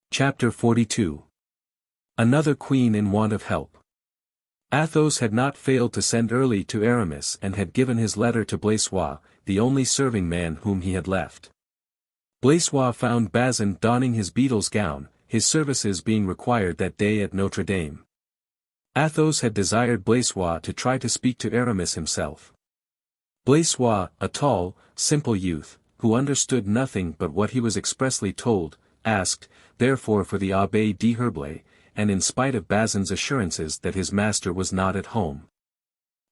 Chapter 42. Another queen in want of help. Athos had not failed to send early to Aramis and had given his letter to Blaisois, the only serving man whom he had left. Blaisois found Bazin donning his beadle's gown, his services being required that day at Notre Dame. Athos had desired Blaisois to try to speak to Aramis himself. Blaisois, a tall, simple youth, who understood nothing but what he was expressly told, asked, therefore, for the Abbé d'Herblay, and in spite of Bazin's assurances that his master was not at home.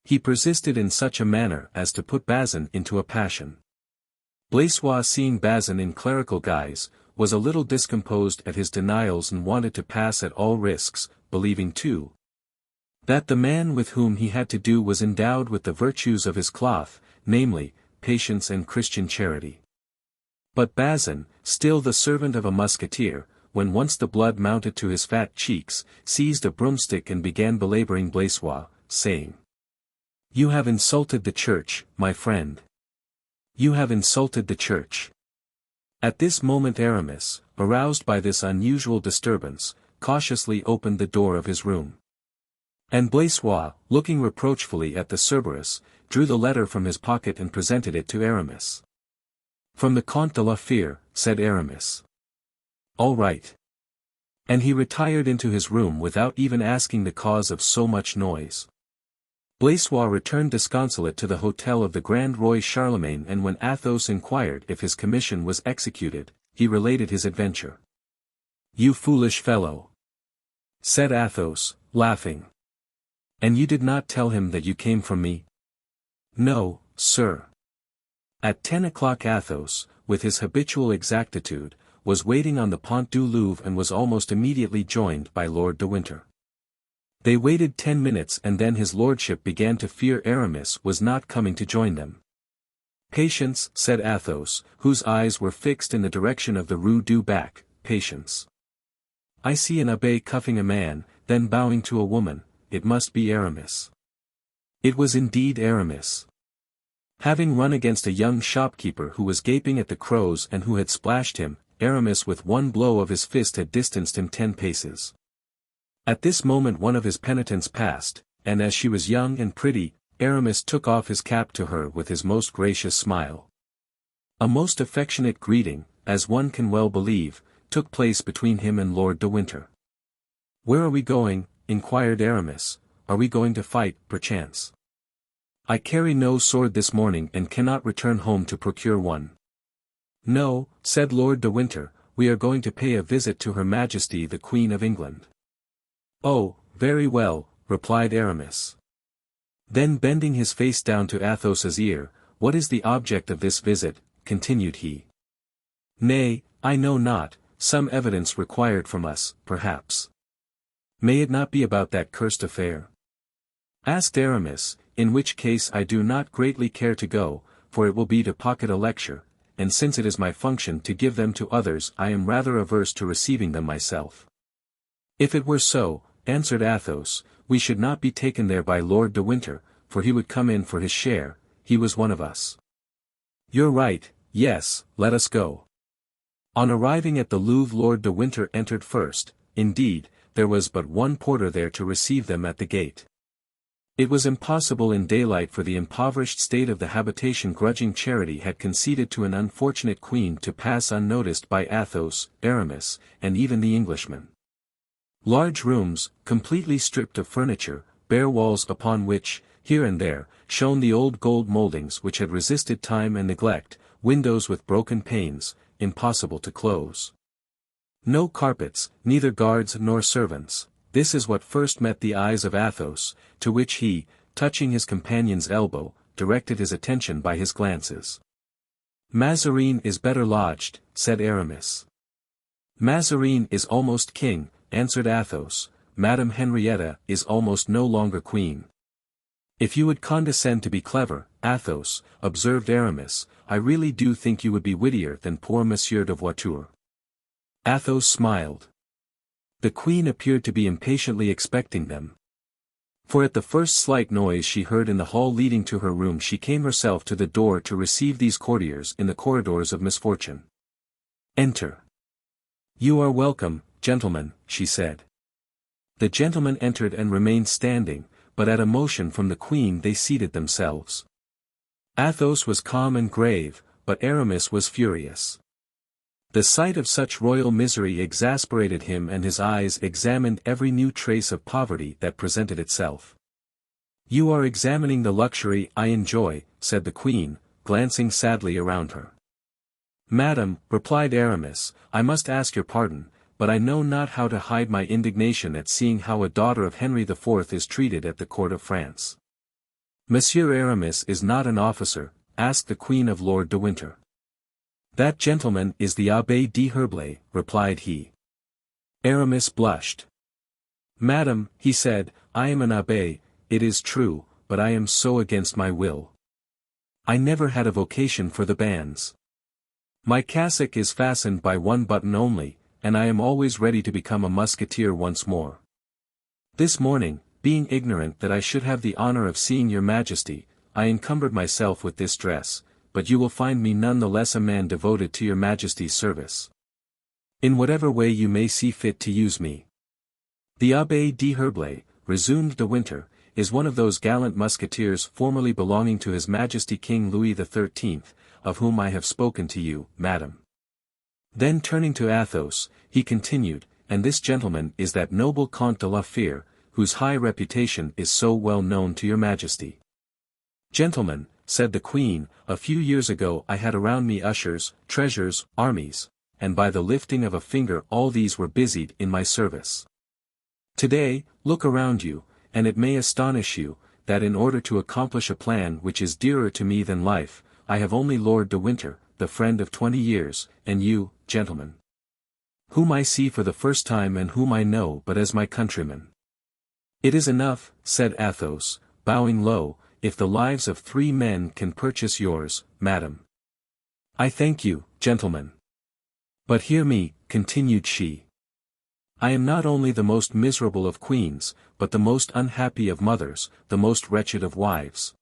He persisted in such a manner as to put Bazin into a passion. Blaisois, seeing Bazin in clerical guise, was a little discomposed at his denials and wanted to pass at all risks, believing too, that the man with whom he had to do was endowed with the virtues of his cloth, namely, patience and Christian charity. But Bazin, still the servant of a musketeer, when once the blood mounted to his fat cheeks, seized a broomstick and began belaboring Blaisois, saying, "You have insulted the church, my friend. You have insulted the church." At this moment Aramis, aroused by this unusual disturbance, cautiously opened the door of his room. And Blaisois, looking reproachfully at the Cerberus, drew the letter from his pocket and presented it to Aramis. "From the Comte de la Fere," said Aramis. "All right." And he retired into his room without even asking the cause of so much noise. Blaisois returned disconsolate to the hotel of the Grand Roi Charlemagne, and when Athos inquired if his commission was executed, he related his adventure. "You foolish fellow," said Athos, laughing. "And you did not tell him that you came from me?" "No, sir." At 10 o'clock Athos, with his habitual exactitude, was waiting on the Pont du Louvre and was almost immediately joined by Lord de Winter. They waited 10 minutes and then his lordship began to fear Aramis was not coming to join them. "Patience," said Athos, whose eyes were fixed in the direction of the Rue du Bac, "patience. I see an abbé cuffing a man, then bowing to a woman, it must be Aramis." It was indeed Aramis. Having run against a young shopkeeper who was gaping at the crows and who had splashed him, Aramis with one blow of his fist had distanced him 10 paces. At this moment one of his penitents passed, and as she was young and pretty, Aramis took off his cap to her with his most gracious smile. A most affectionate greeting, as one can well believe, took place between him and Lord de Winter. "Where are we going?" inquired Aramis. "Are we going to fight, perchance?" "I carry no sword this morning and cannot return home to procure one." "No," said Lord de Winter, "we are going to pay a visit to Her Majesty the Queen of England." "Oh, very well," replied Aramis. Then bending his face down to Athos's ear, "What is the object of this visit?" continued he. "Nay, I know not, some evidence required from us, perhaps." "May it not be about that cursed affair?" asked Aramis, "in which case I do not greatly care to go, for it will be to pocket a lecture, and since it is my function to give them to others I am rather averse to receiving them myself." "If it were so," answered Athos, "we should not be taken there by Lord de Winter, for he would come in for his share, he was one of us." "You're right, yes, let us go." On arriving at the Louvre Lord de Winter entered first, indeed, there was but one porter there to receive them at the gate. It was impossible in daylight, for the impoverished state of the habitation grudging charity had conceded to an unfortunate queen to pass unnoticed by Athos, Aramis, and even the Englishman. Large rooms, completely stripped of furniture, bare walls upon which, here and there, shone the old gold mouldings which had resisted time and neglect, windows with broken panes, impossible to close. No carpets, neither guards nor servants. This is what first met the eyes of Athos, to which he, touching his companion's elbow, directed his attention by his glances. "Mazarin is better lodged," said Aramis. "Mazarin is almost king," answered Athos. "Madame Henrietta is almost no longer queen." "If you would condescend to be clever, Athos," observed Aramis, "I really do think you would be wittier than poor Monsieur de Voiture." Athos smiled. The queen appeared to be impatiently expecting them. For at the first slight noise she heard in the hall leading to her room she came herself to the door to receive these courtiers in the corridors of misfortune. "Enter." You are welcome, gentlemen, she said. The gentlemen entered and remained standing, but at a motion from the queen they seated themselves. Athos was calm and grave, but Aramis was furious. The sight of such royal misery exasperated him, and his eyes examined every new trace of poverty that presented itself. You are examining the luxury I enjoy, said the queen, glancing sadly around her. Madam, replied Aramis, I must ask your pardon, but I know not how to hide my indignation at seeing how a daughter of Henry IV is treated at the court of France. Monsieur Aramis is not an officer, asked the queen of Lord de Winter. That gentleman is the Abbé d'Herblay, replied he. Aramis blushed. Madam, he said, I am an abbé, it is true, but I am so against my will. I never had a vocation for the bands. My cassock is fastened by one button only, and I am always ready to become a musketeer once more. This morning, being ignorant that I should have the honor of seeing your majesty, I encumbered myself with this dress, but you will find me none the less a man devoted to your majesty's service. In whatever way you may see fit to use me. The Abbé d'Herblay, resumed de Winter, is one of those gallant musketeers formerly belonging to His Majesty King Louis XIII, of whom I have spoken to you, madam. Then turning to Athos, he continued, and this gentleman is that noble Comte de la Fère, whose high reputation is so well known to your majesty. Gentlemen, said the queen, a few years ago I had around me ushers, treasures, armies, and by the lifting of a finger all these were busied in my service. Today, look around you, and it may astonish you, that in order to accomplish a plan which is dearer to me than life, I have only Lord de Winter, the friend of 20 years, and you, gentlemen, whom I see for the first time and whom I know but as my countrymen. It is enough, said Athos, bowing low, if the lives of 3 men can purchase yours, madam. I thank you, gentlemen. But hear me, continued she. I am not only the most miserable of queens, but the most unhappy of mothers, the most wretched of wives.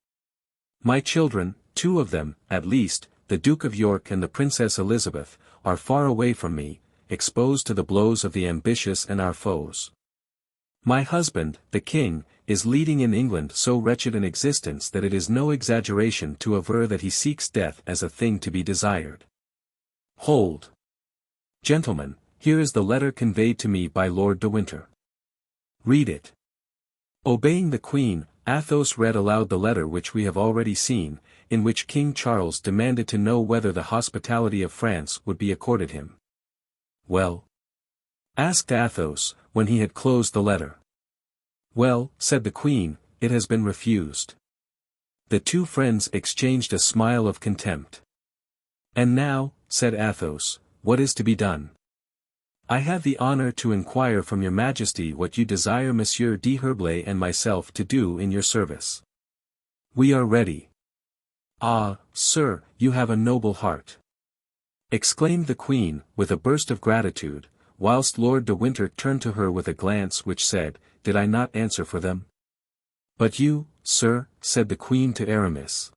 My children, 2 of them, at least, the Duke of York and the Princess Elizabeth, are far away from me, exposed to the blows of the ambitious and our foes. My husband, the king, is leading in England so wretched an existence that it is no exaggeration to aver that he seeks death as a thing to be desired. Hold. Gentlemen, here is the letter conveyed to me by Lord de Winter. Read it. Obeying the queen, Athos read aloud the letter which we have already seen, in which King Charles demanded to know whether the hospitality of France would be accorded him. Well? Asked Athos, when he had closed the letter. Well, said the queen, it has been refused. The 2 friends exchanged a smile of contempt. And now, said Athos, what is to be done? I have the honor to inquire from your majesty what you desire Monsieur d'Herblay and myself to do in your service. We are ready. Ah, sir, you have a noble heart. Exclaimed the queen, with a burst of gratitude, whilst Lord de Winter turned to her with a glance which said, Did I not answer for them? But you, sir, said the queen to Aramis.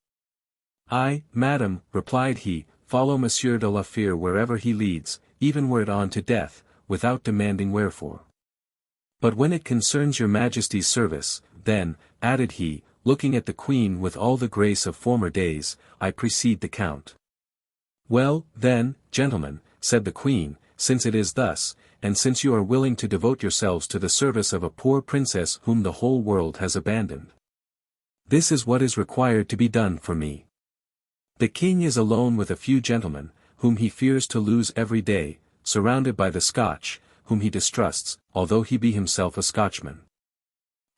I, madam, replied he, follow Monsieur de la Fère wherever he leads, even were it on to death, without demanding wherefore. But when it concerns your majesty's service, then, added he, looking at the queen with all the grace of former days, I precede the count. Well, then, gentlemen, said the queen, since it is thus, and since you are willing to devote yourselves to the service of a poor princess whom the whole world has abandoned, this is what is required to be done for me. The king is alone with a few gentlemen, whom he fears to lose every day, surrounded by the Scotch, whom he distrusts, although he be himself a Scotchman.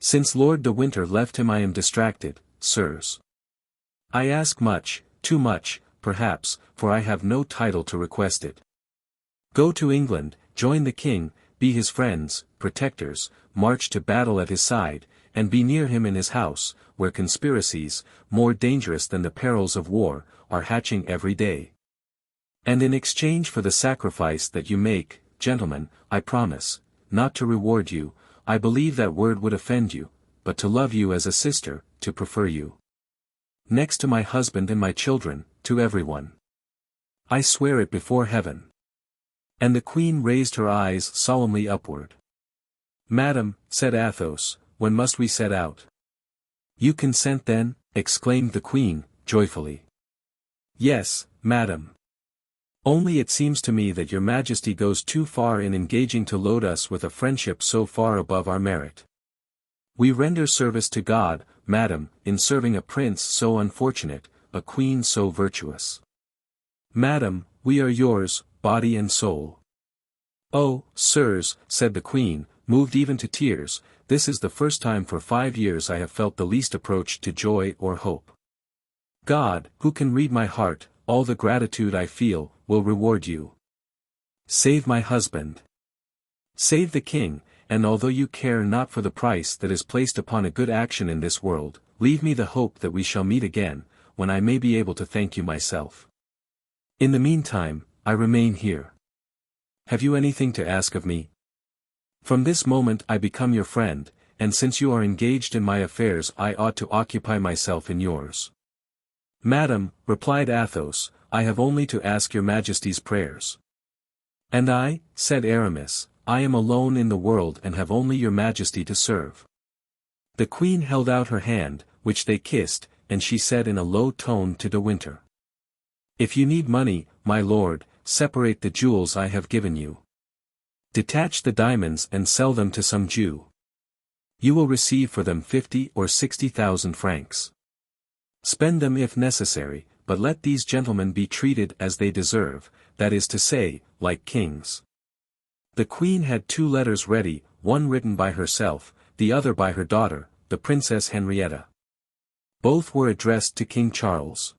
Since Lord de Winter left him I am distracted, sirs. I ask much, too much, perhaps, for I have no title to request it. Go to England, join the king, be his friends, protectors, march to battle at his side, and be near him in his house, where conspiracies, more dangerous than the perils of war, are hatching every day. And in exchange for the sacrifice that you make, gentlemen, I promise, not to reward you, I believe that word would offend you, but to love you as a sister, to prefer you. Next to my husband and my children, to everyone. I swear it before heaven. And the queen raised her eyes solemnly upward. "Madam," said Athos, "when must we set out?" "You consent then?" exclaimed the queen, joyfully. "Yes, madam. Only it seems to me that your majesty goes too far in engaging to load us with a friendship so far above our merit. We render service to God, madam, in serving a prince so unfortunate, a queen so virtuous. Madam, we are yours, body and soul." "Oh, sirs," said the queen, moved even to tears, "this is the first time for 5 years I have felt the least approach to joy or hope. God, who can read my heart, all the gratitude I feel, will reward you. Save my husband. Save the king, and although you care not for the price that is placed upon a good action in this world, leave me the hope that we shall meet again, when I may be able to thank you myself. In the meantime, I remain here. Have you anything to ask of me? From this moment I become your friend, and since you are engaged in my affairs I ought to occupy myself in yours." "Madam," replied Athos, "I have only to ask your majesty's prayers." "And I," said Aramis, "I am alone in the world and have only your majesty to serve." The queen held out her hand, which they kissed, and she said in a low tone to De Winter, "If you need money, my lord, separate the jewels I have given you. Detach the diamonds and sell them to some Jew. You will receive for them 50 or 60,000 francs. Spend them if necessary, but let these gentlemen be treated as they deserve, that is to say, like kings." The queen had 2 letters ready, one written by herself, the other by her daughter, the Princess Henrietta. Both were addressed to King Charles.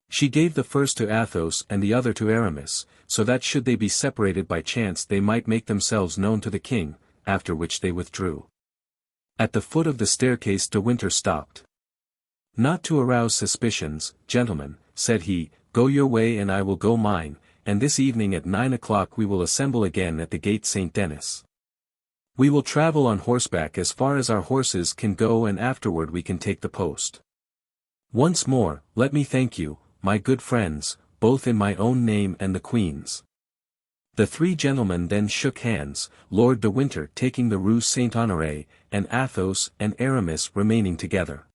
She gave the first to Athos and the other to Aramis, so that should they be separated by chance they might make themselves known to the king, after which they withdrew. At the foot of the staircase De Winter stopped. "Not to arouse suspicions, gentlemen," said he, "go your way and I will go mine, and this evening at 9 o'clock we will assemble again at the gate St. Denis. We will travel on horseback as far as our horses can go and afterward we can take the post. Once more, let me thank you, my good friends, both in my own name and the queen's." The 3 gentlemen then shook hands, Lord de Winter taking the Rue Saint-Honoré, and Athos and Aramis remaining together.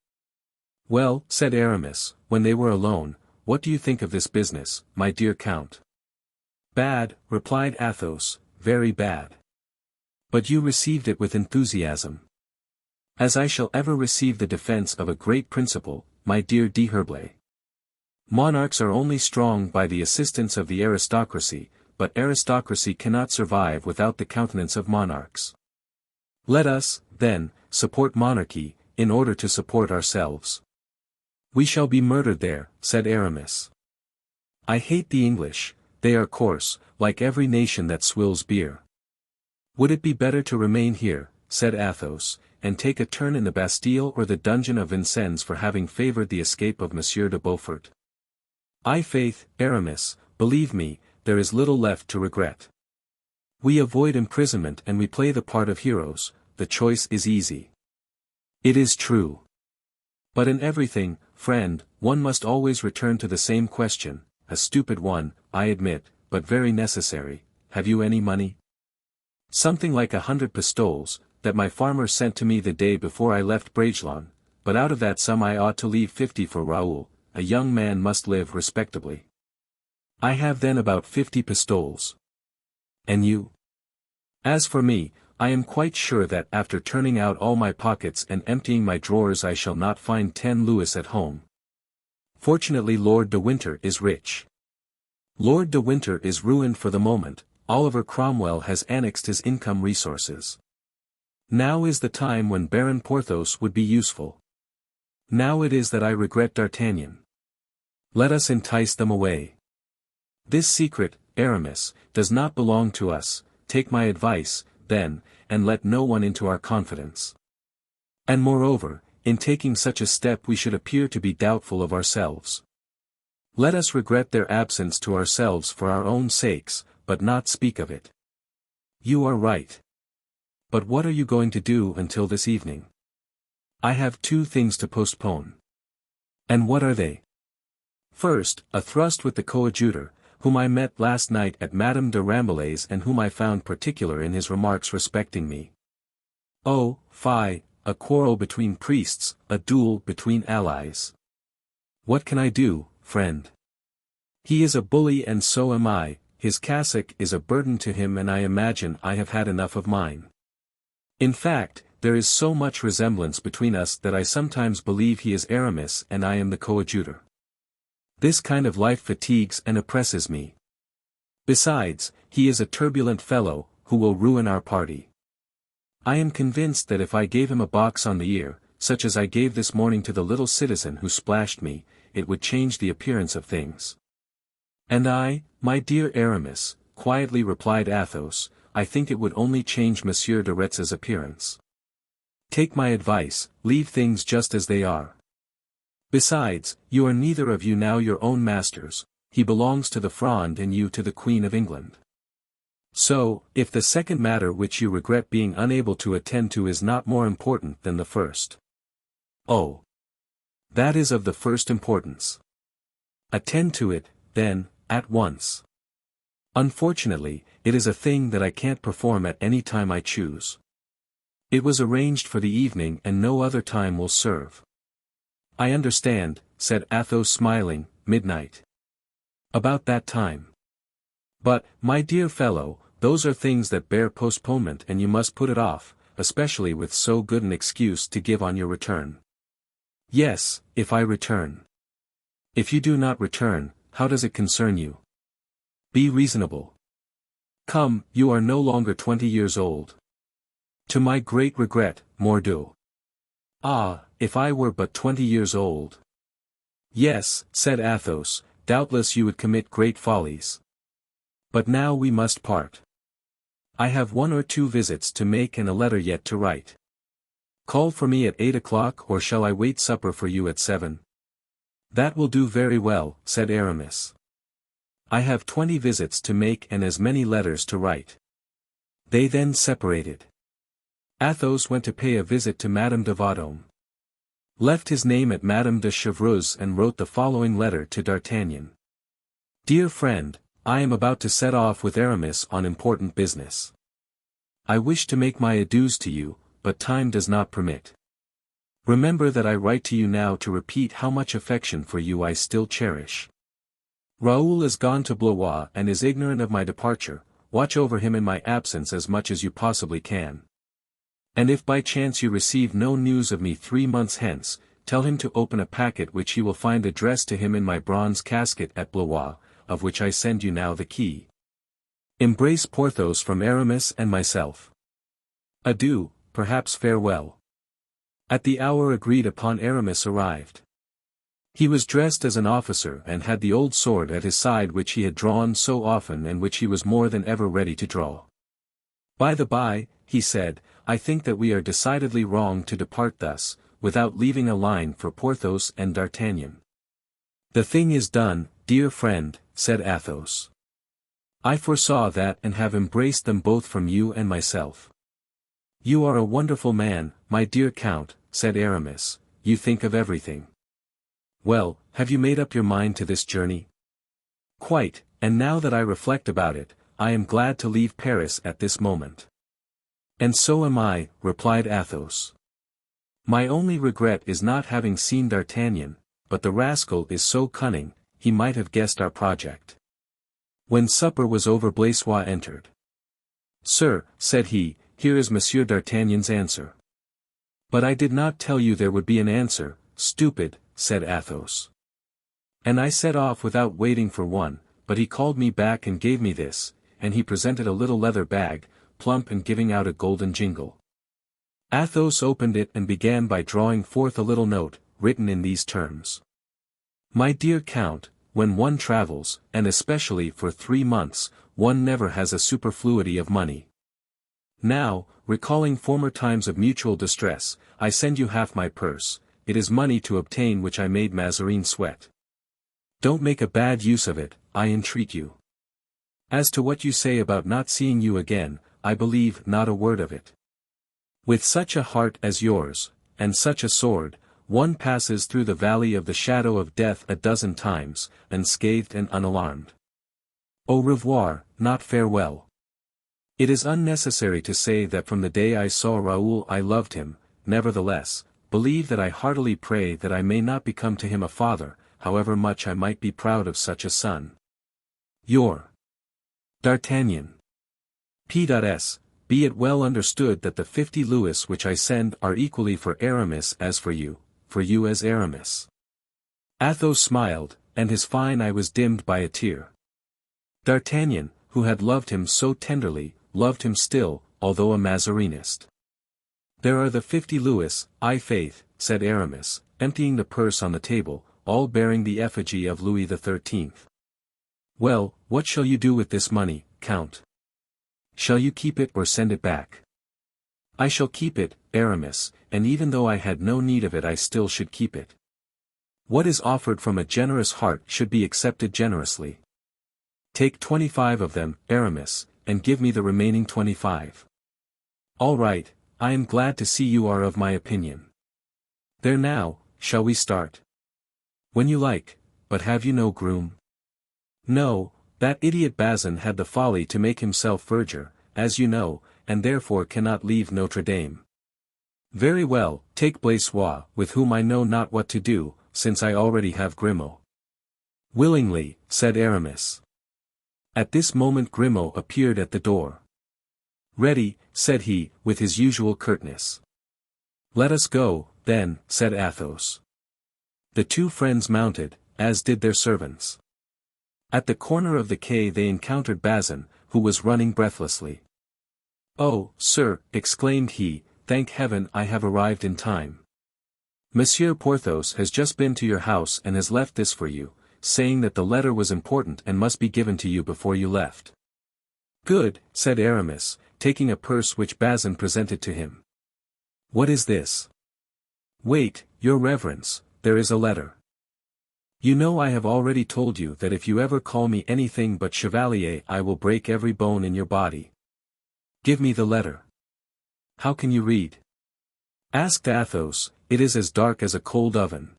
"Well," said Aramis, when they were alone, "what do you think of this business, my dear count?" "Bad," replied Athos, "very bad. But you received it with enthusiasm." "As I shall ever receive the defense of a great principle, my dear D'Herblay. Monarchs are only strong by the assistance of the aristocracy, but aristocracy cannot survive without the countenance of monarchs. Let us, then, support monarchy, in order to support ourselves." "We shall be murdered there," said Aramis. "I hate the English, they are coarse, like every nation that swills beer." "Would it be better to remain here," said Athos, "and take a turn in the Bastille or the dungeon of Vincennes for having favored the escape of Monsieur de Beaufort?" "I' faith, Aramis, believe me, there is little left to regret. We avoid imprisonment and we play the part of heroes, the choice is easy." "It is true. But in everything, friend, one must always return to the same question, a stupid one, I admit, but very necessary. Have you any money?" "Something like 100 pistoles, that my farmer sent to me the day before I left Bragelonne, but out of that sum I ought to leave 50 for Raoul. A young man must live respectably." "I have then about 50 pistoles. And you?" "As for me, I am quite sure that after turning out all my pockets and emptying my drawers I shall not find 10 louis at home. Fortunately Lord de Winter is rich. Lord de Winter is ruined for the moment, Oliver Cromwell has annexed his income resources. Now is the time when Baron Porthos would be useful. Now it is that I regret D'Artagnan. Let us entice them away. This secret, Aramis, does not belong to us, take my advice, then, and let no one into our confidence. And moreover, in taking such a step we should appear to be doubtful of ourselves. Let us regret their absence to ourselves for our own sakes, but not speak of it." "You are right. But what are you going to do until this evening?" "I have 2 things to postpone." "And what are they?" "First, a thrust with the coadjutor, whom I met last night at Madame de Rambouillet's and whom I found particular in his remarks respecting me. Oh, fie, a quarrel between priests, a duel between allies. What can I do, friend? He is a bully and so am I, his cassock is a burden to him and I imagine I have had enough of mine. In fact, there is so much resemblance between us that I sometimes believe he is Aramis and I am the coadjutor. This kind of life fatigues and oppresses me. Besides, he is a turbulent fellow, who will ruin our party. I am convinced that if I gave him a box on the ear, such as I gave this morning to the little citizen who splashed me, it would change the appearance of things. And I, my dear Aramis, quietly replied Athos, I think it would only change Monsieur de Retz's appearance. Take my advice, leave things just as they are. Besides, you are neither of you now your own masters, he belongs to the Fronde and you to the Queen of England. So, if the second matter which you regret being unable to attend to is not more important than the first. Oh! That is of the first importance. Attend to it, then, at once. Unfortunately, it is a thing that I can't perform at any time I choose. It was arranged for the evening and no other time will serve. I understand, said Athos smiling, midnight. About that time. But, my dear fellow, those are things that bear postponement and you must put it off, especially with so good an excuse to give on your return. Yes, if I return. If you do not return, how does it concern you? Be reasonable. Come, you are no longer 20 years old. To my great regret, mordieu. Ah, if I were but 20 years old. Yes, said Athos, doubtless you would commit great follies. But now we must part. I have 1 or 2 visits to make and a letter yet to write. Call for me at 8 o'clock or shall I wait supper for you at 7? That will do very well, said Aramis. I have 20 visits to make and as many letters to write. They then separated. Athos went to pay a visit to Madame de Vendôme. Left his name at Madame de Chevreuse and wrote the following letter to D'Artagnan. Dear friend, I am about to set off with Aramis on important business. I wish to make my adieus to you, but time does not permit. Remember that I write to you now to repeat how much affection for you I still cherish. Raoul is gone to Blois and is ignorant of my departure, watch over him in my absence as much as you possibly can. And if by chance you receive no news of me 3 months hence, tell him to open a packet which he will find addressed to him in my bronze casket at Blois, of which I send you now the key. Embrace Porthos from Aramis and myself. Adieu, perhaps farewell. At the hour agreed upon Aramis arrived. He was dressed as an officer and had the old sword at his side which he had drawn so often and which he was more than ever ready to draw. By the by, he said, I think that we are decidedly wrong to depart thus, without leaving a line for Porthos and D'Artagnan. The thing is done, dear friend, said Athos. I foresaw that and have embraced them both from you and myself. You are a wonderful man, my dear Count, said Aramis, you think of everything. Well, have you made up your mind to this journey? Quite, and now that I reflect about it, I am glad to leave Paris at this moment. And so am I, replied Athos. My only regret is not having seen D'Artagnan, but the rascal is so cunning, he might have guessed our project. When supper was over Blaisois entered. Sir, said he, here is Monsieur D'Artagnan's answer. But I did not tell you there would be an answer, stupid, said Athos. And I set off without waiting for one, but he called me back and gave me this, and he presented a little leather bag, plump and giving out a golden jingle. Athos opened it and began by drawing forth a little note, written in these terms. My dear Count, when one travels, and especially for 3 months, one never has a superfluity of money. Now, recalling former times of mutual distress, I send you half my purse, it is money to obtain which I made Mazarin sweat. Don't make a bad use of it, I entreat you. As to what you say about not seeing you again, I believe not a word of it. With such a heart as yours, and such a sword, one passes through the valley of the shadow of death a dozen times, unscathed and unalarmed. Au revoir, not farewell. It is unnecessary to say that from the day I saw Raoul I loved him, nevertheless, believe that I heartily pray that I may not become to him a father, however much I might be proud of such a son. Your D'Artagnan. P.S. Be it well understood that the 50 louis which I send are equally for Aramis as for you as Aramis. Athos smiled, and his fine eye was dimmed by a tear. D'Artagnan, who had loved him so tenderly, loved him still, although a Mazarinist. There are the 50 louis, faith, said Aramis, emptying the purse on the table, all bearing the effigy of Louis XIII. Well, what shall you do with this money, Count? Shall you keep it or send it back? I shall keep it, Aramis, and even though I had no need of it I still should keep it. What is offered from a generous heart should be accepted generously. Take 25 of them, Aramis, and give me the remaining 25. All right, I am glad to see you are of my opinion. There now, shall we start? When you like, but have you no groom? No, that idiot Bazin had the folly to make himself verger, as you know, and therefore cannot leave Notre Dame. Very well, take Blaisois, with whom I know not what to do, since I already have Grimaud. Willingly, said Aramis. At this moment Grimaud appeared at the door. Ready, said he, with his usual curtness. Let us go, then, said Athos. The two friends mounted, as did their servants. At the corner of the quay they encountered Bazin, who was running breathlessly. Oh, sir, exclaimed he, thank heaven I have arrived in time. Monsieur Porthos has just been to your house and has left this for you, saying that the letter was important and must be given to you before you left. Good, said Aramis, taking a purse which Bazin presented to him. What is this? Wait, your reverence, there is a letter. You know I have already told you that if you ever call me anything but chevalier I will break every bone in your body. Give me the letter. How can you read? Asked Athos, it is as dark as a cold oven.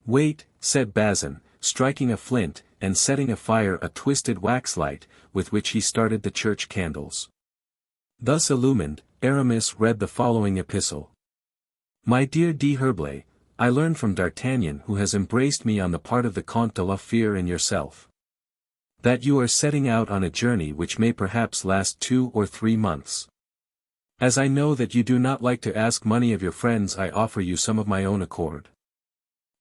Wait, said Bazin, striking a flint, and setting afire a twisted waxlight, with which he started the church candles. Thus illumined, Aramis read the following epistle. My dear d'Herblay, I learn from D'Artagnan who has embraced me on the part of the Comte de la Fere and yourself, that you are setting out on a journey which may perhaps last 2 or 3 months. As I know that you do not like to ask money of your friends I offer you some of my own accord.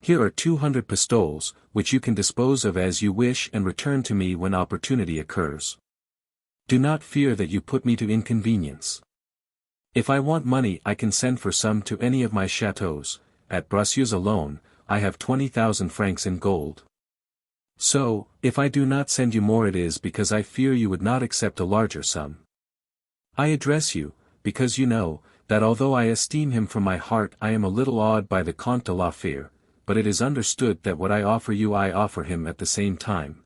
Here are 200 pistoles, which you can dispose of as you wish and return to me when opportunity occurs. Do not fear that you put me to inconvenience. If I want money I can send for some to any of my chateaux. At Bracieux alone, I have 20,000 francs in gold. So, if I do not send you more it is because I fear you would not accept a larger sum. I address you, because you know, that although I esteem him from my heart I am a little awed by the Comte de la Fere, but it is understood that what I offer you I offer him at the same time.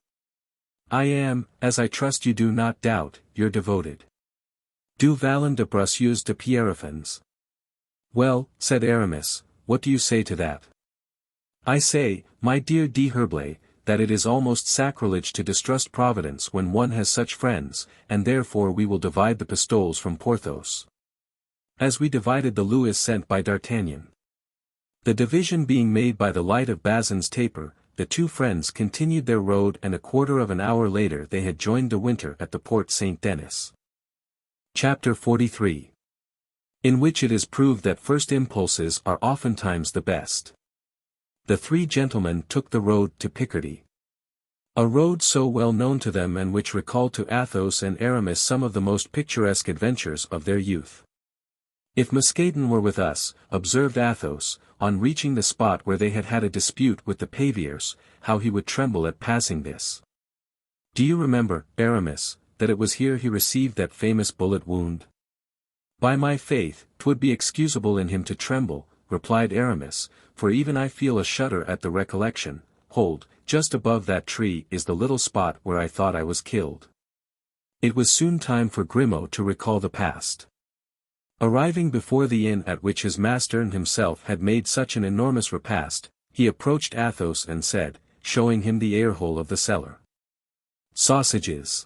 I am, as I trust you do not doubt, your devoted Du Vallon de Bracieux de Pierrefonds. Well, said Aramis, what do you say to that? I say, my dear d'Herblay, that it is almost sacrilege to distrust Providence when one has such friends, and therefore we will divide the pistoles from Porthos, as we divided the louis sent by D'Artagnan. The division being made by the light of Bazin's taper, the two friends continued their road and a quarter of an hour later they had joined De Winter at the Porte Saint-Denis. Chapter 43. In which it is proved that first impulses are oftentimes the best. The three gentlemen took the road to Picardy. A road so well known to them and which recalled to Athos and Aramis some of the most picturesque adventures of their youth. If Mousqueton were with us, observed Athos, on reaching the spot where they had had a dispute with the paviers, how he would tremble at passing this. Do you remember, Aramis, that it was here he received that famous bullet wound? By my faith, 'twould be excusable in him to tremble, replied Aramis, for even I feel a shudder at the recollection. Hold, just above that tree is the little spot where I thought I was killed. It was soon time for Grimaud to recall the past. Arriving before the inn at which his master and himself had made such an enormous repast, he approached Athos and said, showing him the air-hole of the cellar. Sausages.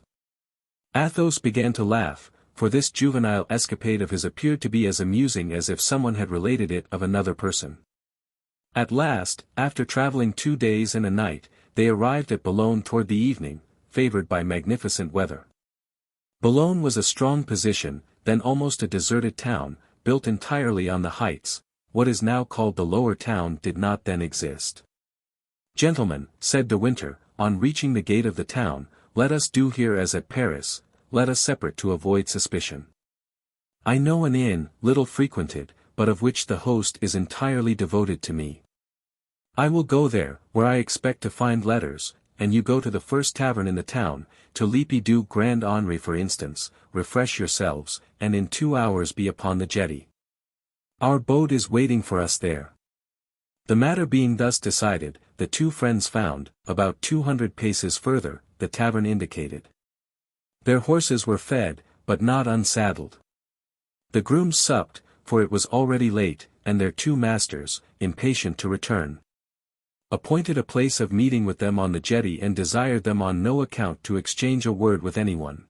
Athos began to laugh, for this juvenile escapade of his appeared to be as amusing as if someone had related it of another person. At last, after traveling 2 days and a night, they arrived at Boulogne toward the evening, favored by magnificent weather. Boulogne was a strong position, then almost a deserted town, built entirely on the heights. What is now called the lower town did not then exist. "Gentlemen," said De Winter, on reaching the gate of the town, "let us do here as at Paris, let us separate to avoid suspicion. I know an inn, little frequented, but of which the host is entirely devoted to me. I will go there, where I expect to find letters, and you go to the first tavern in the town, to Lippe du Grand Henri for instance, refresh yourselves, and in 2 hours be upon the jetty. Our boat is waiting for us there." The matter being thus decided, the two friends found, about 200 paces further, the tavern indicated. Their horses were fed, but not unsaddled. The grooms supped, for it was already late, and their two masters, impatient to return, appointed a place of meeting with them on the jetty and desired them on no account to exchange a word with anyone.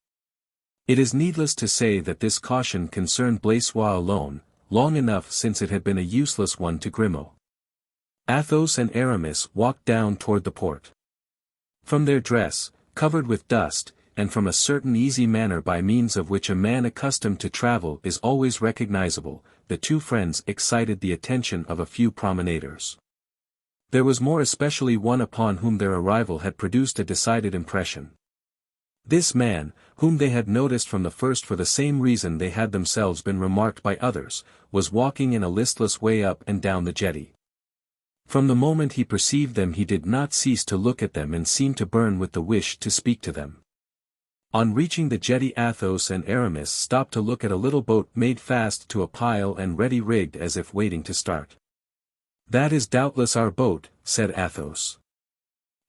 It is needless to say that this caution concerned Blaisois alone, long enough since it had been a useless one to Grimaud. Athos and Aramis walked down toward the port. From their dress, covered with dust, and from a certain easy manner by means of which a man accustomed to travel is always recognizable, the two friends excited the attention of a few promenaders. There was more especially one upon whom their arrival had produced a decided impression. This man, whom they had noticed from the first for the same reason they had themselves been remarked by others, was walking in a listless way up and down the jetty. From the moment he perceived them he did not cease to look at them and seemed to burn with the wish to speak to them. On reaching the jetty Athos and Aramis stopped to look at a little boat made fast to a pile and ready rigged as if waiting to start. "That is doubtless our boat," said Athos.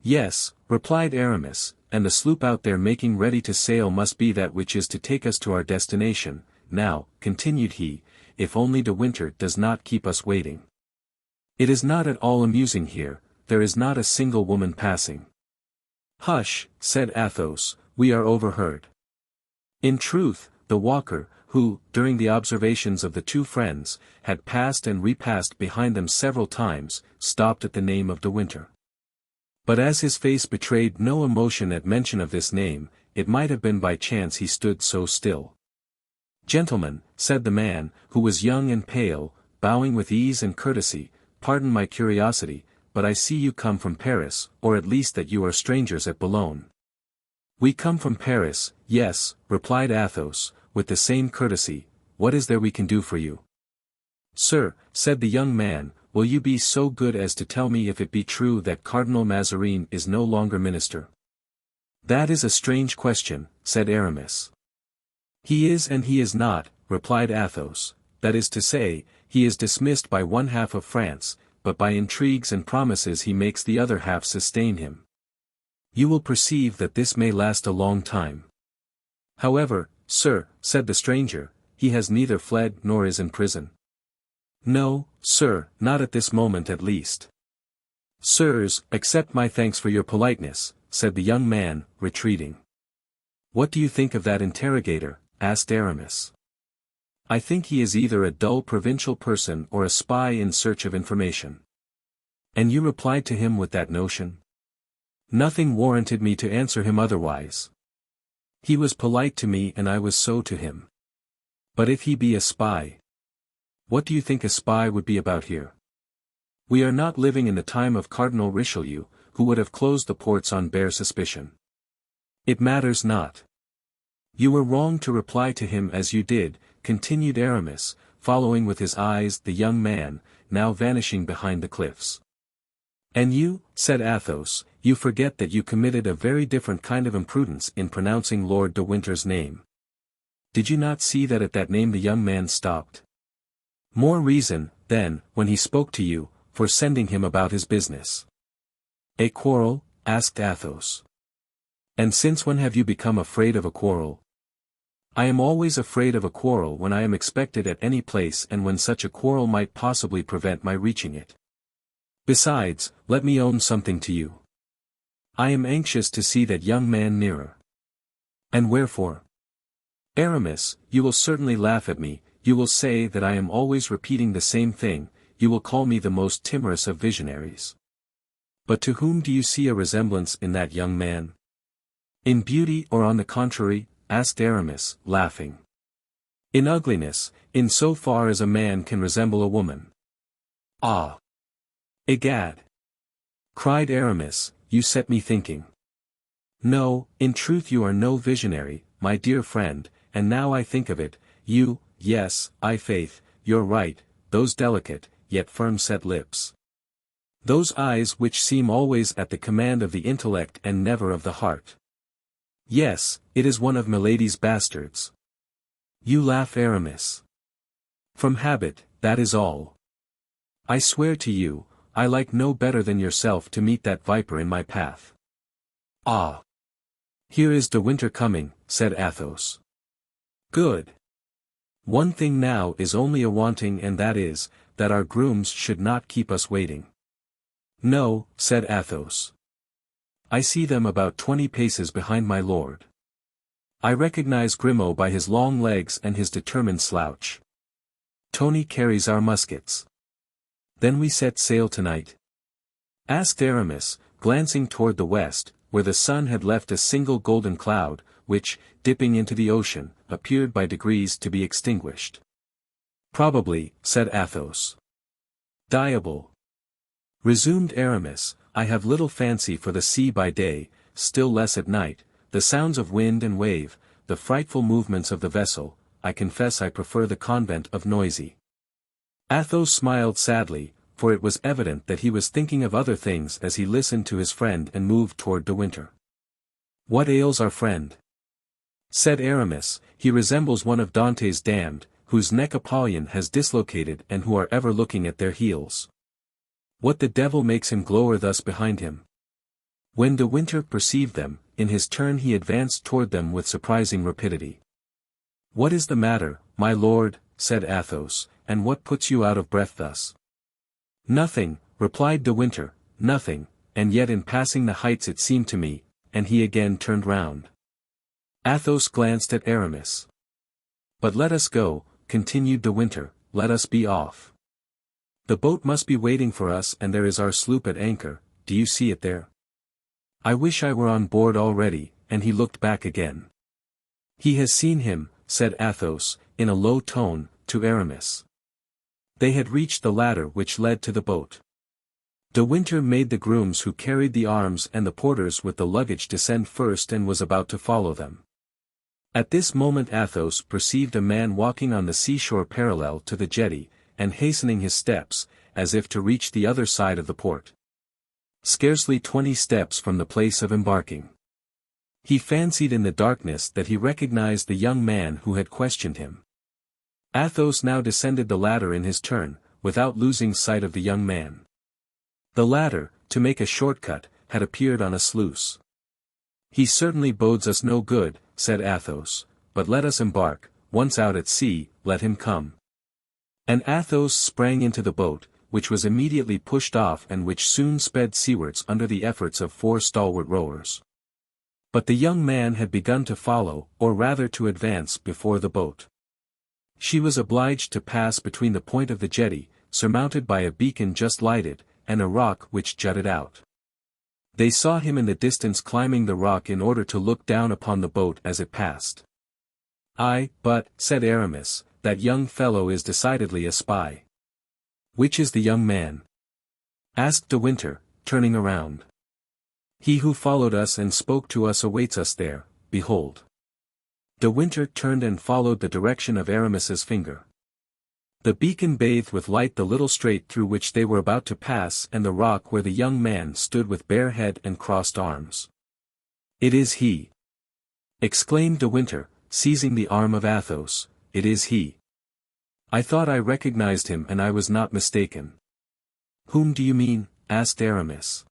"Yes," replied Aramis, "and the sloop out there making ready to sail must be that which is to take us to our destination. Now," continued he, "if only De Winter does not keep us waiting. It is not at all amusing here, there is not a single woman passing." "Hush," said Athos, "we are overheard." In truth, the walker, who, during the observations of the two friends, had passed and repassed behind them several times, stopped at the name of De Winter. But as his face betrayed no emotion at mention of this name, it might have been by chance he stood so still. "Gentlemen," said the man, who was young and pale, bowing with ease and courtesy, "pardon my curiosity, but I see you come from Paris, or at least that you are strangers at Boulogne." "We come from Paris, yes," replied Athos, with the same courtesy. "What is there we can do for you?" "Sir," said the young man, "will you be so good as to tell me if it be true that Cardinal Mazarin is no longer minister?" "That is a strange question," said Aramis. "He is and he is not," replied Athos, "that is to say, he is dismissed by one half of France, but by intrigues and promises he makes the other half sustain him. You will perceive that this may last a long time. However, sir," said the stranger, "he has neither fled nor is in prison." "No, sir, not at this moment at least." "Sirs, accept my thanks for your politeness," said the young man, retreating. "What do you think of that interrogator?" asked Aramis. "I think he is either a dull provincial person or a spy in search of information." "And you replied to him with that notion?" "Nothing warranted me to answer him otherwise. He was polite to me and I was so to him. But if he be a spy, what do you think a spy would be about here? We are not living in the time of Cardinal Richelieu, who would have closed the ports on bare suspicion. It matters not." "You were wrong to reply to him as you did," continued Aramis, following with his eyes the young man, now vanishing behind the cliffs. "And you," said Athos, "you forget that you committed a very different kind of imprudence in pronouncing Lord de Winter's name. Did you not see that at that name the young man stopped? More reason, then, when he spoke to you, for sending him about his business." "A quarrel?" asked Athos. "And since when have you become afraid of a quarrel?" "I am always afraid of a quarrel when I am expected at any place and when such a quarrel might possibly prevent my reaching it. Besides, let me own something to you. I am anxious to see that young man nearer. And wherefore? Aramis, you will certainly laugh at me, you will say that I am always repeating the same thing, you will call me the most timorous of visionaries. But to whom do you see a resemblance in that young man? In beauty or on the contrary? Asked Aramis, laughing. In ugliness, in so far as a man can resemble a woman. Ah! Egad! Cried Aramis, you set me thinking. No, in truth you are no visionary, my dear friend, and now I think of it, yes, faith, you're right, those delicate, yet firm-set lips. Those eyes which seem always at the command of the intellect and never of the heart. Yes, it is one of Milady's bastards. You laugh, Aramis. From habit, that is all. I swear to you, I like no better than yourself to meet that viper in my path. Ah! Here is De Winter coming, said Athos. Good. One thing now is only a-wanting, and that is, that our grooms should not keep us waiting. No, said Athos. I see them about 20 paces behind my lord. I recognize Grimaud by his long legs and his determined slouch. Tony carries our muskets. Then we set sail tonight? Asked Aramis, glancing toward the west, where the sun had left a single golden cloud, which, dipping into the ocean, appeared by degrees to be extinguished. Probably, said Athos. Diable! Resumed Aramis, I have little fancy for the sea by day, still less at night, the sounds of wind and wave, the frightful movements of the vessel, I confess I prefer the convent of noisy. Athos smiled sadly, for it was evident that he was thinking of other things as he listened to his friend and moved toward De Winter. What ails our friend? Said Aramis, he resembles one of Dante's damned, whose neck Apollyon has dislocated and who are ever looking at their heels. What the devil makes him glower thus behind him? When De Winter perceived them, in his turn he advanced toward them with surprising rapidity. What is the matter, my lord? Said Athos, and what puts you out of breath thus? Nothing, replied De Winter, nothing, and yet in passing the heights it seemed to me, and he again turned round. Athos glanced at Aramis. But let us go, continued De Winter, let us be off. The boat must be waiting for us, and there is our sloop at anchor, do you see it there? I wish I were on board already, and he looked back again. He has seen him, said Athos, in a low tone, to Aramis. They had reached the ladder which led to the boat. De Winter made the grooms who carried the arms and the porters with the luggage descend first and was about to follow them. At this moment Athos perceived a man walking on the seashore parallel to the jetty, and hastening his steps, as if to reach the other side of the port. Scarcely 20 steps from the place of embarking. He fancied in the darkness that he recognized the young man who had questioned him. Athos now descended the ladder in his turn, without losing sight of the young man. The latter, to make a shortcut, had appeared on a sluice. He certainly bodes us no good, said Athos, but let us embark, once out at sea, let him come. And Athos sprang into the boat, which was immediately pushed off and which soon sped seawards under the efforts of 4 stalwart rowers. But the young man had begun to follow, or rather to advance before the boat. She was obliged to pass between the point of the jetty, surmounted by a beacon just lighted, and a rock which jutted out. They saw him in the distance climbing the rock in order to look down upon the boat as it passed. But, said Aramis, that young fellow is decidedly a spy. Which is the young man? Asked De Winter, turning around. He who followed us and spoke to us awaits us there, behold. De Winter turned and followed the direction of Aramis's finger. The beacon bathed with light the little strait through which they were about to pass and the rock where the young man stood with bare head and crossed arms. It is he! Exclaimed De Winter, seizing the arm of Athos, it is he! I thought I recognized him and I was not mistaken. Whom do you mean? Asked Aramis.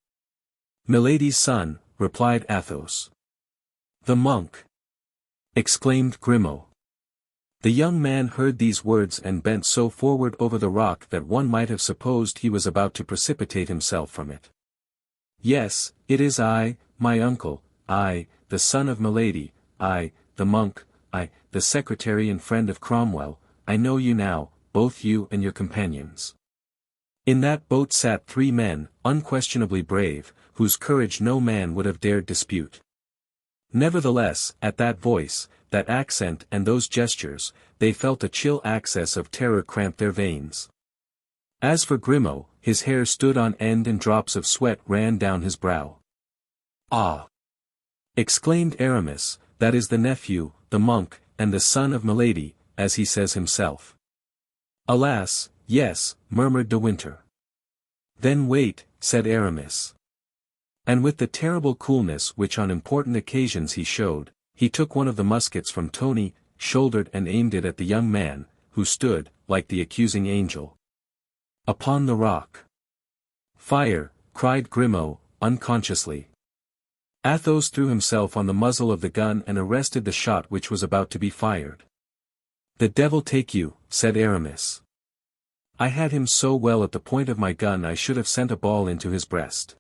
Milady's son, replied Athos. The monk! Exclaimed Grimaud. The young man heard these words and bent so forward over the rock that one might have supposed he was about to precipitate himself from it. Yes, it is I, my uncle, I, the son of Milady, I, the monk, I, the secretary and friend of Cromwell, I know you now, both you and your companions. In that boat sat 3 men, unquestionably brave, whose courage no man would have dared dispute. Nevertheless, at that voice, that accent and those gestures, they felt a chill access of terror cramp their veins. As for Grimaud, his hair stood on end and drops of sweat ran down his brow. "Ah!" exclaimed Aramis, "that is the nephew, the monk, and the son of Milady, as he says himself." "Alas, yes," murmured de Winter. "Then wait," said Aramis. And with the terrible coolness which on important occasions he showed, he took one of the muskets from Tony, shouldered and aimed it at the young man, who stood, like the accusing angel, upon the rock. "Fire!" cried Grimaud, unconsciously. Athos threw himself on the muzzle of the gun and arrested the shot which was about to be fired. "The devil take you," said Aramis. "I had him so well at the point of my gun I should have sent a ball into his breast."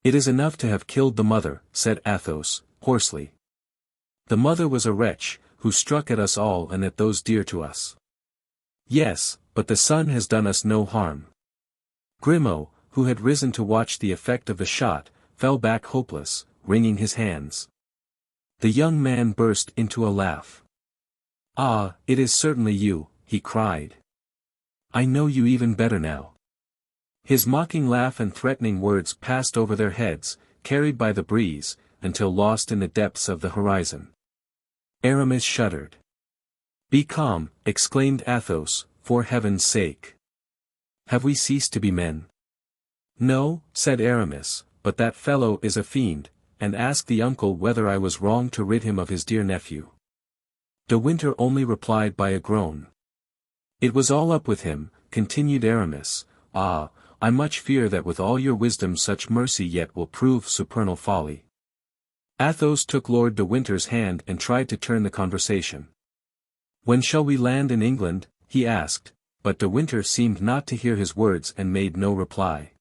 "It is enough to have killed the mother," said Athos, hoarsely. "The mother was a wretch, who struck at us all and at those dear to us." "Yes, but the son has done us no harm." Grimaud, who had risen to watch the effect of the shot, fell back hopeless, wringing his hands. The young man burst into a laugh. "Ah, it is certainly you," he cried. "I know you even better now." His mocking laugh and threatening words passed over their heads, carried by the breeze, until lost in the depths of the horizon. Aramis shuddered. "Be calm," exclaimed Athos, "for heaven's sake. Have we ceased to be men?" "No," said Aramis, "but that fellow is a fiend, and ask the uncle whether I was wrong to rid him of his dear nephew." De Winter only replied by a groan. "It was all up with him," continued Aramis. "Ah, I much fear that with all your wisdom such mercy yet will prove supernal folly." Athos took Lord de Winter's hand and tried to turn the conversation. "When shall we land in England?" he asked, but de Winter seemed not to hear his words and made no reply.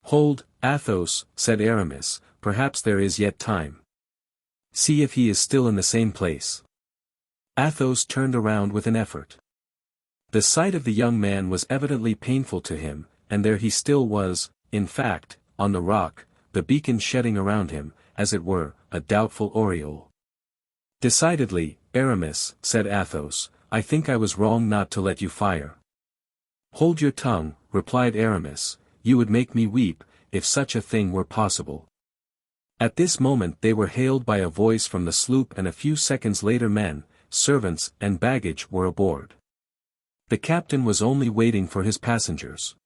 "Hold, Athos," said Aramis, "perhaps there is yet time. See if he is still in the same place." Athos turned around with an effort. The sight of the young man was evidently painful to him, and there he still was, in fact, on the rock, the beacon shedding around him, as it were, a doubtful aureole. "Decidedly, Aramis," said Athos, "I think I was wrong not to let you fire." "Hold your tongue," replied Aramis, "you would make me weep, if such a thing were possible." At this moment they were hailed by a voice from the sloop and a few seconds later men, servants and baggage were aboard. The captain was only waiting for his passengers.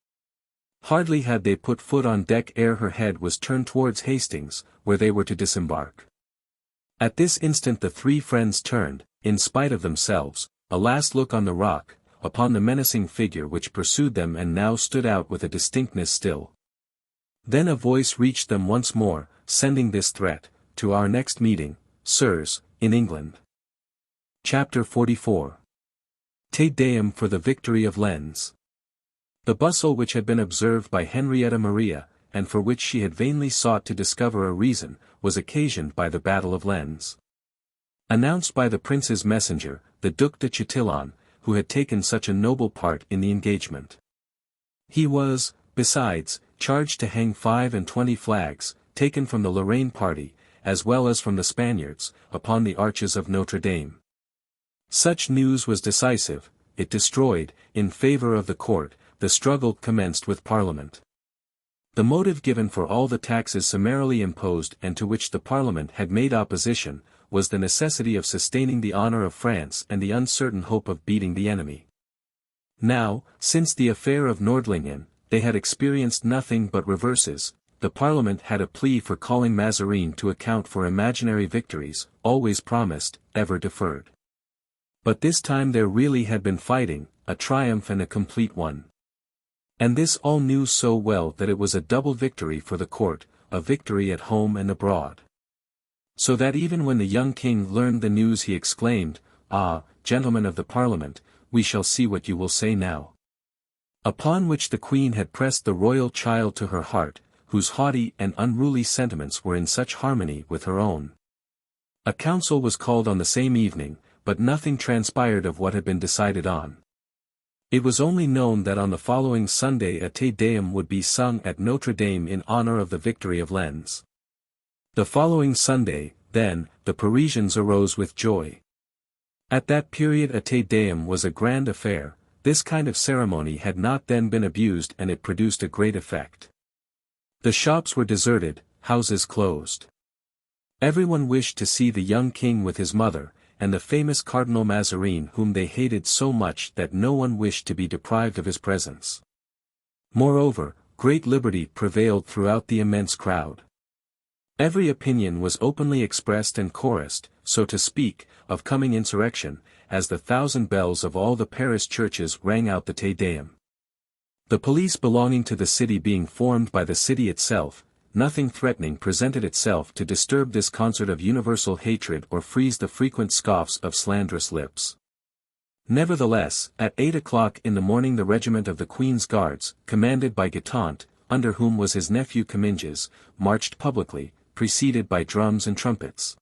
Hardly had they put foot on deck ere her head was turned towards Hastings, where they were to disembark. At this instant the 3 friends turned, in spite of themselves, a last look on the rock, upon the menacing figure which pursued them and now stood out with a distinctness still. Then a voice reached them once more, sending this threat, "To our next meeting, sirs, in England." Chapter 44. Te Deum for the victory of Lens. The bustle which had been observed by Henrietta Maria, and for which she had vainly sought to discover a reason, was occasioned by the battle of Lens. Announced by the prince's messenger, the Duc de Chatillon, who had taken such a noble part in the engagement. He was, besides, charged to hang 25 flags, taken from the Lorraine party, as well as from the Spaniards, upon the arches of Notre Dame. Such news was decisive, it destroyed, in favor of the court, the struggle commenced with Parliament. The motive given for all the taxes summarily imposed and to which the Parliament had made opposition, was the necessity of sustaining the honor of France and the uncertain hope of beating the enemy. Now, since the affair of Nordlingen, they had experienced nothing but reverses. The Parliament had a plea for calling Mazarin to account for imaginary victories, always promised, ever deferred. But this time there really had been fighting, a triumph and a complete one. And this all knew so well that it was a double victory for the court, a victory at home and abroad. So that even when the young king learned the news he exclaimed, "Ah, gentlemen of the Parliament, we shall see what you will say now." Upon which the queen had pressed the royal child to her heart, whose haughty and unruly sentiments were in such harmony with her own. A council was called on the same evening, but nothing transpired of what had been decided on. It was only known that on the following Sunday a Te Deum would be sung at Notre Dame in honor of the victory of Lens. The following Sunday, then, the Parisians arose with joy. At that period a Te Deum was a grand affair. This kind of ceremony had not then been abused and it produced a great effect. The shops were deserted, houses closed. Everyone wished to see the young king with his mother, and the famous Cardinal Mazarin whom they hated so much that no one wished to be deprived of his presence. Moreover, great liberty prevailed throughout the immense crowd. Every opinion was openly expressed and chorused, so to speak, of coming insurrection, as the 1,000 bells of all the Paris churches rang out the Te Deum. The police belonging to the city being formed by the city itself, nothing threatening presented itself to disturb this concert of universal hatred or freeze the frequent scoffs of slanderous lips. Nevertheless, at 8 o'clock in the morning the regiment of the Queen's Guards, commanded by Guitant, under whom was his nephew Comminges, marched publicly, preceded by drums and trumpets.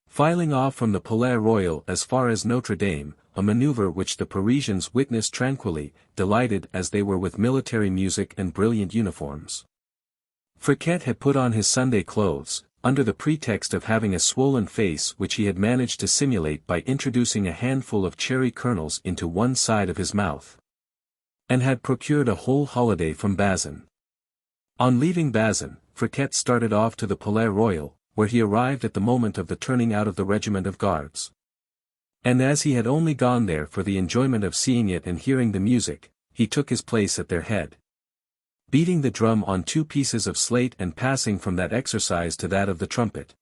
Filing off from the Palais Royal as far as Notre Dame, a maneuver which the Parisians witnessed tranquilly, delighted as they were with military music and brilliant uniforms. Fouquet had put on his Sunday clothes, under the pretext of having a swollen face which he had managed to simulate by introducing a handful of cherry kernels into one side of his mouth, and had procured a whole holiday from Bazin. On leaving Bazin, Fouquet started off to the Palais Royal, where he arrived at the moment of the turning out of the regiment of guards. And as he had only gone there for the enjoyment of seeing it and hearing the music, he took his place at their head, beating the drum on 2 pieces of slate and passing from that exercise to that of the trumpet,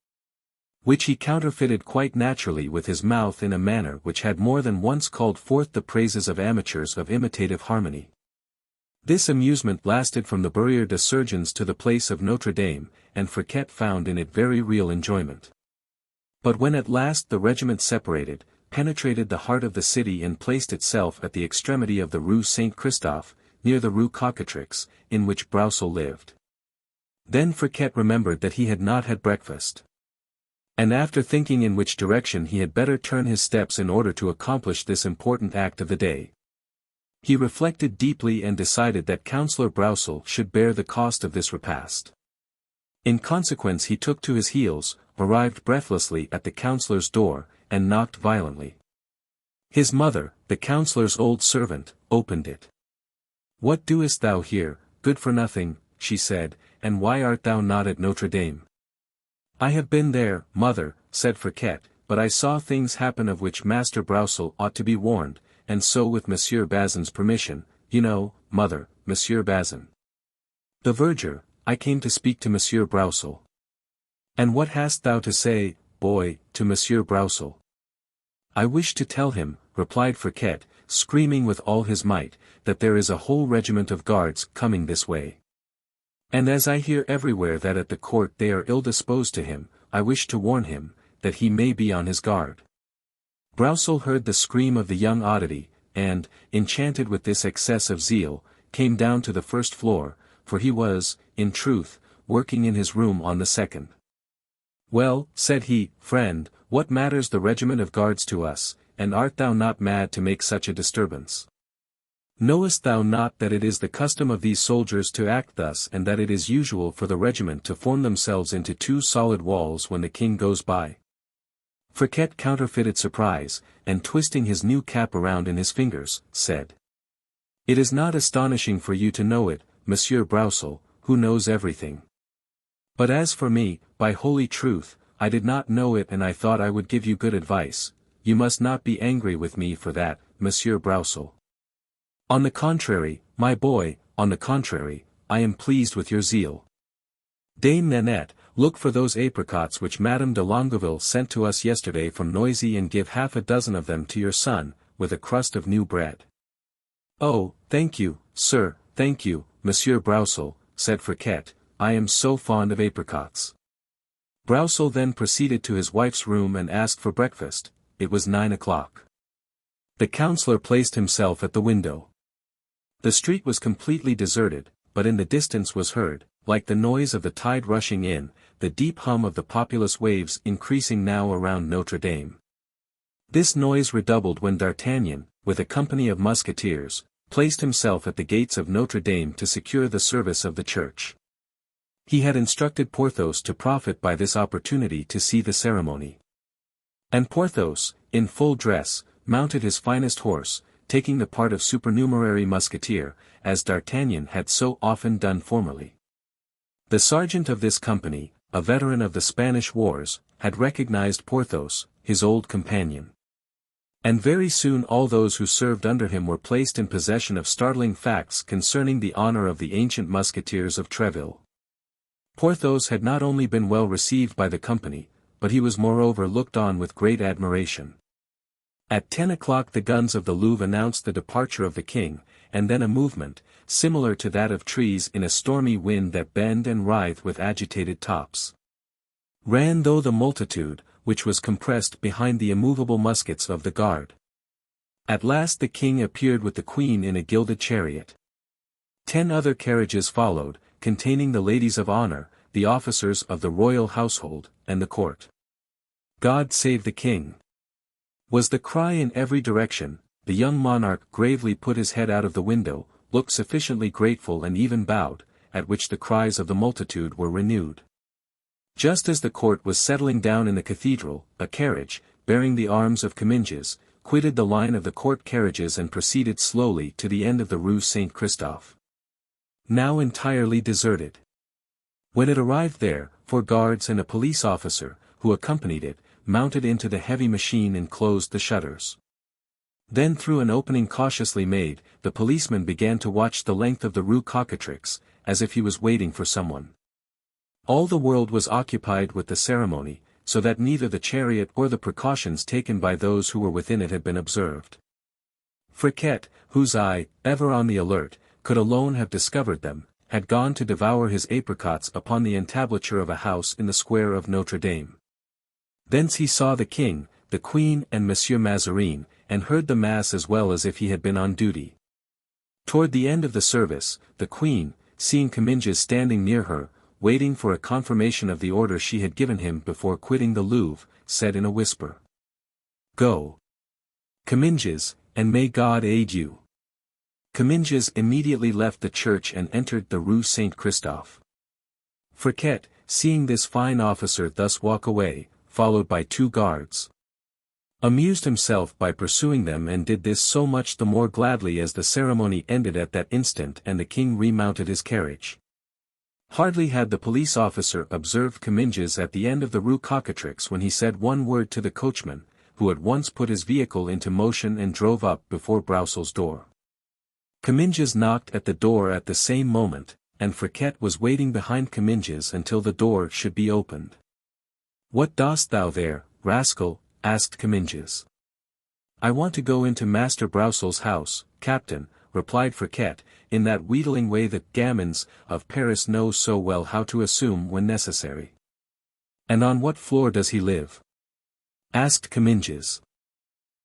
which he counterfeited quite naturally with his mouth in a manner which had more than once called forth the praises of amateurs of imitative harmony. This amusement lasted from the Barrière des Surgeons to the place of Notre Dame, and Fouquet found in it very real enjoyment. But when at last the regiment separated, penetrated the heart of the city and placed itself at the extremity of the Rue Saint-Christophe, near the Rue Cocatrix, in which Broussel lived, then Fouquet remembered that he had not had breakfast. And after thinking in which direction he had better turn his steps in order to accomplish this important act of the day, he reflected deeply and decided that Councillor Broussel should bear the cost of this repast. In consequence he took to his heels, arrived breathlessly at the councillor's door, and knocked violently. His mother, the councillor's old servant, opened it. "What doest thou here, good for nothing?" she said, "and why art thou not at Notre Dame?" "I have been there, mother," said Fouquet, "but I saw things happen of which Master Broussel ought to be warned, and so with Monsieur Bazin's permission, you know, mother, Monsieur Bazin, the verger, I came to speak to Monsieur Broussel." "And what hast thou to say, boy, to Monsieur Broussel?" "I wish to tell him," replied Fouquet, screaming with all his might, "that there is a whole regiment of guards coming this way. And as I hear everywhere that at the court they are ill-disposed to him, I wish to warn him, that he may be on his guard." Broussel heard the scream of the young oddity, and, enchanted with this excess of zeal, came down to the first floor, for he was, in truth, working in his room on the second. "Well," said he, "friend, what matters the regiment of guards to us, and art thou not mad to make such a disturbance? Knowest thou not that it is the custom of these soldiers to act thus and that it is usual for the regiment to form themselves into 2 solid walls when the king goes by?" Fouquet counterfeited surprise, and twisting his new cap around in his fingers, said, "It is not astonishing for you to know it, Monsieur Broussel, who knows everything. But as for me, by holy truth, I did not know it and I thought I would give you good advice. You must not be angry with me for that, Monsieur Broussel. On the contrary, my boy, on the contrary, I am pleased with your zeal. Dame Nanette, look for those apricots which Madame de Longueville sent to us yesterday from Noisy and give 6 of them to your son, with a crust of new bread." "Oh, thank you, sir, thank you, Monsieur Broussel," said Fouquet, "I am so fond of apricots." Broussel then proceeded to his wife's room and asked for breakfast. It was 9 o'clock. The councillor placed himself at the window. The street was completely deserted, but in the distance was heard, like the noise of the tide rushing in, the deep hum of the populous waves increasing now around Notre Dame. This noise redoubled when D'Artagnan, with a company of musketeers, placed himself at the gates of Notre Dame to secure the service of the church. He had instructed Porthos to profit by this opportunity to see the ceremony. And Porthos, in full dress, mounted his finest horse, taking the part of supernumerary musketeer, as D'Artagnan had so often done formerly. The sergeant of this company, a veteran of the Spanish wars, had recognized Porthos, his old companion. And very soon all those who served under him were placed in possession of startling facts concerning the honor of the ancient musketeers of Treville. Porthos had not only been well received by the company, but he was moreover looked on with great admiration. At 10 o'clock the guns of the Louvre announced the departure of the king, and then a movement, similar to that of trees in a stormy wind that bend and writhe with agitated tops, ran through the multitude, which was compressed behind the immovable muskets of the guard. At last the king appeared with the queen in a gilded chariot. 10 other carriages followed, containing the ladies of honor, the officers of the royal household, and the court. "God save the king!" was the cry in every direction. The young monarch gravely put his head out of the window, looked sufficiently grateful and even bowed, at which the cries of the multitude were renewed. Just as the court was settling down in the cathedral, a carriage, bearing the arms of Comminges, quitted the line of the court carriages and proceeded slowly to the end of the Rue Saint-Christophe, now entirely deserted. When it arrived there, 4 guards and a police officer, who accompanied it, mounted into the heavy machine and closed the shutters. Then through an opening cautiously made, the policeman began to watch the length of the Rue Cocatrix, as if he was waiting for someone. All the world was occupied with the ceremony, so that neither the chariot or the precautions taken by those who were within it had been observed. Friquet, whose eye, ever on the alert, could alone have discovered them, had gone to devour his apricots upon the entablature of a house in the square of Notre Dame. Thence he saw the king, the queen and Monsieur Mazarin, and heard the mass as well as if he had been on duty. Toward the end of the service, the queen, seeing Comminges standing near her, waiting for a confirmation of the order she had given him before quitting the Louvre, said in a whisper, "Go, Comminges, and may God aid you." Comminges immediately left the church and entered the Rue Saint-Christophe. Friquet, seeing this fine officer thus walk away, followed by 2 guards, amused himself by pursuing them and did this so much the more gladly as the ceremony ended at that instant and the king remounted his carriage. Hardly had the police officer observed Comminges at the end of the Rue Cocatrix when he said one word to the coachman, who at once put his vehicle into motion and drove up before Broussel's door. Comminges knocked at the door at the same moment, and Friquet was waiting behind Comminges until the door should be opened. "What dost thou there, rascal?" asked Comminges. "I want to go into Master Broussel's house, captain," replied Friquet, in that wheedling way that gamins of Paris know so well how to assume when necessary. "And on what floor does he live?" asked Comminges.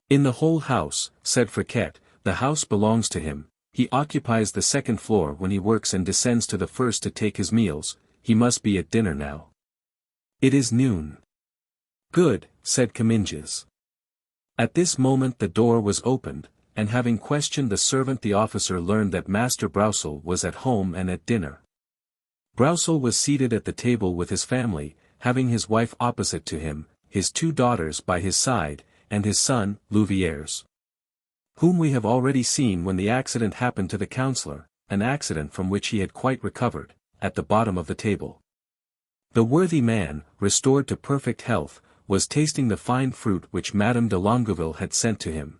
"In the whole house," said Friquet. "The house belongs to him. He occupies the 2nd floor when he works and descends to the 1st to take his meals. He must be at dinner now." "It is noon." "Good," said Comminges. At this moment the door was opened, and having questioned the servant the officer learned that Master Broussel was at home and at dinner. Broussel was seated at the table with his family, having his wife opposite to him, his 2 daughters by his side, and his son, Louviers, whom we have already seen when the accident happened to the councillor, an accident from which he had quite recovered, at the bottom of the table. The worthy man, restored to perfect health, was tasting the fine fruit which Madame de Longueville had sent to him.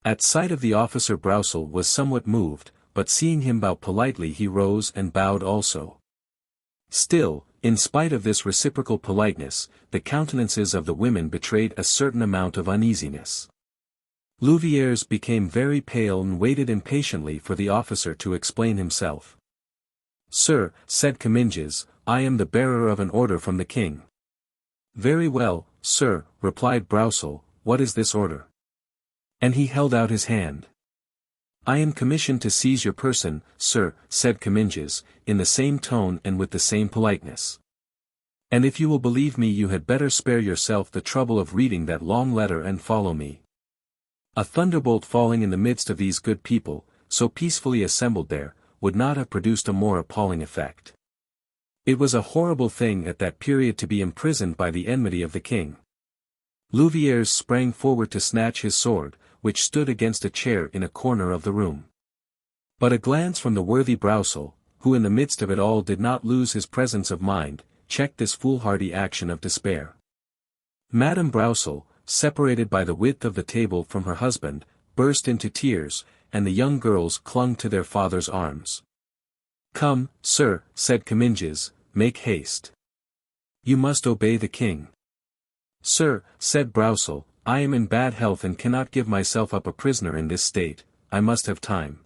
At sight of the officer Broussel was somewhat moved, but seeing him bow politely he rose and bowed also. Still, in spite of this reciprocal politeness, the countenances of the women betrayed a certain amount of uneasiness. Louviers became very pale and waited impatiently for the officer to explain himself. "Sir," said Comminges, "I am the bearer of an order from the king." "Very well, sir," replied Broussel, "what is this order?" And he held out his hand. "I am commissioned to seize your person, sir," said Comminges, in the same tone and with the same politeness. "And if you will believe me, you had better spare yourself the trouble of reading that long letter and follow me." A thunderbolt falling in the midst of these good people, so peacefully assembled there, would not have produced a more appalling effect. It was a horrible thing at that period to be imprisoned by the enmity of the king. Louviers sprang forward to snatch his sword, which stood against a chair in a corner of the room. But a glance from the worthy Broussel, who in the midst of it all did not lose his presence of mind, checked this foolhardy action of despair. Madame Broussel, separated by the width of the table from her husband, burst into tears, and the young girls clung to their father's arms. "Come, sir," said Comminges, "make haste. You must obey the king." "Sir," said Broussel, "I am in bad health and cannot give myself up a prisoner in this state, I must have time."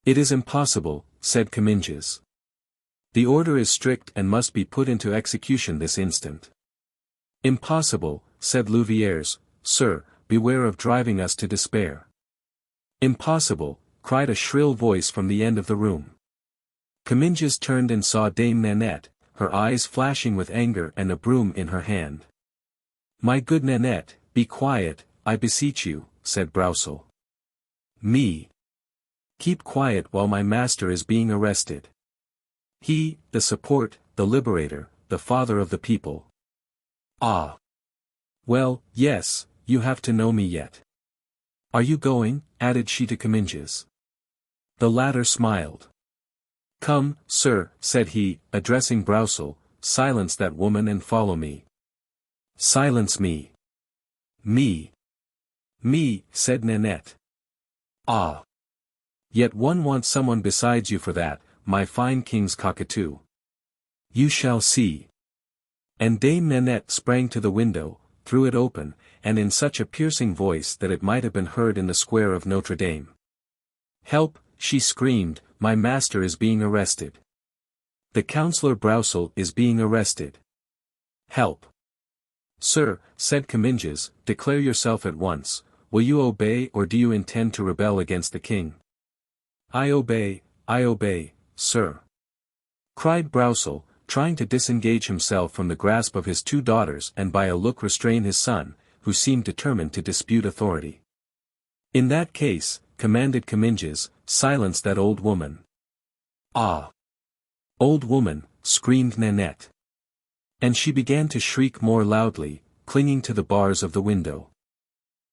"It is impossible," said Comminges. "The order is strict and must be put into execution this instant." "Impossible," said Louviers, "sir, beware of driving us to despair." "Impossible," cried a shrill voice from the end of the room. Comminges turned and saw Dame Nanette, her eyes flashing with anger and a broom in her hand. "My good Nanette, be quiet, I beseech you," said Broussel. "Me? Keep quiet while my master is being arrested. He, the support, the liberator, the father of the people. Ah! Well, yes, you have to know me yet. Are you going?" added she to Comminges. The latter smiled. "Come, sir," said he, addressing Broussel, "silence that woman and follow me." "Silence me." "Me." "Me," said Nanette. "Ah! Yet one wants someone besides you for that, my fine king's cockatoo. You shall see." And Dame Nanette sprang to the window, threw it open, and in such a piercing voice that it might have been heard in the square of Notre Dame. "Help," she screamed, "my master is being arrested. The Councillor Broussel is being arrested. Help." "Sir," said Comminges, "declare yourself at once, will you obey or do you intend to rebel against the king?" I obey, sir," cried Broussel, trying to disengage himself from the grasp of his two daughters and by a look restrain his son, who seemed determined to dispute authority. "In that case," commanded Comminges, "silence that old woman." "Ah! Old woman," screamed Nanette. And she began to shriek more loudly, clinging to the bars of the window.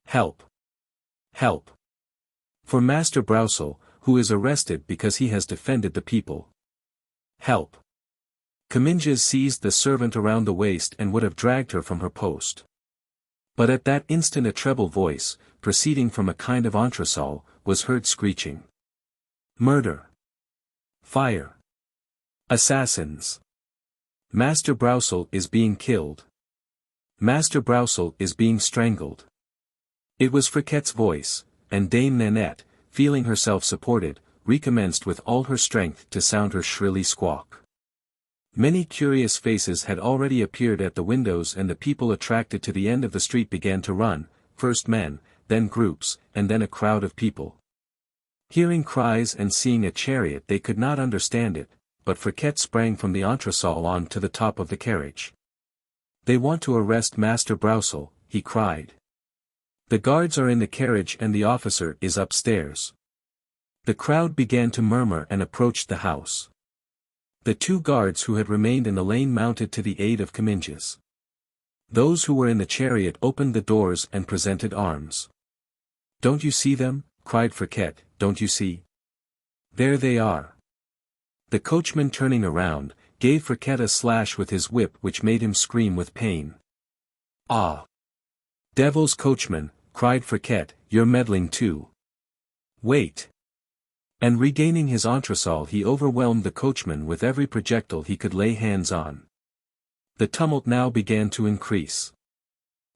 "Help! Help! For Master Broussel, who is arrested because he has defended the people. Help!" Comminges seized the servant around the waist and would have dragged her from her post. But at that instant a treble voice, proceeding from a kind of entresol, was heard screeching. "Murder! Fire! Assassins! Master Broussel is being killed! Master Broussel is being strangled!" It was Friquet's voice, and Dame Nanette, feeling herself supported, recommenced with all her strength to sound her shrilly squawk. Many curious faces had already appeared at the windows and the people attracted to the end of the street began to run, first men, then groups, and then a crowd of people. Hearing cries and seeing a chariot they could not understand it, but Friquet sprang from the entresol on to the top of the carriage. "They want to arrest Master Broussel," he cried. "The guards are in the carriage and the officer is upstairs." The crowd began to murmur and approached the house. The two guards who had remained in the lane mounted to the aid of Comminges. Those who were in the chariot opened the doors and presented arms. "Don't you see them?" cried Friquet, "don't you see? There they are." The coachman turning around, gave Friquet a slash with his whip which made him scream with pain. "Ah! Devil's coachman," cried Friquet, "you're meddling too. Wait." And regaining his entresol he overwhelmed the coachman with every projectile he could lay hands on. The tumult now began to increase.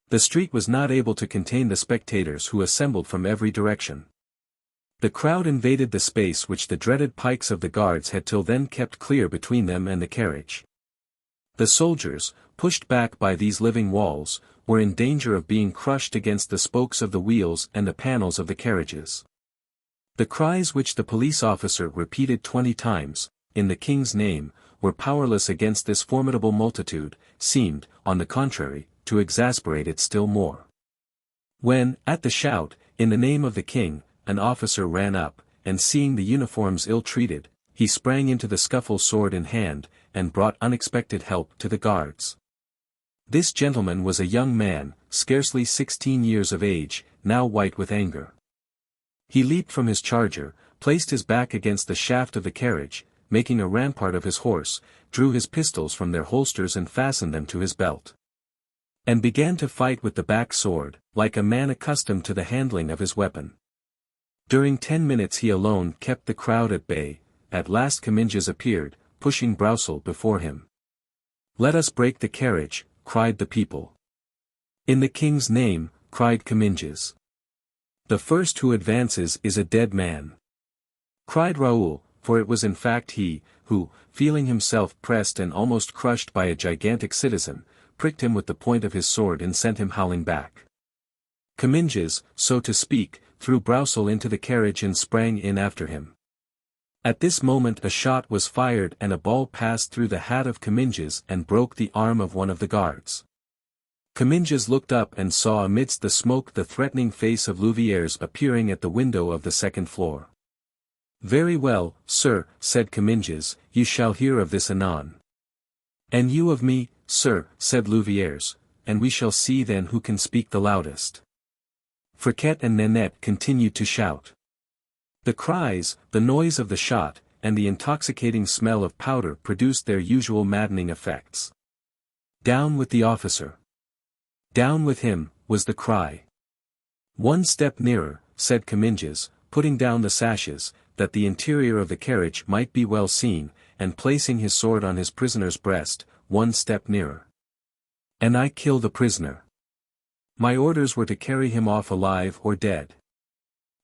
The street was not able to contain the spectators who assembled from every direction. The crowd invaded the space which the dreaded pikes of the guards had till then kept clear between them and the carriage. The soldiers, pushed back by these living walls, were in danger of being crushed against the spokes of the wheels and the panels of the carriages. The cries which the police officer repeated 20 times, in the king's name, were powerless against this formidable multitude, seemed, on the contrary, to exasperate it still more. When, at the shout, in the name of the king, an officer ran up, and seeing the uniforms ill-treated, he sprang into the scuffle sword in hand, and brought unexpected help to the guards. This gentleman was a young man, scarcely 16 years of age, now white with anger. He leaped from his charger, placed his back against the shaft of the carriage, making a rampart of his horse, drew his pistols from their holsters and fastened them to his belt, and began to fight with the back sword, like a man accustomed to the handling of his weapon. During 10 minutes he alone kept the crowd at bay. At last Comminges appeared, pushing Broussel before him. "Let us break the carriage," cried the people. "In the king's name," cried Comminges. "The first who advances is a dead man," cried Raoul, for it was in fact he, who, feeling himself pressed and almost crushed by a gigantic citizen, pricked him with the point of his sword and sent him howling back. Comminges, so to speak, threw Broussel into the carriage and sprang in after him. At this moment a shot was fired and a ball passed through the hat of Comminges and broke the arm of one of the guards. Comminges looked up and saw amidst the smoke the threatening face of Louviers appearing at the window of the second floor. "Very well, sir," said Comminges, "you shall hear of this anon." "And you of me, sir," said Louviers, "and we shall see then who can speak the loudest." Friquet and Nanette continued to shout. The cries, the noise of the shot, and the intoxicating smell of powder produced their usual maddening effects. "Down with the officer! Down with him!" was the cry. "One step nearer," said Comminges, putting down the sashes, that the interior of the carriage might be well seen, and placing his sword on his prisoner's breast, "one step nearer. And I kill the prisoner. My orders were to carry him off alive or dead.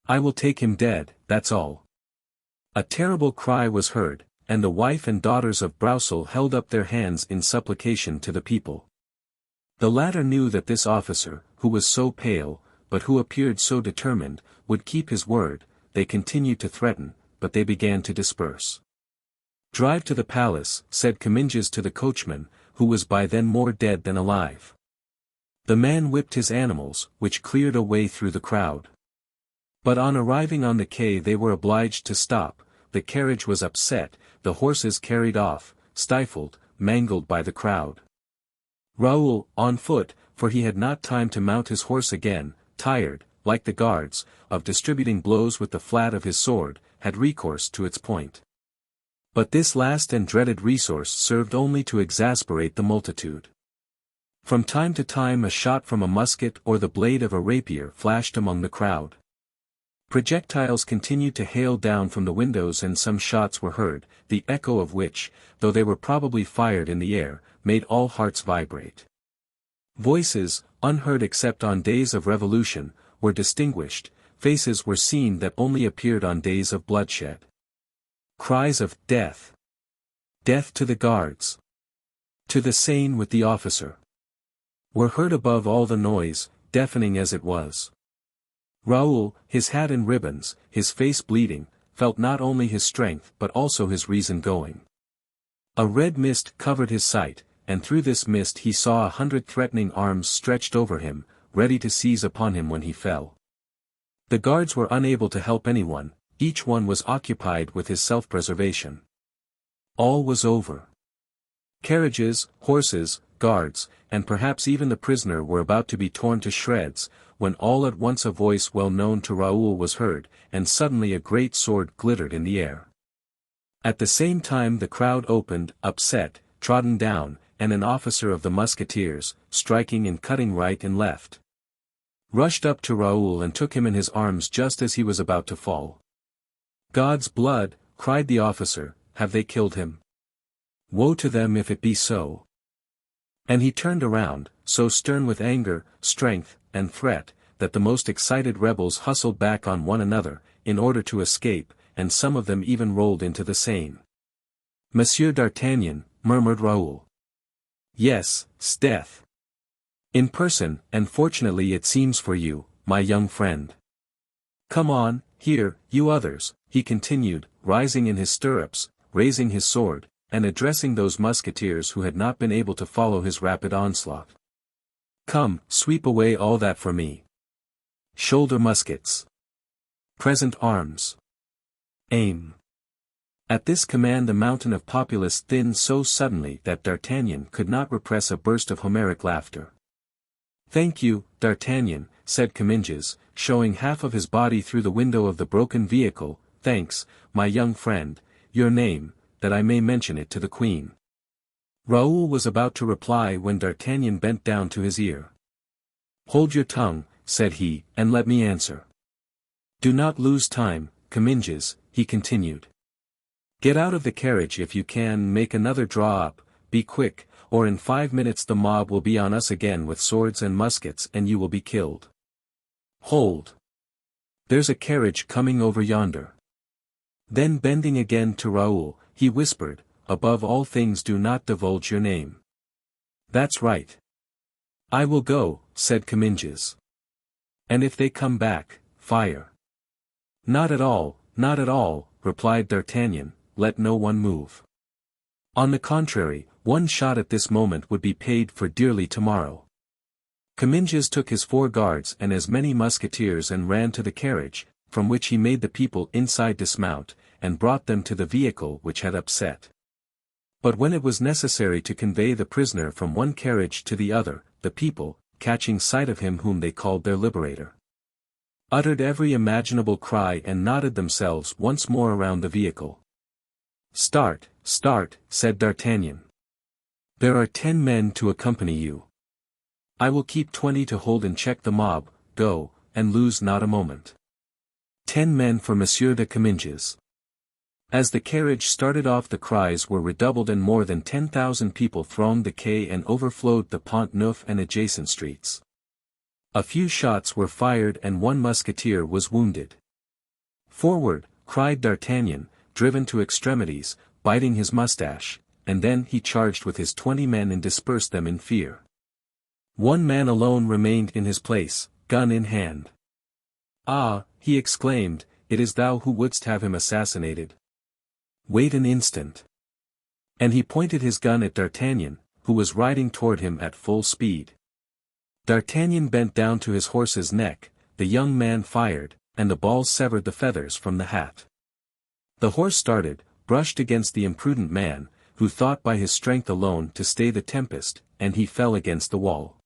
I will take him dead, that's all." A terrible cry was heard, and the wife and daughters of Broussel held up their hands in supplication to the people. The latter knew that this officer, who was so pale, but who appeared so determined, would keep his word. They continued to threaten, but they began to disperse. "Drive to the palace," said Comminges to the coachman, who was by then more dead than alive. The man whipped his animals, which cleared a way through the crowd. But on arriving on the quay they were obliged to stop. The carriage was upset, the horses carried off, stifled, mangled by the crowd. Raoul, on foot, for he had not time to mount his horse again, tired, like the guards, of distributing blows with the flat of his sword, had recourse to its point. But this last and dreaded resource served only to exasperate the multitude. From time to time a shot from a musket or the blade of a rapier flashed among the crowd. Projectiles continued to hail down from the windows and some shots were heard, the echo of which, though they were probably fired in the air, made all hearts vibrate. Voices, unheard except on days of revolution, were distinguished, faces were seen that only appeared on days of bloodshed. Cries of "Death! Death to the guards! To the Seine with the officer!" were heard above all the noise, deafening as it was. Raoul, his hat in ribbons, his face bleeding, felt not only his strength but also his reason going. A red mist covered his sight, and through this mist he saw 100 threatening arms stretched over him, ready to seize upon him when he fell. The guards were unable to help anyone, each one was occupied with his self-preservation. All was over. Carriages, horses, guards, and perhaps even the prisoner were about to be torn to shreds, when all at once a voice well known to Raoul was heard, and suddenly a great sword glittered in the air. At the same time the crowd opened, upset, trodden down, and an officer of the Musketeers, striking and cutting right and left, rushed up to Raoul and took him in his arms just as he was about to fall. "God's blood," cried the officer, "have they killed him? Woe to them if it be so." And he turned around, so stern with anger, strength, and threat, that the most excited rebels hustled back on one another, in order to escape, and some of them even rolled into the Seine. "Monsieur d'Artagnan," murmured Raoul. "Yes, 'sdeath. In person, and fortunately it seems for you, my young friend. Come on, Here, you others, he continued, rising in his stirrups, raising his sword, and addressing those musketeers who had not been able to follow his rapid onslaught. Come, sweep away all that for me. Shoulder muskets. Present arms. Aim. At this command the mountain of populace thinned so suddenly that D'Artagnan could not repress a burst of Homeric laughter. Thank you, D'Artagnan, said Comminges, showing half of his body through the window of the broken vehicle. Thanks, my young friend. Your name, that I may mention it to the Queen. Raoul was about to reply when D'Artagnan bent down to his ear. Hold your tongue, said he, and let me answer. Do not lose time, Comminges, he continued. Get out of the carriage if you can, make another draw up, be quick, or in 5 minutes the mob will be on us again with swords and muskets and you will be killed. Hold. There's a carriage coming over yonder. Then bending again to Raoul, he whispered, above all things do not divulge your name. That's right. I will go, said Comminges. And if they come back, fire. Not at all, replied D'Artagnan, let no one move. On the contrary, one shot at this moment would be paid for dearly tomorrow. Comminges took his 4 guards and as many musketeers and ran to the carriage, from which he made the people inside dismount, and brought them to the vehicle which had upset. But when it was necessary to convey the prisoner from one carriage to the other, the people, catching sight of him whom they called their liberator, uttered every imaginable cry and knotted themselves once more around the vehicle. Start, said D'Artagnan. There are 10 men to accompany you. I will keep 20 to hold and check the mob. Go, and lose not a moment. 10 men for Monsieur de Comminges. As the carriage started off the cries were redoubled and more than 10,000 people thronged the quay and overflowed the Pont Neuf and adjacent streets. A few shots were fired and 1 musketeer was wounded. Forward, cried D'Artagnan, driven to extremities, biting his moustache, and then he charged with his 20 men and dispersed them in fear. 1 man alone remained in his place, gun in hand. Ah, he exclaimed, it is thou who wouldst have him assassinated. Wait an instant. And he pointed his gun at D'Artagnan, who was riding toward him at full speed. D'Artagnan bent down to his horse's neck, the young man fired, and the ball severed the feathers from the hat. The horse started, brushed against the imprudent man, who thought by his strength alone to stay the tempest, and he fell against the wall.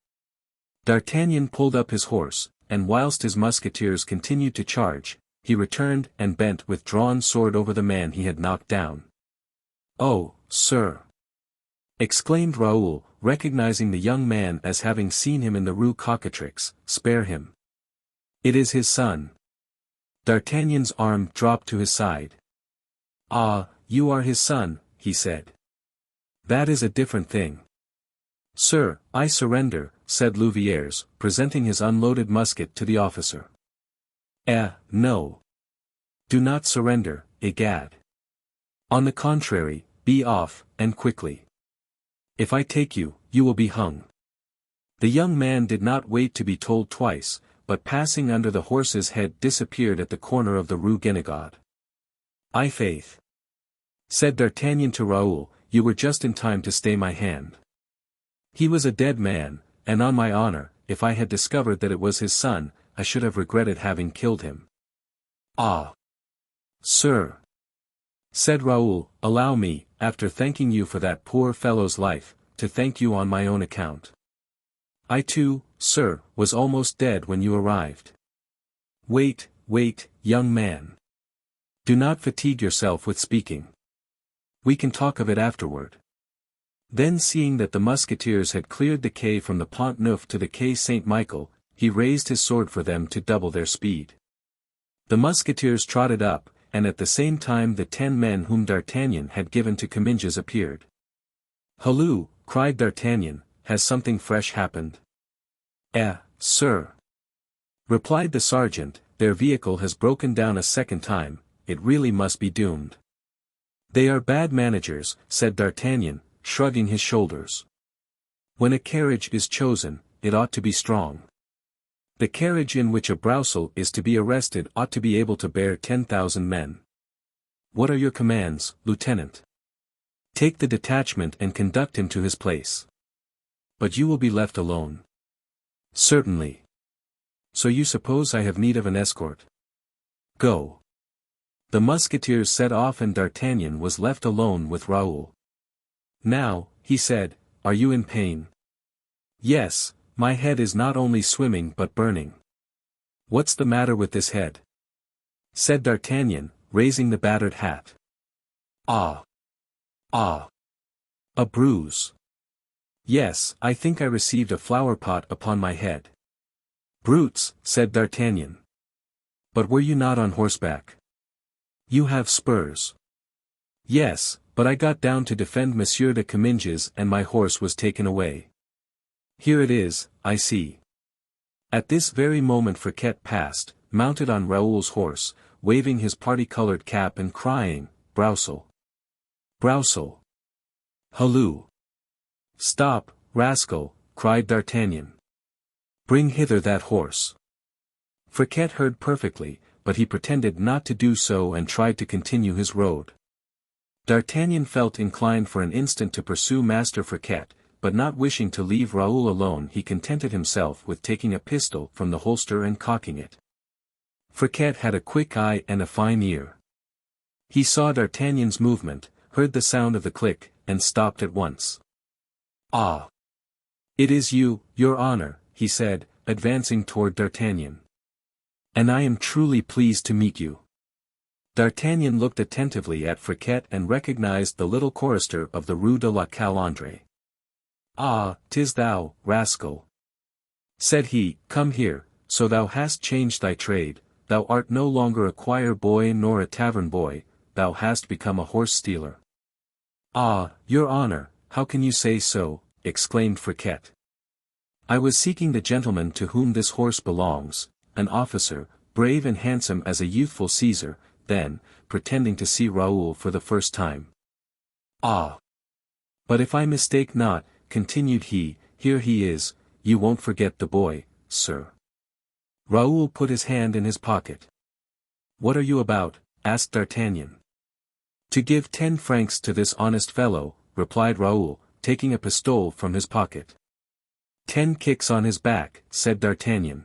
D'Artagnan pulled up his horse, and whilst his musketeers continued to charge, he returned and bent with drawn sword over the man he had knocked down. Oh, sir! Exclaimed Raoul, recognizing the young man as having seen him in the Rue Cocatrix, spare him. It is his son. D'Artagnan's arm dropped to his side. Ah, you are his son, he said. That is a different thing. Sir, I surrender, said Louviers, presenting his unloaded musket to the officer. No. Do not surrender, egad. On the contrary, be off, and quickly. If I take you, you will be hung. The young man did not wait to be told twice, but passing under the horse's head disappeared at the corner of the Rue Guénégaud. "I' faith," said D'Artagnan to Raoul, "you were just in time to stay my hand. He was a dead man, and on my honor, if I had discovered that it was his son, I should have regretted having killed him." "Ah! Sir," said Raoul, "allow me, after thanking you for that poor fellow's life, to thank you on my own account. I too, sir, was almost dead when you arrived. Wait, young man. Do not fatigue yourself with speaking. We can talk of it afterward." Then seeing that the musketeers had cleared the quay from the Pont Neuf to the Quai Saint-Michel, he raised his sword for them to double their speed. The musketeers trotted up, and at the same time the 10 men whom D'Artagnan had given to Comminges appeared. "Halloo!" cried D'Artagnan, "has something fresh happened?" Sir," replied the sergeant, "their vehicle has broken down a second time, it really must be doomed." "They are bad managers," said D'Artagnan, shrugging his shoulders. "When a carriage is chosen, it ought to be strong." The carriage in which a Broussel is to be arrested ought to be able to bear 10,000 men. What are your commands, Lieutenant? Take the detachment and conduct him to his place. But you will be left alone. Certainly. So you suppose I have need of an escort? Go. The musketeers set off and D'Artagnan was left alone with Raoul. Now, he said, are you in pain? Yes, my head is not only swimming but burning. What's the matter with this head? Said D'Artagnan, raising the battered hat. Ah! Ah! A bruise. Yes, I think I received a flower pot upon my head. Brutes, said D'Artagnan. But were you not on horseback? You have spurs. Yes, but I got down to defend Monsieur de Comminges and my horse was taken away. Here it is, I see. At this very moment Friquet passed, mounted on Raoul's horse, waving his party-colored cap and crying, Broussel! Broussel! Halloo! Stop, rascal, cried D'Artagnan. Bring hither that horse. Friquet heard perfectly, but he pretended not to do so and tried to continue his road. D'Artagnan felt inclined for an instant to pursue Master Friquet, but not wishing to leave Raoul alone he contented himself with taking a pistol from the holster and cocking it. Friquet had a quick eye and a fine ear. He saw D'Artagnan's movement, heard the sound of the click, and stopped at once. Ah! It is you, your honor, he said, advancing toward D'Artagnan. And I am truly pleased to meet you. D'Artagnan looked attentively at Friquet and recognized the little chorister of the Rue de la Calandre. Ah, 'tis thou, rascal! Said he, come here, so thou hast changed thy trade, thou art no longer a choir boy nor a tavern boy, thou hast become a horse-stealer. Ah, your honor, how can you say so? Exclaimed Friquet. I was seeking the gentleman to whom this horse belongs, an officer, brave and handsome as a youthful Caesar, then, pretending to see Raoul for the first time. Ah! But if I mistake not, continued he, here he is, you won't forget the boy, sir. Raoul put his hand in his pocket. What are you about? Asked D'Artagnan. To give 10 francs to this honest fellow, replied Raoul, taking a pistole from his pocket. 10 kicks on his back, said D'Artagnan.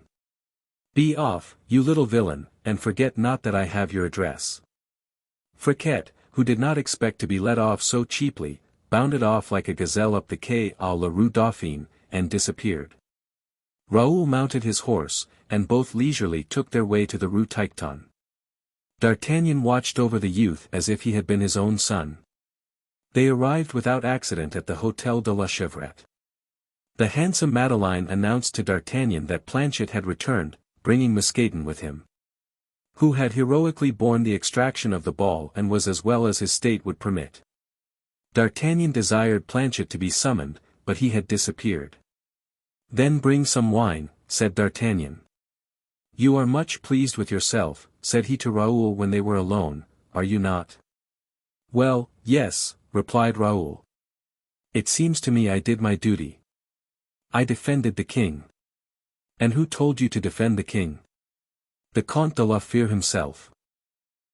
Be off, you little villain, and forget not that I have your address. Friquet, who did not expect to be let off so cheaply, bounded off like a gazelle up the quai à la Rue Dauphine, and disappeared. Raoul mounted his horse, and both leisurely took their way to the Rue Tiquetonne. D'Artagnan watched over the youth as if he had been his own son. They arrived without accident at the Hôtel de la Chevrette. The handsome Madeleine announced to D'Artagnan that Planchet had returned, bringing Mousqueton with him, who had heroically borne the extraction of the ball and was as well as his state would permit. D'Artagnan desired Planchet to be summoned, but he had disappeared. Then bring some wine, said D'Artagnan. You are much pleased with yourself, said he to Raoul when they were alone, are you not? Well, yes, replied Raoul. It seems to me I did my duty. I defended the king. And who told you to defend the king? The Comte de la Fère himself.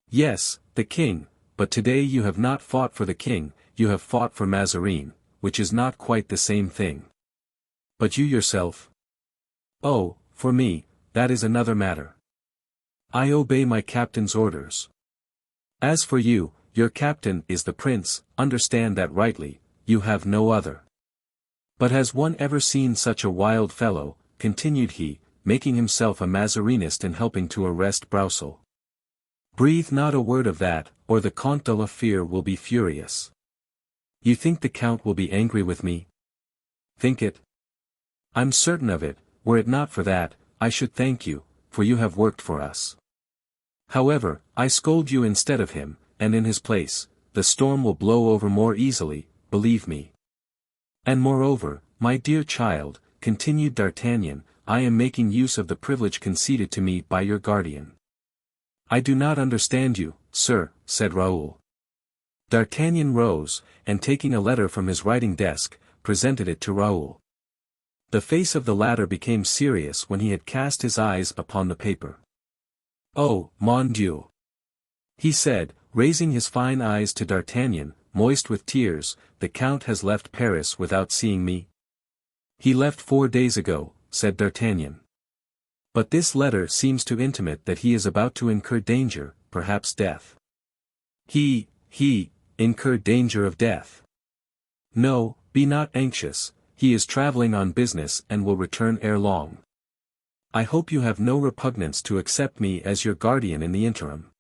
Yes, the king, but today you have not fought for the king, you have fought for Mazarin, which is not quite the same thing. But you yourself? Oh, for me, that is another matter. I obey my captain's orders. As for you, your captain is the prince, understand that rightly, you have no other. But has one ever seen such a wild fellow, continued he, making himself a Mazarinist and helping to arrest Broussel. Breathe not a word of that, or the Comte de la Fère will be furious. You think the Count will be angry with me? Think it? I'm certain of it, were it not for that, I should thank you, for you have worked for us. However, I scold you instead of him, and in his place, the storm will blow over more easily, believe me. And moreover, my dear child, continued D'Artagnan, I am making use of the privilege conceded to me by your guardian. I do not understand you, sir, said Raoul. D'Artagnan rose, and taking a letter from his writing desk, presented it to Raoul. The face of the latter became serious when he had cast his eyes upon the paper. "Oh, mon Dieu!" he said, raising his fine eyes to D'Artagnan, moist with tears, "the Count has left Paris without seeing me?" "He left 4 days ago," said D'Artagnan. "But this letter seems to intimate that he is about to incur danger, perhaps death." He, incur danger of death. "No, be not anxious, he is travelling on business and will return ere long. I hope you have no repugnance to accept me as your guardian in the interim."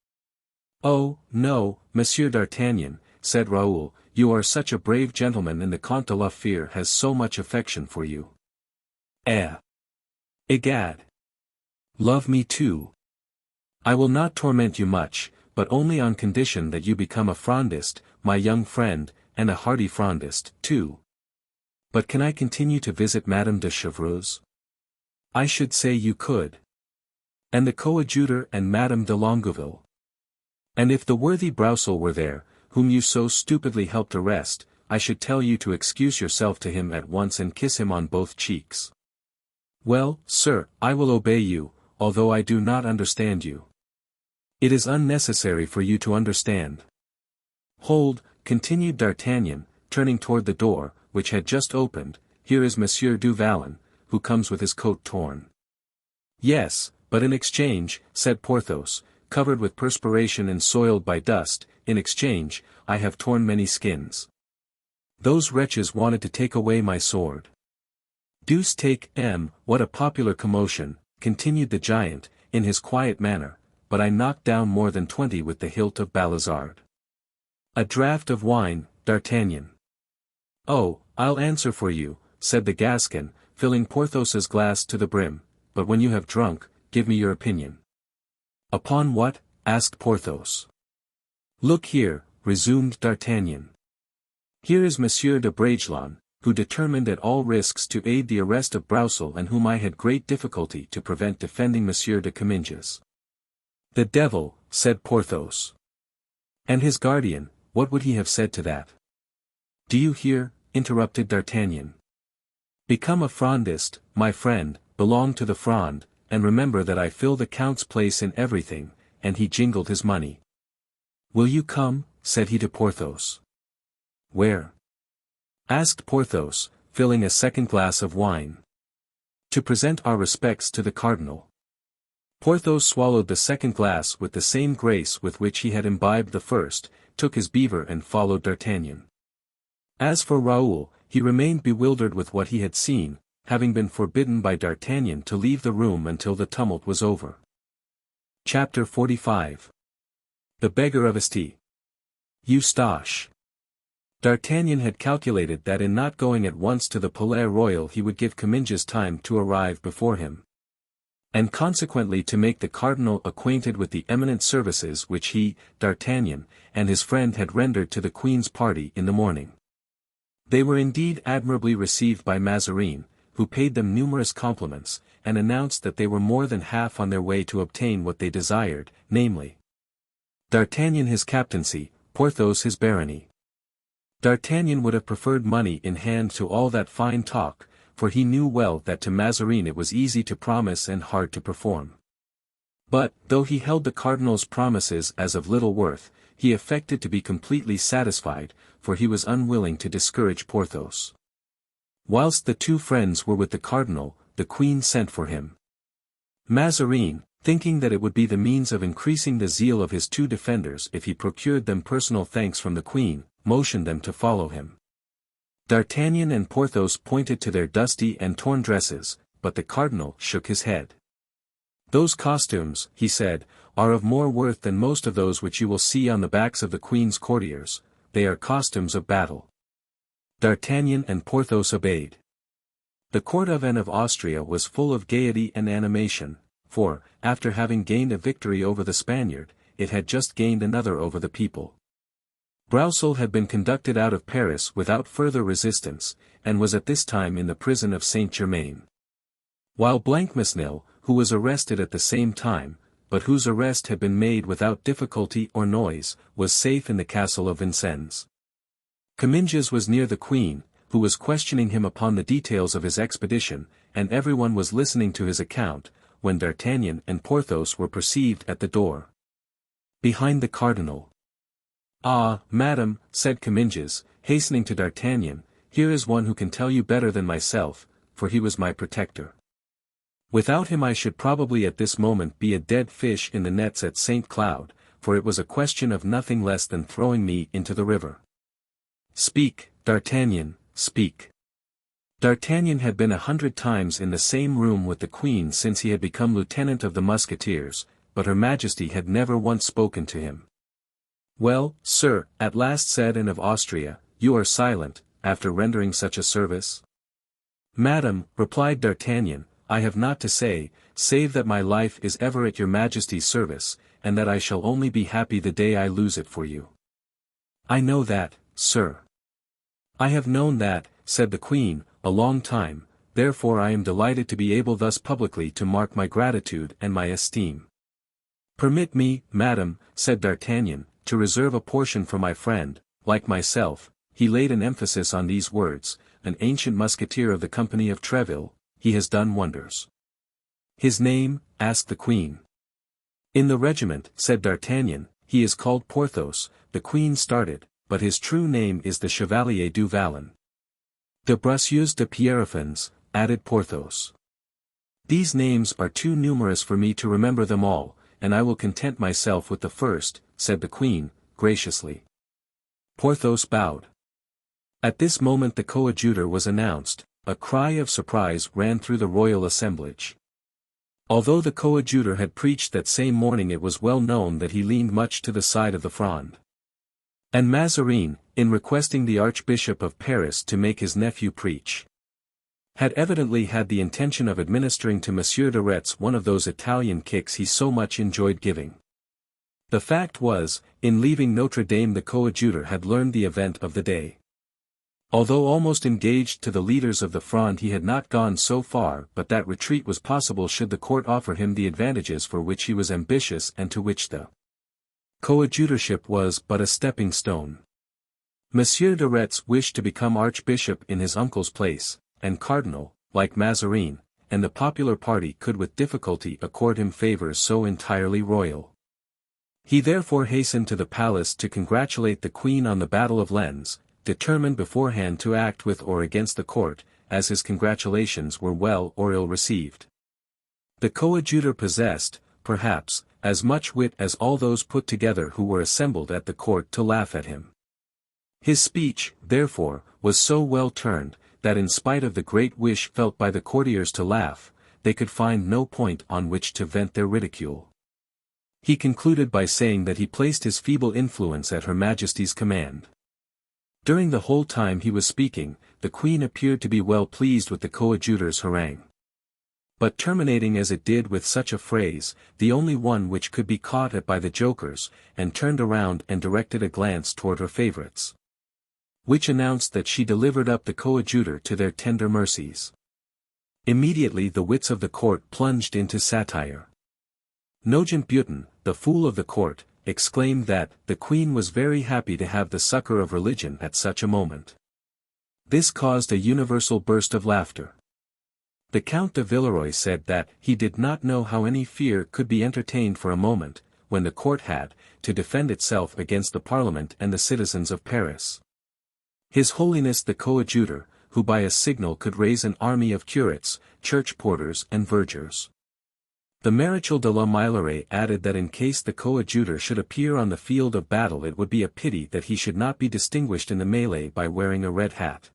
"Oh, no, Monsieur d'Artagnan," said Raoul, "you are such a brave gentleman and the Comte de la Fère has so much affection for you." Egad! Love me too. I will not torment you much, but only on condition that you become a Frondist, my young friend, and a hearty Frondist, too. But can I continue to visit Madame de Chevreuse? I should say you could. And the coadjutor and Madame de Longueville. And if the worthy Broussel were there, whom you so stupidly helped arrest, I should tell you to excuse yourself to him at once and kiss him on both cheeks. Well, sir, I will obey you, although I do not understand you. It is unnecessary for you to understand. Hold, continued D'Artagnan, turning toward the door, which had just opened, here is Monsieur du Vallon, who comes with his coat torn. Yes, but in exchange, said Porthos, covered with perspiration and soiled by dust, in exchange, I have torn many skins. Those wretches wanted to take away my sword. Deuce take m, what a popular commotion, continued the giant, in his quiet manner, but I knocked down more than 20 with the hilt of Balizard. A draught of wine, D'Artagnan. Oh, I'll answer for you, said the Gascon, filling Porthos's glass to the brim, but when you have drunk, give me your opinion. Upon what? Asked Porthos. Look here, resumed D'Artagnan. Here is Monsieur de Bragelonne, who determined at all risks to aid the arrest of Broussel and whom I had great difficulty to prevent defending Monsieur de Comminges. The devil, said Porthos. And his guardian, what would he have said to that? Do you hear? Interrupted D'Artagnan. Become a Frondist, my friend, belong to the Fronde, and remember that I fill the Count's place in everything, and he jingled his money. Will you come? Said he to Porthos. Where? Asked Porthos, filling a second glass of wine. To present our respects to the cardinal. Porthos swallowed the second glass with the same grace with which he had imbibed the first, took his beaver and followed D'Artagnan. As for Raoul, he remained bewildered with what he had seen, having been forbidden by D'Artagnan to leave the room until the tumult was over. Chapter 45. The Beggar of St. Eustache. D'Artagnan had calculated that in not going at once to the Palais Royal he would give Comminges time to arrive before him. And consequently to make the cardinal acquainted with the eminent services which he, D'Artagnan, and his friend had rendered to the Queen's party in the morning. They were indeed admirably received by Mazarin, who paid them numerous compliments, and announced that they were more than half on their way to obtain what they desired, namely, D'Artagnan his captaincy, Porthos his barony. D'Artagnan would have preferred money in hand to all that fine talk, for he knew well that to Mazarin it was easy to promise and hard to perform. But, though he held the cardinal's promises as of little worth, he affected to be completely satisfied, for he was unwilling to discourage Porthos. Whilst the two friends were with the cardinal, the queen sent for him. Mazarin, thinking that it would be the means of increasing the zeal of his two defenders if he procured them personal thanks from the queen, motioned them to follow him. D'Artagnan and Porthos pointed to their dusty and torn dresses, but the cardinal shook his head. Those costumes, he said, are of more worth than most of those which you will see on the backs of the queen's courtiers, they are costumes of battle. D'Artagnan and Porthos obeyed. The court of Anne of Austria was full of gaiety and animation, for, after having gained a victory over the Spaniard, it had just gained another over the people. Broussel had been conducted out of Paris without further resistance, and was at this time in the prison of Saint-Germain. While Blancmesnil, who was arrested at the same time, but whose arrest had been made without difficulty or noise, was safe in the castle of Vincennes. Comminges was near the queen, who was questioning him upon the details of his expedition, and everyone was listening to his account, when D'Artagnan and Porthos were perceived at the door. Behind the cardinal. "Ah, madam," said Comminges, hastening to D'Artagnan, "here is one who can tell you better than myself, for he was my protector. Without him I should probably at this moment be a dead fish in the nets at St. Cloud, for it was a question of nothing less than throwing me into the river. Speak, D'Artagnan, speak." D'Artagnan had been 100 times in the same room with the Queen since he had become lieutenant of the Musketeers, but Her Majesty had never once spoken to him. "Well, sir," at last said Anne of Austria, "you are silent, after rendering such a service?" "Madam," replied D'Artagnan, "I have naught to say, save that my life is ever at your Majesty's service, and that I shall only be happy the day I lose it for you." "I know that, sir." "I have known that," said the Queen, "a long time, therefore I am delighted to be able thus publicly to mark my gratitude and my esteem." "Permit me, madam," said D'Artagnan, "to reserve a portion for my friend, like myself." He laid an emphasis on these words, "an ancient musketeer of the Company of Treville, he has done wonders." "His name?" asked the Queen. "In the regiment," said D'Artagnan, "he is called Porthos." The Queen started, "but his true name is the Chevalier du Vallon." "De Bracieux de Pierrefonds," added Porthos. "These names are too numerous for me to remember them all, and I will content myself with the first," said the Queen, graciously. Porthos bowed. At this moment the coadjutor was announced. A cry of surprise ran through the royal assemblage. Although the coadjutor had preached that same morning, it was well known that he leaned much to the side of the Fronde. And Mazarin, in requesting the Archbishop of Paris to make his nephew preach, had evidently had the intention of administering to Monsieur de Retz one of those Italian kicks he so much enjoyed giving. The fact was, in leaving Notre Dame the coadjutor had learned the event of the day. Although almost engaged to the leaders of the Fronde, he had not gone so far but that retreat was possible should the court offer him the advantages for which he was ambitious and to which the coadjutorship was but a stepping stone. Monsieur de Retz wished to become archbishop in his uncle's place, and cardinal, like Mazarin, and the popular party could with difficulty accord him favors so entirely royal. He therefore hastened to the palace to congratulate the Queen on the Battle of Lens, determined beforehand to act with or against the court, as his congratulations were well or ill received. The coadjutor possessed, perhaps, as much wit as all those put together who were assembled at the court to laugh at him. His speech, therefore, was so well turned, that in spite of the great wish felt by the courtiers to laugh, they could find no point on which to vent their ridicule. He concluded by saying that he placed his feeble influence at Her Majesty's command. During the whole time he was speaking, the Queen appeared to be well pleased with the coadjutor's harangue. But terminating as it did with such a phrase, the only one which could be caught at by the jokers, and turned around and directed a glance toward her favorites, which announced that she delivered up the coadjutor to their tender mercies. Immediately the wits of the court plunged into satire. Nogent Button, the fool of the court, exclaimed that the Queen was very happy to have the succor of religion at such a moment. This caused a universal burst of laughter. The Count de Villeroy said that he did not know how any fear could be entertained for a moment, when the court had to defend itself against the Parliament and the citizens of Paris. His Holiness the coadjutor, who by a signal could raise an army of curates, church porters and vergers. The Maréchal de la Meilleraie added that in case the coadjutor should appear on the field of battle, it would be a pity that he should not be distinguished in the mêlée by wearing a red hat,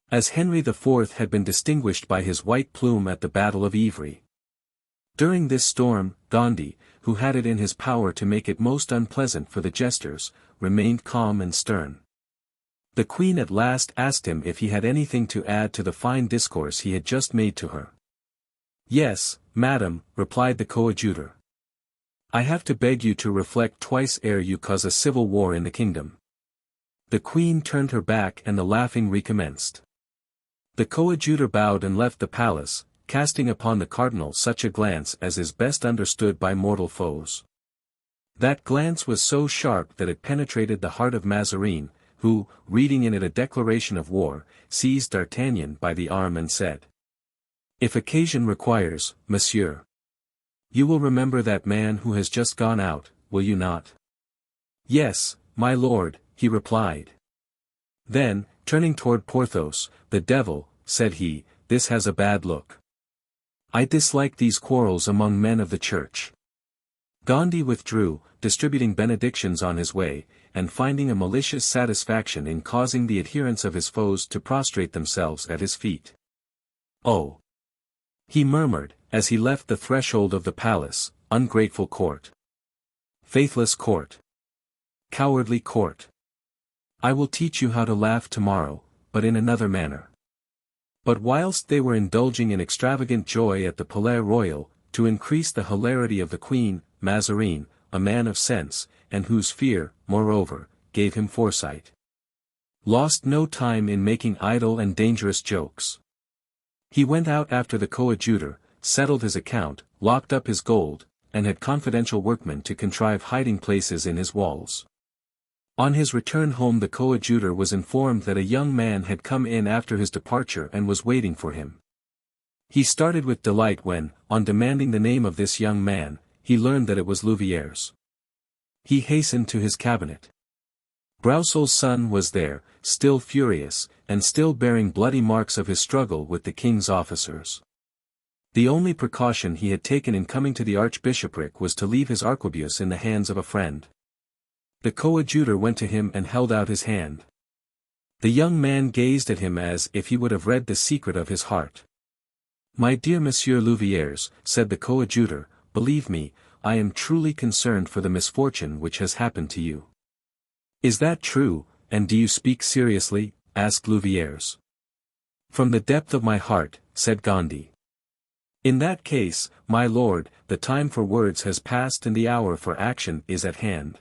as Henry IV had been distinguished by his white plume at the Battle of Ivry. During this storm, Gondy, who had it in his power to make it most unpleasant for the jesters, remained calm and stern. The Queen at last asked him if he had anything to add to the fine discourse he had just made to her. "Yes, madam," replied the coadjutor. "I have to beg you to reflect twice ere you cause a civil war in the kingdom." The Queen turned her back and the laughing recommenced. The coadjutor bowed and left the palace, casting upon the cardinal such a glance as is best understood by mortal foes. That glance was so sharp that it penetrated the heart of Mazarin, who, reading in it a declaration of war, seized D'Artagnan by the arm and said, "If occasion requires, monsieur, you will remember that man who has just gone out, will you not?" "Yes, my lord," he replied. Then, turning toward Porthos, "The devil," said he, "this has a bad look. I dislike these quarrels among men of the church." Gondy withdrew, distributing benedictions on his way, and finding a malicious satisfaction in causing the adherents of his foes to prostrate themselves at his feet. "Oh!" he murmured, as he left the threshold of the palace, "ungrateful court. Faithless court. Cowardly court. I will teach you how to laugh tomorrow, but in another manner." But whilst they were indulging in extravagant joy at the Palais Royal, to increase the hilarity of the Queen, Mazarin, a man of sense, and whose fear, moreover, gave him foresight, lost no time in making idle and dangerous jokes. He went out after the coadjutor, settled his account, locked up his gold, and had confidential workmen to contrive hiding places in his walls. On his return home the coadjutor was informed that a young man had come in after his departure and was waiting for him. He started with delight when, on demanding the name of this young man, he learned that it was Louviers. He hastened to his cabinet. Brousson's son was there, still furious, and still bearing bloody marks of his struggle with the king's officers. The only precaution he had taken in coming to the archbishopric was to leave his arquebuse in the hands of a friend. The coadjutor went to him and held out his hand. The young man gazed at him as if he would have read the secret of his heart. "My dear Monsieur Louviers," said the coadjutor, "believe me, I am truly concerned for the misfortune which has happened to you." "Is that true, and do you speak seriously?" asked Louviers. "From the depth of my heart," said Gondy. "In that case, my lord, the time for words has passed and the hour for action is at hand.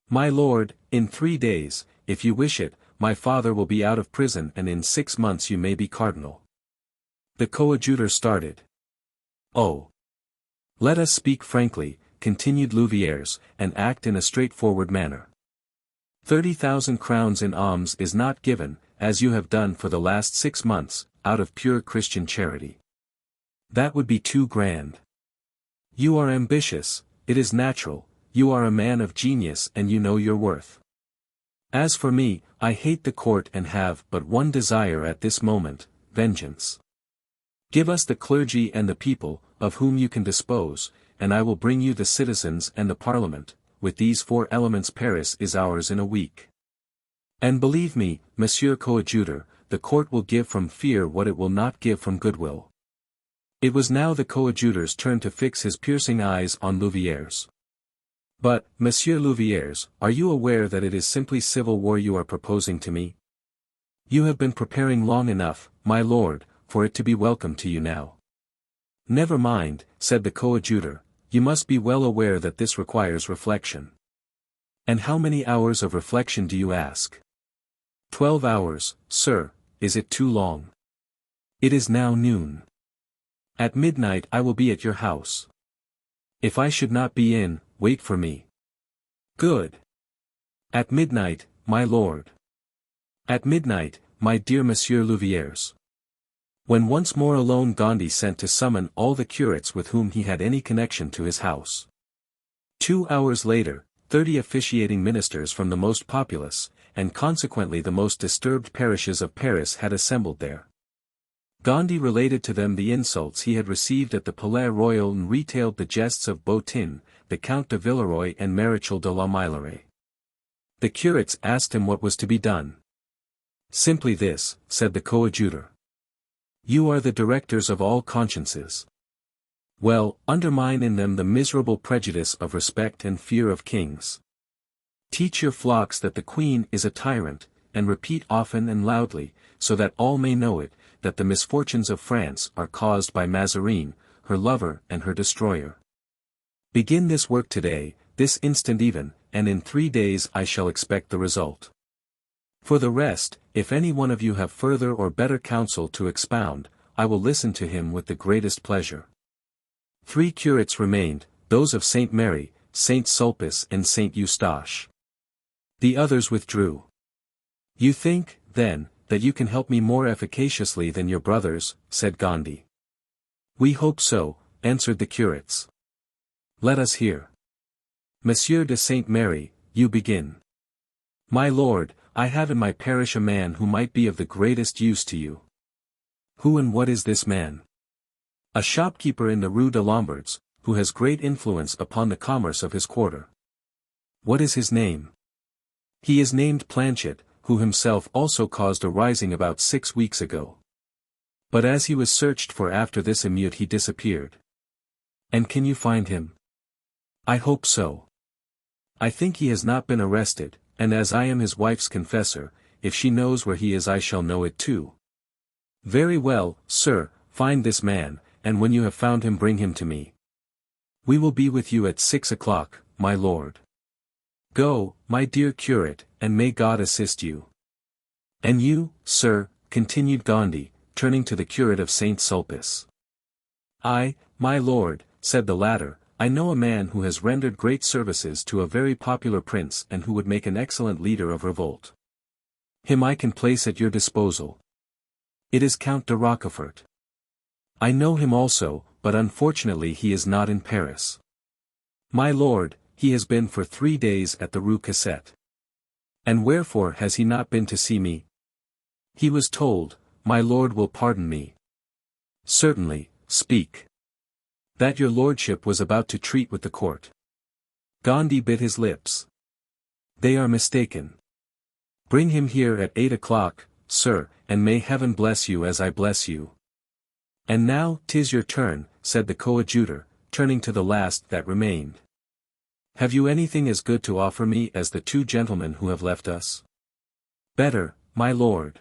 My lord, in 3 days, if you wish it, my father will be out of prison and in 6 months you may be cardinal." The coadjutor started. "Oh! Let us speak frankly," continued Louviers, "and act in a straightforward manner. 30,000 crowns in alms is not given, as you have done for the last 6 months, out of pure Christian charity. That would be too grand. You are ambitious, it is natural, you are a man of genius and you know your worth. As for me, I hate the court and have but one desire at this moment, vengeance. Give us the clergy and the people, of whom you can dispose, and I will bring you the citizens and the parliament. With these 4 elements Paris is ours in a week. And believe me, Monsieur Coadjutor, the court will give from fear what it will not give from goodwill." It was now the coadjutor's turn to fix his piercing eyes on Louviers. "But, Monsieur Louviers, are you aware that it is simply civil war you are proposing to me? You have been preparing long enough, my lord, for it to be welcome to you now." "Never mind," said the coadjutor, "you must be well aware that this requires reflection." "And how many hours of reflection do you ask?" 12 hours, sir. Is it too long?" "It is now noon. At midnight I will be at your house. If I should not be in, wait for me." "Good. At midnight, my lord." "At midnight, my dear Monsieur Louviers." When once more alone Gondy sent to summon all the curates with whom he had any connection to his house. 2 hours later, 30 officiating ministers from the most populous, and consequently the most disturbed parishes of Paris had assembled there. Gondy related to them the insults he had received at the Palais Royal and retailed the jests of Bautin, the Count de Villeroy and Maréchal de la Meilleraie. The curates asked him what was to be done. "Simply this," said the coadjutor. "You are the directors of all consciences. Well, undermine in them the miserable prejudice of respect and fear of kings. Teach your flocks that the queen is a tyrant, and repeat often and loudly, so that all may know it, that the misfortunes of France are caused by Mazarin, her lover and her destroyer. Begin this work today, this instant even, and in 3 days I shall expect the result. For the rest, if any one of you have further or better counsel to expound, I will listen to him with the greatest pleasure." 3 curates remained, those of St. Mary, St. Sulpice and St. Eustache. The others withdrew. You think, then, that you can help me more efficaciously than your brothers, said Gondy. We hope so, answered the curates. Let us hear. Monsieur de Saint Mary, you begin. My lord, I have in my parish a man who might be of the greatest use to you. Who and what is this man? A shopkeeper in the Rue de Lombards, who has great influence upon the commerce of his quarter. What is his name? He is named Planchet, who himself also caused a rising about 6 weeks ago. But as he was searched for after this emeute he disappeared. And can you find him? I hope so. I think he has not been arrested, and as I am his wife's confessor, if she knows where he is I shall know it too. Very well, sir, find this man, and when you have found him bring him to me. We will be with you at 6 o'clock, my lord. Go, my dear curate, and may God assist you. And you, sir, continued Gondy, turning to the curate of St. Sulpice. I, my lord, said the latter, I know a man who has rendered great services to a very popular prince and who would make an excellent leader of revolt. Him I can place at your disposal. It is Count de Rochefort. I know him also, but unfortunately he is not in Paris. My lord, he has been for 3 days at the Rue Cassette. And wherefore has he not been to see me? He was told, my lord will pardon me. Certainly, speak. That your lordship was about to treat with the court. Gondy bit his lips. They are mistaken. Bring him here at 8 o'clock, sir, and may heaven bless you as I bless you. And now 'tis your turn, said the coadjutor, turning to the last that remained. Have you anything as good to offer me as the 2 gentlemen who have left us? Better, my lord.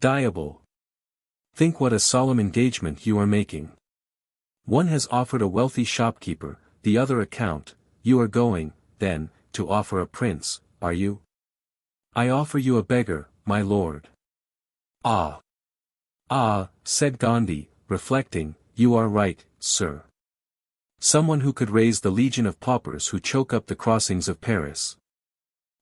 Diable. Think what a solemn engagement you are making. One has offered a wealthy shopkeeper, the other a count. You are going, then, to offer a prince, are you? I offer you a beggar, my lord. Ah! Ah, said Gondy, reflecting, you are right, sir. Someone who could raise the legion of paupers who choke up the crossings of Paris.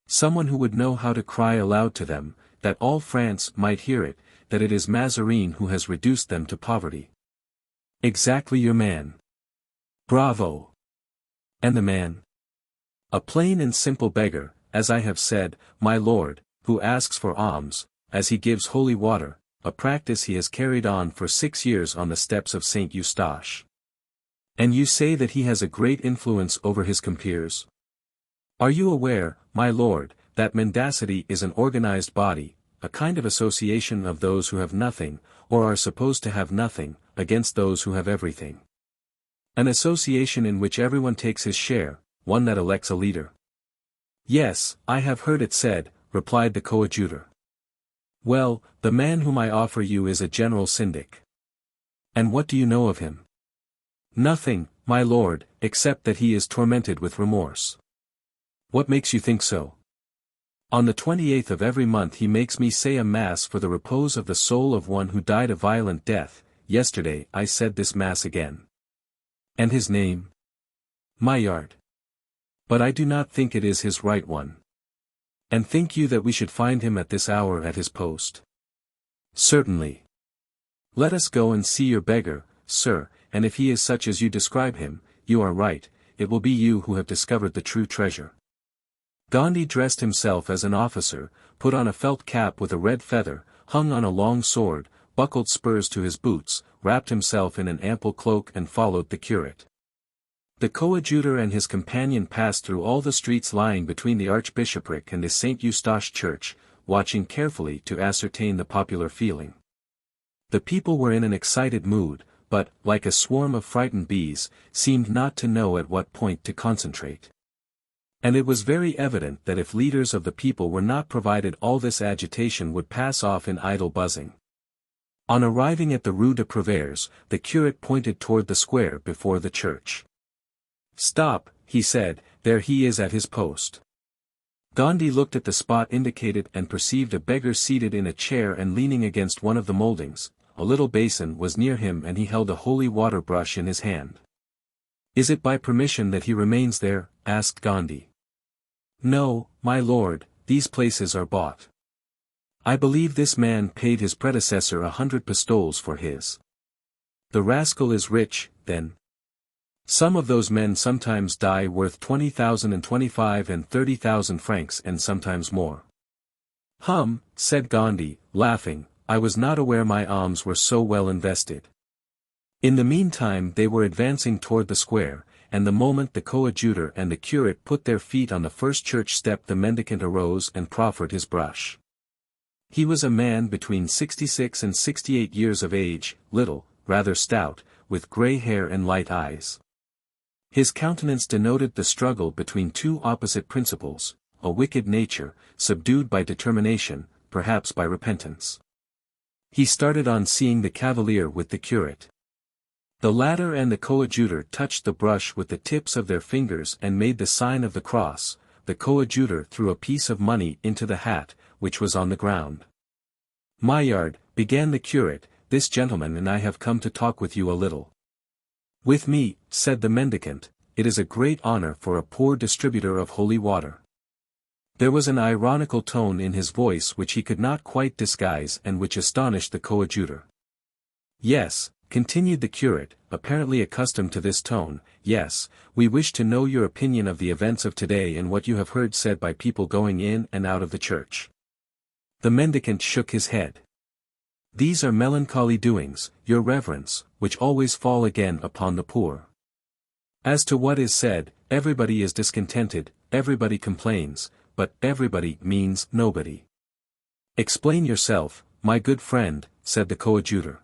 Someone who would know how to cry aloud to them, that all France might hear it, that it is Mazarin who has reduced them to poverty. Exactly your man. Bravo! And the man? A plain and simple beggar, as I have said, my lord, who asks for alms, as he gives holy water, a practice he has carried on for 6 years on the steps of St. Eustache. And you say that he has a great influence over his compeers? Are you aware, my lord, that mendacity is an organized body, a kind of association of those who have nothing, or are supposed to have nothing, against those who have everything? An association in which everyone takes his share, one that elects a leader. Yes, I have heard it said, replied the coadjutor. Well, the man whom I offer you is a general syndic. And what do you know of him? Nothing, my lord, except that he is tormented with remorse. What makes you think so? On the 28th of every month he makes me say a mass for the repose of the soul of one who died a violent death. Yesterday I said this mass again. And his name? Maillard. But I do not think it is his right one. And think you that we should find him at this hour at his post? Certainly. Let us go and see your beggar, sir, and if he is such as you describe him, you are right, it will be you who have discovered the true treasure. Gondy dressed himself as an officer, put on a felt cap with a red feather, hung on a long sword, buckled spurs to his boots, wrapped himself in an ample cloak and followed the curate. The coadjutor and his companion passed through all the streets lying between the archbishopric and the St. Eustache church, watching carefully to ascertain the popular feeling. The people were in an excited mood, but, like a swarm of frightened bees, seemed not to know at what point to concentrate. And it was very evident that if leaders of the people were not provided all this agitation would pass off in idle buzzing. On arriving at the Rue de Provers, the curate pointed toward the square before the church. Stop, he said, there he is at his post. Gondy looked at the spot indicated and perceived a beggar seated in a chair and leaning against one of the mouldings. A little basin was near him and he held a holy water brush in his hand. Is it by permission that he remains there? Asked Gondy. No, my lord, these places are bought. I believe this man paid his predecessor 100 pistoles for his. The rascal is rich, then. Some of those men sometimes die worth 20,000 and 25 and 30,000 francs and sometimes more. Said Gondy, laughing, I was not aware my alms were so well invested. In the meantime they were advancing toward the square, and the moment the coadjutor and the curate put their feet on the first church step the mendicant arose and proffered his brush. He was a man between 66 and 68 years of age, little, rather stout, with grey hair and light eyes. His countenance denoted the struggle between two opposite principles, a wicked nature, subdued by determination, perhaps by repentance. He started on seeing the cavalier with the curate. The latter and the coadjutor touched the brush with the tips of their fingers and made the sign of the cross. The coadjutor threw a piece of money into the hat, which was on the ground. Maillard, began the curate, this gentleman and I have come to talk with you a little. With me, said the mendicant, it is a great honor for a poor distributor of holy water. There was an ironical tone in his voice which he could not quite disguise and which astonished the coadjutor. Yes, continued the curate, apparently accustomed to this tone, yes, we wish to know your opinion of the events of today and what you have heard said by people going in and out of the church. The mendicant shook his head. These are melancholy doings, your reverence, which always fall again upon the poor. As to what is said, everybody is discontented, everybody complains, but everybody means nobody. Explain yourself, my good friend, said the coadjutor.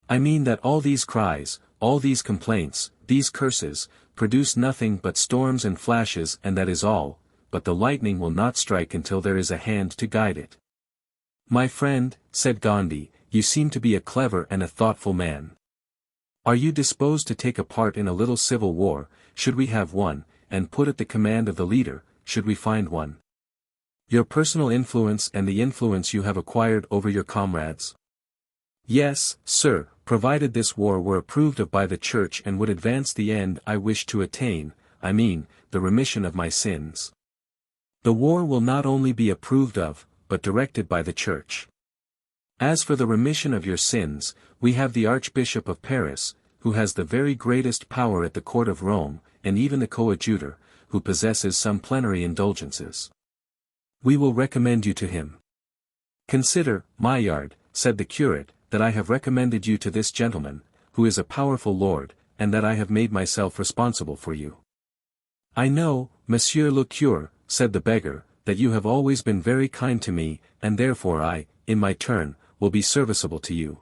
I mean that all these cries, all these complaints, these curses, produce nothing but storms and flashes and that is all, but the lightning will not strike until there is a hand to guide it. My friend, said Gondy, you seem to be a clever and a thoughtful man. Are you disposed to take a part in a little civil war, should we have one, and put at the command of the leader, should we find one? Your personal influence and the influence you have acquired over your comrades? Yes, sir, provided this war were approved of by the Church and would advance the end I wish to attain, I mean, the remission of my sins. The war will not only be approved of, but directed by the Church. As for the remission of your sins, we have the Archbishop of Paris, who has the very greatest power at the court of Rome, and even the coadjutor, who possesses some plenary indulgences. We will recommend you to him. Consider, Maillard, said the curate, that I have recommended you to this gentleman, who is a powerful lord, and that I have made myself responsible for you. I know, Monsieur le Curé, said the beggar, that you have always been very kind to me, and therefore I, in my turn, will be serviceable to you.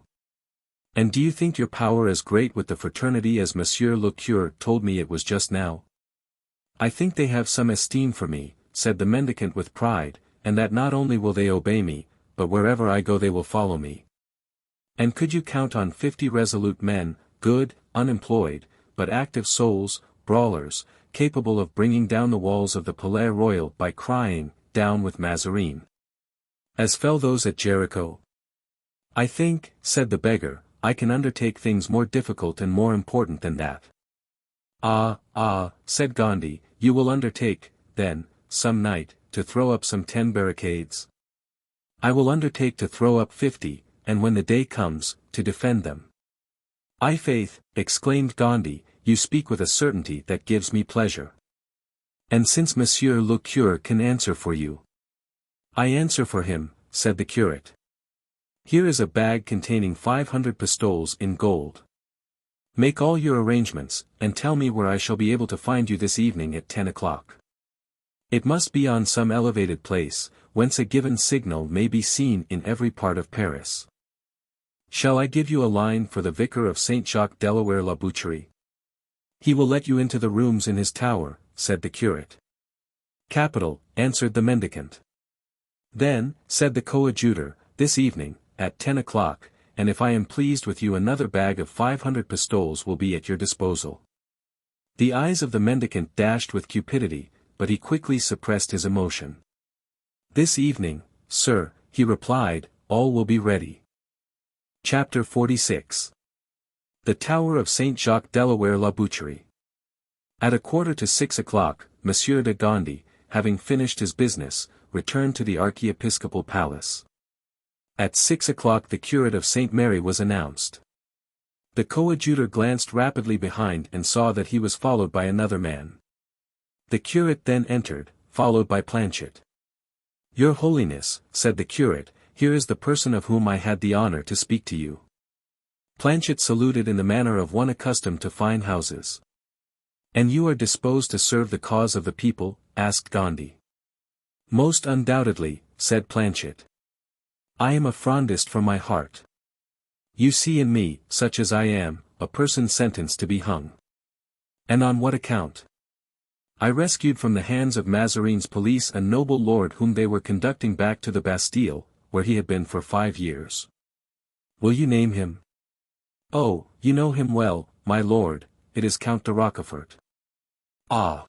And do you think your power as great with the fraternity as Monsieur le Curé told me it was just now? I think they have some esteem for me, said the mendicant with pride, and that not only will they obey me, but wherever I go they will follow me. And could you count on 50 resolute men, good, unemployed, but active souls, brawlers, capable of bringing down the walls of the Palais Royal by crying, down with Mazarin? As fell those at Jericho? I think, said the beggar, I can undertake things more difficult and more important than that. Ah, said Gondy, you will undertake, then, some night, to throw up some 10 barricades? I will undertake to throw up 50, and when the day comes, to defend them. "I-faith," exclaimed Gondy, "you speak with a certainty that gives me pleasure. And since Monsieur le Curé can answer for you—" "I answer for him," said the curate. "Here is a bag containing 500 pistoles in gold. Make all your arrangements, and tell me where I shall be able to find you this evening at 10 o'clock. It must be on some elevated place, whence a given signal may be seen in every part of Paris. Shall I give you a line for the Vicar of St. Jacques Delaware La Boucherie? He will let you into the rooms in his tower," said the curate. "Capital," answered the mendicant. "Then," said the coadjutor, "this evening, at 10 o'clock, and if I am pleased with you another bag of 500 pistoles will be at your disposal." The eyes of the mendicant dashed with cupidity, but he quickly suppressed his emotion. "This evening, sir," he replied, "all will be ready." Chapter 46. The Tower of St. Jacques Delaware La Boucherie. At 5:45, Monsieur de Gondy, having finished his business, returned to the archiepiscopal palace. At 6 o'clock the curate of St. Mary was announced. The coadjutor glanced rapidly behind and saw that he was followed by another man. The curate then entered, followed by Planchet. "Your Holiness," said the curate, "here is the person of whom I had the honor to speak to you." Planchet saluted in the manner of one accustomed to fine houses. "And you are disposed to serve the cause of the people?" asked Gondy. "Most undoubtedly," said Planchet. "I am a Frondist from my heart. You see in me, such as I am, a person sentenced to be hung. And on what account? I rescued from the hands of Mazarin's police a noble lord whom they were conducting back to the Bastille, where he had been for 5 years. Will you name him?" "Oh, you know him well, my lord, it is Count de Rochefort." "Ah!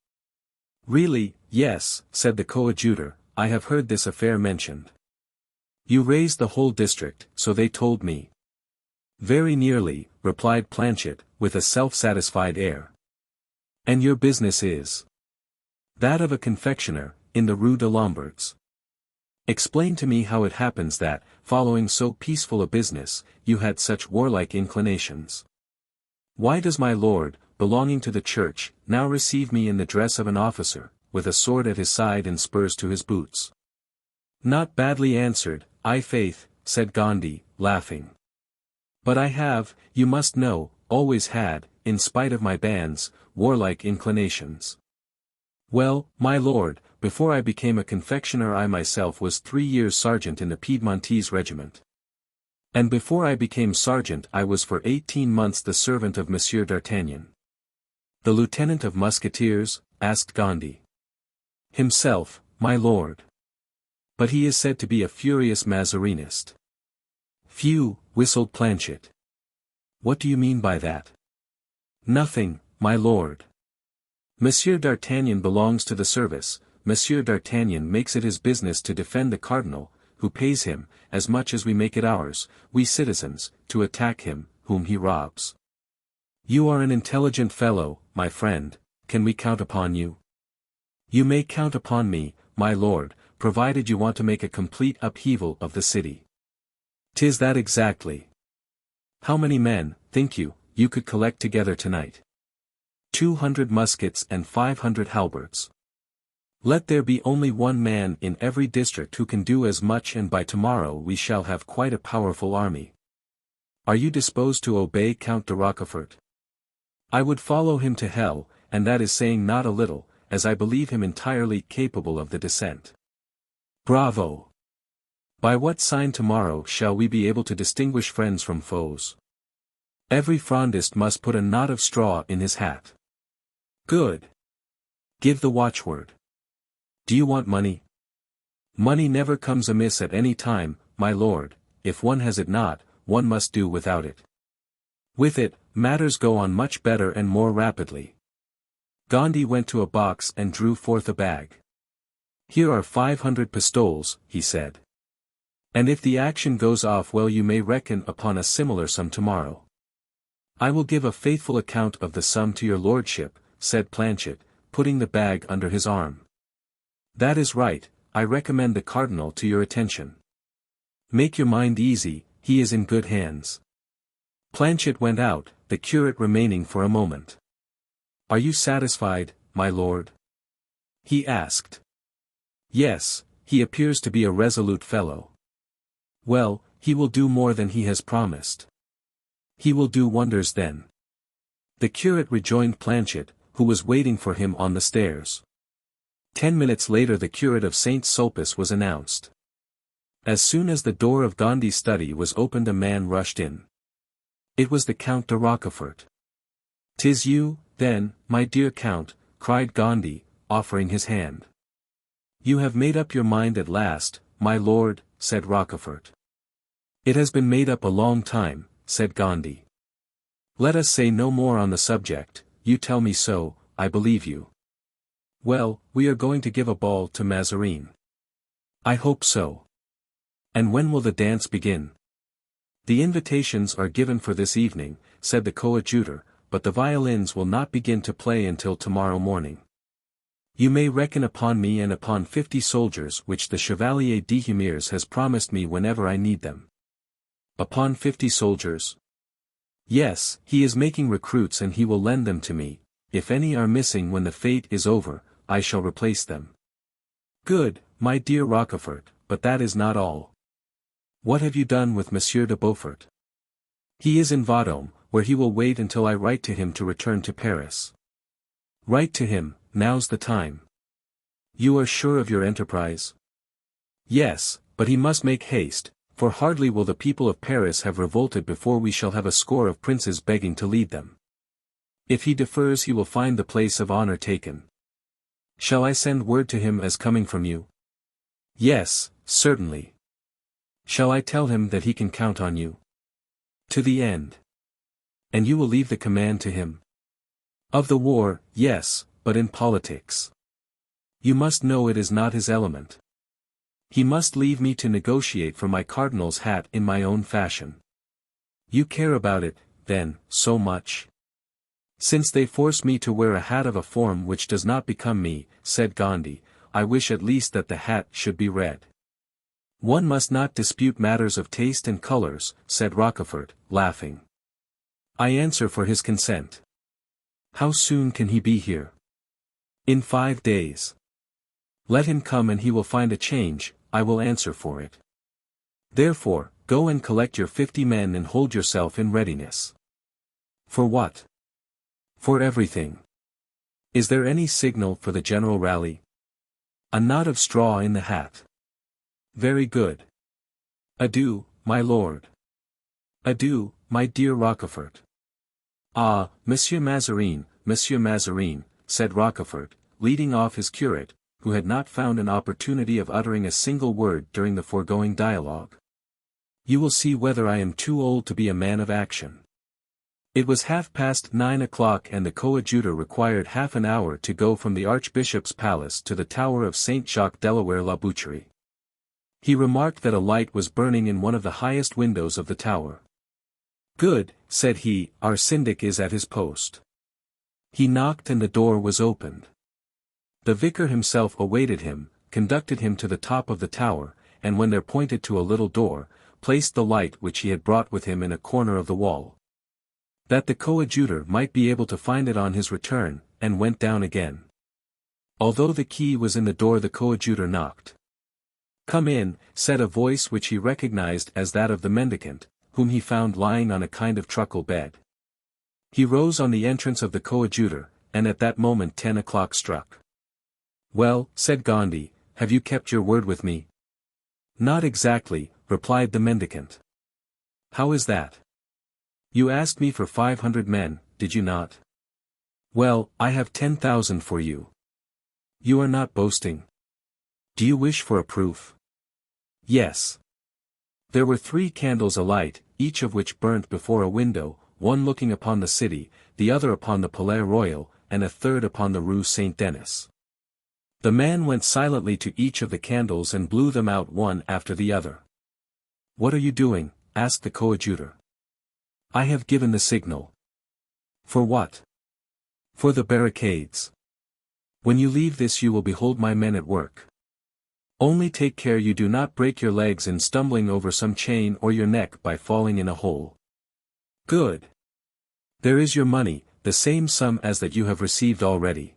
Really, yes," said the coadjutor, "I have heard this affair mentioned." "You raised the whole district, so they told me." "Very nearly," replied Planchet, with a self-satisfied air. "And your business is?" "That of a confectioner, in the Rue de Lombards." "Explain to me how it happens that, following so peaceful a business, you had such warlike inclinations. Why does my lord, belonging to the church, now receive me in the dress of an officer, with a sword at his side and spurs to his boots?" "Not badly answered, I' faith," said Gondy, laughing. "But I have, you must know, always had, in spite of my bands, warlike inclinations. Well, my lord, before I became a confectioner I myself was 3 years sergeant in the Piedmontese regiment. And before I became sergeant I was for 18 months the servant of Monsieur d'Artagnan." "The lieutenant of musketeers?" asked Gondy. "Himself, my lord. But he is said to be a furious Mazarinist." "Phew," whistled Planchet. "What do you mean by that?" "Nothing, my lord. Monsieur d'Artagnan belongs to the service. Monsieur d'Artagnan makes it his business to defend the cardinal, who pays him, as much as we make it ours, we citizens, to attack him, whom he robs. You are an intelligent fellow, my friend, can we count upon you?" "You may count upon me, my lord, provided you want to make a complete upheaval of the city." "'Tis that exactly. How many men, think you, you could collect together tonight?" 200 muskets and 500 halberds. "Let there be only one man in every district who can do as much, and by tomorrow we shall have quite a powerful army. Are you disposed to obey Count de Rochefort?" "I would follow him to hell, and that is saying not a little, as I believe him entirely capable of the descent." "Bravo! By what sign tomorrow shall we be able to distinguish friends from foes?" "Every Frondist must put a knot of straw in his hat." "Good. Give the watchword." "Do you want money?" "Money never comes amiss at any time, my lord, if one has it not, one must do without it. With it, matters go on much better and more rapidly." Gondy went to a box and drew forth a bag. "Here are 500 pistoles," he said. "And if the action goes off well you may reckon upon a similar sum tomorrow." "I will give a faithful account of the sum to your lordship," said Planchet, putting the bag under his arm. "That is right, I recommend the cardinal to your attention. Make your mind easy, he is in good hands." Planchet went out, the curate remaining for a moment. "Are you satisfied, my lord?" he asked. "Yes, he appears to be a resolute fellow." "Well, he will do more than he has promised." "He will do wonders then." The curate rejoined Planchet, who was waiting for him on the stairs. 10 minutes later the curate of St. Sulpice was announced. As soon as the door of Gondy's study was opened a man rushed in. It was the Count de Rochefort. "'Tis you, then, my dear Count," cried Gondy, offering his hand. "You have made up your mind at last, my lord," said Rochefort. "It has been made up a long time," said Gondy. "Let us say no more on the subject, you tell me so, I believe you. Well, we are going to give a ball to Mazarin." "I hope so." "And when will the dance begin?" "The invitations are given for this evening," said the coadjutor, "but the violins will not begin to play until tomorrow morning." You may reckon upon me and upon 50 soldiers which the Chevalier d'Humieres has promised me whenever I need them. Upon 50 soldiers? Yes, he is making recruits and he will lend them to me. If any are missing when the fete is over, I shall replace them. Good, my dear Rochefort, but that is not all. What have you done with Monsieur de Beaufort? He is in Vendôme, where he will wait until I write to him to return to Paris. Write to him, now's the time. You are sure of your enterprise? Yes, but he must make haste, for hardly will the people of Paris have revolted before we shall have a score of princes begging to lead them. If he defers he will find the place of honor taken. Shall I send word to him as coming from you? Yes, certainly. Shall I tell him that he can count on you? To the end. And you will leave the command to him? Of the war, yes, but in politics. You must know it is not his element. He must leave me to negotiate for my cardinal's hat in my own fashion. You care about it, then, so much? Since they force me to wear a hat of a form which does not become me, said Gondy, I wish at least that the hat should be red. One must not dispute matters of taste and colors, said Rochefort, laughing. I answer for his consent. How soon can he be here? In 5 days. Let him come and he will find a change, I will answer for it. Therefore, go and collect your 50 men and hold yourself in readiness. For what? For everything. Is there any signal for the general rally? A knot of straw in the hat. Very good. Adieu, my lord. Adieu, my dear Rochefort. Ah, Monsieur Mazarin, said Rochefort, leading off his curate, who had not found an opportunity of uttering a single word during the foregoing dialogue. You will see whether I am too old to be a man of action. It was 9:30 and the coadjutor required half an hour to go from the Archbishop's palace to the tower of St. Jacques Delaware la Boucherie. He remarked that a light was burning in one of the highest windows of the tower. Good, said he, our syndic is at his post. He knocked and the door was opened. The vicar himself awaited him, conducted him to the top of the tower, and when there pointed to a little door, placed the light which he had brought with him in a corner of the wall. That the coadjutor might be able to find it on his return, and went down again. Although the key was in the door the coadjutor knocked. Come in, said a voice which he recognized as that of the mendicant, whom he found lying on a kind of truckle bed. He rose on the entrance of the coadjutor, and at that moment 10 o'clock struck. Well, said Gondy, have you kept your word with me? Not exactly, replied the mendicant. How is that? You asked me for 500 men, did you not? Well, I have 10,000 for you. You are not boasting. Do you wish for a proof? Yes. There were 3 candles alight, each of which burnt before a window, one looking upon the city, the other upon the Palais Royal, and a third upon the Rue Saint-Denis. The man went silently to each of the candles and blew them out one after the other. What are you doing? Asked the coadjutor. I have given the signal. For what? For the barricades. When you leave this you will behold my men at work. Only take care you do not break your legs in stumbling over some chain or your neck by falling in a hole. Good. There is your money, the same sum as that you have received already.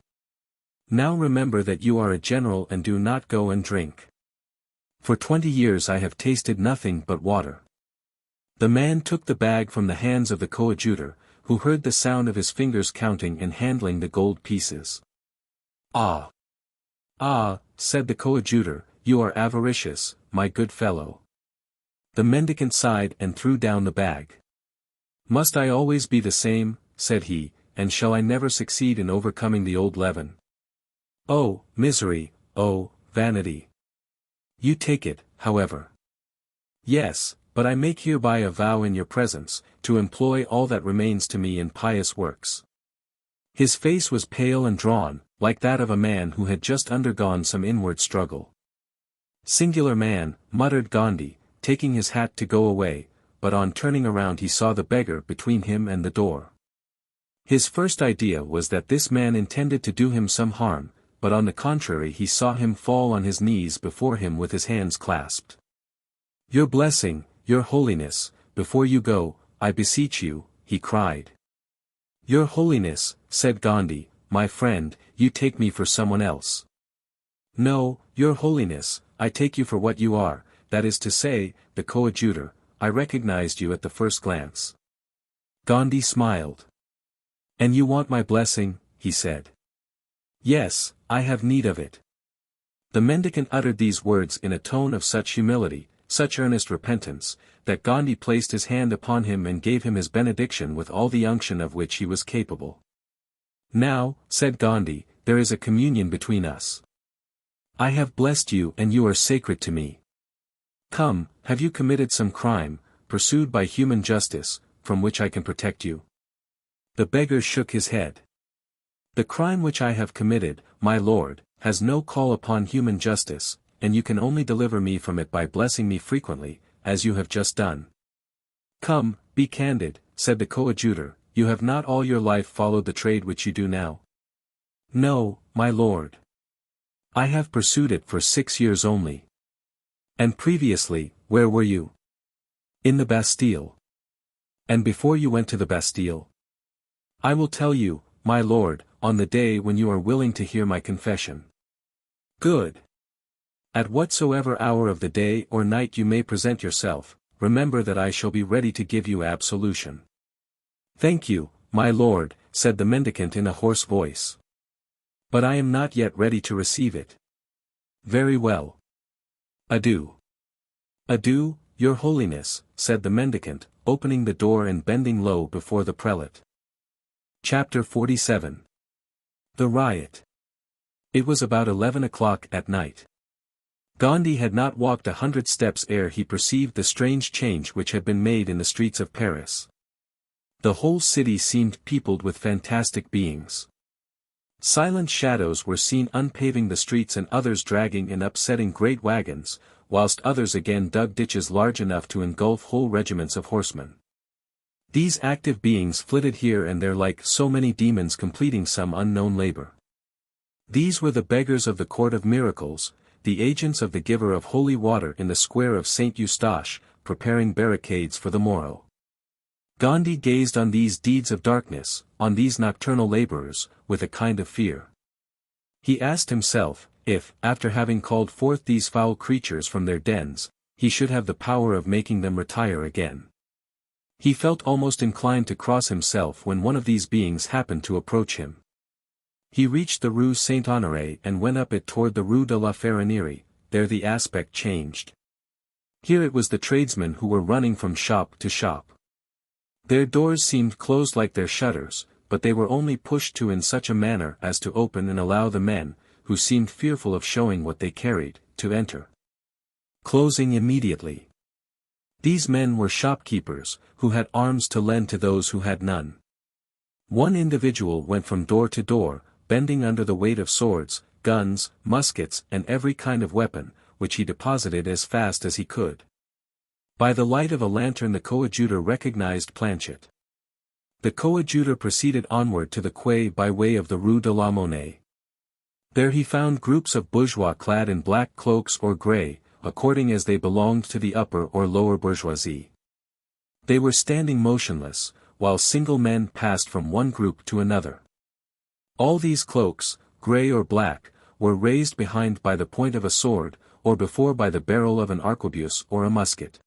Now remember that you are a general and do not go and drink. For 20 years I have tasted nothing but water. The man took the bag from the hands of the coadjutor, who heard the sound of his fingers counting and handling the gold pieces. Ah! Ah, said the coadjutor, you are avaricious, my good fellow. The mendicant sighed and threw down the bag. Must I always be the same, said he, and shall I never succeed in overcoming the old leaven? Oh, misery, oh, vanity. You take it, however. Yes, but I make hereby a vow in your presence, to employ all that remains to me in pious works. His face was pale and drawn, like that of a man who had just undergone some inward struggle. Singular man, muttered Gondy, taking his hat to go away, but on turning around he saw the beggar between him and the door. His first idea was that this man intended to do him some harm, but on the contrary he saw him fall on his knees before him with his hands clasped. "Your blessing, your holiness, before you go, I beseech you," he cried. "Your holiness," said Gandhi, "my friend, you take me for someone else." "No, your holiness, I take you for what you are, that is to say, the coadjutor. I recognized you at the first glance." Gandhi smiled. "And you want my blessing," he said. "Yes, I have need of it." The mendicant uttered these words in a tone of such humility, such earnest repentance, that Gandhi placed his hand upon him and gave him his benediction with all the unction of which he was capable. "Now," said Gandhi, "there is a communion between us. I have blessed you and you are sacred to me. Come, have you committed some crime, pursued by human justice, from which I can protect you?" The beggar shook his head. "The crime which I have committed, my lord, has no call upon human justice, and you can only deliver me from it by blessing me frequently, as you have just done." "Come, be candid," said the coadjutor, "you have not all your life followed the trade which you do now." "No, my lord. I have pursued it for 6 years only." "And previously, where were you?" "In the Bastille." "And before you went to the Bastille?" "I will tell you, my lord, on the day when you are willing to hear my confession." "Good. At whatsoever hour of the day or night you may present yourself, remember that I shall be ready to give you absolution." "Thank you, my lord," said the mendicant in a hoarse voice. "But I am not yet ready to receive it." "Very well. Adieu." "Adieu, your holiness," said the mendicant, opening the door and bending low before the prelate. Chapter 47. The Riot. It was about 11 o'clock at night. Gandhi had not walked 100 steps ere he perceived the strange change which had been made in the streets of Paris. The whole city seemed peopled with fantastic beings. Silent shadows were seen unpaving the streets and others dragging and upsetting great wagons, whilst others again dug ditches large enough to engulf whole regiments of horsemen. These active beings flitted here and there like so many demons completing some unknown labor. These were the beggars of the Court of Miracles, the agents of the giver of holy water in the square of St. Eustache, preparing barricades for the morrow. Gandhi gazed on these deeds of darkness, on these nocturnal laborers, with a kind of fear. He asked himself, if, after having called forth these foul creatures from their dens, he should have the power of making them retire again. He felt almost inclined to cross himself when one of these beings happened to approach him. He reached the Rue Saint-Honoré and went up it toward the Rue de la Ferronnerie. There the aspect changed. Here it was the tradesmen who were running from shop to shop. Their doors seemed closed like their shutters, but they were only pushed to in such a manner as to open and allow the men, who seemed fearful of showing what they carried, to enter. Closing immediately. These men were shopkeepers, who had arms to lend to those who had none. One individual went from door to door, bending under the weight of swords, guns, muskets and every kind of weapon, which he deposited as fast as he could. By the light of a lantern the coadjutor recognized Planchet. The coadjutor proceeded onward to the quay by way of the Rue de la Monnaie. There he found groups of bourgeois clad in black cloaks or grey, according as they belonged to the upper or lower bourgeoisie. They were standing motionless, while single men passed from one group to another. All these cloaks, grey or black, were raised behind by the point of a sword, or before by the barrel of an arquebuse or a musket.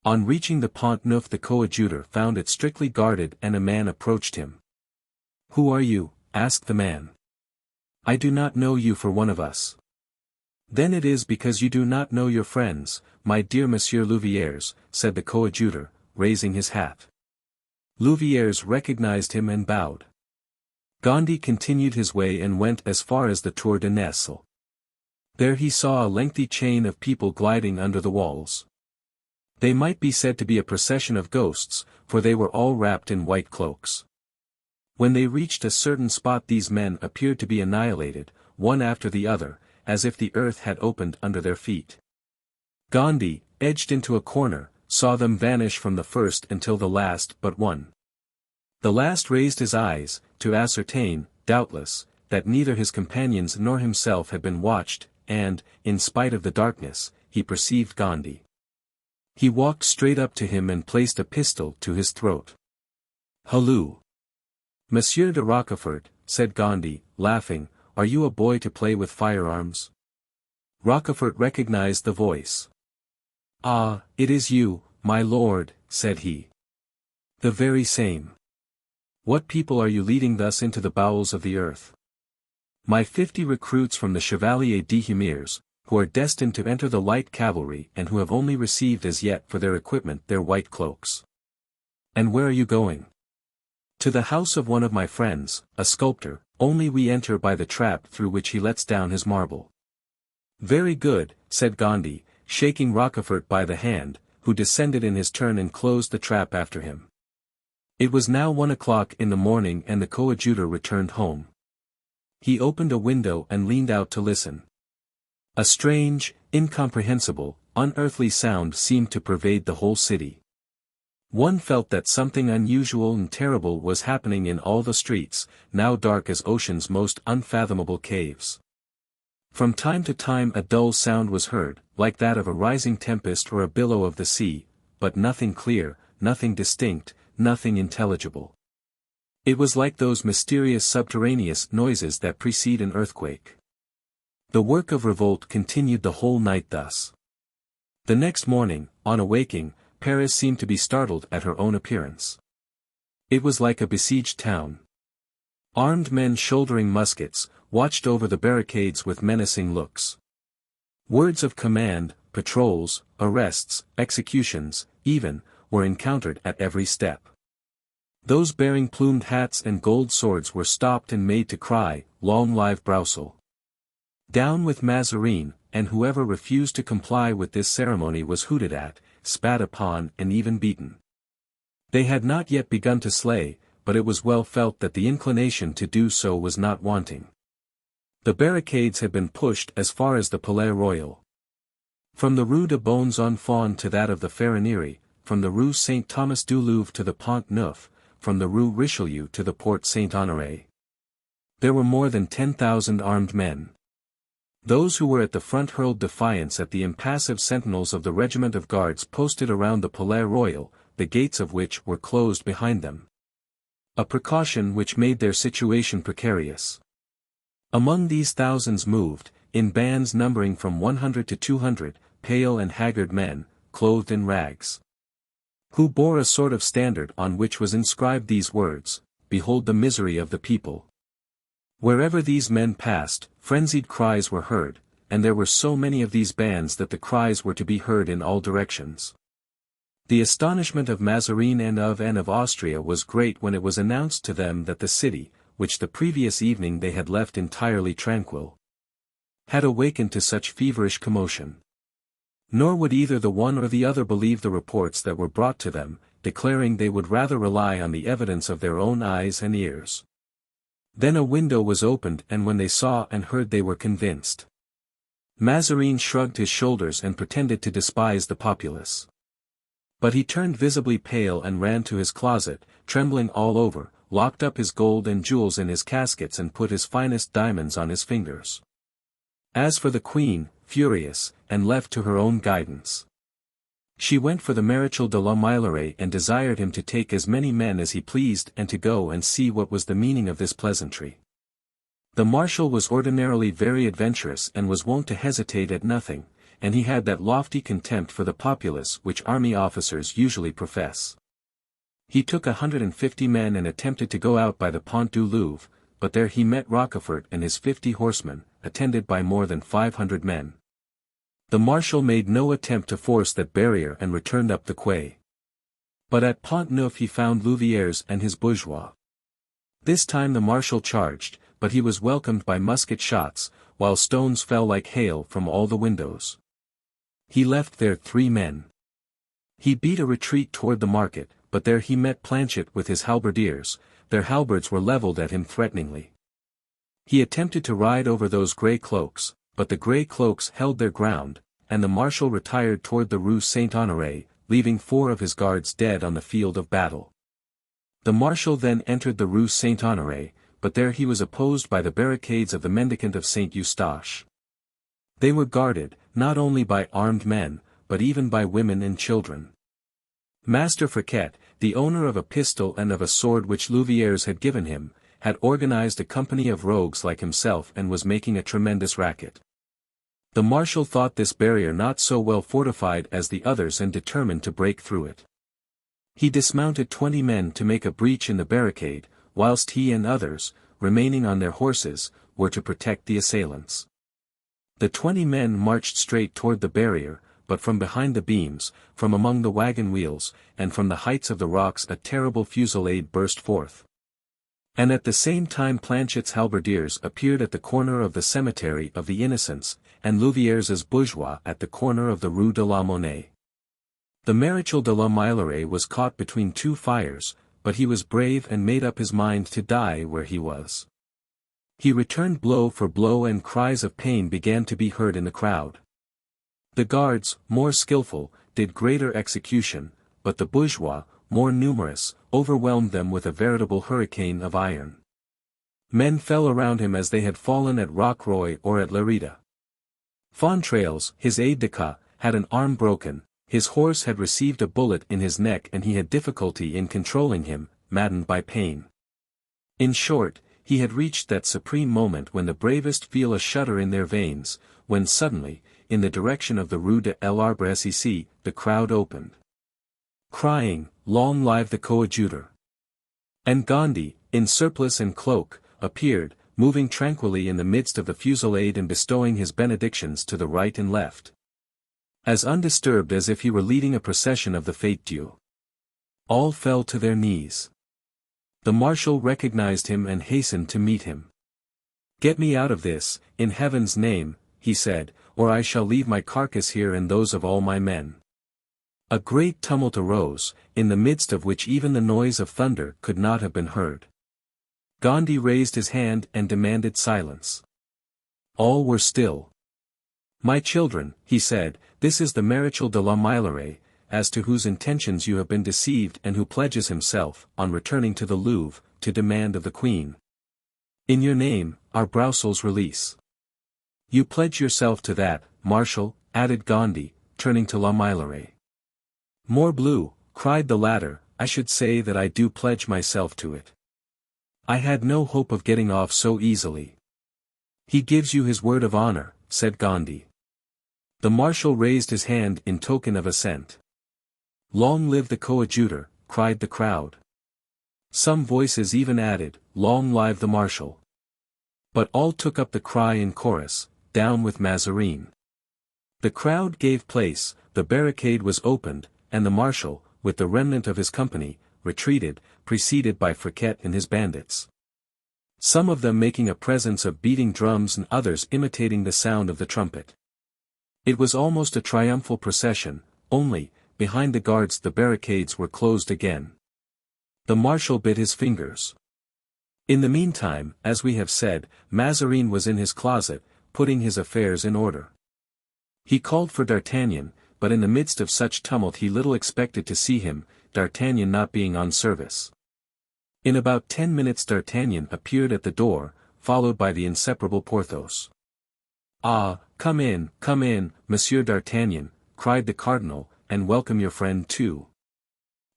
On reaching the Pont Neuf the coadjutor found it strictly guarded and a man approached him. "Who are you?" asked the man. "I do not know you for one of us." "Then it is because you do not know your friends, my dear Monsieur Louviers," said the coadjutor, raising his hat. Louviers recognized him and bowed. Gandhi continued his way and went as far as the Tour de Nesle. There he saw a lengthy chain of people gliding under the walls. They might be said to be a procession of ghosts, for they were all wrapped in white cloaks. When they reached a certain spot these men appeared to be annihilated, one after the other, as if the earth had opened under their feet. Gandhi, edged into a corner, saw them vanish from the first until the last but one. The last raised his eyes, to ascertain, doubtless, that neither his companions nor himself had been watched, and, in spite of the darkness, he perceived Gondy. He walked straight up to him and placed a pistol to his throat. "Halloo! Monsieur de Rochefort," said Gondy, laughing, "are you a boy to play with firearms?" Rochefort recognized the voice. "Ah, it is you, my lord," said he. "The very same. What people are you leading thus into the bowels of the earth?" "My 50 recruits from the Chevalier d'Humieres, who are destined to enter the light cavalry and who have only received as yet for their equipment their white cloaks." "And where are you going?" "To the house of one of my friends, a sculptor, only we enter by the trap through which he lets down his marble." "Very good," said Gondy, shaking Rochefort by the hand, who descended in his turn and closed the trap after him. It was now 1 o'clock in the morning and the coadjutor returned home. He opened a window and leaned out to listen. A strange, incomprehensible, unearthly sound seemed to pervade the whole city. One felt that something unusual and terrible was happening in all the streets, now dark as ocean's most unfathomable caves. From time to time a dull sound was heard, like that of a rising tempest or a billow of the sea, but nothing clear, nothing distinct, nothing intelligible. It was like those mysterious subterraneous noises that precede an earthquake. The work of revolt continued the whole night thus. The next morning, on awaking, Paris seemed to be startled at her own appearance. It was like a besieged town. Armed men shouldering muskets, watched over the barricades with menacing looks. Words of command, patrols, arrests, executions, even, were encountered at every step. Those bearing plumed hats and gold swords were stopped and made to cry, "Long live Broussel!" Down with Mazarin, and whoever refused to comply with this ceremony was hooted at, spat upon and even beaten. They had not yet begun to slay, but it was well felt that the inclination to do so was not wanting. The barricades had been pushed as far as the Palais Royal. From the Rue de Bons Enfants to that of the Ferronnerie, from the Rue Saint Thomas du Louvre to the Pont Neuf, from the Rue Richelieu to the Porte Saint-Honoré. There were more than 10,000 armed men. Those who were at the front hurled defiance at the impassive sentinels of the regiment of guards posted around the Palais Royal, the gates of which were closed behind them. A precaution which made their situation precarious. Among these thousands moved, in bands numbering from 100 to 200, pale and haggard men, clothed in rags, who bore a sort of standard on which was inscribed these words, "Behold the misery of the people." Wherever these men passed, frenzied cries were heard, and there were so many of these bands that the cries were to be heard in all directions. The astonishment of Mazarin and of Austria was great when it was announced to them that the city, which the previous evening they had left entirely tranquil, had awakened to such feverish commotion. Nor would either the one or the other believe the reports that were brought to them, declaring they would rather rely on the evidence of their own eyes and ears. Then a window was opened and when they saw and heard they were convinced. Mazarin shrugged his shoulders and pretended to despise the populace. But he turned visibly pale and ran to his closet, trembling all over, locked up his gold and jewels in his caskets and put his finest diamonds on his fingers. As for the queen, furious, and left to her own guidance, she went for the Maréchal de la Meilleraie and desired him to take as many men as he pleased and to go and see what was the meaning of this pleasantry. The marshal was ordinarily very adventurous and was wont to hesitate at nothing, and he had that lofty contempt for the populace which army officers usually profess. He took 150 men and attempted to go out by the Pont du Louvre, but there he met Rochefort and his 50 horsemen, attended by more than 500 men. The marshal made no attempt to force that barrier and returned up the quay. But at Pont Neuf he found Louviers and his bourgeois. This time the marshal charged, but he was welcomed by musket shots, while stones fell like hail from all the windows. He left there 3 men. He beat a retreat toward the market, but there he met Planchet with his halberdiers, their halberds were levelled at him threateningly. He attempted to ride over those grey cloaks, but the grey cloaks held their ground, and the marshal retired toward the Rue Saint-Honoré, leaving 4 of his guards dead on the field of battle. The marshal then entered the Rue Saint-Honoré, but there he was opposed by the barricades of the mendicant of St. Eustache. They were guarded, not only by armed men, but even by women and children. Master Friquet, the owner of a pistol and of a sword which Louviers had given him, had organized a company of rogues like himself and was making a tremendous racket. The marshal thought this barrier not so well fortified as the others and determined to break through it. He dismounted 20 men to make a breach in the barricade, whilst he and others, remaining on their horses, were to protect the assailants. The 20 men marched straight toward the barrier, but from behind the beams, from among the wagon wheels, and from the heights of the rocks a terrible fusillade burst forth. And at the same time Planchet's halberdiers appeared at the corner of the cemetery of the Innocents, and Louviers's bourgeois at the corner of the Rue de la Monnaie. The Maréchal de la Meilleraie was caught between two fires, but he was brave and made up his mind to die where he was. He returned blow for blow and cries of pain began to be heard in the crowd. The guards, more skillful, did greater execution, but the bourgeois, more numerous, overwhelmed them with a veritable hurricane of iron. Men fell around him as they had fallen at Rocroi or at Lerida. Fontrailles, his aide-de-camp, had an arm broken, his horse had received a bullet in his neck and he had difficulty in controlling him, maddened by pain. In short, he had reached that supreme moment when the bravest feel a shudder in their veins, when suddenly, in the direction of the Rue de l'Arbre Assisi, the crowd opened, crying, "Long live the coadjutor!" And Gondy, in surplice and cloak, appeared, moving tranquilly in the midst of the fusillade and bestowing his benedictions to the right and left, as undisturbed as if he were leading a procession of the Fête Dieu. All fell to their knees. The marshal recognized him and hastened to meet him. "Get me out of this, in heaven's name," he said, "or I shall leave my carcass here and those of all my men." A great tumult arose, in the midst of which even the noise of thunder could not have been heard. Gondy raised his hand and demanded silence. All were still. "My children," he said, "this is the Maréchal de la Meilleraie, as to whose intentions you have been deceived and who pledges himself, on returning to the Louvre, to demand of the Queen, in your name, our Broussels' release." "You pledge yourself to that, Marshal," added Gondy, turning to la Meilleraie. "Morbleu," cried the latter, "I should say that I do pledge myself to it. I had no hope of getting off so easily." "He gives you his word of honor," said Gondy. The marshal raised his hand in token of assent. "Long live the coadjutor," cried the crowd. Some voices even added, "Long live the marshal." But all took up the cry in chorus, "Down with Mazarin." The crowd gave place, the barricade was opened, and the marshal, with the remnant of his company, retreated, preceded by Friquet and his bandits. Some of them making a presence of beating drums and others imitating the sound of the trumpet. It was almost a triumphal procession, only, behind the guards the barricades were closed again. The marshal bit his fingers. In the meantime, as we have said, Mazarin was in his closet, putting his affairs in order. He called for D'Artagnan, but in the midst of such tumult he little expected to see him, D'Artagnan not being on service. In about 10 minutes D'Artagnan appeared at the door, followed by the inseparable Porthos. "Ah, come in, Monsieur D'Artagnan," cried the cardinal, "and welcome your friend too.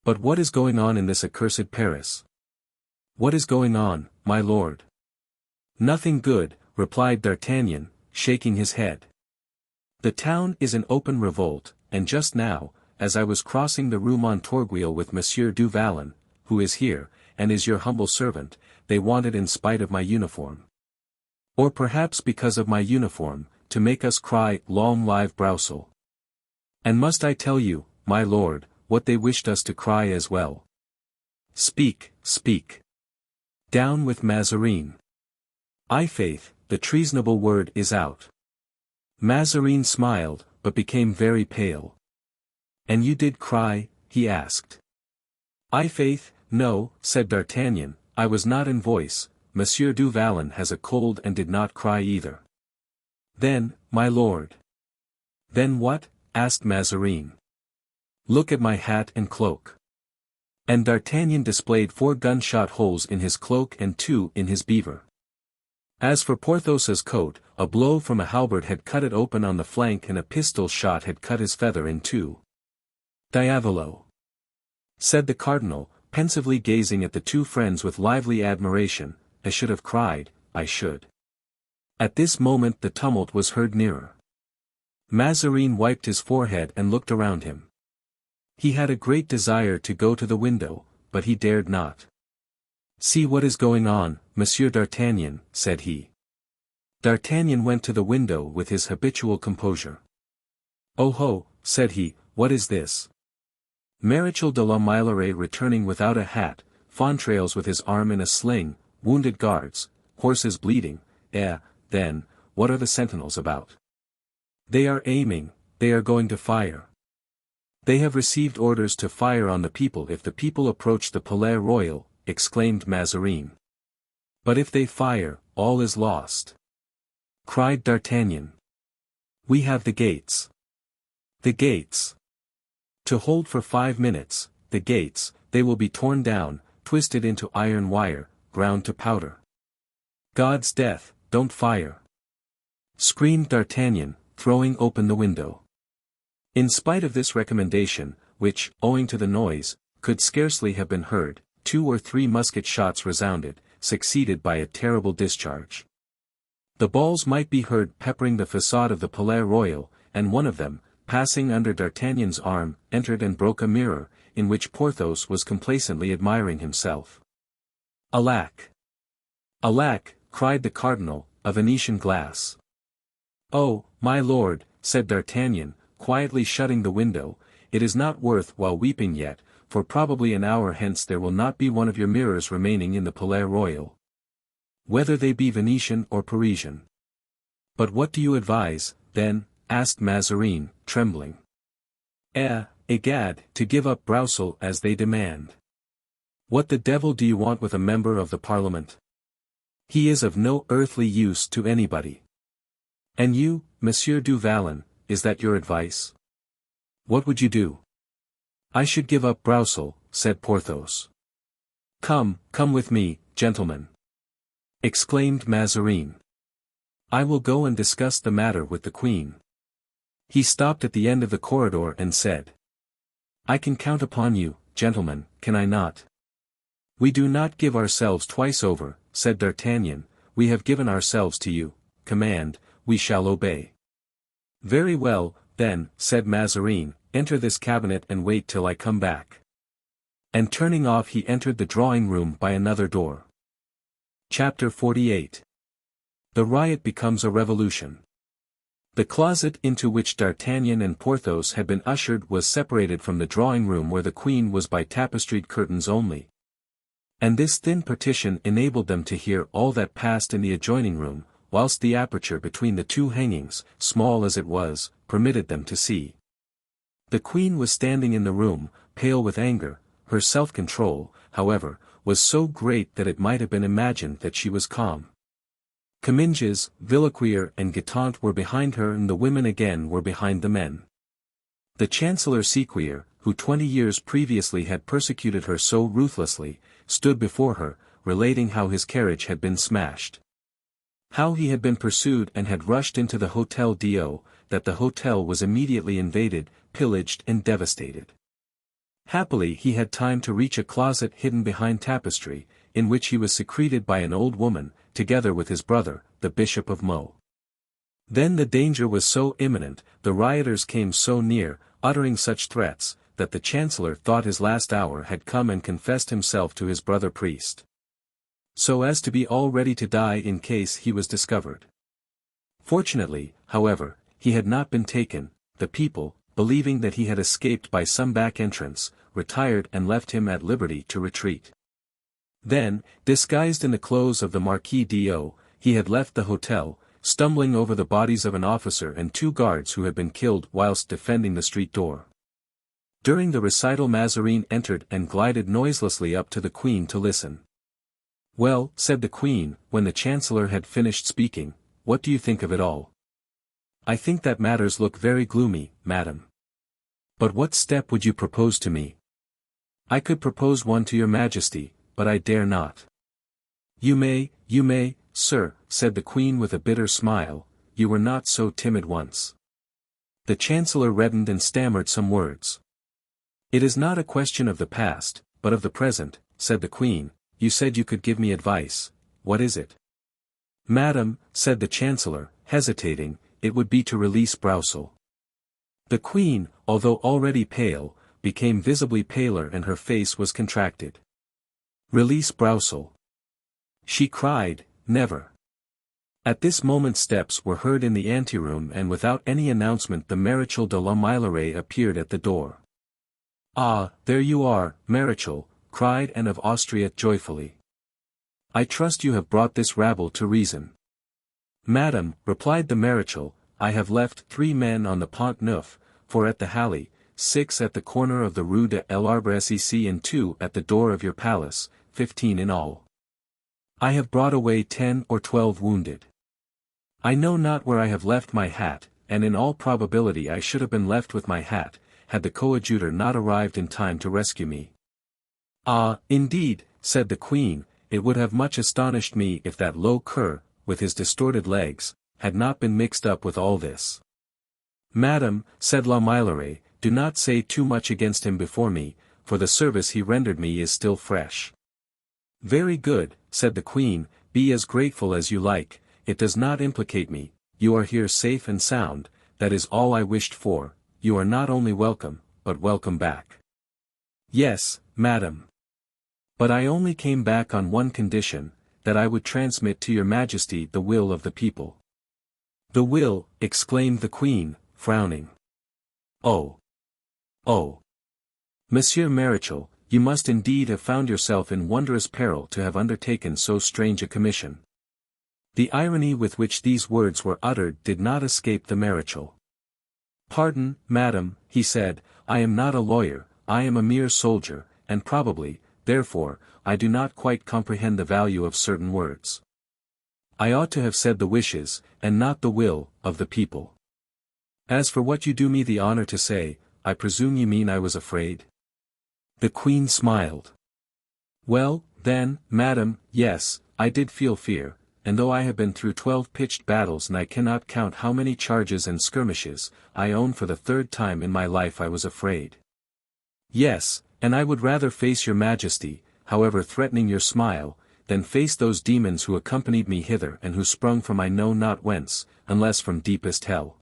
But what is going on in this accursed Paris?" "What is going on, my lord?" "Nothing good," replied D'Artagnan, shaking his head. "The town is in open revolt, and just now, as I was crossing the Rue Montorgueil with Monsieur du Vallon, who is here, and is your humble servant, they wanted in spite of my uniform. Or perhaps because of my uniform, to make us cry, 'Long live Broussel.' And must I tell you, my lord, what they wished us to cry as well?" "Speak, speak." "Down with Mazarin." "I' faith, the treasonable word is out." Mazarin smiled, but became very pale. "And you did cry?" he asked. "I' faith, no," said D'Artagnan, "I was not in voice, Monsieur du Vallon has a cold and did not cry either." "Then, my lord." "Then what?" asked Mazarin. "Look at my hat and cloak." And D'Artagnan displayed 4 gunshot holes in his cloak and 2 in his beaver. As for Porthos's coat, a blow from a halberd had cut it open on the flank and a pistol shot had cut his feather in 2. Diavolo! Said the cardinal, pensively gazing at the 2 friends with lively admiration. I should have cried, I should. At this moment the tumult was heard nearer. Mazarin wiped his forehead and looked around him. He had a great desire to go to the window, but he dared not. "See what is going on, Monsieur d'Artagnan," said he. D'Artagnan went to the window with his habitual composure. "Oh ho," said he, "what is this? Marechal de la Meilleraie returning without a hat, Fontrailles with his arm in a sling, wounded guards, horses bleeding. Then, what are the sentinels about? They are aiming, they are going to fire. They have received orders to fire on the people if the people approach the Palais Royal," exclaimed Mazarin. "But if they fire, all is lost," cried D'Artagnan. "We have the gates. The gates. To hold for 5 minutes, the gates, they will be torn down, twisted into iron wire, ground to powder." "God's death, don't fire!" screamed D'Artagnan, throwing open the window. In spite of this recommendation, which, owing to the noise, could scarcely have been heard, 2 or 3 musket shots resounded, succeeded by a terrible discharge. The balls might be heard peppering the façade of the Palais Royal, and one of them, passing under D'Artagnan's arm, entered and broke a mirror, in which Porthos was complacently admiring himself. "Alack! Alack!" cried the cardinal, "a Venetian glass." "Oh, my lord," said D'Artagnan, quietly shutting the window, "it is not worth while weeping yet, for probably an hour hence there will not be one of your mirrors remaining in the Palais Royal. Whether they be Venetian or Parisian." "But what do you advise, then?" asked Mazarin, trembling. Egad, to give up Broussel as they demand. What the devil do you want with a member of the Parliament? He is of no earthly use to anybody. And you, Monsieur du Vallon, is that your advice? What would you do?" "I should give up Broussel," said Porthos. Come with me, gentlemen," exclaimed Mazarin. "I will go and discuss the matter with the Queen." He stopped at the end of the corridor and said, "I can count upon you, gentlemen, can I not?" "We do not give ourselves twice over," said D'Artagnan, "we have given ourselves to you. Command, we shall obey." "Very well, then," said Mazarin, "enter this cabinet and wait till I come back." And turning off he entered the drawing-room by another door. Chapter 48. The riot becomes a revolution. The closet into which D'Artagnan and Porthos had been ushered was separated from the drawing-room where the Queen was by tapestried curtains only. And this thin partition enabled them to hear all that passed in the adjoining room, whilst the aperture between the 2 hangings, small as it was, permitted them to see. The Queen was standing in the room, pale with anger. Her self-control, however, was so great that it might have been imagined that she was calm. Comminges, Villequier and Guitant were behind her and the women again were behind the men. The Chancellor Sequier, who 20 years previously had persecuted her so ruthlessly, stood before her, relating how his carriage had been smashed. How he had been pursued and had rushed into the Hôtel Dieu, that the hotel was immediately invaded, pillaged and devastated. Happily he had time to reach a closet hidden behind tapestry, in which he was secreted by an old woman, together with his brother, the Bishop of Meaux. Then the danger was so imminent, the rioters came so near, uttering such threats, that the Chancellor thought his last hour had come and confessed himself to his brother priest, so as to be all ready to die in case he was discovered. Fortunately, however, he had not been taken. The people, believing that he had escaped by some back entrance, retired and left him at liberty to retreat. Then, disguised in the clothes of the Marquis d'O, he had left the hotel, stumbling over the bodies of an officer and 2 guards who had been killed whilst defending the street door. During the recital Mazarin entered and glided noiselessly up to the Queen to listen. "Well," said the Queen, when the Chancellor had finished speaking, "what do you think of it all?" "I think that matters look very gloomy, madam. But what step would you propose to me?" I could propose one to your majesty, but I dare not. You may, sir, said the queen with a bitter smile, you were not so timid once. The chancellor reddened and stammered some words. It is not a question of the past, but of the present, said the queen. You said you could give me advice. What is it? Madam, said the chancellor, hesitating, it would be to release Browsel. The queen, although already pale, became visibly paler and her face was contracted. Release Browsel. She cried, never. At this moment steps were heard in the anteroom and without any announcement the Maréchal de la Meilleraie appeared at the door. Ah, there you are, Maréchal, cried Anne of Austria joyfully. I trust you have brought this rabble to reason. Madam, replied the Maréchal, I have left 3 men on the Pont Neuf, 4 at the Halle, 6 at the corner of the Rue de l'Arbre Sec and 2 at the door of your palace, 15 in all. I have brought away 10 or 12 wounded. I know not where I have left my hat, and in all probability I should have been left with my hat, had the coadjutor not arrived in time to rescue me. Ah, indeed, said the queen, it would have much astonished me if that low cur, with his distorted legs, had not been mixed up with all this. Madam, said La Meilleraie, do not say too much against him before me, for the service he rendered me is still fresh. Very good, said the queen, be as grateful as you like, it does not implicate me, you are here safe and sound, that is all I wished for, you are not only welcome, but welcome back. Yes, madam. But I only came back on one condition, that I would transmit to your majesty the will of the people. The will, exclaimed the queen, frowning. Oh! Oh! Monsieur Maréchal, you must indeed have found yourself in wondrous peril to have undertaken so strange a commission. The irony with which these words were uttered did not escape the Maréchal. Pardon, madam, he said, I am not a lawyer, I am a mere soldier, and probably, therefore, I do not quite comprehend the value of certain words. I ought to have said the wishes, and not the will, of the people. As for what you do me the honor to say, I presume you mean I was afraid? The queen smiled. Well, then, madam, yes, I did feel fear, and though I have been through 12 pitched battles and I cannot count how many charges and skirmishes, I own for the 3rd time in my life I was afraid. Yes, and I would rather face your majesty, however threatening your smile, than face those demons who accompanied me hither and who sprung from I know not whence, unless from deepest hell.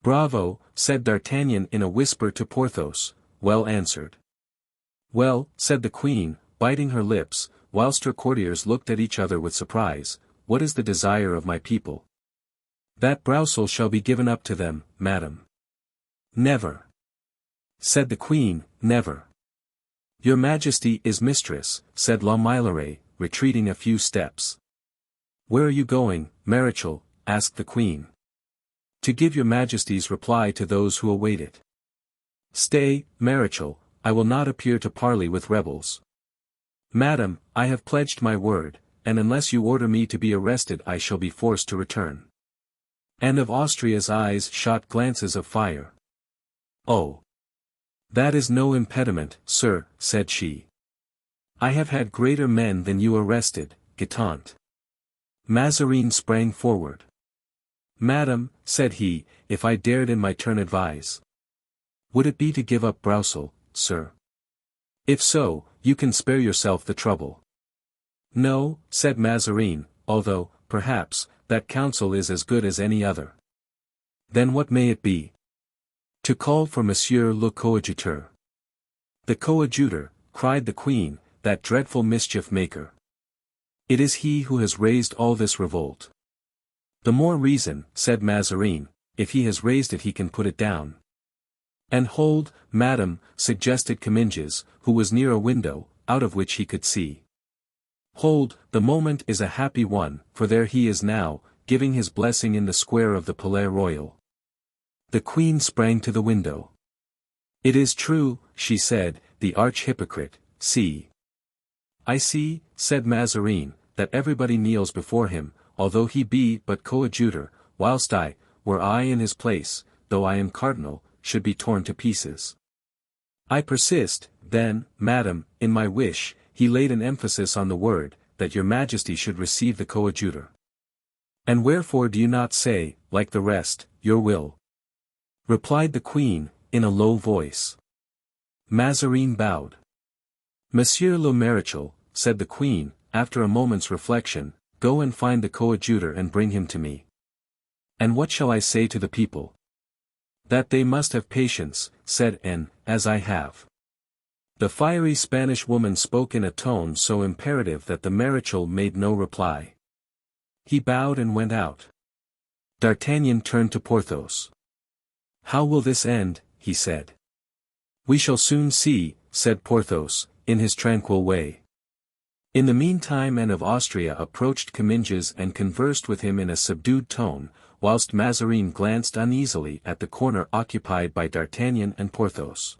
Bravo, said D'Artagnan in a whisper to Porthos, well answered. Well, said the queen, biting her lips, whilst her courtiers looked at each other with surprise, what is the desire of my people? That Browsel shall be given up to them, madam. Never. Said the queen, never. Your majesty is mistress, said La Meilleraie, retreating a few steps. Where are you going, Maréchal? asked the queen. To give your majesty's reply to those who await it. Stay, Maréchal, I will not appear to parley with rebels. Madam, I have pledged my word, and unless you order me to be arrested I shall be forced to return. Anne of Austria's eyes shot glances of fire. Oh! That is no impediment, sir, said she. I have had greater men than you arrested, Guitant. Mazarin sprang forward. Madam, said he, if I dared in my turn advise. Would it be to give up Browsel, sir? If so, you can spare yourself the trouble. No, said Mazarin, although, perhaps, that counsel is as good as any other. Then what may it be? To call for Monsieur le Coadjuteur. The coadjutor, cried the queen, that dreadful mischief-maker. It is he who has raised all this revolt. The more reason, said Mazarin, if he has raised it he can put it down. And hold, madam, suggested Comminges, who was near a window, out of which he could see. Hold, the moment is a happy one, for there he is now, giving his blessing in the square of the Palais Royal. The queen sprang to the window. It is true, she said, the arch-hypocrite, see. I see, said Mazarin, that everybody kneels before him, although he be but coadjutor, whilst I, were I in his place, though I am cardinal, should be torn to pieces. I persist, then, madam, in my wish. He laid an emphasis on the word, that your majesty should receive the coadjutor. And wherefore do you not say, like the rest, your will? Replied the queen, in a low voice. Mazarin bowed. Monsieur le Maréchal, said the queen, after a moment's reflection, go and find the coadjutor and bring him to me. And what shall I say to the people? That they must have patience, said N, as I have. The fiery Spanish woman spoke in a tone so imperative that the Maréchal made no reply. He bowed and went out. D'Artagnan turned to Porthos. How will this end? He said. We shall soon see, said Porthos, in his tranquil way. In the meantime Anne of Austria approached Comminges and conversed with him in a subdued tone, whilst Mazarin glanced uneasily at the corner occupied by D'Artagnan and Porthos.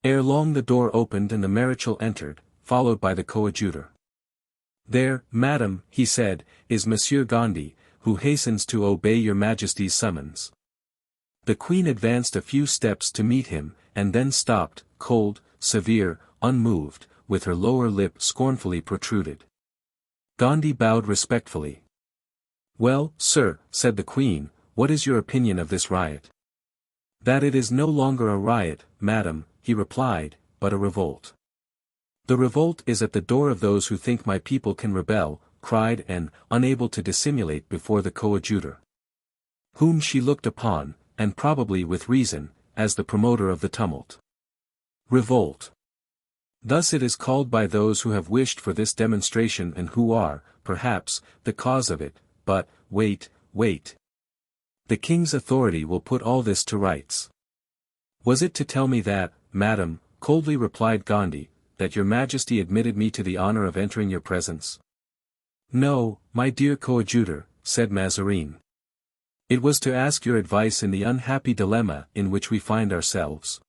Ere long the door opened and the Maréchal entered, followed by the coadjutor. There, madam, he said, is Monsieur Gondy, who hastens to obey your majesty's summons. The queen advanced a few steps to meet him, and then stopped, cold, severe, unmoved, with her lower lip scornfully protruded. Gondy bowed respectfully. Well, sir, said the queen, what is your opinion of this riot? That it is no longer a riot, madam, he replied, but a revolt. The revolt is at the door of those who think my people can rebel, cried Anne, unable to dissimulate before the coadjutor, whom she looked upon, and probably with reason, as the promoter of the tumult. Revolt. Thus it is called by those who have wished for this demonstration and who are, perhaps, the cause of it, but, wait. The king's authority will put all this to rights. Was it to tell me that, madam, coldly replied Gondy, that your majesty admitted me to the honor of entering your presence? No, my dear coadjutor, said Mazarin. It was to ask your advice in the unhappy dilemma in which we find ourselves.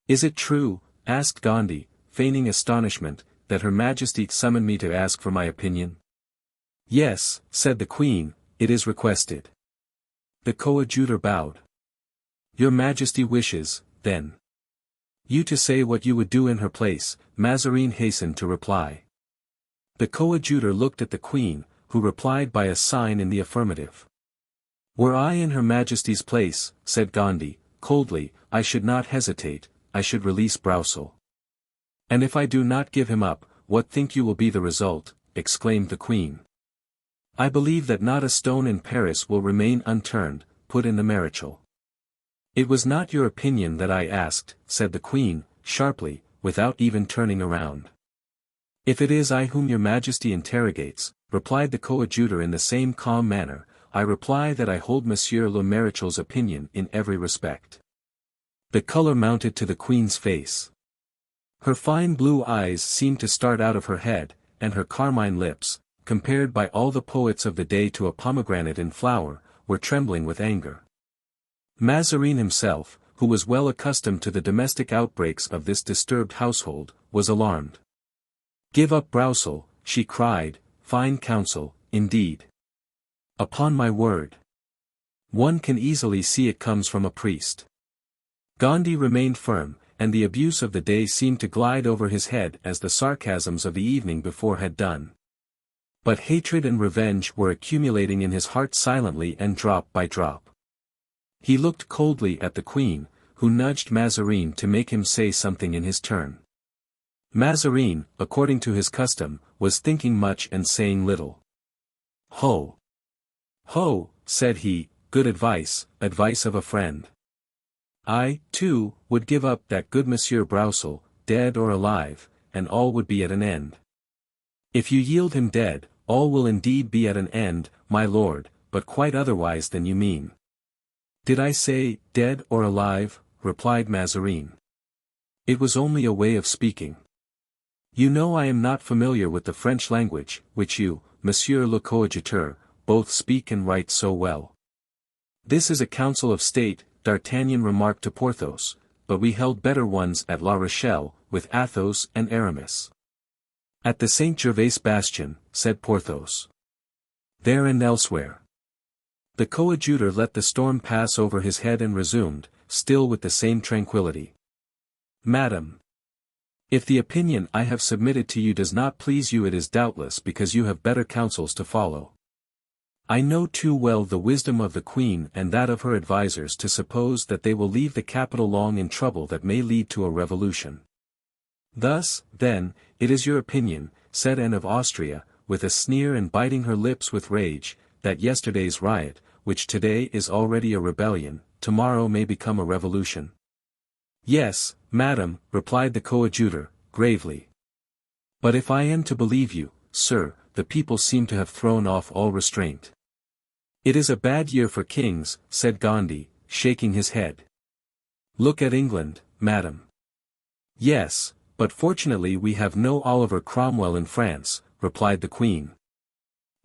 Is it true, asked Gondy, feigning astonishment, that her majesty summoned me to ask for my opinion? Yes, said the queen, it is requested. The coadjutor bowed. Your majesty wishes, then, you to say what you would do in her place, Mazarin hastened to reply. The coadjutor looked at the queen, who replied by a sign in the affirmative. Were I in her majesty's place, said Gondy, coldly, I should not hesitate, I should release Broussel. And if I do not give him up, what think you will be the result? Exclaimed the queen. I believe that not a stone in Paris will remain unturned, put in the Maréchal. It was not your opinion that I asked, said the queen, sharply, without even turning around. If it is I whom your majesty interrogates, replied the coadjutor in the same calm manner, I reply that I hold Monsieur le Maréchal's opinion in every respect. The color mounted to the queen's face. Her fine blue eyes seemed to start out of her head, and her carmine lips, compared by all the poets of the day to a pomegranate in flower, were trembling with anger. Mazarin himself, who was well accustomed to the domestic outbreaks of this disturbed household, was alarmed. Give up Broussel, she cried, fine counsel, indeed. Upon my word. One can easily see it comes from a priest. Gondy remained firm, and the abuse of the day seemed to glide over his head as the sarcasms of the evening before had done. But hatred and revenge were accumulating in his heart silently and drop by drop. He looked coldly at the queen, who nudged Mazarin to make him say something in his turn. Mazarin, according to his custom, was thinking much and saying little. Ho! Ho! Said he, good advice, advice of a friend. I, too, would give up that good Monsieur Broussel, dead or alive, and all would be at an end. If you yield him dead, all will indeed be at an end, my lord, but quite otherwise than you mean. Did I say, dead or alive? Replied Mazarin. It was only a way of speaking. You know I am not familiar with the French language, which you, Monsieur le Coadjuteur, both speak and write so well. This is a council of state, D'Artagnan remarked to Porthos, but we held better ones at La Rochelle, with Athos and Aramis. At the Saint-Gervais bastion, said Porthos. There and elsewhere. The coadjutor let the storm pass over his head and resumed, still with the same tranquillity. Madam. If the opinion I have submitted to you does not please you, it is doubtless because you have better counsels to follow. I know too well the wisdom of the Queen and that of her advisers to suppose that they will leave the capital long in trouble that may lead to a revolution. Thus, then, it is your opinion, said Anne of Austria, with a sneer and biting her lips with rage, that yesterday's riot, which today is already a rebellion, tomorrow may become a revolution. Yes, madam, replied the coadjutor, gravely. But if I am to believe you, sir, the people seem to have thrown off all restraint. It is a bad year for kings, said Gondy, shaking his head. Look at England, madam. Yes, but fortunately we have no Oliver Cromwell in France, replied the Queen.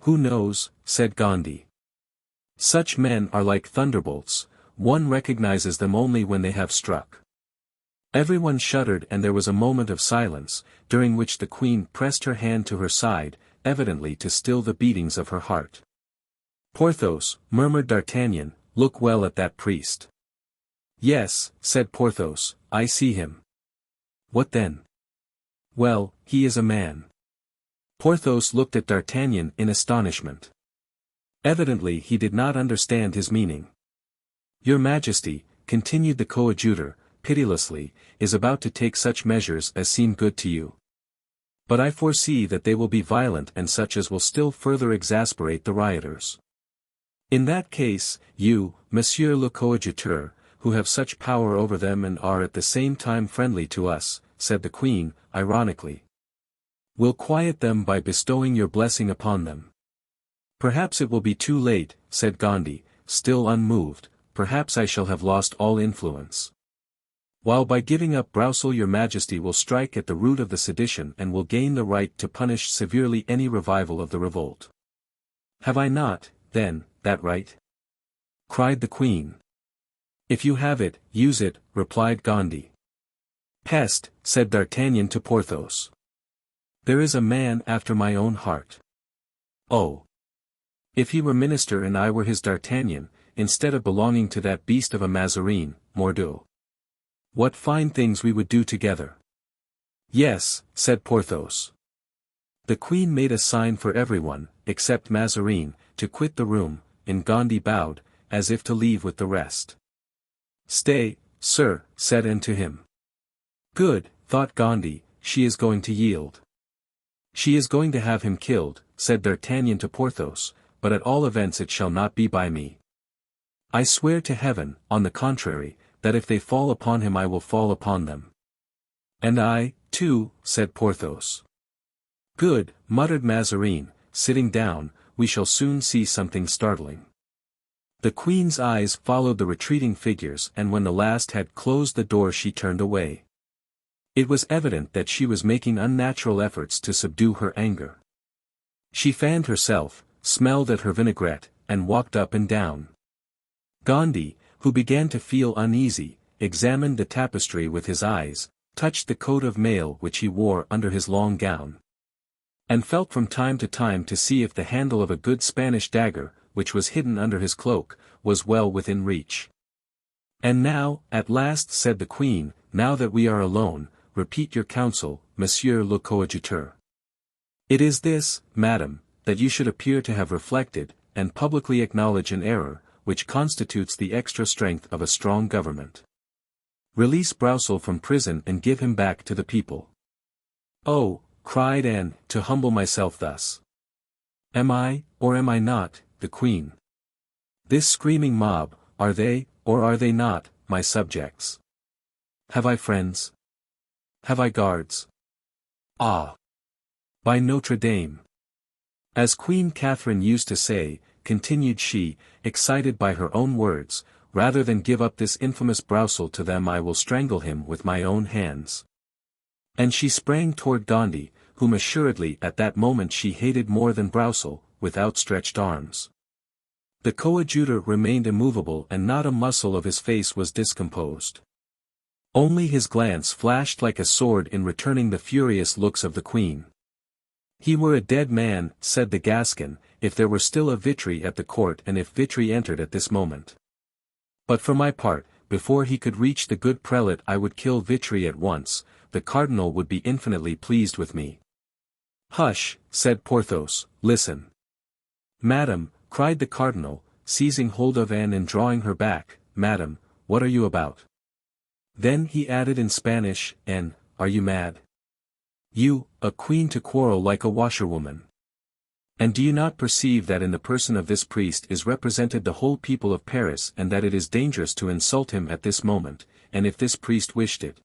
Who knows, said Gondy. Such men are like thunderbolts, one recognizes them only when they have struck. Everyone shuddered and there was a moment of silence, during which the Queen pressed her hand to her side, evidently to still the beatings of her heart. Porthos, murmured D'Artagnan, look well at that priest. Yes, said Porthos, I see him. What then? Well, he is a man. Porthos looked at D'Artagnan in astonishment. Evidently he did not understand his meaning. Your Majesty, continued the coadjutor, pitilessly, is about to take such measures as seem good to you. But I foresee that they will be violent and such as will still further exasperate the rioters. In that case, you, Monsieur le Coadjuteur, who have such power over them and are at the same time friendly to us, said the Queen, ironically, will quiet them by bestowing your blessing upon them. Perhaps it will be too late, said Gondy, still unmoved, perhaps I shall have lost all influence. While by giving up Broussel your Majesty will strike at the root of the sedition and will gain the right to punish severely any revival of the revolt. Have I not, then, that right? Cried the Queen. If you have it, use it, replied Gondy. Peste, said D'Artagnan to Porthos. There is a man after my own heart. Oh! If he were minister and I were his D'Artagnan, instead of belonging to that beast of a Mazarin, Mordieu. What fine things we would do together. Yes, said Porthos. The Queen made a sign for everyone, except Mazarin, to quit the room, and Gondy bowed, as if to leave with the rest. Stay, sir, said Anne to him. Good, thought Gondy, she is going to yield. She is going to have him killed, said D'Artagnan to Porthos, but at all events it shall not be by me. I swear to heaven, on the contrary, that if they fall upon him I will fall upon them. And I, too, said Porthos. Good, muttered Mazarin, sitting down, we shall soon see something startling. The Queen's eyes followed the retreating figures and when the last had closed the door she turned away. It was evident that she was making unnatural efforts to subdue her anger. She fanned herself, smelled at her vinaigrette, and walked up and down. Gondy, who began to feel uneasy, examined the tapestry with his eyes, touched the coat of mail which he wore under his long gown, and felt from time to see if the handle of a good Spanish dagger, which was hidden under his cloak, was well within reach. And now, at last said the Queen, now that we are alone, repeat your counsel, Monsieur le Coadjuteur. It is this, madam, that you should appear to have reflected, and publicly acknowledge an error, which constitutes the extra strength of a strong government. Release Broussel from prison and give him back to the people. Oh, cried Anne, to humble myself thus. Am I, or am I not, the Queen? This screaming mob, are they, or are they not, my subjects? Have I friends? Have I guards? Ah! By Notre Dame! As Queen Catherine used to say, continued she, excited by her own words, rather than give up this infamous Broussel to them I will strangle him with my own hands. And she sprang toward Gondy, whom assuredly at that moment she hated more than Broussel, with outstretched arms. The coadjutor remained immovable and not a muscle of his face was discomposed. Only his glance flashed like a sword in returning the furious looks of the Queen. He were a dead man, said the Gascon, if there were still a Vitry at the court and if Vitry entered at this moment. But for my part, before he could reach the good prelate I would kill Vitry at once, the cardinal would be infinitely pleased with me." "Hush," said Porthos, "listen." "Madam," cried the cardinal, seizing hold of Anne and drawing her back, "Madam, what are you about?" Then he added in Spanish, "Anne, are you mad? You, a queen to quarrel like a washerwoman? And do you not perceive that in the person of this priest is represented the whole people of Paris and that it is dangerous to insult him at this moment, and if this priest wished it,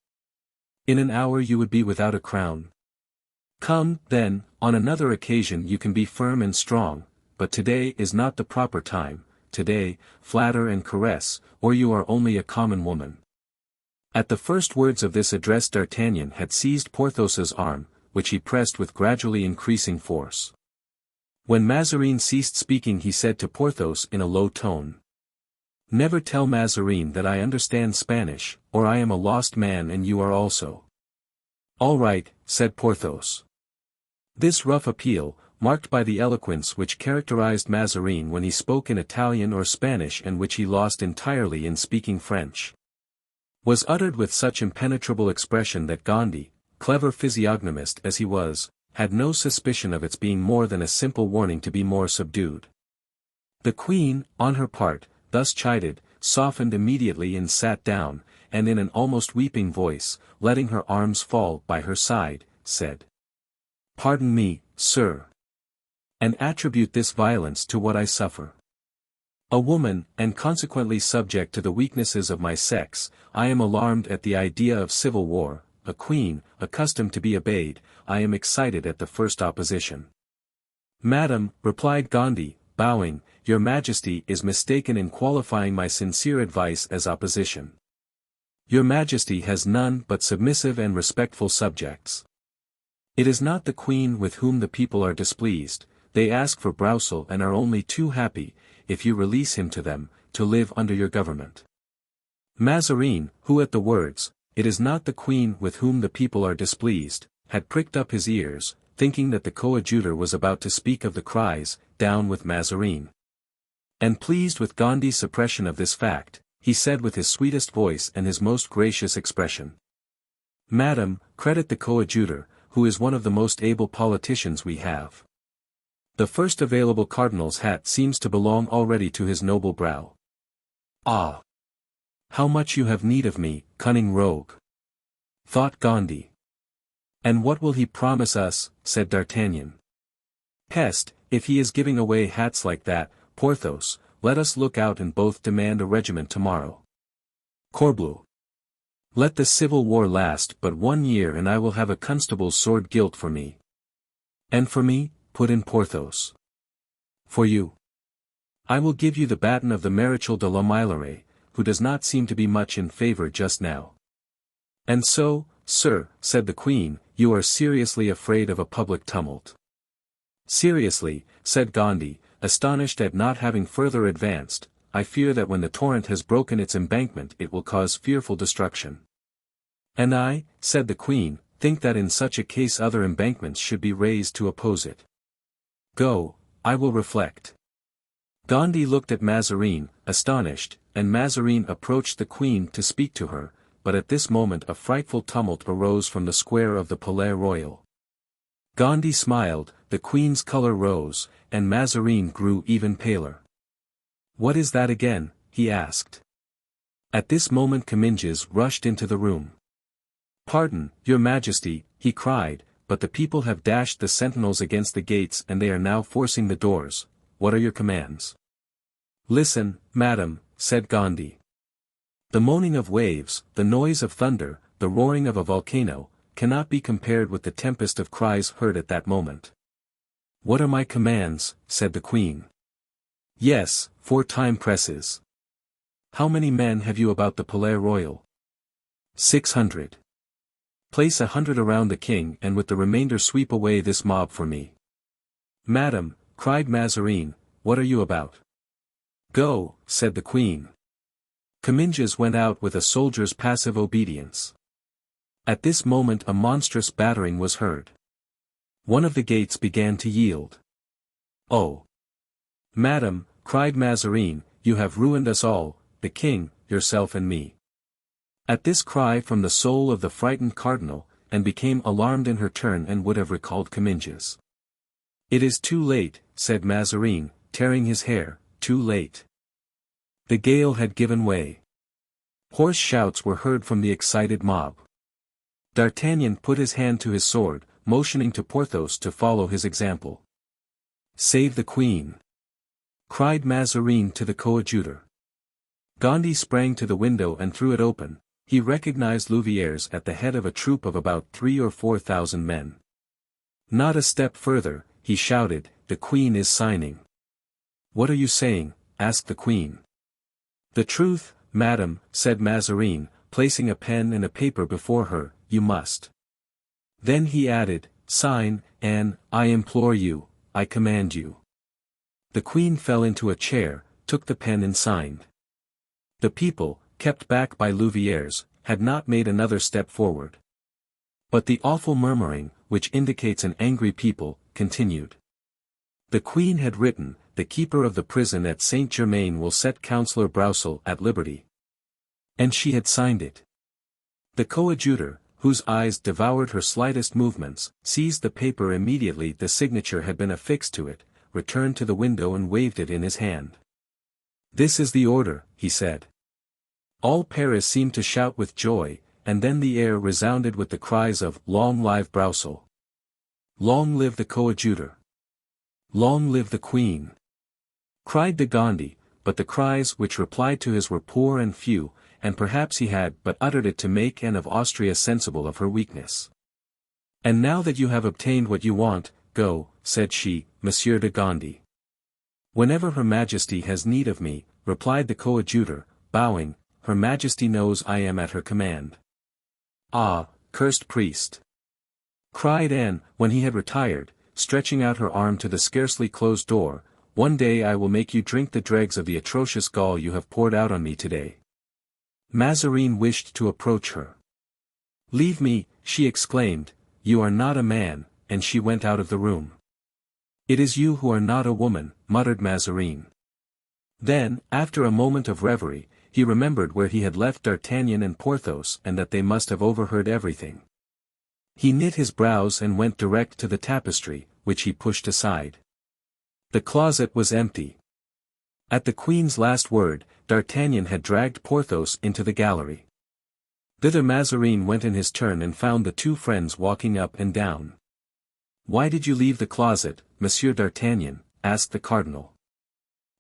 in an hour you would be without a crown? Come, then, on another occasion you can be firm and strong, but today is not the proper time, today, flatter and caress, or you are only a common woman." At the first words of this address D'Artagnan had seized Porthos's arm, which he pressed with gradually increasing force. When Mazarin ceased speaking he said to Porthos in a low tone, "Never tell Mazarin that I understand Spanish, or I am a lost man and you are also." "All right," said Porthos. This rough appeal, marked by the eloquence which characterized Mazarin when he spoke in Italian or Spanish and which he lost entirely in speaking French, was uttered with such impenetrable expression that Gondy, clever physiognomist as he was, had no suspicion of its being more than a simple warning to be more subdued. The queen, on her part, thus chided, softened immediately and sat down, and in an almost weeping voice, letting her arms fall by her side, said, "Pardon me, sir, and attribute this violence to what I suffer. A woman, and consequently subject to the weaknesses of my sex, I am alarmed at the idea of civil war. A queen, accustomed to be obeyed, I am excited at the first opposition." "Madam," replied Gondy, bowing, "your Majesty is mistaken in qualifying my sincere advice as opposition. Your Majesty has none but submissive and respectful subjects. It is not the Queen with whom the people are displeased, they ask for Broussel and are only too happy, if you release him to them, to live under your government." Mazarin, who at the words, "It is not the Queen with whom the people are displeased," had pricked up his ears, thinking that the coadjutor was about to speak of the cries, "Down with Mazarin." And pleased with Gondy's suppression of this fact, he said with his sweetest voice and his most gracious expression, "Madam, credit the coadjutor, who is one of the most able politicians we have. The first available cardinal's hat seems to belong already to his noble brow. Ah! How much you have need of me, cunning rogue!" thought Gondy. "And what will he promise us?" said D'Artagnan. "Peste, if he is giving away hats like that, Porthos, let us look out and both demand a regiment tomorrow. Corbleu! Let the civil war last but 1 year and I will have a constable's sword gilt for me." "And for me?" put in Porthos. "For you. I will give you the baton of the Maréchal de la Meilleraie, who does not seem to be much in favor just now." "And so, sir," said the queen, "you are seriously afraid of a public tumult?" "Seriously," said Gondy, astonished at not having further advanced, "I fear that when the torrent has broken its embankment it will cause fearful destruction." "And I," said the queen, "think that in such a case other embankments should be raised to oppose it. Go, I will reflect." Gondy looked at Mazarin, astonished, and Mazarin approached the queen to speak to her, but at this moment a frightful tumult arose from the square of the Palais Royal. Gondy smiled, the queen's color rose, and Mazarin grew even paler. "What is that again?" he asked. At this moment Comminges rushed into the room. "Pardon, your Majesty," he cried, "but the people have dashed the sentinels against the gates and they are now forcing the doors. What are your commands?" "Listen, madam," said Gondy. "The moaning of waves, the noise of thunder, the roaring of a volcano, cannot be compared with the tempest of cries heard at that moment." "What are my commands?" said the queen. "Yes, 4 time presses." "How many men have you about the Palais Royal?" 600. "Place 100 around the king and with the remainder sweep away this mob for me." "Madam," cried Mazarin, "what are you about?" "Go," said the queen. Comminges went out with a soldier's passive obedience. At this moment a monstrous battering was heard. One of the gates began to yield. "Oh! Madam," cried Mazarin, "you have ruined us all, the king, yourself and me." At this cry from the soul of the frightened cardinal, and became alarmed in her turn and would have recalled Comminges. "It is too late," said Mazarin, tearing his hair, "too late." The gale had given way. Hoarse shouts were heard from the excited mob. D'Artagnan put his hand to his sword, motioning to Porthos to follow his example. "Save the queen!" cried Mazarin to the coadjutor. Gondy sprang to the window and threw it open. He recognized Louviers at the head of a troop of about 3,000 or 4,000 men. "Not a step further," he shouted, "the queen is signing." "What are you saying?" asked the queen. "The truth, madam," said Mazarin, placing a pen and a paper before her, "you must." Then he added, "Sign, and, I implore you, I command you." The queen fell into a chair, took the pen and signed. The people, kept back by Louviers, had not made another step forward. But the awful murmuring, which indicates an angry people, continued. The queen had written, "The keeper of the prison at Saint-Germain will set Councillor Broussel at liberty." And she had signed it. The coadjutor, whose eyes devoured her slightest movements, seized the paper immediately the signature had been affixed to it, returned to the window and waved it in his hand. "This is the order," he said. All Paris seemed to shout with joy, and then the air resounded with the cries of "Long live Broussel! Long live the coadjutor! Long live the queen!" cried de Gondy, but the cries which replied to his were poor and few, and perhaps he had but uttered it to make Anne of Austria sensible of her weakness. "And now that you have obtained what you want, go," said she, "Monsieur de Gondy." "Whenever Her Majesty has need of me," replied the coadjutor, bowing, "Her Majesty knows I am at her command." "Ah, cursed priest!" cried Anne, when he had retired, stretching out her arm to the scarcely closed door, "one day I will make you drink the dregs of the atrocious gall you have poured out on me today." Mazarin wished to approach her. "Leave me," she exclaimed, "you are not a man," and she went out of the room. "It is you who are not a woman," muttered Mazarin. Then, after a moment of reverie, he remembered where he had left D'Artagnan and Porthos and that they must have overheard everything. He knit his brows and went direct to the tapestry, which he pushed aside. The closet was empty. At the queen's last word, D'Artagnan had dragged Porthos into the gallery. Thither Mazarin went in his turn and found the two friends walking up and down. "Why did you leave the closet, Monsieur d'Artagnan?" asked the cardinal.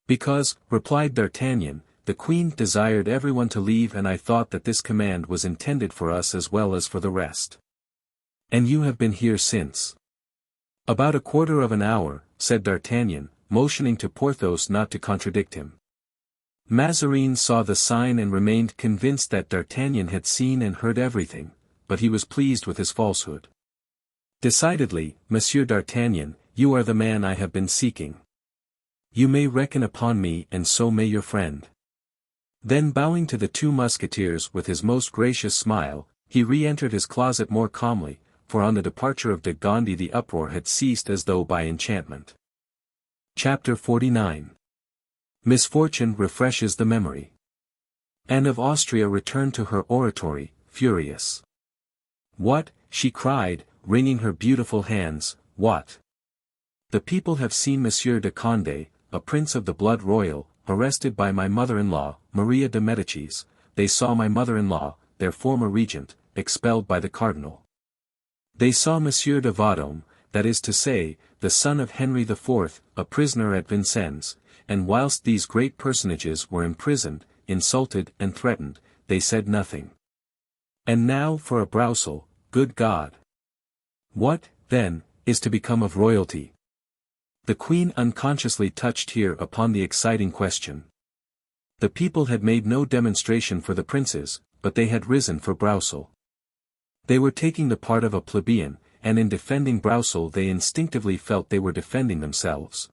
"Because," replied D'Artagnan, "the queen desired everyone to leave and I thought that this command was intended for us as well as for the rest." "And you have been here since?" "About a quarter of an hour," said D'Artagnan, motioning to Porthos not to contradict him. Mazarin saw the sign and remained convinced that D'Artagnan had seen and heard everything, but he was pleased with his falsehood. "Decidedly, Monsieur d'Artagnan, you are the man I have been seeking. You may reckon upon me and so may your friend." Then bowing to the two musketeers with his most gracious smile, he re-entered his closet more calmly, for on the departure of de Gondy the uproar had ceased as though by enchantment. Chapter 49. Misfortune refreshes the memory. Anne of Austria returned to her oratory, furious. "What?" she cried, wringing her beautiful hands, "what? The people have seen Monsieur de Condé, a prince of the blood royal, arrested by my mother-in-law, Maria de Medicis. They saw my mother-in-law, their former regent, expelled by the cardinal. They saw Monsieur de Vendôme, that is to say, the son of Henry IV, a prisoner at Vincennes, and whilst these great personages were imprisoned, insulted and threatened, they said nothing. And now for a Broussel, good God! What, then, is to become of royalty?" The queen unconsciously touched here upon the exciting question. The people had made no demonstration for the princes, but they had risen for Broussel. They were taking the part of a plebeian, and in defending Broussel they instinctively felt they were defending themselves.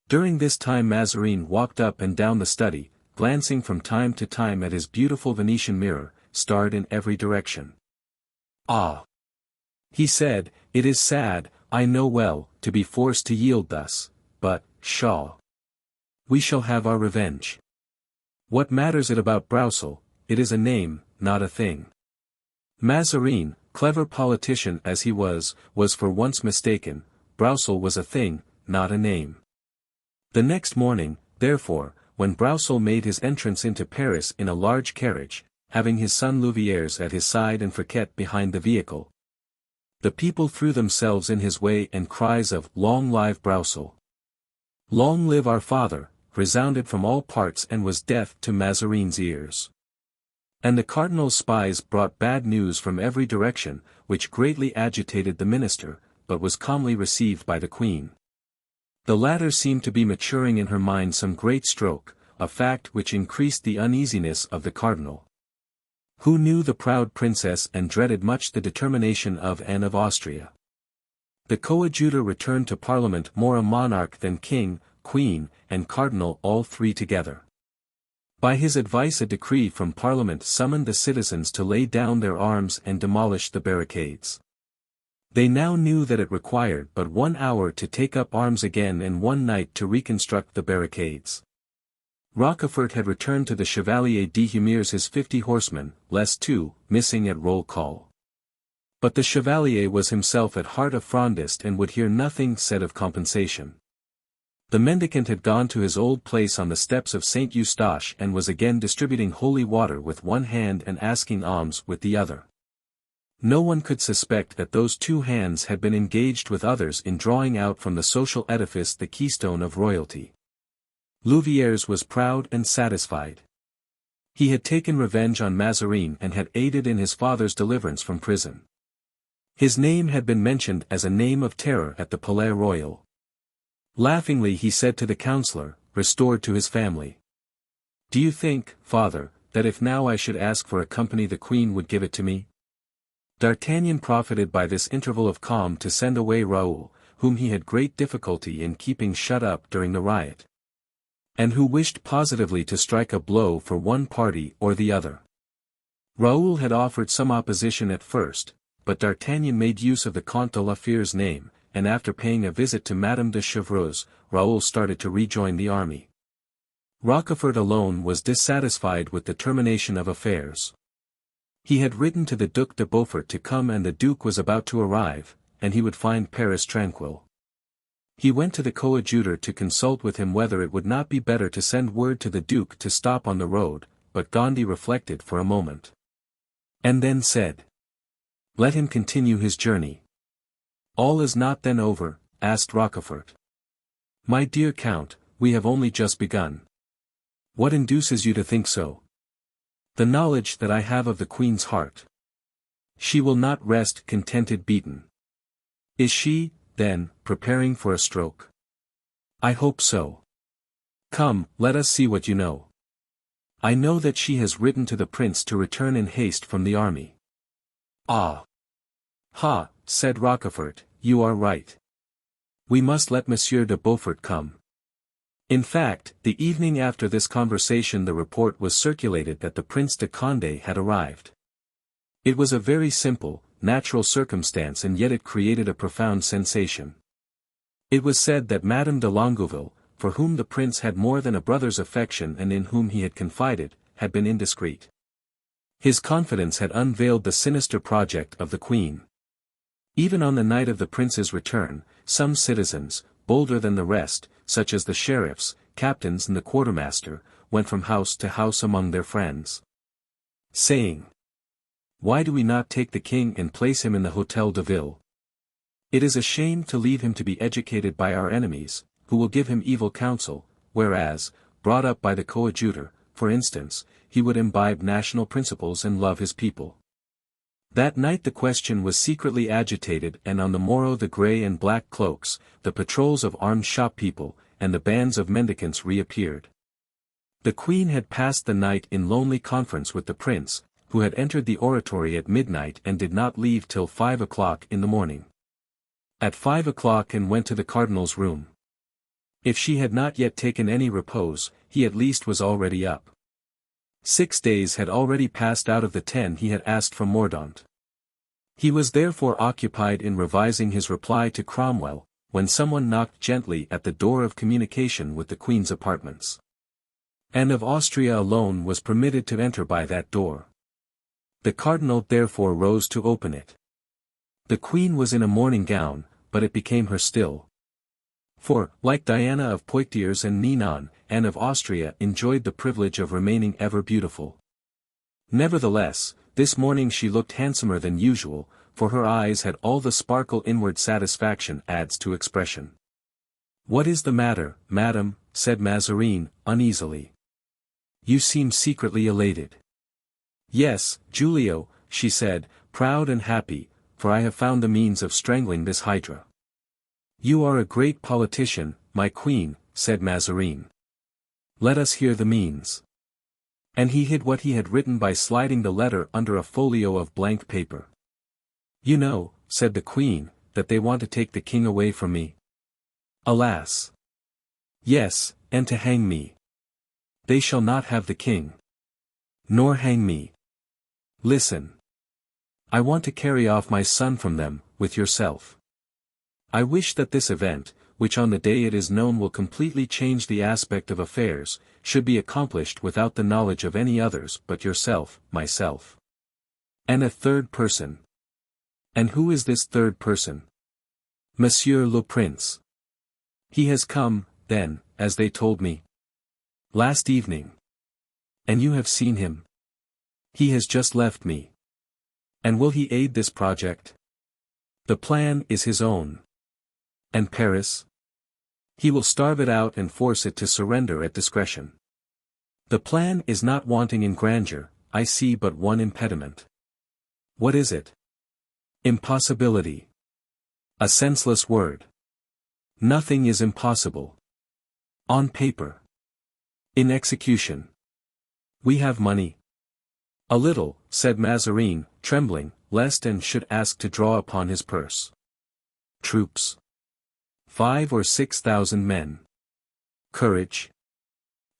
During this time Mazarin walked up and down the study, glancing from time to time at his beautiful Venetian mirror, starred in every direction. "Ah!" he said, "it is sad, I know well, to be forced to yield thus, but, pshaw! We shall have our revenge. What matters it about Brausel, it is a name, not a thing. Mazarin, clever politician as he was for once mistaken. Brausel was a thing, not a name. The next morning, therefore, when Brausel made his entrance into Paris in a large carriage, having his son Louviers at his side and Fouquet behind the vehicle, the people threw themselves in his way, and cries of "Long live Brausel! Long live our father!" resounded from all parts and was deaf to Mazarin's ears. And the cardinal's spies brought bad news from every direction, which greatly agitated the minister, but was calmly received by the queen. The latter seemed to be maturing in her mind some great stroke, a fact which increased the uneasiness of the cardinal, who knew the proud princess and dreaded much the determination of Anne of Austria. The coadjutor returned to Parliament more a monarch than king, queen, and cardinal, all three together. By his advice a decree from Parliament summoned the citizens to lay down their arms and demolish the barricades. They now knew that it required but 1 hour to take up arms again and 1 night to reconstruct the barricades. Rochefort had returned to the Chevalier de Humieres his 50 horsemen, less 2, missing at roll call. But the Chevalier was himself at heart a Frondist and would hear nothing said of compensation. The mendicant had gone to his old place on the steps of St. Eustache and was again distributing holy water with one hand and asking alms with the other. No one could suspect that those 2 hands had been engaged with others in drawing out from the social edifice the keystone of royalty. Louviers was proud and satisfied. He had taken revenge on Mazarin and had aided in his father's deliverance from prison. His name had been mentioned as a name of terror at the Palais Royal. Laughingly he said to the councillor, restored to his family, "Do you think, father, that if now I should ask for a company the queen would give it to me?" D'Artagnan profited by this interval of calm to send away Raoul, whom he had great difficulty in keeping shut up during the riot, and who wished positively to strike a blow for one party or the other. Raoul had offered some opposition at first, but D'Artagnan made use of the Comte de la Fere's name, and after paying a visit to Madame de Chevreuse, Raoul started to rejoin the army. Rochefort alone was dissatisfied with the termination of affairs. He had written to the Duc de Beaufort to come, and the Duke was about to arrive, and he would find Paris tranquil. He went to the coadjutor to consult with him whether it would not be better to send word to the Duke to stop on the road, but Gondy reflected for a moment, and then said, "Let him continue his journey." "All is not then over?" asked Rochefort. "My dear Count, we have only just begun." "What induces you to think so?" "The knowledge that I have of the Queen's heart. She will not rest contented beaten." "Is she, then, preparing for a stroke?" "I hope so." "Come, let us see what you know." "I know that she has written to the prince to return in haste from the army." "Ah! Ha!" said Rochefort, "you are right. We must let Monsieur de Beaufort come." In fact, the evening after this conversation the report was circulated that the Prince de Condé had arrived. It was a very simple, natural circumstance, and yet it created a profound sensation. It was said that Madame de Longueville, for whom the prince had more than a brother's affection and in whom he had confided, had been indiscreet. His confidence had unveiled the sinister project of the queen. Even on the night of the prince's return, some citizens, bolder than the rest, such as the sheriffs, captains and the quartermaster, went from house to house among their friends, saying, "Why do we not take the king and place him in the Hôtel de Ville? It is a shame to leave him to be educated by our enemies, who will give him evil counsel, whereas, brought up by the coadjutor, for instance, he would imbibe national principles and love his people." That night the question was secretly agitated, and on the morrow the grey and black cloaks, the patrols of armed shop people, and the bands of mendicants reappeared. The queen had passed the night in lonely conference with the prince, who had entered the oratory at midnight and did not leave till 5 o'clock in the morning. At 5 o'clock and went to the cardinal's room. If she had not yet taken any repose, he at least was already up. 6 days had already passed out of the 10 he had asked from Mordaunt. He was therefore occupied in revising his reply to Cromwell, when someone knocked gently at the door of communication with the Queen's apartments. Anne of Austria alone was permitted to enter by that door. The cardinal therefore rose to open it. The queen was in a morning gown, but it became her still. For, like Diana of Poitiers and Ninon, Anne of Austria enjoyed the privilege of remaining ever beautiful. Nevertheless, this morning she looked handsomer than usual, for her eyes had all the sparkle inward satisfaction adds to expression. "What is the matter, madam?" said Mazarin, uneasily. "You seem secretly elated." "Yes, Giulio," she said, proud and happy, "for I have found the means of strangling this hydra." "You are a great politician, my queen," said Mazarin. "Let us hear the means." And he hid what he had written by sliding the letter under a folio of blank paper. "You know," said the queen, "that they want to take the king away from me." "Alas!" "Yes, and to hang me." "They shall not have the king." "Nor hang me." "Listen. I want to carry off my son from them, with yourself. I wish that this event, which on the day it is known will completely change the aspect of affairs, should be accomplished without the knowledge of any others but yourself, myself. And a third person." "And who is this third person?" "Monsieur le Prince." "He has come, then, as they told me?" "Last evening." "And you have seen him?" "He has just left me." "And will he aid this project?" "The plan is his own." "And Paris?" "He will starve it out and force it to surrender at discretion." "The plan is not wanting in grandeur, I see but one impediment." "What is it?" "Impossibility." "A senseless word." "Nothing is impossible." "On paper." "In execution." "We have money." "A little," said Mazarin, trembling, lest Anne should ask to draw upon his purse. "Troops?" 5 or 6,000 men. "Courage?"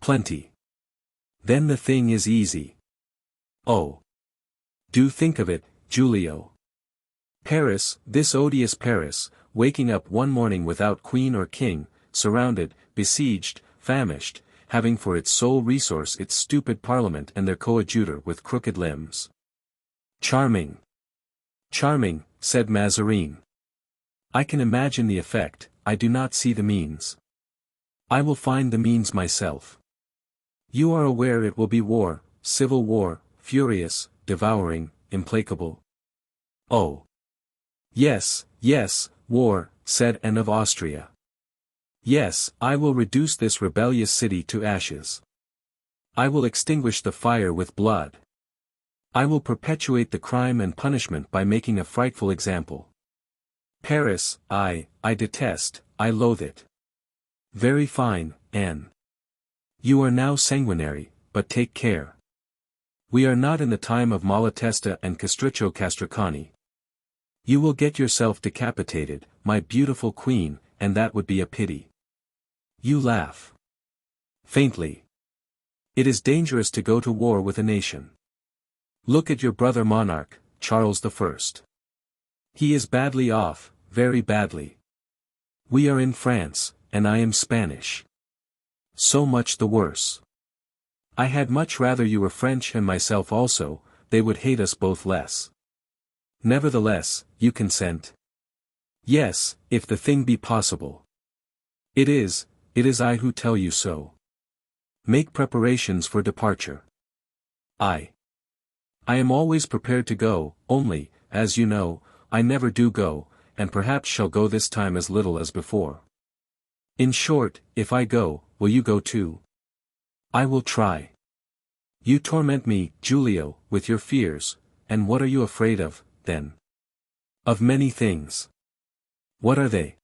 "Plenty." "Then the thing is easy." "Oh! Do think of it, Giulio. Paris, this odious Paris, waking up one morning without queen or king, surrounded, besieged, famished, having for its sole resource its stupid parliament and their coadjutor with crooked limbs." "Charming." "Charming," said Mazarin. "I can imagine the effect, I do not see the means. I will find the means myself. You are aware it will be war, civil war, furious, devouring, implacable." "Oh! Yes, yes, war," said Anne of Austria. "Yes, I will reduce this rebellious city to ashes. I will extinguish the fire with blood. I will perpetuate the crime and punishment by making a frightful example. Paris, I detest, I loathe it." "Very fine, Anne. You are now sanguinary, but take care. We are not in the time of Malatesta and Castruccio Castracani. You will get yourself decapitated, my beautiful queen, and that would be a pity. You laugh." "Faintly. It is dangerous to go to war with a nation. Look at your brother monarch, Charles I. He is badly off, very badly. We are in France, and I am Spanish. So much the worse. I had much rather you were French and myself also, they would hate us both less. Nevertheless, you consent?" "Yes, if the thing be possible." It is I who tell you so. Make preparations for departure." I am always prepared to go, only, as you know, I never do go, and perhaps shall go this time as little as before. In short, if I go, will you go too?" "I will try." "You torment me, Giulio, with your fears, and what are you afraid of, then?" "Of many things." "What are they?"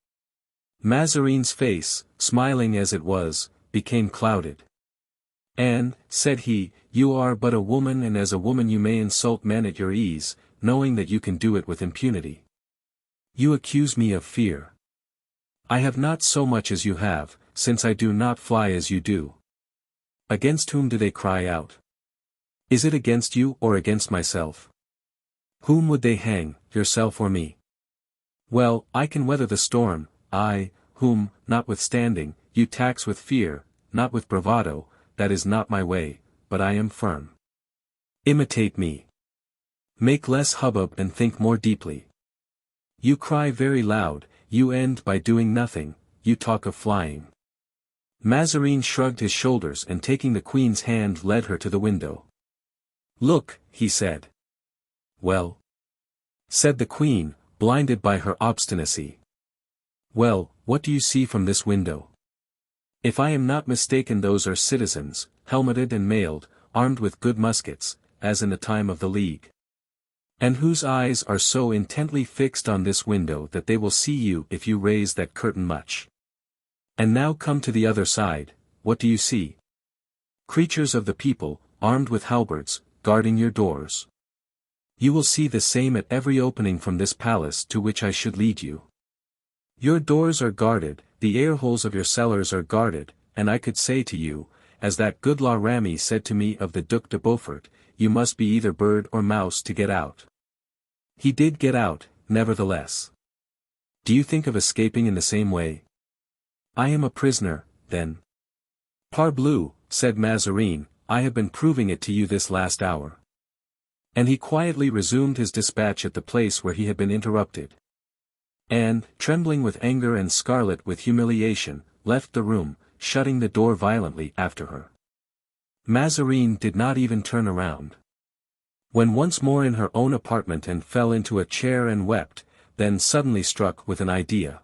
Mazarin's face, smiling as it was, became clouded. "Anne," said he, "you are but a woman, and as a woman you may insult men at your ease, knowing that you can do it with impunity. You accuse me of fear. I have not so much as you have, since I do not fly as you do. Against whom do they cry out? Is it against you or against myself? Whom would they hang, yourself or me? Well, I can weather the storm, I, whom, notwithstanding, you tax with fear, not with bravado, that is not my way, but I am firm. Imitate me. Make less hubbub and think more deeply. You cry very loud, you end by doing nothing, you talk of flying. Mazarin shrugged his shoulders and taking the queen's hand led her to the window. Look, he said. Well? Said the queen, blinded by her obstinacy. Well, what do you see from this window? If I am not mistaken, those are citizens, helmeted and mailed, armed with good muskets, as in the time of the League. And whose eyes are so intently fixed on this window that they will see you if you raise that curtain much. And now come to the other side, what do you see? Creatures of the people, armed with halberds, guarding your doors. You will see the same at every opening from this palace to which I should lead you. Your doors are guarded, the air-holes of your cellars are guarded, and I could say to you, as that good Aramis said to me of the Duc de Beaufort, you must be either bird or mouse to get out. He did get out, nevertheless. Do you think of escaping in the same way? I am a prisoner, then. Parbleu, said Mazarin, I have been proving it to you this last hour. And he quietly resumed his dispatch at the place where he had been interrupted. And, trembling with anger and scarlet with humiliation, left the room, shutting the door violently after her. Mazarin did not even turn around. When once more in her own apartment and fell into a chair and wept, then suddenly struck with an idea.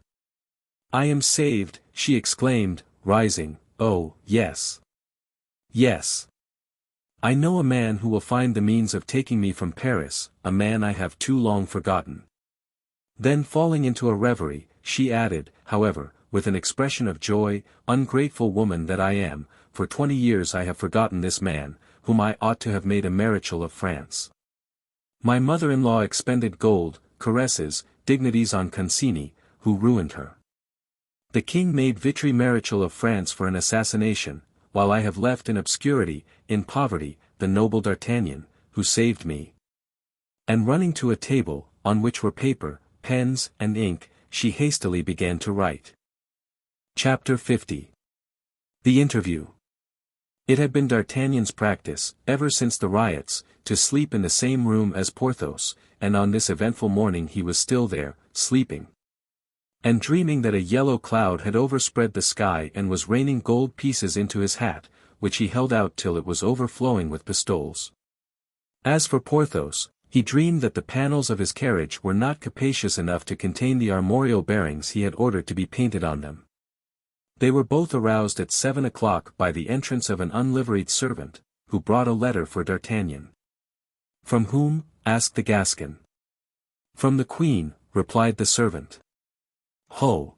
I am saved, she exclaimed, rising, oh, yes. Yes. I know a man who will find the means of taking me from Paris, a man I have too long forgotten. Then falling into a reverie, she added, however, with an expression of joy, ungrateful woman that I am, for 20 years I have forgotten this man, whom I ought to have made a Marechal of France. My mother-in-law expended gold, caresses, dignities on Concini, who ruined her. The king made Vitry Marechal of France for an assassination, while I have left in obscurity, in poverty, the noble D'Artagnan, who saved me. And running to a table, on which were paper, pens, and ink, she hastily began to write. Chapter 50. The Interview. It had been D'Artagnan's practice, ever since the riots, to sleep in the same room as Porthos, and on this eventful morning he was still there, sleeping. And dreaming that a yellow cloud had overspread the sky and was raining gold pieces into his hat, which he held out till it was overflowing with pistoles. As for Porthos, he dreamed that the panels of his carriage were not capacious enough to contain the armorial bearings he had ordered to be painted on them. They were both aroused at 7 o'clock by the entrance of an unliveried servant, who brought a letter for D'Artagnan. From whom? asked the Gascon. From the Queen, replied the servant. Ho!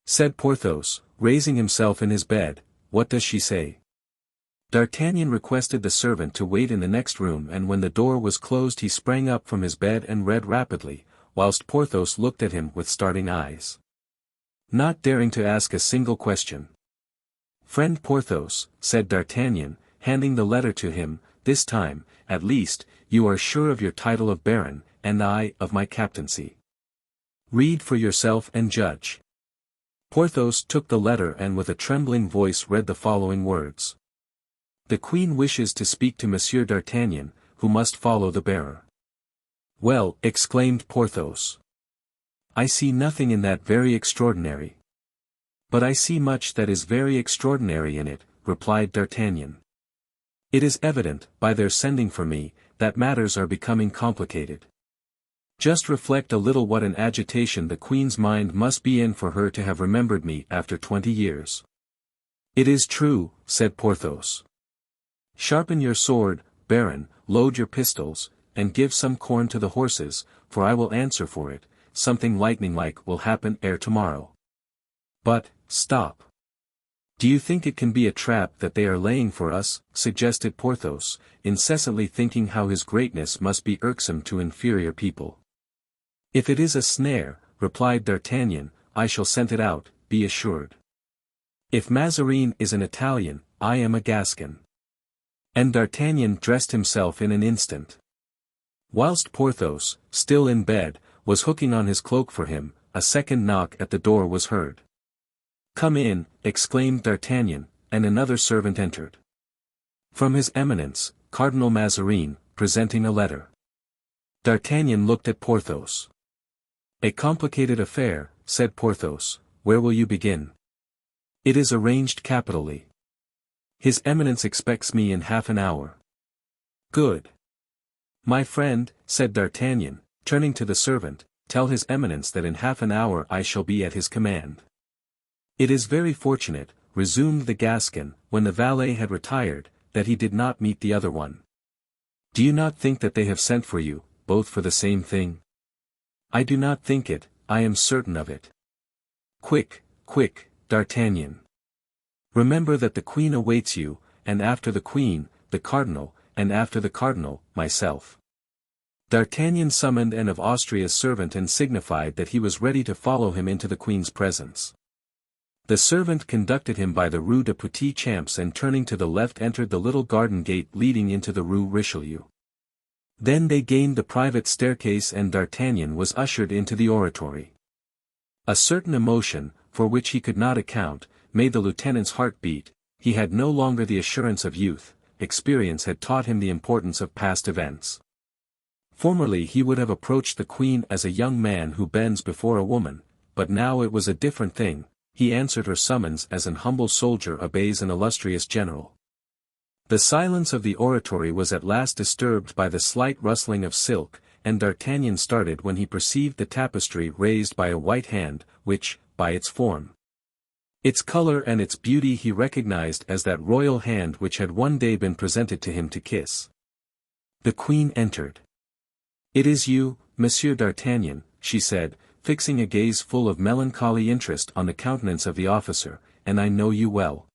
Said Porthos, raising himself in his bed, what does she say? D'Artagnan requested the servant to wait in the next room, and when the door was closed he sprang up from his bed and read rapidly, whilst Porthos looked at him with starting eyes, not daring to ask a single question. Friend Porthos, said D'Artagnan, handing the letter to him, this time, at least, you are sure of your title of baron, and I, of my captaincy. Read for yourself and judge. Porthos took the letter and with a trembling voice read the following words. The Queen wishes to speak to Monsieur D'Artagnan, who must follow the bearer. Well, exclaimed Porthos. I see nothing in that very extraordinary. But I see much that is very extraordinary in it, replied D'Artagnan. It is evident, by their sending for me, that matters are becoming complicated. Just reflect a little what an agitation the Queen's mind must be in for her to have remembered me after 20 years. It is true, said Porthos. Sharpen your sword, Baron, load your pistols, and give some corn to the horses, for I will answer for it, something lightning-like will happen ere tomorrow. But, stop. Do you think it can be a trap that they are laying for us? Suggested Porthos, incessantly thinking how his greatness must be irksome to inferior people. If it is a snare, replied D'Artagnan, I shall scent it out, be assured. If Mazarin is an Italian, I am a Gascon. And D'Artagnan dressed himself in an instant. Whilst Porthos, still in bed, was hooking on his cloak for him, a second knock at the door was heard. Come in, exclaimed D'Artagnan, and another servant entered. From his Eminence, Cardinal Mazarin, presenting a letter. D'Artagnan looked at Porthos. A complicated affair, said Porthos. Where will you begin? It is arranged capitally. His Eminence expects me in half an hour. Good. My friend, said D'Artagnan, turning to the servant, tell his Eminence that in half an hour I shall be at his command. It is very fortunate, resumed the Gascon, when the valet had retired, that he did not meet the other one. Do you not think that they have sent for you, both for the same thing? I do not think it, I am certain of it. Quick, quick, D'Artagnan. Remember that the Queen awaits you, and after the Queen, the Cardinal, and after the Cardinal, myself. D'Artagnan summoned Anne of Austria's servant and signified that he was ready to follow him into the Queen's presence. The servant conducted him by the Rue de Petits Champs and turning to the left entered the little garden gate leading into the Rue Richelieu. Then they gained the private staircase and D'Artagnan was ushered into the oratory. A certain emotion, for which he could not account, made the lieutenant's heart beat. He had no longer the assurance of youth, experience had taught him the importance of past events. Formerly he would have approached the Queen as a young man who bends before a woman, but now it was a different thing. He answered her summons as an humble soldier obeys an illustrious general. The silence of the oratory was at last disturbed by the slight rustling of silk, and D'Artagnan started when he perceived the tapestry raised by a white hand, which, by its form, its color and its beauty he recognized as that royal hand which had one day been presented to him to kiss. The Queen entered. "It is you, Monsieur D'Artagnan," she said, fixing a gaze full of melancholy interest on the countenance of the officer, "and I know you well.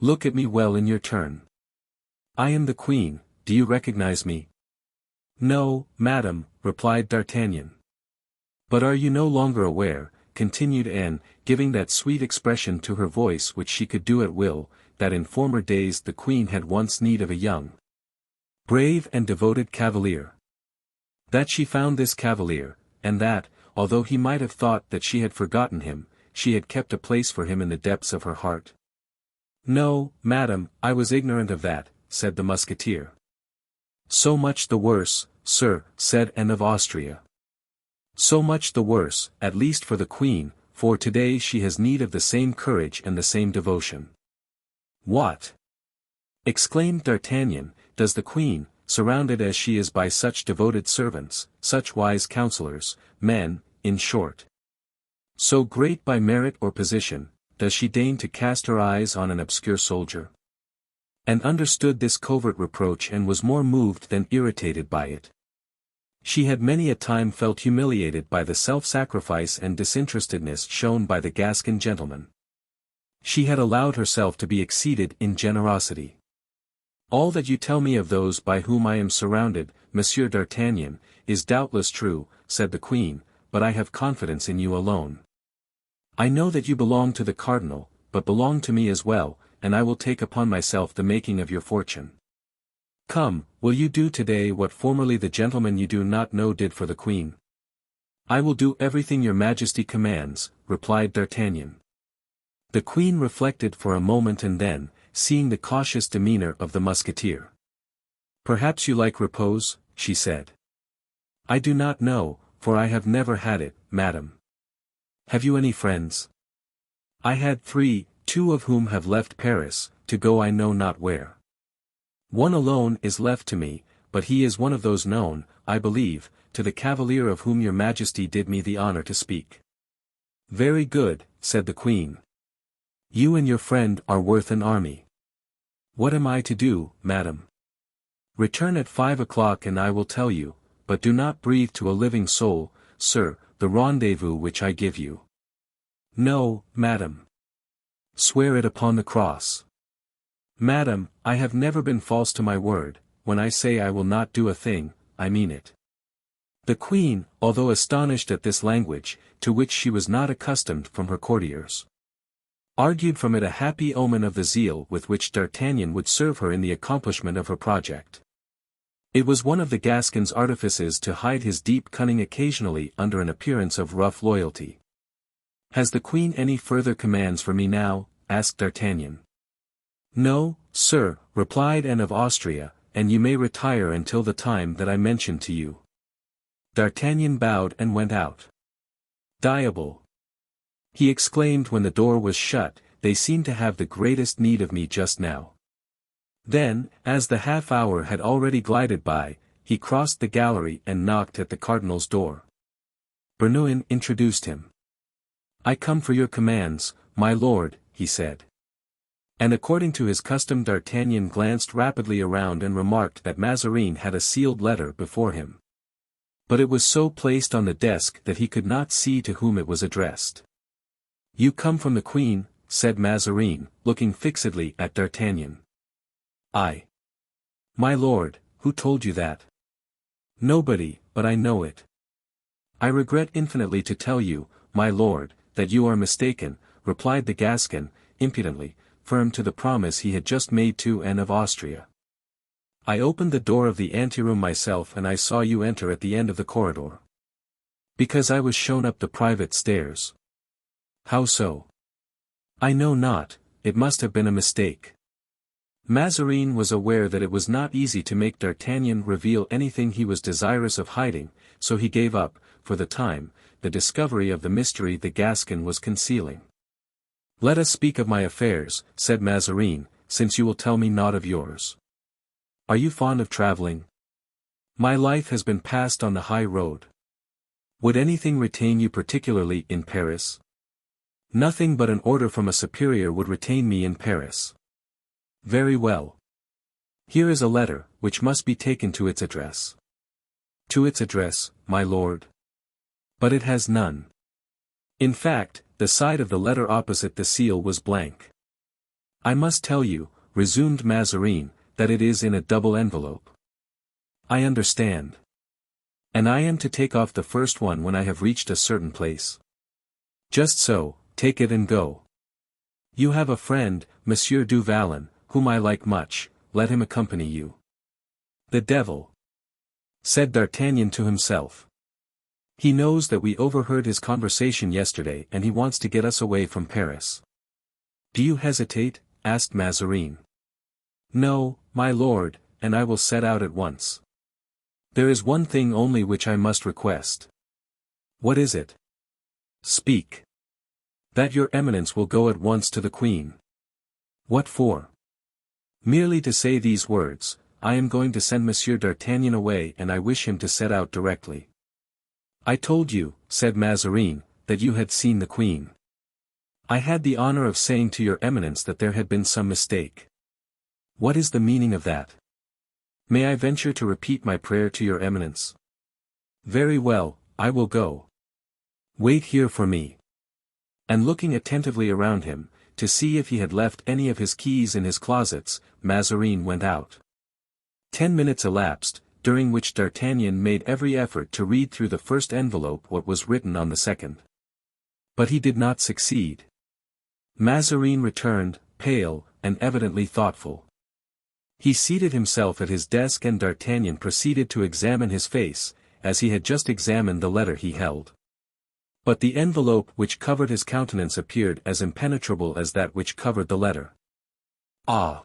Look at me well in your turn. I am the Queen, do you recognize me?" "No, madame," replied D'Artagnan. "But are you no longer aware," continued Anne, giving that sweet expression to her voice which she could do at will, that in former days the Queen had once need of a young, brave and devoted cavalier? That she found this cavalier, and that, although he might have thought that she had forgotten him, she had kept a place for him in the depths of her heart. "No, madame, I was ignorant of that," said the musketeer. "So much the worse, sir," said Anne of Austria. "So much the worse, at least for the Queen, for today she has need of the same courage and the same devotion." "What?" exclaimed D'Artagnan, "does the Queen, surrounded as she is by such devoted servants, such wise counselors, men, in short, so great by merit or position, does she deign to cast her eyes on an obscure soldier?" And understood this covert reproach and was more moved than irritated by it. She had many a time felt humiliated by the self-sacrifice and disinterestedness shown by the Gascon gentleman. She had allowed herself to be exceeded in generosity. "All that you tell me of those by whom I am surrounded, Monsieur D'Artagnan, is doubtless true," said the Queen, "but I have confidence in you alone. I know that you belong to the Cardinal, but belong to me as well, and I will take upon myself the making of your fortune. Come, will you do today what formerly the gentleman you do not know did for the Queen?" "I will do everything your Majesty commands," replied D'Artagnan. The Queen reflected for a moment and then, seeing the cautious demeanor of the musketeer, "Perhaps you like repose," she said. "I do not know, for I have never had it, madam." "Have you any friends?" "I had 3, 2 of whom have left Paris, to go I know not where. One alone is left to me, but he is one of those known, I believe, to the cavalier of whom your Majesty did me the honor to speak." "Very good," said the Queen. "You and your friend are worth an army. What am I to do, madam?" "Return at 5 o'clock and I will tell you, but do not breathe to a living soul, sir, the rendezvous which I give you." "No, madam." "Swear it upon the cross." "Madam, I have never been false to my word, when I say I will not do a thing, I mean it." The Queen, although astonished at this language, to which she was not accustomed from her courtiers, argued from it a happy omen of the zeal with which D'Artagnan would serve her in the accomplishment of her project. It was one of the Gascon's artifices to hide his deep cunning occasionally under an appearance of rough loyalty. "Has the Queen any further commands for me now?" asked D'Artagnan. "No, sir, replied Anne of Austria, and you may retire until the time that I mentioned to you. D'Artagnan bowed and went out. Diable! He exclaimed when the door was shut, they seem to have the greatest need of me just now. Then, as the half-hour had already glided by, he crossed the gallery and knocked at the cardinal's door. Bernouin introduced him. "I come for your commands, my lord," he said. And according to his custom D'Artagnan glanced rapidly around and remarked that Mazarin had a sealed letter before him. But it was so placed on the desk that he could not see to whom it was addressed. "You come from the Queen," said Mazarin, looking fixedly at D'Artagnan. "I. My lord, who told you that?" "Nobody, but I know it." "I regret infinitely to tell you, my lord, that you are mistaken," replied the Gascon, impudently, firm to the promise he had just made to Anne of Austria. "I opened the door of the anteroom myself and I saw you enter at the end of the corridor. Because I was shown up the private stairs." "How so?" "I know not, it must have been a mistake." Mazarin was aware that it was not easy to make D'Artagnan reveal anything he was desirous of hiding, so he gave up, for the time, the discovery of the mystery the Gascon was concealing. "Let us speak of my affairs," said Mazarin, "since you will tell me naught of yours. Are you fond of travelling?" "My life has been passed on the high road." "Would anything retain you particularly in Paris?" "Nothing but an order from a superior would retain me in Paris." "Very well. Here is a letter, which must be taken to its address." "To its address, my lord?" "But it has none." In fact, the side of the letter opposite the seal was blank. "I must tell you," resumed Mazarin, "that it is in a double envelope." "I understand. And I am to take off the first one when I have reached a certain place." "Just so, take it and go. You have a friend, Monsieur du Vallon, whom I like much, let him accompany you." "The devil!" said D'Artagnan to himself. "He knows that we overheard his conversation yesterday and he wants to get us away from Paris." "Do you hesitate?" asked Mazarin. "No, my lord, and I will set out at once. There is one thing only which I must request." "What is it?" "Speak." "That your eminence will go at once to the Queen." "What for?" "Merely to say these words, I am going to send Monsieur d'Artagnan away and I wish him to set out directly." "I told you," said Mazarin, "that you had seen the Queen." "I had the honor of saying to your eminence that there had been some mistake." "What is the meaning of that?" "May I venture to repeat my prayer to your eminence?" "Very well, I will go. Wait here for me." And looking attentively around him, to see if he had left any of his keys in his closets, Mazarin went out. 10 minutes elapsed, during which D'Artagnan made every effort to read through the first envelope what was written on the second. But he did not succeed. Mazarin returned, pale, and evidently thoughtful. He seated himself at his desk and D'Artagnan proceeded to examine his face, as he had just examined the letter he held. But the envelope which covered his countenance appeared as impenetrable as that which covered the letter. "Ah!"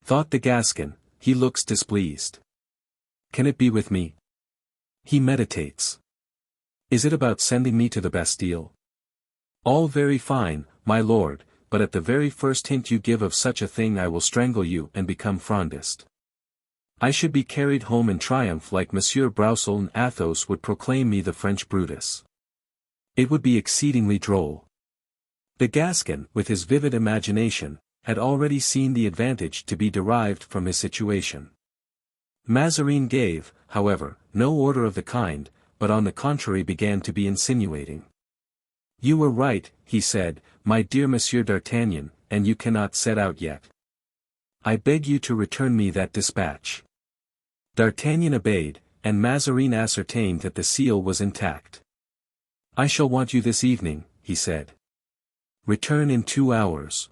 thought the Gascon, "he looks displeased. Can it be with me? He meditates. Is it about sending me to the Bastille? All very fine, my lord, but at the very first hint you give of such a thing I will strangle you and become Frondist. I should be carried home in triumph like Monsieur Broussel and Athos would proclaim me the French Brutus. It would be exceedingly droll." The Gascon, with his vivid imagination, had already seen the advantage to be derived from his situation. Mazarin gave, however, no order of the kind, but on the contrary began to be insinuating. "You were right," he said, "my dear Monsieur d'Artagnan, and you cannot set out yet. I beg you to return me that dispatch." D'Artagnan obeyed, and Mazarin ascertained that the seal was intact. "I shall want you this evening," he said. "Return in 2 hours."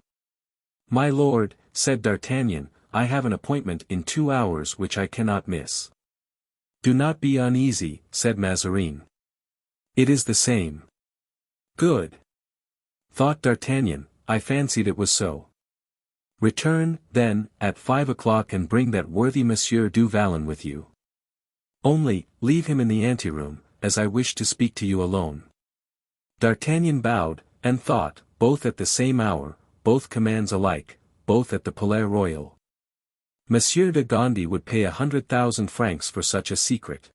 "My lord," said D'Artagnan, "I have an appointment in 2 hours which I cannot miss." "Do not be uneasy," said Mazarin. "It is the same." "Good," thought D'Artagnan, "I fancied it was so. Return, then, at 5 o'clock and bring that worthy Monsieur du Vallon with you. Only, leave him in the anteroom, as I wish to speak to you alone. D'Artagnan bowed, and thought, both at the same hour, both commands alike, both at the Palais Royal. Monsieur de Gondi would pay 100,000 francs for such a secret.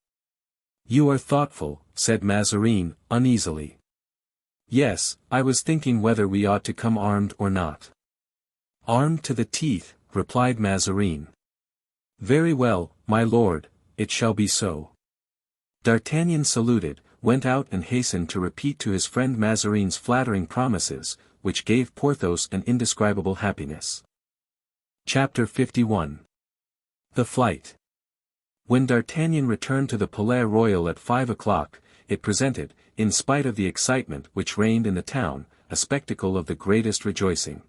You are thoughtful, said Mazarin, uneasily. Yes, I was thinking whether we ought to come armed or not. Armed to the teeth, replied Mazarin. Very well, my lord, it shall be so. D'Artagnan saluted, went out and hastened to repeat to his friend Mazarin's flattering promises, which gave Porthos an indescribable happiness. Chapter 51. The Flight. When D'Artagnan returned to the Palais Royal at 5 o'clock, it presented, in spite of the excitement which reigned in the town, a spectacle of the greatest rejoicing.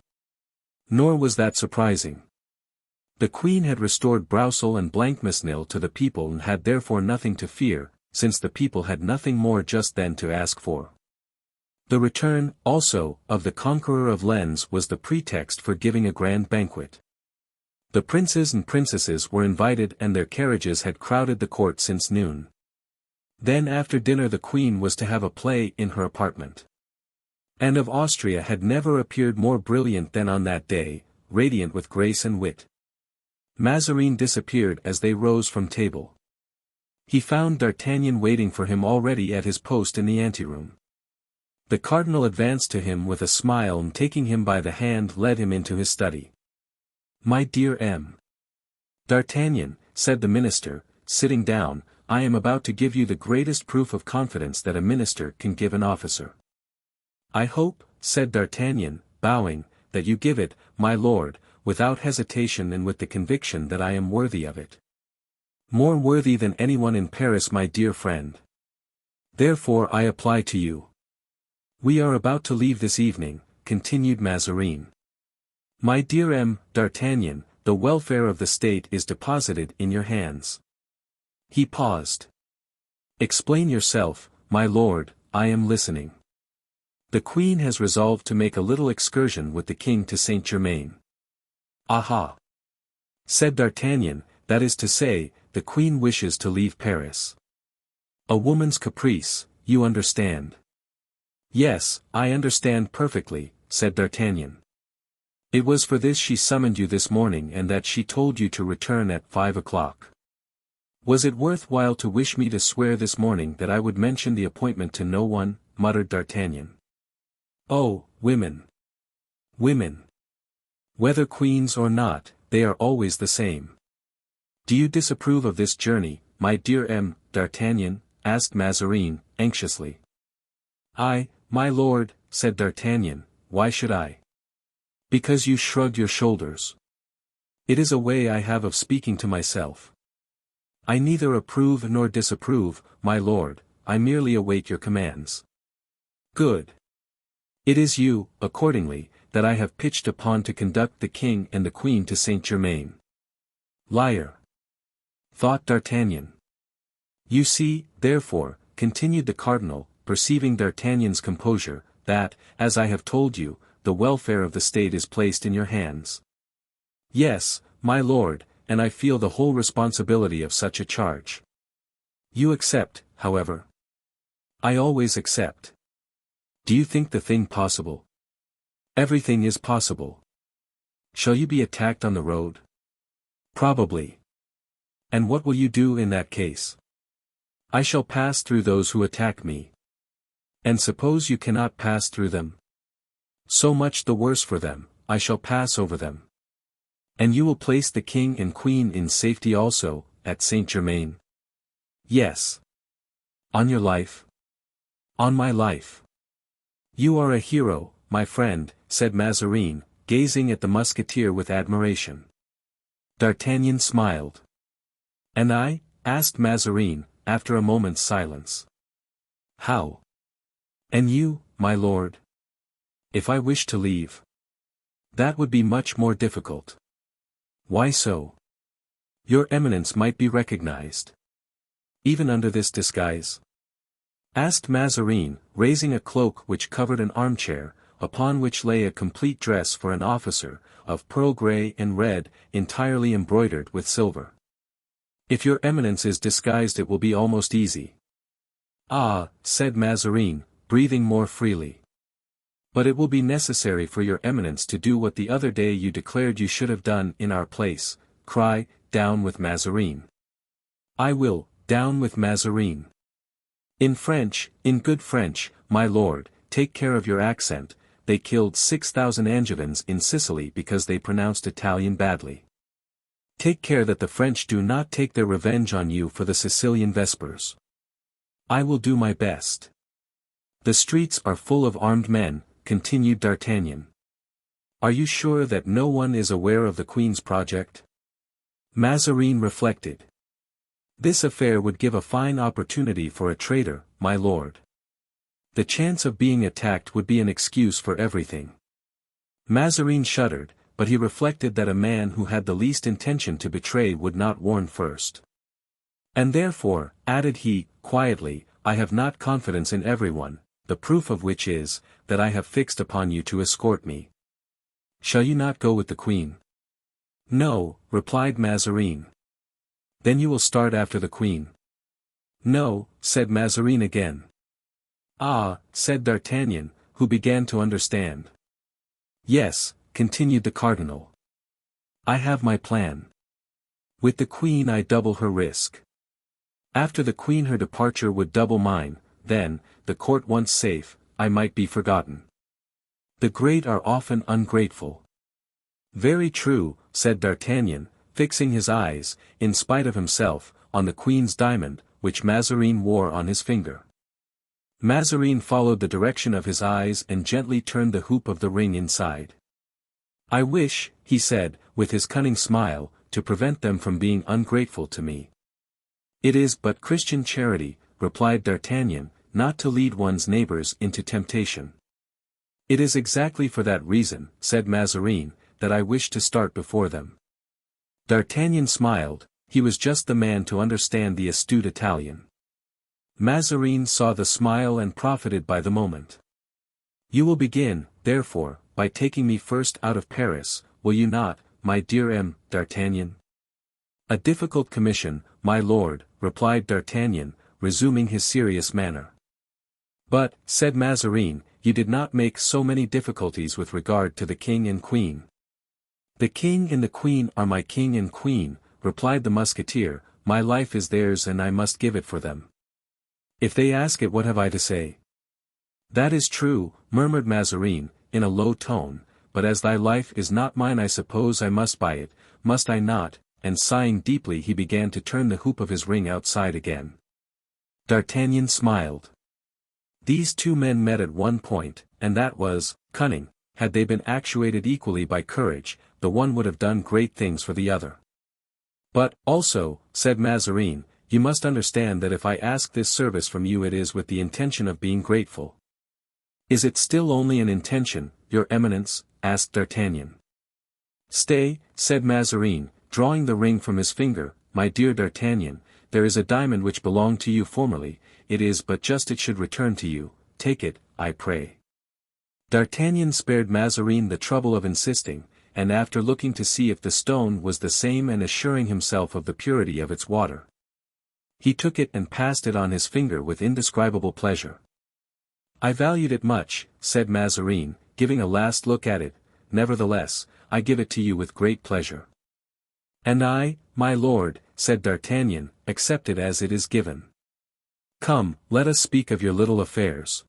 Nor was that surprising. The Queen had restored Broussel and Blancmesnil to the people and had therefore nothing to fear, since the people had nothing more just then to ask for. The return, also, of the conqueror of Lens was the pretext for giving a grand banquet. The princes and princesses were invited and their carriages had crowded the court since noon. Then after dinner the Queen was to have a play in her apartment. Anne of Austria had never appeared more brilliant than on that day, radiant with grace and wit. Mazarin disappeared as they rose from table. He found D'Artagnan waiting for him already at his post in the anteroom. The cardinal advanced to him with a smile and taking him by the hand led him into his study. My dear M. D'Artagnan, said the minister, sitting down, I am about to give you the greatest proof of confidence that a minister can give an officer. I hope, said D'Artagnan, bowing, that you give it, my lord, without hesitation and with the conviction that I am worthy of it. More worthy than anyone in Paris, my dear friend. Therefore I apply to you. We are about to leave this evening, continued Mazarin. My dear M. D'Artagnan, the welfare of the state is deposited in your hands. He paused. Explain yourself, my lord, I am listening. The Queen has resolved to make a little excursion with the King to Saint-Germain. Aha! Said D'Artagnan, that is to say, the Queen wishes to leave Paris. A woman's caprice, you understand. Yes, I understand perfectly, said D'Artagnan. It was for this she summoned you this morning and that she told you to return at 5 o'clock. Was it worth while to wish me to swear this morning that I would mention the appointment to no one, muttered D'Artagnan. Oh, women! Women! Whether queens or not, they are always the same. Do you disapprove of this journey, my dear M. D'Artagnan? Asked Mazarin, anxiously. I, my lord, said D'Artagnan, why should I? Because you shrugged your shoulders. It is a way I have of speaking to myself. I neither approve nor disapprove, my lord, I merely await your commands. Good. It is you, accordingly, that I have pitched upon to conduct the king and the queen to Saint-Germain. Liar! Thought D'Artagnan. You see, therefore, continued the cardinal, perceiving D'Artagnan's composure, that, as I have told you, the welfare of the state is placed in your hands. Yes, my lord, and I feel the whole responsibility of such a charge. You accept, however? I always accept. Do you think the thing possible? Everything is possible. Shall you be attacked on the road? Probably. And what will you do in that case? I shall pass through those who attack me. And suppose you cannot pass through them? So much the worse for them, I shall pass over them. And you will place the king and queen in safety also, at Saint-Germain? Yes. On your life? On my life. You are a hero, my friend, said Mazarin, gazing at the musketeer with admiration. D'Artagnan smiled. And I? Asked Mazarin, after a moment's silence. How? And you, my lord? If I wish to leave? That would be much more difficult. Why so? Your eminence might be recognized. Even under this disguise? Asked Mazarin, raising a cloak which covered an armchair, upon which lay a complete dress for an officer, of pearl grey and red, entirely embroidered with silver. If your eminence is disguised it will be almost easy. Ah, said Mazarin, breathing more freely. But it will be necessary for your eminence to do what the other day you declared you should have done in our place, cry, down with Mazarin. I will, down with Mazarin. In French, in good French, my lord, take care of your accent, they killed 6,000 Angevins in Sicily because they pronounced Italian badly. Take care that the French do not take their revenge on you for the Sicilian Vespers. I will do my best. The streets are full of armed men, continued D'Artagnan. Are you sure that no one is aware of the Queen's project? Mazarin reflected. This affair would give a fine opportunity for a traitor, my lord. The chance of being attacked would be an excuse for everything. Mazarin shuddered, but he reflected that a man who had the least intention to betray would not warn first. And therefore, added he, quietly, I have not confidence in everyone, the proof of which is, that I have fixed upon you to escort me. Shall you not go with the Queen? No, replied Mazarin. Then you will start after the Queen. No, said Mazarin again. Ah, said D'Artagnan, who began to understand. Yes, continued the cardinal. I have my plan. With the Queen I double her risk. After the Queen her departure would double mine, then, the court once safe, I might be forgotten. The great are often ungrateful. Very true, said D'Artagnan, fixing his eyes, in spite of himself, on the Queen's diamond, which Mazarin wore on his finger. Mazarin followed the direction of his eyes and gently turned the hoop of the ring inside. I wish, he said, with his cunning smile, to prevent them from being ungrateful to me. It is but Christian charity, replied D'Artagnan, not to lead one's neighbors into temptation. It is exactly for that reason, said Mazarin, that I wish to start before them. D'Artagnan smiled, he was just the man to understand the astute Italian. Mazarin saw the smile and profited by the moment. You will begin, therefore, by taking me first out of Paris, will you not, my dear D'Artagnan? A difficult commission, my lord, replied D'Artagnan, resuming his serious manner. But, said Mazarin, you did not make so many difficulties with regard to the king and queen. The king and the queen are my king and queen, replied the musketeer, my life is theirs and I must give it for them. If they ask it, what have I to say? That is true, murmured Mazarin, in a low tone, but as thy life is not mine I suppose I must buy it, must I not? And sighing deeply he began to turn the hoop of his ring outside again. D'Artagnan smiled. These two men met at one point, and that was, cunning. Had they been actuated equally by courage, the one would have done great things for the other. But, also, said Mazarin, you must understand that if I ask this service from you it is with the intention of being grateful. Is it still only an intention, your eminence? Asked D'Artagnan. Stay, said Mazarin, drawing the ring from his finger, my dear D'Artagnan, there is a diamond which belonged to you formerly, it is but just it should return to you, take it, I pray. D'Artagnan spared Mazarin the trouble of insisting, and after looking to see if the stone was the same and assuring himself of the purity of its water, he took it and passed it on his finger with indescribable pleasure. I valued it much, said Mazarin, giving a last look at it, nevertheless, I give it to you with great pleasure. And I, my lord, said D'Artagnan, accept it as it is given. Come, let us speak of your little affairs.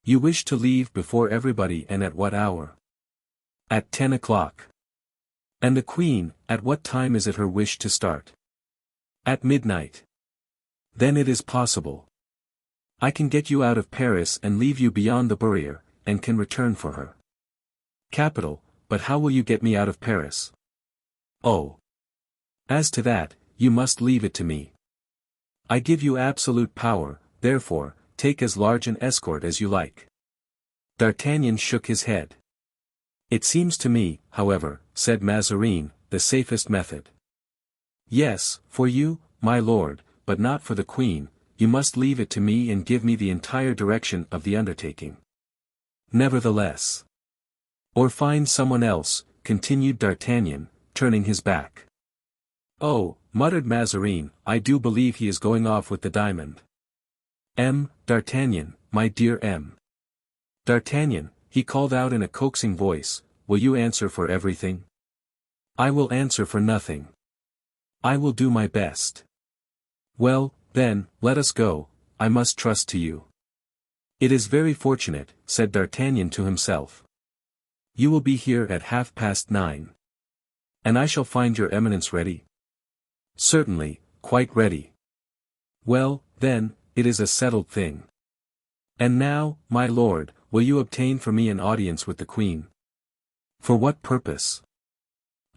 You wish to leave before everybody, and at what hour? At 10 o'clock. And the Queen, at what time is it her wish to start? At midnight. Then it is possible. I can get you out of Paris and leave you beyond the barrier, and can return for her. Capital, but how will you get me out of Paris? Oh. As to that, you must leave it to me. I give you absolute power, therefore, take as large an escort as you like. D'Artagnan shook his head. It seems to me, however, said Mazarin, the safest method. Yes, for you, my lord, but not for the Queen, you must leave it to me and give me the entire direction of the undertaking. Nevertheless. Or find someone else, continued D'Artagnan, turning his back. Oh, muttered Mazarin, I do believe he is going off with the diamond. D'Artagnan, my dear M. D'Artagnan, he called out in a coaxing voice, will you answer for everything? I will answer for nothing. I will do my best. Well, then, let us go, I must trust to you. It is very fortunate, said D'Artagnan to himself. You will be here at 9:30. And I shall find your Eminence ready? Certainly, quite ready. Well, then, it is a settled thing. And now, my lord, will you obtain for me an audience with the Queen? For what purpose?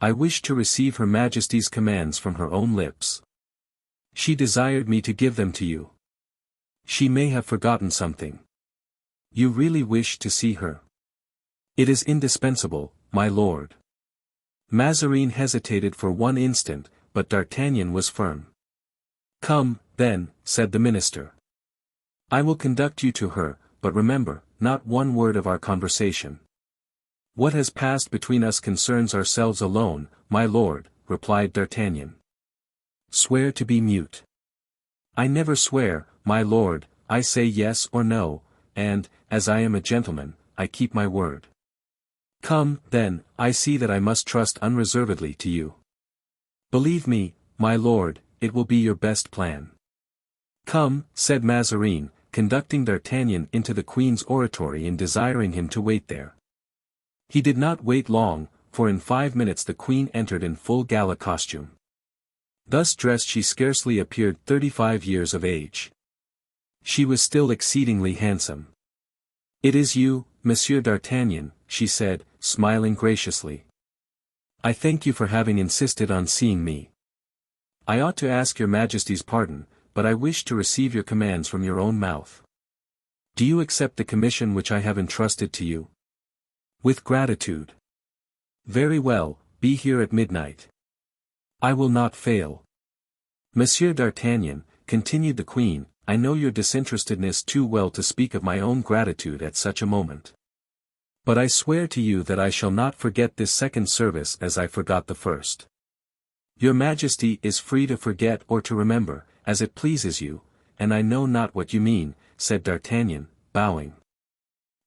I wish to receive Her Majesty's commands from her own lips. She desired me to give them to you. She may have forgotten something. You really wish to see her? It is indispensable, my lord. Mazarin hesitated for one instant, but D'Artagnan was firm. Come, then, said the minister. I will conduct you to her, but remember, not one word of our conversation. What has passed between us concerns ourselves alone, my lord, replied D'Artagnan. Swear to be mute. I never swear, my lord, I say yes or no, and, as I am a gentleman, I keep my word. Come, then, I see that I must trust unreservedly to you. Believe me, my lord, it will be your best plan. Come, said Mazarin, conducting D'Artagnan into the Queen's oratory and desiring him to wait there. He did not wait long, for in 5 minutes the Queen entered in full gala costume. Thus dressed she scarcely appeared 35 years of age. She was still exceedingly handsome. It is you, Monsieur D'Artagnan, she said, smiling graciously. I thank you for having insisted on seeing me. I ought to ask your Majesty's pardon, but I wish to receive your commands from your own mouth. Do you accept the commission which I have entrusted to you? With gratitude. Very well, be here at midnight. I will not fail. Monsieur D'Artagnan, continued the Queen, I know your disinterestedness too well to speak of my own gratitude at such a moment. But I swear to you that I shall not forget this second service as I forgot the first. Your Majesty is free to forget or to remember, as it pleases you, and I know not what you mean, said D'Artagnan, bowing.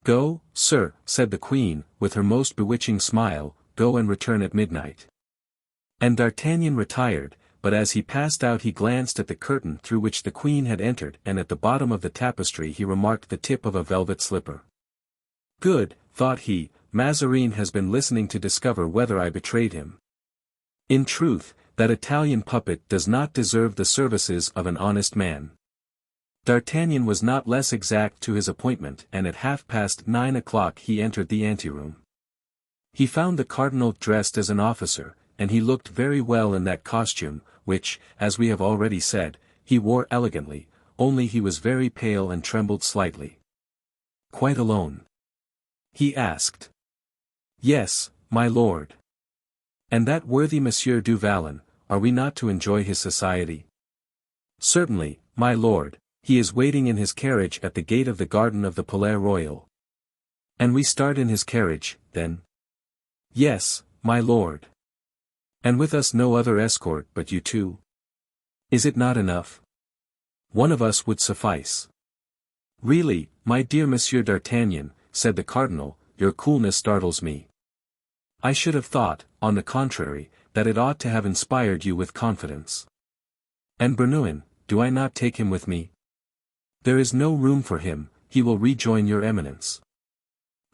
Go, sir, said the Queen, with her most bewitching smile, go and return at midnight. And D'Artagnan retired, but as he passed out he glanced at the curtain through which the Queen had entered and at the bottom of the tapestry he remarked the tip of a velvet slipper. Good, thought he, Mazarin has been listening to discover whether I betrayed him. In truth, that Italian puppet does not deserve the services of an honest man. D'Artagnan was not less exact to his appointment and at 9:30 he entered the anteroom. He found the cardinal dressed as an officer, and he looked very well in that costume, which, as we have already said, he wore elegantly, only he was very pale and trembled slightly. Quite alone? He asked. Yes, my lord. And that worthy Monsieur du Vallon, are we not to enjoy his society? Certainly, my lord, he is waiting in his carriage at the gate of the garden of the Palais Royal. And we start in his carriage, then? Yes, my lord. And with us no other escort but you two? Is it not enough? One of us would suffice. Really, my dear Monsieur D'Artagnan, said the cardinal, your coolness startles me. I should have thought, on the contrary, that it ought to have inspired you with confidence. And Bernouin, do I not take him with me? There is no room for him, he will rejoin your Eminence.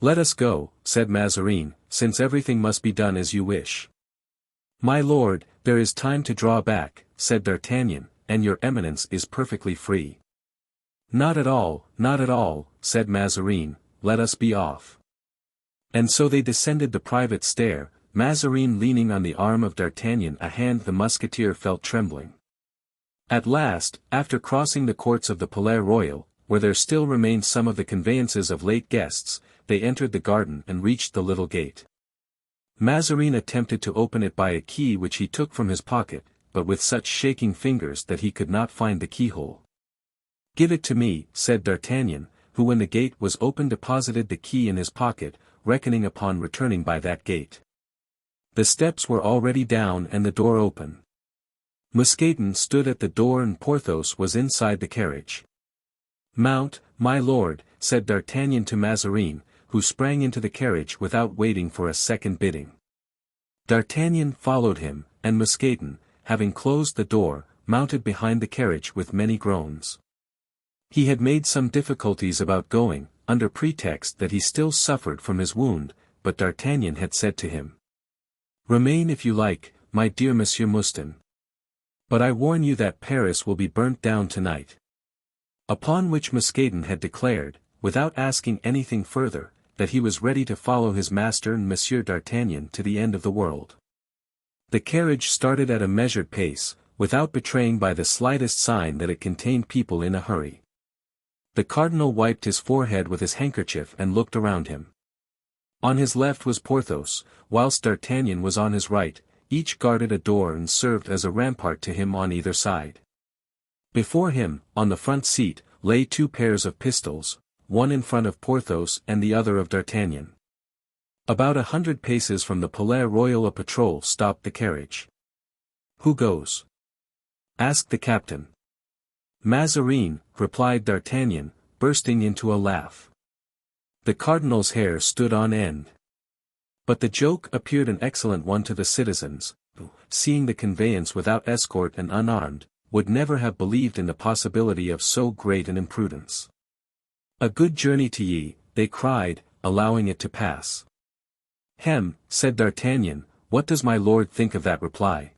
Let us go, said Mazarin, since everything must be done as you wish. My lord, there is time to draw back, said D'Artagnan, and your Eminence is perfectly free. Not at all, said Mazarin, let us be off. And so they descended the private stair, Mazarin leaning on the arm of D'Artagnan, a hand the musketeer felt trembling. At last, after crossing the courts of the Palais Royal, where there still remained some of the conveyances of late guests, they entered the garden and reached the little gate. Mazarin attempted to open it by a key which he took from his pocket, but with such shaking fingers that he could not find the keyhole. Give it to me, said D'Artagnan, who when the gate was open deposited the key in his pocket, reckoning upon returning by that gate. The steps were already down and the door open. Mousqueton stood at the door and Porthos was inside the carriage. "Mount, my lord," said D'Artagnan to Mazarin, who sprang into the carriage without waiting for a second bidding. D'Artagnan followed him, and Mousqueton, having closed the door, mounted behind the carriage with many groans. He had made some difficulties about going, under pretext that he still suffered from his wound, but D'Artagnan had said to him, "Remain if you like, my dear Monsieur Mouston. But I warn you that Paris will be burnt down tonight." Upon which Mousqueton had declared, without asking anything further, that he was ready to follow his master and Monsieur d'Artagnan to the end of the world. The carriage started at a measured pace, without betraying by the slightest sign that it contained people in a hurry. The cardinal wiped his forehead with his handkerchief and looked around him. On his left was Porthos, whilst D'Artagnan was on his right, each guarded a door and served as a rampart to him on either side. Before him, on the front seat, lay 2 pairs of pistols, one in front of Porthos and the other of D'Artagnan. About 100 paces from the Palais Royal a patrol stopped the carriage. "Who goes?" asked the captain. "Mazarin," replied D'Artagnan, bursting into a laugh. The cardinal's hair stood on end. But the joke appeared an excellent one to the citizens, who, seeing the conveyance without escort and unarmed, would never have believed in the possibility of so great an imprudence. "A good journey to ye," they cried, allowing it to pass. "Hem," said D'Artagnan, "what does my lord think of that reply?"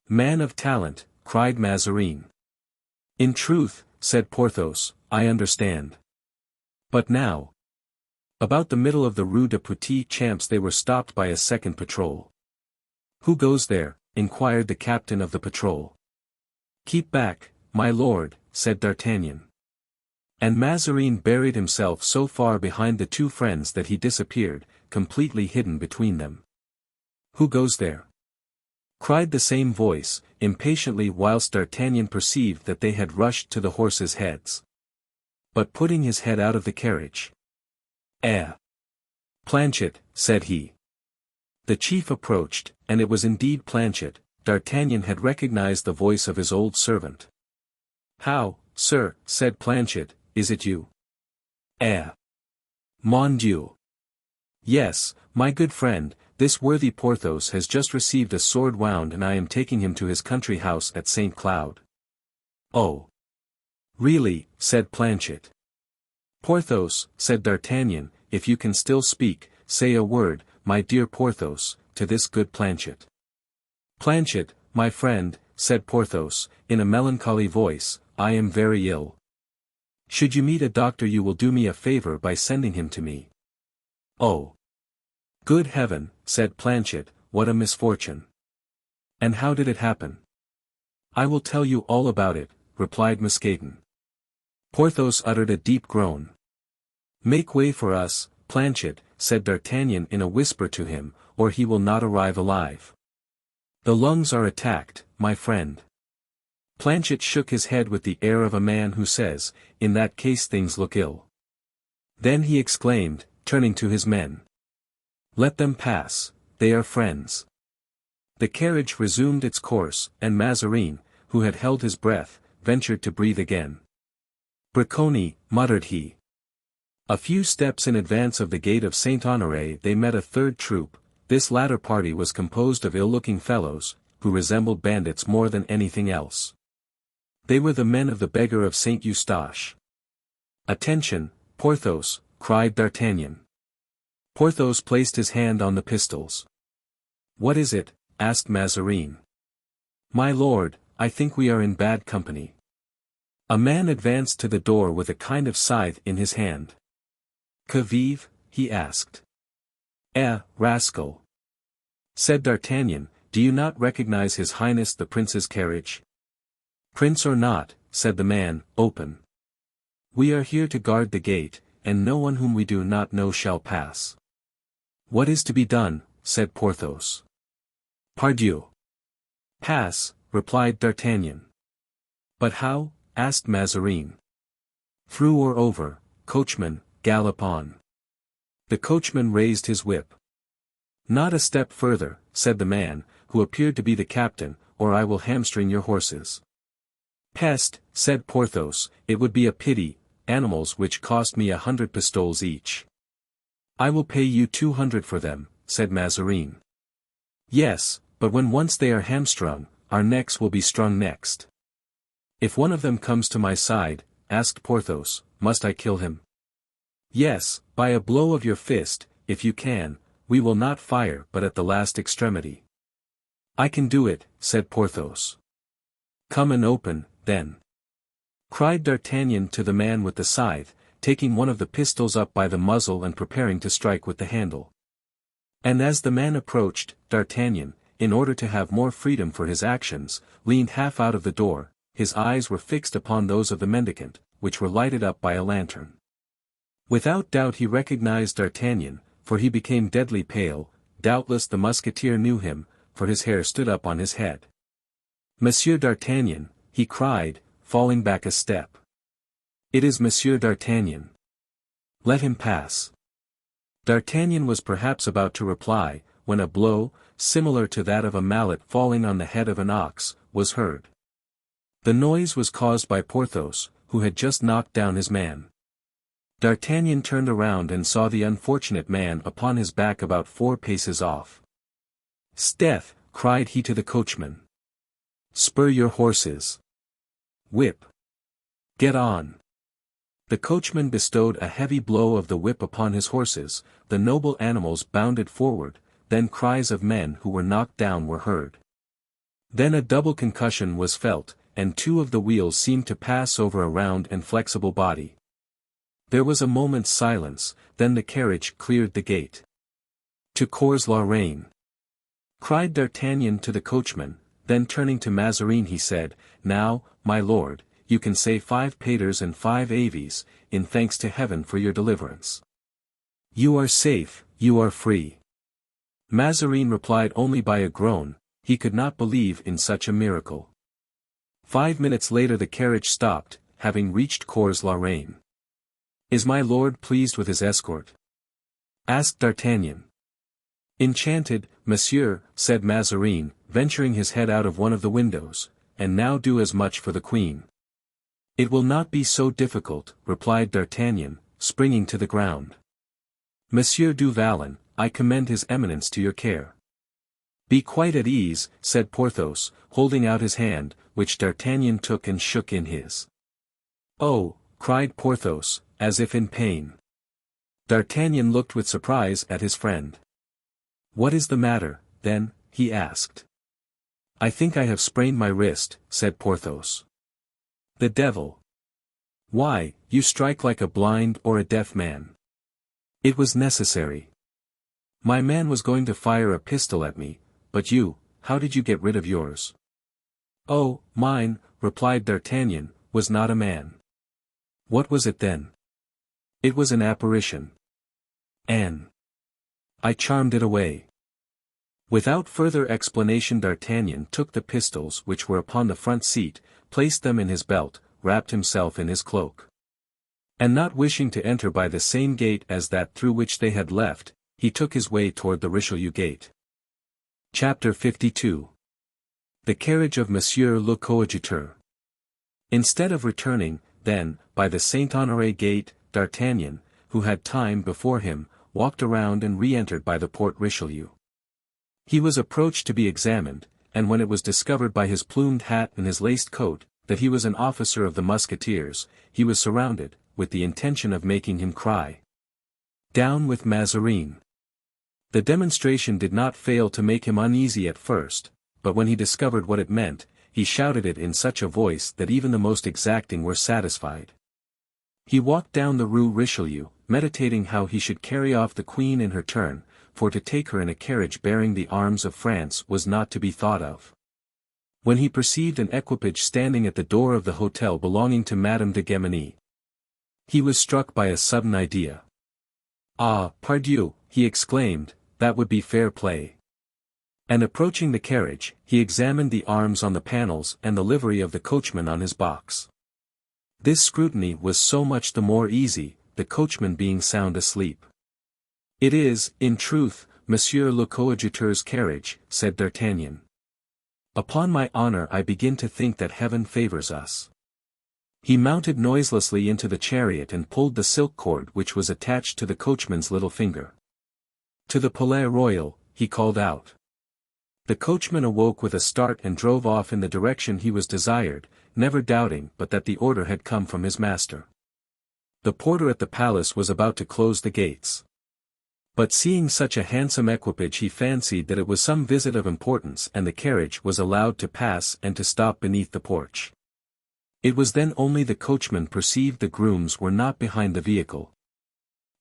"Man of talent," cried Mazarin. "In truth," said Porthos, "I understand. But now—" About the middle of the Rue de Petit Champs they were stopped by a second patrol. "Who goes there?" inquired the captain of the patrol. "Keep back, my lord," said D'Artagnan. And Mazarin buried himself so far behind the 2 friends that he disappeared, completely hidden between them. "Who goes there?" cried the same voice, impatiently, whilst D'Artagnan perceived that they had rushed to the horses' heads. But putting his head out of the carriage, Planchet," said he. The chief approached, and it was indeed Planchet. D'Artagnan had recognized the voice of his old servant. "How, sir," said Planchet, "is it you?" "Mon Dieu! Yes, my good friend, this worthy Porthos has just received a sword wound and I am taking him to his country house at St. Cloud." "Oh! Really," said Planchet. "Porthos," said D'Artagnan, "if you can still speak, say a word, my dear Porthos, to this good Planchet." "Planchet, my friend," said Porthos, in a melancholy voice, "I am very ill. Should you meet a doctor you will do me a favor by sending him to me." "Oh! Good heaven," said Planchet, "what a misfortune! And how did it happen?" "I will tell you all about it," replied Mousqueton. Porthos uttered a deep groan. "Make way for us, Planchet," said D'Artagnan in a whisper to him, "or he will not arrive alive. The lungs are attacked, my friend." Planchet shook his head with the air of a man who says, "In that case things look ill." Then he exclaimed, turning to his men, "Let them pass, they are friends." The carriage resumed its course, and Mazarin, who had held his breath, ventured to breathe again. "Bracconi," muttered he. A few steps in advance of the gate of Saint-Honoré they met a third troop. This latter party was composed of ill-looking fellows, who resembled bandits more than anything else. They were the men of the Beggar of St. Eustache. "Attention, Porthos," cried D'Artagnan. Porthos placed his hand on the pistols. "What is it?" asked Mazarin. "My lord, I think we are in bad company." A man advanced to the door with a kind of scythe in his hand. "Que vive?" he asked. Rascal," said D'Artagnan, "do you not recognize His Highness the Prince's carriage?" "Prince or not," said the man, "open. We are here to guard the gate, and no one whom we do not know shall pass." "What is to be done?" said Porthos. "Pardieu! Pass," replied D'Artagnan. "But how?" asked Mazarin. "Through or over, coachman, gallop on." The coachman raised his whip. "Not a step further," said the man, who appeared to be the captain, "or I will hamstring your horses." "Peste," said Porthos, "it would be a pity, animals which cost me 100 pistoles each." "I will pay you 200 for them," said Mazarin. "Yes, but when once they are hamstrung, our necks will be strung next." "If one of them comes to my side," asked Porthos, "must I kill him?" "Yes, by a blow of your fist, if you can. We will not fire but at the last extremity." "I can do it," said Porthos. "Come and open, then," cried D'Artagnan to the man with the scythe, taking one of the pistols up by the muzzle and preparing to strike with the handle. And as the man approached, D'Artagnan, in order to have more freedom for his actions, leaned half out of the door. His eyes were fixed upon those of the mendicant, which were lighted up by a lantern. Without doubt he recognized D'Artagnan, for he became deadly pale. Doubtless the musketeer knew him, for his hair stood up on his head. "Monsieur d'Artagnan," he cried, falling back a step. "It is Monsieur d'Artagnan. Let him pass." D'Artagnan was perhaps about to reply, when a blow, similar to that of a mallet falling on the head of an ox, was heard. The noise was caused by Porthos, who had just knocked down his man. D'Artagnan turned around and saw the unfortunate man upon his back about 4 paces off. "'Sdeath!" cried he to the coachman. "Spur your horses. Whip. Get on." The coachman bestowed a heavy blow of the whip upon his horses, the noble animals bounded forward, then cries of men who were knocked down were heard. Then a double concussion was felt, and 2 of the wheels seemed to pass over a round and flexible body. There was a moment's silence, then the carriage cleared the gate. "To Cours la Reine!" cried D'Artagnan to the coachman, then turning to Mazarin he said, "Now, my lord, you can say 5 paters and 5 aves, in thanks to heaven for your deliverance. You are safe, you are free." Mazarin replied only by a groan. He could not believe in such a miracle. 5 minutes later the carriage stopped, having reached Cours la Reine. "Is my lord pleased with his escort?" asked D'Artagnan. "Enchanted, monsieur," said Mazarin, venturing his head out of one of the windows, "and now do as much for the queen." "It will not be so difficult," replied D'Artagnan, springing to the ground. "Monsieur du Vallon, I commend his eminence to your care." "Be quite at ease," said Porthos, holding out his hand, which D'Artagnan took and shook in his. "Oh," cried Porthos, as if in pain. D'Artagnan looked with surprise at his friend. "What is the matter, then?" he asked. "I think I have sprained my wrist," said Porthos. "The devil! Why, you strike like a blind or a deaf man." "It was necessary. My man was going to fire a pistol at me, but you, how did you get rid of yours?" "Oh, mine," replied D'Artagnan, "was not a man." "What was it then?" "It was an apparition. I charmed it away." Without further explanation D'Artagnan took the pistols which were upon the front seat, placed them in his belt, wrapped himself in his cloak. And not wishing to enter by the same gate as that through which they had left, he took his way toward the Richelieu gate. Chapter 52. The carriage of Monsieur le Coadjuteur. Instead of returning, then, by the Saint-Honoré gate, D'Artagnan, who had time before him, walked around and re-entered by the Porte Richelieu. He was approached to be examined, and when it was discovered by his plumed hat and his laced coat, that he was an officer of the Musketeers, he was surrounded, with the intention of making him cry, "Down with Mazarin!" The demonstration did not fail to make him uneasy at first, but when he discovered what it meant, he shouted it in such a voice that even the most exacting were satisfied. He walked down the Rue Richelieu, meditating how he should carry off the Queen in her turn, for to take her in a carriage bearing the arms of France was not to be thought of. When he perceived an equipage standing at the door of the hotel belonging to Madame de Guémeny, he was struck by a sudden idea. "Ah, pardieu," he exclaimed, "that would be fair play." And approaching the carriage, he examined the arms on the panels and the livery of the coachman on his box. This scrutiny was so much the more easy, the coachman being sound asleep. "It is, in truth, Monsieur le Coadjuteur's carriage," said D'Artagnan. "Upon my honor I begin to think that heaven favors us." He mounted noiselessly into the chariot and pulled the silk cord which was attached to the coachman's little finger. "To the Palais Royal," he called out. The coachman awoke with a start and drove off in the direction he was desired, never doubting but that the order had come from his master. The porter at the palace was about to close the gates. But seeing such a handsome equipage he fancied that it was some visit of importance and the carriage was allowed to pass and to stop beneath the porch. It was then only the coachman perceived the grooms were not behind the vehicle.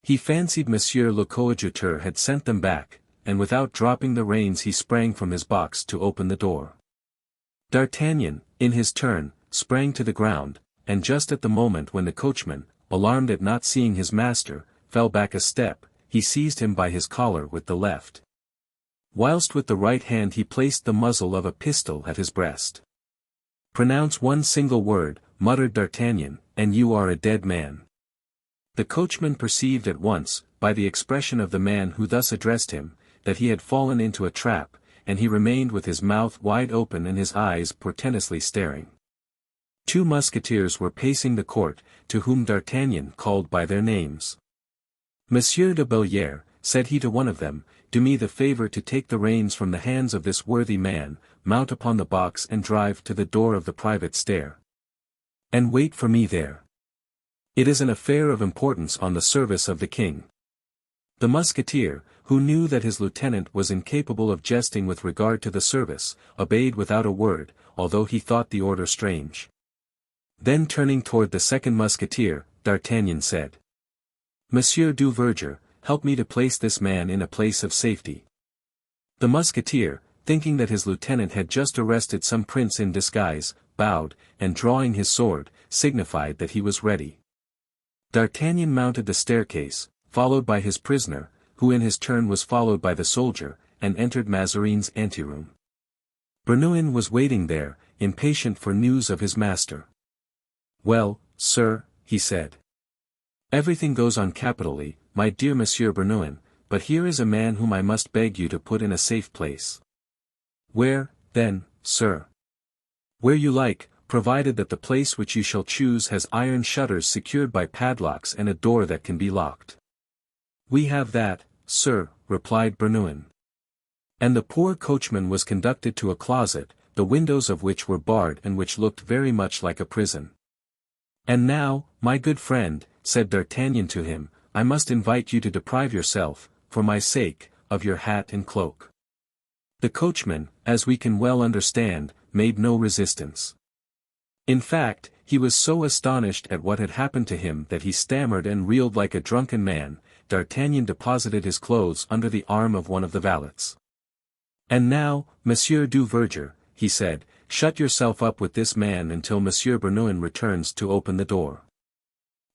He fancied Monsieur le Coadjuteur had sent them back, and without dropping the reins he sprang from his box to open the door. D'Artagnan, in his turn, sprang to the ground, and just at the moment when the coachman, alarmed at not seeing his master, fell back a step, he seized him by his collar with the left, whilst with the right hand he placed the muzzle of a pistol at his breast. "Pronounce one single word," muttered D'Artagnan, "and you are a dead man." The coachman perceived at once, by the expression of the man who thus addressed him, that he had fallen into a trap, and he remained with his mouth wide open and his eyes portentously staring. Two musketeers were pacing the court, to whom D'Artagnan called by their names. "Monsieur de Belliere," said he to one of them, "do me the favor to take the reins from the hands of this worthy man, mount upon the box and drive to the door of the private stair. And wait for me there. It is an affair of importance on the service of the king." The musketeer, who knew that his lieutenant was incapable of jesting with regard to the service, obeyed without a word, although he thought the order strange. Then turning toward the second musketeer, D'Artagnan said, "Monsieur du Verger, help me to place this man in a place of safety." The musketeer, thinking that his lieutenant had just arrested some prince in disguise, bowed, and drawing his sword, signified that he was ready. D'Artagnan mounted the staircase, followed by his prisoner, who in his turn was followed by the soldier, and entered Mazarin's anteroom. Bernouin was waiting there, impatient for news of his master. "Well, sir," he said. "Everything goes on capitally, my dear Monsieur Bernouin, but here is a man whom I must beg you to put in a safe place." "Where, then, sir?" "Where you like, provided that the place which you shall choose has iron shutters secured by padlocks and a door that can be locked." "We have that, sir," replied Bernouin. And the poor coachman was conducted to a closet, the windows of which were barred and which looked very much like a prison. "And now, my good friend," said D'Artagnan to him, "I must invite you to deprive yourself, for my sake, of your hat and cloak." The coachman, as we can well understand, made no resistance. In fact, he was so astonished at what had happened to him that he stammered and reeled like a drunken man. D'Artagnan deposited his clothes under the arm of one of the valets. "And now, Monsieur du Verger," he said, "shut yourself up with this man until Monsieur Bernouin returns to open the door.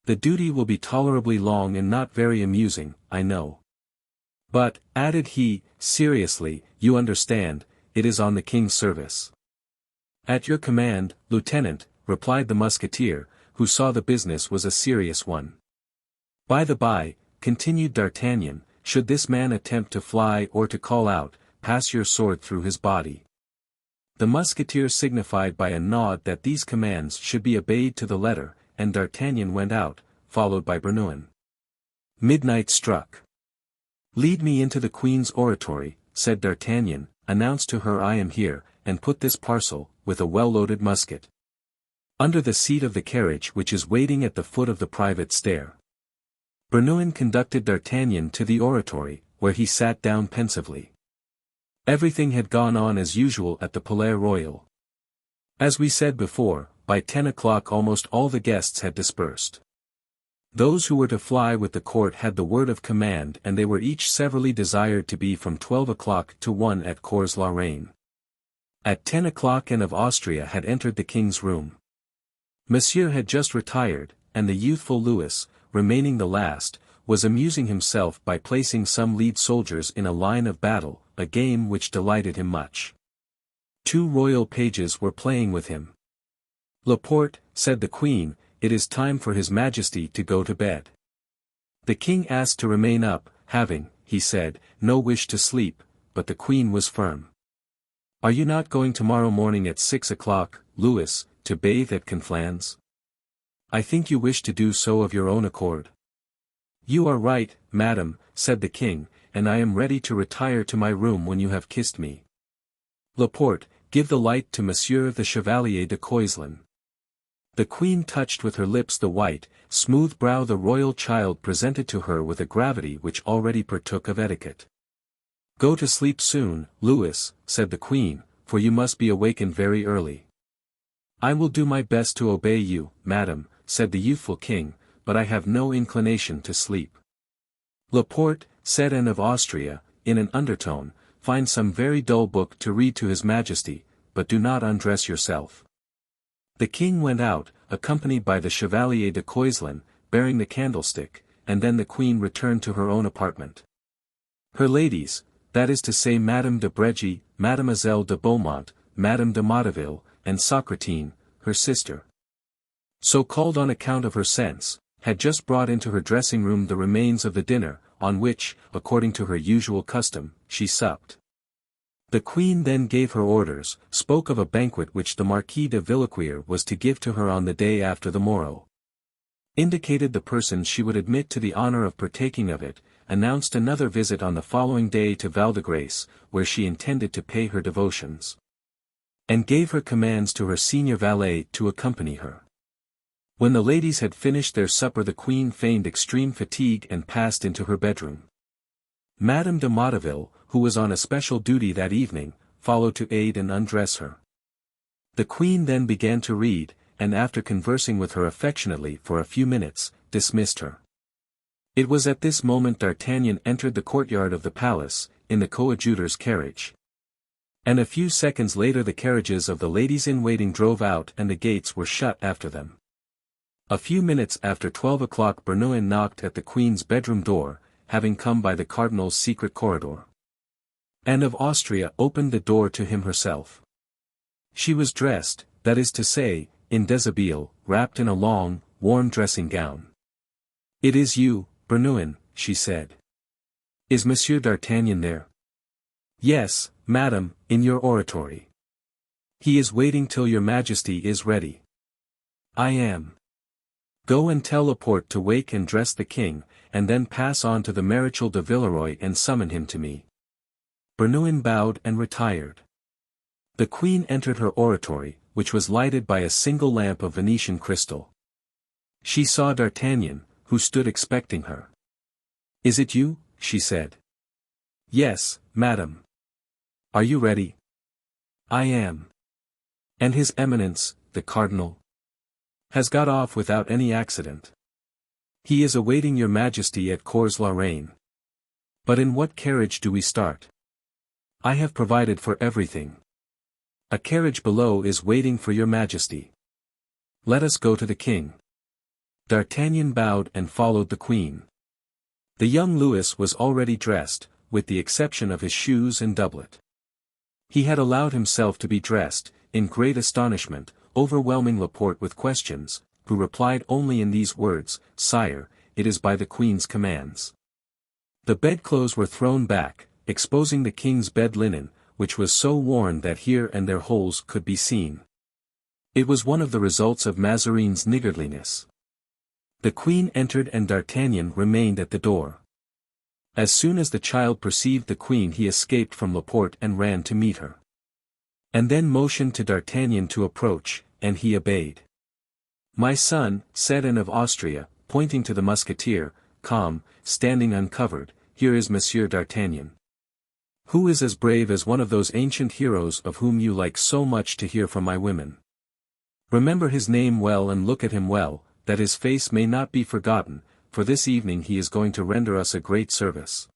The duty will be tolerably long and not very amusing, I know. But," added he, seriously, "you understand, it is on the king's service." "At your command, lieutenant," replied the musketeer, who saw the business was a serious one. "By the by," continued D'Artagnan, "should this man attempt to fly or to call out, pass your sword through his body." The musketeer signified by a nod that these commands should be obeyed to the letter, and D'Artagnan went out, followed by Bernouin. Midnight struck. "Lead me into the queen's oratory," said D'Artagnan, "announce to her I am here, and put this parcel, with a well-loaded musket, under the seat of the carriage which is waiting at the foot of the private stair." Bernouin conducted D'Artagnan to the oratory, where he sat down pensively. Everything had gone on as usual at the Palais Royal. As we said before, by 10 o'clock almost all the guests had dispersed. Those who were to fly with the court had the word of command and they were each severally desired to be from 12 o'clock to 1 at Cours la Reine. At 10 o'clock Anne of Austria had entered the king's room. Monsieur had just retired, and the youthful Louis, remaining the last, was amusing himself by placing some lead soldiers in a line of battle, a game which delighted him much. Two royal pages were playing with him. "Laporte," said the queen, "it is time for his majesty to go to bed." The king asked to remain up, having, he said, no wish to sleep, but the queen was firm. "Are you not going tomorrow morning at 6 o'clock, Louis, to bathe at Conflans? I think you wish to do so of your own accord." "You are right, madam," said the king, "and I am ready to retire to my room when you have kissed me. Laporte, give the light to Monsieur the Chevalier de Coislin." The queen touched with her lips the white, smooth brow the royal child presented to her with a gravity which already partook of etiquette. "Go to sleep soon, Louis," said the queen, "for you must be awakened very early." "I will do my best to obey you, madam," said the youthful king, "but I have no inclination to sleep." Laporte, said Anne of Austria, in an undertone, "find some very dull book to read to his majesty, but do not undress yourself." The king went out, accompanied by the Chevalier de Coislin, bearing the candlestick, and then the queen returned to her own apartment. Her ladies, that is to say Madame de Bregy, Mademoiselle de Beaumont, Madame de Motteville, and Socratine, her sister, so called on account of her sense, had just brought into her dressing-room the remains of the dinner, on which, according to her usual custom, she supped. The queen then gave her orders, spoke of a banquet which the Marquis de Villequier was to give to her on the day after the morrow, indicated the persons she would admit to the honor of partaking of it, announced another visit on the following day to Val-de-Grace, where she intended to pay her devotions, and gave her commands to her senior valet to accompany her. When the ladies had finished their supper the queen feigned extreme fatigue and passed into her bedroom. Madame de Motteville, who was on a special duty that evening, followed to aid and undress her. The queen then began to read, and after conversing with her affectionately for a few minutes, dismissed her. It was at this moment D'Artagnan entered the courtyard of the palace, in the coadjutor's carriage. And a few seconds later the carriages of the ladies-in-waiting drove out and the gates were shut after them. A few minutes after 12 o'clock Bernouin knocked at the queen's bedroom door, having come by the cardinal's secret corridor. Anne of Austria opened the door to him herself. She was dressed, that is to say, in deshabille, wrapped in a long, warm dressing gown. "It is you, Bernouin," she said. "Is Monsieur d'Artagnan there?" "Yes, madam, in your oratory. He is waiting till your majesty is ready." "I am." "Go and tell Laporte to wake and dress the king, and then pass on to the Maréchal de Villeroy and summon him to me." Bernouin bowed and retired. The queen entered her oratory, which was lighted by a single lamp of Venetian crystal. She saw D'Artagnan, who stood expecting her. "Is it you?" she said. "Yes, madam." "Are you ready?" "I am." "And his eminence, the cardinal?" "Has got off without any accident. He is awaiting your majesty at Cours-la-Reine." "But in what carriage do we start?" "I have provided for everything. A carriage below is waiting for your majesty." "Let us go to the king." D'Artagnan bowed and followed the queen. The young Louis was already dressed, with the exception of his shoes and doublet. He had allowed himself to be dressed, in great astonishment, overwhelming Laporte with questions, who replied only in these words, "Sire, it is by the queen's commands." The bedclothes were thrown back, exposing the king's bed linen, which was so worn that here and there holes could be seen. It was one of the results of Mazarin's niggardliness. The queen entered and D'Artagnan remained at the door. As soon as the child perceived the queen he escaped from Laporte and ran to meet her. And then motioned to D'Artagnan to approach, and he obeyed. "My son," said Anne of Austria, pointing to the musketeer, calm, standing uncovered, "here is Monsieur d'Artagnan. Who is as brave as one of those ancient heroes of whom you like so much to hear from my women. Remember his name well and look at him well, that his face may not be forgotten, for this evening he is going to render us a great service."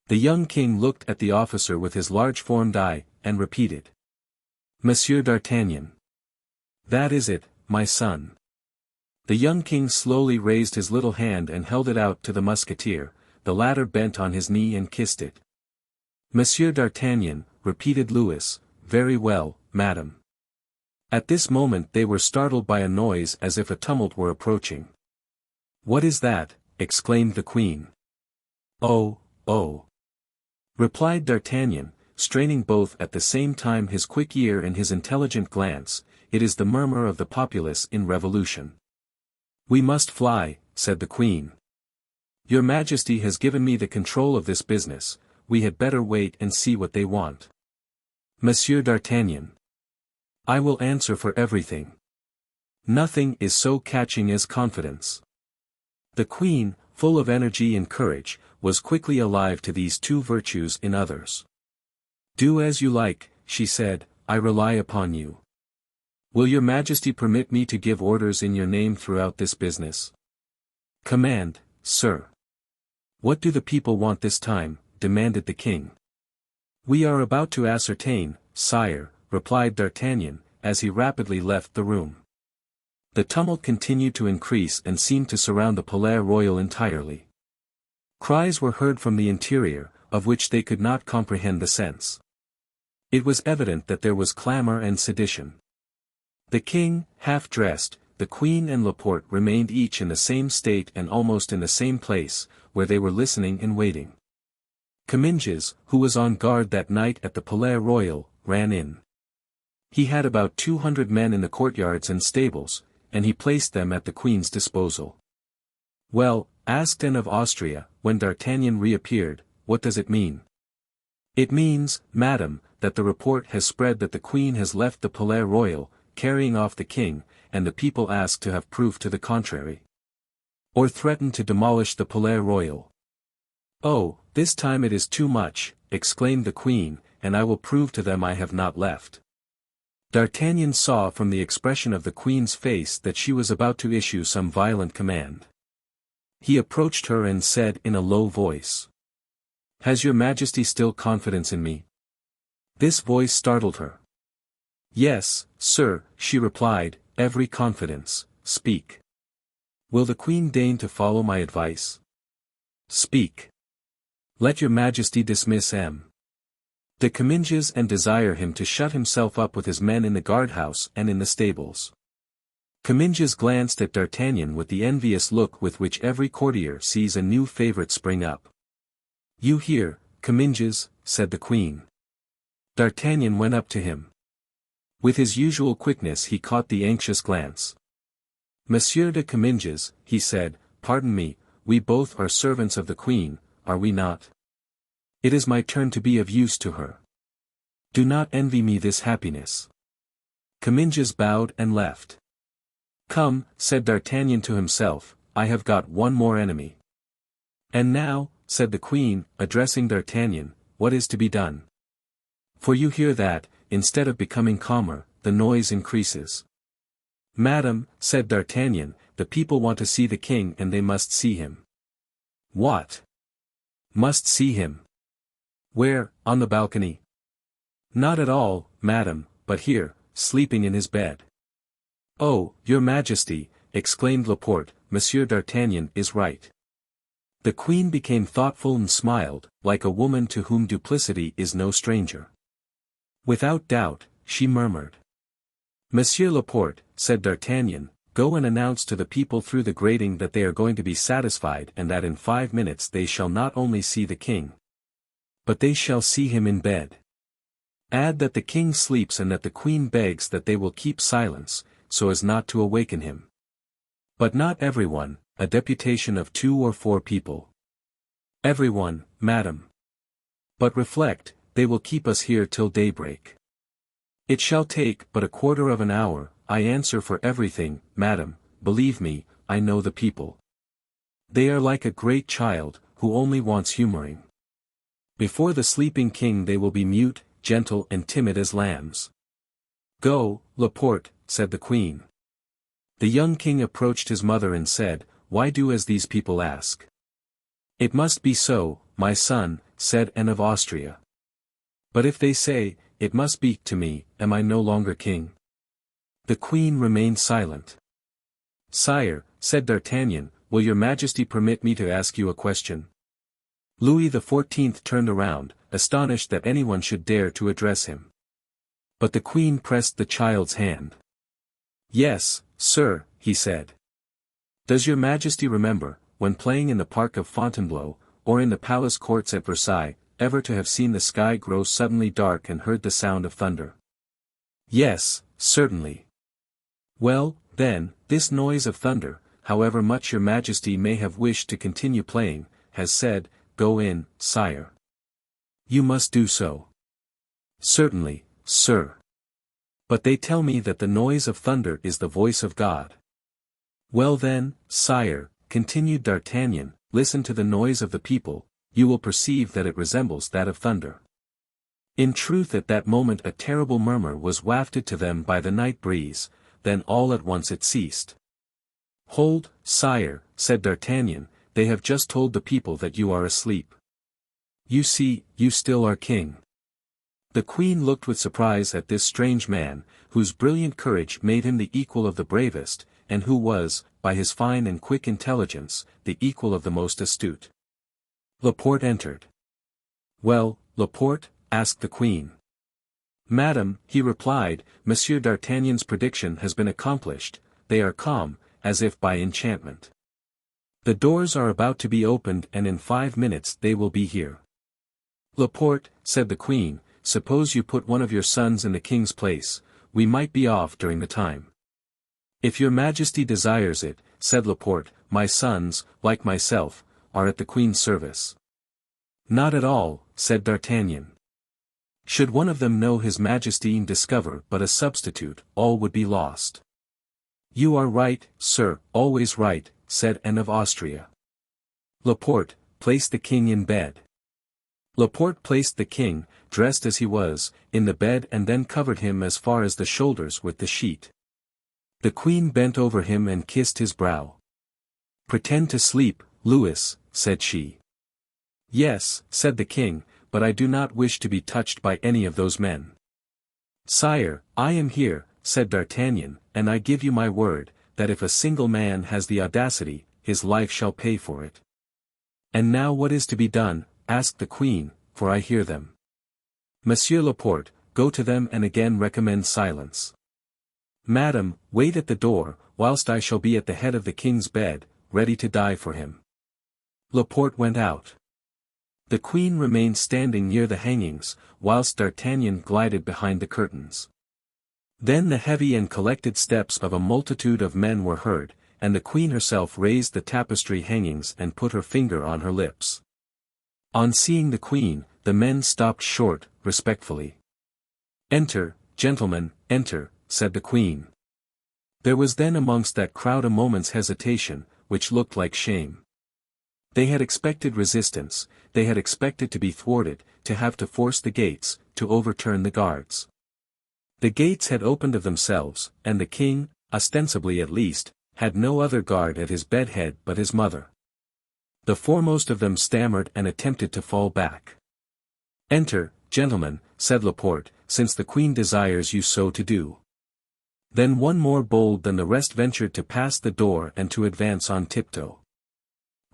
The young king looked at the officer with his large-formed eye, and repeated, "Monsieur d'Artagnan. That is it, my son." The young king slowly raised his little hand and held it out to the musketeer, the latter bent on his knee and kissed it. "Monsieur d'Artagnan," repeated Louis, "very well, madam." At this moment they were startled by a noise as if a tumult were approaching. "What is that?" exclaimed the queen. Oh, oh, replied D'Artagnan, straining both at the same time his quick ear and his intelligent glance, it is the murmur of the populace in revolution. We must fly, said the queen. Your Majesty has given me the control of this business, we had better wait and see what they want. Monsieur d'Artagnan. I will answer for everything. Nothing is so catching as confidence. The queen, full of energy and courage, was quickly alive to these two virtues in others. Do as you like, she said, I rely upon you. Will your Majesty permit me to give orders in your name throughout this business? Command, sir. What do the people want this time? Demanded the king. We are about to ascertain, sire, replied D'Artagnan, as he rapidly left the room. The tumult continued to increase and seemed to surround the Palais Royal entirely. Cries were heard from the interior, of which they could not comprehend the sense. It was evident that there was clamor and sedition. The king, half-dressed, the queen and Laporte remained each in the same state and almost in the same place, where they were listening and waiting. Comminges, who was on guard that night at the Palais Royal, ran in. He had about 200 men in the courtyards and stables, and he placed them at the queen's disposal. Well, asked Anne of Austria, when D'Artagnan reappeared, what does it mean? It means, madam, that the report has spread that the queen has left the Palais Royal, carrying off the king, and the people ask to have proof to the contrary. Or threaten to demolish the Palais Royal. Oh, this time it is too much, exclaimed the queen, and I will prove to them I have not left. D'Artagnan saw from the expression of the queen's face that she was about to issue some violent command. He approached her and said in a low voice. Has your Majesty still confidence in me? This voice startled her. Yes, sir, she replied, every confidence, speak. Will the queen deign to follow my advice? Speak. Let your Majesty dismiss M. de Comminges and desire him to shut himself up with his men in the guardhouse and in the stables. Comminges glanced at D'Artagnan with the envious look with which every courtier sees a new favorite spring up. You hear, Comminges, said the queen. D'Artagnan went up to him. With his usual quickness he caught the anxious glance. Monsieur de Comminges, he said, pardon me, we both are servants of the queen, are we not? It is my turn to be of use to her. Do not envy me this happiness. Comminges bowed and left. Come, said D'Artagnan to himself, I have got one more enemy. And now, said the queen, addressing D'Artagnan, what is to be done? For you hear that, instead of becoming calmer, the noise increases. Madam, said D'Artagnan, the people want to see the king and they must see him. What? Must see him? Where, on the balcony? Not at all, madam, but here, sleeping in his bed. Oh, your Majesty, exclaimed Laporte, Monsieur d'Artagnan is right. The queen became thoughtful and smiled, like a woman to whom duplicity is no stranger. Without doubt, she murmured. Monsieur Laporte, said D'Artagnan, go and announce to the people through the grating that they are going to be satisfied and that in 5 minutes they shall not only see the king, but they shall see him in bed. Add that the king sleeps and that the queen begs that they will keep silence, so as not to awaken him. But not everyone, a deputation of 2 or 4 people. Everyone, madam. But reflect, they will keep us here till daybreak. It shall take but a quarter of an hour, I answer for everything, madam, believe me, I know the people. They are like a great child, who only wants humoring. Before the sleeping king they will be mute, gentle and timid as lambs. Go, Laporte, said the queen. The young king approached his mother and said, why do as these people ask? It must be so, my son, said Anne of Austria. But if they say, it must be to me, am I no longer king? The queen remained silent. Sire, said D'Artagnan, will your Majesty permit me to ask you a question? Louis XIV turned around, astonished that anyone should dare to address him. But the queen pressed the child's hand. Yes, sir, he said. Does your Majesty remember, when playing in the park of Fontainebleau, or in the palace courts at Versailles, ever to have seen the sky grow suddenly dark and heard the sound of thunder? Yes, certainly. Well, then, this noise of thunder, however much your majesty may have wished to continue playing, has said, "Go in, sire." You must do so. Certainly, sir. But they tell me that the noise of thunder is the voice of God. Well then, sire, continued D'Artagnan, listen to the noise of the people, you will perceive that it resembles that of thunder. In truth at that moment a terrible murmur was wafted to them by the night breeze, then all at once it ceased. Hold, sire, said D'Artagnan, they have just told the people that you are asleep. You see, you still are king. The queen looked with surprise at this strange man, whose brilliant courage made him the equal of the bravest, and who was, by his fine and quick intelligence, the equal of the most astute. Laporte entered. Well, Laporte? Asked the queen. Madam, he replied, Monsieur d'Artagnan's prediction has been accomplished, they are calm, as if by enchantment. The doors are about to be opened and in 5 minutes they will be here. Laporte, said the queen, suppose you put one of your sons in the king's place, we might be off during the time. If your majesty desires it, said Laporte, my sons, like myself, are at the queen's service. Not at all, said D'Artagnan. Should one of them know his majesty and discover but a substitute, all would be lost. You are right, sir, always right, said Anne of Austria. Laporte, place the king in bed. Laporte placed the king, dressed as he was, in the bed and then covered him as far as the shoulders with the sheet. The queen bent over him and kissed his brow. Pretend to sleep, Louis, said she. Yes, said the king, but I do not wish to be touched by any of those men. Sire, I am here, said D'Artagnan, and I give you my word, that if a single man has the audacity, his life shall pay for it. And now what is to be done, asked the queen, for I hear them. Monsieur Laporte, go to them and again recommend silence. Madam, wait at the door, whilst I shall be at the head of the king's bed, ready to die for him. Laporte went out. The queen remained standing near the hangings, whilst D'Artagnan glided behind the curtains. Then the heavy and collected steps of a multitude of men were heard, and the queen herself raised the tapestry hangings and put her finger on her lips. On seeing the queen, the men stopped short, respectfully. Enter, gentlemen, enter, said the queen. There was then amongst that crowd a moment's hesitation, which looked like shame. They had expected resistance, they had expected to be thwarted, to have to force the gates, to overturn the guards. The gates had opened of themselves, and the king, ostensibly at least, had no other guard at his bedhead but his mother. The foremost of them stammered and attempted to fall back. Enter, gentlemen, said Laporte, since the queen desires you so to do. Then one more bold than the rest ventured to pass the door and to advance on tiptoe.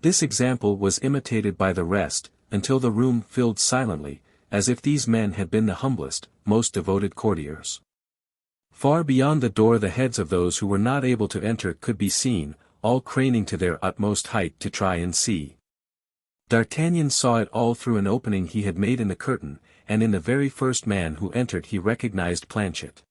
This example was imitated by the rest, until the room filled silently, as if these men had been the humblest, most devoted courtiers. Far beyond the door the heads of those who were not able to enter could be seen, all craning to their utmost height to try and see. D'Artagnan saw it all through an opening he had made in the curtain, and in the very first man who entered he recognized Planchet.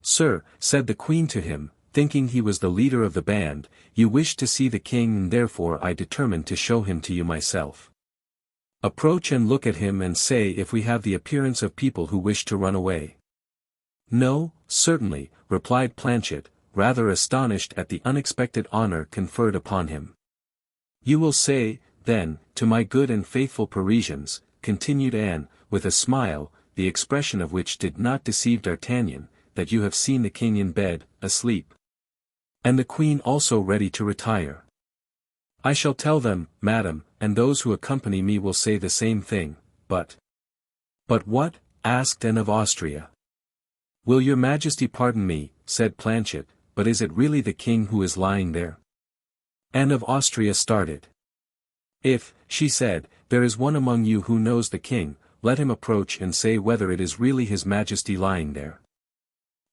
Sir, said the queen to him, thinking he was the leader of the band, you wished to see the king and therefore I determined to show him to you myself. Approach and look at him and say if we have the appearance of people who wish to run away. No, certainly, replied Planchet, rather astonished at the unexpected honor conferred upon him. You will say, then, to my good and faithful Parisians, continued Anne, with a smile, the expression of which did not deceive D'Artagnan, that you have seen the king in bed, asleep. And the queen also ready to retire. I shall tell them, madam, and those who accompany me will say the same thing, but... But what? Asked Anne of Austria. Will your majesty pardon me, said Planchet, but is it really the king who is lying there? Anne of Austria started. If, she said, there is one among you who knows the king, let him approach and say whether it is really his majesty lying there.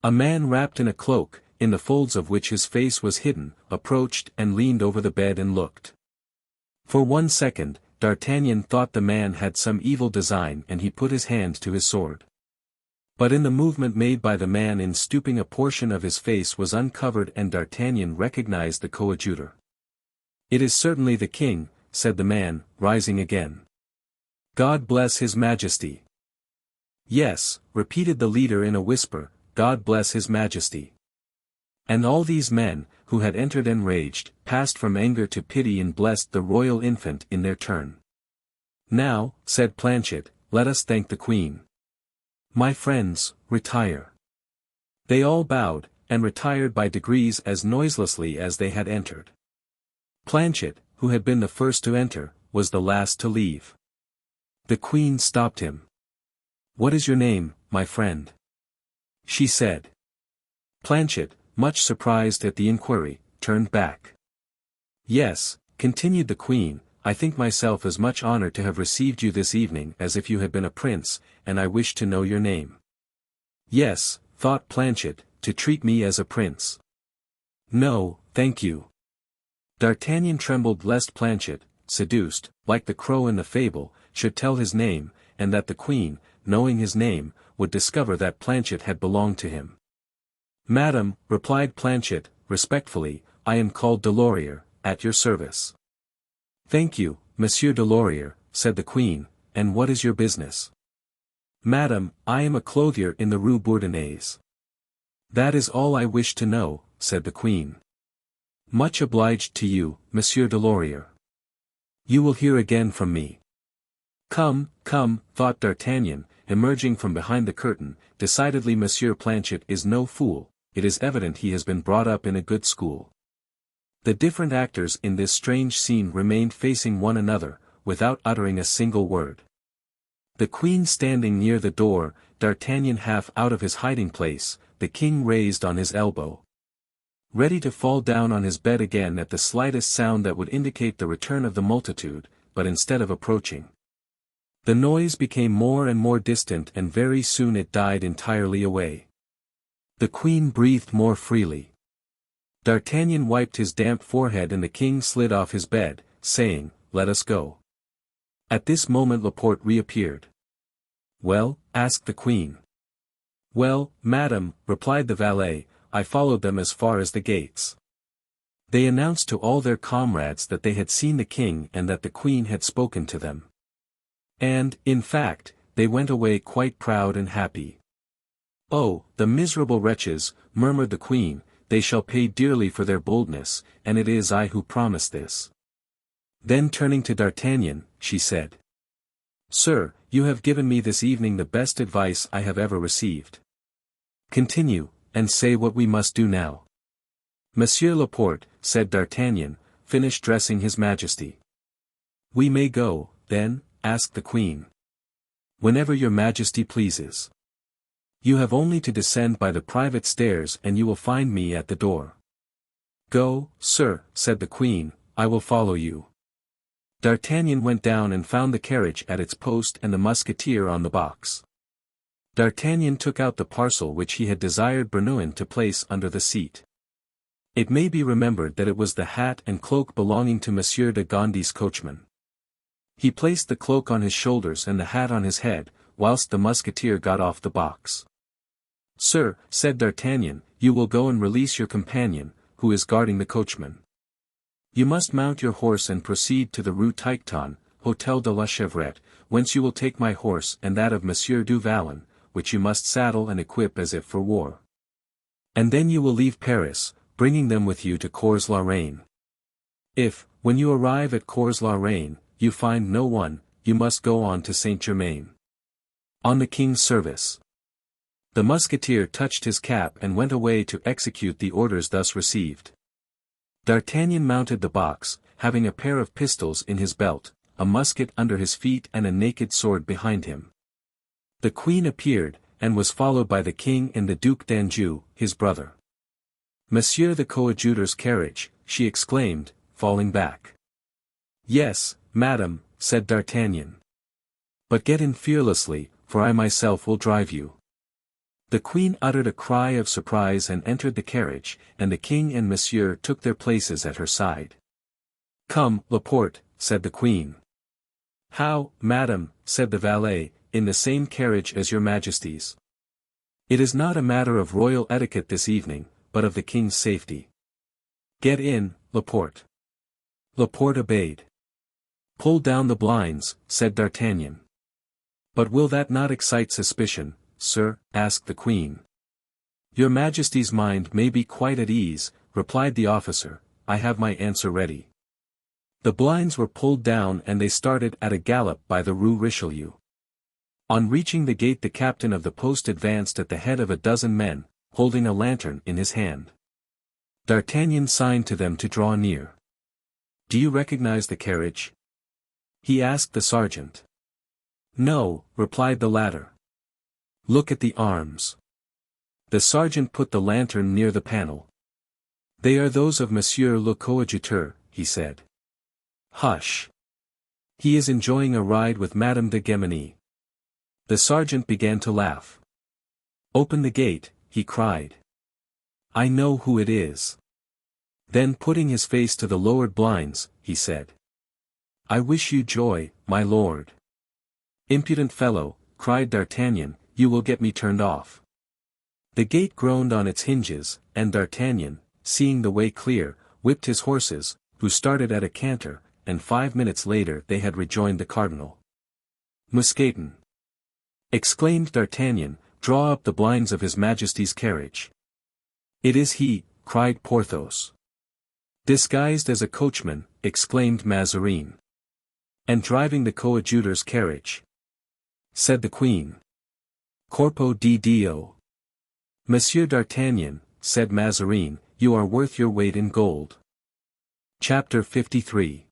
A man wrapped in a cloak, in the folds of which his face was hidden, approached and leaned over the bed and looked. For 1 second, D'Artagnan thought the man had some evil design and he put his hand to his sword. But in the movement made by the man in stooping a portion of his face was uncovered and D'Artagnan recognized the coadjutor. "It is certainly the king," said the man, rising again. "God bless his majesty." "Yes," repeated the leader in a whisper, "God bless his majesty." And all these men, who had entered enraged, passed from anger to pity and blessed the royal infant in their turn. "Now," said Planchet, "let us thank the queen. My friends, retire." They all bowed, and retired by degrees as noiselessly as they had entered. Planchet, who had been the first to enter, was the last to leave. The queen stopped him. "What is your name, my friend?" she said. Planchet, much surprised at the inquiry, turned back. "Yes," continued the queen, "I think myself as much honored to have received you this evening as if you had been a prince, and I wish to know your name." "Yes," thought Planchet, "to treat me as a prince. No, thank you." D'Artagnan trembled lest Planchet, seduced, like the crow in the fable, should tell his name, and that the queen, knowing his name, would discover that Planchet had belonged to him. "Madam," replied Planchet, respectfully, "I am called Delorier, at your service." "Thank you, Monsieur Delorier," said the queen, "and what is your business?" "Madam, I am a clothier in the Rue Bourdonnais." "That is all I wish to know," said the queen. "Much obliged to you, Monsieur Delorier. You will hear again from me." Come, thought D'Artagnan, emerging from behind the curtain, decidedly Monsieur Planchet is no fool, it is evident he has been brought up in a good school. The different actors in this strange scene remained facing one another, without uttering a single word. The queen standing near the door, D'Artagnan half out of his hiding place, the king raised on his elbow, ready to fall down on his bed again at the slightest sound that would indicate the return of the multitude, but instead of approaching. The noise became more and more distant and very soon it died entirely away. The queen breathed more freely. D'Artagnan wiped his damp forehead and the king slid off his bed, saying, "Let us go." At this moment Laporte reappeared. "Well?" asked the queen. "Well, madam," replied the valet, "I followed them as far as the gates. They announced to all their comrades that they had seen the king and that the queen had spoken to them. And, in fact, they went away quite proud and happy." "Oh, the miserable wretches," murmured the queen, "they shall pay dearly for their boldness, and it is I who promised this." Then turning to D'Artagnan, she said, "Sir, you have given me this evening the best advice I have ever received. Continue, and say what we must do now." "Monsieur Laporte," said D'Artagnan, "finish dressing his majesty." "We may go, then?" asked the queen. "Whenever your majesty pleases. You have only to descend by the private stairs and you will find me at the door." "Go, sir," said the queen, "I will follow you." D'Artagnan went down and found the carriage at its post and the musketeer on the box. D'Artagnan took out the parcel which he had desired Bernouin to place under the seat. It may be remembered that it was the hat and cloak belonging to Monsieur de Gondy's coachman. He placed the cloak on his shoulders and the hat on his head, whilst the musketeer got off the box. "Sir," said D'Artagnan, "you will go and release your companion, who is guarding the coachman. You must mount your horse and proceed to the Rue Tiquetonne, Hôtel de la Chevrette, whence you will take my horse and that of Monsieur du Vallon, which you must saddle and equip as if for war. And then you will leave Paris, bringing them with you to Cours-la-Reine. If, when you arrive at Cours-la-Reine, you find no one, you must go on to Saint-Germain. On the king's service." The musketeer touched his cap and went away to execute the orders thus received. D'Artagnan mounted the box, having a pair of pistols in his belt, a musket under his feet and a naked sword behind him. The queen appeared, and was followed by the king and the Duc d'Anjou, his brother. "Monsieur the coadjutor's carriage," she exclaimed, falling back. "Yes, madam," said D'Artagnan. "But get in fearlessly, for I myself will drive you." The queen uttered a cry of surprise and entered the carriage, and the king and Monsieur took their places at her side. "Come, Laporte," said the queen. How, madam, said the valet, in the same carriage as your majesty's? It is not a matter of royal etiquette this evening, but of the king's safety. Get in, Laporte. Laporte obeyed. Pull down the blinds, said D'Artagnan. But will that not excite suspicion, sir? Asked the queen. Your majesty's mind may be quite at ease, replied the officer, I have my answer ready. The blinds were pulled down and they started at a gallop by the Rue Richelieu. On reaching the gate the captain of the post advanced at the head of a dozen men, holding a lantern in his hand. D'Artagnan signed to them to draw near. Do you recognize the carriage? He asked the sergeant. No, replied the latter. Look at the arms. The sergeant put the lantern near the panel. They are those of Monsieur le Coadjuteur, he said. Hush. He is enjoying a ride with Madame de Guémeny. The sergeant began to laugh. Open the gate, he cried. I know who it is. Then putting his face to the lowered blinds, he said. I wish you joy, my lord. Impudent fellow, cried D'Artagnan, you will get me turned off. The gate groaned on its hinges, and D'Artagnan, seeing the way clear, whipped his horses, who started at a canter, and 5 minutes later they had rejoined the cardinal. Mousqueton! Exclaimed D'Artagnan, draw up the blinds of his majesty's carriage. It is he, cried Porthos. Disguised as a coachman, exclaimed Mazarin. And driving the coadjutor's carriage. Said the queen. Corpo di Dio. Monsieur d'Artagnan, said Mazarin, you are worth your weight in gold. Chapter 53.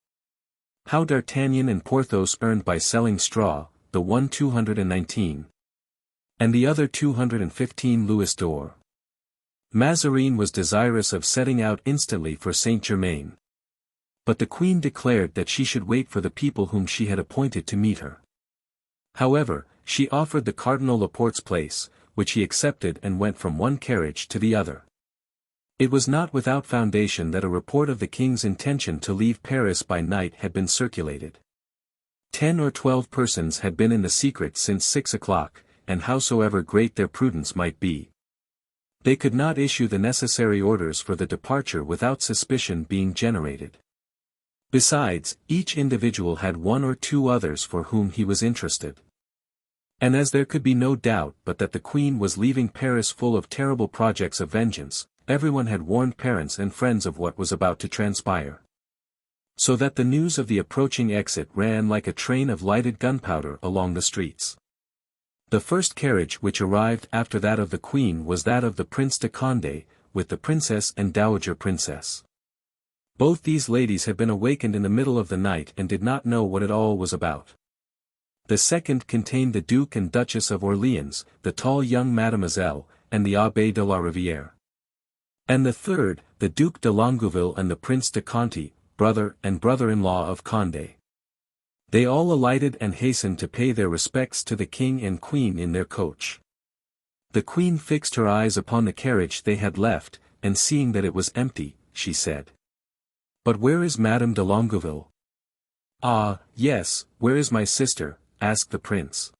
How D'Artagnan and Porthos earned by selling straw, the one 219. And the other 215 louis d'or. Mazarin was desirous of setting out instantly for Saint-Germain. But the queen declared that she should wait for the people whom she had appointed to meet her. However, she offered the Cardinal Laporte's place, which he accepted and went from one carriage to the other. It was not without foundation that a report of the king's intention to leave Paris by night had been circulated. 10 or 12 persons had been in the secret since 6 o'clock, and howsoever great their prudence might be, they could not issue the necessary orders for the departure without suspicion being generated. Besides, each individual had one or two others for whom he was interested. And as there could be no doubt but that the queen was leaving Paris full of terrible projects of vengeance, everyone had warned parents and friends of what was about to transpire. So that the news of the approaching exit ran like a train of lighted gunpowder along the streets. The first carriage which arrived after that of the queen was that of the Prince de Condé, with the princess and dowager princess. Both these ladies had been awakened in the middle of the night and did not know what it all was about. The second contained the Duke and Duchess of Orleans, the tall young Mademoiselle, and the Abbé de la Rivière. And the third, the Duc de Longueville and the Prince de Conti, brother and brother-in-law of Condé. They all alighted and hastened to pay their respects to the king and queen in their coach. The queen fixed her eyes upon the carriage they had left, and seeing that it was empty, she said, "But where is Madame de Longueville?" "Ah, yes, where is my sister?" asked the prince.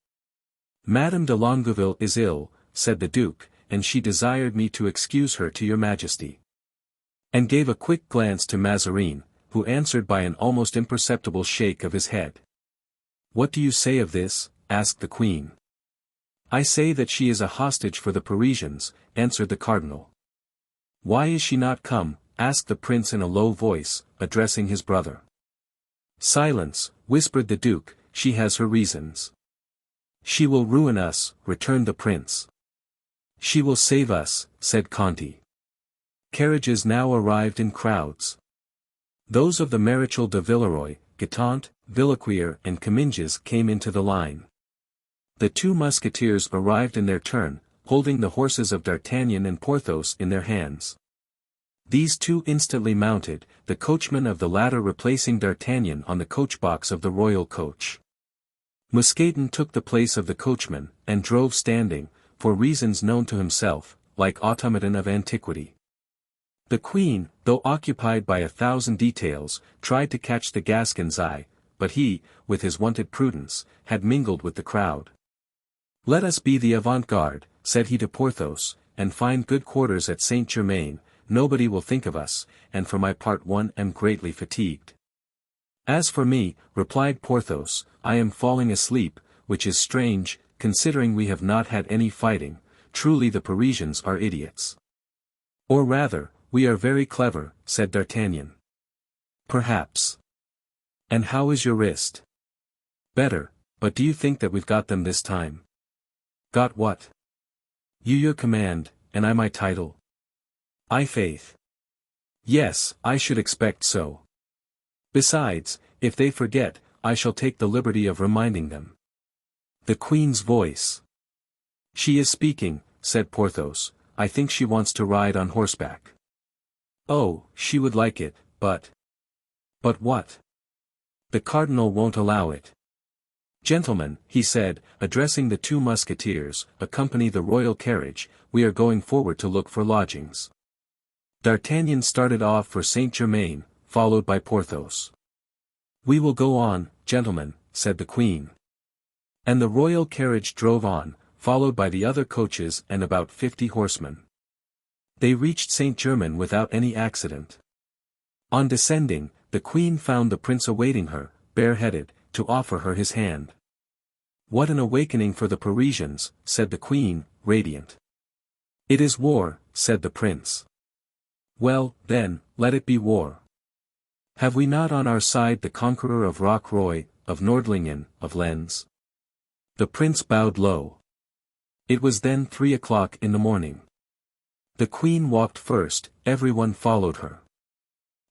"Madame de Longueville is ill," said the duke, "and she desired me to excuse her to your majesty." And gave a quick glance to Mazarin, who answered by an almost imperceptible shake of his head. "What do you say of this?" asked the queen. "I say that she is a hostage for the Parisians," answered the cardinal. "Why is she not come?" asked the prince in a low voice, addressing his brother. "Silence," whispered the duke, "she has her reasons." "She will ruin us," returned the prince. "She will save us," said Conti. Carriages now arrived in crowds. Those of the Maréchal de Villeroy, Guitant, Villequier and Comminges came into the line. The 2 musketeers arrived in their turn, holding the horses of D'Artagnan and Porthos in their hands. These two instantly mounted, the coachman of the latter replacing D'Artagnan on the coach-box of the royal coach. Mousqueton took the place of the coachman, and drove standing, for reasons known to himself, like automaton of antiquity. The queen, though occupied by 1,000 details, tried to catch the Gascon's eye, but he, with his wonted prudence, had mingled with the crowd. "Let us be the avant-garde," said he to Porthos, "and find good quarters at Saint Germain. Nobody will think of us, and for my part one am greatly fatigued." "As for me," replied Porthos, "I am falling asleep, which is strange, considering we have not had any fighting. Truly the Parisians are idiots." "Or rather, we are very clever," said D'Artagnan. "Perhaps. And how is your wrist?" "Better, but do you think that we've got them this time?" "Got what?" "You your command, and I my title." "I faith. Yes, I should expect so. Besides, if they forget, I shall take the liberty of reminding them." The queen's voice. "She is speaking," said Porthos. "I think she wants to ride on horseback." "Oh, she would like it, but—" "But what?" "The cardinal won't allow it." "Gentlemen," he said, addressing the 2 musketeers, "accompany the royal carriage, we are going forward to look for lodgings." D'Artagnan started off for Saint Germain, followed by Porthos. "We will go on, gentlemen," said the queen. And the royal carriage drove on, followed by the other coaches and about 50 horsemen. They reached Saint Germain without any accident. On descending, the queen found the prince awaiting her, bareheaded, to offer her his hand. "What an awakening for the Parisians," said the queen, radiant. "It is war," said the prince. "Well, then, let it be war. Have we not on our side the conqueror of Rocroi, of Nordlingen, of Lens?" The prince bowed low. It was then 3 o'clock in the morning. The queen walked first, everyone followed her.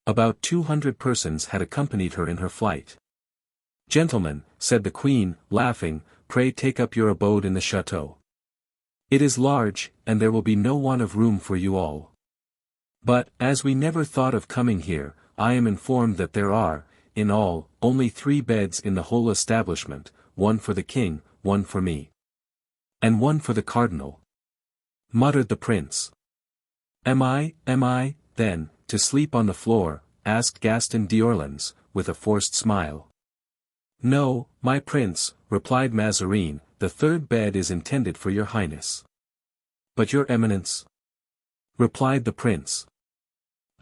About 200 persons had accompanied her in her flight. "Gentlemen," said the queen, laughing, "pray take up your abode in the chateau. It is large, and there will be no want of room for you all. But, as we never thought of coming here, I am informed that there are, in all, only 3 beds in the whole establishment, one for the king, one for me. And one for the cardinal," muttered the prince. Am I, then, to sleep on the floor?" asked Gaston d'Orleans, with a forced smile. "No, my prince," replied Mazarin, "the 3rd bed is intended for your highness." "But your eminence?" replied the prince.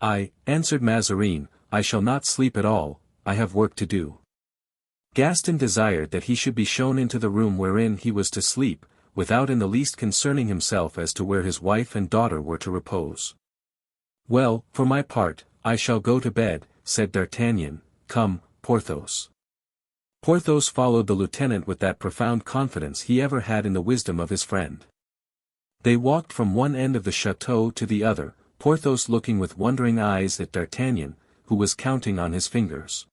"I," answered Mazarin, "I shall not sleep at all, I have work to do." Gaston desired that he should be shown into the room wherein he was to sleep, without in the least concerning himself as to where his wife and daughter were to repose. "Well, for my part, I shall go to bed," said D'Artagnan. "Come, Porthos." Porthos followed the lieutenant with that profound confidence he ever had in the wisdom of his friend. They walked from one end of the chateau to the other, Porthos looking with wondering eyes at D'Artagnan, who was counting on his fingers.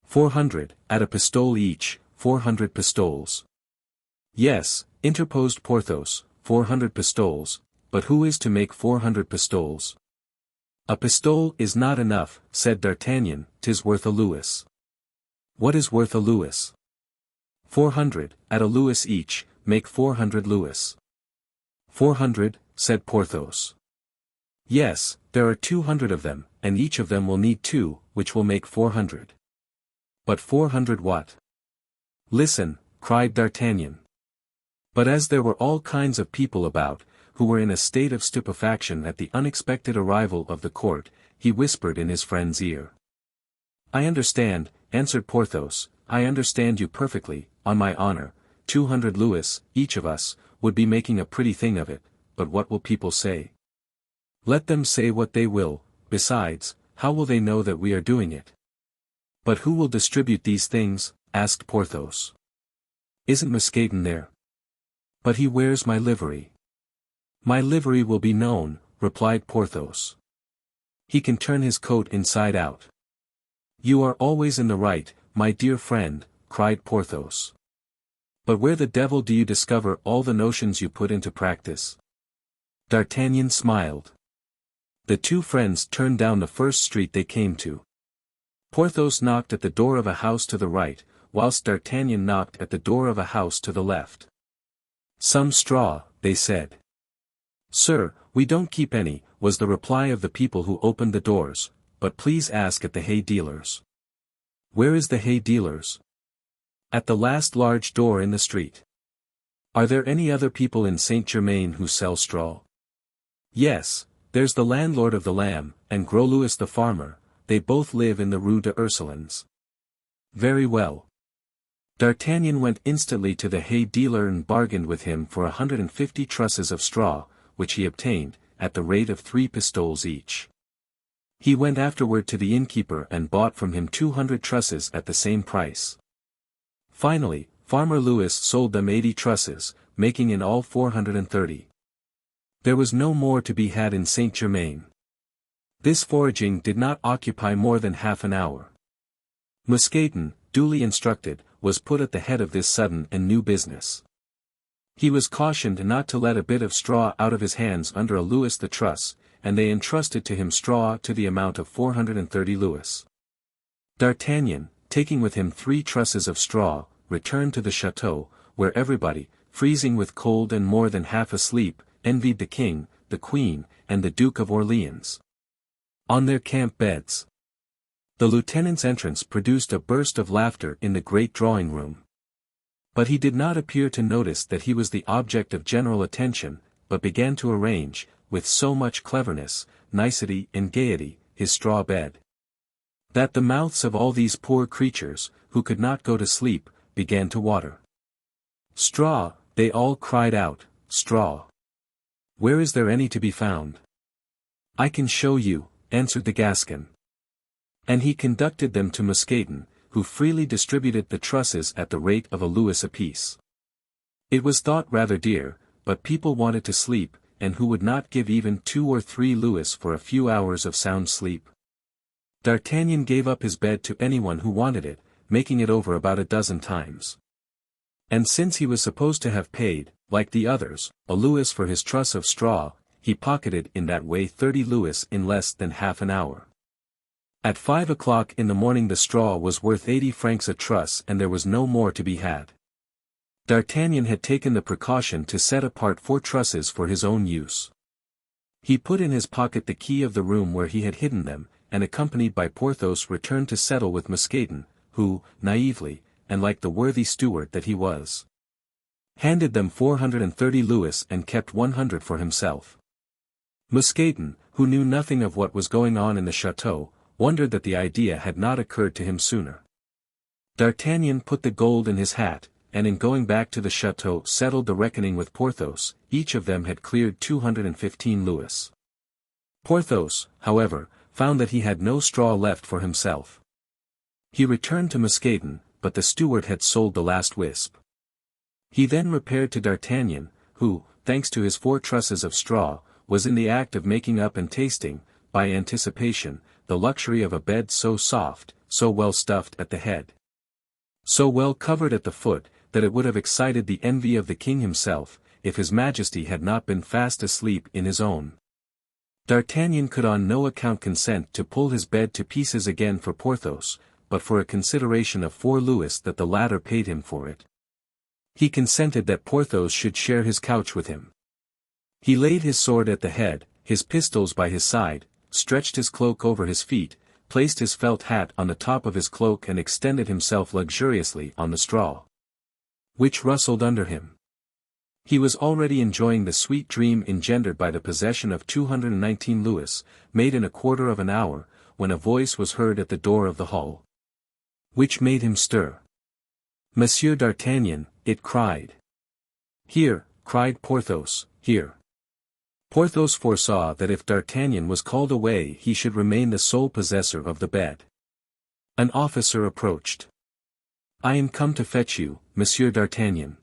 400, at a pistole each, 400 pistoles. "Yes," interposed Porthos, 400 pistoles, but who is to make 400 pistoles? "A pistole is not enough," said D'Artagnan, "'tis worth a louis." "What is worth a louis?" 400, at a louis each, make 400 louis. 400, said Porthos. "Yes, there are 200 of them, and each of them will need 2, which will make 400. "But 400 what?" "Listen," cried D'Artagnan. But as there were all kinds of people about, who were in a state of stupefaction at the unexpected arrival of the court, he whispered in his friend's ear. "I understand," answered Porthos, "I understand you perfectly, on my honor, 200 louis, each of us, would be making a pretty thing of it, but what will people say?" "Let them say what they will, besides, how will they know that we are doing it?" "But who will distribute these things?" asked Porthos. "Isn't Mousqueton there?" "But he wears my livery." "My livery will be known," replied Porthos. "He can turn his coat inside out." "You are always in the right, my dear friend," cried Porthos. "But where the devil do you discover all the notions you put into practice?" D'Artagnan smiled. The two friends turned down the first street they came to. Porthos knocked at the door of a house to the right, whilst D'Artagnan knocked at the door of a house to the left. "Some straw," they said. "Sir, we don't keep any," was the reply of the people who opened the doors, but please ask at the hay dealer's. Where is the hay dealer's? At the last large door in the street. Are there any other people in Saint Germain who sell straw? Yes, there's the landlord of the Lamb, and Gros Louis the farmer, they both live in the Rue de Ursulines. Very well. D'Artagnan went instantly to the hay dealer and bargained with him for 150 trusses of straw, which he obtained, at the rate of 3 pistoles each. He went afterward to the innkeeper and bought from him 200 trusses at the same price. Finally, Farmer Louis sold them 80 trusses, making in all 430. There was no more to be had in Saint Germain. This foraging did not occupy more than half an hour. Mousqueton, duly instructed, was put at the head of this sudden and new business. He was cautioned not to let a bit of straw out of his hands under a Louis the truss, and they entrusted to him straw to the amount of 430 louis. D'Artagnan, taking with him 3 trusses of straw, returned to the chateau, where everybody, freezing with cold and more than half asleep, envied the king, the queen, and the Duke of Orleans. On their camp beds. The lieutenant's entrance produced a burst of laughter in the great drawing-room. But he did not appear to notice that he was the object of general attention, but began to arrange, with so much cleverness, nicety and gaiety, his straw bed, that the mouths of all these poor creatures, who could not go to sleep, began to water. Straw, they all cried out, straw. Where is there any to be found? I can show you, answered the Gascon. And he conducted them to Mousqueton, who freely distributed the trusses at the rate of a louis apiece. It was thought rather dear, but people wanted to sleep, and who would not give even 2 or 3 louis for a few hours of sound sleep? D'Artagnan gave up his bed to anyone who wanted it, making it over about a dozen times. And since he was supposed to have paid, like the others, a louis for his truss of straw, he pocketed in that way 30 louis in less than half an hour. At 5 o'clock in the morning the straw was worth 80 francs a truss and there was no more to be had. D'Artagnan had taken the precaution to set apart 4 trusses for his own use. He put in his pocket the key of the room where he had hidden them, and accompanied by Porthos returned to settle with Mousqueton, who, naively, and like the worthy steward that he was, handed them 430 louis and kept 100 for himself. Mousqueton, who knew nothing of what was going on in the chateau, wondered that the idea had not occurred to him sooner. D'Artagnan put the gold in his hat, and in going back to the chateau settled the reckoning with Porthos. Each of them had cleared 215 louis. Porthos, however, found that he had no straw left for himself. He returned to Mousqueton, but the steward had sold the last wisp. He then repaired to D'Artagnan, who, thanks to his 4 trusses of straw, was in the act of making up and tasting, by anticipation, the luxury of a bed so soft, so well stuffed at the head, so well covered at the foot, that it would have excited the envy of the king himself, if his majesty had not been fast asleep in his own. D'Artagnan could on no account consent to pull his bed to pieces again for Porthos, but for a consideration of 4 louis that the latter paid him for it. He consented that Porthos should share his couch with him. He laid his sword at the head, his pistols by his side, stretched his cloak over his feet, placed his felt hat on the top of his cloak and extended himself luxuriously on the straw, which rustled under him. He was already enjoying the sweet dream engendered by the possession of 219 louis, made in a quarter of an hour, when a voice was heard at the door of the hall, which made him stir. Monsieur d'Artagnan, it cried. Here, cried Porthos, here. Porthos foresaw that if D'Artagnan was called away he should remain the sole possessor of the bed. An officer approached. I am come to fetch you, Monsieur d'Artagnan.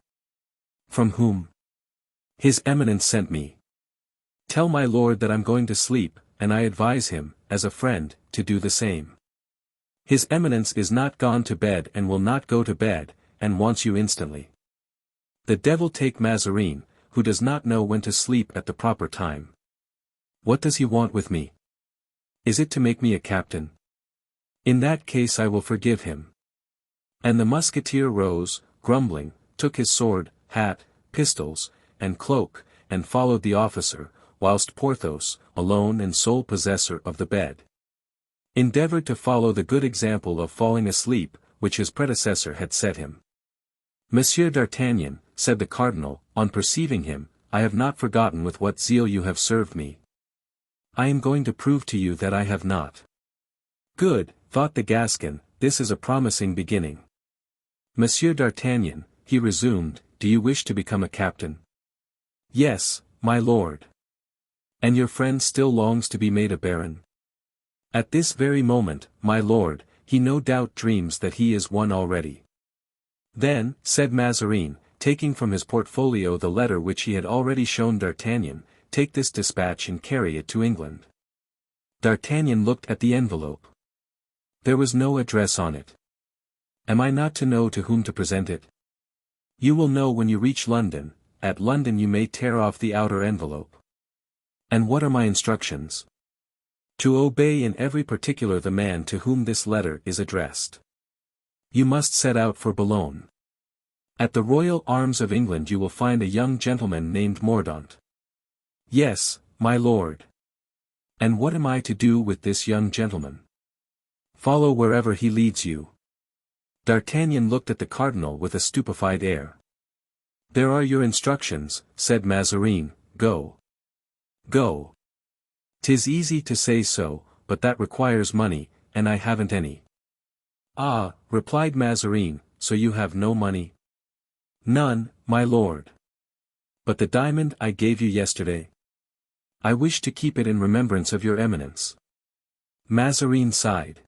From whom? His Eminence sent me. Tell my lord that I'm going to sleep, and I advise him, as a friend, to do the same. His Eminence is not gone to bed and will not go to bed, and wants you instantly. The devil take Mazarin, who does not know when to sleep at the proper time. What does he want with me? Is it to make me a captain? In that case I will forgive him. And the musketeer rose, grumbling, took his sword, hat, pistols, and cloak, and followed the officer, whilst Porthos, alone and sole possessor of the bed, endeavored to follow the good example of falling asleep, which his predecessor had set him. Monsieur d'Artagnan, said the cardinal, on perceiving him, I have not forgotten with what zeal you have served me. I am going to prove to you that I have not. Good, thought the Gascon, this is a promising beginning. Monsieur d'Artagnan, he resumed, do you wish to become a captain? Yes, my lord. And your friend still longs to be made a baron? At this very moment, my lord, he no doubt dreams that he is one already. Then, said Mazarin, taking from his portfolio the letter which he had already shown D'Artagnan, take this dispatch and carry it to England. D'Artagnan looked at the envelope. There was no address on it. Am I not to know to whom to present it? You will know when you reach London. At London you may tear off the outer envelope. And what are my instructions? To obey in every particular the man to whom this letter is addressed. You must set out for Boulogne. At the Royal Arms of England you will find a young gentleman named Mordaunt. Yes, my lord. And what am I to do with this young gentleman? Follow wherever he leads you. D'Artagnan looked at the cardinal with a stupefied air. There are your instructions, said Mazarin, go. Go. 'Tis easy to say so, but that requires money, and I haven't any. Ah, replied Mazarin, so you have no money? None, my lord. But the diamond I gave you yesterday? I wish to keep it in remembrance of your eminence. Mazarin sighed.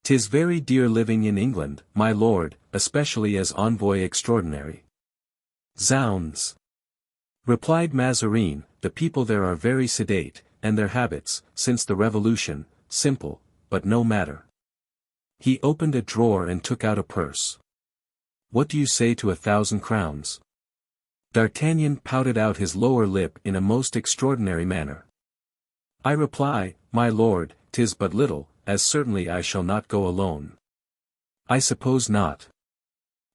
'Tis very dear living in England, my lord, especially as envoy extraordinary. Zounds! Replied Mazarin, the people there are very sedate, and their habits, since the Revolution, simple, but no matter. He opened a drawer and took out a purse. What do you say to 1,000 crowns? D'Artagnan pouted out his lower lip in a most extraordinary manner. I reply, my lord, 'tis but little, as certainly I shall not go alone. I suppose not.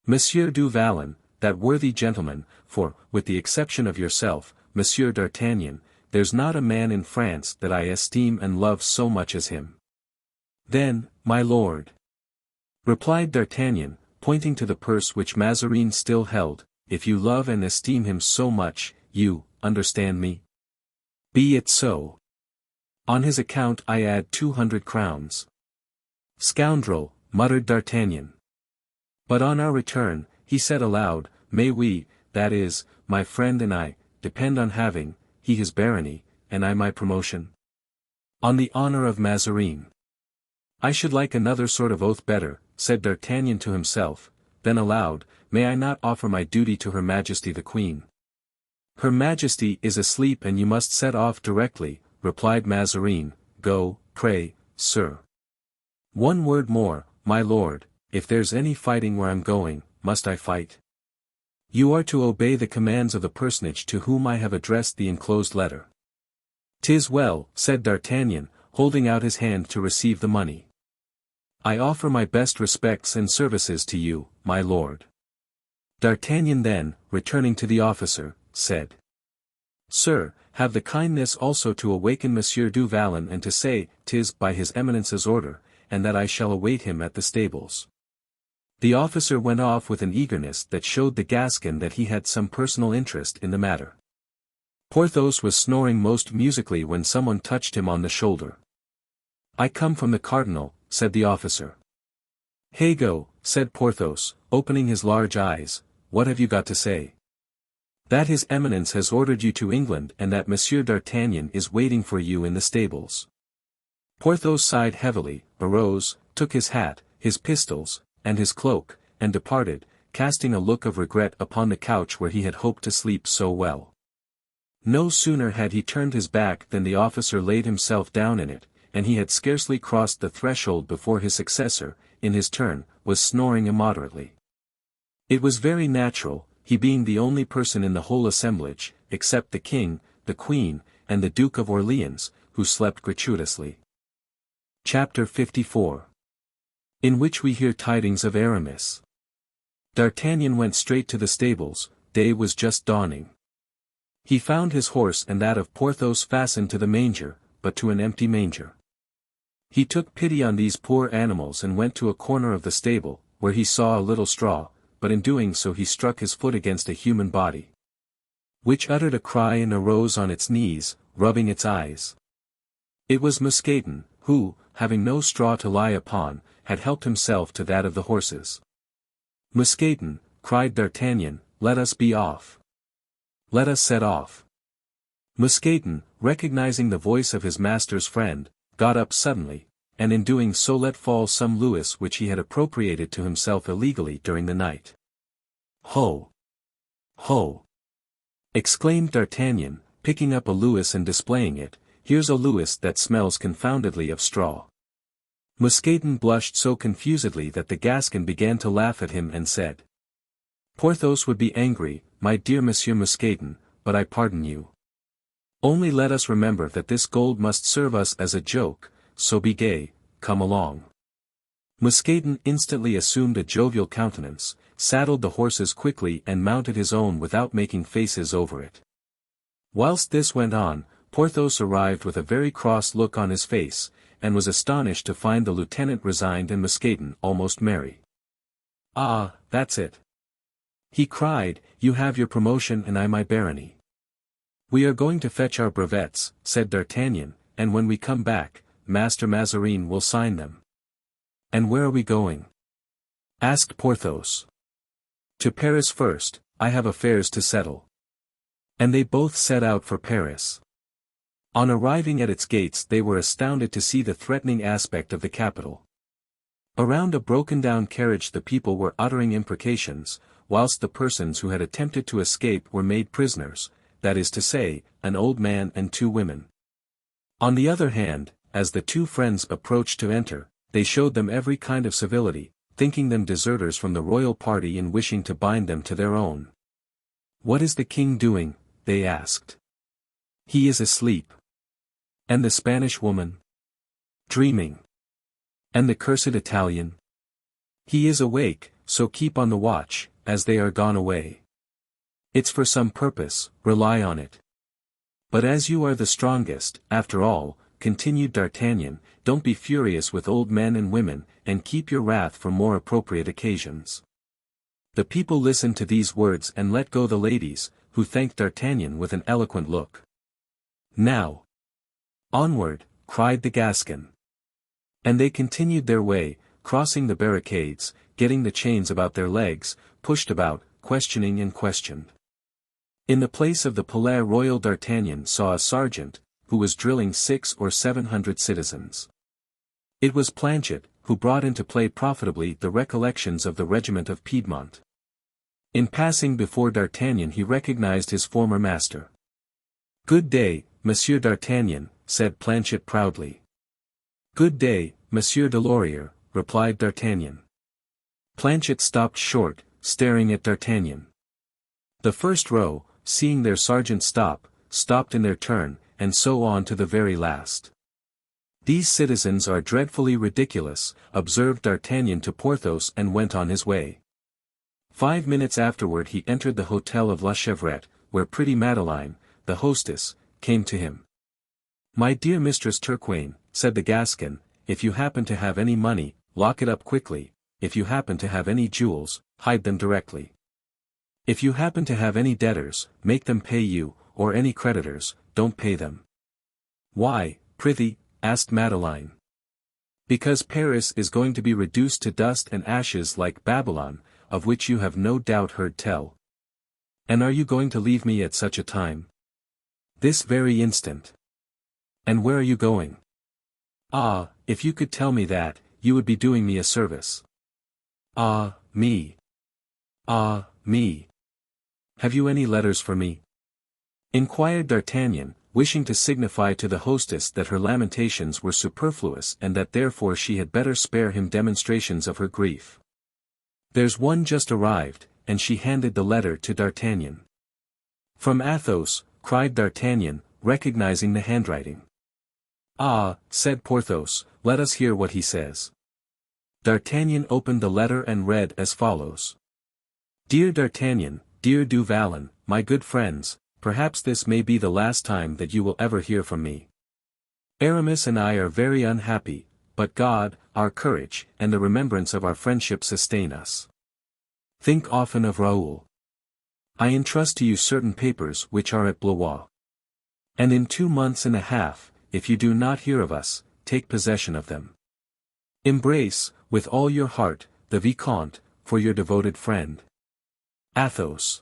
Monsieur du Vallon, that worthy gentleman, for, with the exception of yourself, Monsieur d'Artagnan, there's not a man in France that I esteem and love so much as him. Then, my lord, replied D'Artagnan, pointing to the purse which Mazarin still held, if you love and esteem him so much, you, understand me? Be it so. On his account I add 200 crowns. Scoundrel, muttered D'Artagnan. But on our return, he said aloud, may we, that is, my friend and I, depend on having, he his barony, and I my promotion? On the honor of Mazarin. I should like another sort of oath better, said D'Artagnan to himself, then aloud, may I not offer my duty to Her Majesty the Queen? Her Majesty is asleep and you must set off directly, replied Mazarin, go, pray, sir. One word more, my lord, if there's any fighting where I'm going, must I fight? You are to obey the commands of the personage to whom I have addressed the enclosed letter. 'Tis well, said D'Artagnan, holding out his hand to receive the money. I offer my best respects and services to you, my lord. D'Artagnan then, returning to the officer, said, Sir, have the kindness also to awaken Monsieur du Vallon and to say, 'tis by his eminence's order, and that I shall await him at the stables. The officer went off with an eagerness that showed the Gascon that he had some personal interest in the matter. Porthos was snoring most musically when someone touched him on the shoulder. I come from the cardinal, said the officer. Hego, said Porthos, opening his large eyes, what have you got to say? That his eminence has ordered you to England and that Monsieur d'Artagnan is waiting for you in the stables. Porthos sighed heavily, arose, took his hat, his pistols, and his cloak, and departed, casting a look of regret upon the couch where he had hoped to sleep so well. No sooner had he turned his back than the officer laid himself down in it, and he had scarcely crossed the threshold before his successor, in his turn, was snoring immoderately. It was very natural, he being the only person in the whole assemblage, except the king, the queen, and the Duke of Orleans, who slept gratuitously. Chapter 54. In which we hear tidings of Aramis. D'Artagnan went straight to the stables, day was just dawning. He found his horse and that of Porthos fastened to the manger, but to an empty manger. He took pity on these poor animals and went to a corner of the stable, where he saw a little straw, but in doing so he struck his foot against a human body, which uttered a cry and arose on its knees, rubbing its eyes. It was Mousqueton, who, having no straw to lie upon, had helped himself to that of the horses. "Mousqueton," cried D'Artagnan, "let us be off. Let us set off." Mousqueton, recognizing the voice of his master's friend, got up suddenly, and in doing so let fall some louis which he had appropriated to himself illegally during the night. "Ho! Ho!" exclaimed D'Artagnan, picking up a louis and displaying it. "Here's a louis that smells confoundedly of straw." Mousqueton blushed so confusedly that the Gascon began to laugh at him and said, "Porthos would be angry, my dear Monsieur Mousqueton, but I pardon you. Only let us remember that this gold must serve us as a joke, so be gay, come along." Mousqueton instantly assumed a jovial countenance, saddled the horses quickly and mounted his own without making faces over it. Whilst this went on, Porthos arrived with a very cross look on his face, and was astonished to find the lieutenant resigned and Mousqueton almost merry. "Ah, that's it," he cried, "you have your promotion and I my barony." "We are going to fetch our brevets," said D'Artagnan, "and when we come back, Master Mazarin will sign them." "And where are we going?" asked Porthos. "To Paris first, I have affairs to settle." And they both set out for Paris. On arriving at its gates they were astounded to see the threatening aspect of the capital. Around a broken-down carriage the people were uttering imprecations, whilst the persons who had attempted to escape were made prisoners, that is to say, an old man and 2 women. On the other hand, as the 2 friends approached to enter, they showed them every kind of civility, thinking them deserters from the royal party and wishing to bind them to their own. "What is the king doing?" they asked. "He is asleep." "And the Spanish woman?" "Dreaming." "And the cursed Italian?" "He is awake, so keep on the watch, as they are gone away. It's for some purpose, rely on it." "But as you are the strongest, after all," continued D'Artagnan, "don't be furious with old men and women, and keep your wrath for more appropriate occasions." The people listened to these words and let go the ladies, who thanked D'Artagnan with an eloquent look. "Now, onward," cried the Gascon. And they continued their way, crossing the barricades, getting the chains about their legs, pushed about, questioning and questioned. In the place of the Palais Royal D'Artagnan saw a sergeant, who was drilling 600 or 700 citizens. It was Planchet, who brought into play profitably the recollections of the regiment of Piedmont. In passing before D'Artagnan he recognized his former master. "Good day, Monsieur D'Artagnan," said Planchet proudly. "Good day, Monsieur de Laurier," replied D'Artagnan. Planchet stopped short, staring at D'Artagnan. The first row, seeing their sergeant stopped in their turn, and so on to the very last. "These citizens are dreadfully ridiculous," observed D'Artagnan to Porthos and went on his way. 5 minutes afterward he entered the hotel of La Chevrette, where pretty Madeleine, the hostess, came to him. "My dear Mistress Turquaine," said the Gascon, "if you happen to have any money, lock it up quickly; if you happen to have any jewels, hide them directly. If you happen to have any debtors, make them pay you, or any creditors, don't pay them." "Why, prithee?" asked Madeleine. "Because Paris is going to be reduced to dust and ashes like Babylon, of which you have no doubt heard tell." "And are you going to leave me at such a time?" "This very instant." "And where are you going?" "Ah, if you could tell me that, you would be doing me a service." "Ah, me. Ah, me. Have you any letters for me?" inquired D'Artagnan, wishing to signify to the hostess that her lamentations were superfluous and that therefore she had better spare him demonstrations of her grief. "There's one just arrived," and she handed the letter to D'Artagnan. "From Athos," cried D'Artagnan, recognizing the handwriting. "Ah," said Porthos, "let us hear what he says." D'Artagnan opened the letter and read as follows. "Dear D'Artagnan, dear Du Vallon, my good friends, perhaps this may be the last time that you will ever hear from me. Aramis and I are very unhappy, but God, our courage, and the remembrance of our friendship sustain us. Think often of Raoul. I entrust to you certain papers which are at Blois. And in 2 months and a half, if you do not hear of us, take possession of them. Embrace, with all your heart, the Vicomte, for your devoted friend. Athos.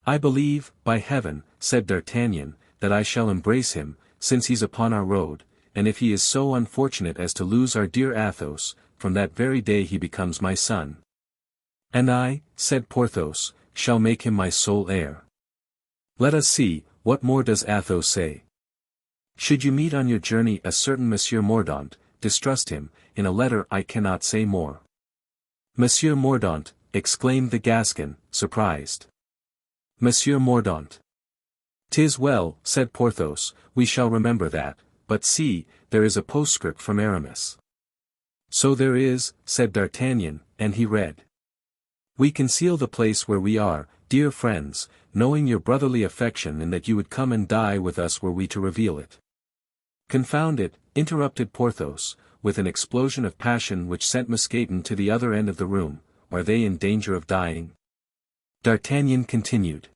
I believe, by heaven, said D'Artagnan, that I shall embrace him, since he's upon our road, and if he is so unfortunate as to lose our dear Athos, from that very day he becomes my son. And I, said Porthos, shall make him my sole heir. Let us see, what more does Athos say? Should you meet on your journey a certain Monsieur Mordaunt, distrust him, in a letter I cannot say more. Monsieur Mordaunt, exclaimed the Gascon, surprised. Monsieur Mordaunt. 'Tis well, said Porthos, we shall remember that, but see, there is a postscript from Aramis. So there is, said D'Artagnan, and he read. We conceal the place where we are, dear friends, knowing your brotherly affection and that you would come and die with us were we to reveal it. Confound it, interrupted Porthos, with an explosion of passion which sent Mousqueton to the other end of the room, are they in danger of dying? D'Artagnan continued.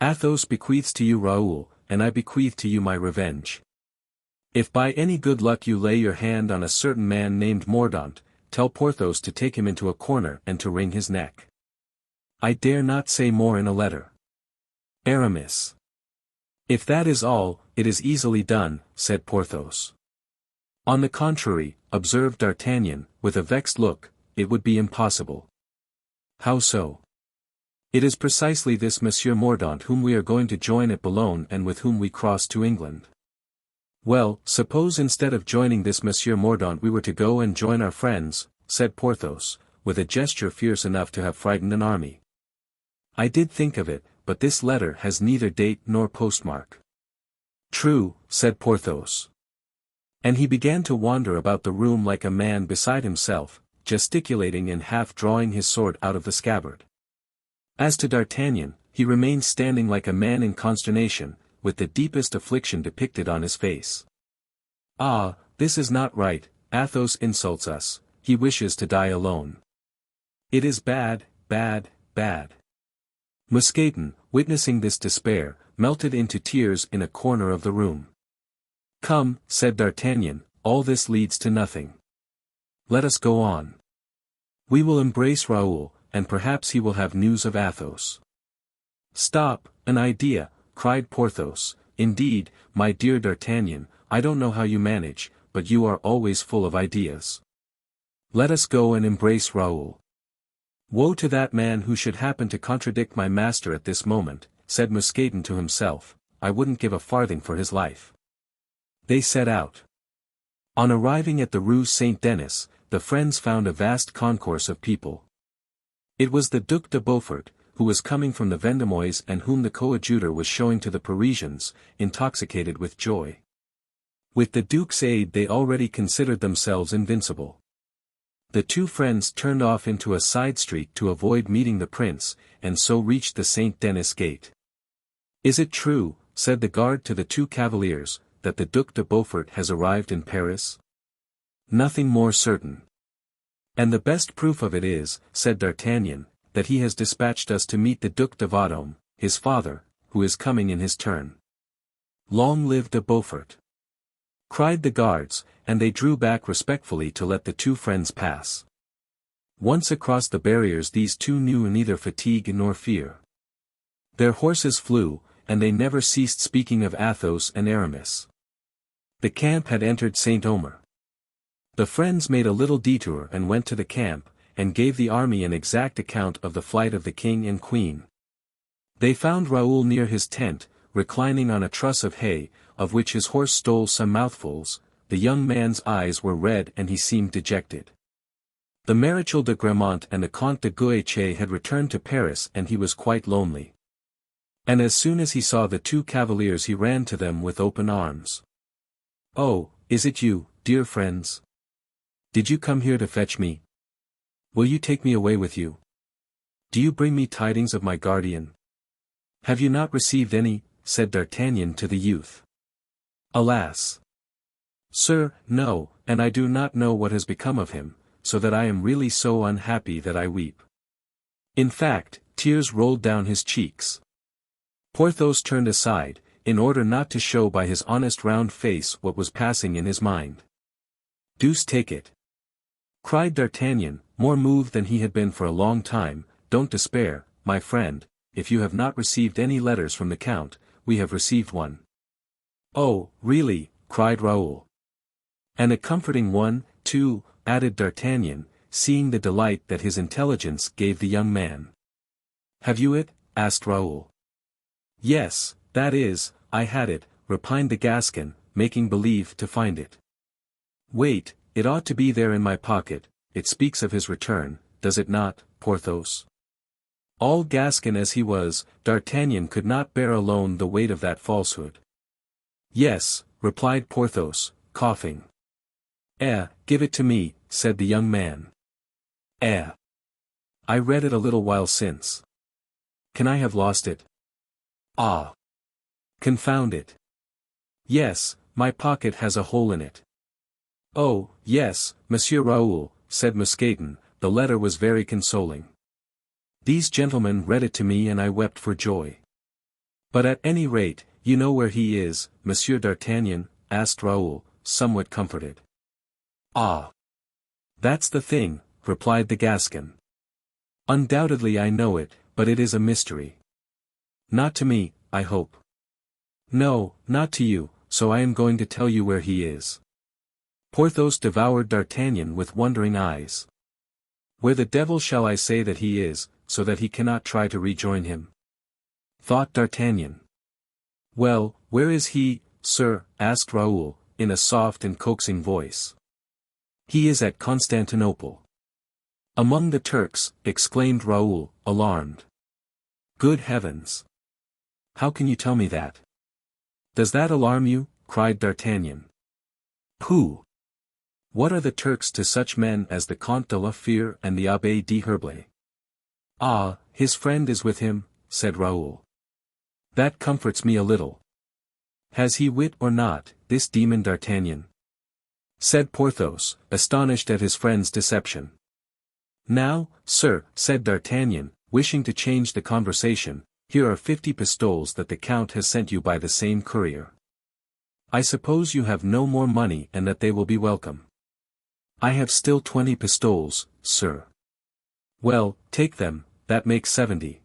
Athos bequeaths to you Raoul, and I bequeath to you my revenge. If by any good luck you lay your hand on a certain man named Mordaunt, tell Porthos to take him into a corner and to wring his neck. I dare not say more in a letter. Aramis. If that is all, it is easily done, said Porthos. On the contrary, observed D'Artagnan, with a vexed look, it would be impossible. How so? It is precisely this Monsieur Mordaunt whom we are going to join at Boulogne and with whom we cross to England. Well, suppose instead of joining this Monsieur Mordaunt we were to go and join our friends, said Porthos, with a gesture fierce enough to have frightened an army. I did think of it, but this letter has neither date nor postmark. True, said Porthos. And he began to wander about the room like a man beside himself, gesticulating and half drawing his sword out of the scabbard. As to D'Artagnan, he remained standing like a man in consternation, with the deepest affliction depicted on his face. Ah, this is not right, Athos insults us, he wishes to die alone. It is bad, bad, bad. Mousqueton, witnessing this despair, melted into tears in a corner of the room. Come, said D'Artagnan, all this leads to nothing. Let us go on. We will embrace Raoul, and perhaps he will have news of Athos. Stop, an idea, cried Porthos. Indeed, my dear D'Artagnan, I don't know how you manage, but you are always full of ideas. Let us go and embrace Raoul. Woe to that man who should happen to contradict my master at this moment, said Mousqueton to himself, I wouldn't give a farthing for his life. They set out. On arriving at the Rue Saint-Denis, the friends found a vast concourse of people. It was the Duc de Beaufort, who was coming from the Vendomois and whom the coadjutor was showing to the Parisians, intoxicated with joy. With the Duke's aid they already considered themselves invincible. The two friends turned off into a side street to avoid meeting the prince, and so reached the Saint-Denis gate. Is it true, said the guard to the two cavaliers, that the Duc de Beaufort has arrived in Paris? Nothing more certain. And the best proof of it is, said D'Artagnan, that he has dispatched us to meet the Duc de Vendôme, his father, who is coming in his turn. Long live de Beaufort! Cried the guards, and they drew back respectfully to let the two friends pass. Once across the barriers these two knew neither fatigue nor fear. Their horses flew, and they never ceased speaking of Athos and Aramis. The camp had entered Saint-Omer. The friends made a little detour and went to the camp, and gave the army an exact account of the flight of the king and queen. They found Raoul near his tent, reclining on a truss of hay, of which his horse stole some mouthfuls. The young man's eyes were red and he seemed dejected. The Maréchal de Gramont and the Comte de Guéchet had returned to Paris and he was quite lonely. And as soon as he saw the two cavaliers he ran to them with open arms. Oh, is it you, dear friends? Did you come here to fetch me? Will you take me away with you? Do you bring me tidings of my guardian? Have you not received any? Said D'Artagnan to the youth. Alas! Sir, no, and I do not know what has become of him, so that I am really so unhappy that I weep. In fact, tears rolled down his cheeks. Porthos turned aside, in order not to show by his honest round face what was passing in his mind. Deuce take it! Cried D'Artagnan, more moved than he had been for a long time. Don't despair, my friend, if you have not received any letters from the Count, we have received one. Oh, really, cried Raoul. And a comforting one, too, added D'Artagnan, seeing the delight that his intelligence gave the young man. Have you it? Asked Raoul. Yes, that is, I had it, replied the Gascon, making believe to find it. Wait, it ought to be there in my pocket. It speaks of his return, does it not, Porthos? All Gascon as he was, D'Artagnan could not bear alone the weight of that falsehood. Yes, replied Porthos, coughing. Give it to me, said the young man. I read it a little while since. Can I have lost it? Ah! Confound it! Yes, my pocket has a hole in it. Oh, yes, Monsieur Raoul, said Mousqueton, the letter was very consoling. These gentlemen read it to me and I wept for joy. But at any rate, you know where he is, Monsieur d'Artagnan? Asked Raoul, somewhat comforted. Ah! That's the thing, replied the Gascon. Undoubtedly I know it, but it is a mystery. Not to me, I hope. No, not to you, so I am going to tell you where he is. Porthos devoured D'Artagnan with wondering eyes. Where the devil shall I say that he is, so that he cannot try to rejoin him? Thought D'Artagnan. Well, where is he, sir? Asked Raoul, in a soft and coaxing voice. He is at Constantinople. Among the Turks, exclaimed Raoul, alarmed. Good heavens! How can you tell me that? Does that alarm you? Cried D'Artagnan. Pooh! What are the Turks to such men as the Comte de la Fere and the Abbé d'Herblay? Ah, his friend is with him, said Raoul. That comforts me a little. Has he wit or not, this demon D'Artagnan? Said Porthos, astonished at his friend's deception. Now, sir, said D'Artagnan, wishing to change the conversation, here are 50 pistoles that the Count has sent you by the same courier. I suppose you have no more money and that they will be welcome. I have still 20 pistoles, sir. Well, take them, that makes 70.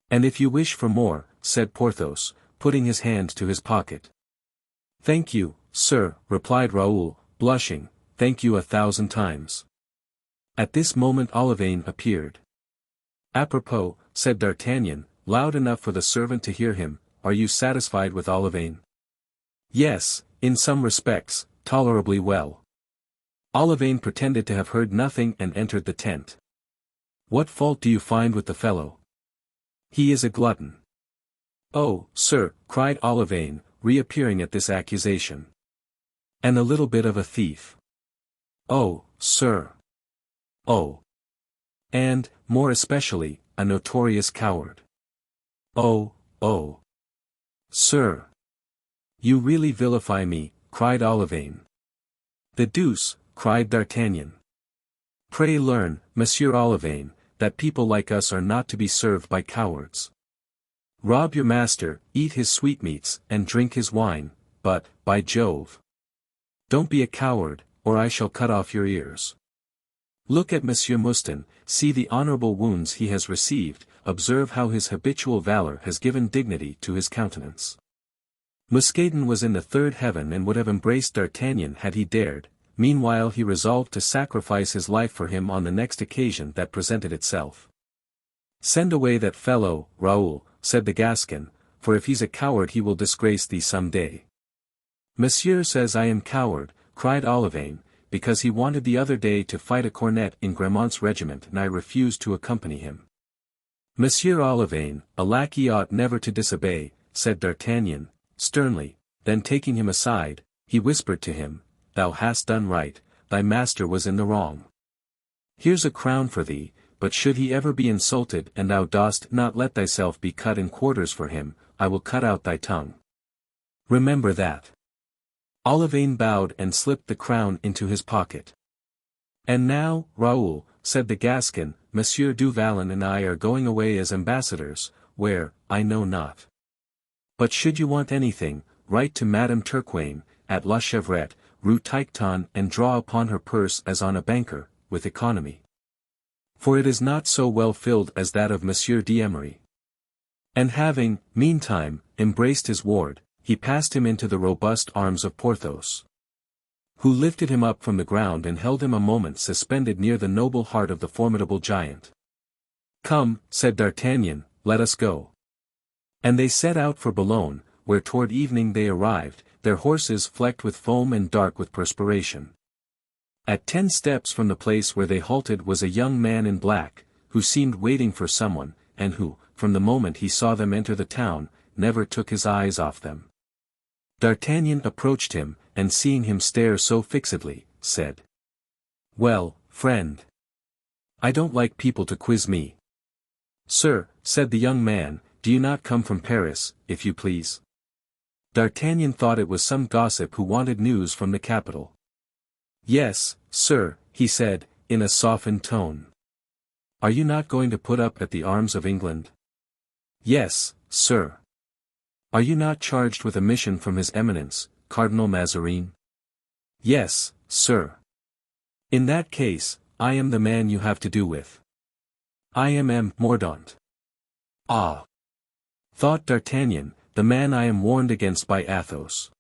And if you wish for more, said Porthos, putting his hand to his pocket. Thank you, sir, replied Raoul, blushing, thank you 1,000 times. At this moment Olivain appeared. Apropos, said D'Artagnan, loud enough for the servant to hear him, are you satisfied with Olivain? Yes, in some respects, tolerably well. Olivain pretended to have heard nothing and entered the tent. What fault do you find with the fellow? He is a glutton. Oh, sir, cried Olivain, reappearing at this accusation. And a little bit of a thief. Oh, sir. Oh. And, more especially, a notorious coward. Oh, oh. Sir. You really vilify me, cried Olivain. The deuce, cried D'Artagnan. Pray learn, Monsieur Olivain, that people like us are not to be served by cowards. Rob your master, eat his sweetmeats, and drink his wine, but, by Jove! Don't be a coward, or I shall cut off your ears. Look at Monsieur Mouston, see the honorable wounds he has received, observe how his habitual valor has given dignity to his countenance. Mousqueton was in the third heaven and would have embraced D'Artagnan had he dared, meanwhile he resolved to sacrifice his life for him on the next occasion that presented itself. Send away that fellow, Raoul, said the Gascon, for if he's a coward he will disgrace thee some day. Monsieur says I am coward, cried Olivain, because he wanted the other day to fight a cornet in Gramont's regiment and I refused to accompany him. Monsieur Olivain, a lackey ought never to disobey, said D'Artagnan, sternly, then taking him aside, he whispered to him, Thou hast done right, thy master was in the wrong. Here's a crown for thee, but should he ever be insulted and thou dost not let thyself be cut in quarters for him, I will cut out thy tongue. Remember that. Olivain bowed and slipped the crown into his pocket. And now, Raoul, said the Gascon, Monsieur du Vallon and I are going away as ambassadors, where, I know not. But should you want anything, write to Madame Turquaine, at La Chevrette, Rue Tiqueton and draw upon her purse as on a banker, with economy. For it is not so well filled as that of Monsieur d'Emery. And having, meantime, embraced his ward, he passed him into the robust arms of Porthos, who lifted him up from the ground and held him a moment suspended near the noble heart of the formidable giant. Come, said D'Artagnan, let us go. And they set out for Boulogne, where toward evening they arrived, their horses flecked with foam and dark with perspiration. At 10 steps from the place where they halted was a young man in black, who seemed waiting for someone, and who, from the moment he saw them enter the town, never took his eyes off them. D'Artagnan approached him, and seeing him stare so fixedly, said, Well, friend. I don't like people to quiz me. Sir, said the young man, do you not come from Paris, if you please? D'Artagnan thought it was some gossip who wanted news from the capital. Yes, sir, he said, in a softened tone. Are you not going to put up at the arms of England? Yes, sir. Are you not charged with a mission from His Eminence, Cardinal Mazarin? Yes, sir. In that case, I am the man you have to do with. I am M. Mordaunt. Ah! Thought D'Artagnan, the man I am warned against by Athos.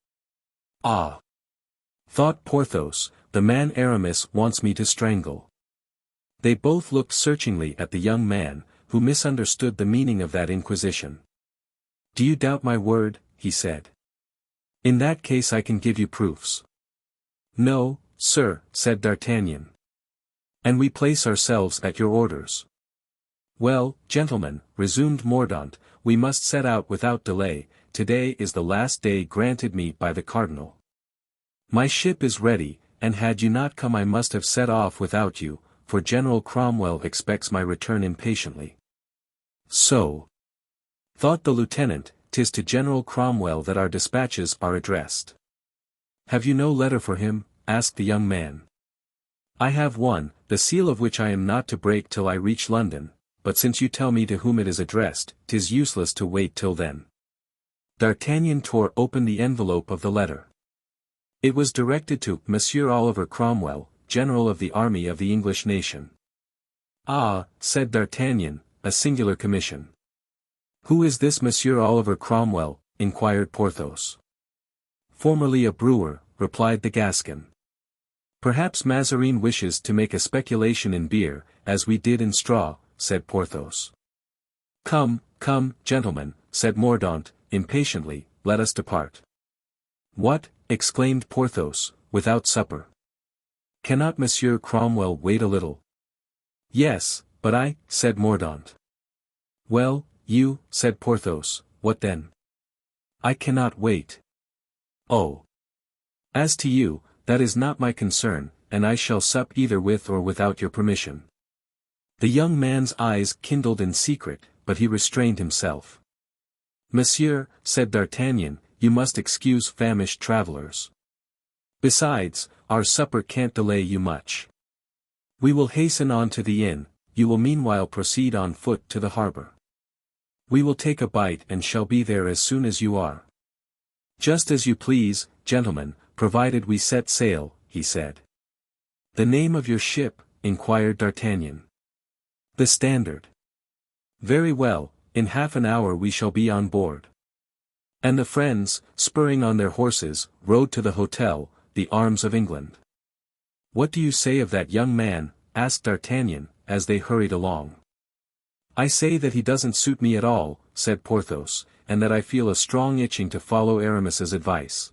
Ah! Thought Porthos, the man Aramis wants me to strangle. They both looked searchingly at the young man, who misunderstood the meaning of that inquisition. Do you doubt my word? He said. In that case I can give you proofs. No, sir, said D'Artagnan. And we place ourselves at your orders. Well, gentlemen, resumed Mordaunt, we must set out without delay. Today is the last day granted me by the cardinal. My ship is ready, and had you not come I must have set off without you, for General Cromwell expects my return impatiently. So, thought the lieutenant, 'tis to General Cromwell that our dispatches are addressed. Have you no letter for him? Asked the young man. I have one, the seal of which I am not to break till I reach London, but since you tell me to whom it is addressed, 'tis useless to wait till then. D'Artagnan tore open the envelope of the letter. It was directed to Monsieur Oliver Cromwell, General of the Army of the English nation. Ah, said D'Artagnan, a singular commission. Who is this Monsieur Oliver Cromwell? Inquired Porthos. Formerly a brewer, replied the Gascon. Perhaps Mazarin wishes to make a speculation in beer, as we did in straw, said Porthos. Come, come, gentlemen, said Mordaunt, impatiently, let us depart. What? Exclaimed Porthos, without supper. Cannot Monsieur Cromwell wait a little? Yes, but I, said Mordaunt. Well, you, said Porthos, what then? I cannot wait. Oh. As to you, that is not my concern, and I shall sup either with or without your permission. The young man's eyes kindled in secret, but he restrained himself. Monsieur, said D'Artagnan, you must excuse famished travelers. Besides, our supper can't delay you much. We will hasten on to the inn, you will meanwhile proceed on foot to the harbor. We will take a bite and shall be there as soon as you are. Just as you please, gentlemen, provided we set sail, he said. The name of your ship? Inquired D'Artagnan. The Standard. Very well, in half an hour we shall be on board. And the friends, spurring on their horses, rode to the hotel, the Arms of England. What do you say of that young man? Asked D'Artagnan, as they hurried along. I say that he doesn't suit me at all, said Porthos, and that I feel a strong itching to follow Aramis's advice.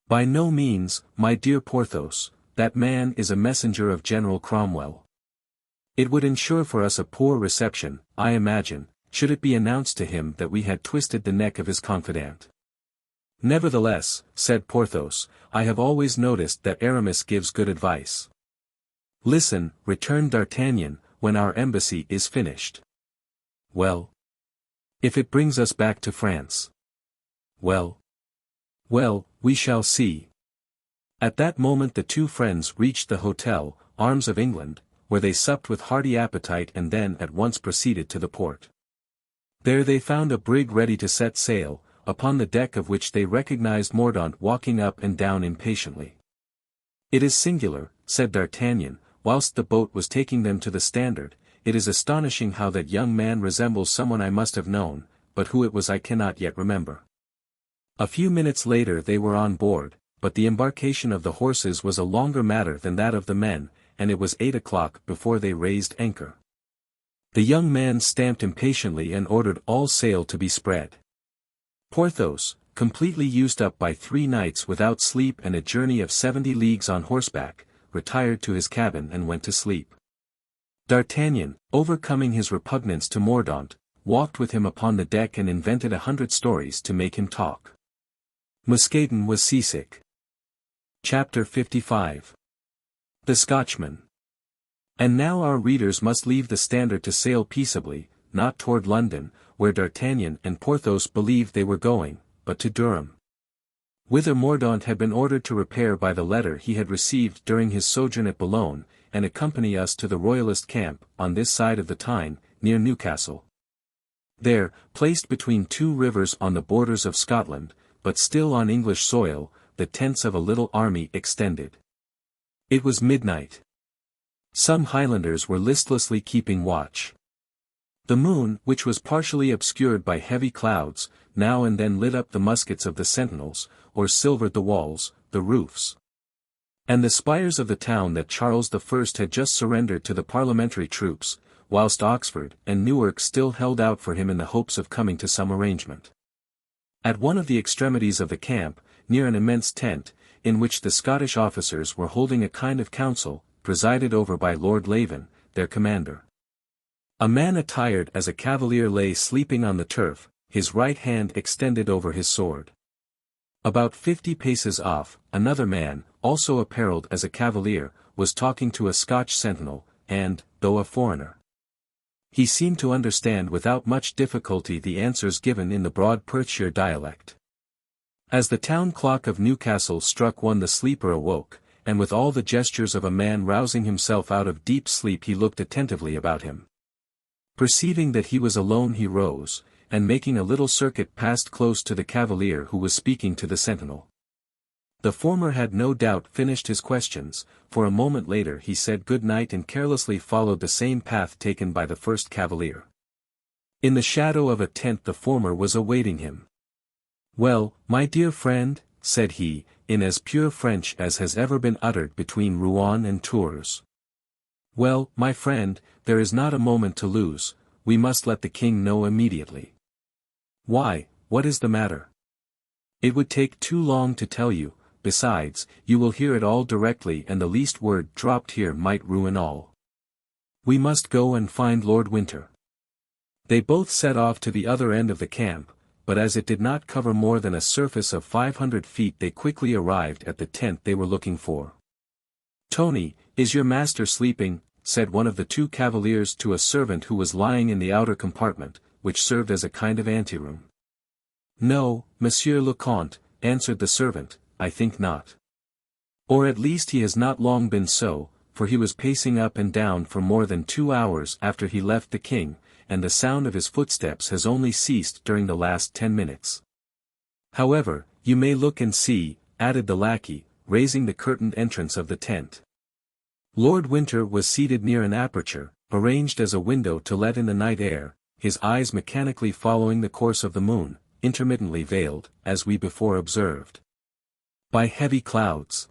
By no means, my dear Porthos, that man is a messenger of General Cromwell. It would ensure for us a poor reception, I imagine, should it be announced to him that we had twisted the neck of his confidant. Nevertheless, said Porthos, I have always noticed that Aramis gives good advice. Listen, returned D'Artagnan, when our embassy is finished. Well? If it brings us back to France. Well? Well, we shall see. At that moment the two friends reached the hotel, Arms of England, where they supped with hearty appetite and then at once proceeded to the port. There they found a brig ready to set sail, upon the deck of which they recognized Mordaunt walking up and down impatiently. "It is singular," said D'Artagnan, whilst the boat was taking them to the Standard, "it is astonishing how that young man resembles someone I must have known, but who it was I cannot yet remember." A few minutes later they were on board, but the embarkation of the horses was a longer matter than that of the men, and it was 8 o'clock before they raised anchor. The young man stamped impatiently and ordered all sail to be spread. Porthos, completely used up by 3 nights without sleep and a journey of 70 leagues on horseback, retired to his cabin and went to sleep. D'Artagnan, overcoming his repugnance to Mordaunt, walked with him upon the deck and invented 100 stories to make him talk. Mousqueton was seasick. Chapter 55. The Scotchman. And now our readers must leave the Standard to sail peaceably, not toward London, where D'Artagnan and Porthos believed they were going, but to Durham, whither Mordaunt had been ordered to repair by the letter he had received during his sojourn at Boulogne, and accompany us to the Royalist camp, on this side of the Tyne, near Newcastle. There, placed between 2 rivers on the borders of Scotland, but still on English soil, the tents of a little army extended. It was midnight. Some Highlanders were listlessly keeping watch. The moon, which was partially obscured by heavy clouds, now and then lit up the muskets of the sentinels, or silvered the walls, the roofs, and the spires of the town that Charles I had just surrendered to the parliamentary troops, whilst Oxford and Newark still held out for him in the hopes of coming to some arrangement. At one of the extremities of the camp, near an immense tent, in which the Scottish officers were holding a kind of council, presided over by Lord Lavin, their commander, a man attired as a cavalier lay sleeping on the turf, his right hand extended over his sword. About 50 paces off, another man, also apparelled as a cavalier, was talking to a Scotch sentinel, and, though a foreigner, he seemed to understand without much difficulty the answers given in the broad Perthshire dialect. As the town clock of Newcastle struck 1 the sleeper awoke, and with all the gestures of a man rousing himself out of deep sleep he looked attentively about him. Perceiving that he was alone he rose, and making a little circuit passed close to the cavalier who was speaking to the sentinel. The former had no doubt finished his questions, for a moment later he said good night and carelessly followed the same path taken by the first cavalier. In the shadow of a tent the former was awaiting him. "Well, my dear friend," said he, in as pure French as has ever been uttered between Rouen and Tours. "Well, my friend, there is not a moment to lose, we must let the king know immediately." "Why, what is the matter?" "It would take too long to tell you, besides, you will hear it all directly and the least word dropped here might ruin all. We must go and find Lord Winter." They both set off to the other end of the camp, but as it did not cover more than a surface of 500 feet they quickly arrived at the tent they were looking for. "Tony, is your master sleeping?" said one of the 2 cavaliers to a servant who was lying in the outer compartment, which served as a kind of anteroom. "No, Monsieur le Comte," answered the servant, "I think not. Or at least he has not long been so, for he was pacing up and down for more than 2 hours after he left the king, and the sound of his footsteps has only ceased during the last 10 minutes. However, you may look and see," added the lackey, raising the curtained entrance of the tent. Lord Winter was seated near an aperture, arranged as a window to let in the night air, his eyes mechanically following the course of the moon, intermittently veiled, as we before observed, by heavy clouds.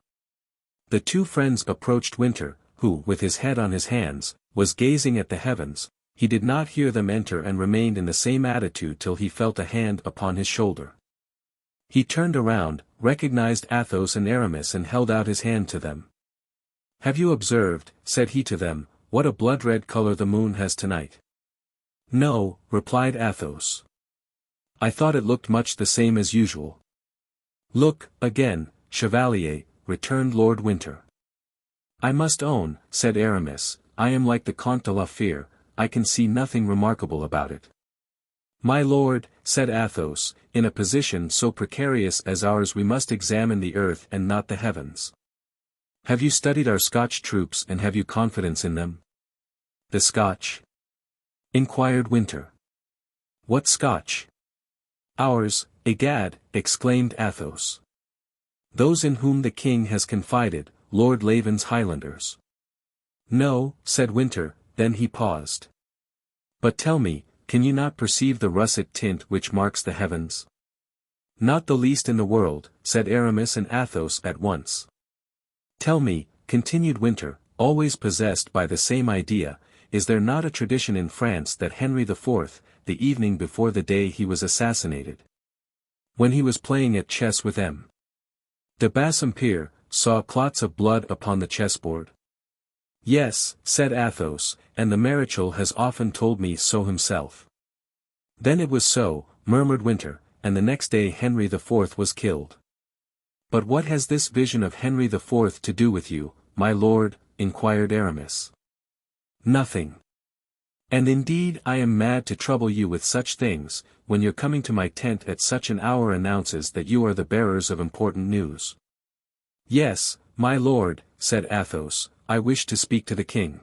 The 2 friends approached Winter, who, with his head on his hands, was gazing at the heavens. He did not hear them enter and remained in the same attitude till he felt a hand upon his shoulder. He turned around, recognized Athos and Aramis and held out his hand to them. "Have you observed," said he to them, "what a blood-red color the moon has tonight?" "No," replied Athos. "I thought it looked much the same as usual." "Look, again, Chevalier," returned Lord Winter. "I must own," said Aramis, I am like the Comte de Rochefort, I can see nothing remarkable about it. My lord, said Athos, in a position so precarious as ours we must examine the earth and not the heavens. Have you studied our Scotch troops and have you confidence in them? The Scotch? Inquired Winter. What Scotch? Ours, egad, exclaimed Athos. Those in whom the king has confided, Lord Laven's Highlanders. No, said Winter, then he paused. But tell me, can you not perceive the russet tint which marks the heavens? Not the least in the world, said Aramis and Athos at once. Tell me, continued Winter, always possessed by the same idea, is there not a tradition in France that Henry IV, the evening before the day he was assassinated, when he was playing at chess with M. de Bassompierre, saw clots of blood upon the chessboard? Yes, said Athos, and the Maréchal has often told me so himself. Then it was so, murmured Winter, and the next day Henry IV was killed. But what has this vision of Henry IV to do with you, my lord? Inquired Aramis. Nothing. And indeed I am mad to trouble you with such things, when your coming to my tent at such an hour announces that you are the bearers of important news. Yes, my lord, said Athos, I wish to speak to the king.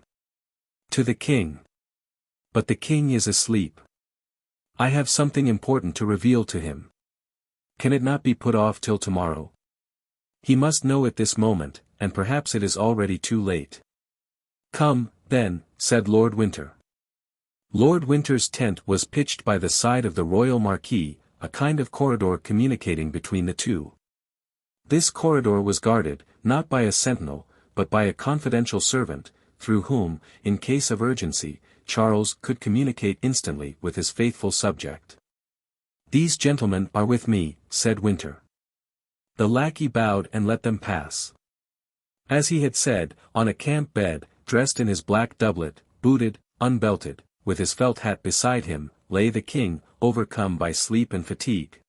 To the king. But the king is asleep. I have something important to reveal to him. Can it not be put off till tomorrow? He must know it this moment, and perhaps it is already too late. Come, then, said Lord Winter. Lord Winter's tent was pitched by the side of the royal marquee, a kind of corridor communicating between the two. This corridor was guarded, not by a sentinel, but by a confidential servant, through whom, in case of urgency, Charles could communicate instantly with his faithful subject. These gentlemen are with me, said Winter. The lackey bowed and let them pass. As he had said, on a camp bed, dressed in his black doublet, booted, unbelted, with his felt hat beside him, lay the king, overcome by sleep and fatigue.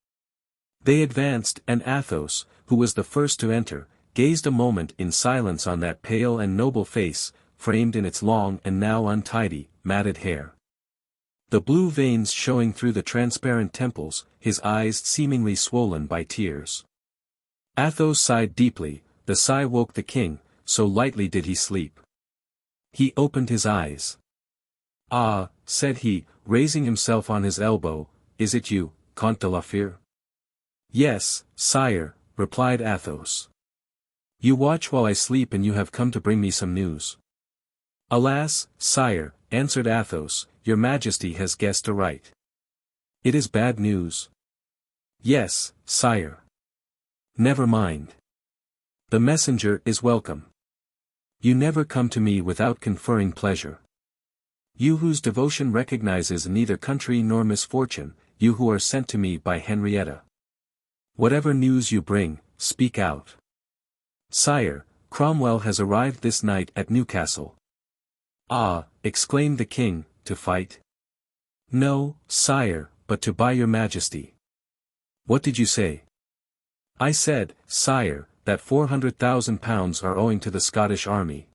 They advanced, and Athos, who was the first to enter, gazed a moment in silence on that pale and noble face, framed in its long and now untidy, matted hair. The blue veins showing through the transparent temples, his eyes seemingly swollen by tears. Athos sighed deeply, the sigh woke the king, so lightly did he sleep. He opened his eyes. Ah, said he, raising himself on his elbow, is it you, Comte de Rochefort? Yes, sire, replied Athos. You watch while I sleep and you have come to bring me some news. Alas, sire, answered Athos, your majesty has guessed aright. It is bad news. Yes, sire. Never mind. The messenger is welcome. You never come to me without conferring pleasure. You whose devotion recognizes neither country nor misfortune, you who are sent to me by Henrietta. Whatever news you bring, speak out. Sire, Cromwell has arrived this night at Newcastle. Ah, exclaimed the king, to fight? No, sire, but to buy your majesty. What did you say? I said, sire, that £400,000 are owing to the Scottish army.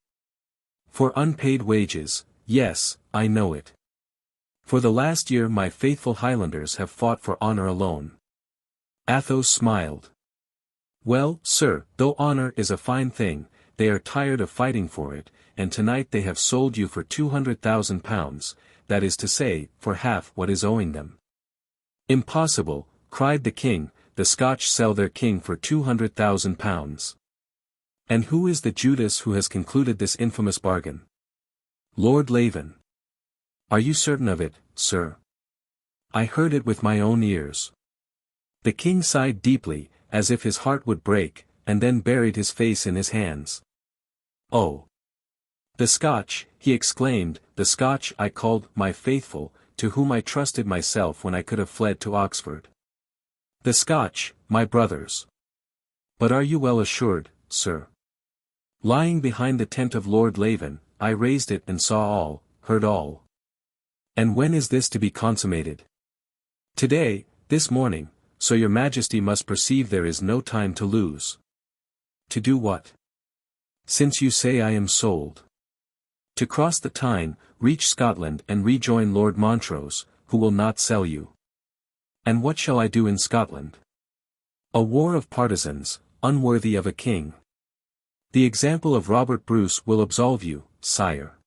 For unpaid wages, yes, I know it. For the last year my faithful Highlanders have fought for honor alone. Athos smiled. Well, sir, though honor is a fine thing, they are tired of fighting for it, and tonight they have sold you for £200,000, that is to say, for half what is owing them. Impossible, cried the king, the Scotch sell their king for £200,000. And who is the Judas who has concluded this infamous bargain? Lord Laven. Are you certain of it, sir? I heard it with my own ears. The king sighed deeply, as if his heart would break, and then buried his face in his hands. Oh! The Scotch, he exclaimed, the Scotch I called my faithful, to whom I trusted myself when I could have fled to Oxford. The Scotch, my brothers. But are you well assured, sir? Lying behind the tent of Lord Laven, I raised it and saw all, heard all. And when is this to be consummated? Today, this morning, so your majesty must perceive there is no time to lose. To do what? Since you say I am sold. To cross the Tyne, reach Scotland and rejoin Lord Montrose, who will not sell you. And what shall I do in Scotland? A war of partisans, unworthy of a king. The example of Robert Bruce will absolve you, sire.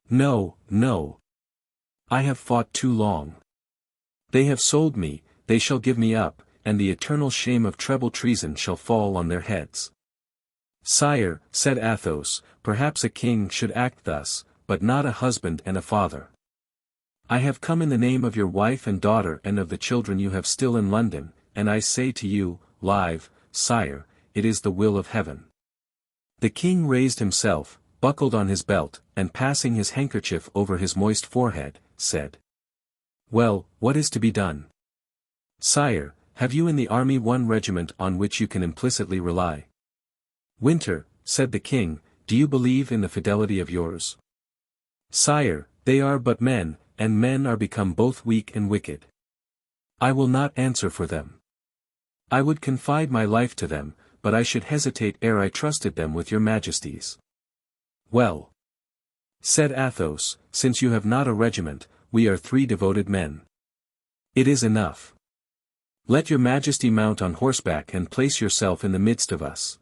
No, no. I have fought too long. They have sold me, they shall give me up, and the eternal shame of treble treason shall fall on their heads. Sire, said Athos, perhaps a king should act thus, but not a husband and a father. I have come in the name of your wife and daughter and of the children you have still in London, and I say to you, live, sire, it is the will of heaven. The king raised himself, buckled on his belt, and passing his handkerchief over his moist forehead, said. Well, what is to be done? Sire, have you in the army one regiment on which you can implicitly rely? Winter, said the king, do you believe in the fidelity of yours? Sire, they are but men, and men are become both weak and wicked. I will not answer for them. I would confide my life to them, but I should hesitate ere I trusted them with your majesties. Well, said Athos, since you have not a regiment, we are 3 devoted men. It is enough. Let your majesty mount on horseback and place yourself in the midst of us.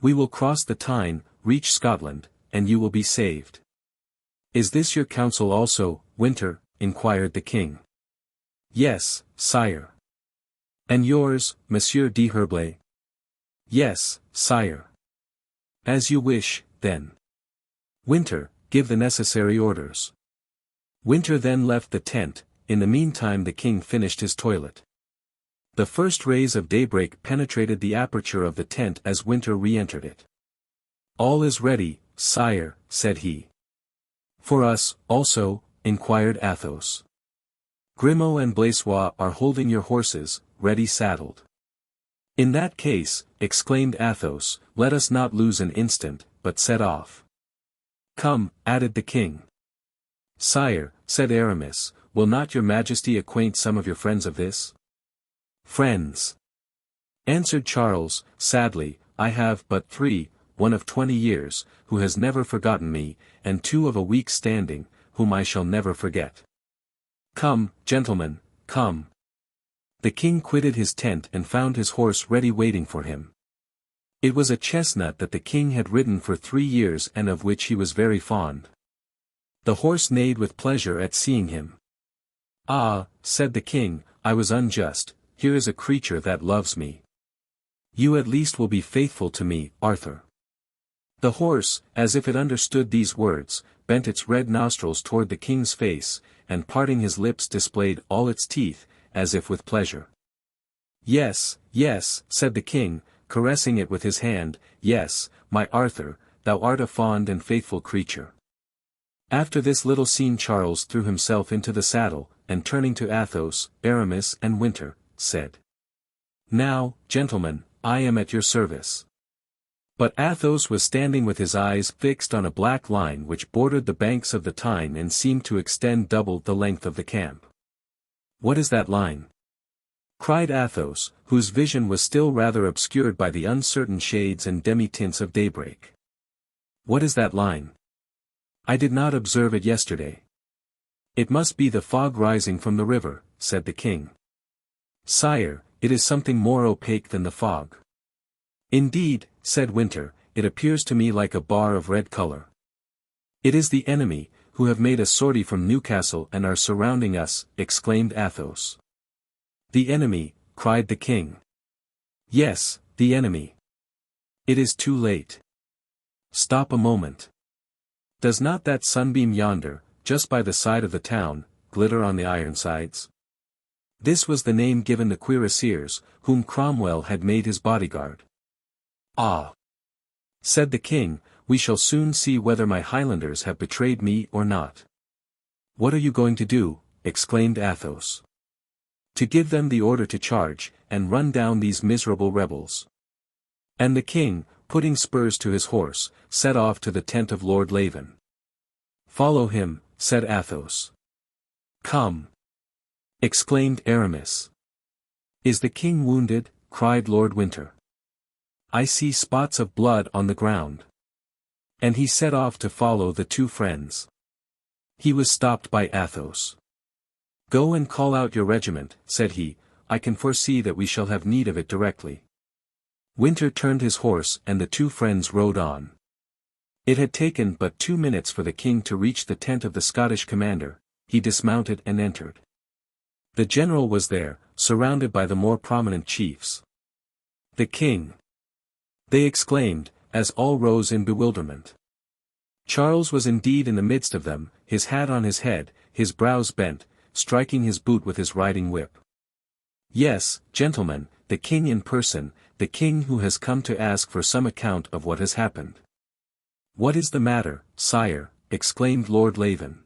We will cross the Tyne, reach Scotland, and you will be saved. Is this your counsel also, Winter? Inquired the king. Yes, sire. And yours, Monsieur d'Herblay? Yes, sire. As you wish, then. Winter, give the necessary orders. Winter then left the tent. In the meantime the king finished his toilet. The first rays of daybreak penetrated the aperture of the tent as Winter re-entered it. All is ready, sire, said he. For us, also, inquired Athos. Grimaud and Blaisois are holding your horses, ready saddled. In that case, exclaimed Athos, let us not lose an instant, but set off. Come, added the king. Sire, said Aramis, will not your majesty acquaint some of your friends of this? Friends, answered Charles, sadly, I have but 3, one of 20 years, who has never forgotten me, and 2 of a week's standing, whom I shall never forget. Come, gentlemen, come. The king quitted his tent and found his horse ready waiting for him. It was a chestnut that the king had ridden for 3 years and of which he was very fond. The horse neighed with pleasure at seeing him. Ah, said the king, I was unjust, here is a creature that loves me. You at least will be faithful to me, Arthur. The horse, as if it understood these words, bent its red nostrils toward the king's face, and parting his lips displayed all its teeth, as if with pleasure. Yes, yes, said the king, caressing it with his hand, yes, my Arthur, thou art a fond and faithful creature. After this little scene Charles threw himself into the saddle, and turning to Athos, Aramis and Winter, said. Now, gentlemen, I am at your service. But Athos was standing with his eyes fixed on a black line which bordered the banks of the Tyne and seemed to extend double the length of the camp. What is that line? Cried Athos, whose vision was still rather obscured by the uncertain shades and demi-tints of daybreak. What is that line? I did not observe it yesterday. It must be the fog rising from the river, said the king. Sire, it is something more opaque than the fog. Indeed, said Winter, it appears to me like a bar of red color. It is the enemy, who have made a sortie from Newcastle and are surrounding us, exclaimed Athos. The enemy, cried the king. Yes, the enemy. It is too late. Stop a moment. Does not that sunbeam yonder, just by the side of the town, glitter on the Ironsides? This was the name given the cuirassiers, whom Cromwell had made his bodyguard. Ah! said the king, we shall soon see whether my Highlanders have betrayed me or not. What are you going to do? Exclaimed Athos. To give them the order to charge, and run down these miserable rebels. And the king, putting spurs to his horse, set off to the tent of Lord Laven. Follow him, said Athos. Come! exclaimed Aramis. Is the king wounded? Cried Lord Winter. I see spots of blood on the ground. And he set off to follow the two friends. He was stopped by Athos. "Go and call out your regiment," said he, "I can foresee that we shall have need of it directly." Winter turned his horse and the two friends rode on. It had taken but 2 minutes for the king to reach the tent of the Scottish commander. He dismounted and entered. The general was there, surrounded by the more prominent chiefs. "The king!" they exclaimed, as all rose in bewilderment. Charles was indeed in the midst of them, his hat on his head, his brows bent, striking his boot with his riding whip. "Yes, gentlemen, the king in person, the king who has come to ask for some account of what has happened." "What is the matter, sire?" exclaimed Lord Leven.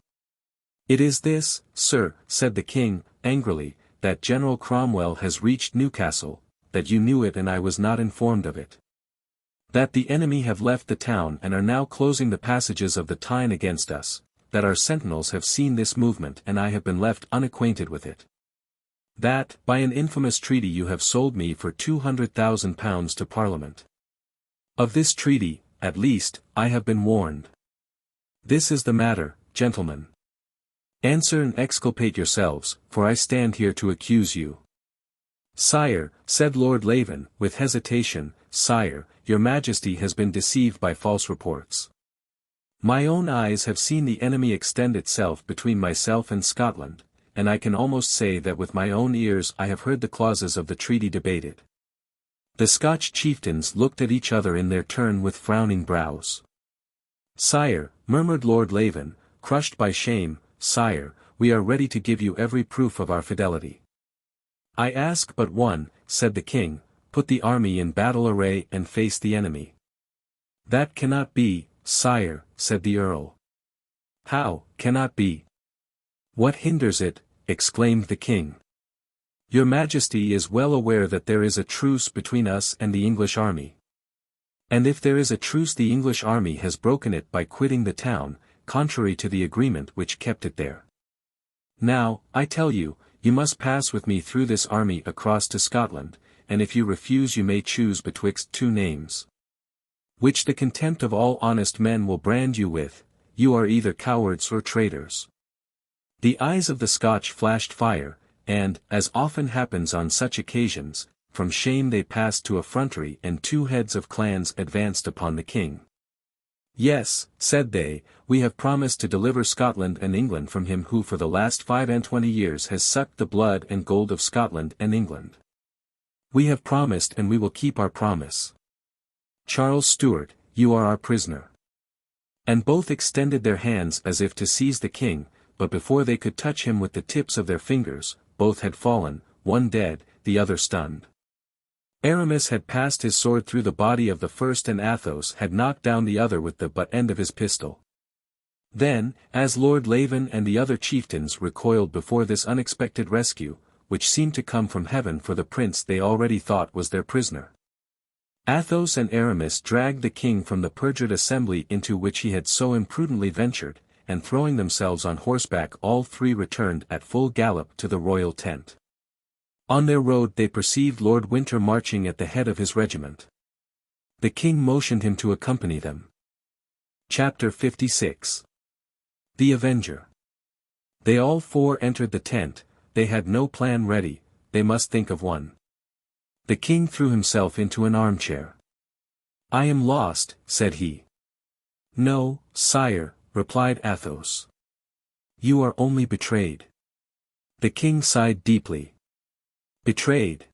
"It is this, sir," said the king, angrily, "that General Cromwell has reached Newcastle, that you knew it and I was not informed of it. That the enemy have left the town and are now closing the passages of the Tyne against us, that our sentinels have seen this movement and I have been left unacquainted with it. That, by an infamous treaty you have sold me for £200,000 to Parliament. Of this treaty, at least, I have been warned. This is the matter, gentlemen. Answer and exculpate yourselves, for I stand here to accuse you." "Sire," said Lord Leven, with hesitation, "Sire, your Majesty has been deceived by false reports. My own eyes have seen the enemy extend itself between myself and Scotland, and I can almost say that with my own ears I have heard the clauses of the treaty debated." The Scotch chieftains looked at each other in their turn with frowning brows. "Sire," murmured Lord Leven, crushed by shame, "Sire, we are ready to give you every proof of our fidelity." "I ask but one," said the king, "put the army in battle array and face the enemy." "That cannot be, sire," said the earl. "How, cannot be? What hinders it?" exclaimed the king. "Your Majesty is well aware that there is a truce between us and the English army. And if there is a truce the English army has broken it by quitting the town, contrary to the agreement which kept it there. Now, I tell you, you must pass with me through this army across to Scotland, and if you refuse you may choose betwixt two names, which the contempt of all honest men will brand you with. You are either cowards or traitors." The eyes of the Scotch flashed fire, and, as often happens on such occasions, from shame they passed to effrontery and 2 heads of clans advanced upon the king. "Yes," said they, "we have promised to deliver Scotland and England from him who for the last 25 years has sucked the blood and gold of Scotland and England. We have promised and we will keep our promise. Charles Stuart, you are our prisoner." And both extended their hands as if to seize the king, but before they could touch him with the tips of their fingers, both had fallen, one dead, the other stunned. Aramis had passed his sword through the body of the first and Athos had knocked down the other with the butt end of his pistol. Then, as Lord Leven and the other chieftains recoiled before this unexpected rescue, which seemed to come from heaven for the prince they already thought was their prisoner, Athos and Aramis dragged the king from the perjured assembly into which he had so imprudently ventured, and throwing themselves on horseback all three returned at full gallop to the royal tent. On their road they perceived Lord Winter marching at the head of his regiment. The king motioned him to accompany them. Chapter 56. The Avenger. They all four entered the tent. They had no plan ready, they must think of one. The king threw himself into an armchair. "I am lost," said he. "No, sire," replied Athos. "You are only betrayed." The king sighed deeply. "Betrayed?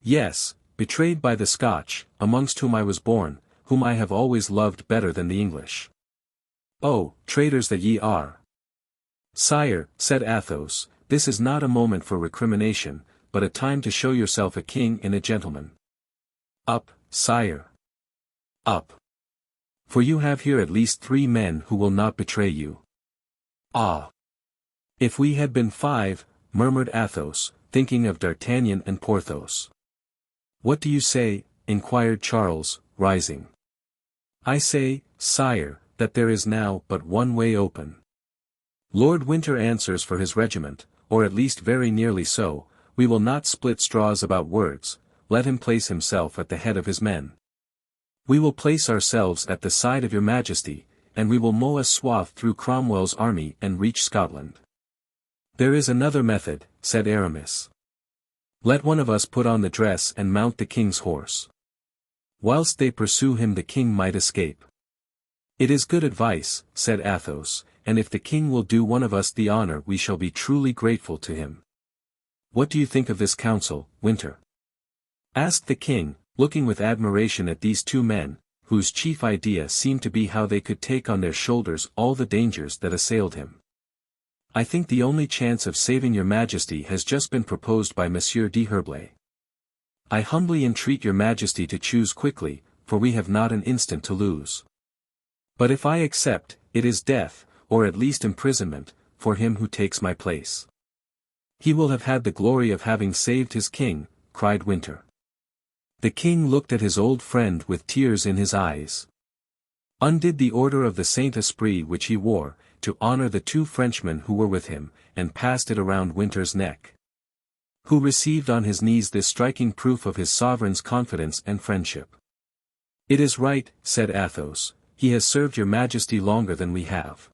Yes, betrayed by the Scotch, amongst whom I was born, whom I have always loved better than the English. Oh, traitors that ye are!" "Sire," said Athos, "this is not a moment for recrimination, but a time to show yourself a king and a gentleman. Up, sire. Up. For you have here at least 3 men who will not betray you." "Ah! If we had been 5, murmured Athos, thinking of D'Artagnan and Porthos. "What do you say?" inquired Charles, rising. "I say, sire, that there is now but one way open. Lord Winter answers for his regiment, or at least very nearly so. We will not split straws about words, let him place himself at the head of his men. We will place ourselves at the side of your majesty, and we will mow a swath through Cromwell's army and reach Scotland. There is another method, said Aramis. Let one of us put on the dress and mount the king's horse. Whilst they pursue him the king might escape. It is good advice, said Athos, and if the king will do one of us the honor we shall be truly grateful to him. What do you think of this counsel, Winter? Asked the king, looking with admiration at these two men, whose chief idea seemed to be how they could take on their shoulders all the dangers that assailed him. I think the only chance of saving your majesty has just been proposed by Monsieur d'Herblay. I humbly entreat your majesty to choose quickly, for we have not an instant to lose. But if I accept, it is death, or at least imprisonment, for him who takes my place. He will have had the glory of having saved his king, cried Winter. The king looked at his old friend with tears in his eyes. Undid the order of the Saint-Esprit which he wore, to honor the two Frenchmen who were with him, and passed it around Winter's neck. Who received on his knees this striking proof of his sovereign's confidence and friendship. It is right, said Athos, he has served your majesty longer than we have.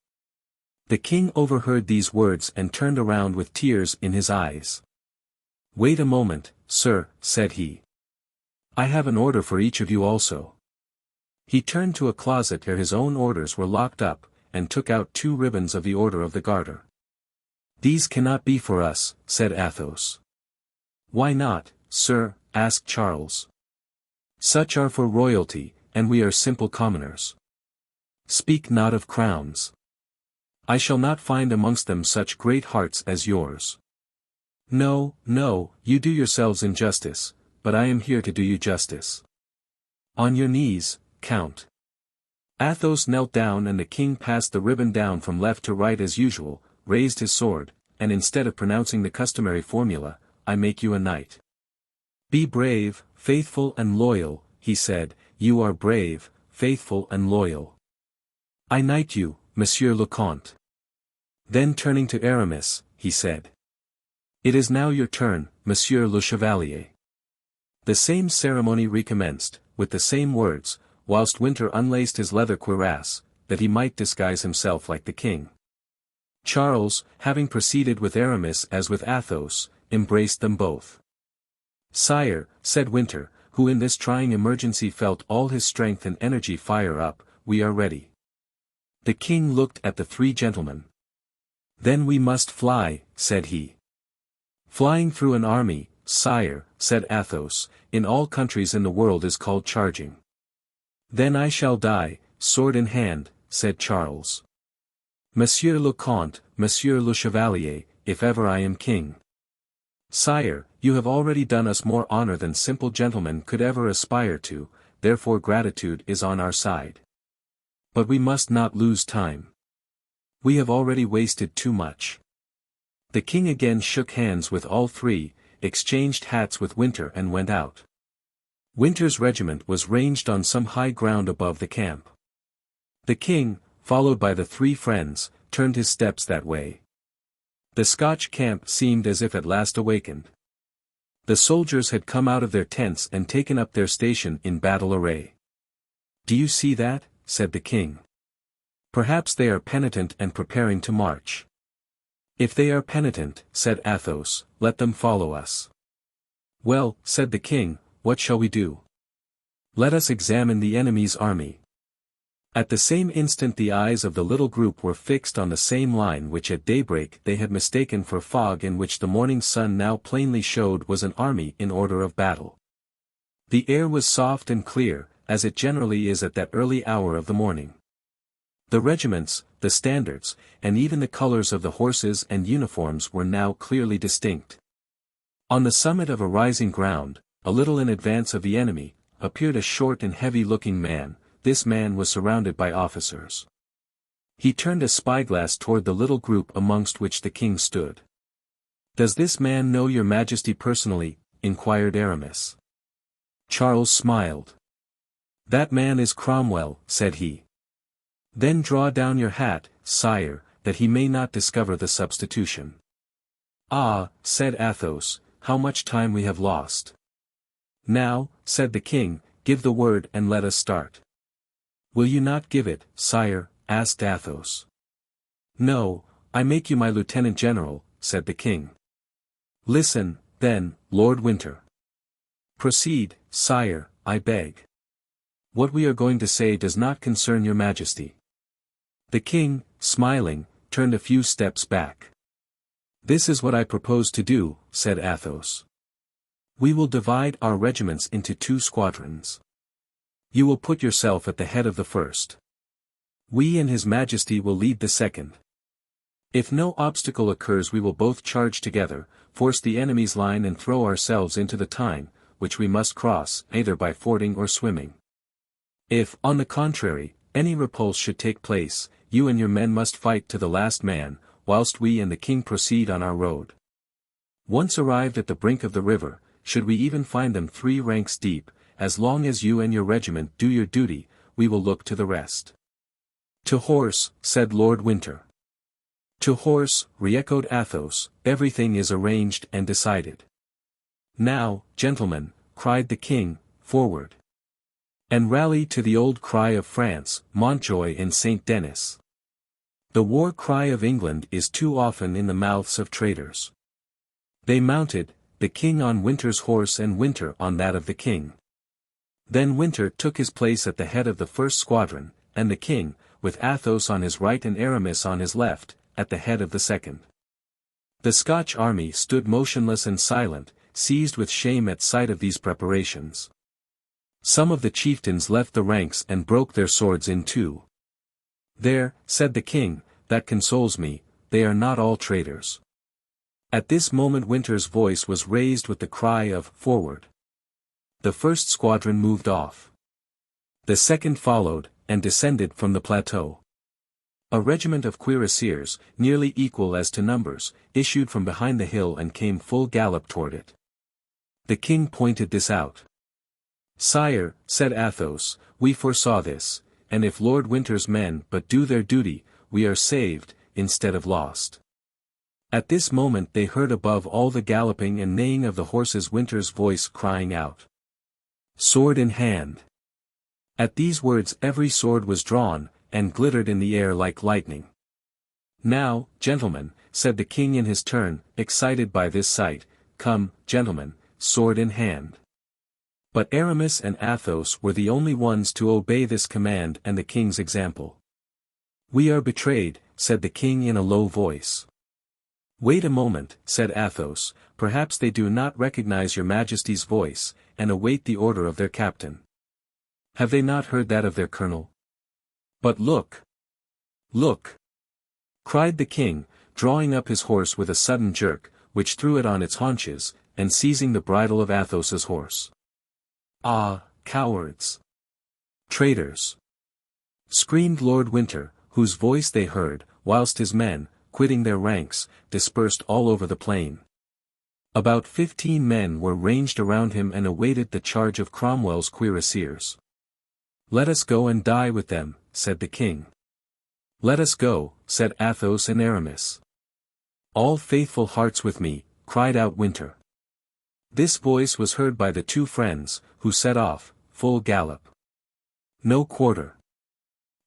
The king overheard these words and turned around with tears in his eyes. Wait a moment, sir, said he. I have an order for each of you also. He turned to a closet where his own orders were locked up, and took out 2 ribbons of the Order of the Garter. These cannot be for us, said Athos. Why not, sir? Asked Charles. Such are for royalty, and we are simple commoners. Speak not of crowns. I shall not find amongst them such great hearts as yours. No, no, you do yourselves injustice, but I am here to do you justice. On your knees, Count. Athos knelt down and the king passed the ribbon down from left to right as usual, raised his sword, and instead of pronouncing the customary formula, I make you a knight. Be brave, faithful and loyal, he said, you are brave, faithful and loyal. I knight you, Monsieur le Comte. Then turning to Aramis, he said. It is now your turn, Monsieur le Chevalier. The same ceremony recommenced, with the same words, whilst Winter unlaced his leather cuirass, that he might disguise himself like the king. Charles, having proceeded with Aramis as with Athos, embraced them both. Sire, said Winter, who in this trying emergency felt all his strength and energy fire up, we are ready. The king looked at the 3 gentlemen. Then we must fly, said he. Flying through an army, sire, said Athos, in all countries in the world is called charging. Then I shall die, sword in hand, said Charles. Monsieur le Comte, Monsieur le Chevalier, if ever I am king. Sire, you have already done us more honor than simple gentlemen could ever aspire to, therefore gratitude is on our side. But we must not lose time. We have already wasted too much. The king again shook hands with all 3, exchanged hats with Winter and went out. Winter's regiment was ranged on some high ground above the camp. The king, followed by the 3 friends, turned his steps that way. The Scotch camp seemed as if at last awakened. The soldiers had come out of their tents and taken up their station in battle array. Do you see that? Said the king. Perhaps they are penitent and preparing to march. If they are penitent, said Athos, let them follow us. Well, said the king, what shall we do? Let us examine the enemy's army. At the same instant the eyes of the little group were fixed on the same line which at daybreak they had mistaken for fog and which the morning sun now plainly showed was an army in order of battle. The air was soft and clear, as it generally is at that early hour of the morning. The regiments, the standards, and even the colors of the horses and uniforms were now clearly distinct. On the summit of a rising ground, a little in advance of the enemy, appeared a short and heavy-looking man. This man was surrounded by officers. He turned a spyglass toward the little group amongst which the king stood. Does this man know your majesty personally? Inquired Aramis. Charles smiled. That man is Cromwell, said he. Then draw down your hat, sire, that he may not discover the substitution. Ah, said Athos, how much time we have lost. Now, said the king, give the word and let us start." "Will you not give it, sire?" asked Athos. "No, I make you my lieutenant general," said the king. "Listen, then, Lord Winter." "Proceed, sire, I beg. What we are going to say does not concern your majesty." The king, smiling, turned a few steps back. "This is what I propose to do," said Athos. "We will divide our regiments into 2 squadrons. You will put yourself at the head of the first. We and His Majesty will lead the second. If no obstacle occurs we will both charge together, force the enemy's line and throw ourselves into the Tyne, which we must cross, either by fording or swimming. If, on the contrary, any repulse should take place, you and your men must fight to the last man, whilst we and the king proceed on our road. Once arrived at the brink of the river, should we even find them 3 ranks deep, as long as you and your regiment do your duty, we will look to the rest." "To horse," said Lord Winter. "To horse," re-echoed Athos, "everything is arranged and decided." "Now, gentlemen," cried the king, "forward! And rally to the old cry of France, Montjoy and St. Denis. The war cry of England is too often in the mouths of traitors." They mounted, the king on Winter's horse and Winter on that of the king. Then Winter took his place at the head of the first squadron, and the king, with Athos on his right and Aramis on his left, at the head of the second. The Scotch army stood motionless and silent, seized with shame at sight of these preparations. Some of the chieftains left the ranks and broke their swords in 2. "There," said the king, "that consoles me, they are not all traitors." At this moment Winter's voice was raised with the cry of "Forward!" The first squadron moved off. The second followed, and descended from the plateau. A regiment of cuirassiers, nearly equal as to numbers, issued from behind the hill and came full gallop toward it. The king pointed this out. "Sire," said Athos, "we foresaw this, and if Lord Winter's men but do their duty, we are saved, instead of lost." At this moment they heard above all the galloping and neighing of the horses Winter's voice crying out, "Sword in hand!" At these words every sword was drawn, and glittered in the air like lightning. "Now, gentlemen," said the king in his turn, excited by this sight, "come, gentlemen, sword in hand." But Aramis and Athos were the only ones to obey this command and the king's example. "We are betrayed," said the king in a low voice. "Wait a moment," said Athos, "perhaps they do not recognize your majesty's voice, and await the order of their captain. Have they not heard that of their colonel? But look! Look!" cried the king, drawing up his horse with a sudden jerk, which threw it on its haunches, and seizing the bridle of Athos's horse. "Ah, cowards! Traitors!" screamed Lord Winter, whose voice they heard, whilst his men, quitting their ranks, dispersed all over the plain. About 15 men were ranged around him and awaited the charge of Cromwell's cuirassiers. "Let us go and die with them," said the king. "Let us go," said Athos and Aramis. "All faithful hearts with me," cried out Winter. This voice was heard by the 2 friends, who set off, full gallop. "No quarter!"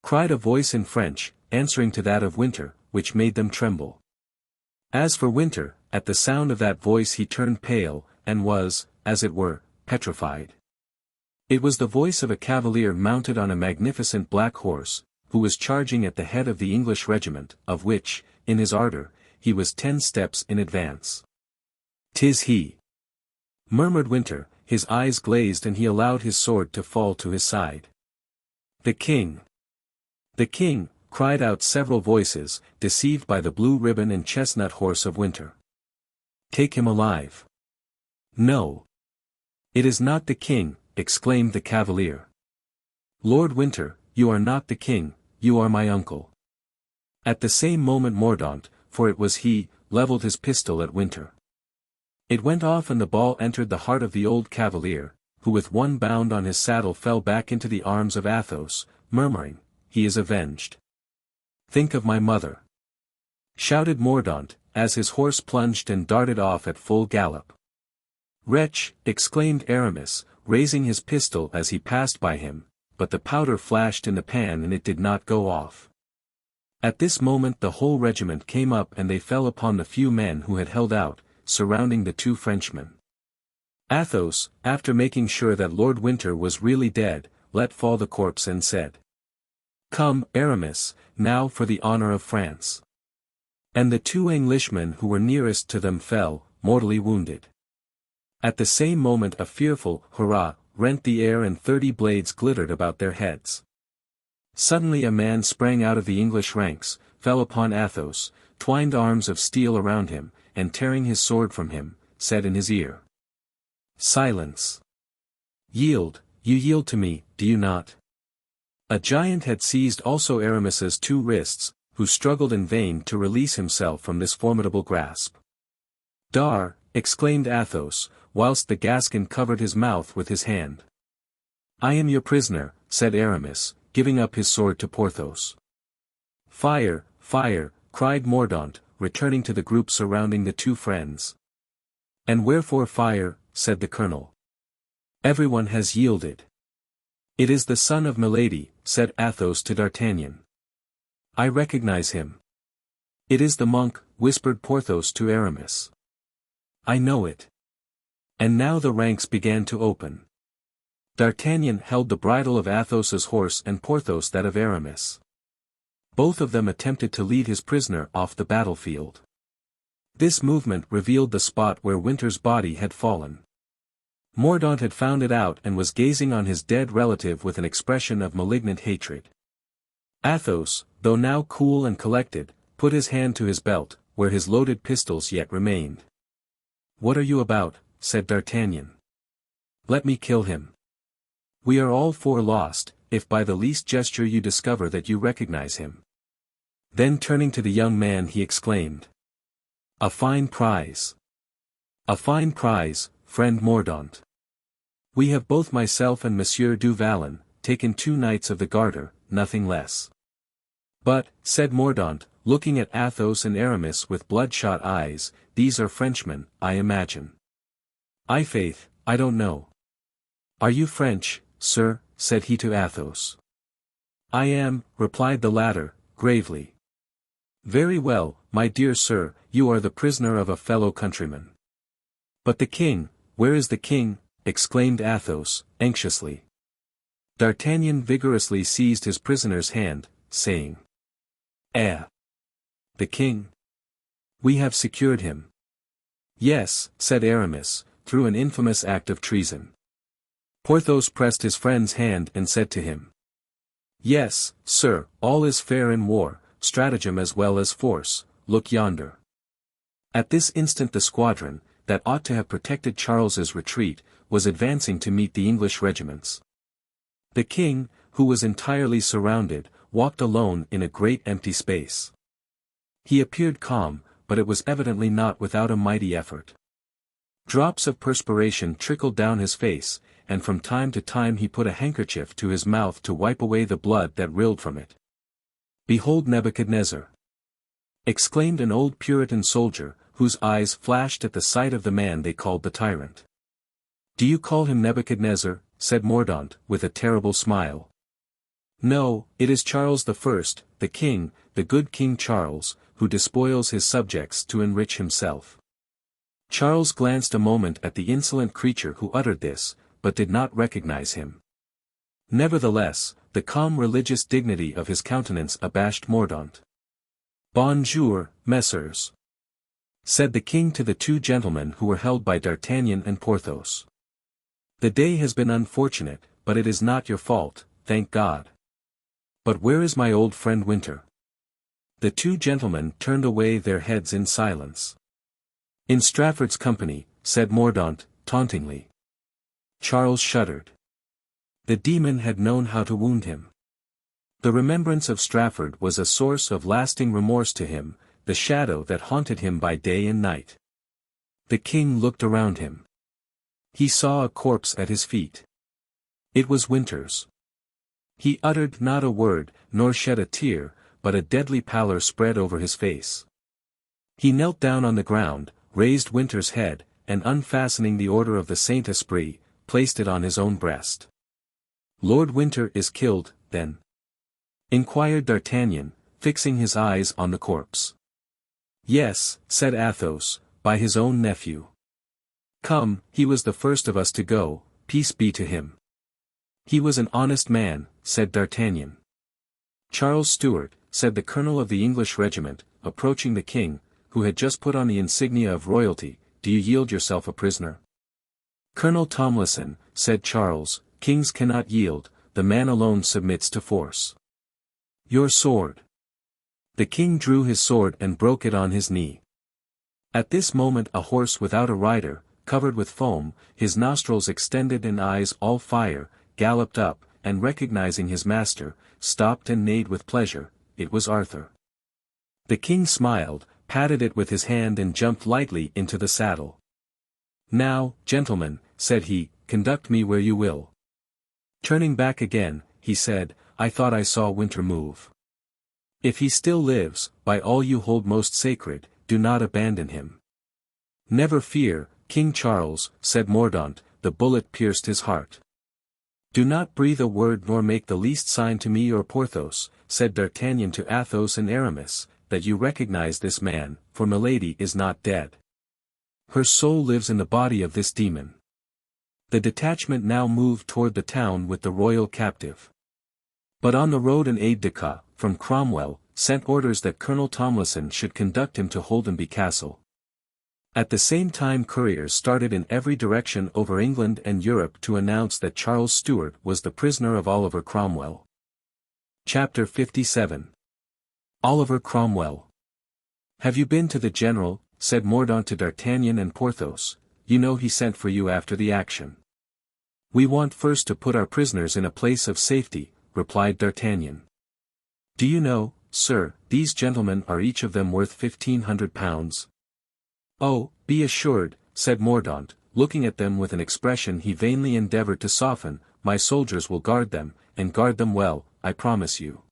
cried a voice in French, answering to that of Winter, which made them tremble. As for Winter, at the sound of that voice he turned pale, and was, as it were, petrified. It was the voice of a cavalier mounted on a magnificent black horse, who was charging at the head of the English regiment, of which, in his ardor, he was 10 steps in advance. "'Tis he!" murmured Winter, his eyes glazed, and he allowed his sword to fall to his side. "The king! The king!" cried out several voices, deceived by the blue ribbon and chestnut horse of Winter. "Take him alive!" "No! It is not the king!" exclaimed the cavalier. "Lord Winter, you are not the king, you are my uncle." At the same moment Mordaunt, for it was he, levelled his pistol at Winter. It went off and the ball entered the heart of the old cavalier, who with one bound on his saddle fell back into the arms of Athos, murmuring, "He is avenged. Think of my mother!" shouted Mordaunt, as his horse plunged and darted off at full gallop. "Wretch!" exclaimed Aramis, raising his pistol as he passed by him, but the powder flashed in the pan and it did not go off. At this moment the whole regiment came up and they fell upon the few men who had held out, surrounding the two Frenchmen. Athos, after making sure that Lord Winter was really dead, let fall the corpse and said, "Come, Aramis, now for the honor of France." And the two Englishmen who were nearest to them fell, mortally wounded. At the same moment a fearful hurrah rent the air and 30 blades glittered about their heads. Suddenly a man sprang out of the English ranks, fell upon Athos, twined arms of steel around him, and tearing his sword from him, said in his ear, "Silence! Yield, you yield to me, do you not?" A giant had seized also Aramis's two wrists, who struggled in vain to release himself from this formidable grasp. "Dar!" exclaimed Athos, whilst the Gascon covered his mouth with his hand. "I am your prisoner," said Aramis, giving up his sword to Porthos. "Fire, fire!" cried Mordaunt, returning to the group surrounding the two friends. "And wherefore fire?" said the colonel. "Everyone has yielded." "It is the son of Milady," said Athos to D'Artagnan. "I recognize him." "It is the monk," whispered Porthos to Aramis. "I know it." And now the ranks began to open. D'Artagnan held the bridle of Athos's horse and Porthos that of Aramis. Both of them attempted to lead his prisoner off the battlefield. This movement revealed the spot where Winter's body had fallen. Mordaunt had found it out and was gazing on his dead relative with an expression of malignant hatred. Athos, though now cool and collected, put his hand to his belt, where his loaded pistols yet remained. "What are you about?" said D'Artagnan. "Let me kill him. We are all four lost, if by the least gesture you discover that you recognize him." Then turning to the young man he exclaimed, "A fine prize! A fine prize, friend Mordaunt. We have both myself and Monsieur du Vallon taken 2 knights of the Garter, nothing less." "But," said Mordaunt, looking at Athos and Aramis with bloodshot eyes, "these are Frenchmen, I imagine." "I'faith, I don't know." "Are you French, sir?" said he to Athos. "I am," replied the latter, gravely. "Very well, my dear sir, you are the prisoner of a fellow countryman." "But the king, where is the king?" exclaimed Athos, anxiously. D'Artagnan vigorously seized his prisoner's hand, saying, "Eh! The king? We have secured him." "Yes," said Aramis, "through an infamous act of treason." Porthos pressed his friend's hand and said to him, "Yes, sir, all is fair in war, stratagem as well as force, look yonder." At this instant the squadron, that ought to have protected Charles's retreat, was advancing to meet the English regiments. The king, who was entirely surrounded, walked alone in a great empty space. He appeared calm, but it was evidently not without a mighty effort. Drops of perspiration trickled down his face, and from time to time he put a handkerchief to his mouth to wipe away the blood that rilled from it. "Behold Nebuchadnezzar!" exclaimed an old Puritan soldier, whose eyes flashed at the sight of the man they called the tyrant. "Do you call him Nebuchadnezzar?" said Mordaunt, with a terrible smile. "No, it is Charles I, the king, the good King Charles, who despoils his subjects to enrich himself." Charles glanced a moment at the insolent creature who uttered this, but did not recognize him. Nevertheless, the calm religious dignity of his countenance abashed Mordaunt. "Bonjour, messieurs," said the king to the two gentlemen who were held by D'Artagnan and Porthos. "The day has been unfortunate, but it is not your fault, thank God. But where is my old friend Winter?" The two gentlemen turned away their heads in silence. "In Strafford's company," said Mordaunt, tauntingly. Charles shuddered. The demon had known how to wound him. The remembrance of Strafford was a source of lasting remorse to him, the shadow that haunted him by day and night. The king looked around him. He saw a corpse at his feet. It was Winter's. He uttered not a word, nor shed a tear, but a deadly pallor spread over his face. He knelt down on the ground, raised Winter's head, and unfastening the order of the Saint-Esprit, placed it on his own breast. "Lord Winter is killed, then?" inquired D'Artagnan, fixing his eyes on the corpse. "Yes," said Athos, "by his own nephew. Come, he was the first of us to go, peace be to him." "He was an honest man," said D'Artagnan. "Charles Stuart," said the colonel of the English regiment, approaching the king, who had just put on the insignia of royalty, "do you yield yourself a prisoner?" "Colonel Tomlison," said Charles, "kings cannot yield, the man alone submits to force." "Your sword." The king drew his sword and broke it on his knee. At this moment a horse without a rider, covered with foam, his nostrils extended and eyes all fire, galloped up, and recognizing his master, stopped and neighed with pleasure. It was Arthur. The king smiled, patted it with his hand and jumped lightly into the saddle. "Now, gentlemen," said he, "conduct me where you will." Turning back again, he said, "I thought I saw Winter move. If he still lives, by all you hold most sacred, do not abandon him." "Never fear, King Charles," said Mordaunt, "the bullet pierced his heart." "Do not breathe a word nor make the least sign to me or Porthos," said D'Artagnan to Athos and Aramis, "that you recognize this man, for Milady is not dead. Her soul lives in the body of this demon." The detachment now moved toward the town with the royal captive. But on the road an aide-de-camp, from Cromwell, sent orders that Colonel Tomlison should conduct him to Holdenby Castle. At the same time couriers started in every direction over England and Europe to announce that Charles Stuart was the prisoner of Oliver Cromwell. Chapter 57. Oliver Cromwell. "Have you been to the general?" said Mordaunt to D'Artagnan and Porthos. "You know he sent for you after the action." "We want first to put our prisoners in a place of safety," replied D'Artagnan. "Do you know, sir, these gentlemen are each of them worth £1,500. "Oh, be assured," said Mordaunt, looking at them with an expression he vainly endeavored to soften, "my soldiers will guard them, and guard them well, I promise you."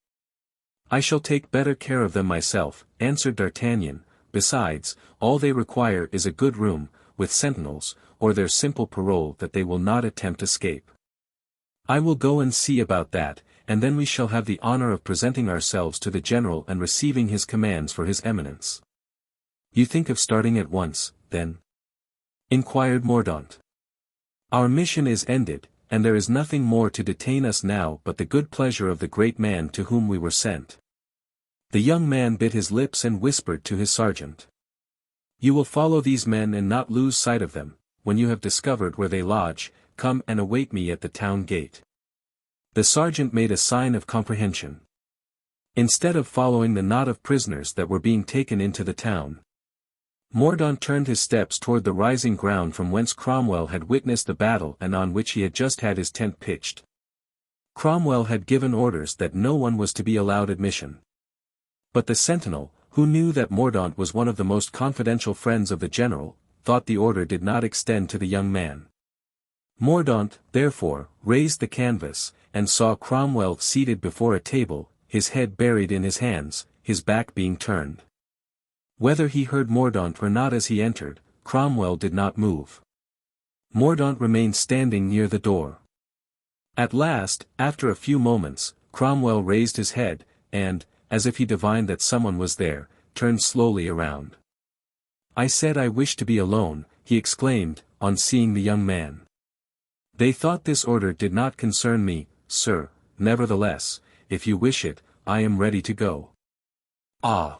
"I shall take better care of them myself," answered D'Artagnan. "Besides, all they require is a good room, with sentinels, or their simple parole that they will not attempt escape. I will go and see about that, and then we shall have the honor of presenting ourselves to the general and receiving his commands for his eminence." "You think of starting at once, then?" inquired Mordaunt. "Our mission is ended, and there is nothing more to detain us now but the good pleasure of the great man to whom we were sent." The young man bit his lips and whispered to his sergeant. "You will follow these men and not lose sight of them. When you have discovered where they lodge, come and await me at the town gate." The sergeant made a sign of comprehension. Instead of following the knot of prisoners that were being taken into the town, Mordaunt turned his steps toward the rising ground from whence Cromwell had witnessed the battle and on which he had just had his tent pitched. Cromwell had given orders that no one was to be allowed admission. But the sentinel, who knew that Mordaunt was one of the most confidential friends of the general, thought the order did not extend to the young man. Mordaunt, therefore, raised the canvas, and saw Cromwell seated before a table, his head buried in his hands, his back being turned. Whether he heard Mordaunt or not as he entered, Cromwell did not move. Mordaunt remained standing near the door. At last, after a few moments, Cromwell raised his head, and, as if he divined that someone was there, turned slowly around. "I said I wished to be alone," he exclaimed, on seeing the young man. "They thought this order did not concern me, sir. Nevertheless, if you wish it, I am ready to go." "Ah!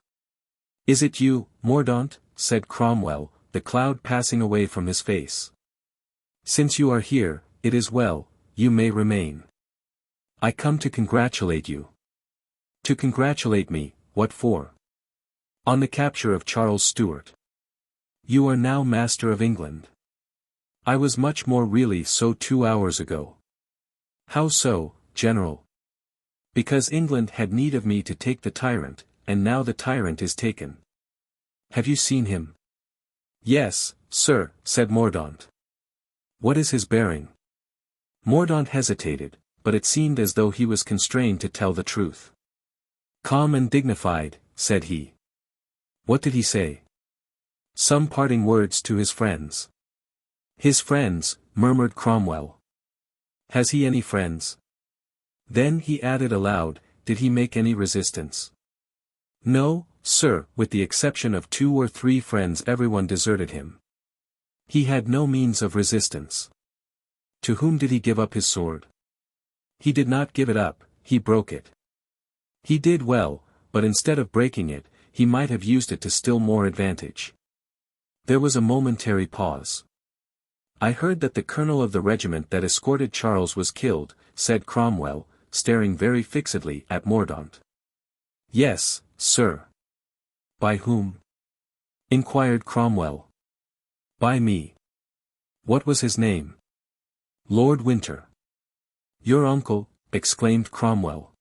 Is it you, Mordaunt?" said Cromwell, the cloud passing away from his face. "Since you are here, it is well, you may remain. I come to congratulate you." "To congratulate me, what for?" "On the capture of Charles Stuart. You are now master of England." "I was much more really so 2 hours ago." "How so, General?" "Because England had need of me to take the tyrant, and now the tyrant is taken." "Have you seen him?" "Yes, sir," said Mordaunt. "What is his bearing?" Mordaunt hesitated, but it seemed as though he was constrained to tell the truth. "Calm and dignified," said he. "What did he say?" "Some parting words to his friends." "His friends, murmured Cromwell. Has he any friends? Then he added aloud, did he make any resistance? No, sir, with the exception of 2 or 3 friends everyone deserted him. He had no means of resistance. To whom did he give up his sword? He did not give it up, he broke it. He did well, but instead of breaking it, he might have used it to still more advantage. There was a momentary pause. I heard that the colonel of the regiment that escorted Charles was killed, said Cromwell, staring very fixedly at Mordaunt. Yes, sir. By whom? Inquired Cromwell. By me. What was his name? Lord Winter. Your uncle, exclaimed Cromwell.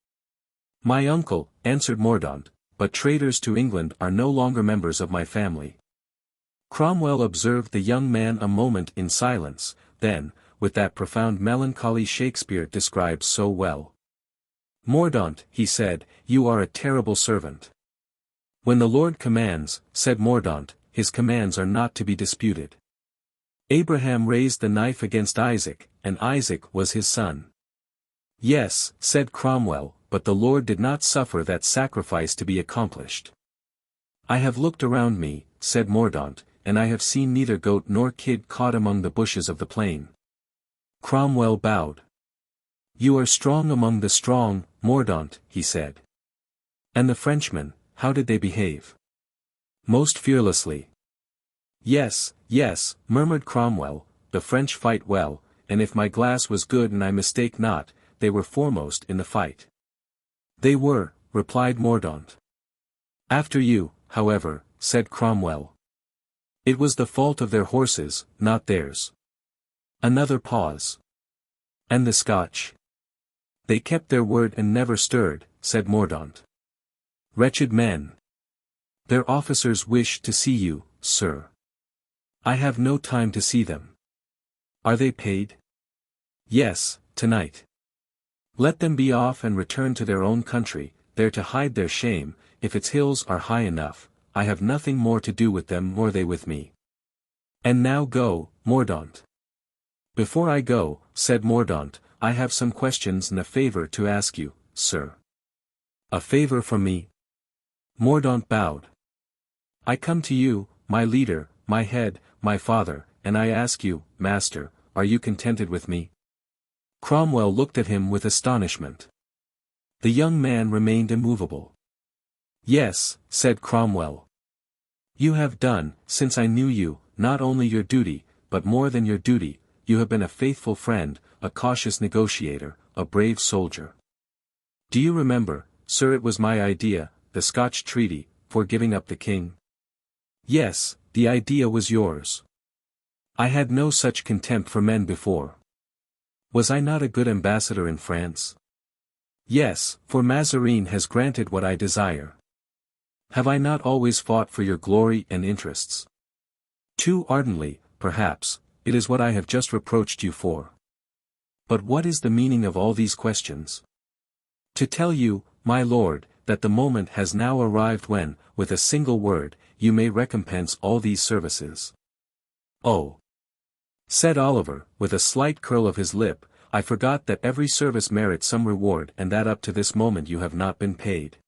My uncle, answered Mordaunt, but traitors to England are no longer members of my family. Cromwell observed the young man a moment in silence, then, with that profound melancholy Shakespeare describes so well. Mordaunt, he said, you are a terrible servant. When the Lord commands, said Mordaunt, his commands are not to be disputed. Abraham raised the knife against Isaac, and Isaac was his son. Yes, said Cromwell, but the Lord did not suffer that sacrifice to be accomplished. I have looked around me, said Mordaunt, and I have seen neither goat nor kid caught among the bushes of the plain. Cromwell bowed. You are strong among the strong, Mordaunt, he said. And the Frenchmen, how did they behave? Most fearlessly. Yes, yes, murmured Cromwell, the French fight well, and if my glass was good and I mistake not, they were foremost in the fight. They were, replied Mordaunt. After you, however, said Cromwell. It was the fault of their horses, not theirs. Another pause. And the Scotch? They kept their word and never stirred, said Mordaunt. Wretched men. Their officers wish to see you, sir. I have no time to see them. Are they paid? Yes, tonight. Let them be off and return to their own country, there to hide their shame, if its hills are high enough, I have nothing more to do with them nor they with me. And now go, Mordaunt. Before I go, said Mordaunt, I have some questions and a favor to ask you, sir. A favor from me? Mordaunt bowed. I come to you, my leader, my head, my father, and I ask you, master, are you contented with me? Cromwell looked at him with astonishment. The young man remained immovable. Yes, said Cromwell. You have done, since I knew you, not only your duty, but more than your duty, you have been a faithful friend, a cautious negotiator, a brave soldier. Do you remember, sir, it was my idea, the Scotch treaty, for giving up the king? Yes, the idea was yours. I had no such contempt for men before. Was I not a good ambassador in France? Yes, for Mazarin has granted what I desire. Have I not always fought for your glory and interests? Too ardently, perhaps, it is what I have just reproached you for. But what is the meaning of all these questions? To tell you, my lord, that the moment has now arrived when, with a single word, you may recompense all these services. Oh! Said Oliver, with a slight curl of his lip, I forgot that every service merits some reward and that up to this moment you have not been paid.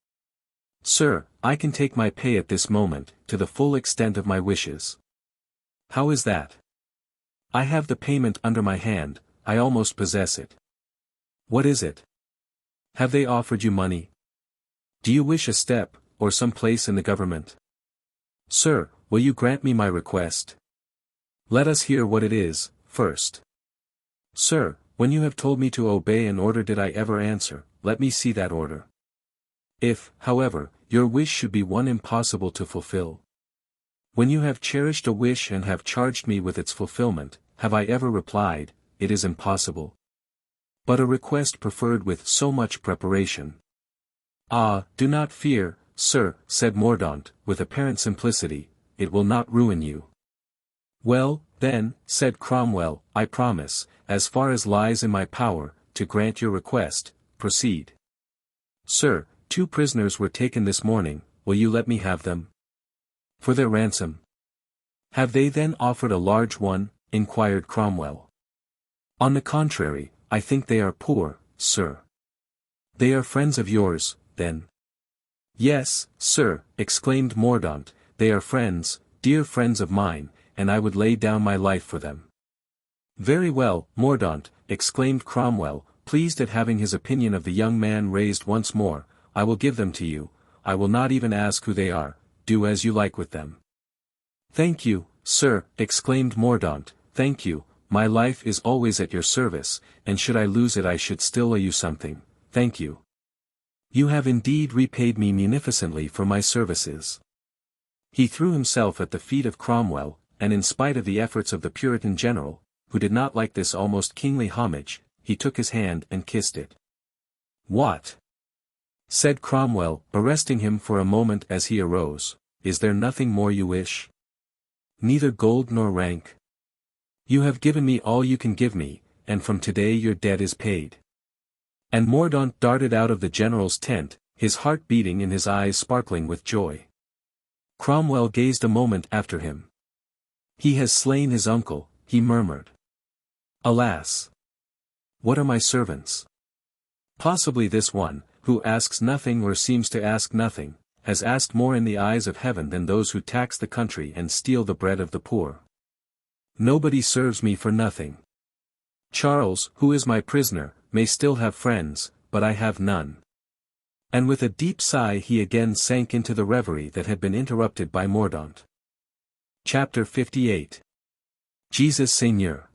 Sir, I can take my pay at this moment, to the full extent of my wishes. How is that? I have the payment under my hand, I almost possess it. What is it? Have they offered you money? Do you wish a step, or some place in the government? Sir, will you grant me my request? Let us hear what it is, first. Sir, when you have told me to obey an order did I ever answer, let me see that order. If, however, your wish should be one impossible to fulfill. When you have cherished a wish and have charged me with its fulfillment, have I ever replied, it is impossible? But a request preferred with so much preparation. Ah, do not fear, sir, said Mordaunt, with apparent simplicity, it will not ruin you. Well, then, said Cromwell, I promise, as far as lies in my power, to grant your request, proceed. Sir, 2 prisoners were taken this morning, will you let me have them? For their ransom. Have they then offered a large one? Inquired Cromwell. On the contrary, I think they are poor, sir. They are friends of yours, then? Yes, sir, exclaimed Mordaunt, they are friends, dear friends of mine, and I would lay down my life for them. Very well, Mordaunt, exclaimed Cromwell, pleased at having his opinion of the young man raised once more, I will give them to you, I will not even ask who they are, do as you like with them. Thank you, sir, exclaimed Mordaunt, thank you, my life is always at your service, and should I lose it I should still owe you something, thank you. You have indeed repaid me munificently for my services. He threw himself at the feet of Cromwell, and in spite of the efforts of the Puritan general, who did not like this almost kingly homage, he took his hand and kissed it. What? Said Cromwell, arresting him for a moment as he arose, is there nothing more you wish? Neither gold nor rank. You have given me all you can give me, and from today your debt is paid. And Mordaunt darted out of the general's tent, his heart beating and his eyes sparkling with joy. Cromwell gazed a moment after him. He has slain his uncle, he murmured. Alas! What are my servants? Possibly this one, who asks nothing or seems to ask nothing, has asked more in the eyes of heaven than those who tax the country and steal the bread of the poor. Nobody serves me for nothing. Charles, who is my prisoner, may still have friends, but I have none. And with a deep sigh he again sank into the reverie that had been interrupted by Mordaunt. Chapter 58. Jesus Seigneur.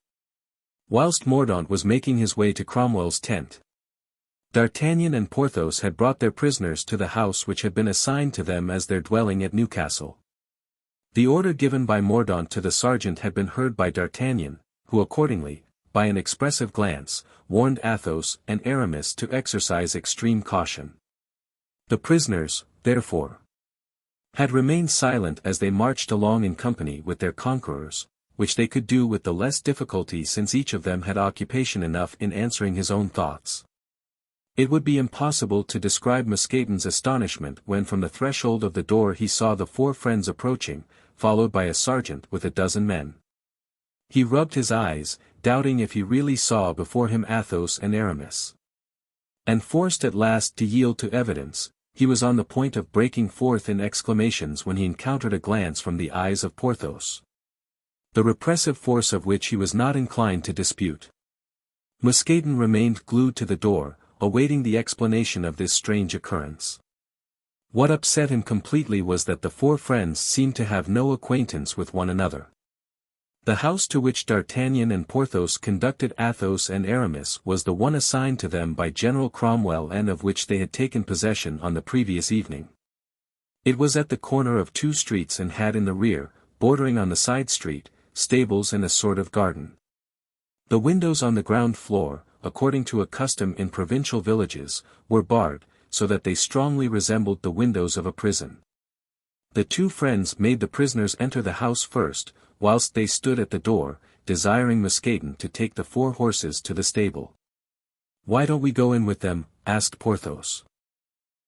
Whilst Mordaunt was making his way to Cromwell's tent, D'Artagnan and Porthos had brought their prisoners to the house which had been assigned to them as their dwelling at Newcastle. The order given by Mordaunt to the sergeant had been heard by D'Artagnan, who accordingly, by an expressive glance, warned Athos and Aramis to exercise extreme caution. The prisoners, therefore, had remained silent as they marched along in company with their conquerors, which they could do with the less difficulty since each of them had occupation enough in answering his own thoughts. It would be impossible to describe Mousqueton's astonishment when from the threshold of the door he saw the four friends approaching, followed by a sergeant with a dozen men. He rubbed his eyes, doubting if he really saw before him Athos and Aramis. And forced at last to yield to evidence, he was on the point of breaking forth in exclamations when he encountered a glance from the eyes of Porthos, the repressive force of which he was not inclined to dispute. Mousqueton remained glued to the door, awaiting the explanation of this strange occurrence. What upset him completely was that the four friends seemed to have no acquaintance with one another. The house to which D'Artagnan and Porthos conducted Athos and Aramis was the one assigned to them by General Cromwell and of which they had taken possession on the previous evening. It was at the corner of two streets and had in the rear, bordering on the side street, stables and a sort of garden. The windows on the ground floor, according to a custom in provincial villages, were barred, so that they strongly resembled the windows of a prison. The two friends made the prisoners enter the house first, whilst they stood at the door, desiring Mousqueton to take the four horses to the stable. "Why don't we go in with them?" asked Porthos.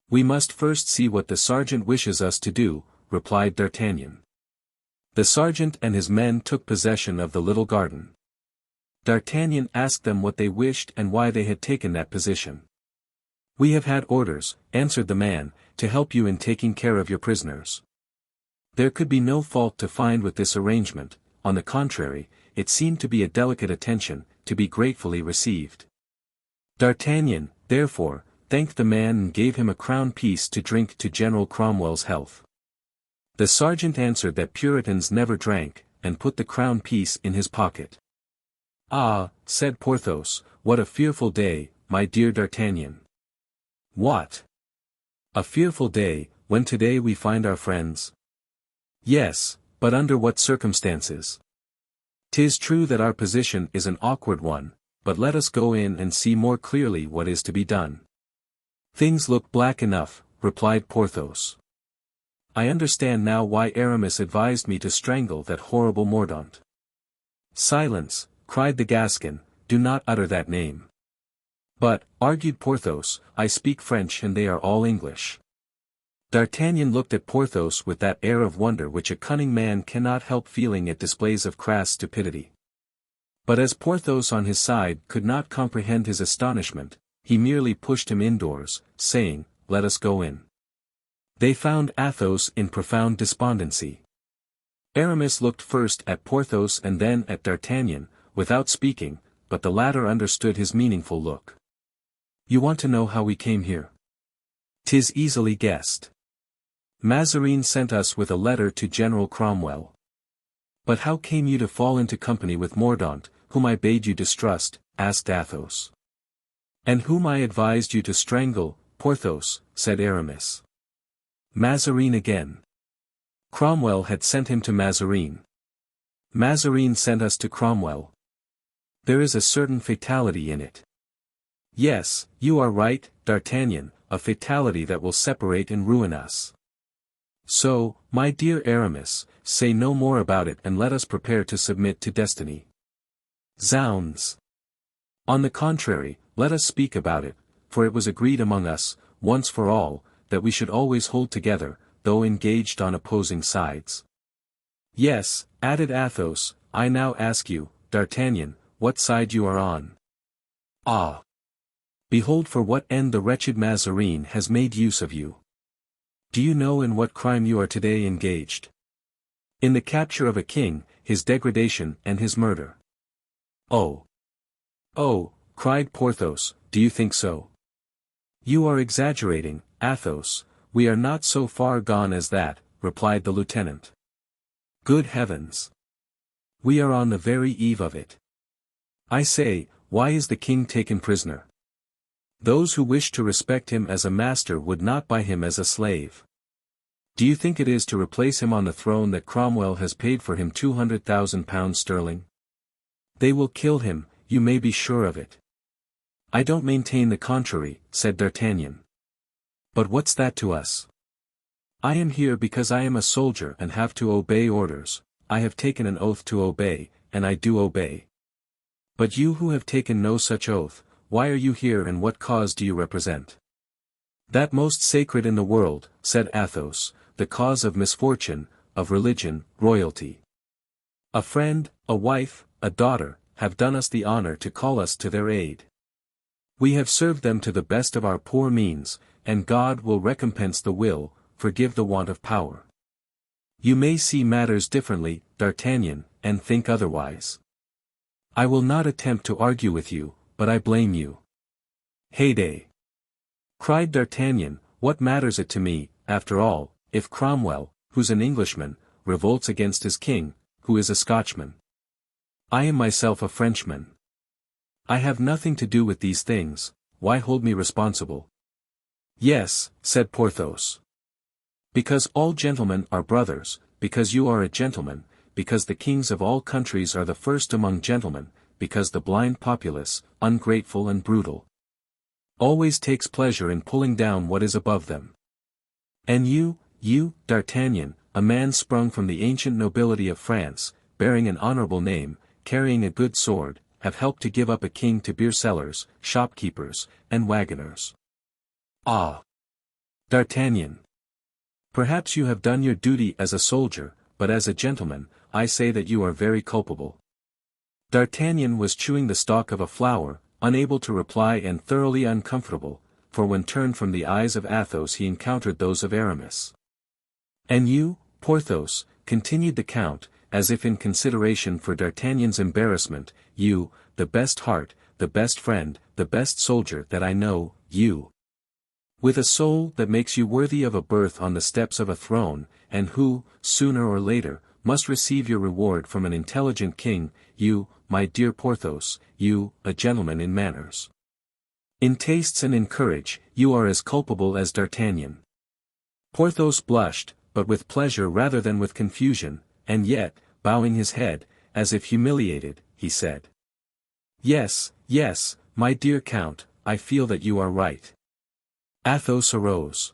"We must first see what the sergeant wishes us to do," replied D'Artagnan. The sergeant and his men took possession of the little garden. D'Artagnan asked them what they wished and why they had taken that position. "We have had orders," answered the man, "to help you in taking care of your prisoners." There could be no fault to find with this arrangement, on the contrary, it seemed to be a delicate attention, to be gratefully received. D'Artagnan, therefore, thanked the man and gave him a crown piece to drink to General Cromwell's health. The sergeant answered that Puritans never drank, and put the crown piece in his pocket. "Ah," said Porthos, "what a fearful day, my dear D'Artagnan." "What? A fearful day, when today we find our friends?" "Yes, but under what circumstances? 'Tis true that our position is an awkward one, but let us go in and see more clearly what is to be done." "Things look black enough," replied Porthos. "I understand now why Aramis advised me to strangle that horrible Mordaunt." "Silence," cried the Gascon, "do not utter that name." "But," argued Porthos, "I speak French and they are all English." D'Artagnan looked at Porthos with that air of wonder which a cunning man cannot help feeling at displays of crass stupidity. But as Porthos on his side could not comprehend his astonishment, he merely pushed him indoors, saying, "Let us go in." They found Athos in profound despondency. Aramis looked first at Porthos and then at D'Artagnan, without speaking, but the latter understood his meaningful look. "You want to know how we came here? 'Tis easily guessed. Mazarin sent us with a letter to General Cromwell." "But how came you to fall into company with Mordaunt, whom I bade you distrust?" asked Athos. "And whom I advised you to strangle, Porthos," said Aramis. "Mazarin again. Cromwell had sent him to Mazarin. Mazarin sent us to Cromwell. There is a certain fatality in it." "Yes, you are right, D'Artagnan, a fatality that will separate and ruin us. So, my dear Aramis, say no more about it and let us prepare to submit to destiny." "Zounds! On the contrary, let us speak about it, for it was agreed among us, once for all, that we should always hold together, though engaged on opposing sides." "Yes," added Athos, "I now ask you, D'Artagnan, what side you are on." "Ah! Behold for what end the wretched Mazarin has made use of you. Do you know in what crime you are today engaged? In the capture of a king, his degradation and his murder." "Oh! Oh!" cried Porthos, "do you think so?" "You are exaggerating, Athos, we are not so far gone as that," replied the lieutenant. "Good heavens! We are on the very eve of it. I say, why is the king taken prisoner? Those who wish to respect him as a master would not buy him as a slave. Do you think it is to replace him on the throne that Cromwell has paid for him £200,000 sterling? They will kill him, you may be sure of it." "I don't maintain the contrary," said D'Artagnan. "But what's that to us? I am here because I am a soldier and have to obey orders. I have taken an oath to obey, and I do obey. But you who have taken no such oath, why are you here and what cause do you represent?" "That most sacred in the world," said Athos, "the cause of misfortune, of religion, royalty. A friend, a wife, a daughter, have done us the honor to call us to their aid. We have served them to the best of our poor means, and God will recompense the will, forgive the want of power. You may see matters differently, D'Artagnan, and think otherwise. I will not attempt to argue with you, but I blame you." "Heyday!" cried D'Artagnan, "what matters it to me, after all, if Cromwell, who's an Englishman, revolts against his king, who is a Scotchman? I am myself a Frenchman. I have nothing to do with these things, why hold me responsible?" "Yes," said Porthos. "Because all gentlemen are brothers, because you are a gentleman, because the kings of all countries are the first among gentlemen, because the blind populace, ungrateful and brutal, always takes pleasure in pulling down what is above them. And you, D'Artagnan, a man sprung from the ancient nobility of France, bearing an honorable name, carrying a good sword, have helped to give up a king to beer sellers, shopkeepers, and wagoners. Ah! D'Artagnan! Perhaps you have done your duty as a soldier, but as a gentleman, I say that you are very culpable." D'Artagnan was chewing the stalk of a flower, unable to reply and thoroughly uncomfortable, for when turned from the eyes of Athos he encountered those of Aramis. "And you, Porthos," continued the Count, as if in consideration for D'Artagnan's embarrassment, "you, the best heart, the best friend, the best soldier that I know, you, with a soul that makes you worthy of a berth on the steps of a throne, and who, sooner or later, must receive your reward from an intelligent king, you, my dear Porthos, you, a gentleman in manners, in tastes and in courage, you are as culpable as D'Artagnan." Porthos blushed, but with pleasure rather than with confusion, and yet, bowing his head, as if humiliated, he said, "Yes, yes, my dear Count, I feel that you are right." Athos arose.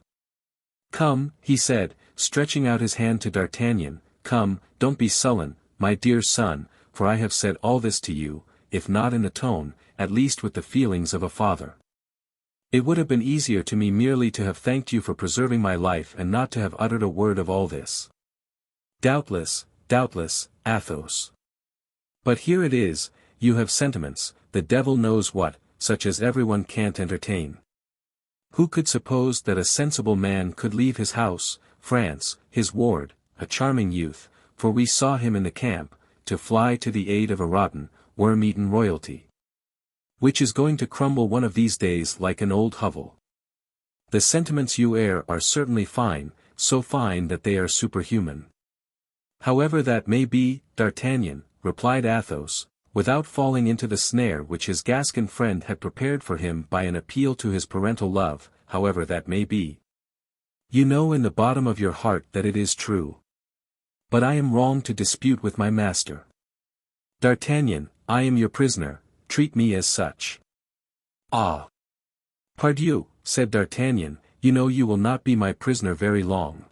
"Come," he said, stretching out his hand to D'Artagnan, "come, don't be sullen, my dear son, for I have said all this to you, if not in the tone, at least with the feelings of a father. It would have been easier to me merely to have thanked you for preserving my life and not to have uttered a word of all this. Doubtless, Athos. But here it is, you have sentiments, the devil knows what, such as everyone can't entertain. Who could suppose that a sensible man could leave his house, France, his ward, a charming youth, for we saw him in the camp, to fly to the aid of a rotten, worm-eaten royalty, which is going to crumble one of these days like an old hovel? The sentiments you air are certainly fine, so fine that they are superhuman. However that may be, D'Artagnan, replied Athos, without falling into the snare which his Gascon friend had prepared for him by an appeal to his parental love, however that may be. You know in the bottom of your heart that it is true. But I am wrong to dispute with my master. D'Artagnan, I am your prisoner, treat me as such. Ah! Pardieu, said D'Artagnan, you know you will not be my prisoner very long.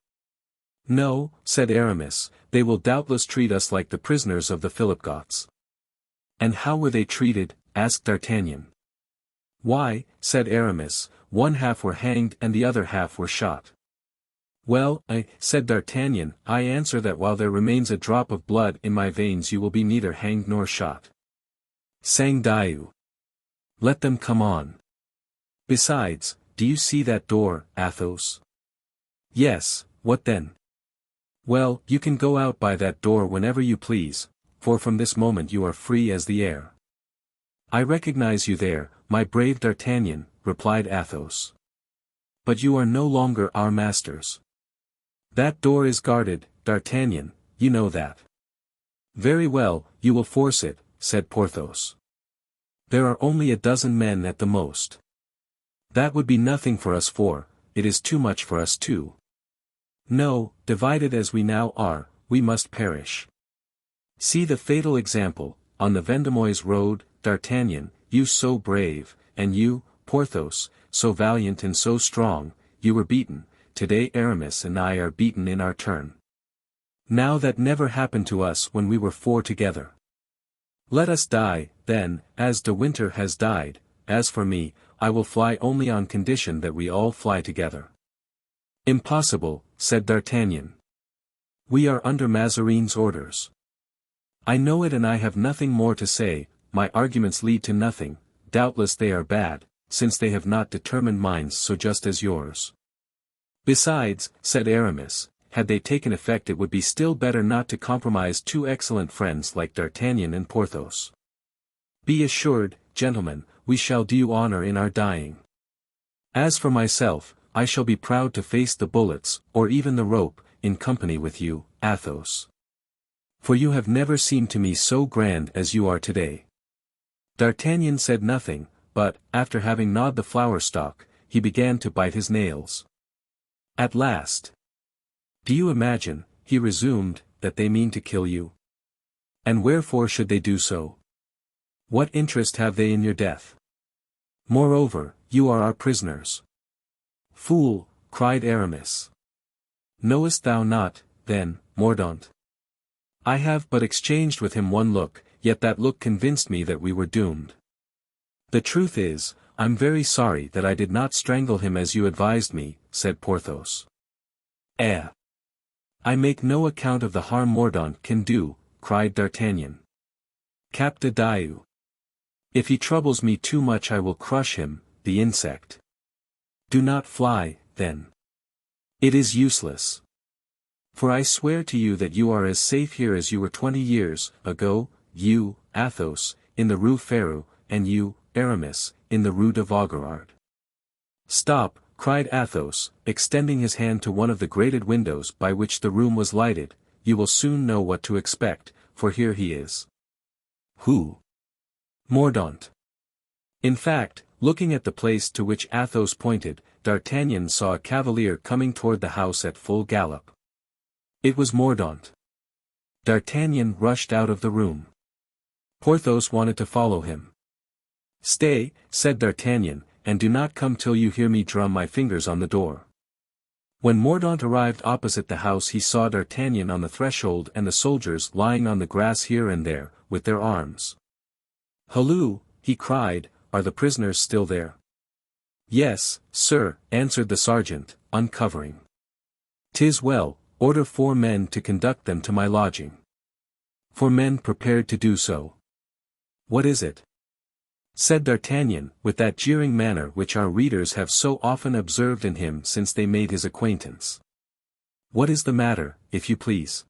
No, said Aramis, they will doubtless treat us like the prisoners of the Philipgoths. And how were they treated? Asked D'Artagnan. Why, said Aramis, one half were hanged and the other half were shot. Well, said D'Artagnan, I answer that while there remains a drop of blood in my veins you will be neither hanged nor shot. Sang Dieu. Let them come on. Besides, do you see that door, Athos? Yes, what then? Well, you can go out by that door whenever you please, for from this moment you are free as the air. I recognize you there, my brave D'Artagnan, replied Athos. But you are no longer our masters. That door is guarded, D'Artagnan, you know that. Very well, you will force it, said Porthos. There are only a dozen men at the most. That would be nothing for us four, it is too much for us two. No, divided as we now are, we must perish. See the fatal example, on the Vendemois road, D'Artagnan, you so brave, and you, Porthos, so valiant and so strong, you were beaten, today Aramis and I are beaten in our turn. Now that never happened to us when we were four together. Let us die, then, as De Winter has died, as for me, I will fly only on condition that we all fly together. Impossible, said D'Artagnan. We are under Mazarin's orders. I know it and I have nothing more to say, my arguments lead to nothing, doubtless they are bad, since they have not determined minds so just as yours. Besides, said Aramis, had they taken effect it would be still better not to compromise two excellent friends like D'Artagnan and Porthos. Be assured, gentlemen, we shall do you honor in our dying. As for myself, I shall be proud to face the bullets, or even the rope, in company with you, Athos. For you have never seemed to me so grand as you are today. D'Artagnan said nothing, but, after having gnawed the flower stalk, he began to bite his nails. At last. Do you imagine, he resumed, that they mean to kill you? And wherefore should they do so? What interest have they in your death? Moreover, you are our prisoners. Fool, cried Aramis. Knowest thou not, then, Mordaunt? I have but exchanged with him one look, yet that look convinced me that we were doomed. The truth is, I'm very sorry that I did not strangle him as you advised me, said Porthos. Eh! I make no account of the harm Mordaunt can do, cried D'Artagnan. Cap de Dieu. If he troubles me too much I will crush him, the insect. Do not fly, then. It is useless. For I swear to you that you are as safe here as you were 20 years ago, you, Athos, in the Rue Férou, and you, Aramis, in the Rue de Vaugirard. Stop, cried Athos, extending his hand to one of the grated windows by which the room was lighted, you will soon know what to expect, for here he is. Who? Mordaunt. In fact, looking at the place to which Athos pointed, D'Artagnan saw a cavalier coming toward the house at full gallop. It was Mordaunt. D'Artagnan rushed out of the room. Porthos wanted to follow him. Stay, said D'Artagnan, and do not come till you hear me drum my fingers on the door. When Mordaunt arrived opposite the house he saw D'Artagnan on the threshold and the soldiers lying on the grass here and there, with their arms. Halloo, he cried, are the prisoners still there? Yes, sir, answered the sergeant, uncovering. 'Tis well, order 4 men to conduct them to my lodging. 4 men prepared to do so. What is it? Said D'Artagnan, with that jeering manner which our readers have so often observed in him since they made his acquaintance. What is the matter, if you please?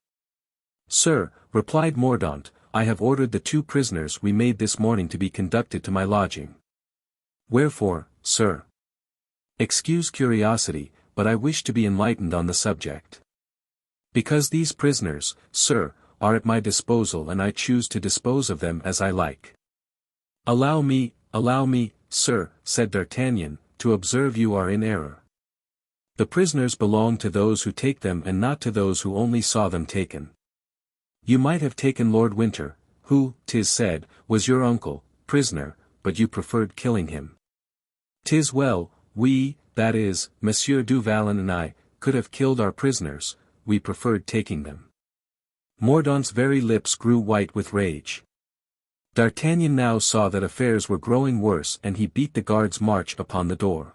Sir, replied Mordaunt, I have ordered the 2 prisoners we made this morning to be conducted to my lodging. Wherefore, sir? Excuse curiosity, but I wish to be enlightened on the subject. Because these prisoners, sir, are at my disposal and I choose to dispose of them as I like. Allow me, sir, said D'Artagnan, to observe you are in error. The prisoners belong to those who take them and not to those who only saw them taken. You might have taken Lord Winter, who, 'tis said, was your uncle, prisoner, but you preferred killing him. 'Tis well, we, that is, Monsieur du Vallon and I, could have killed our prisoners, we preferred taking them. Mordaunt's very lips grew white with rage. D'Artagnan now saw that affairs were growing worse and he beat the guard's march upon the door.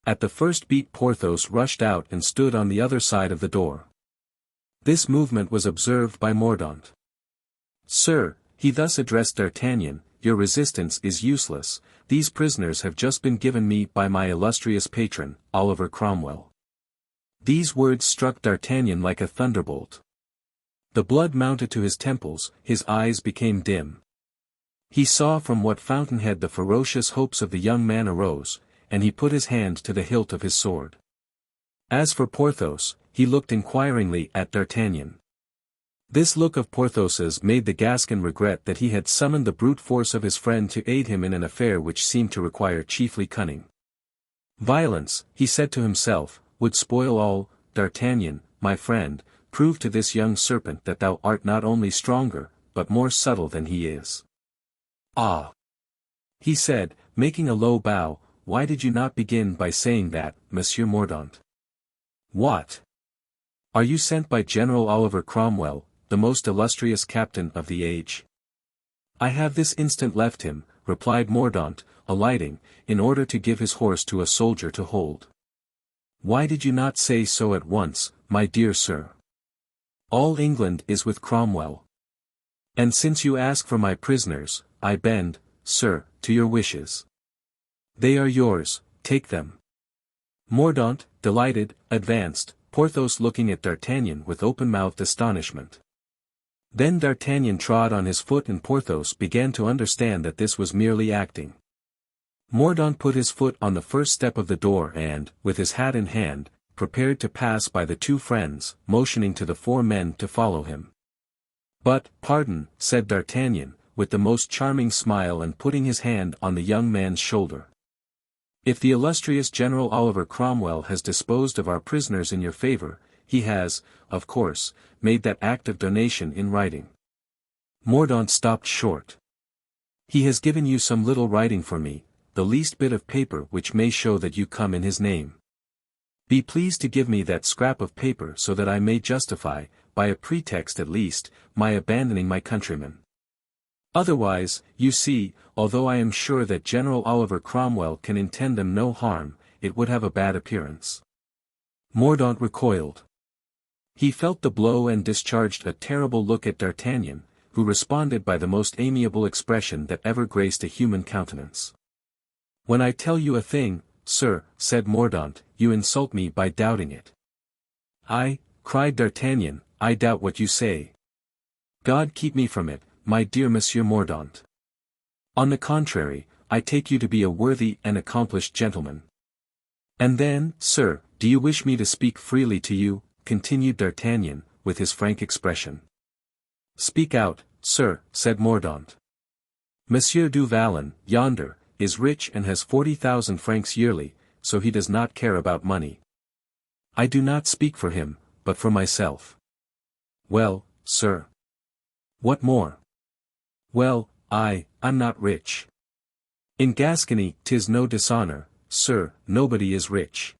At the first beat Porthos rushed out and stood on the other side of the door. This movement was observed by Mordaunt. Sir, he thus addressed D'Artagnan, your resistance is useless, these prisoners have just been given me by my illustrious patron, Oliver Cromwell. These words struck D'Artagnan like a thunderbolt. The blood mounted to his temples, his eyes became dim. He saw from what fountainhead the ferocious hopes of the young man arose, and he put his hand to the hilt of his sword. As for Porthos, he looked inquiringly at D'Artagnan. This look of Porthos's made the Gascon regret that he had summoned the brute force of his friend to aid him in an affair which seemed to require chiefly cunning. Violence, he said to himself, would spoil all. D'Artagnan, my friend, prove to this young serpent that thou art not only stronger, but more subtle than he is. Ah! He said, making a low bow, why did you not begin by saying that, Monsieur Mordaunt? What? Are you sent by General Oliver Cromwell, the most illustrious captain of the age? I have this instant left him, replied Mordaunt, alighting, in order to give his horse to a soldier to hold. Why did you not say so at once, my dear sir? All England is with Cromwell. And since you ask for my prisoners, I bend, sir, to your wishes. They are yours, take them. Mordaunt, delighted, advanced, Porthos looking at D'Artagnan with open-mouthed astonishment. Then D'Artagnan trod on his foot and Porthos began to understand that this was merely acting. Mordaunt put his foot on the first step of the door and, with his hat in hand, prepared to pass by the 2 friends, motioning to the 4 men to follow him. But, pardon, said D'Artagnan, with the most charming smile and putting his hand on the young man's shoulder. If the illustrious General Oliver Cromwell has disposed of our prisoners in your favor, he has, of course, made that act of donation in writing. Mordaunt stopped short. He has given you some little writing for me, the least bit of paper which may show that you come in his name. Be pleased to give me that scrap of paper so that I may justify, by a pretext at least, my abandoning my countrymen. Otherwise, you see, although I am sure that General Oliver Cromwell can intend them no harm, it would have a bad appearance. Mordaunt recoiled. He felt the blow and discharged a terrible look at D'Artagnan, who responded by the most amiable expression that ever graced a human countenance. When I tell you a thing, sir, said Mordaunt, you insult me by doubting it. I, cried D'Artagnan, I doubt what you say. God keep me from it, my dear Monsieur Mordaunt. On the contrary, I take you to be a worthy and accomplished gentleman. And then, sir, do you wish me to speak freely to you, continued D'Artagnan, with his frank expression. Speak out, sir, said Mordaunt. Monsieur du Vallon, yonder, is rich and has 40,000 francs yearly, so he does not care about money. I do not speak for him, but for myself. Well, sir. What more? Well, I'm not rich. In Gascony 'tis no dishonor, sir, nobody is rich.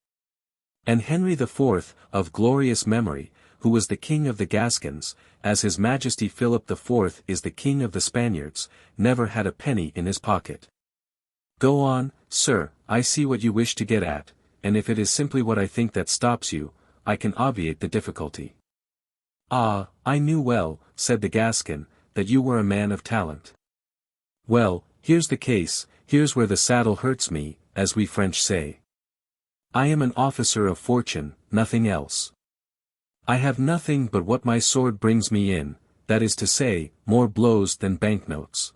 And Henry IV, of glorious memory, who was the king of the Gascons, as his Majesty Philip IV is the king of the Spaniards, never had a penny in his pocket. Go on, sir, I see what you wish to get at, and if it is simply what I think that stops you, I can obviate the difficulty. Ah, I knew well, said the Gascon, that you were a man of talent. Well, here's the case, here's where the saddle hurts me, as we French say. I am an officer of fortune, nothing else. I have nothing but what my sword brings me in, that is to say, more blows than banknotes.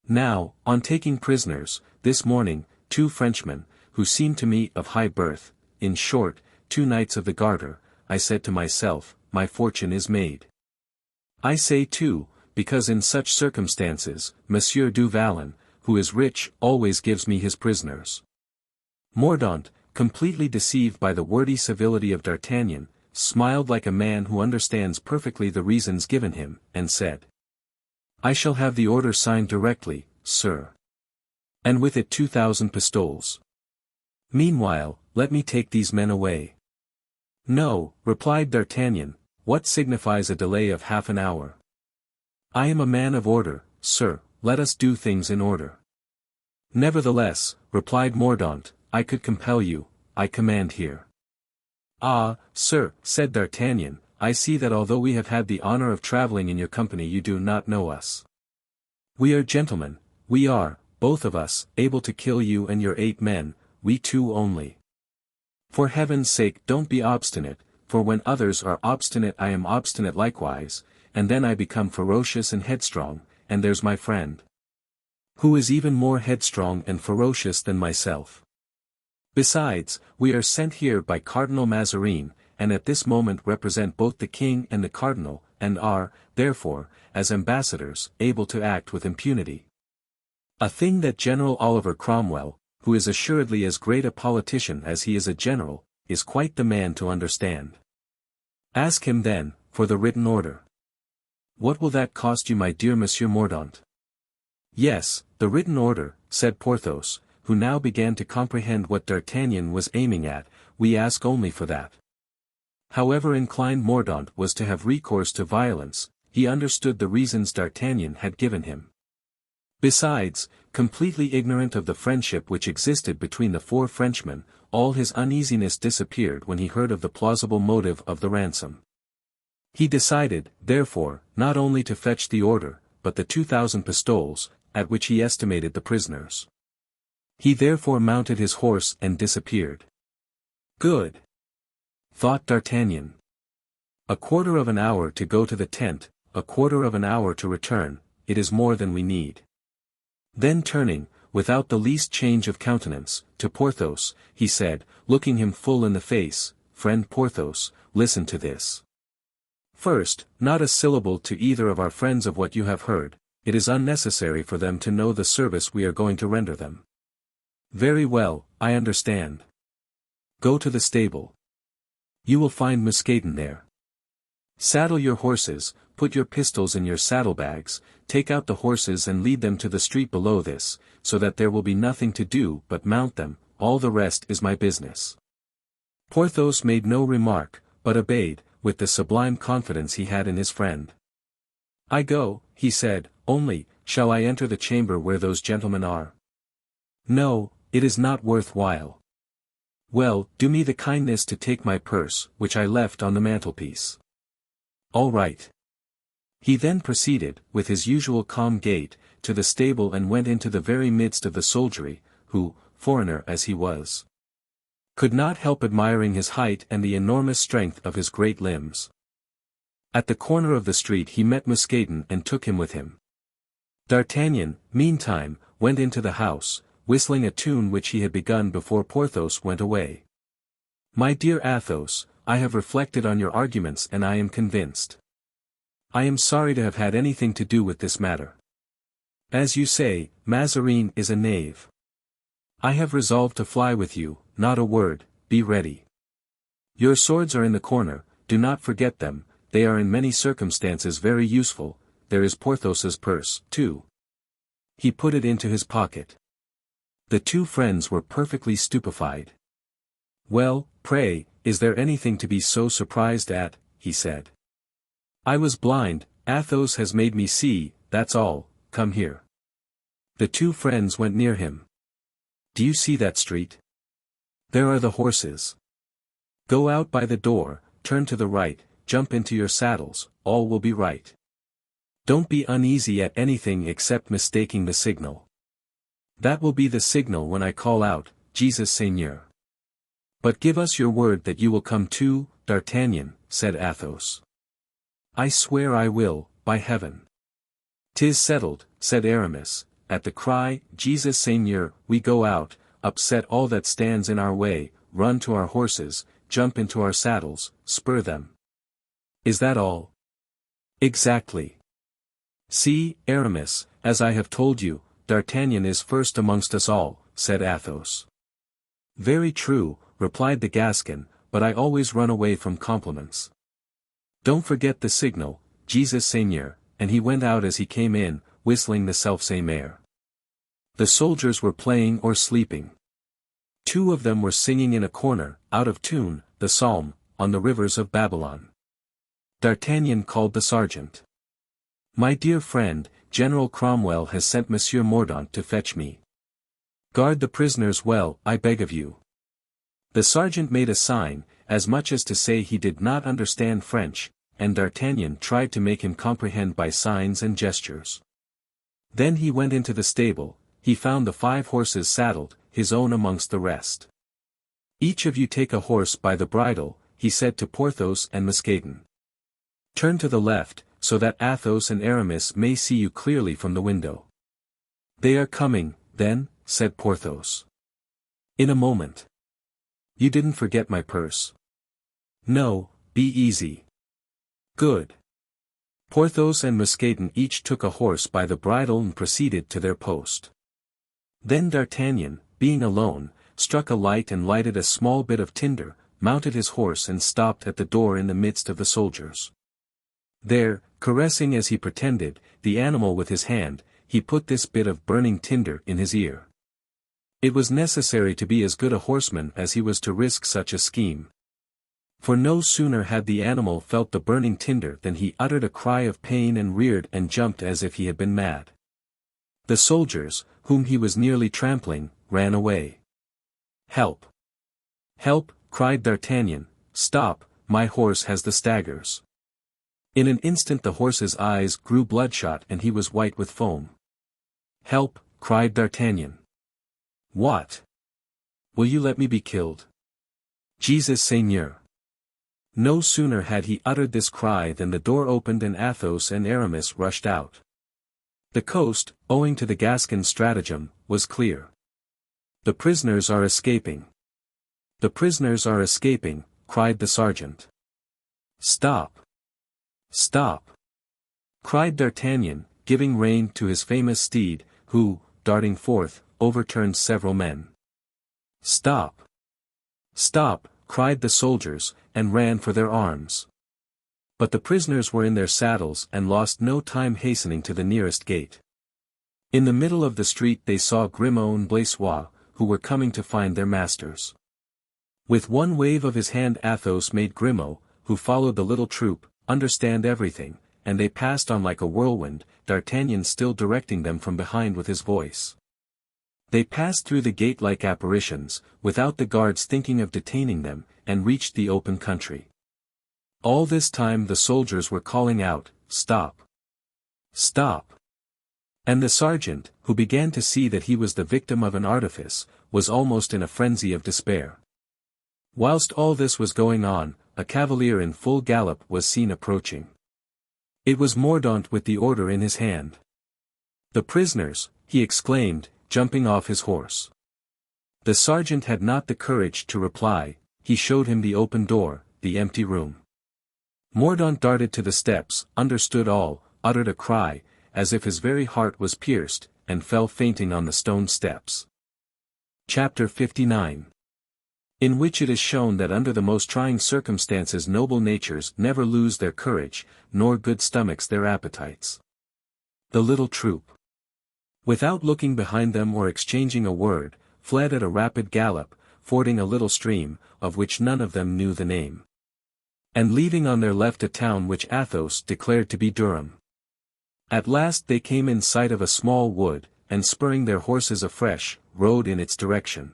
Now, on taking prisoners, this morning, 2 Frenchmen, who seemed to me of high birth, in short, 2 Knights of the Garter, I said to myself, my fortune is made. I say too, because in such circumstances, Monsieur du Vallon, who is rich, always gives me his prisoners. Mordaunt, completely deceived by the wordy civility of D'Artagnan, smiled like a man who understands perfectly the reasons given him, and said, I shall have the order signed directly, sir. And with it 2,000 pistoles. Meanwhile, let me take these men away. No, replied D'Artagnan, what signifies a delay of half an hour? I am a man of order, sir, let us do things in order. Nevertheless, replied Mordaunt, I could compel you, I command here. Ah, sir, said D'Artagnan, I see that although we have had the honor of travelling in your company you do not know us. We are gentlemen, we are, both of us, able to kill you and your 8 men, we 2 only. For heaven's sake don't be obstinate, for when others are obstinate I am obstinate likewise, and then I become ferocious and headstrong, and there's my friend, who is even more headstrong and ferocious than myself. Besides, we are sent here by Cardinal Mazarin, and at this moment represent both the king and the cardinal, and are, therefore, as ambassadors, able to act with impunity. A thing that General Oliver Cromwell, who is assuredly as great a politician as he is a general, is quite the man to understand. Ask him then, for the written order. What will that cost you, my dear Monsieur Mordaunt? Yes, the written order, said Porthos, who now began to comprehend what D'Artagnan was aiming at, we ask only for that. However inclined Mordaunt was to have recourse to violence, he understood the reasons D'Artagnan had given him. Besides, completely ignorant of the friendship which existed between the 4 Frenchmen, all his uneasiness disappeared when he heard of the plausible motive of the ransom. He decided, therefore, not only to fetch the order, but the 2,000 pistoles, at which he estimated the prisoners. He therefore mounted his horse and disappeared. Good, thought D'Artagnan. A quarter of an hour to go to the tent, a quarter of an hour to return, it is more than we need. Then turning, without the least change of countenance, to Porthos, he said, looking him full in the face, Friend Porthos, listen to this. First, not a syllable to either of our friends of what you have heard, it is unnecessary for them to know the service we are going to render them. Very well, I understand. Go to the stable. You will find Mousqueton there. Saddle your horses, put your pistols in your saddlebags, take out the horses and lead them to the street below this, so that there will be nothing to do but mount them, all the rest is my business. Porthos made no remark, but obeyed, with the sublime confidence he had in his friend. I go, he said, only, shall I enter the chamber where those gentlemen are? No, it is not worth while. Well, do me the kindness to take my purse, which I left on the mantelpiece. All right. He then proceeded, with his usual calm gait, to the stable and went into the very midst of the soldiery, who, foreigner as he was, could not help admiring his height and the enormous strength of his great limbs. At the corner of the street he met Mousqueton and took him with him. D'Artagnan, meantime, went into the house, whistling a tune which he had begun before Porthos went away. My dear Athos, I have reflected on your arguments and I am convinced. I am sorry to have had anything to do with this matter. As you say, Mazarin is a knave. I have resolved to fly with you, not a word, be ready. Your swords are in the corner, do not forget them, they are in many circumstances very useful, there is Porthos's purse, too. He put it into his pocket. The 2 friends were perfectly stupefied. Well, pray, is there anything to be so surprised at, he said. I was blind, Athos has made me see, that's all, come here. The 2 friends went near him. Do you see that street? There are the horses. Go out by the door, turn to the right, jump into your saddles, all will be right. Don't be uneasy at anything except mistaking the signal. That will be the signal when I call out, Jesus Seigneur. But give us your word that you will come too, D'Artagnan, said Athos. I swear I will, by heaven. 'Tis settled, said Aramis, at the cry, Jesus Seigneur, we go out, upset all that stands in our way, run to our horses, jump into our saddles, spur them. Is that all? Exactly. See, Aramis, as I have told you, D'Artagnan is first amongst us all, said Athos. Very true, replied the Gascon, but I always run away from compliments. Don't forget the signal, Jesus Seigneur, and he went out as he came in, whistling the selfsame air. The soldiers were playing or sleeping. Two of them were singing in a corner, out of tune, the psalm, on the rivers of Babylon. D'Artagnan called the sergeant. My dear friend, General Cromwell has sent Monsieur Mordaunt to fetch me. Guard the prisoners well, I beg of you. The sergeant made a sign, as much as to say he did not understand French, and D'Artagnan tried to make him comprehend by signs and gestures. Then he went into the stable, he found the 5 horses saddled, his own amongst the rest. Each of you take a horse by the bridle, he said to Porthos and Mousqueton. Turn to the left, so that Athos and Aramis may see you clearly from the window. They are coming, then, said Porthos. In a moment. You didn't forget my purse. No, be easy. Good. Porthos and Mousqueton each took a horse by the bridle and proceeded to their post. Then D'Artagnan, being alone, struck a light and lighted a small bit of tinder, mounted his horse and stopped at the door in the midst of the soldiers. There, caressing as he pretended, the animal with his hand, he put this bit of burning tinder in his ear. It was necessary to be as good a horseman as he was to risk such a scheme. For no sooner had the animal felt the burning tinder than he uttered a cry of pain and reared and jumped as if he had been mad. The soldiers, whom he was nearly trampling, ran away. Help! Help! Cried D'Artagnan. Stop, my horse has the staggers. In an instant the horse's eyes grew bloodshot and he was white with foam. Help! Cried D'Artagnan. What? Will you let me be killed? Jesus Seigneur! No sooner had he uttered this cry than the door opened and Athos and Aramis rushed out. The coast, owing to the Gascon's stratagem, was clear. The prisoners are escaping. The prisoners are escaping, cried the sergeant. Stop! Stop! Cried D'Artagnan, giving rein to his famous steed, who, darting forth, overturned several men. Stop! Stop! Cried the soldiers, and ran for their arms. But the prisoners were in their saddles and lost no time hastening to the nearest gate. In the middle of the street they saw Grimaud and Blaisois, who were coming to find their masters. With one wave of his hand Athos made Grimaud, who followed the little troop, understand everything, and they passed on like a whirlwind, D'Artagnan still directing them from behind with his voice. They passed through the gate like apparitions, without the guards thinking of detaining them, and reached the open country. All this time the soldiers were calling out, Stop! Stop! And the sergeant, who began to see that he was the victim of an artifice, was almost in a frenzy of despair. Whilst all this was going on, a cavalier in full gallop was seen approaching. It was Mordaunt with the order in his hand. The prisoners, he exclaimed, jumping off his horse. The sergeant had not the courage to reply, he showed him the open door, the empty room. Mordaunt darted to the steps, understood all, uttered a cry, as if his very heart was pierced, and fell fainting on the stone steps. Chapter 59. In which it is shown that under the most trying circumstances noble natures never lose their courage, nor good stomachs their appetites. The little troop, without looking behind them or exchanging a word, fled at a rapid gallop, fording a little stream, of which none of them knew the name. And leaving on their left a town which Athos declared to be Durham. At last they came in sight of a small wood, and spurring their horses afresh, rode in its direction.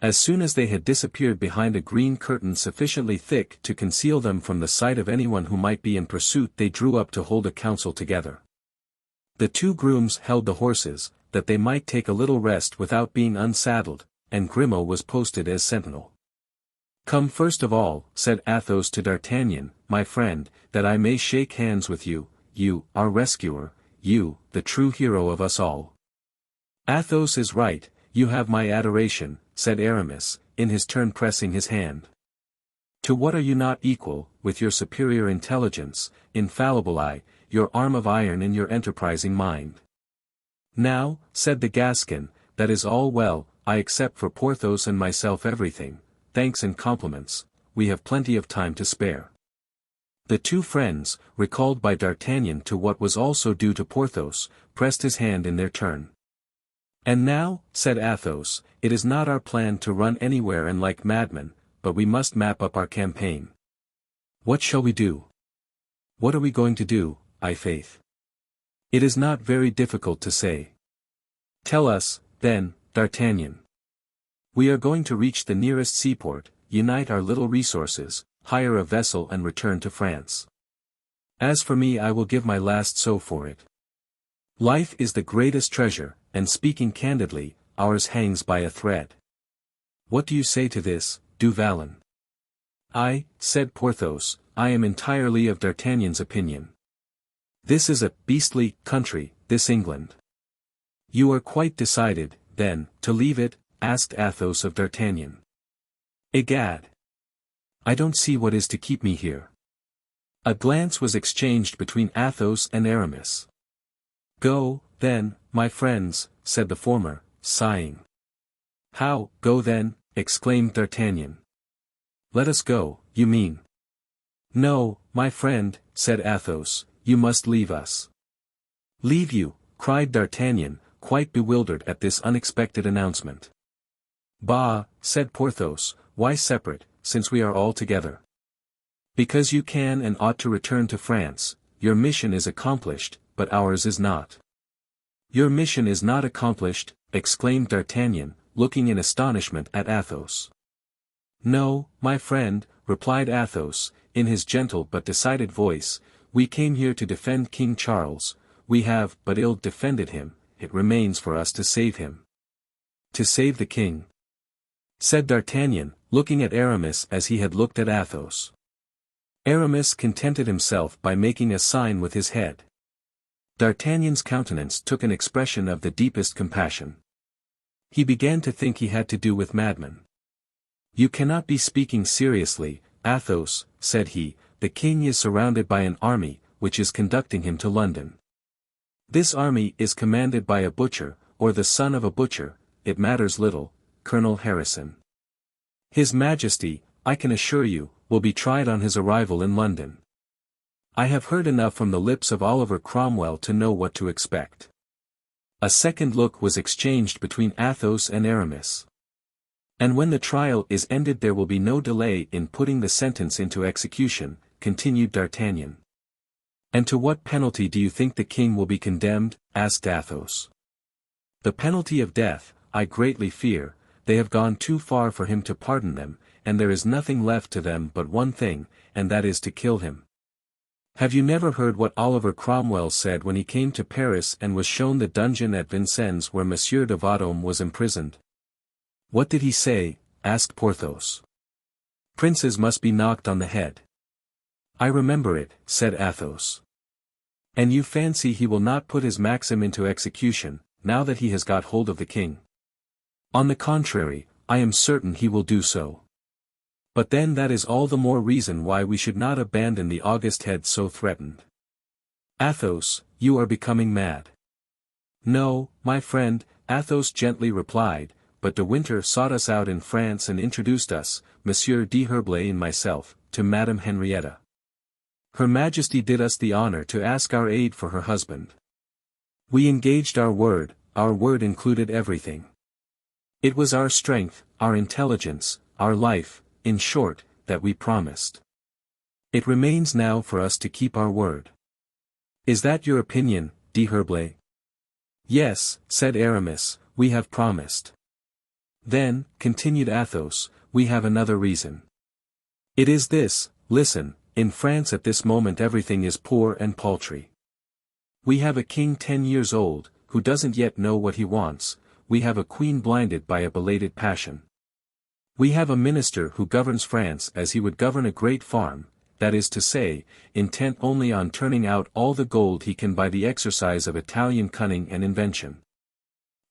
As soon as they had disappeared behind a green curtain sufficiently thick to conceal them from the sight of anyone who might be in pursuit, they drew up to hold a council together. The two grooms held the horses, that they might take a little rest without being unsaddled, and Grimaud was posted as sentinel. "Come first of all," said Athos to D'Artagnan, "my friend, that I may shake hands with you, you, our rescuer, you, the true hero of us all." "Athos is right, you have my adoration," said Aramis, in his turn pressing his hand. "To what are you not equal, with your superior intelligence, infallible eye, your arm of iron and your enterprising mind?" "Now," said the Gascon, "that is all well, I accept for Porthos and myself everything, thanks and compliments, we have plenty of time to spare." The two friends, recalled by D'Artagnan to what was also due to Porthos, pressed his hand in their turn. "And now," said Athos, "it is not our plan to run anywhere and like madmen, but we must map up our campaign. What shall we do? What are we going to do, i'faith? It is not very difficult to say." "Tell us, then, D'Artagnan." "We are going to reach the nearest seaport, unite our little resources, hire a vessel and return to France. As for me, I will give my last sou for it. Life is the greatest treasure, and speaking candidly, ours hangs by a thread. What do you say to this, Du Vallon?" "I," said Porthos, "I am entirely of D'Artagnan's opinion. This is a beastly country, this England." "You are quite decided, then, to leave it?" asked Athos of D'Artagnan. "Egad! I don't see what is to keep me here." A glance was exchanged between Athos and Aramis. "Go, then, my friends," said the former, sighing. "How, go then?" exclaimed D'Artagnan. "Let us go, you mean?" "No, my friend," said Athos, "you must leave us." "Leave you?" cried D'Artagnan, quite bewildered at this unexpected announcement. "Bah," said Porthos, "why separate, since we are all together?" "Because you can and ought to return to France, your mission is accomplished, but ours is not." "Your mission is not accomplished," exclaimed D'Artagnan, looking in astonishment at Athos. "No, my friend," replied Athos, in his gentle but decided voice, "we came here to defend King Charles, we have but ill defended him, it remains for us to save him." "To save the king?" said D'Artagnan, looking at Aramis as he had looked at Athos. Aramis contented himself by making a sign with his head. D'Artagnan's countenance took an expression of the deepest compassion. He began to think he had to do with madmen. "You cannot be speaking seriously, Athos," said he, "the king is surrounded by an army, which is conducting him to London. This army is commanded by a butcher, or the son of a butcher, it matters little, Colonel Harrison. His Majesty, I can assure you, will be tried on his arrival in London. I have heard enough from the lips of Oliver Cromwell to know what to expect." A second look was exchanged between Athos and Aramis. "And when the trial is ended there will be no delay in putting the sentence into execution," continued D'Artagnan. "And to what penalty do you think the king will be condemned?" asked Athos. "The penalty of death, I greatly fear. They have gone too far for him to pardon them, and there is nothing left to them but one thing, and that is to kill him. Have you never heard what Oliver Cromwell said when he came to Paris and was shown the dungeon at Vincennes where Monsieur de Vendôme was imprisoned?" "What did he say?" asked Porthos. "Princes must be knocked on the head." "I remember it," said Athos. "And you fancy he will not put his maxim into execution, now that he has got hold of the king?" "On the contrary, I am certain he will do so. But then that is all the more reason why we should not abandon the august head so threatened." "Athos, you are becoming mad." "No, my friend," Athos gently replied, "but de Winter sought us out in France and introduced us, Monsieur d'Herblay and myself, to Madame Henrietta. Her Majesty did us the honor to ask our aid for her husband. We engaged our word included everything. It was our strength, our intelligence, our life, in short, that we promised. It remains now for us to keep our word. Is that your opinion, d'Herblay?" "Yes," said Aramis, "we have promised." Then, continued Athos, we have another reason. It is this, listen, in France at this moment everything is poor and paltry. We have a king 10 years old, who doesn't yet know what he wants, we have a queen blinded by a belated passion. We have a minister who governs France as he would govern a great farm, that is to say, intent only on turning out all the gold he can by the exercise of Italian cunning and invention.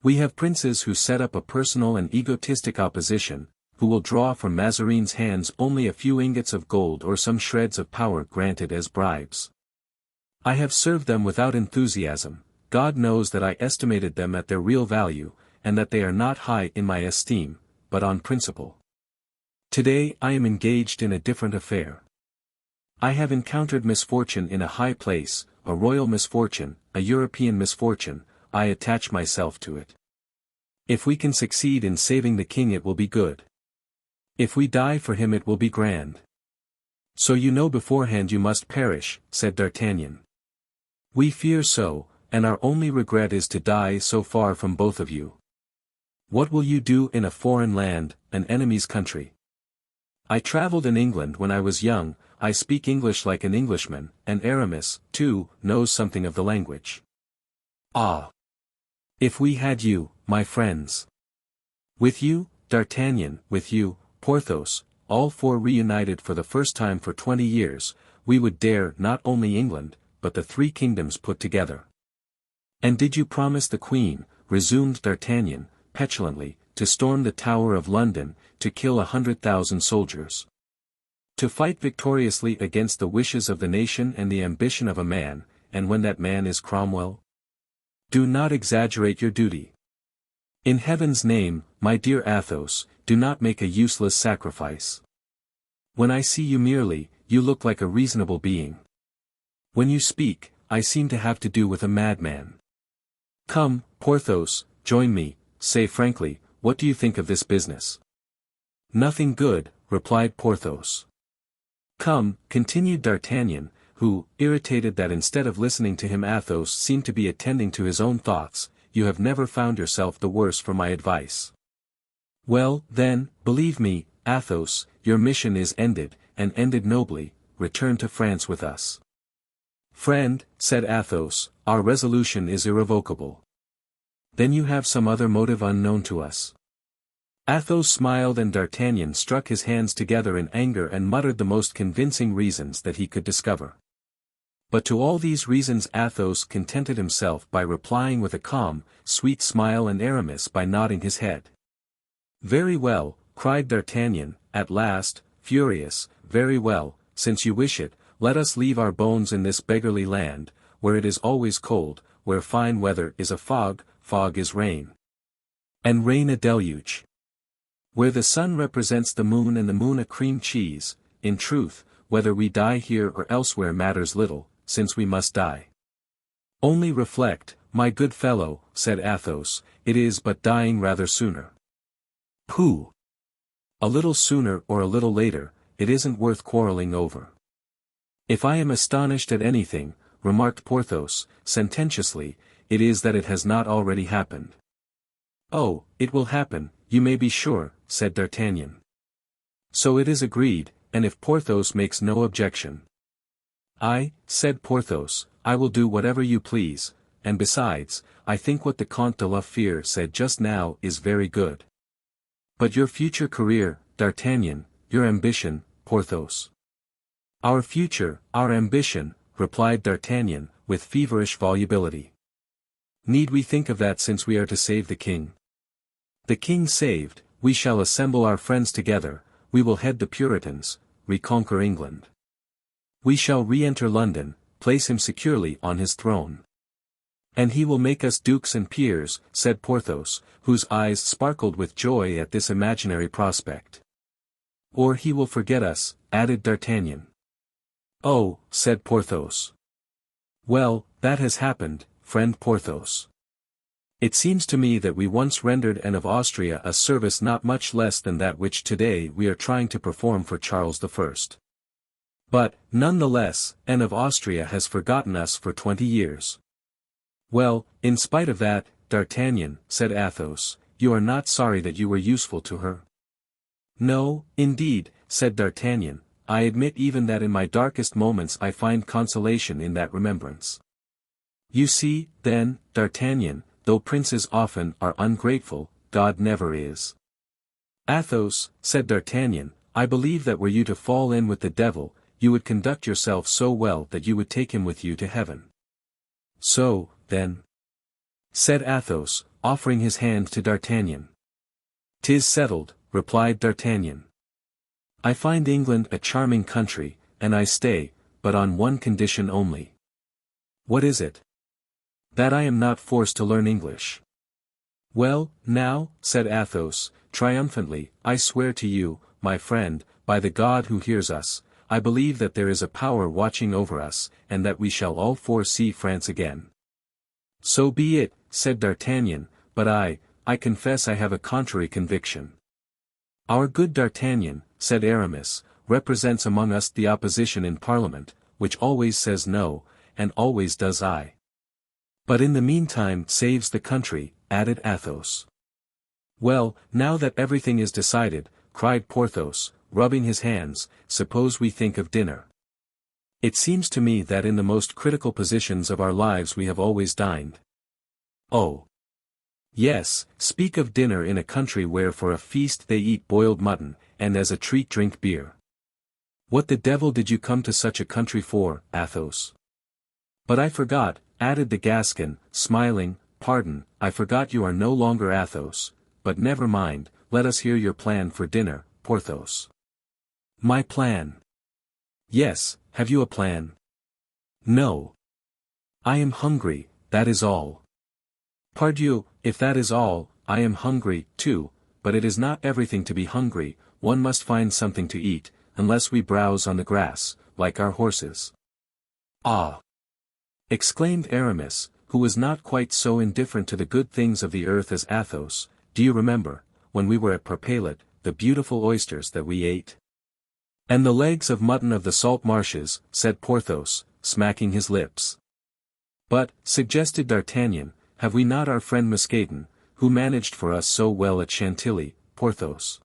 We have princes who set up a personal and egotistic opposition, who will draw from Mazarin's hands only a few ingots of gold or some shreds of power granted as bribes. I have served them without enthusiasm, God knows that I estimated them at their real value, and that they are not high in my esteem, but on principle. Today I am engaged in a different affair. I have encountered misfortune in a high place, a royal misfortune, a European misfortune, I attach myself to it. If we can succeed in saving the king it will be good. If we die for him it will be grand. So you know beforehand you must perish, said D'Artagnan. We fear so, and our only regret is to die so far from both of you. What will you do in a foreign land, an enemy's country? I travelled in England when I was young, I speak English like an Englishman, and Aramis, too, knows something of the language. Ah! If we had you, my friends. With you, D'Artagnan, with you, Porthos, all four reunited for the first time for 20 years, we would dare not only England, but the three kingdoms put together. And did you promise the Queen, resumed D'Artagnan, petulantly, to storm the Tower of London, to kill 100,000 soldiers? To fight victoriously against the wishes of the nation and the ambition of a man, and when that man is Cromwell? Do not exaggerate your duty. In heaven's name, my dear Athos, do not make a useless sacrifice. When I see you merely, you look like a reasonable being. When you speak, I seem to have to do with a madman. Come, Porthos, join me, say frankly, what do you think of this business? Nothing good, replied Porthos. Come, continued D'Artagnan, who, irritated that instead of listening to him Athos seemed to be attending to his own thoughts, you have never found yourself the worse for my advice. Well, then, believe me, Athos, your mission is ended, and ended nobly, return to France with us. Friend, said Athos, our resolution is irrevocable. Then you have some other motive unknown to us. Athos smiled and D'Artagnan struck his hands together in anger and muttered the most convincing reasons that he could discover. But to all these reasons Athos contented himself by replying with a calm, sweet smile and Aramis by nodding his head. Very well, cried D'Artagnan, at last, furious, very well, since you wish it, let us leave our bones in this beggarly land, where it is always cold, where fine weather is a fog, fog is rain. And rain a deluge. Where the sun represents the moon and the moon a cream cheese, in truth, whether we die here or elsewhere matters little, since we must die. Only reflect, my good fellow, said Athos, it is but dying rather sooner. Pooh! A little sooner or a little later, it isn't worth quarreling over. If I am astonished at anything, remarked Porthos, sententiously, it is that it has not already happened. Oh, it will happen, you may be sure, said D'Artagnan. So it is agreed, and if Porthos makes no objection. Said Porthos, I will do whatever you please, and besides, I think what the Comte de la Fere said just now is very good. But your future career, D'Artagnan, your ambition, Porthos. Our future, our ambition, replied D'Artagnan, with feverish volubility. Need we think of that since we are to save the king? The king saved, we shall assemble our friends together, we will head the Puritans, reconquer England. We shall re-enter London, place him securely on his throne. And he will make us dukes and peers, said Porthos, whose eyes sparkled with joy at this imaginary prospect. Or he will forget us, added D'Artagnan. Oh, said Porthos. Well, that has happened, friend Porthos. It seems to me that we once rendered Anne of Austria a service not much less than that which today we are trying to perform for Charles I. But, none the less, Anne of Austria has forgotten us for 20 years. Well, in spite of that, D'Artagnan, said Athos, you are not sorry that you were useful to her? No, indeed, said D'Artagnan, I admit even that in my darkest moments I find consolation in that remembrance. You see, then, D'Artagnan, though princes often are ungrateful, God never is. Athos, said D'Artagnan, I believe that were you to fall in with the devil, you would conduct yourself so well that you would take him with you to heaven. So, then, said Athos, offering his hand to D'Artagnan. 'Tis settled, replied D'Artagnan. I find England a charming country, and I stay, but on one condition only. What is it? That I am not forced to learn English. Well, now, said Athos, triumphantly, I swear to you, my friend, by the God who hears us, I believe that there is a power watching over us, and that we shall all four see France again. So be it, said D'Artagnan, but I confess I have a contrary conviction. Our good D'Artagnan, said Aramis, represents among us the opposition in Parliament, which always says no, and always does aye. But in the meantime saves the country, added Athos. Well, now that everything is decided, cried Porthos, rubbing his hands, suppose we think of dinner. It seems to me that in the most critical positions of our lives we have always dined. Oh! Yes, speak of dinner in a country where for a feast they eat boiled mutton, and as a treat drink beer. What the devil did you come to such a country for, Athos? But I forgot, added the Gascon, smiling, pardon, I forgot you are no longer Athos, but never mind, let us hear your plan for dinner, Porthos. My plan? Yes, have you a plan? No. I am hungry, that is all. Pardieu, if that is all, I am hungry, too, but it is not everything to be hungry, one must find something to eat, unless we browse on the grass, like our horses. Ah! Exclaimed Aramis, who was not quite so indifferent to the good things of the earth as Athos, do you remember, when we were at Parpaillot, the beautiful oysters that we ate? And the legs of mutton of the salt marshes, said Porthos, smacking his lips. But, suggested D'Artagnan, have we not our friend Mousqueton, who managed for us so well at Chantilly, Porthos?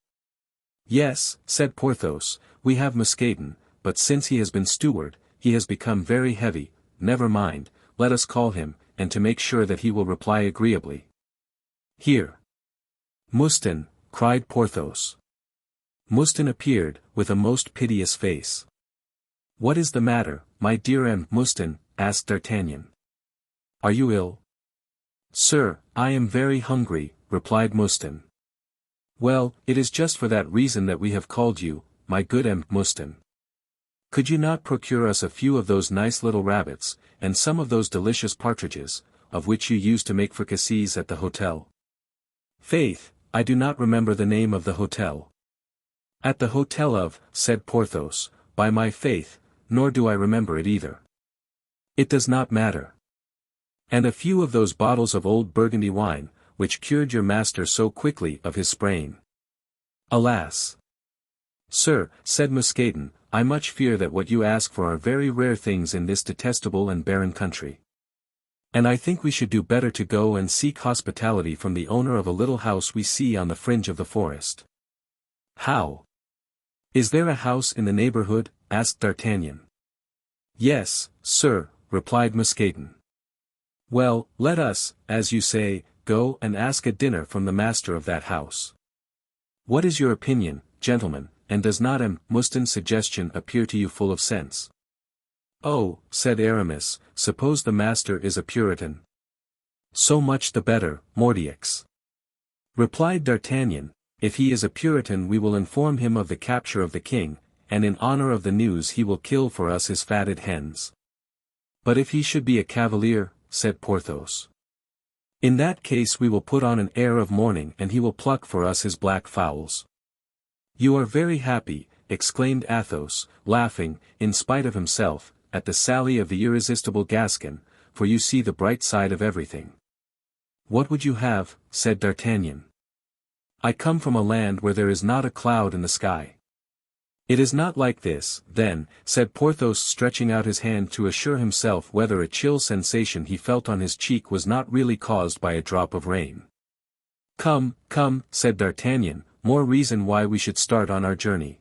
Yes, said Porthos, we have Mousqueton, but since he has been steward, he has become very heavy, never mind, let us call him, and to make sure that he will reply agreeably. Here. Mouston, cried Porthos. Mouston appeared, with a most piteous face. What is the matter, my dear M. Mouston? Asked D'Artagnan. Are you ill? Sir, I am very hungry, replied Mouston. Well, it is just for that reason that we have called you, my good M. Mouston. Could you not procure us a few of those nice little rabbits, and some of those delicious partridges, of which you used to make fricassees at the hotel? Faith, I do not remember the name of the hotel. At the hotel of, said Porthos, by my faith, nor do I remember it either. It does not matter. And a few of those bottles of old Burgundy wine, which cured your master so quickly of his sprain. Alas! Sir, said Mousqueton, I much fear that what you ask for are very rare things in this detestable and barren country. And I think we should do better to go and seek hospitality from the owner of a little house we see on the fringe of the forest. How? Is there a house in the neighborhood? Asked D'Artagnan. Yes, sir, replied Mousqueton. Well, let us, as you say, go and ask a dinner from the master of that house. What is your opinion, gentlemen, and does not M. Mouston's suggestion appear to you full of sense? Oh, said Aramis, suppose the master is a Puritan. So much the better, Mordioux. Replied D'Artagnan, if he is a Puritan we will inform him of the capture of the king, and in honor of the news he will kill for us his fatted hens. But if he should be a Cavalier, said Porthos. In that case we will put on an air of mourning and he will pluck for us his black fowls. You are very happy, exclaimed Athos, laughing, in spite of himself, at the sally of the irresistible Gascon, for you see the bright side of everything. What would you have? Said D'Artagnan. I come from a land where there is not a cloud in the sky. It is not like this, then, said Porthos, stretching out his hand to assure himself whether a chill sensation he felt on his cheek was not really caused by a drop of rain. Come, come, said D'Artagnan, more reason why we should start on our journey.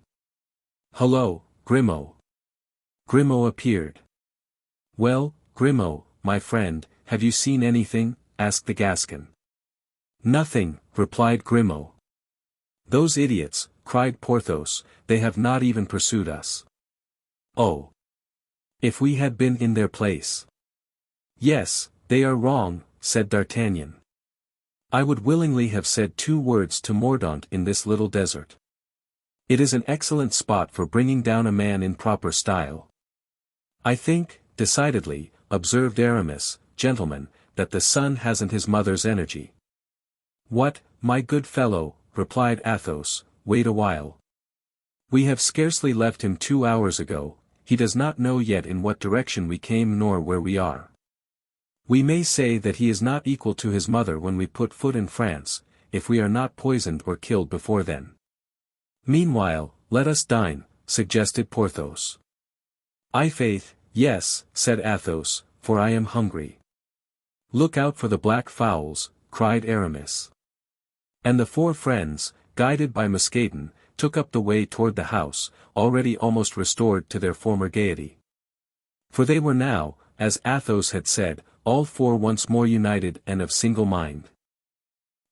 Hullo, Grimaud. Grimaud appeared. Well, Grimaud, my friend, have you seen anything? Asked the Gascon. Nothing, replied Grimaud. Those idiots, cried Porthos, they have not even pursued us. Oh! If we had been in their place. Yes, they are wrong, said D'Artagnan. I would willingly have said 2 words to Mordaunt in this little desert. It is an excellent spot for bringing down a man in proper style. I think, decidedly, observed Aramis, gentlemen, that the son hasn't his mother's energy. What, my good fellow, replied Athos, wait a while. We have scarcely left him 2 hours ago, he does not know yet in what direction we came nor where we are. We may say that he is not equal to his mother when we put foot in France, if we are not poisoned or killed before then. Meanwhile, let us dine, suggested Porthos. "I' faith, yes," said Athos, "for I am hungry." "Look out for the black fowls," cried Aramis. And the 4 friends, guided by Mousqueton, took up the way toward the house, already almost restored to their former gaiety. For they were now, as Athos had said, all 4 once more united and of single mind.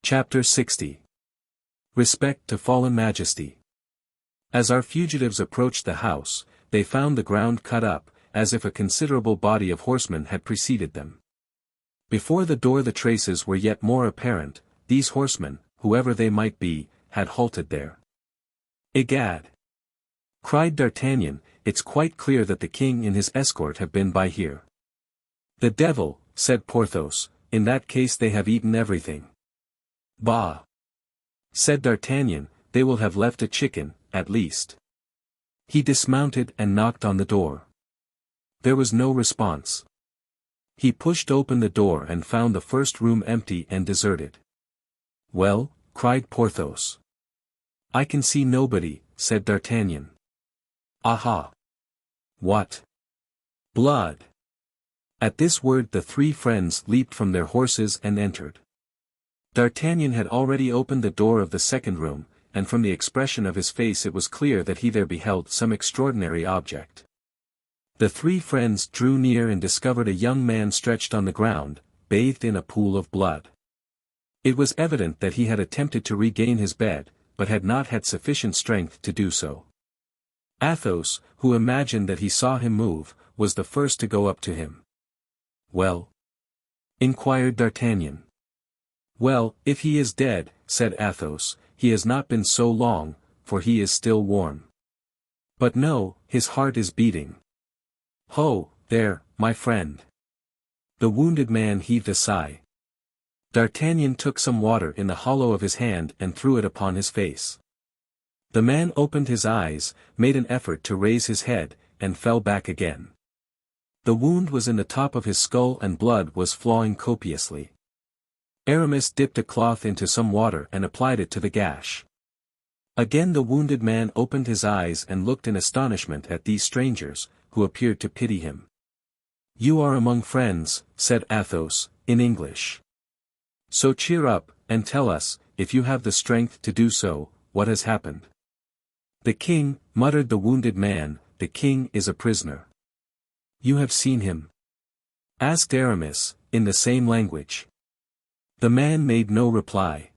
Chapter 60. Respect to Fallen Majesty. As our fugitives approached the house, they found the ground cut up, as if a considerable body of horsemen had preceded them. Before the door the traces were yet more apparent, these horsemen, whoever they might be, had halted there. "Egad!" cried D'Artagnan, "it's quite clear that the king and his escort have been by here." "The devil," said Porthos, "in that case they have eaten everything." "Bah!" said D'Artagnan, "they will have left a chicken, at least." He dismounted and knocked on the door. There was no response. He pushed open the door and found the first room empty and deserted. "Well?" cried Porthos. "I can see nobody," said D'Artagnan. "Aha! What? Blood!" At this word the 3 friends leaped from their horses and entered. D'Artagnan had already opened the door of the second room, and from the expression of his face it was clear that he there beheld some extraordinary object. The 3 friends drew near and discovered a young man stretched on the ground, bathed in a pool of blood. It was evident that he had attempted to regain his bed, but had not had sufficient strength to do so. Athos, who imagined that he saw him move, was the first to go up to him. "Well?" inquired D'Artagnan. "Well, if he is dead," said Athos, "he has not been so long, for he is still warm. But no, his heart is beating. Ho, there, my friend." The wounded man heaved a sigh. D'Artagnan took some water in the hollow of his hand and threw it upon his face. The man opened his eyes, made an effort to raise his head, and fell back again. The wound was in the top of his skull and blood was flowing copiously. Aramis dipped a cloth into some water and applied it to the gash. Again the wounded man opened his eyes and looked in astonishment at these strangers, who appeared to pity him. "You are among friends," said Athos, in English. "So cheer up, and tell us, if you have the strength to do so, what has happened." "The king," muttered the wounded man, "the king is a prisoner." "You have seen him?" asked Aramis, in the same language. The man made no reply.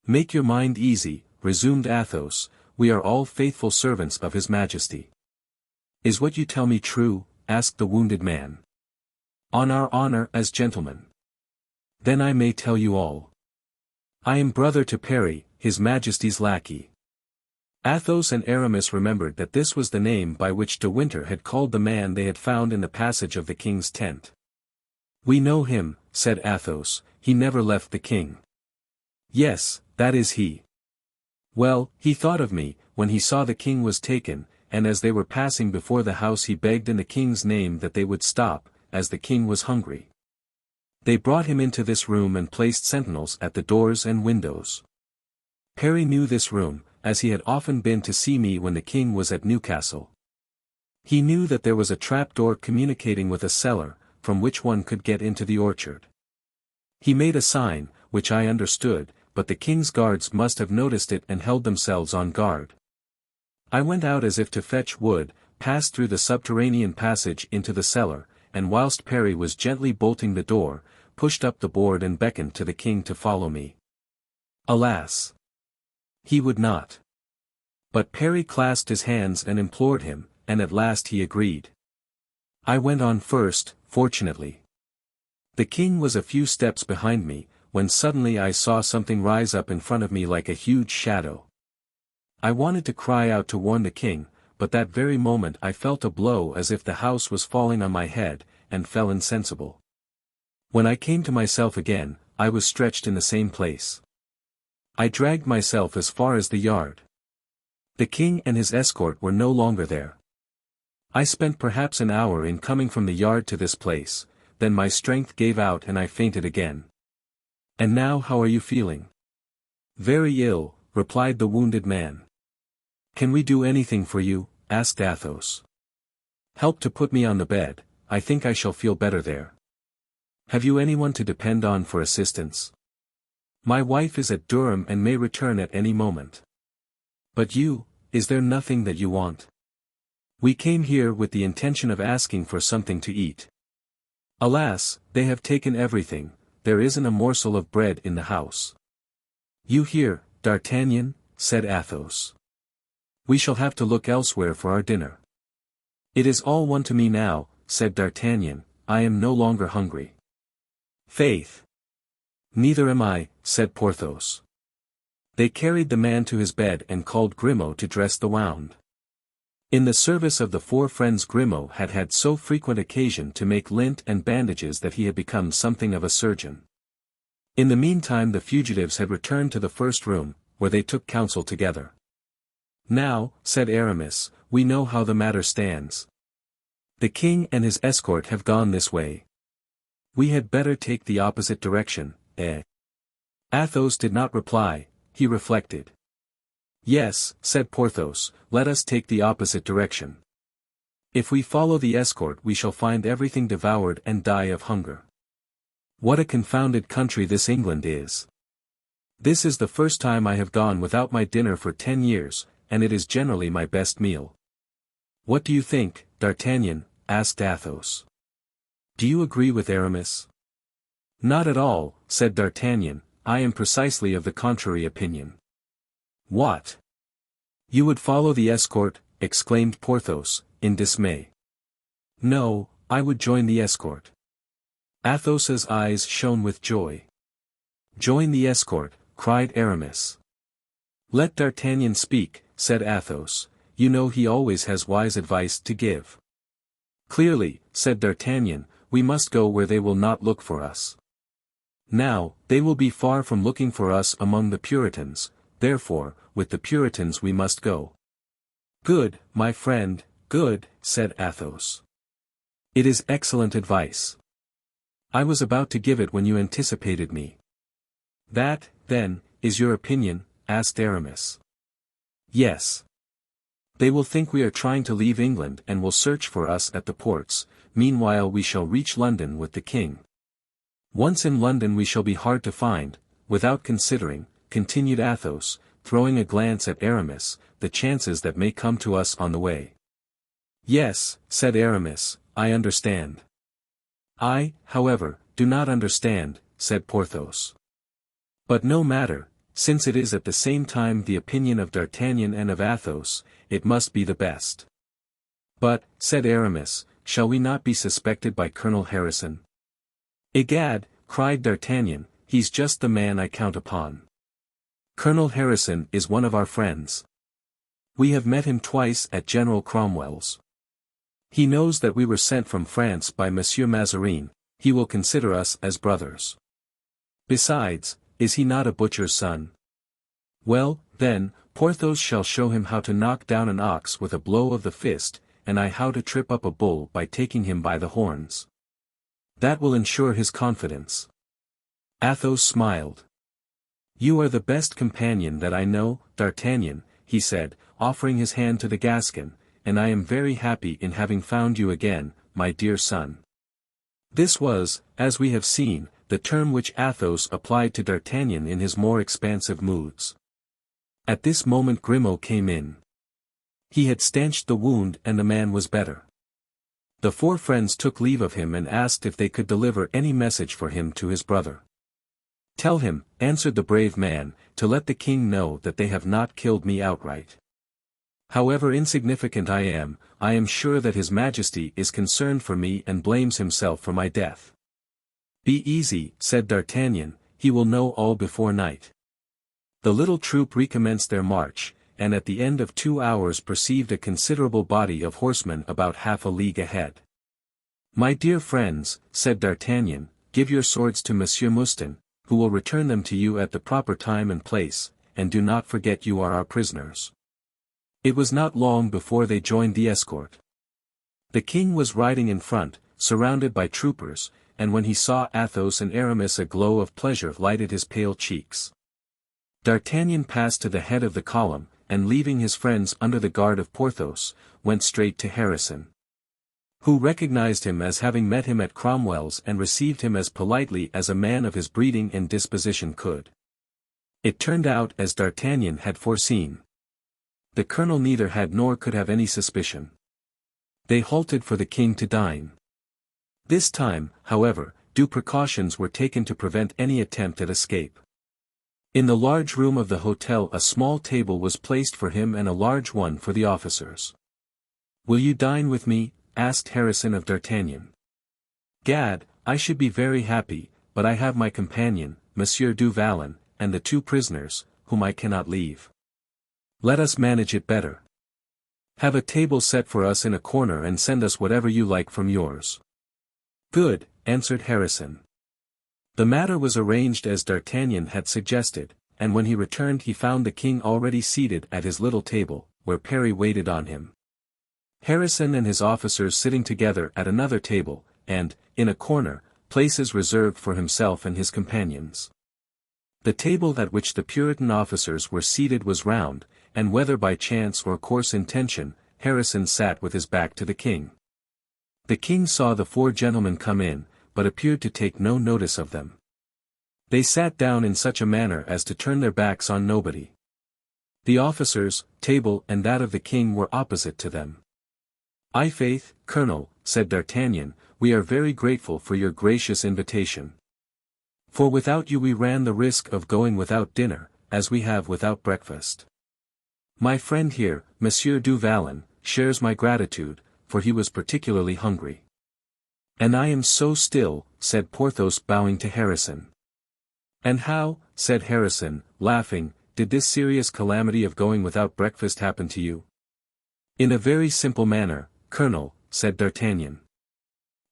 "Make your mind easy," resumed Athos, "we are all faithful servants of his majesty." "Is what you tell me true?" asked the wounded man. "On our honor as gentlemen." "Then I may tell you all. I am brother to Perry, his majesty's lackey." Athos and Aramis remembered that this was the name by which De Winter had called the man they had found in the passage of the king's tent. "We know him," said Athos, "he never left the king." "Yes, that is he. Well, he thought of me, when he saw the king was taken, and as they were passing before the house he begged in the king's name that they would stop, as the king was hungry. They brought him into this room and placed sentinels at the doors and windows. Perry knew this room, as he had often been to see me when the king was at Newcastle. He knew that there was a trapdoor communicating with a cellar, from which one could get into the orchard. He made a sign, which I understood, but the king's guards must have noticed it and held themselves on guard. I went out as if to fetch wood, passed through the subterranean passage into the cellar, and whilst Parry was gently bolting the door, pushed up the board and beckoned to the king to follow me. Alas! He would not. But Parry clasped his hands and implored him, and at last he agreed. I went on first, fortunately. The king was a few steps behind me, when suddenly I saw something rise up in front of me like a huge shadow. I wanted to cry out to warn the king, but that very moment I felt a blow as if the house was falling on my head, and fell insensible. When I came to myself again, I was stretched in the same place. I dragged myself as far as the yard. The king and his escort were no longer there. I spent perhaps an hour in coming from the yard to this place, then my strength gave out and I fainted again. And now how are you feeling? Very ill, replied the wounded man. Can we do anything for you? Asked Athos. Help to put me on the bed, I think I shall feel better there. Have you anyone to depend on for assistance? My wife is at Durham and may return at any moment. But you, is there nothing that you want? We came here with the intention of asking for something to eat. Alas, they have taken everything, there isn't a morsel of bread in the house. You here, D'Artagnan, said Athos. We shall have to look elsewhere for our dinner. It is all one to me now, said D'Artagnan, I am no longer hungry. Faith! Neither am I, said Porthos. They carried the man to his bed and called Grimaud to dress the wound. In the service of the four friends Grimaud had had so frequent occasion to make lint and bandages that he had become something of a surgeon. In the meantime the fugitives had returned to the first room, where they took counsel together. Now, said Aramis, we know how the matter stands. The king and his escort have gone this way. We had better take the opposite direction, eh? Athos did not reply, he reflected. Yes, said Porthos, let us take the opposite direction. If we follow the escort we shall find everything devoured and die of hunger. What a confounded country this England is. This is the first time I have gone without my dinner for 10 years, and it is generally my best meal. What do you think, D'Artagnan? Asked Athos. Do you agree with Aramis? Not at all, said D'Artagnan, I am precisely of the contrary opinion. What? You would follow the escort, exclaimed Porthos, in dismay. No, I would join the escort. Athos's eyes shone with joy. Join the escort, cried Aramis. Let D'Artagnan speak, said Athos, you know he always has wise advice to give. Clearly, said D'Artagnan, we must go where they will not look for us. Now, they will be far from looking for us among the Puritans, therefore, with the Puritans we must go. Good, my friend, good, said Athos. It is excellent advice. I was about to give it when you anticipated me. That, then, is your opinion? Asked Aramis. Yes. They will think we are trying to leave England and will search for us at the ports, meanwhile we shall reach London with the king. Once in London we shall be hard to find, without considering, continued Athos, throwing a glance at Aramis, the chances that may come to us on the way. Yes, said Aramis, I understand. I, however, do not understand, said Porthos. But no matter, since it is at the same time the opinion of D'Artagnan and of Athos, it must be the best. But, said Aramis, shall we not be suspected by Colonel Harrison? Egad, cried D'Artagnan, he's just the man I count upon. Colonel Harrison is one of our friends. We have met him twice at General Cromwell's. He knows that we were sent from France by Monsieur Mazarin, he will consider us as brothers. Besides, is he not a butcher's son? Well, then, Porthos shall show him how to knock down an ox with a blow of the fist, and I how to trip up a bull by taking him by the horns. That will ensure his confidence. Athos smiled. You are the best companion that I know, D'Artagnan, he said, offering his hand to the Gascon, and I am very happy in having found you again, my dear son. This was, as we have seen, the term which Athos applied to D'Artagnan in his more expansive moods. At this moment Grimaud came in. He had stanched the wound and the man was better. The four friends took leave of him and asked if they could deliver any message for him to his brother. "Tell him," answered the brave man, "to let the king know that they have not killed me outright. However insignificant I am sure that his majesty is concerned for me and blames himself for my death." "Be easy," said D'Artagnan, "he will know all before night." The little troop recommenced their march, and at the end of 2 hours perceived a considerable body of horsemen about half a league ahead. "My dear friends," said D'Artagnan, "give your swords to Monsieur Mouston, who will return them to you at the proper time and place, and do not forget you are our prisoners." It was not long before they joined the escort. The king was riding in front, surrounded by troopers, and when he saw Athos and Aramis a glow of pleasure lighted his pale cheeks. D'Artagnan passed to the head of the column, and leaving his friends under the guard of Porthos, went straight to Harrison, who recognized him as having met him at Cromwell's and received him as politely as a man of his breeding and disposition could. It turned out as D'Artagnan had foreseen. The colonel neither had nor could have any suspicion. They halted for the king to dine. This time, however, due precautions were taken to prevent any attempt at escape. In the large room of the hotel a small table was placed for him and a large one for the officers. "Will you dine with me?" asked Harrison of D'Artagnan. "Gad, I should be very happy, but I have my companion, Monsieur du Vallon, and the 2 prisoners, whom I cannot leave. Let us manage it better. Have a table set for us in a corner and send us whatever you like from yours." "Good," answered Harrison. The matter was arranged as D'Artagnan had suggested, and when he returned he found the king already seated at his little table, where Parry waited on him. Harrison and his officers sitting together at another table, and, in a corner, places reserved for himself and his companions. The table at which the Puritan officers were seated was round, and whether by chance or coarse intention, Harrison sat with his back to the king. The king saw the 4 gentlemen come in, but appeared to take no notice of them. They sat down in such a manner as to turn their backs on nobody. The officers' table and that of the king were opposite to them. "I' faith, Colonel," said D'Artagnan, "we are very grateful for your gracious invitation. For without you we ran the risk of going without dinner, as we have without breakfast. My friend here, Monsieur du Vallon, shares my gratitude, for he was particularly hungry." "And I am so still," said Porthos bowing to Harrison. "And how," said Harrison, laughing, "did this serious calamity of going without breakfast happen to you?" "In a very simple manner, Colonel," said D'Artagnan.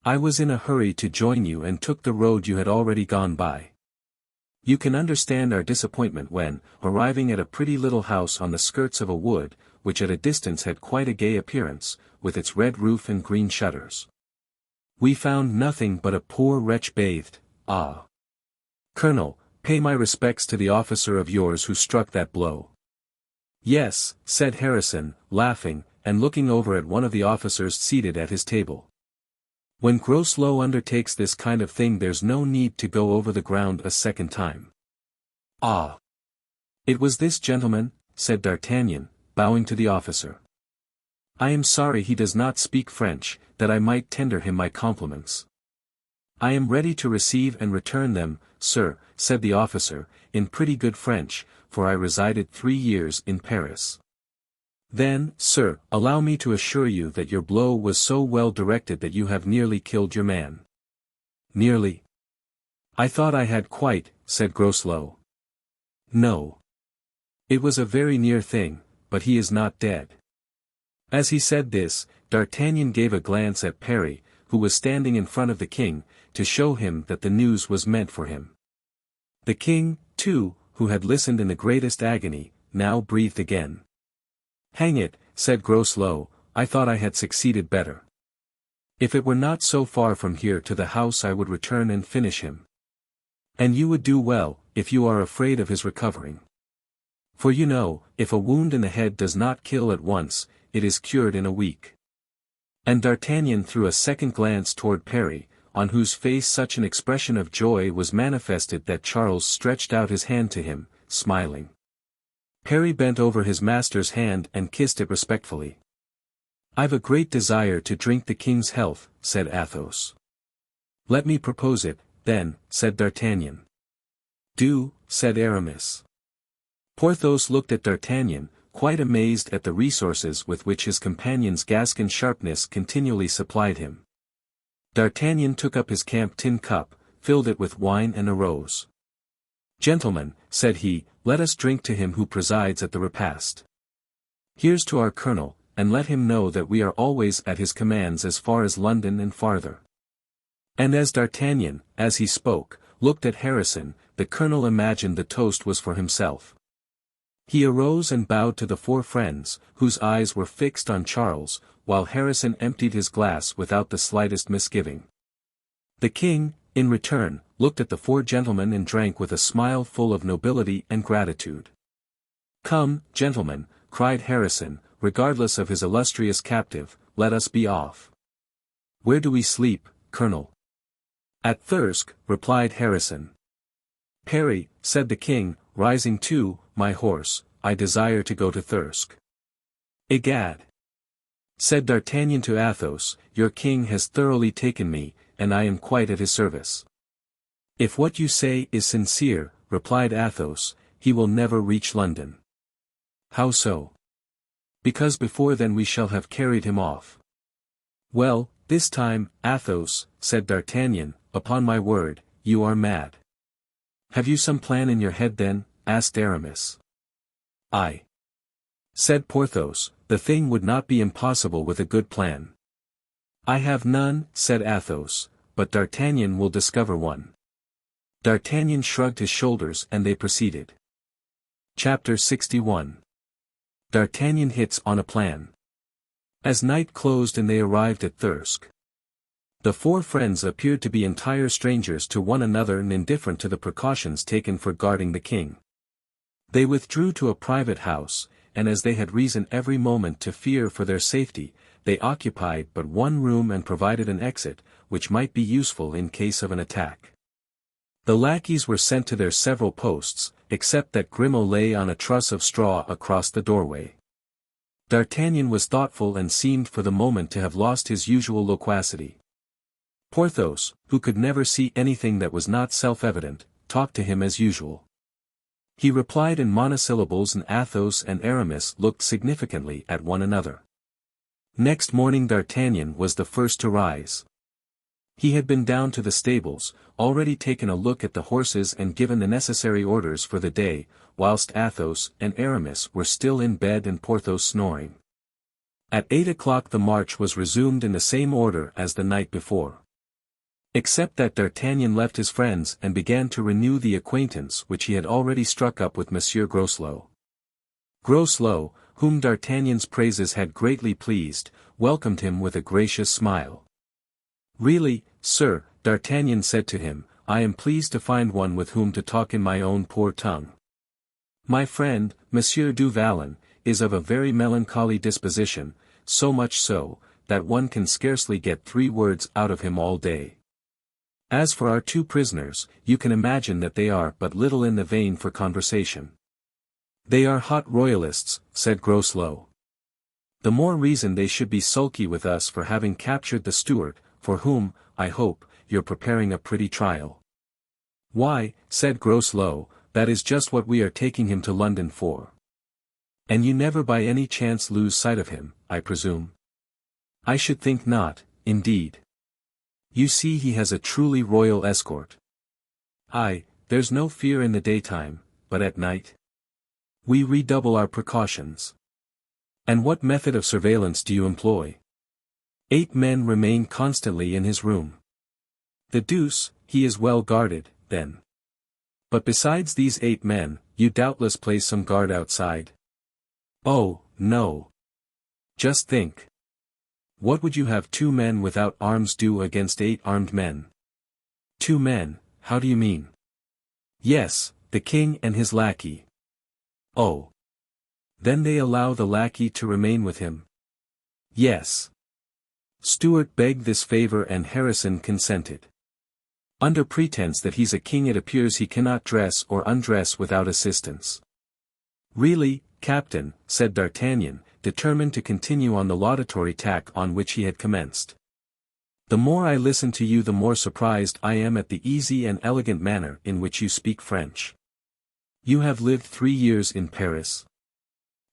"I was in a hurry to join you and took the road you had already gone by. You can understand our disappointment when, arriving at a pretty little house on the skirts of a wood, which at a distance had quite a gay appearance, with its red roof and green shutters, we found nothing but a poor wretch bathed. Ah! Colonel, pay my respects to the officer of yours who struck that blow." "Yes," said Harrison, laughing, and looking over at one of the officers seated at his table. "When Groslow undertakes this kind of thing there's no need to go over the ground a second time." "Ah! It was this gentleman," said D'Artagnan, bowing to the officer. "I am sorry he does not speak French, that I might tender him my compliments." "I am ready to receive and return them, sir," said the officer, in pretty good French, for I resided 3 years in Paris. "Then, sir, allow me to assure you that your blow was so well directed that you have nearly killed your man." "Nearly? I thought I had quite," said Groslow. "No. It was a very near thing, but he is not dead." As he said this, D'Artagnan gave a glance at Parry, who was standing in front of the king, to show him that the news was meant for him. The king, too, who had listened in the greatest agony, now breathed again. "Hang it," said Groslow, "I thought I had succeeded better. If it were not so far from here to the house I would return and finish him. And you would do well, if you are afraid of his recovering. For you know, if a wound in the head does not kill at once, it is cured in a week." And D'Artagnan threw a second glance toward Parry, on whose face such an expression of joy was manifested that Charles stretched out his hand to him, smiling. Parry bent over his master's hand and kissed it respectfully. "I've a great desire to drink the king's health," said Athos. "Let me propose it, then," said D'Artagnan. "Do," said Aramis. Porthos looked at D'Artagnan, quite amazed at the resources with which his companion's Gascon sharpness continually supplied him. D'Artagnan took up his camp tin cup, filled it with wine and arose. "Gentlemen," said he, "let us drink to him who presides at the repast. Here's to our colonel, and let him know that we are always at his commands as far as London and farther." And as D'Artagnan, as he spoke, looked at Harrison, the colonel imagined the toast was for himself. He arose and bowed to the four friends, whose eyes were fixed on Charles, while Harrison emptied his glass without the slightest misgiving. The king, in return, looked at the four gentlemen and drank with a smile full of nobility and gratitude. "Come, gentlemen," cried Harrison, regardless of his illustrious captive, "let us be off." "Where do we sleep, colonel?" "At Thirsk," replied Harrison. "Parry," said the king, rising too, "my horse, I desire to go to Thirsk." "Egad!" said D'Artagnan to Athos, "your king has thoroughly taken me, and I am quite at his service." "If what you say is sincere," replied Athos, "he will never reach London." "How so?" "Because before then we shall have carried him off." "Well, this time, Athos," said D'Artagnan, "upon my word, you are mad." "Have you some plan in your head then?" asked Aramis. "Aye," said Porthos, "the thing would not be impossible with a good plan." "I have none," said Athos, "but D'Artagnan will discover one." D'Artagnan shrugged his shoulders and they proceeded. Chapter 61. D'Artagnan hits on a plan. As night closed and they arrived at Thirsk, the four friends appeared to be entire strangers to one another and indifferent to the precautions taken for guarding the king. They withdrew to a private house, and as they had reason every moment to fear for their safety, they occupied but one room and provided an exit, which might be useful in case of an attack. The lackeys were sent to their several posts, except that Grimaud lay on a truss of straw across the doorway. D'Artagnan was thoughtful and seemed for the moment to have lost his usual loquacity. Porthos, who could never see anything that was not self-evident, talked to him as usual. He replied in monosyllables and Athos and Aramis looked significantly at one another. Next morning D'Artagnan was the first to rise. He had been down to the stables, already taken a look at the horses and given the necessary orders for the day, whilst Athos and Aramis were still in bed and Porthos snoring. At 8 o'clock the march was resumed in the same order as the night before. Except that D'Artagnan left his friends and began to renew the acquaintance which he had already struck up with Monsieur Groslow. Groslow, whom D'Artagnan's praises had greatly pleased, welcomed him with a gracious smile. "Really, sir," D'Artagnan said to him, "I am pleased to find one with whom to talk in my own poor tongue. My friend, Monsieur du Vallon, is of a very melancholy disposition, so much so, that one can scarcely get 3 words out of him all day. As for our 2 prisoners, you can imagine that they are but little in the vein for conversation." "They are hot royalists," said Groslow. "The more reason they should be sulky with us for having captured the steward, for whom, I hope, you're preparing a pretty trial." "Why," said Groslow, "that is just what we are taking him to London for." "And you never by any chance lose sight of him, I presume?" "I should think not, indeed. You see he has a truly royal escort." "Aye, there's no fear in the daytime, but at night?" "We redouble our precautions." "And what method of surveillance do you employ?" 8 men remain constantly in his room." "The deuce, he is well guarded, then." "But besides these 8 men, you doubtless place some guard outside?" "Oh, no. Just think. What would you have 2 men without arms do against 8 armed men?" "2 men, how do you mean?" "Yes, the king and his lackey." "Oh. Then they allow the lackey to remain with him?" "Yes." Stuart begged this favor and Harrison consented. Under pretense that he's a king, it appears he cannot dress or undress without assistance. Really, Captain, said D'Artagnan, determined to continue on the laudatory tack on which he had commenced. The more I listen to you, the more surprised I am at the easy and elegant manner in which you speak French. You have lived 3 years in Paris.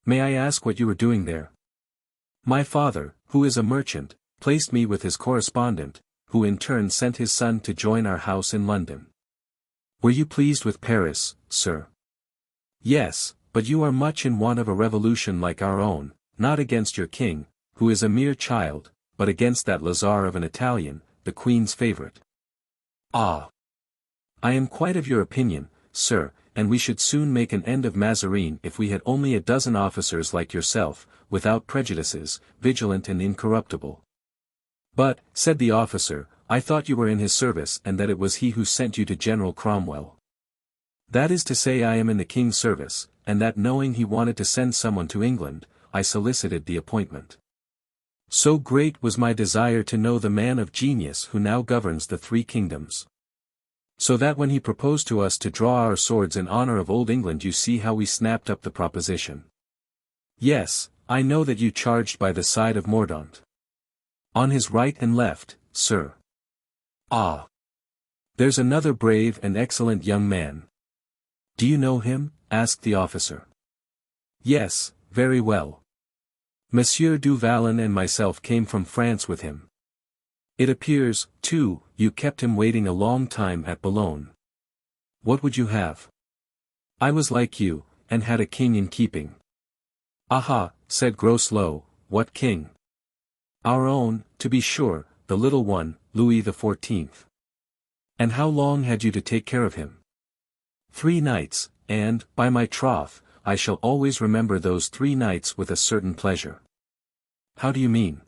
May I ask what you were doing there? My father, who is a merchant, placed me with his correspondent, who in turn sent his son to join our house in London. Were you pleased with Paris, sir? Yes, but you are much in want of a revolution like our own, not against your king, who is a mere child, but against that Lazar of an Italian, the Queen's favorite. Ah! I am quite of your opinion, sir, and we should soon make an end of Mazarin if we had only a dozen officers like yourself, without prejudices, vigilant and incorruptible. But, said the officer, I thought you were in his service and that it was he who sent you to General Cromwell. That is to say, I am in the king's service, and that knowing he wanted to send someone to England, I solicited the appointment. So great was my desire to know the man of genius who now governs the 3 kingdoms. So that when he proposed to us to draw our swords in honor of Old England, you see how we snapped up the proposition. Yes, I know that you charged by the side of Mordaunt. On his right and left, sir. Ah! There's another brave and excellent young man. Do you know him? Asked the officer. Yes, very well. Monsieur du Vallon and myself came from France with him. It appears, too, you kept him waiting a long time at Boulogne. What would you have? I was like you, and had a king in keeping. Aha, said Groslow, what king? Our own, to be sure, the little one, Louis XIV. And how long had you to take care of him? 3 nights, and, by my troth, I shall always remember those 3 nights with a certain pleasure. How do you mean?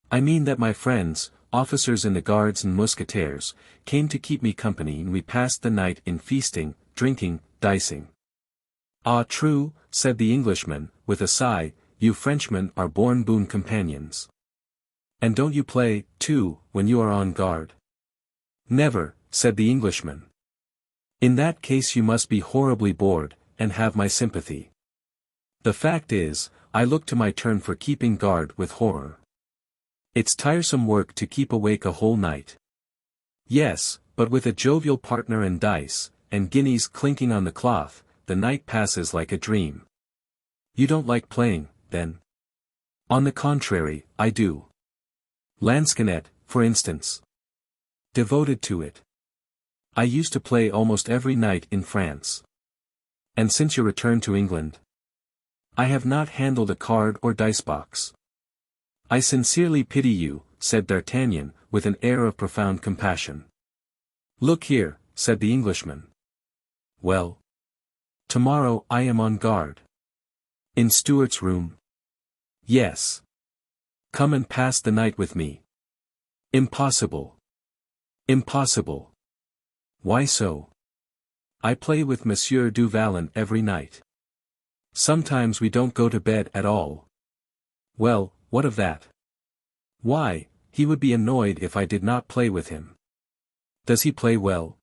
I mean that my friends, officers in the guards and musketeers, came to keep me company, and we passed the night in feasting, drinking, dicing. Ah, true, said the Englishman, with a sigh, you Frenchmen are born boon companions. And don't you play, too, when you are on guard? Never, said the Englishman. In that case you must be horribly bored, and have my sympathy. The fact is, I look to my turn for keeping guard with horror. It's tiresome work to keep awake a whole night. Yes, but with a jovial partner and dice, and guineas clinking on the cloth, the night passes like a dream. You don't like playing, then? On the contrary, I do. Lansquenet, for instance. Devoted to it. I used to play almost every night in France. And since your return to England? I have not handled a card or dice box. I sincerely pity you, said D'Artagnan, with an air of profound compassion. Look here, said the Englishman. Well? Tomorrow I am on guard. In Stuart's room? Yes. Come and pass the night with me. Impossible. Impossible. Why so? I play with Monsieur du Vallon every night. Sometimes we don't go to bed at all. Well, what of that? Why, he would be annoyed if I did not play with him. Does he play well?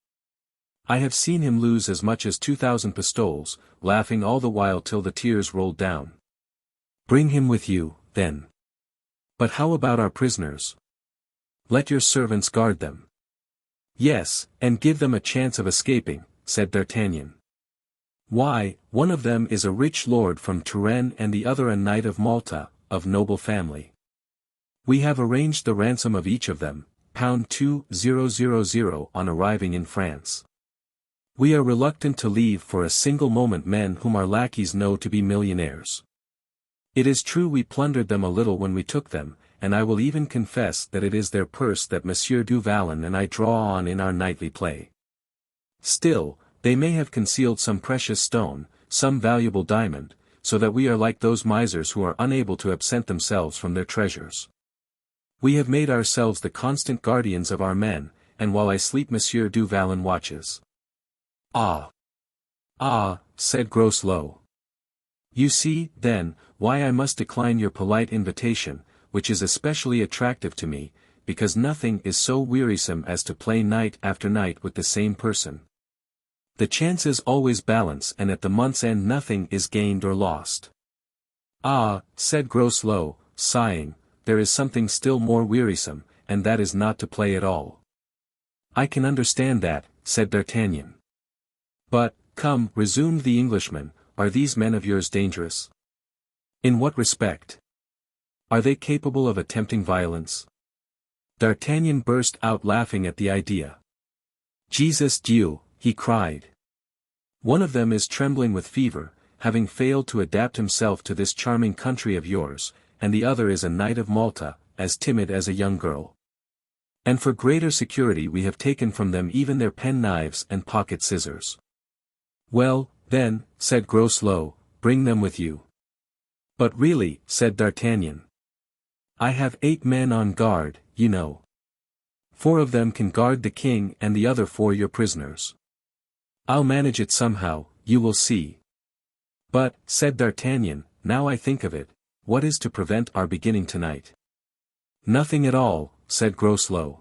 I have seen him lose as much as 2,000 pistoles, laughing all the while till the tears rolled down. Bring him with you, then. But how about our prisoners? Let your servants guard them. Yes, and give them a chance of escaping, said D'Artagnan. Why, one of them is a rich lord from Touraine and the other a knight of Malta, of noble family. We have arranged the ransom of each of them, £2,000 on arriving in France. We are reluctant to leave for a single moment men whom our lackeys know to be millionaires. It is true we plundered them a little when we took them, and I will even confess that it is their purse that Monsieur du Vallon and I draw on in our nightly play. Still, they may have concealed some precious stone, some valuable diamond, so that we are like those misers who are unable to absent themselves from their treasures. We have made ourselves the constant guardians of our men, and while I sleep Monsieur du Vallon watches. Ah! Ah, said Groslow. You see, then, why I must decline your polite invitation, which is especially attractive to me, because nothing is so wearisome as to play night after night with the same person. The chances always balance, and at the month's end nothing is gained or lost. Ah, said Groslow, sighing, there is something still more wearisome, and that is not to play at all. I can understand that, said D'Artagnan. But, come, resumed the Englishman, are these men of yours dangerous? In what respect? Are they capable of attempting violence? D'Artagnan burst out laughing at the idea. Jesus Dieu, he cried. One of them is trembling with fever, having failed to adapt himself to this charming country of yours, and the other is a knight of Malta, as timid as a young girl. And for greater security we have taken from them even their pen-knives and pocket scissors. Well, then, said Groslow, bring them with you. But really, said D'Artagnan. I have 8 men on guard, you know. 4 of them can guard the king and the other 4 your prisoners. I'll manage it somehow, you will see. But, said D'Artagnan, now I think of it, what is to prevent our beginning tonight? Nothing at all, said Groslow.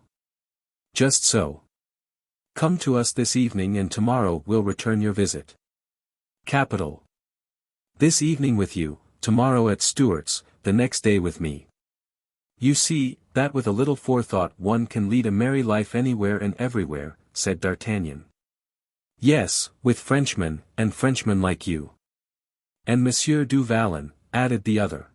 Just so. Come to us this evening and tomorrow we'll return your visit. Capital. This evening with you, tomorrow at Stuart's, the next day with me. You see, that with a little forethought one can lead a merry life anywhere and everywhere, said D'Artagnan. Yes, with Frenchmen, and Frenchmen like you. And Monsieur du Vallon, added the other.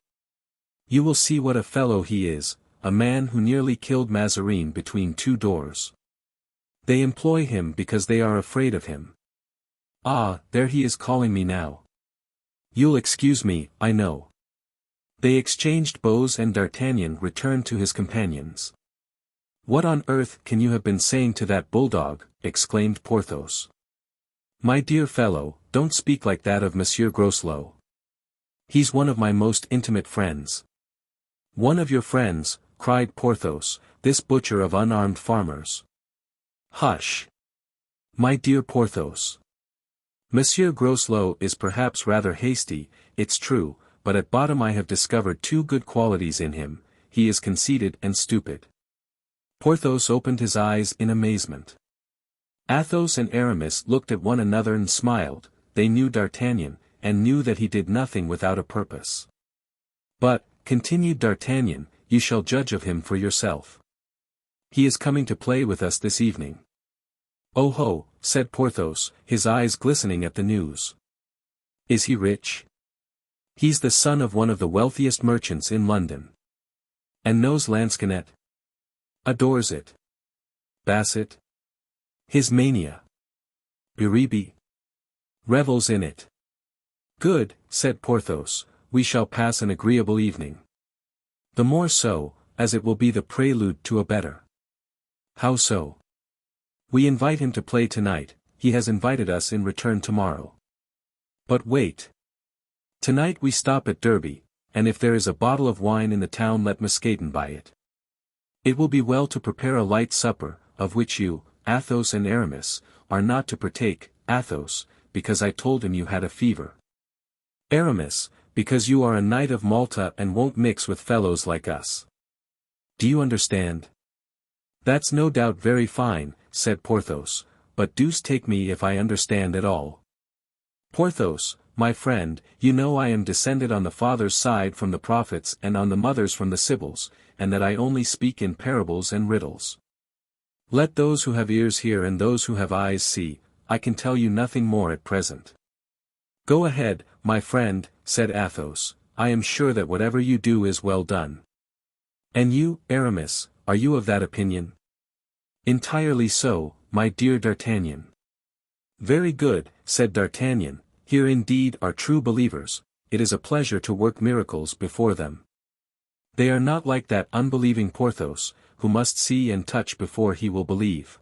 You will see what a fellow he is, a man who nearly killed Mazarin between 2 doors. They employ him because they are afraid of him. Ah, there he is calling me now. You'll excuse me, I know. They exchanged bows and D'Artagnan returned to his companions. What on earth can you have been saying to that bulldog? Exclaimed Porthos. My dear fellow, don't speak like that of Monsieur Groslow. He's one of my most intimate friends. One of your friends, cried Porthos, this butcher of unarmed farmers. Hush. My dear Porthos. Monsieur Groslow is perhaps rather hasty, it's true, but at bottom I have discovered 2 good qualities in him, he is conceited and stupid. Porthos opened his eyes in amazement. Athos and Aramis looked at one another and smiled, they knew D'Artagnan, and knew that he did nothing without a purpose. But, continued D'Artagnan, you shall judge of him for yourself. He is coming to play with us this evening. Oh ho, said Porthos, his eyes glistening at the news. Is he rich? He's the son of one of the wealthiest merchants in London. And knows lansquenet? Adores it. Basset? His mania. Biribi? Revels in it. Good, said Porthos, we shall pass an agreeable evening. The more so, as it will be the prelude to a better. How so? We invite him to play tonight, he has invited us in return tomorrow. But wait. Tonight we stop at Derby, and if there is a bottle of wine in the town let Muscaden buy it. It will be well to prepare a light supper, of which you, Athos and Aramis, are not to partake, Athos, because I told him you had a fever. Aramis, because you are a knight of Malta and won't mix with fellows like us. Do you understand? That's no doubt very fine, said Porthos, but deuce take me if I understand at all. Porthos, my friend, you know I am descended on the father's side from the prophets and on the mother's from the sibyls, and that I only speak in parables and riddles. Let those who have ears hear and those who have eyes see, I can tell you nothing more at present. Go ahead, my friend, said Athos, I am sure that whatever you do is well done. And you, Aramis, are you of that opinion? Entirely so, my dear D'Artagnan. Very good, said D'Artagnan, here indeed are true believers, it is a pleasure to work miracles before them. They are not like that unbelieving Porthos, who must see and touch before he will believe.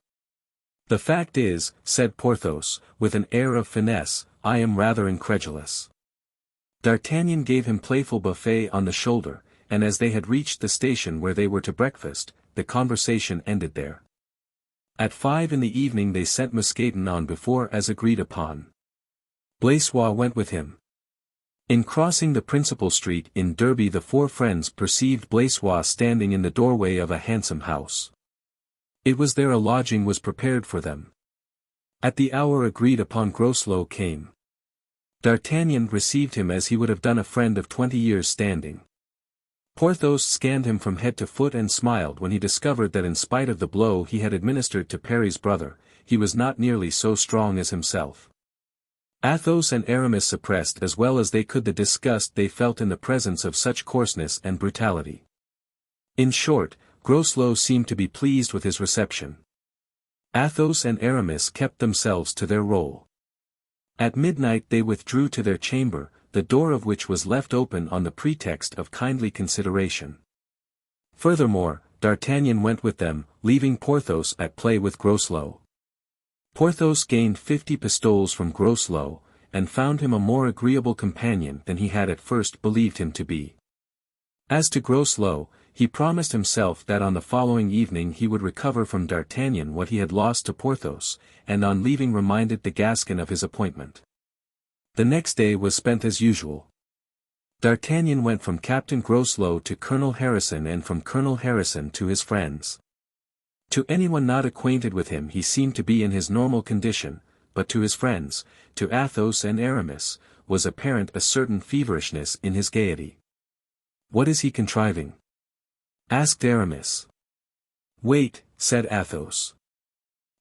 The fact is, said Porthos, with an air of finesse, I am rather incredulous. D'Artagnan gave him playful buffet on the shoulder, and as they had reached the station where they were to breakfast, the conversation ended there. At 5 in the evening they sent Muscaden on before as agreed upon. Blaisois went with him. In crossing the principal street in Derby, the four friends perceived Blaisois standing in the doorway of a handsome house. It was there a lodging was prepared for them. At the hour agreed upon, Groslow came. D'Artagnan received him as he would have done a friend of 20 years' standing. Porthos scanned him from head to foot and smiled when he discovered that in spite of the blow he had administered to Perry's brother, he was not nearly so strong as himself. Athos and Aramis suppressed as well as they could the disgust they felt in the presence of such coarseness and brutality. In short, Groslow seemed to be pleased with his reception. Athos and Aramis kept themselves to their role. At midnight they withdrew to their chamber, the door of which was left open on the pretext of kindly consideration. Furthermore, D'Artagnan went with them, leaving Porthos at play with Groslow. Porthos gained 50 pistoles from Groslow, and found him a more agreeable companion than he had at first believed him to be. As to Groslow, he promised himself that on the following evening he would recover from D'Artagnan what he had lost to Porthos, and on leaving reminded the Gascon of his appointment. The next day was spent as usual. D'Artagnan went from Captain Groslow to Colonel Harrison and from Colonel Harrison to his friends. To anyone not acquainted with him he seemed to be in his normal condition, but to his friends, to Athos and Aramis, was apparent a certain feverishness in his gaiety. "What is he contriving?" asked Aramis. "Wait," said Athos.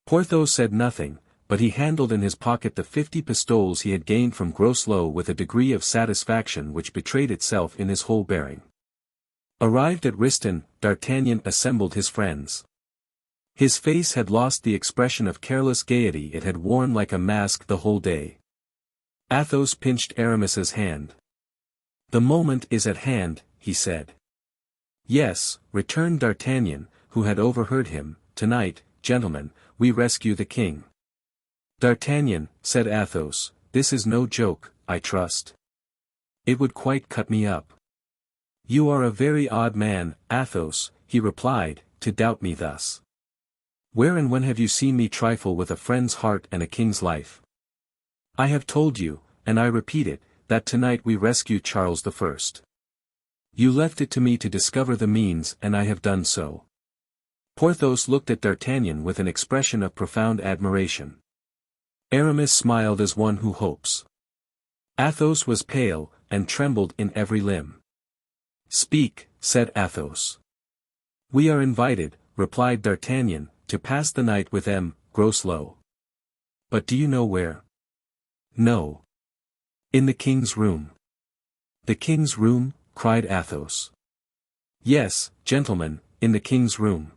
Porthos said nothing, but he handled in his pocket the 50 pistoles he had gained from Groslow with a degree of satisfaction which betrayed itself in his whole bearing. Arrived at Riston, D'Artagnan assembled his friends. His face had lost the expression of careless gaiety it had worn like a mask the whole day. Athos pinched Aramis's hand. "The moment is at hand," he said. "Yes," returned D'Artagnan, who had overheard him, "tonight, gentlemen, we rescue the king." "D'Artagnan," said Athos, "this is no joke, I trust. It would quite cut me up." "You are a very odd man, Athos," he replied, "to doubt me thus. Where and when have you seen me trifle with a friend's heart and a king's life? I have told you, and I repeat it, that tonight we rescue Charles I. You left it to me to discover the means and I have done so." Porthos looked at D'Artagnan with an expression of profound admiration. Aramis smiled as one who hopes. Athos was pale, and trembled in every limb. "Speak," said Athos. "We are invited," replied D'Artagnan, "to pass the night with M. Groslow. But do you know where?" "No." "In the king's room." "The king's room?" cried Athos. "Yes, gentlemen, in the king's room.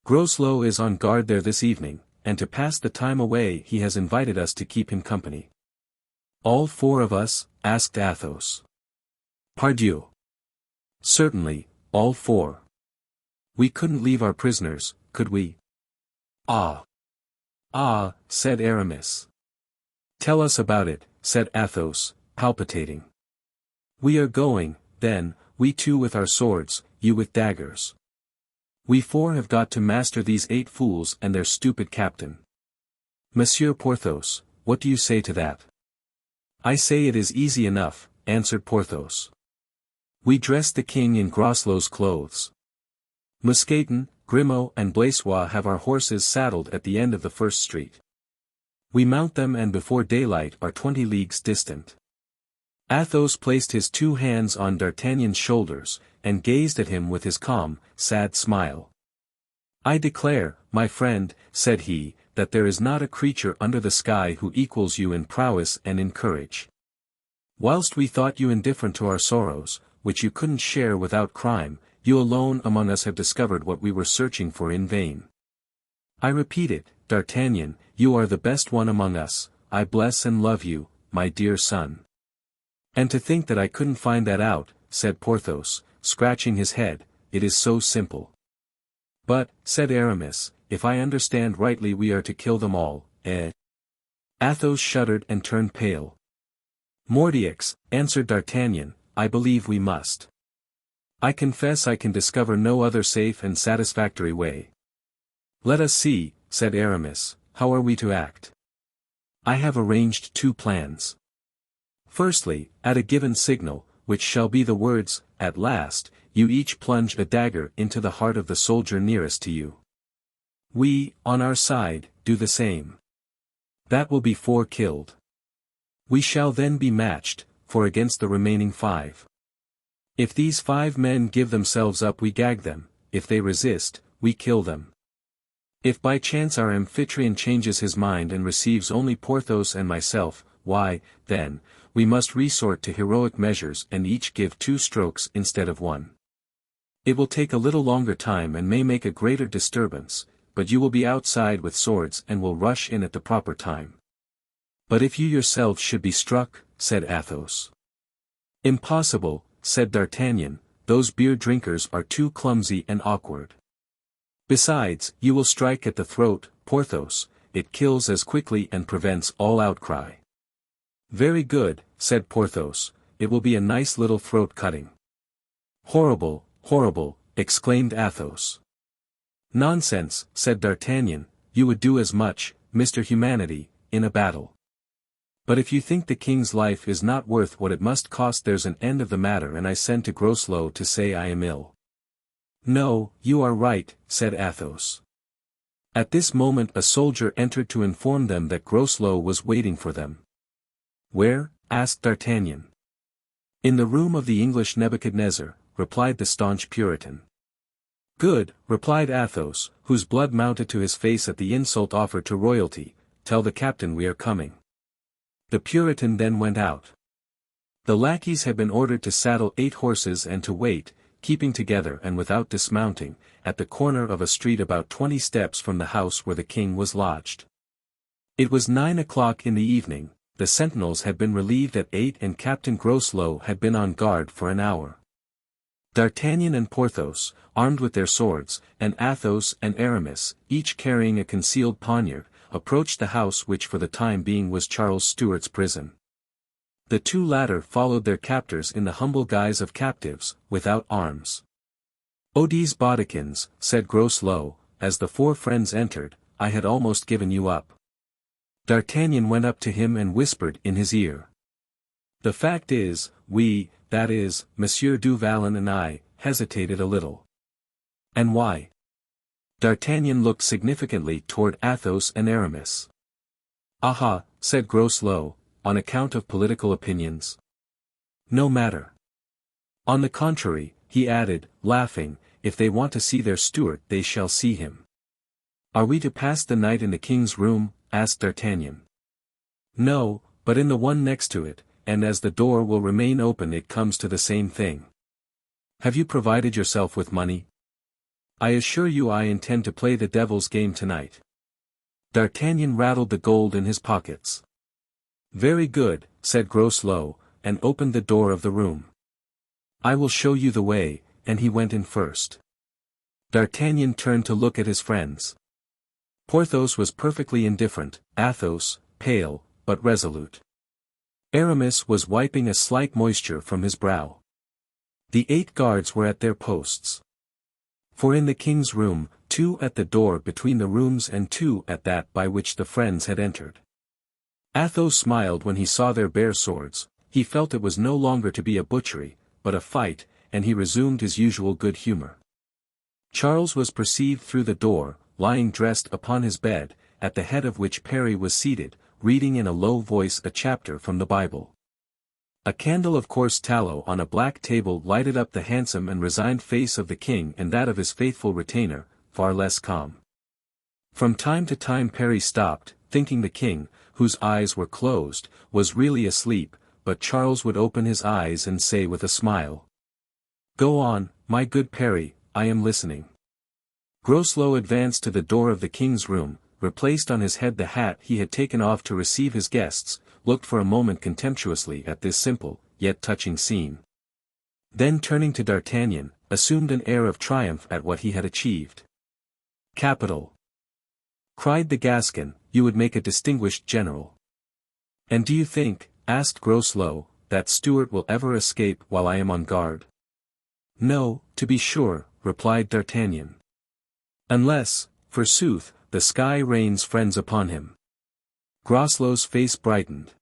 Groslow is on guard there this evening, and to pass the time away he has invited us to keep him company." "All four of us?" asked Athos. "Pardieu! Certainly, all four. We couldn't leave our prisoners, could we?" "Ah! Ah!" said Aramis. "Tell us about it," said Athos, palpitating. "We are going, then, we two with our swords, you with daggers. We four have got to master these 8 fools and their stupid captain. Monsieur Porthos, what do you say to that?" "I say it is easy enough," answered Porthos. "We dress the king in Groslow's clothes. Mousqueton, Grimaud and Blaisois have our horses saddled at the end of the first street. We mount them and before daylight are 20 leagues distant." Athos placed his 2 hands on D'Artagnan's shoulders, and gazed at him with his calm, sad smile. "I declare, my friend," said he, "that there is not a creature under the sky who equals you in prowess and in courage. Whilst we thought you indifferent to our sorrows, which you couldn't share without crime, you alone among us have discovered what we were searching for in vain. I repeat it, D'Artagnan, you are the best one among us. I bless and love you, my dear son." "And to think that I couldn't find that out," said Porthos, scratching his head, "it is so simple." "But," said Aramis, "if I understand rightly we are to kill them all, eh?" Athos shuddered and turned pale. "Mordioux," answered D'Artagnan, "I believe we must. I confess I can discover no other safe and satisfactory way." "Let us see," said Aramis, "how are we to act? I have arranged 2 plans. Firstly, at a given signal, which shall be the words, at last, you each plunge a dagger into the heart of the soldier nearest to you. We, on our side, do the same. That will be 4 killed. We shall then be matched, for against the remaining 5. If these 5 men give themselves up we gag them, if they resist, we kill them. If by chance our amphitryon changes his mind and receives only Porthos and myself, why, then, we must resort to heroic measures and each give 2 strokes instead of 1. It will take a little longer time and may make a greater disturbance, but you will be outside with swords and will rush in at the proper time. But if you yourselves should be struck, said Athos. Impossible, said D'Artagnan, those beer drinkers are too clumsy and awkward. Besides, you will strike at the throat, Porthos, it kills as quickly and prevents all outcry. Very good, said Porthos, it will be a nice little throat cutting. Horrible, horrible, exclaimed Athos. Nonsense, said D'Artagnan, you would do as much, Mr. Humanity, in a battle. But if you think the king's life is not worth what it must cost, there's an end of the matter, and I send to Groslow to say I am ill. No, you are right, said Athos. At this moment a soldier entered to inform them that Groslow was waiting for them. Where? asked D'Artagnan. In the room of the English Nebuchadnezzar, replied the staunch Puritan. Good, replied Athos, whose blood mounted to his face at the insult offered to royalty, tell the captain we are coming. The Puritan then went out. The lackeys had been ordered to saddle 8 horses and to wait, keeping together and without dismounting, at the corner of a street about 20 steps from the house where the king was lodged. It was 9 o'clock in the evening, the sentinels had been relieved at 8 and Captain Groslow had been on guard for an hour. D'Artagnan and Porthos, armed with their swords, and Athos and Aramis, each carrying a concealed poniard, approached the house which for the time being was Charles Stuart's prison. The 2 latter followed their captors in the humble guise of captives, without arms. Odie's bodikins, said Groslow, as the 4 friends entered, I had almost given you up. D'Artagnan went up to him and whispered in his ear. The fact is, we, that is, Monsieur du Vallon and I, hesitated a little. And why? D'Artagnan looked significantly toward Athos and Aramis. Aha, said Groslow, on account of political opinions. No matter. On the contrary, he added, laughing, if they want to see their Stuart they shall see him. Are we to pass the night in the king's room? asked D'Artagnan. No, but in the one next to it, and as the door will remain open it comes to the same thing. Have you provided yourself with money? I assure you I intend to play the devil's game tonight. D'Artagnan rattled the gold in his pockets. Very good, said Groslow, and opened the door of the room. I will show you the way, and he went in first. D'Artagnan turned to look at his friends. Porthos was perfectly indifferent, Athos, pale, but resolute. Aramis was wiping a slight moisture from his brow. The 8 guards were at their posts. For in the king's room, 2 at the door between the rooms and 2 at that by which the friends had entered. Athos smiled when he saw their bare swords, he felt it was no longer to be a butchery, but a fight, and he resumed his usual good humor. Charles was perceived through the door, lying dressed upon his bed, at the head of which Parry was seated, reading in a low voice a chapter from the Bible. A candle of coarse tallow on a black table lighted up the handsome and resigned face of the king and that of his faithful retainer, far less calm. From time to time Parry stopped, thinking the king, whose eyes were closed, was really asleep, but Charles would open his eyes and say with a smile, "Go on, my good Parry, I am listening." Groslow advanced to the door of the king's room, replaced on his head the hat he had taken off to receive his guests, looked for a moment contemptuously at this simple, yet touching scene. Then turning to D'Artagnan, assumed an air of triumph at what he had achieved. "Capital!" cried the Gascon, "you would make a distinguished general." "And do you think," asked Groslow, "that Stuart will ever escape while I am on guard?" "No, to be sure," replied D'Artagnan. "Unless, forsooth, the sky rains friends upon him." Groslow's face brightened.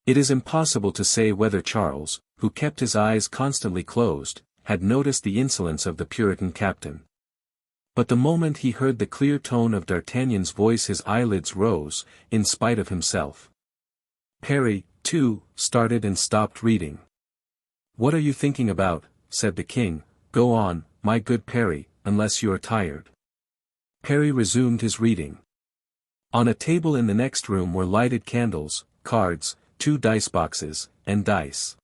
It is impossible to say whether Charles, who kept his eyes constantly closed, had noticed the insolence of the Puritan captain. But the moment he heard the clear tone of D'Artagnan's voice his eyelids rose, in spite of himself. Parry, too, started and stopped reading. "What are you thinking about?" said the king. "Go on, my good Parry, unless you are tired." Parry resumed his reading. On a table in the next room were lighted candles, cards, 2 dice boxes, and dice.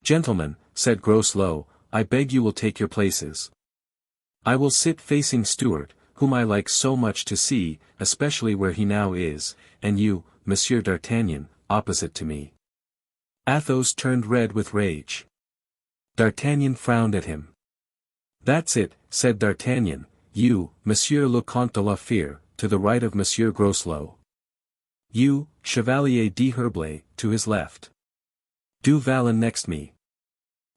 "Gentlemen," said Groslow, "I beg you will take your places. I will sit facing Stuart, whom I like so much to see, especially where he now is, and you, Monsieur d'Artagnan, opposite to me." Athos turned red with rage. D'Artagnan frowned at him. "That's it," said D'Artagnan, "you, Monsieur le Comte de la Fere, to the right of Monsieur Groslow. You, Chevalier d'Herblay, to his left. Du Vallon next me.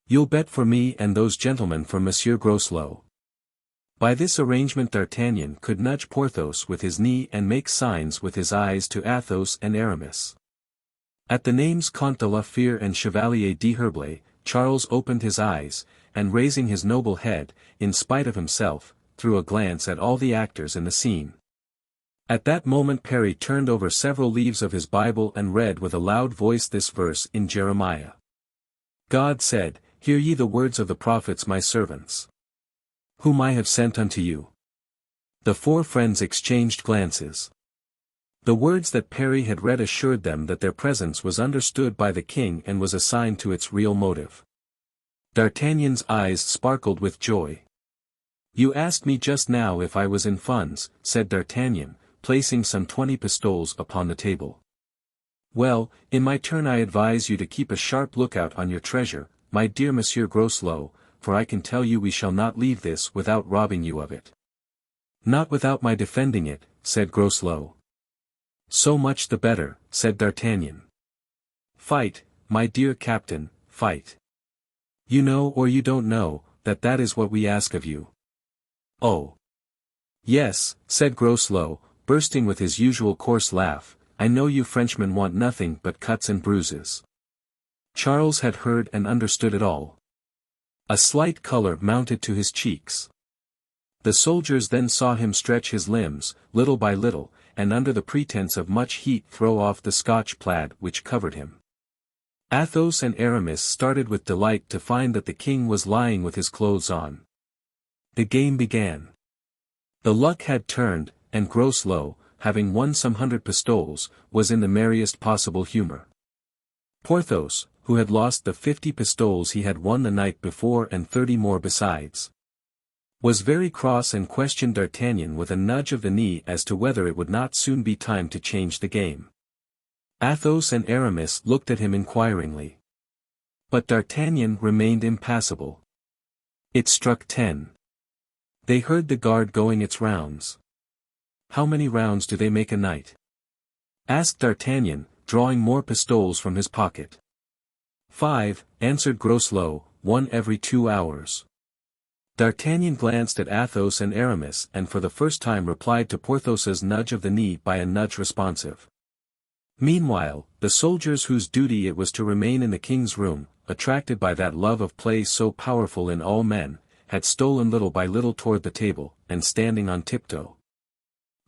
You'll bet for me and those gentlemen for Monsieur Groslow." By this arrangement D'Artagnan could nudge Porthos with his knee and make signs with his eyes to Athos and Aramis. At the names Comte de la Fere and Chevalier d'Herblay, Charles opened his eyes, and raising his noble head, in spite of himself, threw a glance at all the actors in the scene. At that moment Parry turned over several leaves of his Bible and read with a loud voice this verse in Jeremiah. "God said, Hear ye the words of the prophets my servants, whom I have sent unto you." The 4 friends exchanged glances. The words that Parry had read assured them that their presence was understood by the king and was assigned to its real motive. D'Artagnan's eyes sparkled with joy. "You asked me just now if I was in funds," said D'Artagnan, placing some 20 pistoles upon the table. "Well, in my turn I advise you to keep a sharp lookout on your treasure, my dear Monsieur Groslow, for I can tell you we shall not leave this without robbing you of it." "Not without my defending it," said Groslow. "So much the better," said D'Artagnan. "Fight, my dear captain, fight. You know or you don't know, that is what we ask of you." "Oh. Yes," said Groslow, bursting with his usual coarse laugh, "I know you Frenchmen want nothing but cuts and bruises." Charles had heard and understood it all. A slight color mounted to his cheeks. The soldiers then saw him stretch his limbs, little by little, and under the pretense of much heat throw off the Scotch plaid which covered him. Athos and Aramis started with delight to find that the king was lying with his clothes on. The game began. The luck had turned, and Groslow, having won some 100 pistoles, was in the merriest possible humor. Porthos, who had lost the 50 pistoles he had won the night before and 30 more besides, was very cross and questioned D'Artagnan with a nudge of the knee as to whether it would not soon be time to change the game. Athos and Aramis looked at him inquiringly. But D'Artagnan remained impassible. It struck 10. They heard the guard going its rounds. "How many rounds do they make a night?" asked D'Artagnan, drawing more pistoles from his pocket. 5, answered Groslow, 1 every 2 hours. D'Artagnan glanced at Athos and Aramis and for the first time replied to Porthos's nudge of the knee by a nudge responsive. Meanwhile, the soldiers whose duty it was to remain in the king's room, attracted by that love of play so powerful in all men, had stolen little by little toward the table, and standing on tiptoe,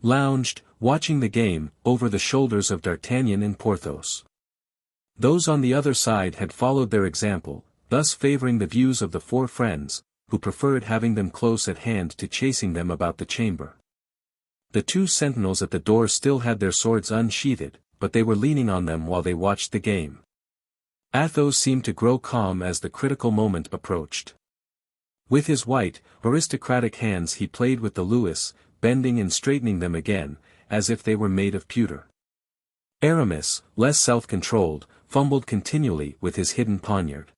lounged, watching the game, over the shoulders of D'Artagnan and Porthos. Those on the other side had followed their example, thus favoring the views of the 4 friends, who preferred having them close at hand to chasing them about the chamber. The 2 sentinels at the door still had their swords unsheathed, but they were leaning on them while they watched the game. Athos seemed to grow calm as the critical moment approached. With his white, aristocratic hands he played with the Louis, bending and straightening them again, as if they were made of pewter. Aramis, less self-controlled, fumbled continually with his hidden poniard.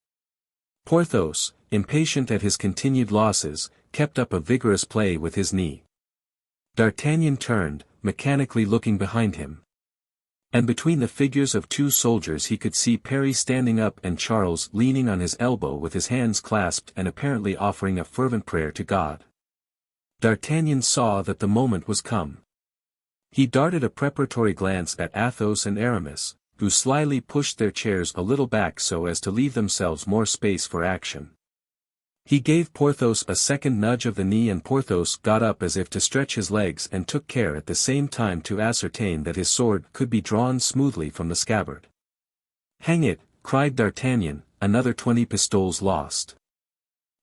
Porthos, impatient at his continued losses, kept up a vigorous play with his knee. D'Artagnan turned, mechanically looking behind him. And between the figures of 2 soldiers he could see Parry standing up and Charles leaning on his elbow with his hands clasped and apparently offering a fervent prayer to God. D'Artagnan saw that the moment was come. He darted a preparatory glance at Athos and Aramis, who slyly pushed their chairs a little back so as to leave themselves more space for action. He gave Porthos a second nudge of the knee, and Porthos got up as if to stretch his legs and took care at the same time to ascertain that his sword could be drawn smoothly from the scabbard. "Hang it," cried D'Artagnan, "another 20 pistoles lost.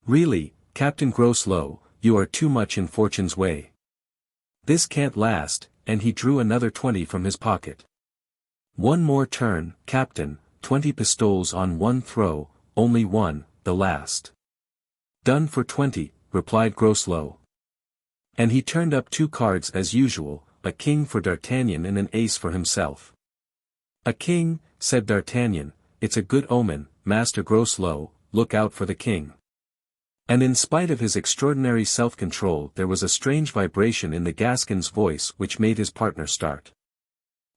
Really, Captain Groslow, you are too much in fortune's way. This can't last," and he drew another 20 from his pocket. "One more turn, Captain, 20 pistoles on one throw, only one, the last." "Done for 20, replied Groslow. And he turned up 2 cards as usual, a king for D'Artagnan and an ace for himself. "A king," said D'Artagnan, "it's a good omen, Master Groslow, look out for the king." And in spite of his extraordinary self-control there was a strange vibration in the Gascon's voice which made his partner start.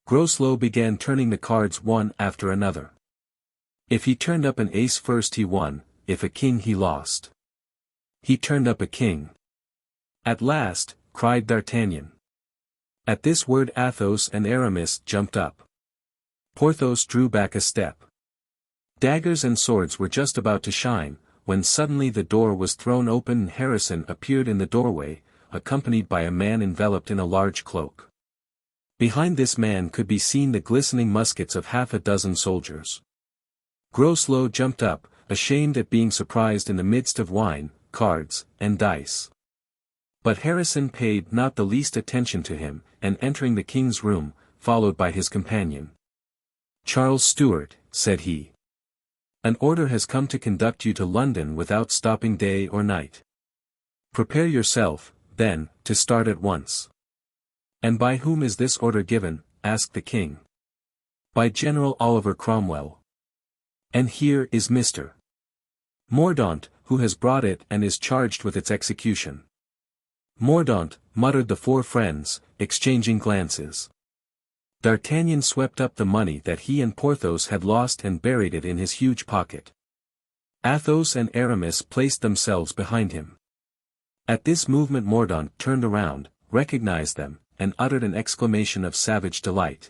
Groslow began turning the cards one after another. If he turned up an ace first he won, if a king he lost. He turned up a king. "At last," cried D'Artagnan. At this word Athos and Aramis jumped up. Porthos drew back a step. Daggers and swords were just about to shine, when suddenly the door was thrown open and Harrison appeared in the doorway, accompanied by a man enveloped in a large cloak. Behind this man could be seen the glistening muskets of half a dozen soldiers. Groslow jumped up, ashamed at being surprised in the midst of wine, cards, and dice. But Harrison paid not the least attention to him, and entering the king's room, followed by his companion. "Charles Stuart," said he. "An order has come to conduct you to London without stopping day or night. Prepare yourself, then, to start at once." "And by whom is this order given?" asked the king. "By General Oliver Cromwell. And here is Mr. Mordaunt, who has brought it and is charged with its execution." "Mordaunt," muttered the 4 friends, exchanging glances. D'Artagnan swept up the money that he and Porthos had lost and buried it in his huge pocket. Athos and Aramis placed themselves behind him. At this movement Mordaunt turned around, recognized them, and uttered an exclamation of savage delight.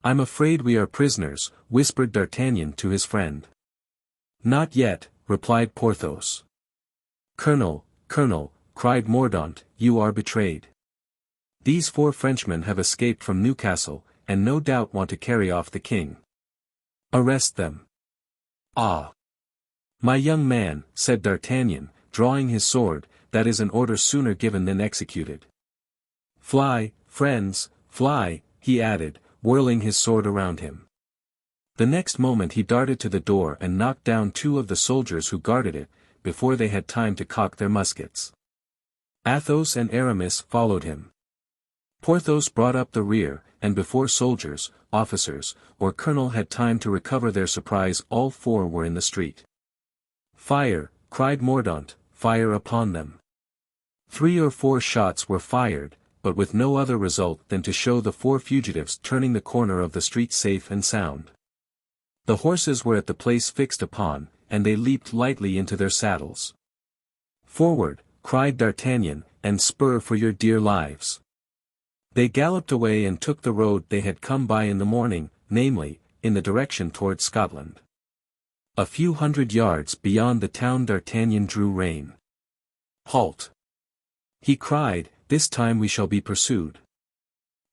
"I'm afraid we are prisoners," whispered D'Artagnan to his friend. "Not yet," replied Porthos. "Colonel, Colonel," cried Mordaunt, "you are betrayed. These 4 Frenchmen have escaped from Newcastle, and no doubt want to carry off the king. Arrest them." "Ah! My young man," said D'Artagnan, drawing his sword, "that is an order sooner given than executed. Fly, friends, fly," he added, whirling his sword around him. The next moment he darted to the door and knocked down 2 of the soldiers who guarded it, before they had time to cock their muskets. Athos and Aramis followed him. Porthos brought up the rear, and before soldiers, officers, or colonel had time to recover their surprise all 4 were in the street. "Fire!" cried Mordaunt, "fire upon them." 3 or 4 shots were fired, but with no other result than to show the 4 fugitives turning the corner of the street safe and sound. The horses were at the place fixed upon, and they leaped lightly into their saddles. "Forward!" cried D'Artagnan, "and spur for your dear lives." They galloped away and took the road they had come by in the morning, namely, in the direction towards Scotland. A few hundred yards beyond the town D'Artagnan drew rein. "Halt!" he cried, "this time we shall be pursued.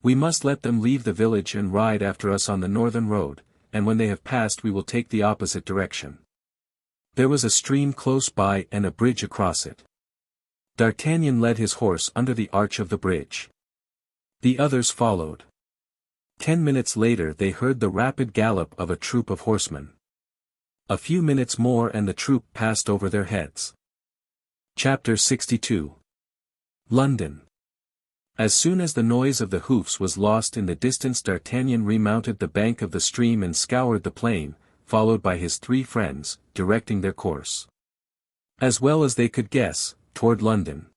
We must let them leave the village and ride after us on the northern road, and when they have passed we will take the opposite direction. There was a stream close by and a bridge across it. D'Artagnan led his horse under the arch of the bridge. The others followed. 10 minutes later they heard the rapid gallop of a troop of horsemen. A few minutes more and the troop passed over their heads. Chapter 62. London. As soon as the noise of the hoofs was lost in the distance D'Artagnan remounted the bank of the stream and scoured the plain, followed by his 3 friends, directing their course, as well as they could guess, toward London.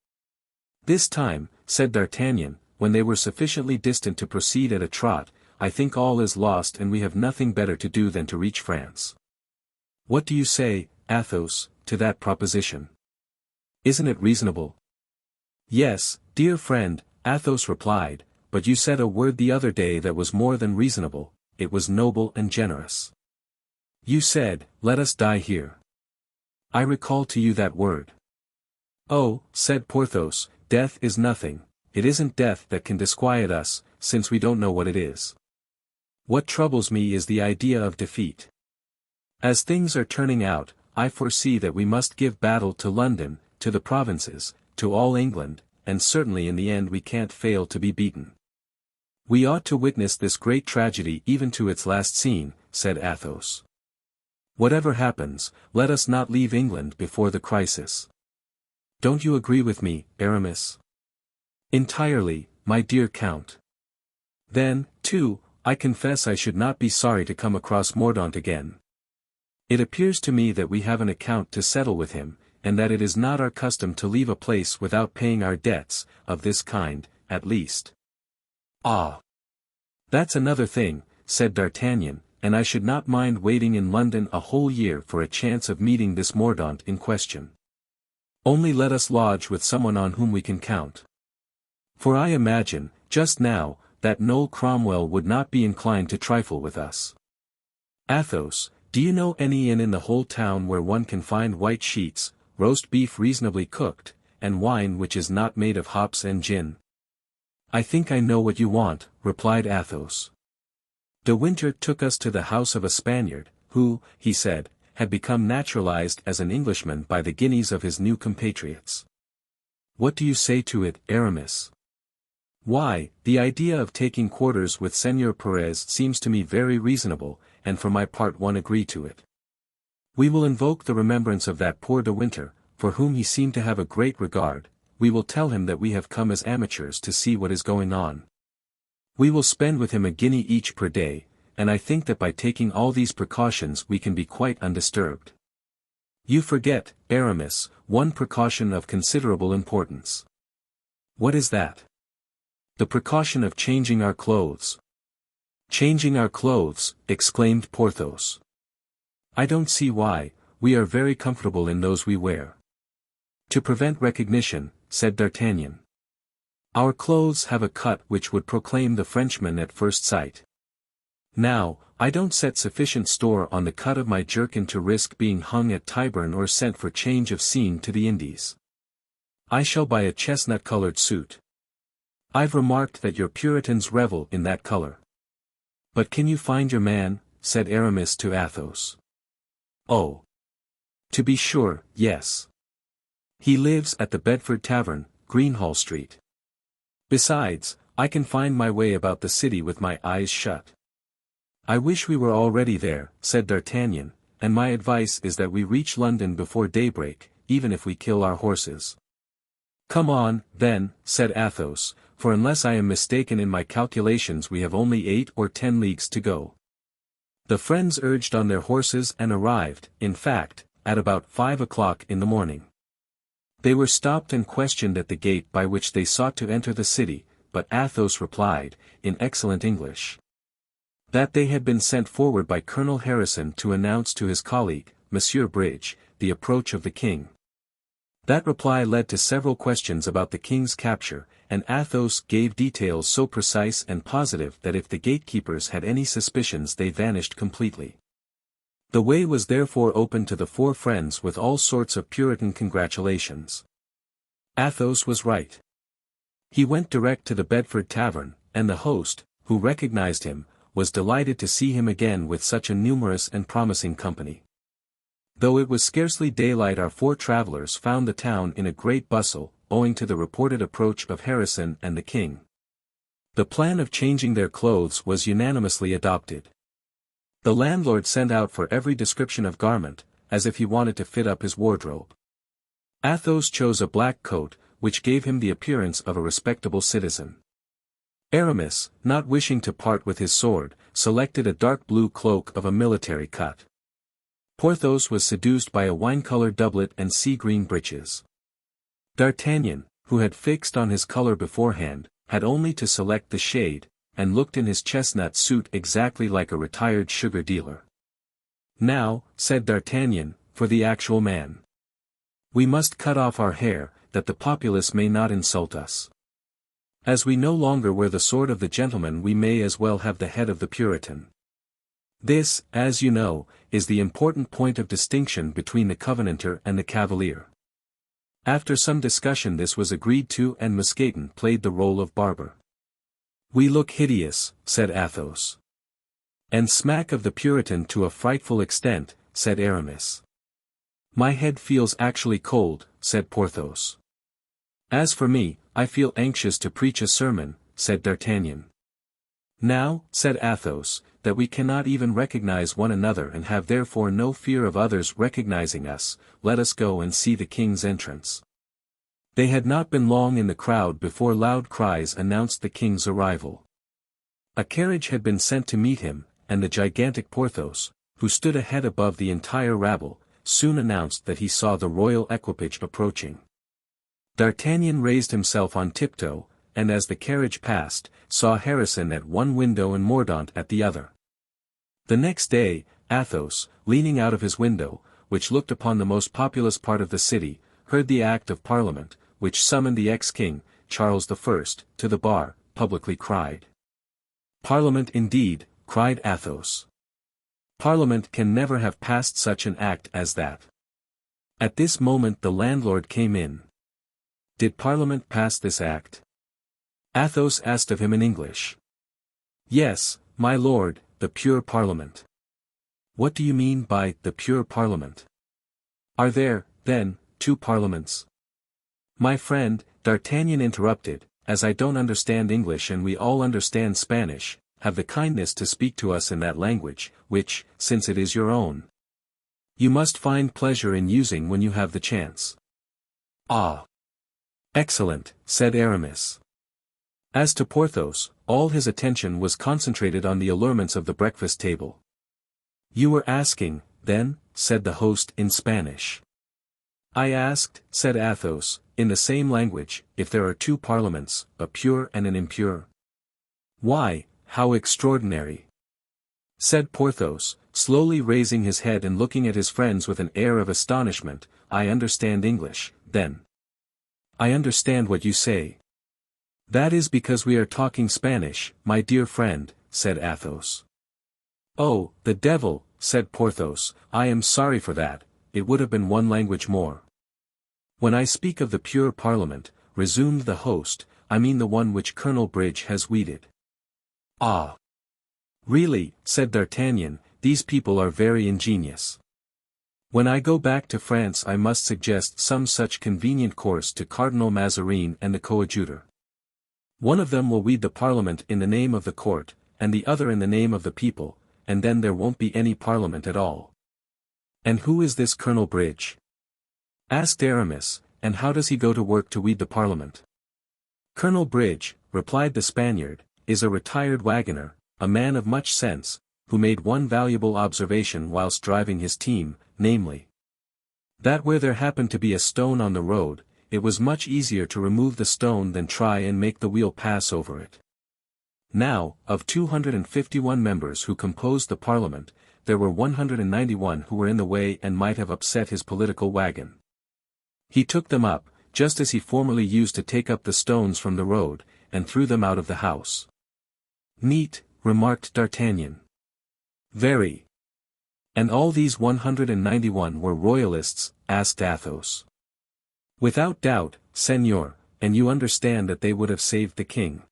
"This time," said D'Artagnan, when they were sufficiently distant to proceed at a trot, "I think all is lost and we have nothing better to do than to reach France. What do you say, Athos, to that proposition? Isn't it reasonable?" "Yes, dear friend," Athos replied, "but you said a word the other day that was more than reasonable, it was noble and generous. You said, "Let us die here." I recall to you that word. "Oh," said Porthos, "death is nothing, it isn't death that can disquiet us, since we don't know what it is. What troubles me is the idea of defeat. As things are turning out, I foresee that we must give battle to London, to the provinces, to all England, and certainly in the end we can't fail to be beaten." "We ought to witness this great tragedy even to its last scene," said Athos. "Whatever happens, let us not leave England before the crisis. Don't you agree with me, Aramis?" "Entirely, my dear Count. Then, too, I confess I should not be sorry to come across Mordaunt again. It appears to me that we have an account to settle with him, and that it is not our custom to leave a place without paying our debts, of this kind, at least." "Ah! That's another thing," said D'Artagnan, "and I should not mind waiting in London a whole year for a chance of meeting this Mordaunt in question. Only let us lodge with someone on whom we can count. For I imagine, just now, that Noel Cromwell would not be inclined to trifle with us. Athos, do you know any inn in the whole town where one can find white sheets, roast beef reasonably cooked, and wine which is not made of hops and gin?" "I think I know what you want," replied Athos. "De Winter took us to the house of a Spaniard, who, he said, had become naturalized as an Englishman by the guineas of his new compatriots. What do you say to it, Aramis?" "Why, the idea of taking quarters with Senor Perez seems to me very reasonable, and for my part one agree to it. We will invoke the remembrance of that poor De Winter, for whom he seemed to have a great regard. We will tell him that we have come as amateurs to see what is going on. We will spend with him a guinea each per day, and I think that by taking all these precautions we can be quite undisturbed. You forget, Aramis, one precaution of considerable importance." "What is that?" "The precaution of changing our clothes." "Changing our clothes," exclaimed Porthos. "I don't see why, we are very comfortable in those we wear." "To prevent recognition," said D'Artagnan. "Our clothes have a cut which would proclaim the Frenchman at first sight. Now, I don't set sufficient store on the cut of my jerkin to risk being hung at Tyburn or sent for change of scene to the Indies. I shall buy a chestnut-colored suit. I've remarked that your Puritans revel in that color." "But can you find your man?" said Aramis to Athos. "Oh! To be sure, yes. He lives at the Bedford Tavern, Greenhall Street. Besides, I can find my way about the city with my eyes shut." "I wish we were already there," said D'Artagnan, "and my advice is that we reach London before daybreak, even if we kill our horses." "Come on, then," said Athos, "for unless I am mistaken in my calculations we have only 8 or 10 leagues to go." The friends urged on their horses and arrived, in fact, at about 5 o'clock in the morning. They were stopped and questioned at the gate by which they sought to enter the city, but Athos replied, in excellent English, that they had been sent forward by Colonel Harrison to announce to his colleague, Monsieur Bridge, the approach of the king. That reply led to several questions about the king's capture, and Athos gave details so precise and positive that if the gatekeepers had any suspicions they vanished completely. The way was therefore open to the 4 friends with all sorts of Puritan congratulations. Athos was right. He went direct to the Bedford Tavern, and the host, who recognized him, was delighted to see him again with such a numerous and promising company. Though it was scarcely daylight our 4 travelers found the town in a great bustle, owing to the reported approach of Harrison and the king. The plan of changing their clothes was unanimously adopted. The landlord sent out for every description of garment, as if he wanted to fit up his wardrobe. Athos chose a black coat, which gave him the appearance of a respectable citizen. Aramis, not wishing to part with his sword, selected a dark blue cloak of a military cut. Porthos was seduced by a wine-colored doublet and sea-green breeches. D'Artagnan, who had fixed on his color beforehand, had only to select the shade, and looked in his chestnut suit exactly like a retired sugar dealer. "Now," said D'Artagnan, "for the actual man. We must cut off our hair, that the populace may not insult us. As we no longer wear the sword of the gentleman we may as well have the head of the Puritan. This, as you know, is the important point of distinction between the Covenanter and the Cavalier. After some discussion this was agreed to, and Mousqueton played the role of barber. "We look hideous," said Athos. "And smack of the Puritan to a frightful extent," said Aramis. "My head feels actually cold," said Porthos. "As for me, I feel anxious to preach a sermon," said D'Artagnan. "Now," said Athos, "that we cannot even recognize one another and have therefore no fear of others recognizing us, let us go and see the king's entrance." They had not been long in the crowd before loud cries announced the king's arrival. A carriage had been sent to meet him, and the gigantic Porthos, who stood a head above the entire rabble, soon announced that he saw the royal equipage approaching. D'Artagnan raised himself on tiptoe, and as the carriage passed, saw Harrison at one window and Mordaunt at the other. The next day, Athos, leaning out of his window, which looked upon the most populous part of the city, heard the Act of Parliament, which summoned the ex-king, Charles I, to the bar, publicly cried. "Parliament indeed," cried Athos. "Parliament can never have passed such an act as that." At this moment the landlord came in. "Did Parliament pass this act?" Athos asked of him in English. "Yes, my lord, the pure Parliament." "What do you mean by the pure Parliament? Are there, then, two parliaments?" "My friend," D'Artagnan interrupted, "as I don't understand English and we all understand Spanish, have the kindness to speak to us in that language, which, since it is your own, you must find pleasure in using when you have the chance." "Ah! Excellent," said Aramis. As to Porthos, all his attention was concentrated on the allurements of the breakfast table. "You were asking, then," said the host in Spanish. "I asked," said Athos, in the same language, "if there are two parliaments, a pure and an impure." "Why, how extraordinary!" said Porthos, slowly raising his head and looking at his friends with an air of astonishment. "I understand English, then." "I understand what you say." "That is because we are talking Spanish, my dear friend," said Athos. "Oh, the devil," said Porthos, "I am sorry for that, it would have been one language more." "When I speak of the pure Parliament," resumed the host, "I mean the one which Colonel Bridge has weeded." "Ah! Really," said D'Artagnan, "these people are very ingenious. When I go back to France I must suggest some such convenient course to Cardinal Mazarin and the coadjutor. One of them will weed the Parliament in the name of the court, and the other in the name of the people, and then there won't be any Parliament at all." "And who is this Colonel Bridge?" asked Aramis, "and how does he go to work to weed the Parliament?" "Colonel Bridge," replied the Spaniard, "is a retired wagoner, a man of much sense, who made one valuable observation whilst driving his team, namely, that where there happened to be a stone on the road, it was much easier to remove the stone than try and make the wheel pass over it. Now, of 251 members who composed the Parliament, there were 191 who were in the way and might have upset his political wagon. He took them up, just as he formerly used to take up the stones from the road, and threw them out of the house." "Neat," remarked D'Artagnan. "Very." "And all these 191 were royalists?" asked Athos. "Without doubt, Seigneur, and you understand that they would have saved the king."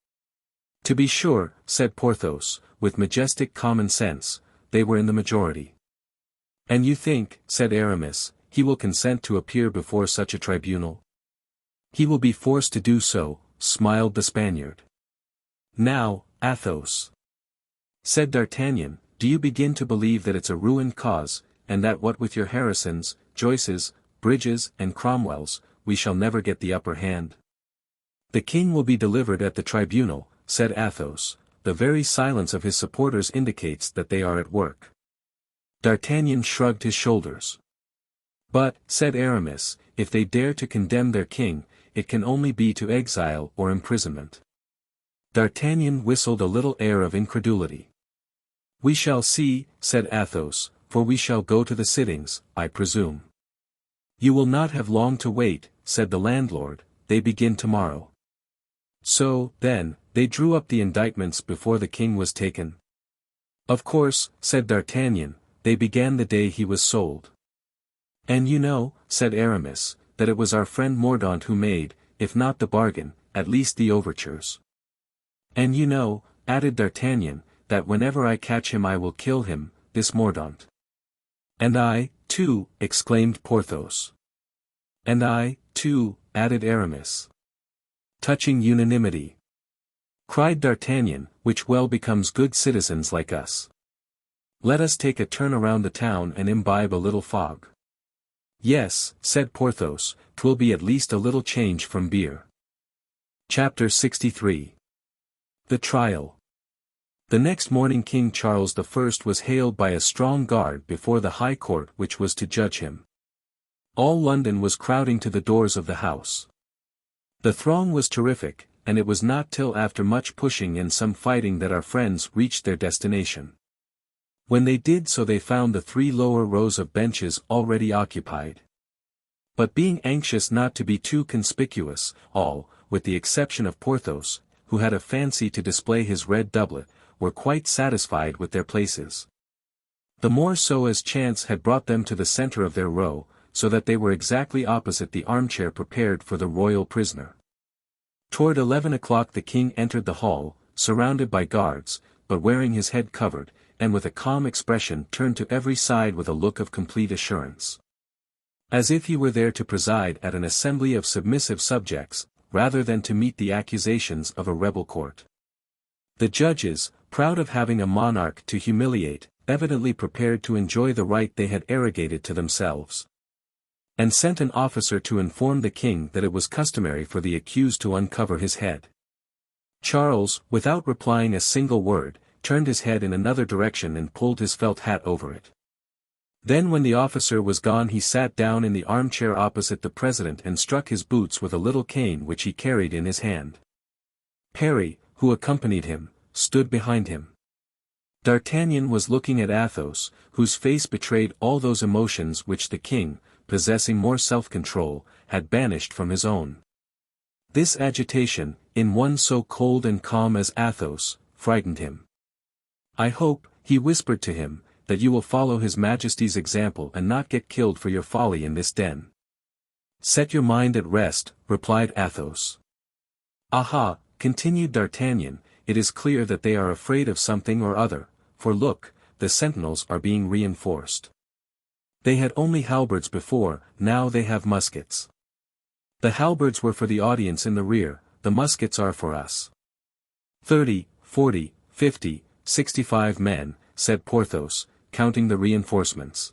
"To be sure," said Porthos, with majestic common sense, "they were in the majority." "And you think," said Aramis, "he will consent to appear before such a tribunal?" "He will be forced to do so," smiled the Spaniard. "Now, Athos," said D'Artagnan, "do you begin to believe that it's a ruined cause, and that what with your Harrisons, Joyces, Bridges, and Cromwells, we shall never get the upper hand?" "The king will be delivered at the tribunal," said Athos. "The very silence of his supporters indicates that they are at work." D'Artagnan shrugged his shoulders. "But," said Aramis, "if they dare to condemn their king, it can only be to exile or imprisonment." D'Artagnan whistled a little air of incredulity. "We shall see," said Athos, "for we shall go to the sittings, I presume." "You will not have long to wait," said the landlord, "they begin tomorrow." So, then, they drew up the indictments before the king was taken. Of course, said D'Artagnan, they began the day he was sold. And you know, said Aramis, that it was our friend Mordaunt who made, if not the bargain, at least the overtures. And you know, added D'Artagnan, that whenever I catch him I will kill him, this Mordaunt. And I, too, exclaimed Porthos. And I, too, added Aramis. Touching unanimity, cried D'Artagnan, which well becomes good citizens like us. Let us take a turn around the town and imbibe a little fog. Yes, said Porthos, 'twill be at least a little change from beer. Chapter 63. The Trial. The next morning King Charles I was hailed by a strong guard before the High Court which was to judge him. All London was crowding to the doors of the house. The throng was terrific, and it was not till after much pushing and some fighting that our friends reached their destination. When they did so they found the 3 lower rows of benches already occupied. But being anxious not to be too conspicuous, all, with the exception of Porthos, who had a fancy to display his red doublet, were quite satisfied with their places. The more so as chance had brought them to the center of their row, so that they were exactly opposite the armchair prepared for the royal prisoner. Toward 11 o'clock the king entered the hall, surrounded by guards, but wearing his head covered, and with a calm expression turned to every side with a look of complete assurance. As if he were there to preside at an assembly of submissive subjects, rather than to meet the accusations of a rebel court. The judges, proud of having a monarch to humiliate, evidently prepared to enjoy the right they had arrogated to themselves. And sent an officer to inform the king that it was customary for the accused to uncover his head. Charles, without replying a single word, turned his head in another direction and pulled his felt hat over it. Then when the officer was gone he sat down in the armchair opposite the president and struck his boots with a little cane which he carried in his hand. Parry, who accompanied him, stood behind him. D'Artagnan was looking at Athos, whose face betrayed all those emotions which the king, possessing more self-control, had banished from his own. This agitation, in one so cold and calm as Athos, frightened him. I hope, he whispered to him, that you will follow his Majesty's example and not get killed for your folly in this den. Set your mind at rest, replied Athos. Aha, continued D'Artagnan, it is clear that they are afraid of something or other, for look, the sentinels are being reinforced. They had only halberds before, now they have muskets. The halberds were for the audience in the rear, the muskets are for us. 30, 40, 50, 65 men, said Porthos, counting the reinforcements.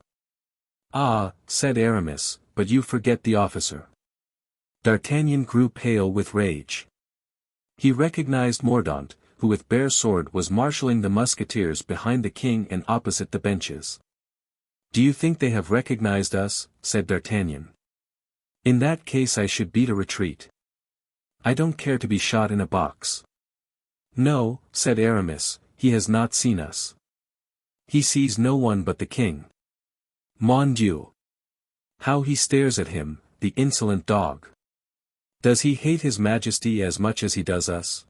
Ah, said Aramis, but you forget the officer. D'Artagnan grew pale with rage. He recognized Mordaunt, who with bare sword was marshalling the musketeers behind the king and opposite the benches. Do you think they have recognized us? Said D'Artagnan. In that case I should beat a retreat. I don't care to be shot in a box. No, said Aramis, he has not seen us. He sees no one but the king. Mon Dieu! How he stares at him, the insolent dog! Does he hate his Majesty as much as he does us?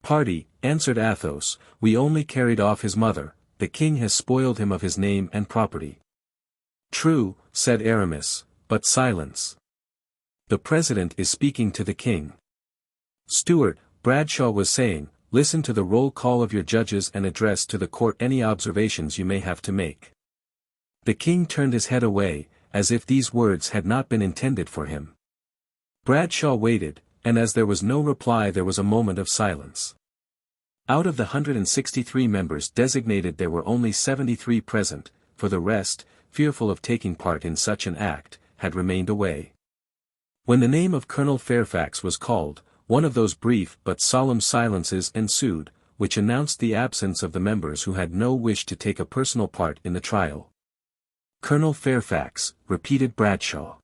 Pardy, answered Athos, we only carried off his mother, the king has spoiled him of his name and property. True, said Aramis, but silence. The president is speaking to the king. Steward, Bradshaw was saying, listen to the roll call of your judges and address to the court any observations you may have to make. The king turned his head away, as if these words had not been intended for him. Bradshaw waited, and as there was no reply there was a moment of silence. Out of the 163 members designated there were only 73 present, for the rest, fearful of taking part in such an act, had remained away. When the name of Colonel Fairfax was called, one of those brief but solemn silences ensued, which announced the absence of the members who had no wish to take a personal part in the trial. Colonel Fairfax, repeated Bradshaw.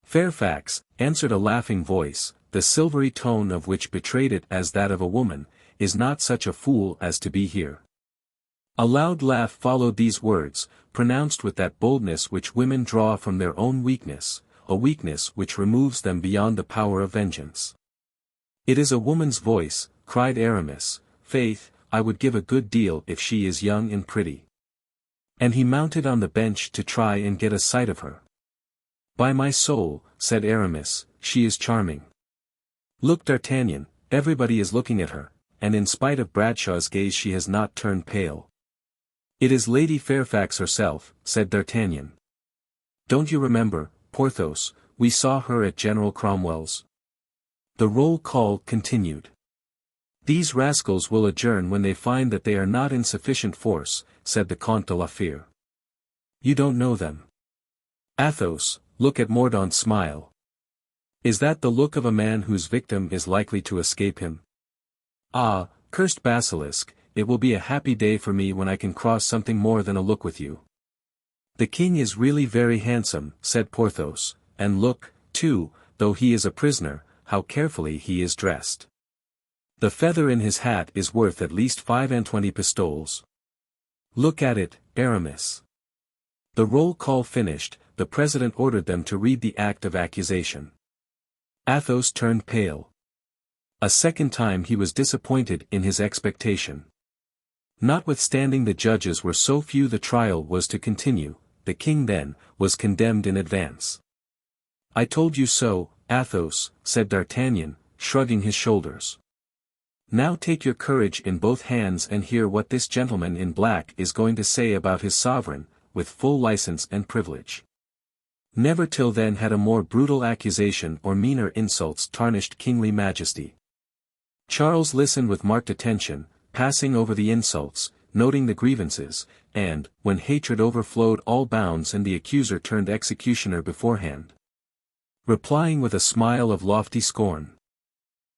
Fairfax, answered a laughing voice, the silvery tone of which betrayed it as that of a woman, is not such a fool as to be here. A loud laugh followed these words, pronounced with that boldness which women draw from their own weakness, a weakness which removes them beyond the power of vengeance. It is a woman's voice, cried Aramis. Faith, I would give a good deal if she is young and pretty. And he mounted on the bench to try and get a sight of her. By my soul, said Aramis, she is charming. Look, D'Artagnan, everybody is looking at her, and in spite of Bradshaw's gaze she has not turned pale. It is Lady Fairfax herself, said D'Artagnan. Don't you remember, Porthos, we saw her at General Cromwell's? The roll call continued. These rascals will adjourn when they find that they are not in sufficient force, said the Comte de la Fere. You don't know them. Athos, look at Mordaunt's smile. Is that the look of a man whose victim is likely to escape him? Ah, cursed basilisk, it will be a happy day for me when I can cross something more than a look with you. The king is really very handsome, said Porthos, and look, too, though he is a prisoner, how carefully he is dressed. The feather in his hat is worth at least 25 pistoles. Look at it, Aramis. The roll call finished, the president ordered them to read the act of accusation. Athos turned pale. A second time he was disappointed in his expectation. Notwithstanding the judges were so few, the trial was to continue. The king then, was condemned in advance. I told you so, Athos, said D'Artagnan, shrugging his shoulders. Now take your courage in both hands and hear what this gentleman in black is going to say about his sovereign, with full license and privilege. Never till then had a more brutal accusation or meaner insults tarnished kingly majesty. Charles listened with marked attention, passing over the insults, noting the grievances, and, when hatred overflowed all bounds and the accuser turned executioner beforehand, replying with a smile of lofty scorn.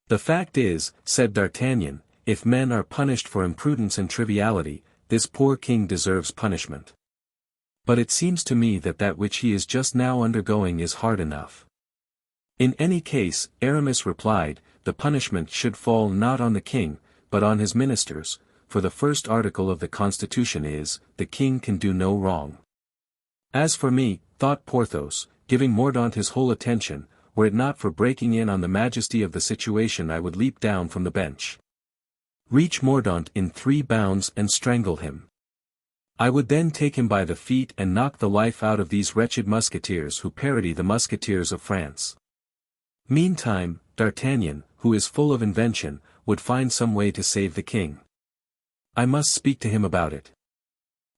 The fact is, said D'Artagnan, if men are punished for imprudence and triviality, this poor king deserves punishment. But it seems to me that which he is just now undergoing is hard enough. In any case, Aramis replied, the punishment should fall not on the king, but on his ministers, for the first article of the Constitution is, the king can do no wrong. As for me, thought Porthos, giving Mordaunt his whole attention, were it not for breaking in on the majesty of the situation I would leap down from the bench, reach Mordaunt in 3 bounds and strangle him. I would then take him by the feet and knock the life out of these wretched musketeers who parody the musketeers of France. Meantime, D'Artagnan, who is full of invention, would find some way to save the king. I must speak to him about it.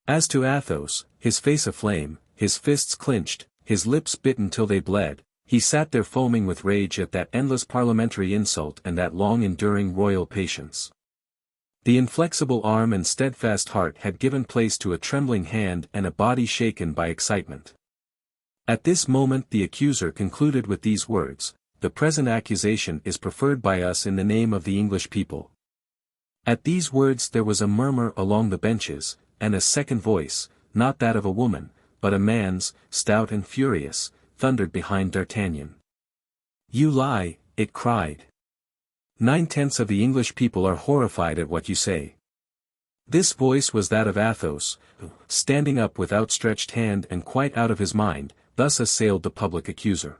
As to Athos, his face aflame, his fists clenched, his lips bitten till they bled, he sat there foaming with rage at that endless parliamentary insult and that long-enduring royal patience. The inflexible arm and steadfast heart had given place to a trembling hand and a body shaken by excitement. At this moment the accuser concluded with these words, the present accusation is preferred by us in the name of the English people. At these words there was a murmur along the benches, and a second voice, not that of a woman, but a man's, stout and furious, thundered behind D'Artagnan. You lie, it cried. 9/10 of the English people are horrified at what you say. This voice was that of Athos, who, standing up with outstretched hand and quite out of his mind, thus assailed the public accuser.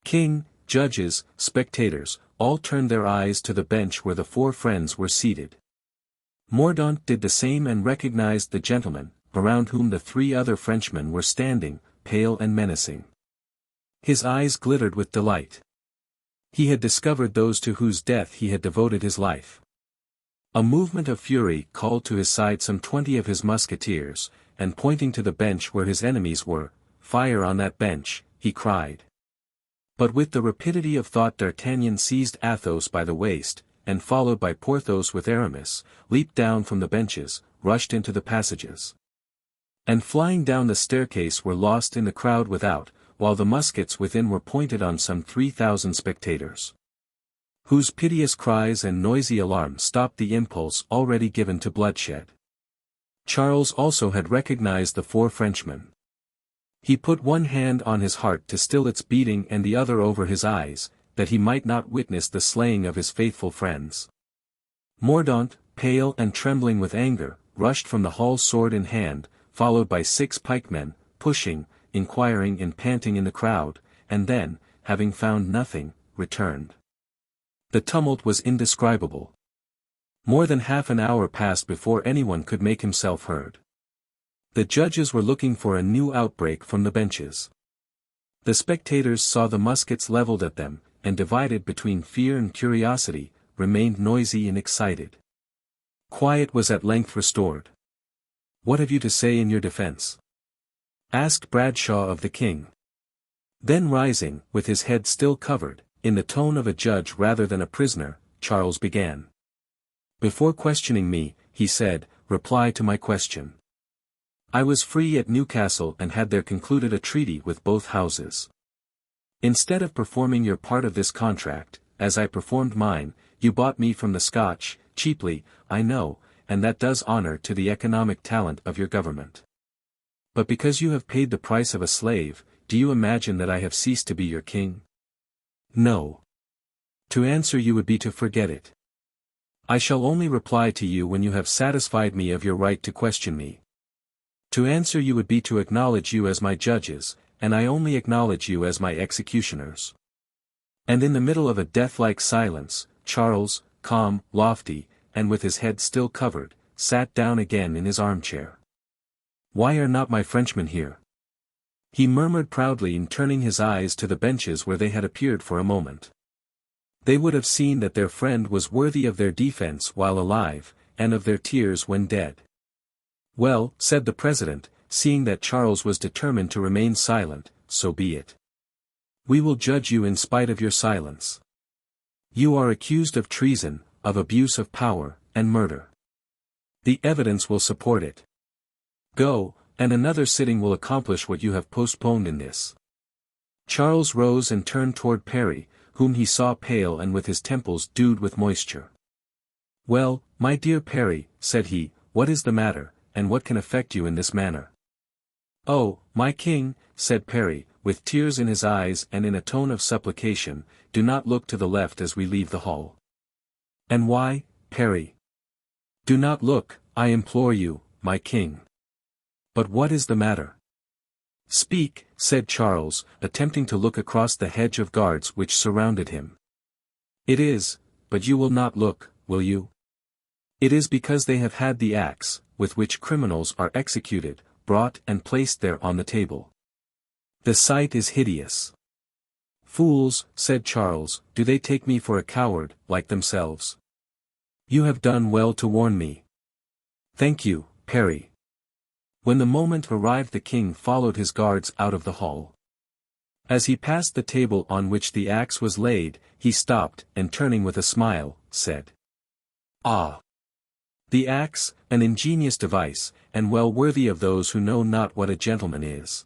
King, judges, spectators, all turned their eyes to the bench where the 4 friends were seated. Mordaunt did the same and recognized the gentleman, around whom the 3 other Frenchmen were standing, pale and menacing. His eyes glittered with delight. He had discovered those to whose death he had devoted his life. A movement of fury called to his side some 20 of his musketeers, and pointing to the bench where his enemies were, "Fire on that bench," he cried. But with the rapidity of thought D'Artagnan seized Athos by the waist, and followed by Porthos with Aramis, leaped down from the benches, rushed into the passages, and flying down the staircase were lost in the crowd without, while the muskets within were pointed on some 3,000 spectators, whose piteous cries and noisy alarm stopped the impulse already given to bloodshed. Charles also had recognized the 4 Frenchmen. He put one hand on his heart to still its beating and the other over his eyes, that he might not witness the slaying of his faithful friends. Mordaunt, pale and trembling with anger, rushed from the hall sword in hand, followed by 6 pikemen, pushing, inquiring and panting in the crowd, and then, having found nothing, returned. The tumult was indescribable. More than half an hour passed before anyone could make himself heard. The judges were looking for a new outbreak from the benches. The spectators saw the muskets leveled at them, and divided between fear and curiosity, remained noisy and excited. Quiet was at length restored. "What have you to say in your defense?" asked Bradshaw of the king. Then rising, with his head still covered, in the tone of a judge rather than a prisoner, Charles began. "Before questioning me," he said, "reply to my question. I was free at Newcastle and had there concluded a treaty with both houses. Instead of performing your part of this contract, as I performed mine, you bought me from the Scotch, cheaply, I know, and that does honor to the economic talent of your government. But because you have paid the price of a slave, do you imagine that I have ceased to be your king? No. To answer you would be to forget it. I shall only reply to you when you have satisfied me of your right to question me. To answer you would be to acknowledge you as my judges, and I only acknowledge you as my executioners." And in the middle of a death-like silence, Charles, calm, lofty, and with his head still covered, sat down again in his armchair. "Why are not my Frenchmen here?" he murmured proudly, in turning his eyes to the benches where they had appeared for a moment. They would have seen that their friend was worthy of their defense while alive, and of their tears when dead. "Well," said the president, seeing that Charles was determined to remain silent, "so be it. We will judge you in spite of your silence. You are accused of treason, of abuse of power, and murder. The evidence will support it. Go, and another sitting will accomplish what you have postponed in this." Charles rose and turned toward Parry, whom he saw pale and with his temples dewed with moisture. "Well, my dear Parry," said he, "what is the matter, and what can affect you in this manner?" "Oh, my king," said Parry, with tears in his eyes and in a tone of supplication, "do not look to the left as we leave the hall." "And why, Parry?" "Do not look, I implore you, my king." "But what is the matter?" "Speak," said Charles, attempting to look across the hedge of guards which surrounded him. "It is, but you will not look, will you? It is because they have had the axe, with which criminals are executed, brought and placed there on the table. The sight is hideous." "Fools," said Charles, "do they take me for a coward, like themselves? You have done well to warn me." "Thank you, Parry." When the moment arrived, the king followed his guards out of the hall. As he passed the table on which the axe was laid, he stopped, and turning with a smile, said, "Ah! The axe, an ingenious device, and well worthy of those who know not what a gentleman is.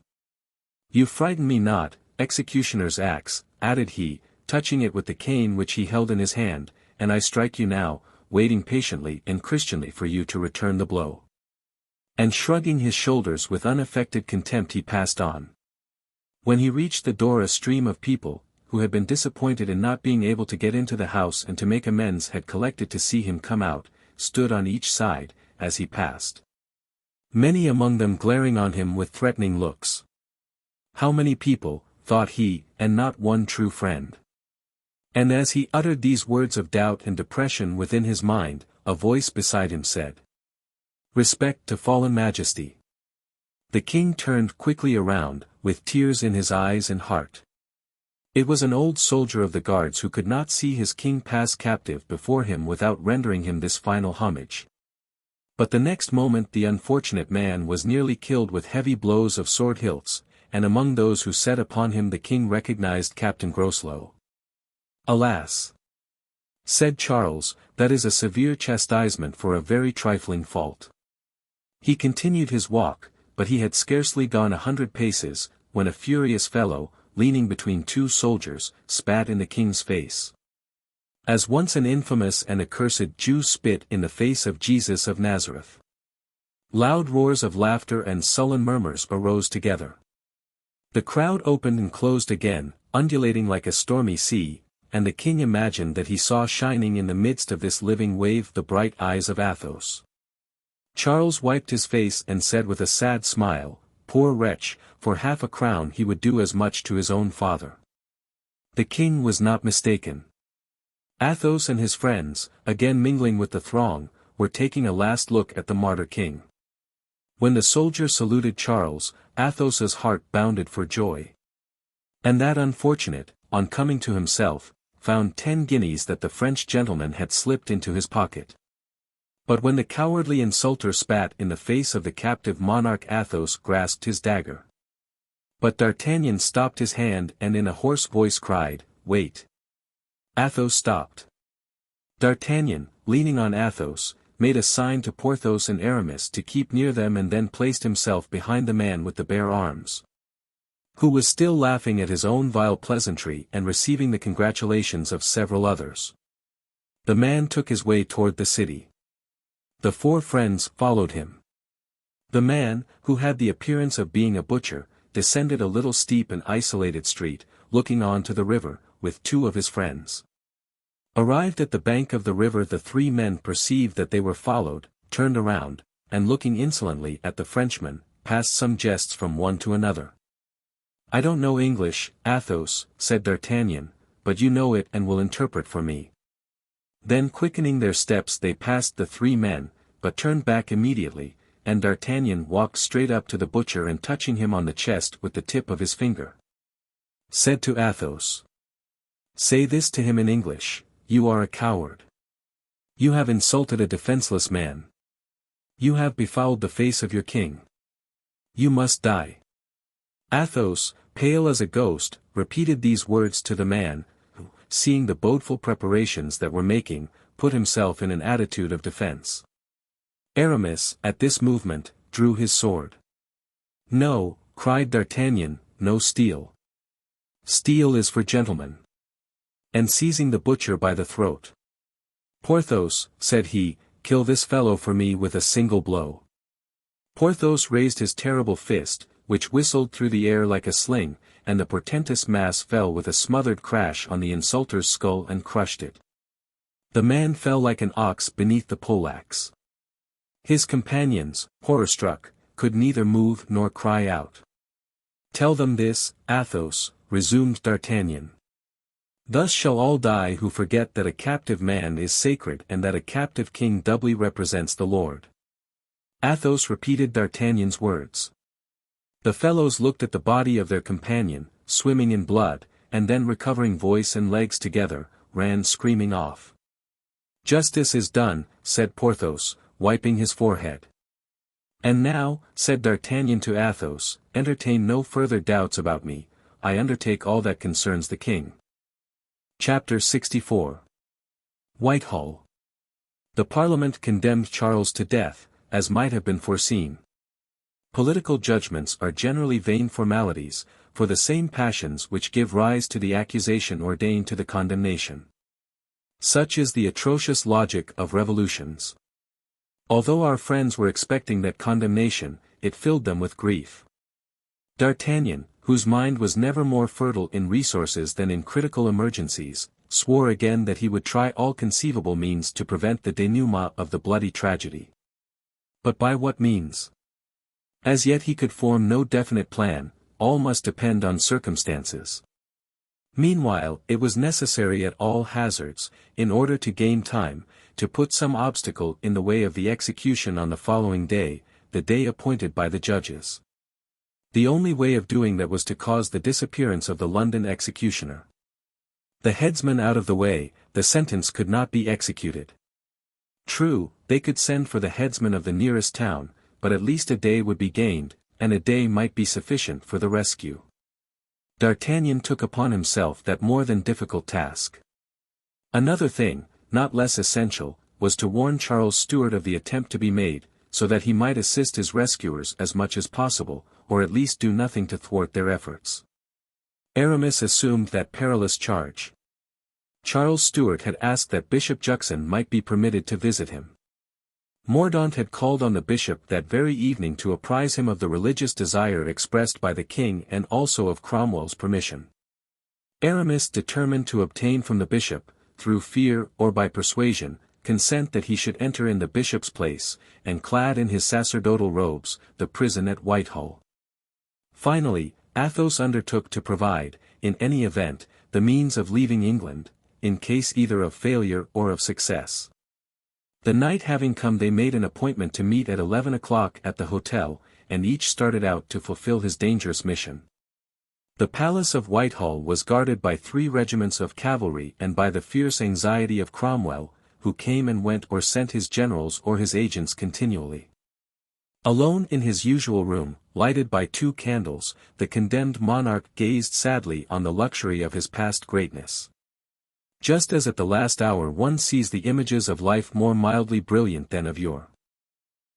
You frighten me not, executioner's axe," added he, touching it with the cane which he held in his hand, "and I strike you now, waiting patiently and Christianly for you to return the blow." And shrugging his shoulders with unaffected contempt, he passed on. When he reached the door, a stream of people, who had been disappointed in not being able to get into the house and to make amends, had collected to see him come out, stood on each side, as he passed. Many among them glaring on him with threatening looks. How many people, thought he, and not one true friend. And as he uttered these words of doubt and depression within his mind, a voice beside him said, "Respect to fallen majesty." The king turned quickly around, with tears in his eyes and heart. It was an old soldier of the guards who could not see his king pass captive before him without rendering him this final homage. But the next moment the unfortunate man was nearly killed with heavy blows of sword hilts, and among those who set upon him the king recognized Captain Groslow. "Alas!" said Charles, "that is a severe chastisement for a very trifling fault." He continued his walk, but he had scarcely gone 100 paces, when a furious fellow, leaning between two soldiers, spat in the king's face. As once an infamous and accursed Jew spit in the face of Jesus of Nazareth. Loud roars of laughter and sullen murmurs arose together. The crowd opened and closed again, undulating like a stormy sea, and the king imagined that he saw shining in the midst of this living wave the bright eyes of Athos. Charles wiped his face and said with a sad smile, "Poor wretch, for half a crown he would do as much to his own father." The king was not mistaken. Athos and his friends, again mingling with the throng, were taking a last look at the martyr king. When the soldier saluted Charles, Athos's heart bounded for joy. And that unfortunate, on coming to himself, found 10 guineas that the French gentleman had slipped into his pocket. But when the cowardly insulter spat in the face of the captive monarch, Athos grasped his dagger. But D'Artagnan stopped his hand and in a hoarse voice cried, "Wait." Athos stopped. D'Artagnan, leaning on Athos, made a sign to Porthos and Aramis to keep near them and then placed himself behind the man with the bare arms, who was still laughing at his own vile pleasantry and receiving the congratulations of several others. The man took his way toward the city. The 4 friends followed him. The man, who had the appearance of being a butcher, descended a little steep and isolated street, looking on to the river, with 2 of his friends. Arrived at the bank of the river, the 3 men perceived that they were followed, turned around, and looking insolently at the Frenchman, passed some jests from one to another. "I don't know English, Athos," said D'Artagnan, "but you know it and will interpret for me." Then quickening their steps they passed the 3 men, but turned back immediately, and D'Artagnan walked straight up to the butcher and touching him on the chest with the tip of his finger, said to Athos, "Say this to him in English: you are a coward. You have insulted a defenseless man. You have befouled the face of your king. You must die." Athos, pale as a ghost, repeated these words to the man, who, seeing the bodeful preparations that were making, put himself in an attitude of defense. Aramis, at this movement, drew his sword. "No," cried D'Artagnan, "no steel. Steel is for gentlemen." And seizing the butcher by the throat, "Porthos," said he, "kill this fellow for me with a single blow." Porthos raised his terrible fist, which whistled through the air like a sling, and the portentous mass fell with a smothered crash on the insulter's skull and crushed it. The man fell like an ox beneath the poleaxe. His companions, horror-struck, could neither move nor cry out. "Tell them this, Athos," resumed D'Artagnan. "Thus shall all die who forget that a captive man is sacred and that a captive king doubly represents the Lord." Athos repeated D'Artagnan's words. The fellows looked at the body of their companion, swimming in blood, and then recovering voice and legs together, ran screaming off. "Justice is done," said Porthos, wiping his forehead. "And now," said D'Artagnan to Athos, "entertain no further doubts about me, I undertake all that concerns the king." Chapter 64. Whitehall. The Parliament condemned Charles to death, as might have been foreseen. Political judgments are generally vain formalities, for the same passions which give rise to the accusation ordain to the condemnation. Such is the atrocious logic of revolutions. Although our friends were expecting that condemnation, it filled them with grief. D'Artagnan, whose mind was never more fertile in resources than in critical emergencies, swore again that he would try all conceivable means to prevent the denouement of the bloody tragedy. But by what means? As yet he could form no definite plan, all must depend on circumstances. Meanwhile, it was necessary at all hazards, in order to gain time, to put some obstacle in the way of the execution on the following day, the day appointed by the judges. The only way of doing that was to cause the disappearance of the London executioner. The headsman out of the way, the sentence could not be executed. True, they could send for the headsman of the nearest town, but at least a day would be gained, and a day might be sufficient for the rescue. D'Artagnan took upon himself that more than difficult task. Another thing, not less essential, was to warn Charles Stuart of the attempt to be made, so that he might assist his rescuers as much as possible, or at least do nothing to thwart their efforts. Aramis assumed that perilous charge. Charles Stuart had asked that Bishop Juxon might be permitted to visit him. Mordaunt had called on the bishop that very evening to apprise him of the religious desire expressed by the king and also of Cromwell's permission. Aramis determined to obtain from the bishop, through fear or by persuasion, consent that he should enter in the bishop's place, and clad in his sacerdotal robes, the prison at Whitehall. Finally, Athos undertook to provide, in any event, the means of leaving England, in case either of failure or of success. The night having come, they made an appointment to meet at 11 o'clock at the hotel, and each started out to fulfill his dangerous mission. The Palace of Whitehall was guarded by 3 regiments of cavalry and by the fierce anxiety of Cromwell, who came and went or sent his generals or his agents continually. Alone in his usual room, lighted by 2 candles, the condemned monarch gazed sadly on the luxury of his past greatness. Just as at the last hour one sees the images of life more mildly brilliant than of yore.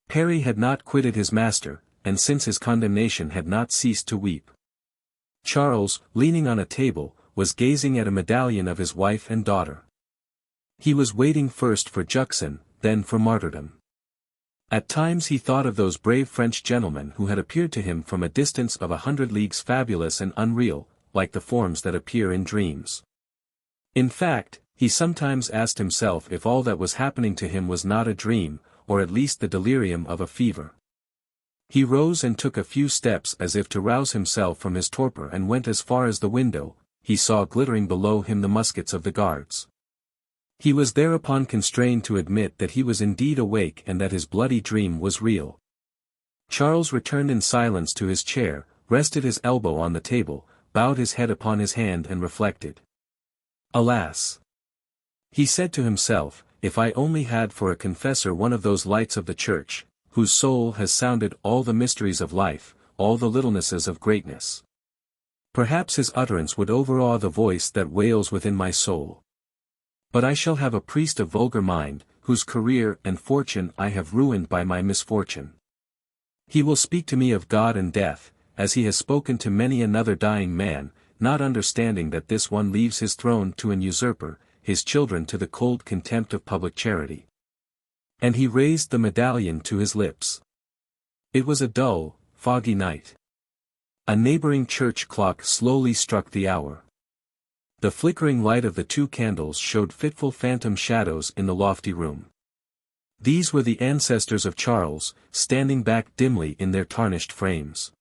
Parry had not quitted his master, and since his condemnation had not ceased to weep. Charles, leaning on a table, was gazing at a medallion of his wife and daughter. He was waiting first for Juxon, then for martyrdom. At times he thought of those brave French gentlemen who had appeared to him from a distance of 100 leagues, fabulous and unreal, like the forms that appear in dreams. In fact, he sometimes asked himself if all that was happening to him was not a dream, or at least the delirium of a fever. He rose and took a few steps as if to rouse himself from his torpor, and went as far as the window. He saw glittering below him the muskets of the guards. He was thereupon constrained to admit that he was indeed awake and that his bloody dream was real. Charles returned in silence to his chair, rested his elbow on the table, bowed his head upon his hand and reflected. Alas! He said to himself, if I only had for a confessor one of those lights of the church, whose soul has sounded all the mysteries of life, all the littlenesses of greatness. Perhaps his utterance would overawe the voice that wails within my soul. But I shall have a priest of vulgar mind, whose career and fortune I have ruined by my misfortune. He will speak to me of God and death, as he has spoken to many another dying man, not understanding that this one leaves his throne to an usurper, his children to the cold contempt of public charity. And he raised the medallion to his lips. It was a dull, foggy night. A neighboring church clock slowly struck the hour. The flickering light of the 2 candles showed fitful phantom shadows in the lofty room. These were the ancestors of Charles, standing back dimly in their tarnished frames.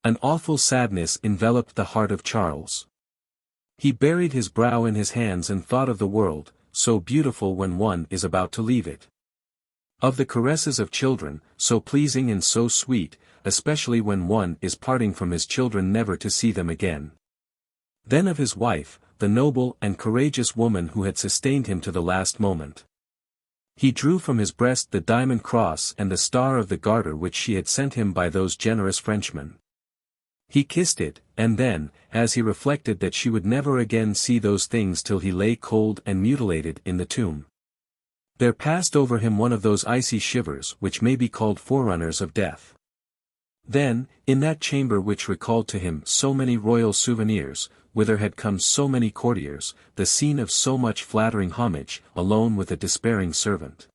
An awful sadness enveloped the heart of Charles. He buried his brow in his hands and thought of the world, so beautiful when one is about to leave it. Of the caresses of children, so pleasing and so sweet, especially when one is parting from his children never to see them again. Then of his wife, the noble and courageous woman who had sustained him to the last moment. He drew from his breast the diamond cross and the star of the Garter which she had sent him by those generous Frenchmen. He kissed it, and then, as he reflected that she would never again see those things till he lay cold and mutilated in the tomb, there passed over him one of those icy shivers which may be called forerunners of death. Then, in that chamber which recalled to him so many royal souvenirs, whither had come so many courtiers, the scene of so much flattering homage, alone with a despairing servant,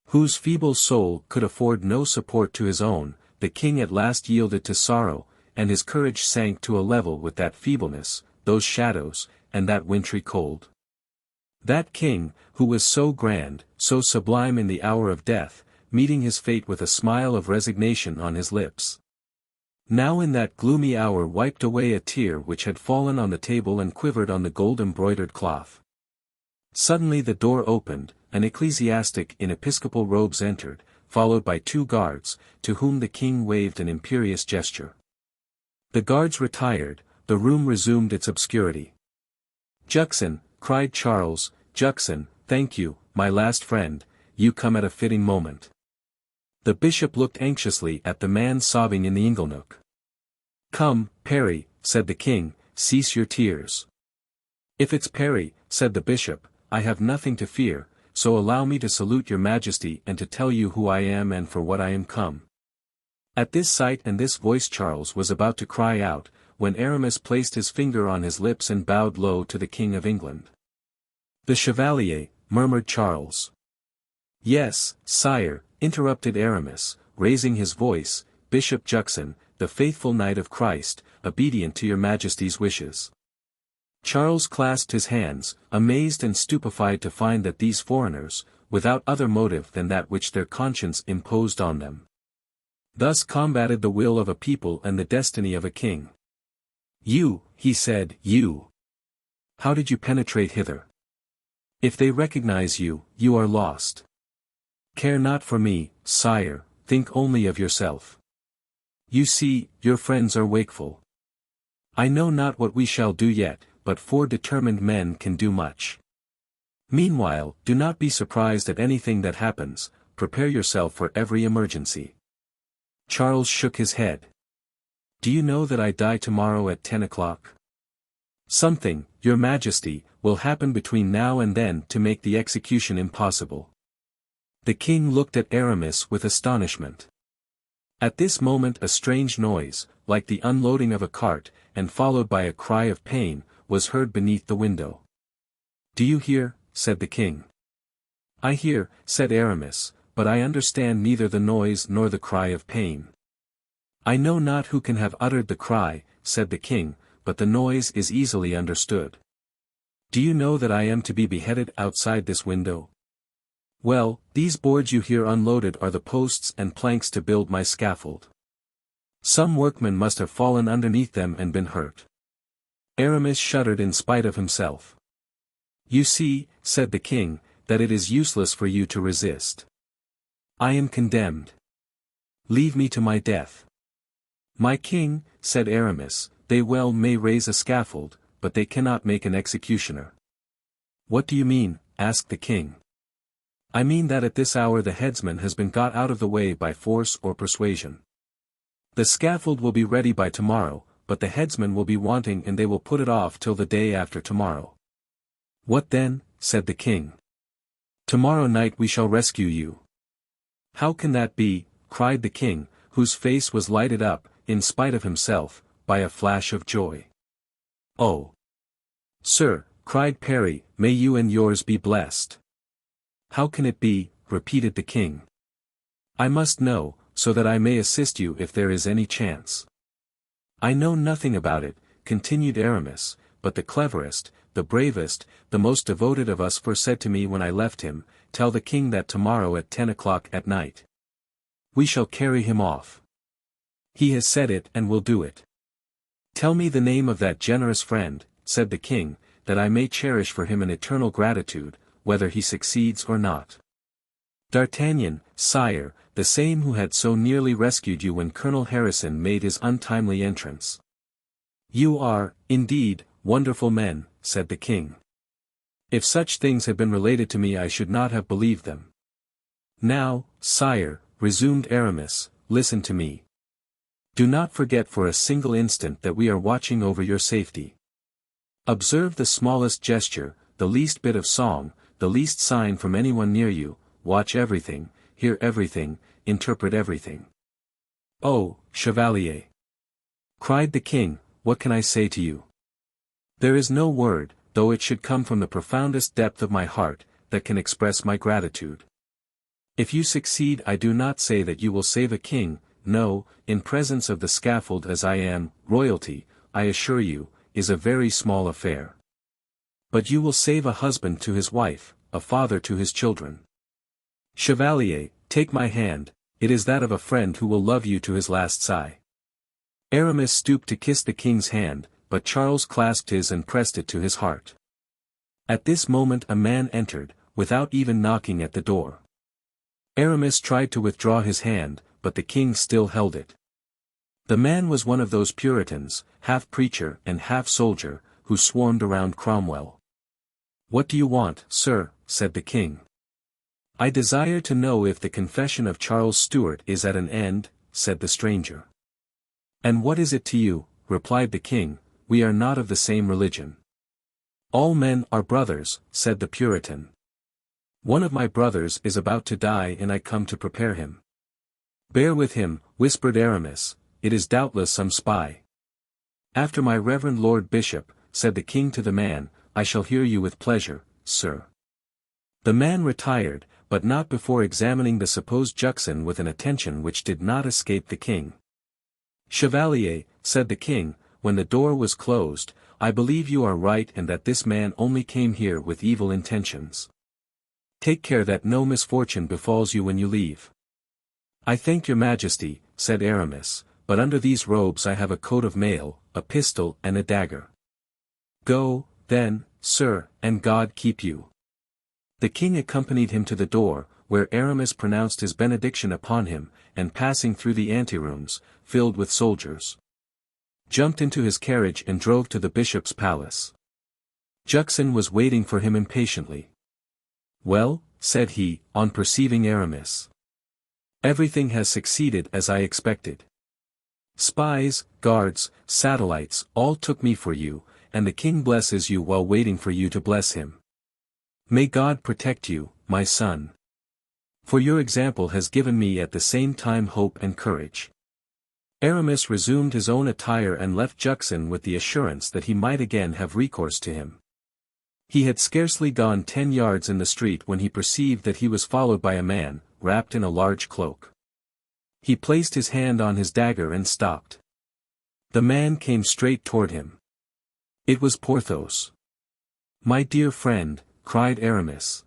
whose feeble soul could afford no support to his own, the king at last yielded to sorrow, and his courage sank to a level with that feebleness, those shadows, and that wintry cold. That king, who was so grand, so sublime in the hour of death, meeting his fate with a smile of resignation on his lips, now in that gloomy hour wiped away a tear which had fallen on the table and quivered on the gold-embroidered cloth. Suddenly the door opened, an ecclesiastic in episcopal robes entered, followed by 2 guards, to whom the king waved an imperious gesture. The guards retired, the room resumed its obscurity. Juxon, cried Charles, Juxon, thank you, my last friend, you come at a fitting moment. The bishop looked anxiously at the man sobbing in the inglenook. Come, Parry, said the king, cease your tears. If it's Parry, said the bishop, I have nothing to fear, so allow me to salute your majesty and to tell you who I am and for what I am come. At this sight and this voice Charles was about to cry out, when Aramis placed his finger on his lips and bowed low to the King of England. The Chevalier, murmured Charles. Yes, sire, interrupted Aramis, raising his voice, Bishop Juxon, the faithful knight of Christ, obedient to your majesty's wishes. Charles clasped his hands, amazed and stupefied to find that these foreigners, without other motive than that which their conscience imposed on them, thus combated the will of a people and the destiny of a king. You, he said, you. How did you penetrate hither? If they recognize you, you are lost. Care not for me, sire, think only of yourself. You see, your friends are wakeful. I know not what we shall do yet, but 4 determined men can do much. Meanwhile, do not be surprised at anything that happens, prepare yourself for every emergency. Charles shook his head. Do you know that I die tomorrow at 10 o'clock? Something, your majesty, will happen between now and then to make the execution impossible. The king looked at Aramis with astonishment. At this moment a strange noise, like the unloading of a cart, and followed by a cry of pain, was heard beneath the window. Do you hear? Said the king. I hear, said Aramis, but I understand neither the noise nor the cry of pain. I know not who can have uttered the cry, said the king, but the noise is easily understood. Do you know that I am to be beheaded outside this window? Well, these boards you hear unloaded are the posts and planks to build my scaffold. Some workman must have fallen underneath them and been hurt. Aramis shuddered in spite of himself. You see, said the king, that it is useless for you to resist. I am condemned. Leave me to my death. My king, said Aramis, they well may raise a scaffold, but they cannot make an executioner. What do you mean? Asked the king. I mean that at this hour the headsman has been got out of the way by force or persuasion. The scaffold will be ready by tomorrow, but the headsman will be wanting and they will put it off till the day after tomorrow. What then? Said the king. Tomorrow night we shall rescue you. How can that be? Cried the king, whose face was lighted up, in spite of himself, by a flash of joy. Oh! Sir, cried Parry, may you and yours be blessed. How can it be? Repeated the king. I must know, so that I may assist you if there is any chance. I know nothing about it, continued Aramis, but the cleverest, the bravest, the most devoted of us first said to me when I left him, tell the king that tomorrow at 10 o'clock at night we shall carry him off. He has said it and will do it. Tell me the name of that generous friend, said the king, that I may cherish for him an eternal gratitude, whether he succeeds or not. D'Artagnan, sire, the same who had so nearly rescued you when Colonel Harrison made his untimely entrance. You are, indeed, wonderful men, said the king. If such things had been related to me I should not have believed them. Now, sire, resumed Aramis, listen to me. Do not forget for a single instant that we are watching over your safety. Observe the smallest gesture, the least bit of song, the least sign from anyone near you, watch everything, hear everything, interpret everything. Oh, chevalier! Cried the king, what can I say to you? There is no word, though it should come from the profoundest depth of my heart, that can express my gratitude. If you succeed I do not say that you will save a king, no, in presence of the scaffold as I am, royalty, I assure you, is a very small affair. But you will save a husband to his wife, a father to his children. Chevalier, take my hand, it is that of a friend who will love you to his last sigh. Aramis stooped to kiss the king's hand, but Charles clasped his and pressed it to his heart. At this moment a man entered, without even knocking at the door. Aramis tried to withdraw his hand, but the king still held it. The man was one of those Puritans, half preacher and half soldier, who swarmed around Cromwell. What do you want, sir? Said the king. I desire to know if the confession of Charles Stuart is at an end, said the stranger. And what is it to you? Replied the king, we are not of the same religion. All men are brothers, said the Puritan. One of my brothers is about to die and I come to prepare him. Bear with him, whispered Aramis, it is doubtless some spy. After my reverend Lord Bishop, said the king to the man, I shall hear you with pleasure, sir. The man retired, but not before examining the supposed Juxon with an attention which did not escape the king. Chevalier, said the king, when the door was closed, I believe you are right and that this man only came here with evil intentions. Take care that no misfortune befalls you when you leave. I thank your majesty, said Aramis, but under these robes I have a coat of mail, a pistol and a dagger. Go, then, sir, and God keep you." The king accompanied him to the door, where Aramis pronounced his benediction upon him, and passing through the anterooms, filled with soldiers, jumped into his carriage and drove to the bishop's palace. Juxon was waiting for him impatiently. "Well," said he, on perceiving Aramis. "Everything has succeeded as I expected. Spies, guards, satellites, all took me for you, and the king blesses you while waiting for you to bless him. May God protect you, my son. For your example has given me at the same time hope and courage." Aramis resumed his own attire and left Juxon with the assurance that he might again have recourse to him. He had scarcely gone 10 yards in the street when he perceived that he was followed by a man, wrapped in a large cloak. He placed his hand on his dagger and stopped. The man came straight toward him. It was Porthos. "My dear friend," cried Aramis.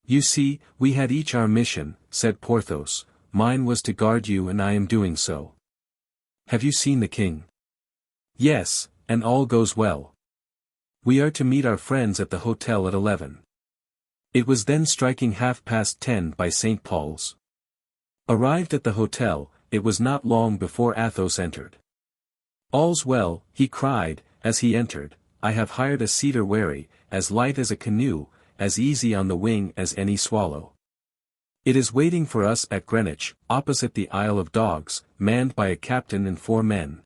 "You see, we had each our mission," said Porthos. "Mine was to guard you and I am doing so. Have you seen the king?" "Yes, and all goes well. We are to meet our friends at the hotel at 11. It was then striking 10:30 by St. Paul's. Arrived at the hotel, it was not long before Athos entered. "All's well," he cried, as he entered. "I have hired a cedar wherry, as light as a canoe, as easy on the wing as any swallow. It is waiting for us at Greenwich, opposite the Isle of Dogs, manned by a captain and 4 men,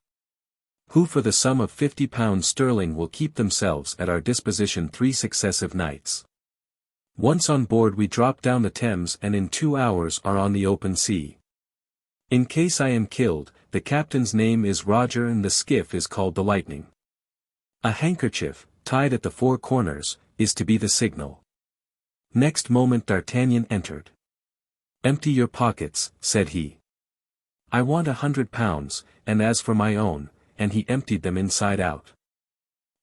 who for the sum of £50 sterling will keep themselves at our disposition 3 successive nights. Once on board we drop down the Thames and in 2 hours are on the open sea. In case I am killed, the captain's name is Roger and the skiff is called the Lightning. A handkerchief, tied at the 4 corners, is to be the signal." Next moment D'Artagnan entered. "Empty your pockets," said he. "I want £100, and as for my own," and he emptied them inside out.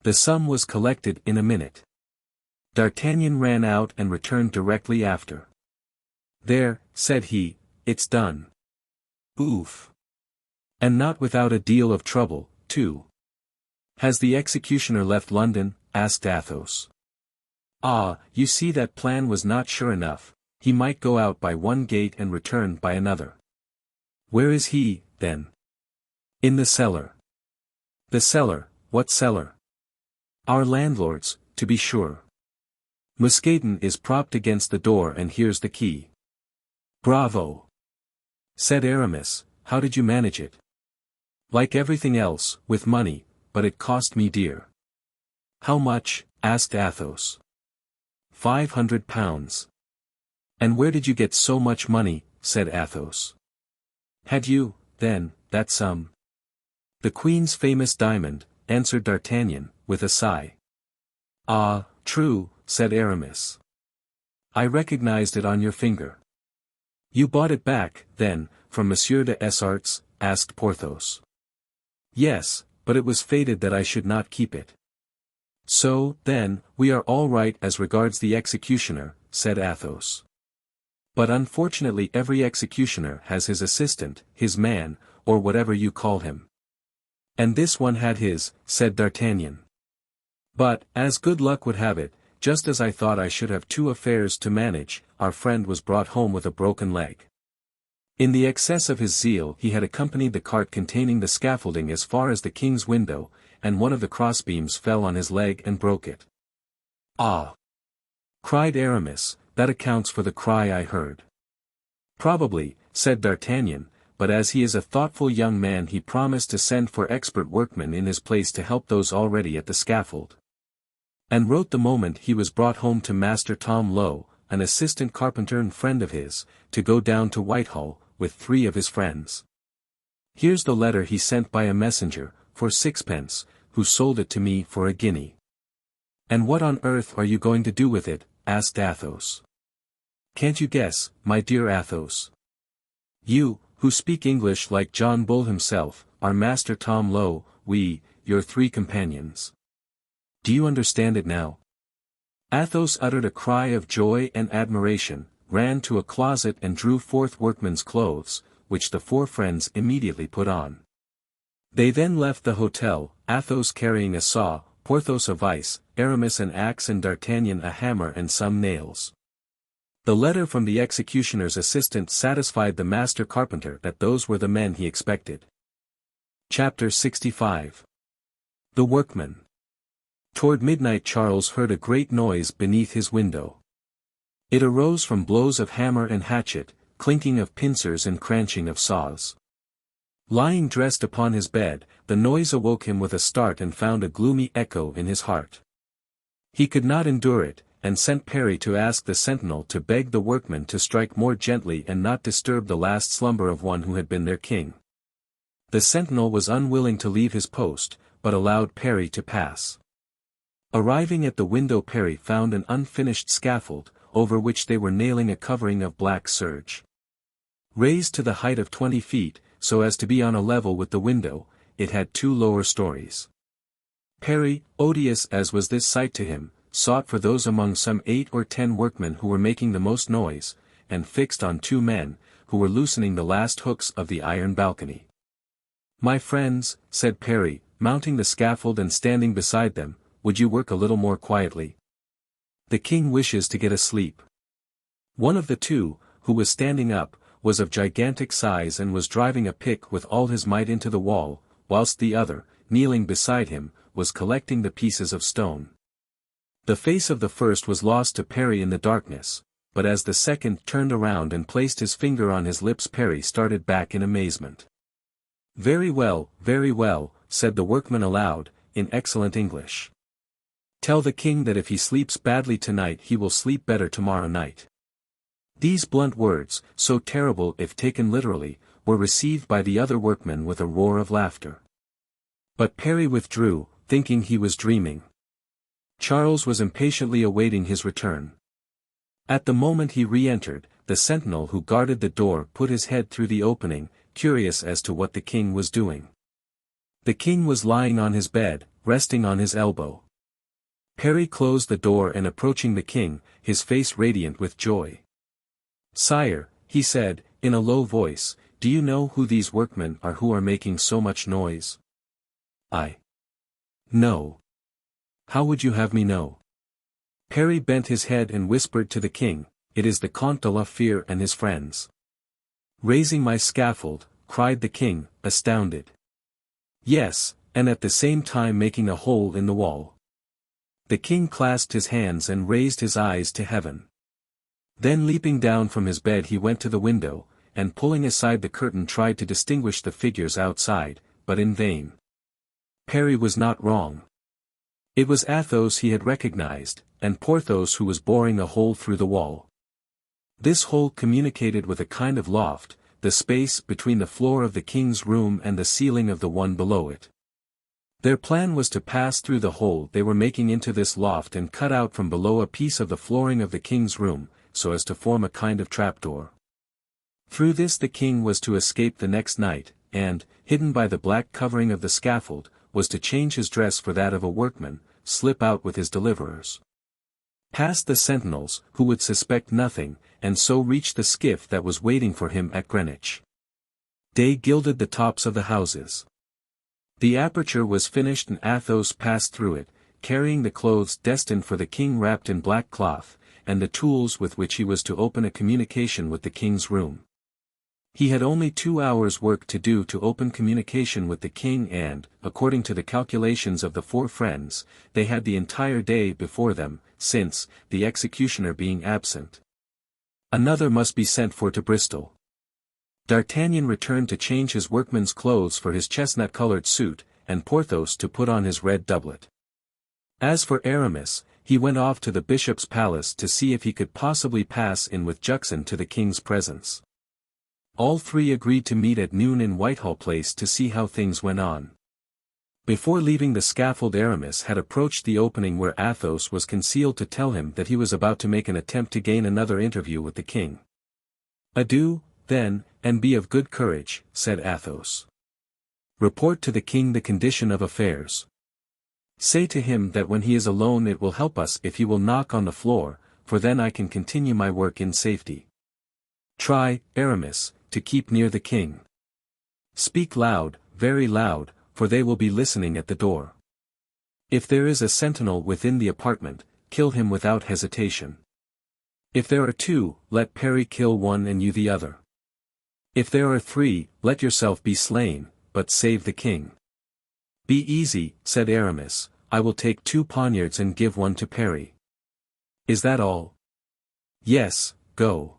The sum was collected in a minute. D'Artagnan ran out and returned directly after. "There," said he, "it's done. Oof. And not without a deal of trouble, too." "Has the executioner left London?" asked Athos. "Ah, you see that plan was not sure enough. He might go out by one gate and return by another." "Where is he, then?" "In the cellar." "The cellar, what cellar?" "Our landlord's, to be sure. Mousqueton is propped against the door and here's the key." "Bravo!" said Aramis. "How did you manage it?" "Like everything else, with money, but it cost me dear." "How much?" asked Athos. £500. "And where did you get so much money?" said Athos. "Had you, then, that sum?" "The Queen's famous diamond," answered D'Artagnan, with a sigh. "Ah, true," said Aramis. "I recognized it on your finger." "You bought it back, then, from Monsieur de Essarts?" asked Porthos. "Yes, but it was fated that I should not keep it." "So, then, we are all right as regards the executioner," said Athos. "But unfortunately every executioner has his assistant, his man, or whatever you call him." "And this one had his," said D'Artagnan. "But, as good luck would have it, just as I thought I should have 2 affairs to manage, our friend was brought home with a broken leg. In the excess of his zeal he had accompanied the cart containing the scaffolding as far as the king's window, and one of the crossbeams fell on his leg and broke it." "Ah!" cried Aramis, "that accounts for the cry I heard." "Probably," said D'Artagnan, "but as he is a thoughtful young man he promised to send for expert workmen in his place to help those already at the scaffold. And wrote the moment he was brought home to Master Tom Lowe, an assistant carpenter and friend of his, to go down to Whitehall, with 3 of his friends. Here's the letter he sent by a messenger, for 6 pence, who sold it to me for a guinea." "And what on earth are you going to do with it?" asked Athos. "Can't you guess, my dear Athos? You, who speak English like John Bull himself, are Master Tom Lowe, we, your 3 companions. Do you understand it now?" Athos uttered a cry of joy and admiration, ran to a closet and drew forth workmen's clothes, which the 4 friends immediately put on. They then left the hotel, Athos carrying a saw, Porthos a vice, Aramis an axe and D'Artagnan a hammer and some nails. The letter from the executioner's assistant satisfied the master carpenter that those were the men he expected. Chapter 65. The Workman. Toward midnight Charles heard a great noise beneath his window. It arose from blows of hammer and hatchet, clinking of pincers and cranching of saws. Lying dressed upon his bed, the noise awoke him with a start and found a gloomy echo in his heart. He could not endure it, and sent Parry to ask the sentinel to beg the workmen to strike more gently and not disturb the last slumber of one who had been their king. The sentinel was unwilling to leave his post, but allowed Parry to pass. Arriving at the window Parry found an unfinished scaffold, over which they were nailing a covering of black serge. Raised to the height of 20 feet, so as to be on a level with the window, it had 2 lower stories. Parry, odious as was this sight to him, sought for those among some 8 or 10 workmen who were making the most noise, and fixed on 2 men, who were loosening the last hooks of the iron balcony. "My friends," said Parry, mounting the scaffold and standing beside them, "would you work a little more quietly? The king wishes to get asleep." One of the 2, who was standing up, was of gigantic size and was driving a pick with all his might into the wall, whilst the other, kneeling beside him, was collecting the pieces of stone. The face of the first was lost to Parry in the darkness, but as the second turned around and placed his finger on his lips Parry started back in amazement. very well," said the workman aloud, in excellent English. "Tell the king that if he sleeps badly tonight he will sleep better tomorrow night." These blunt words, so terrible if taken literally, were received by the other workmen with a roar of laughter. But Parry withdrew, thinking he was dreaming. Charles was impatiently awaiting his return. At the moment he re-entered, the sentinel who guarded the door put his head through the opening, curious as to what the king was doing. The king was lying on his bed, resting on his elbow. Parry closed the door and approaching the king, his face radiant with joy. "Sire," he said, in a low voice, "do you know who these workmen are who are making so much noise?" "I know." "How would you have me know?" Parry bent his head and whispered to the king, "It is the Comte de la Fere and his friends." "Raising my scaffold," cried the king, astounded. "Yes, and at the same time making a hole in the wall." The king clasped his hands and raised his eyes to heaven. Then leaping down from his bed he went to the window, and pulling aside the curtain tried to distinguish the figures outside, but in vain. Parry was not wrong. It was Athos he had recognized, and Porthos who was boring a hole through the wall. This hole communicated with a kind of loft, the space between the floor of the king's room and the ceiling of the one below it. Their plan was to pass through the hole they were making into this loft and cut out from below a piece of the flooring of the king's room, so as to form a kind of trapdoor. Through this the king was to escape the next night, and, hidden by the black covering of the scaffold, was to change his dress for that of a workman, slip out with his deliverers. Past the sentinels, who would suspect nothing, and so reach the skiff that was waiting for him at Greenwich. Day gilded the tops of the houses. The aperture was finished and Athos passed through it, carrying the clothes destined for the king wrapped in black cloth, and the tools with which he was to open a communication with the king's room. He had only 2 hours' work to do to open communication with the king and, according to the calculations of the 4 friends, they had the entire day before them, since, the executioner being absent, another must be sent for to Bristol. D'Artagnan returned to change his workman's clothes for his chestnut-colored suit, and Porthos to put on his red doublet. As for Aramis, he went off to the bishop's palace to see if he could possibly pass in with Juxon to the king's presence. All 3 agreed to meet at noon in Whitehall Place to see how things went on. Before leaving the scaffold Aramis had approached the opening where Athos was concealed to tell him that he was about to make an attempt to gain another interview with the king. "Adieu, then, and be of good courage," said Athos. "Report to the king the condition of affairs. Say to him that when he is alone it will help us if he will knock on the floor, for then I can continue my work in safety. Try, Aramis, to keep near the king. Speak loud, very loud, for they will be listening at the door. If there is a sentinel within the apartment, kill him without hesitation. If there are two, let Parry kill one and you the other. If there are three, let yourself be slain, but save the king. Be easy, said Aramis, I will take 2 poniards and give one to Parry. Is that all? Yes, go.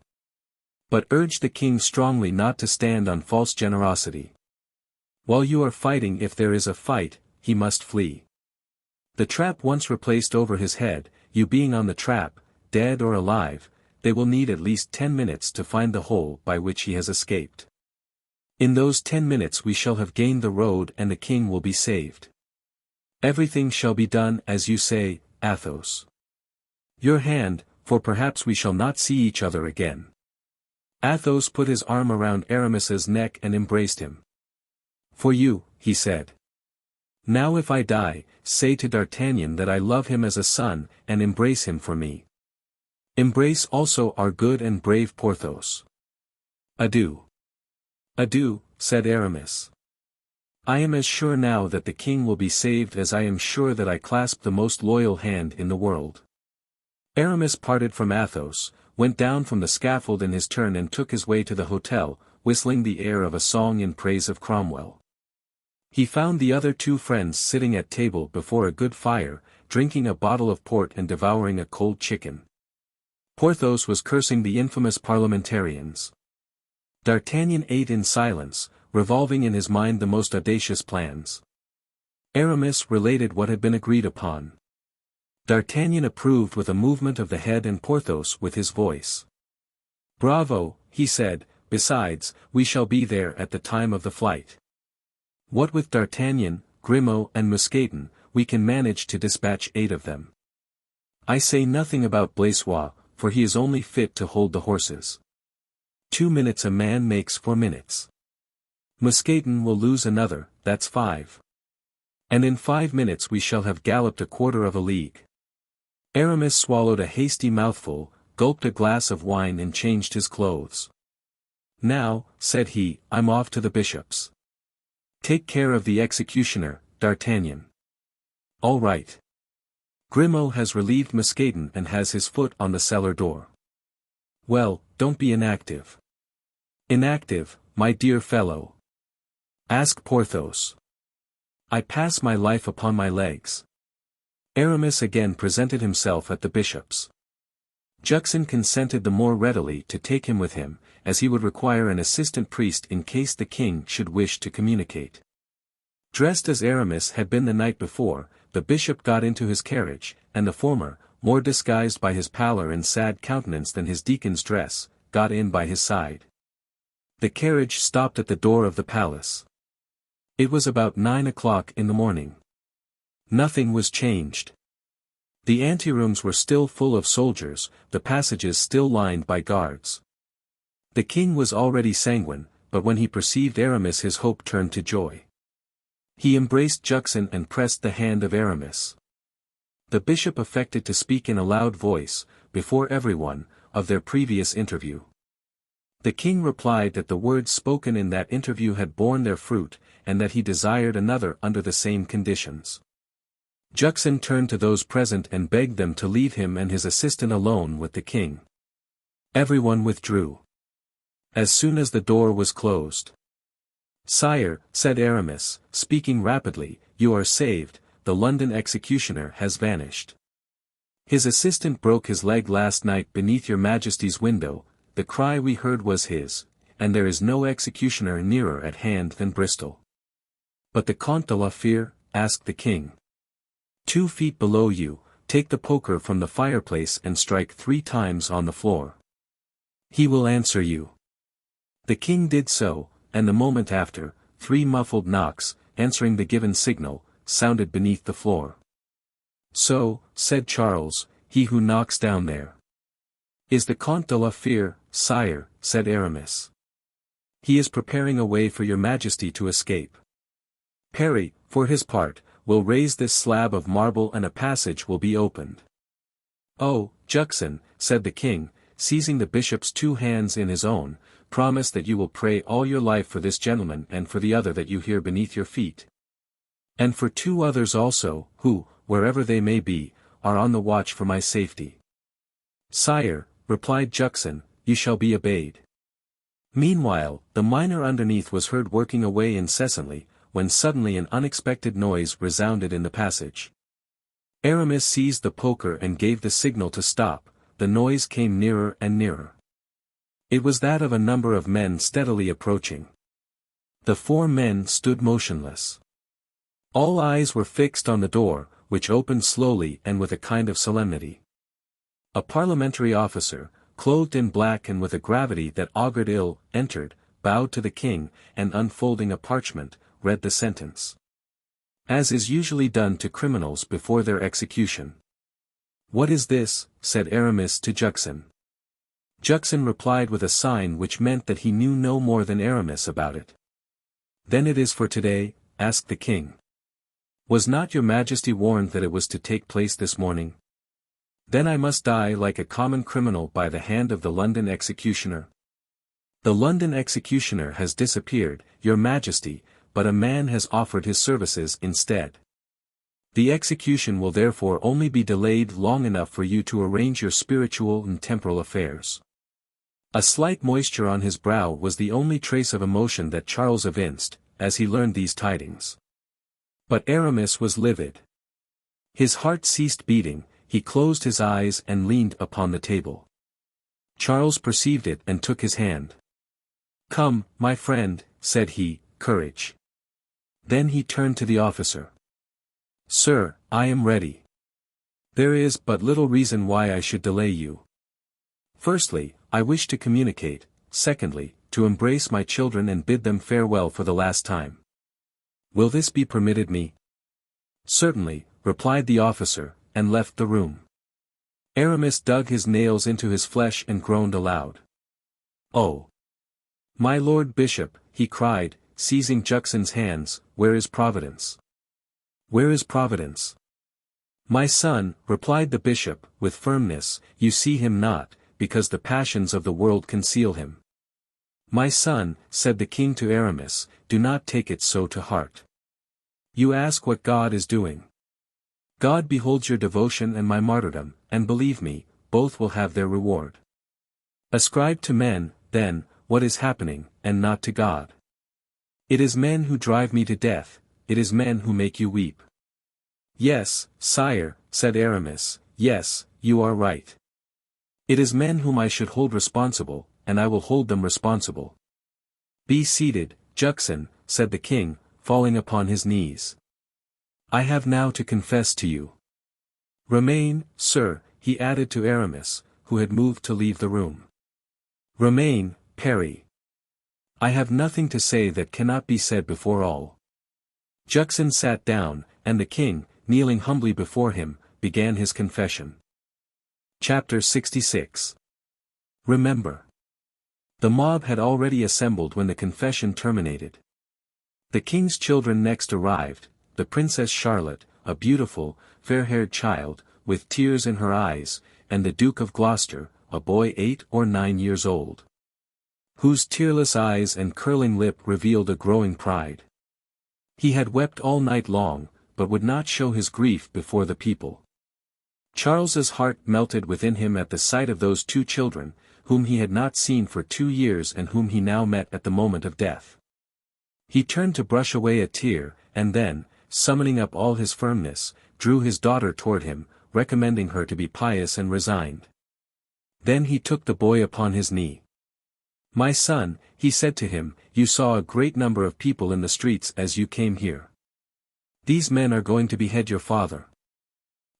But urge the king strongly not to stand on false generosity. While you are fighting, if there is a fight, he must flee. The trap once replaced over his head, you being on the trap, dead or alive, they will need at least 10 minutes to find the hole by which he has escaped. In those 10 minutes we shall have gained the road and the king will be saved. Everything shall be done as you say, Athos. Your hand, for perhaps we shall not see each other again. Athos put his arm around Aramis's neck and embraced him. For you, he said. Now if I die, say to D'Artagnan that I love him as a son, and embrace him for me. Embrace also our good and brave Porthos. Adieu. Adieu, said Aramis. I am as sure now that the king will be saved as I am sure that I clasp the most loyal hand in the world. Aramis parted from Athos, went down from the scaffold in his turn and took his way to the hotel, whistling the air of a song in praise of Cromwell. He found the other 2 friends sitting at table before a good fire, drinking a bottle of port and devouring a cold chicken. Porthos was cursing the infamous parliamentarians. D'Artagnan ate in silence, revolving in his mind the most audacious plans. Aramis related what had been agreed upon. D'Artagnan approved with a movement of the head and Porthos with his voice. Bravo, he said, besides, we shall be there at the time of the flight. What with D'Artagnan, Grimaud and Mousqueton, we can manage to dispatch 8 of them. I say nothing about Blaisois, for he is only fit to hold the horses. 2 minutes a man makes 4 minutes. Mousqueton will lose another, that's 5. And in 5 minutes we shall have galloped a quarter of a league. Aramis swallowed a hasty mouthful, gulped a glass of wine and changed his clothes. Now, said he, I'm off to the bishop's. Take care of the executioner, D'Artagnan. All right. Grimaud has relieved Mousqueton and has his foot on the cellar door. Well, don't be inactive. Inactive, my dear fellow. Ask Porthos. I pass my life upon my legs. Aramis again presented himself at the bishop's. Juxon consented the more readily to take him with him, as he would require an assistant priest in case the king should wish to communicate. Dressed as Aramis had been the night before, the bishop got into his carriage, and the former, more disguised by his pallor and sad countenance than his deacon's dress, got in by his side. The carriage stopped at the door of the palace. It was about 9 o'clock in the morning. Nothing was changed. The anterooms were still full of soldiers, the passages still lined by guards. The king was already sanguine, but when he perceived Aramis his hope turned to joy. He embraced Juxon and pressed the hand of Aramis. The bishop affected to speak in a loud voice, before everyone, of their previous interview. The king replied that the words spoken in that interview had borne their fruit, and that he desired another under the same conditions. Juxon turned to those present and begged them to leave him and his assistant alone with the king. Everyone withdrew. As soon as the door was closed. Sire, said Aramis, speaking rapidly, you are saved, the London executioner has vanished. His assistant broke his leg last night beneath your majesty's window, the cry we heard was his, and there is no executioner nearer at hand than Bristol. But the Comte de la Fere, asked the king. 2 feet below you, take the poker from the fireplace and strike 3 times on the floor. He will answer you. The king did so, and the moment after, 3 muffled knocks, answering the given signal, sounded beneath the floor. So, said Charles, he who knocks down there is the Comte de la Fere, sire, said Aramis. He is preparing a way for your majesty to escape. Parry, for his part, will raise this slab of marble and a passage will be opened. Oh, Juxon, said the king, seizing the bishop's 2 hands in his own, promise that you will pray all your life for this gentleman and for the other that you hear beneath your feet. And for 2 others also, who, wherever they may be, are on the watch for my safety. Sire, replied Juxon, you shall be obeyed. Meanwhile, the miner underneath was heard working away incessantly, when suddenly an unexpected noise resounded in the passage. Aramis seized the poker and gave the signal to stop. The noise came nearer and nearer. It was that of a number of men steadily approaching. The 4 men stood motionless. All eyes were fixed on the door, which opened slowly and with a kind of solemnity. A parliamentary officer, clothed in black and with a gravity that augured ill, entered, bowed to the king, and unfolding a parchment, read the sentence. As is usually done to criminals before their execution. What is this? Said Aramis to Juxon. Juxon replied with a sign which meant that he knew no more than Aramis about it. Then it is for today? Asked the king. Was not your majesty warned that it was to take place this morning? Then I must die like a common criminal by the hand of the London executioner. The London executioner has disappeared, your majesty, but a man has offered his services instead. The execution will therefore only be delayed long enough for you to arrange your spiritual and temporal affairs. A slight moisture on his brow was the only trace of emotion that Charles evinced, as he learned these tidings. But Aramis was livid. His heart ceased beating, he closed his eyes and leaned upon the table. Charles perceived it and took his hand. Come, my friend, said he, courage. Then he turned to the officer. Sir, I am ready. There is but little reason why I should delay you. Firstly, I wish to communicate, secondly, to embrace my children and bid them farewell for the last time. Will this be permitted me? Certainly, replied the officer, and left the room. Aramis dug his nails into his flesh and groaned aloud. Oh! My lord bishop, he cried, seizing Juxon's hands, where is Providence? Where is Providence? My son, replied the bishop, with firmness, you see him not, because the passions of the world conceal him. My son, said the king to Aramis, do not take it so to heart. You ask what God is doing. God beholds your devotion and my martyrdom, and believe me, both will have their reward. Ascribe to men, then, what is happening, and not to God. It is men who drive me to death, it is men who make you weep. Yes, sire, said Aramis, yes, you are right. It is men whom I should hold responsible, and I will hold them responsible. Be seated, Juxon, said the king, falling upon his knees. I have now to confess to you. Remain, sir, he added to Aramis, who had moved to leave the room. Remain, Parry. I have nothing to say that cannot be said before all. Juxon sat down, and the king, kneeling humbly before him, began his confession. Chapter 66. Remember. The mob had already assembled when the confession terminated. The king's children next arrived, the Princess Charlotte, a beautiful, fair-haired child, with tears in her eyes, and the Duke of Gloucester, a boy 8 or 9 years old, whose tearless eyes and curling lip revealed a growing pride. He had wept all night long, but would not show his grief before the people. Charles's heart melted within him at the sight of those 2 children, whom he had not seen for 2 years and whom he now met at the moment of death. He turned to brush away a tear, and then, summoning up all his firmness, drew his daughter toward him, recommending her to be pious and resigned. Then he took the boy upon his knee. My son, he said to him, you saw a great number of people in the streets as you came here. These men are going to behead your father.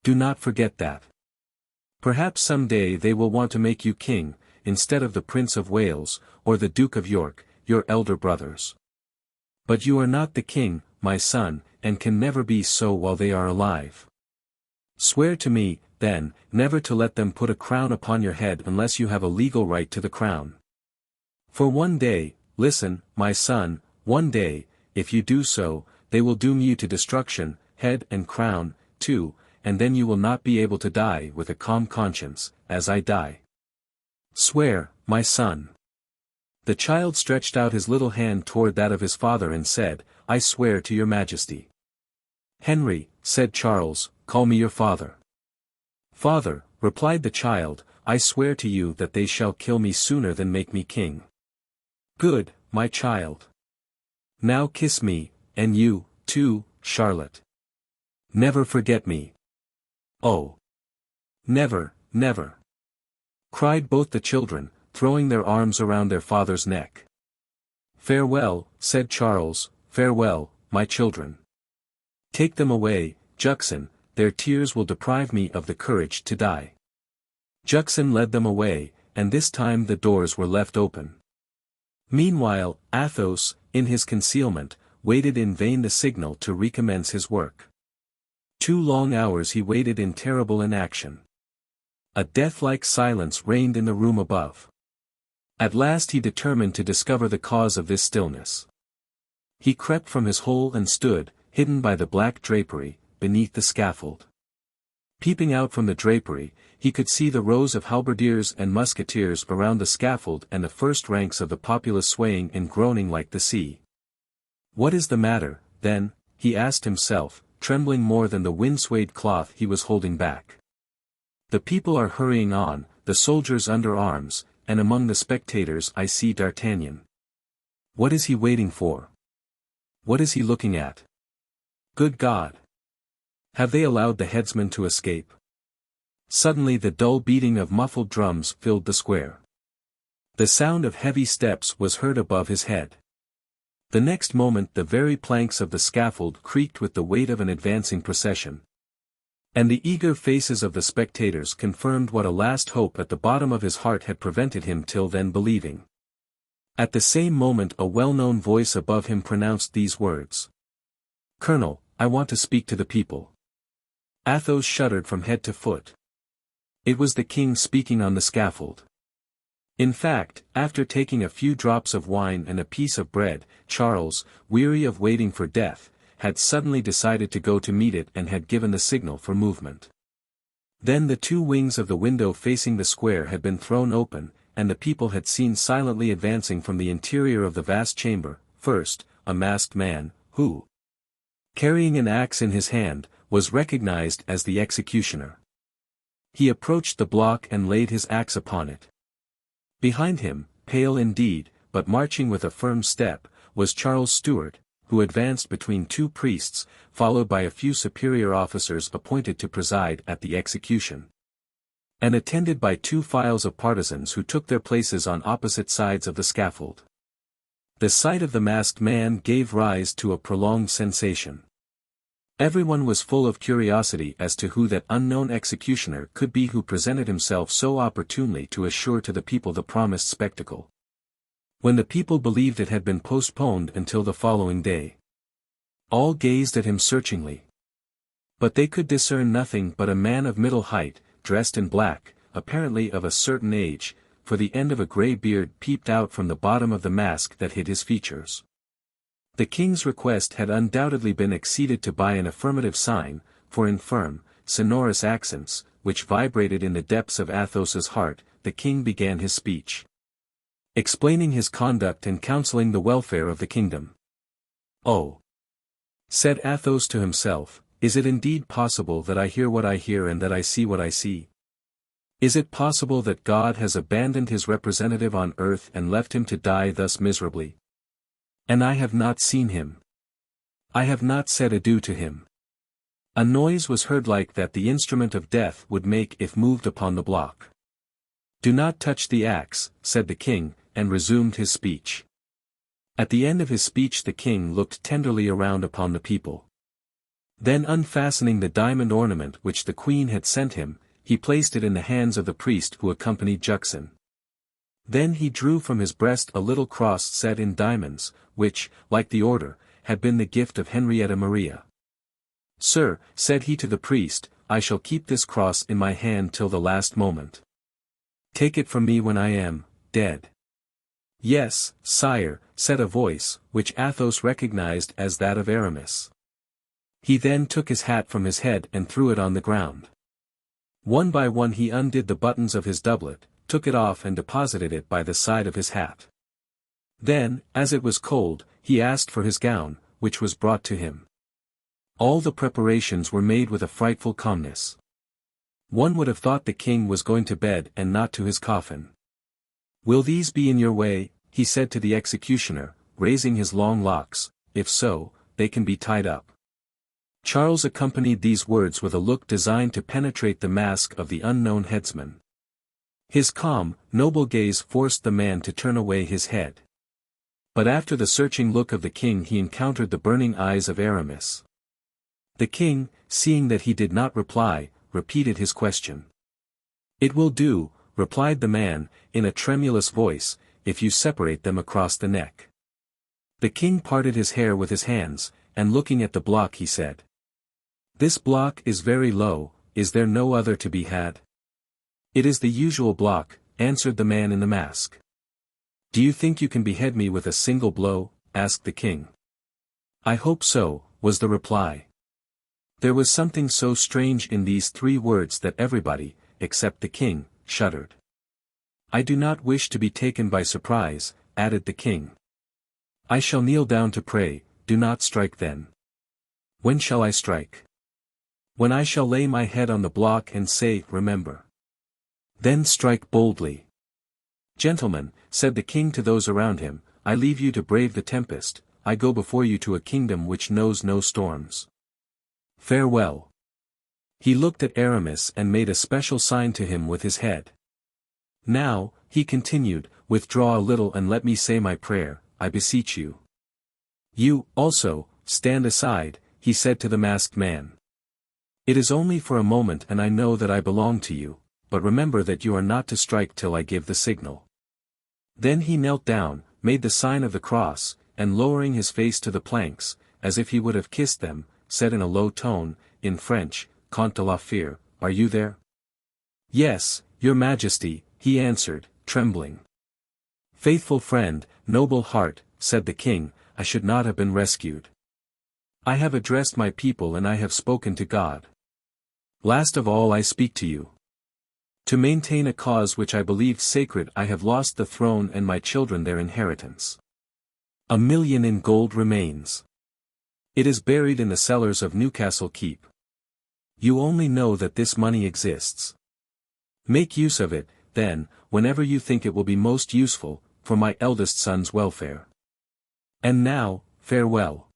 Do not forget that. Perhaps some day they will want to make you king, instead of the Prince of Wales, or the Duke of York, your elder brothers. But you are not the king, my son, and can never be so while they are alive. Swear to me, then, never to let them put a crown upon your head unless you have a legal right to the crown. For one day, listen, my son, one day, if you do so, they will doom you to destruction, head and crown, too, and then you will not be able to die with a calm conscience, as I die. Swear, my son. The child stretched out his little hand toward that of his father and said, I swear to your majesty. Henry, said Charles, call me your father." "Father," replied the child, "I swear to you that they shall kill me sooner than make me king." "Good, my child. Now kiss me, and you, too, Charlotte. Never forget me." "Oh! Never, never!" cried both the children, throwing their arms around their father's neck. "Farewell," said Charles, "farewell, my children. Take them away, Juxon, their tears will deprive me of the courage to die." Juxon led them away, and this time the doors were left open. Meanwhile, Athos, in his concealment, waited in vain the signal to recommence his work. 2 long hours he waited in terrible inaction. A death-like silence reigned in the room above. At last he determined to discover the cause of this stillness. He crept from his hole and stood, hidden by the black drapery, beneath the scaffold. Peeping out from the drapery, he could see the rows of halberdiers and musketeers around the scaffold and the first ranks of the populace swaying and groaning like the sea. "What is the matter, then?" he asked himself, trembling more than the wind-swayed cloth he was holding back. "The people are hurrying on, the soldiers under arms, and among the spectators I see D'Artagnan. What is he waiting for? What is he looking at? Good God! Have they allowed the headsman to escape?" Suddenly the dull beating of muffled drums filled the square. The sound of heavy steps was heard above his head. The next moment the very planks of the scaffold creaked with the weight of an advancing procession. And the eager faces of the spectators confirmed what a last hope at the bottom of his heart had prevented him till then believing. At the same moment a well-known voice above him pronounced these words. "Colonel, I want to speak to the people." Athos shuddered from head to foot. It was the king speaking on the scaffold. In fact, after taking a few drops of wine and a piece of bread, Charles, weary of waiting for death, had suddenly decided to go to meet it and had given the signal for movement. Then the 2 wings of the window facing the square had been thrown open, and the people had seen silently advancing from the interior of the vast chamber, first, a masked man, who, carrying an axe in his hand, was recognized as the executioner. He approached the block and laid his axe upon it. Behind him, pale indeed, but marching with a firm step, was Charles Stuart, who advanced between 2 priests, followed by a few superior officers appointed to preside at the execution, and attended by 2 files of partisans who took their places on opposite sides of the scaffold. The sight of the masked man gave rise to a prolonged sensation. Everyone was full of curiosity as to who that unknown executioner could be who presented himself so opportunely to assure to the people the promised spectacle, when the people believed it had been postponed until the following day. All gazed at him searchingly. But they could discern nothing but a man of middle height, dressed in black, apparently of a certain age, for the end of a grey beard peeped out from the bottom of the mask that hid his features. The king's request had undoubtedly been acceded to by an affirmative sign, for in firm, sonorous accents, which vibrated in the depths of Athos's heart, the king began his speech, explaining his conduct and counseling the welfare of the kingdom. "Oh," said Athos to himself, "is it indeed possible that I hear what I hear and that I see what I see? Is it possible that God has abandoned his representative on earth and left him to die thus miserably? And I have not seen him. I have not said adieu to him." A noise was heard like that the instrument of death would make if moved upon the block. "Do not touch the axe," said the king, and resumed his speech. At the end of his speech the king looked tenderly around upon the people. Then unfastening the diamond ornament which the queen had sent him, he placed it in the hands of the priest who accompanied Juxon. Then he drew from his breast a little cross set in diamonds, which, like the order, had been the gift of Henrietta Maria. "Sir," said he to the priest, "I shall keep this cross in my hand till the last moment. Take it from me when I am dead." "Yes, sire," said a voice, which Athos recognized as that of Aramis. He then took his hat from his head and threw it on the ground. One by one he undid the buttons of his doublet, took it off and deposited it by the side of his hat. Then, as it was cold, he asked for his gown, which was brought to him. All the preparations were made with a frightful calmness. One would have thought the king was going to bed and not to his coffin. "Will these be in your way?" he said to the executioner, raising his long locks. "If so, they can be tied up." Charles accompanied these words with a look designed to penetrate the mask of the unknown headsman. His calm, noble gaze forced the man to turn away his head. But after the searching look of the king he encountered the burning eyes of Aramis. The king, seeing that he did not reply, repeated his question. "It will do," replied the man, in a tremulous voice, "if you separate them across the neck." The king parted his hair with his hands, and looking at the block he said, "This block is very low, is there no other to be had?" "It is the usual block," answered the man in the mask. "Do you think you can behead me with a single blow?" asked the king. "I hope so," was the reply. There was something so strange in these 3 words that everybody, except the king, shuddered. "I do not wish to be taken by surprise," added the king. "I shall kneel down to pray, do not strike then." "When shall I strike?" "When I shall lay my head on the block and say, 'Remember.' Then strike boldly." "Gentlemen," said the king to those around him, "I leave you to brave the tempest, I go before you to a kingdom which knows no storms. Farewell." He looked at Aramis and made a special sign to him with his head. "Now," he continued, "withdraw a little and let me say my prayer, I beseech you." "You, also, stand aside," he said to the masked man. "It is only for a moment and I know that I belong to you, but remember that you are not to strike till I give the signal." Then he knelt down, made the sign of the cross, and lowering his face to the planks, as if he would have kissed them, said in a low tone, in French, "Comte de Rochefort, are you there?" "Yes, your Majesty," he answered, trembling. "Faithful friend, noble heart," said the king, "I should not have been rescued. I have addressed my people and I have spoken to God. Last of all I speak to you. To maintain a cause which I believed sacred I have lost the throne and my children their inheritance. 1,000,000 in gold remains. It is buried in the cellars of Newcastle Keep. You only know that this money exists. Make use of it, then, whenever you think it will be most useful, for my eldest son's welfare. And now, farewell."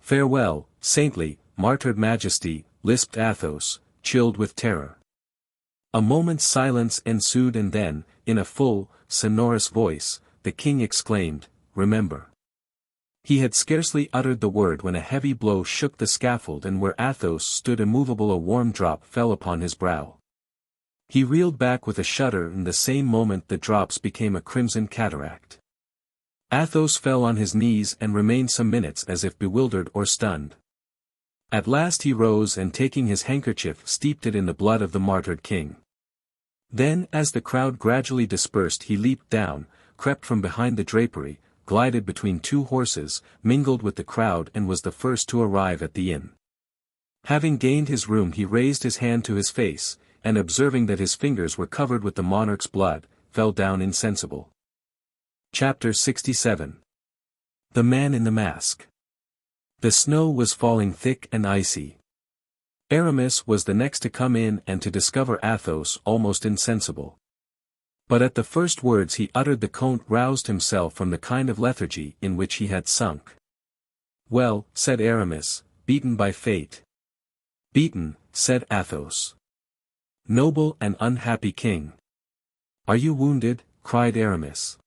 "Farewell, saintly, martyred Majesty," lisped Athos, chilled with terror. A moment's silence ensued and then, in a full, sonorous voice, the king exclaimed, "Remember." He had scarcely uttered the word when a heavy blow shook the scaffold and where Athos stood immovable a warm drop fell upon his brow. He reeled back with a shudder and the same moment the drops became a crimson cataract. Athos fell on his knees and remained some minutes as if bewildered or stunned. At last he rose and taking his handkerchief steeped it in the blood of the martyred king. Then as the crowd gradually dispersed he leaped down, crept from behind the drapery, glided between 2 horses, mingled with the crowd and was the first to arrive at the inn. Having gained his room he raised his hand to his face, and observing that his fingers were covered with the monarch's blood, fell down insensible. Chapter 67. The Man in the Mask. The snow was falling thick and icy. Aramis was the next to come in and to discover Athos almost insensible. But at the first words he uttered the Comte roused himself from the kind of lethargy in which he had sunk. "Well," said Aramis, "beaten by fate." "Beaten," said Athos. "Noble and unhappy king." "Are you wounded?" cried Aramis.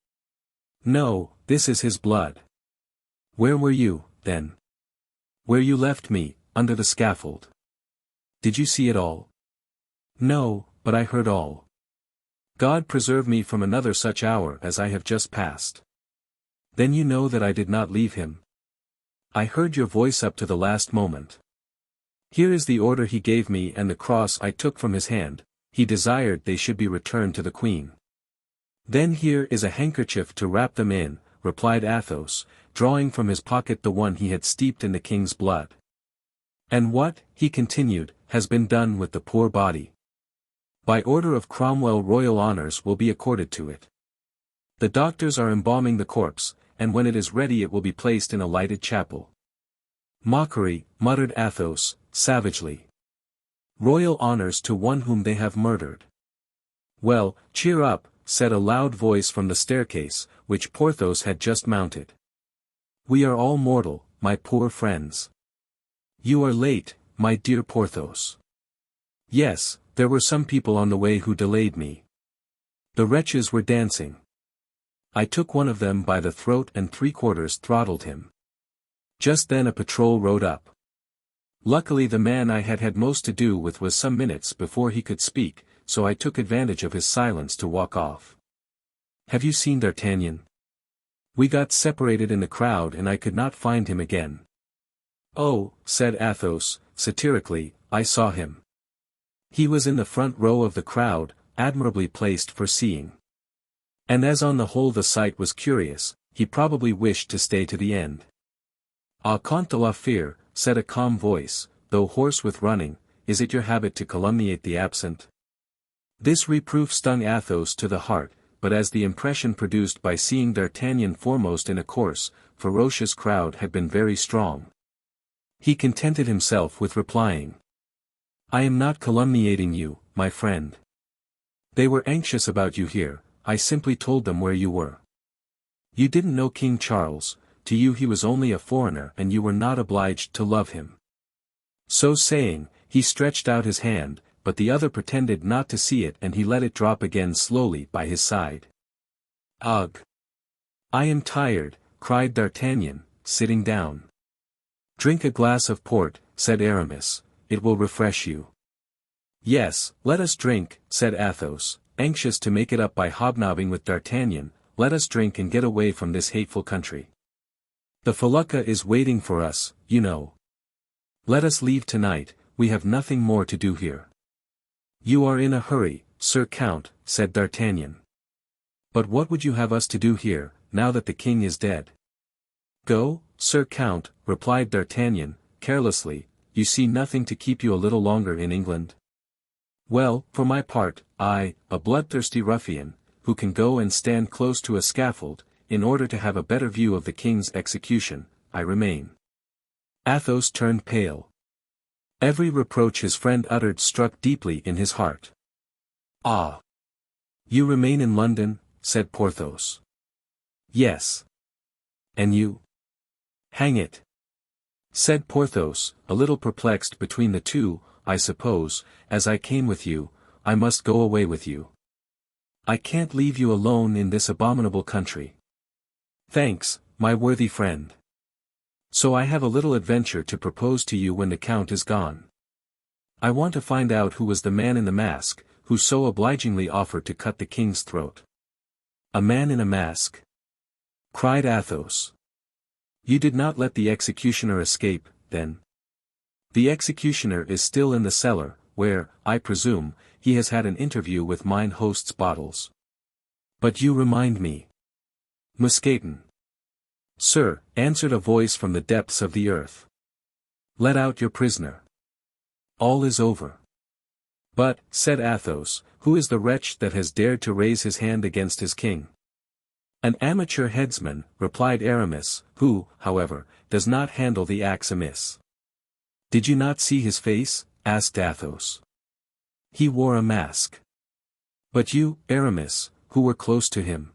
"No, this is his blood." "Where were you, then?" "Where you left me, under the scaffold." "Did you see it all?" "No, but I heard all." "God preserve me from another such hour as I have just passed." "Then you know that I did not leave him." "I heard your voice up to the last moment." "Here is the order he gave me and the cross I took from his hand, he desired they should be returned to the queen." "Then here is a handkerchief to wrap them in," replied Athos, drawing from his pocket the one he had steeped in the king's blood. "And what," he continued, "has been done with the poor body?" "By order of Cromwell royal honors will be accorded to it. The doctors are embalming the corpse, and when it is ready it will be placed in a lighted chapel." Mockery, muttered Athos, savagely. Royal honors to one whom they have murdered. Well, cheer up, said a loud voice from the staircase, which Porthos had just mounted. We are all mortal, my poor friends. You are late, my dear Porthos. Yes, there were some people on the way who delayed me. The wretches were dancing. I took one of them by the throat and 3/4 throttled him. Just then a patrol rode up. Luckily the man I had had most to do with was some minutes before he could speak, so I took advantage of his silence to walk off. Have you seen D'Artagnan? We got separated in the crowd and I could not find him again. Oh, said Athos, satirically, I saw him. He was in the front row of the crowd, admirably placed for seeing. And as on the whole the sight was curious, he probably wished to stay to the end. Ah, Comte de la Fere, said a calm voice, though hoarse with running, is it your habit to calumniate the absent? This reproof stung Athos to the heart, but as the impression produced by seeing D'Artagnan foremost in a coarse, ferocious crowd had been very strong, he contented himself with replying. I am not calumniating you, my friend. They were anxious about you here, I simply told them where you were. You didn't know King Charles, to you he was only a foreigner and you were not obliged to love him. So saying, he stretched out his hand, but the other pretended not to see it and he let it drop again slowly by his side. Ugh! I am tired, cried D'Artagnan, sitting down. Drink a glass of port, said Aramis, it will refresh you. Yes, let us drink, said Athos, anxious to make it up by hobnobbing with D'Artagnan, let us drink and get away from this hateful country. The felucca is waiting for us, you know. Let us leave tonight, we have nothing more to do here. You are in a hurry, Sir Count, said D'Artagnan. But what would you have us to do here, now that the king is dead? Go, Sir Count, replied D'Artagnan, carelessly, you see nothing to keep you a little longer in England? Well, for my part, I, a bloodthirsty ruffian, who can go and stand close to a scaffold, in order to have a better view of the king's execution, I remain. Athos turned pale. Every reproach his friend uttered struck deeply in his heart. Ah! You remain in London, said Porthos. Yes. And you? Hang it! Said Porthos, a little perplexed between the two, I suppose, as I came with you, I must go away with you. I can't leave you alone in this abominable country. Thanks, my worthy friend. So I have a little adventure to propose to you when the Count is gone. I want to find out who was the man in the mask, who so obligingly offered to cut the king's throat. A man in a mask? Cried Athos. You did not let the executioner escape, then? The executioner is still in the cellar, where, I presume, he has had an interview with mine host's bottles. But you remind me. Mousqueton. Sir, answered a voice from the depths of the earth. Let out your prisoner. All is over. But, said Athos, who is the wretch that has dared to raise his hand against his king? An amateur headsman, replied Aramis, who, however, does not handle the axe amiss. Did you not see his face? Asked Athos. He wore a mask. But you, Aramis, who were close to him?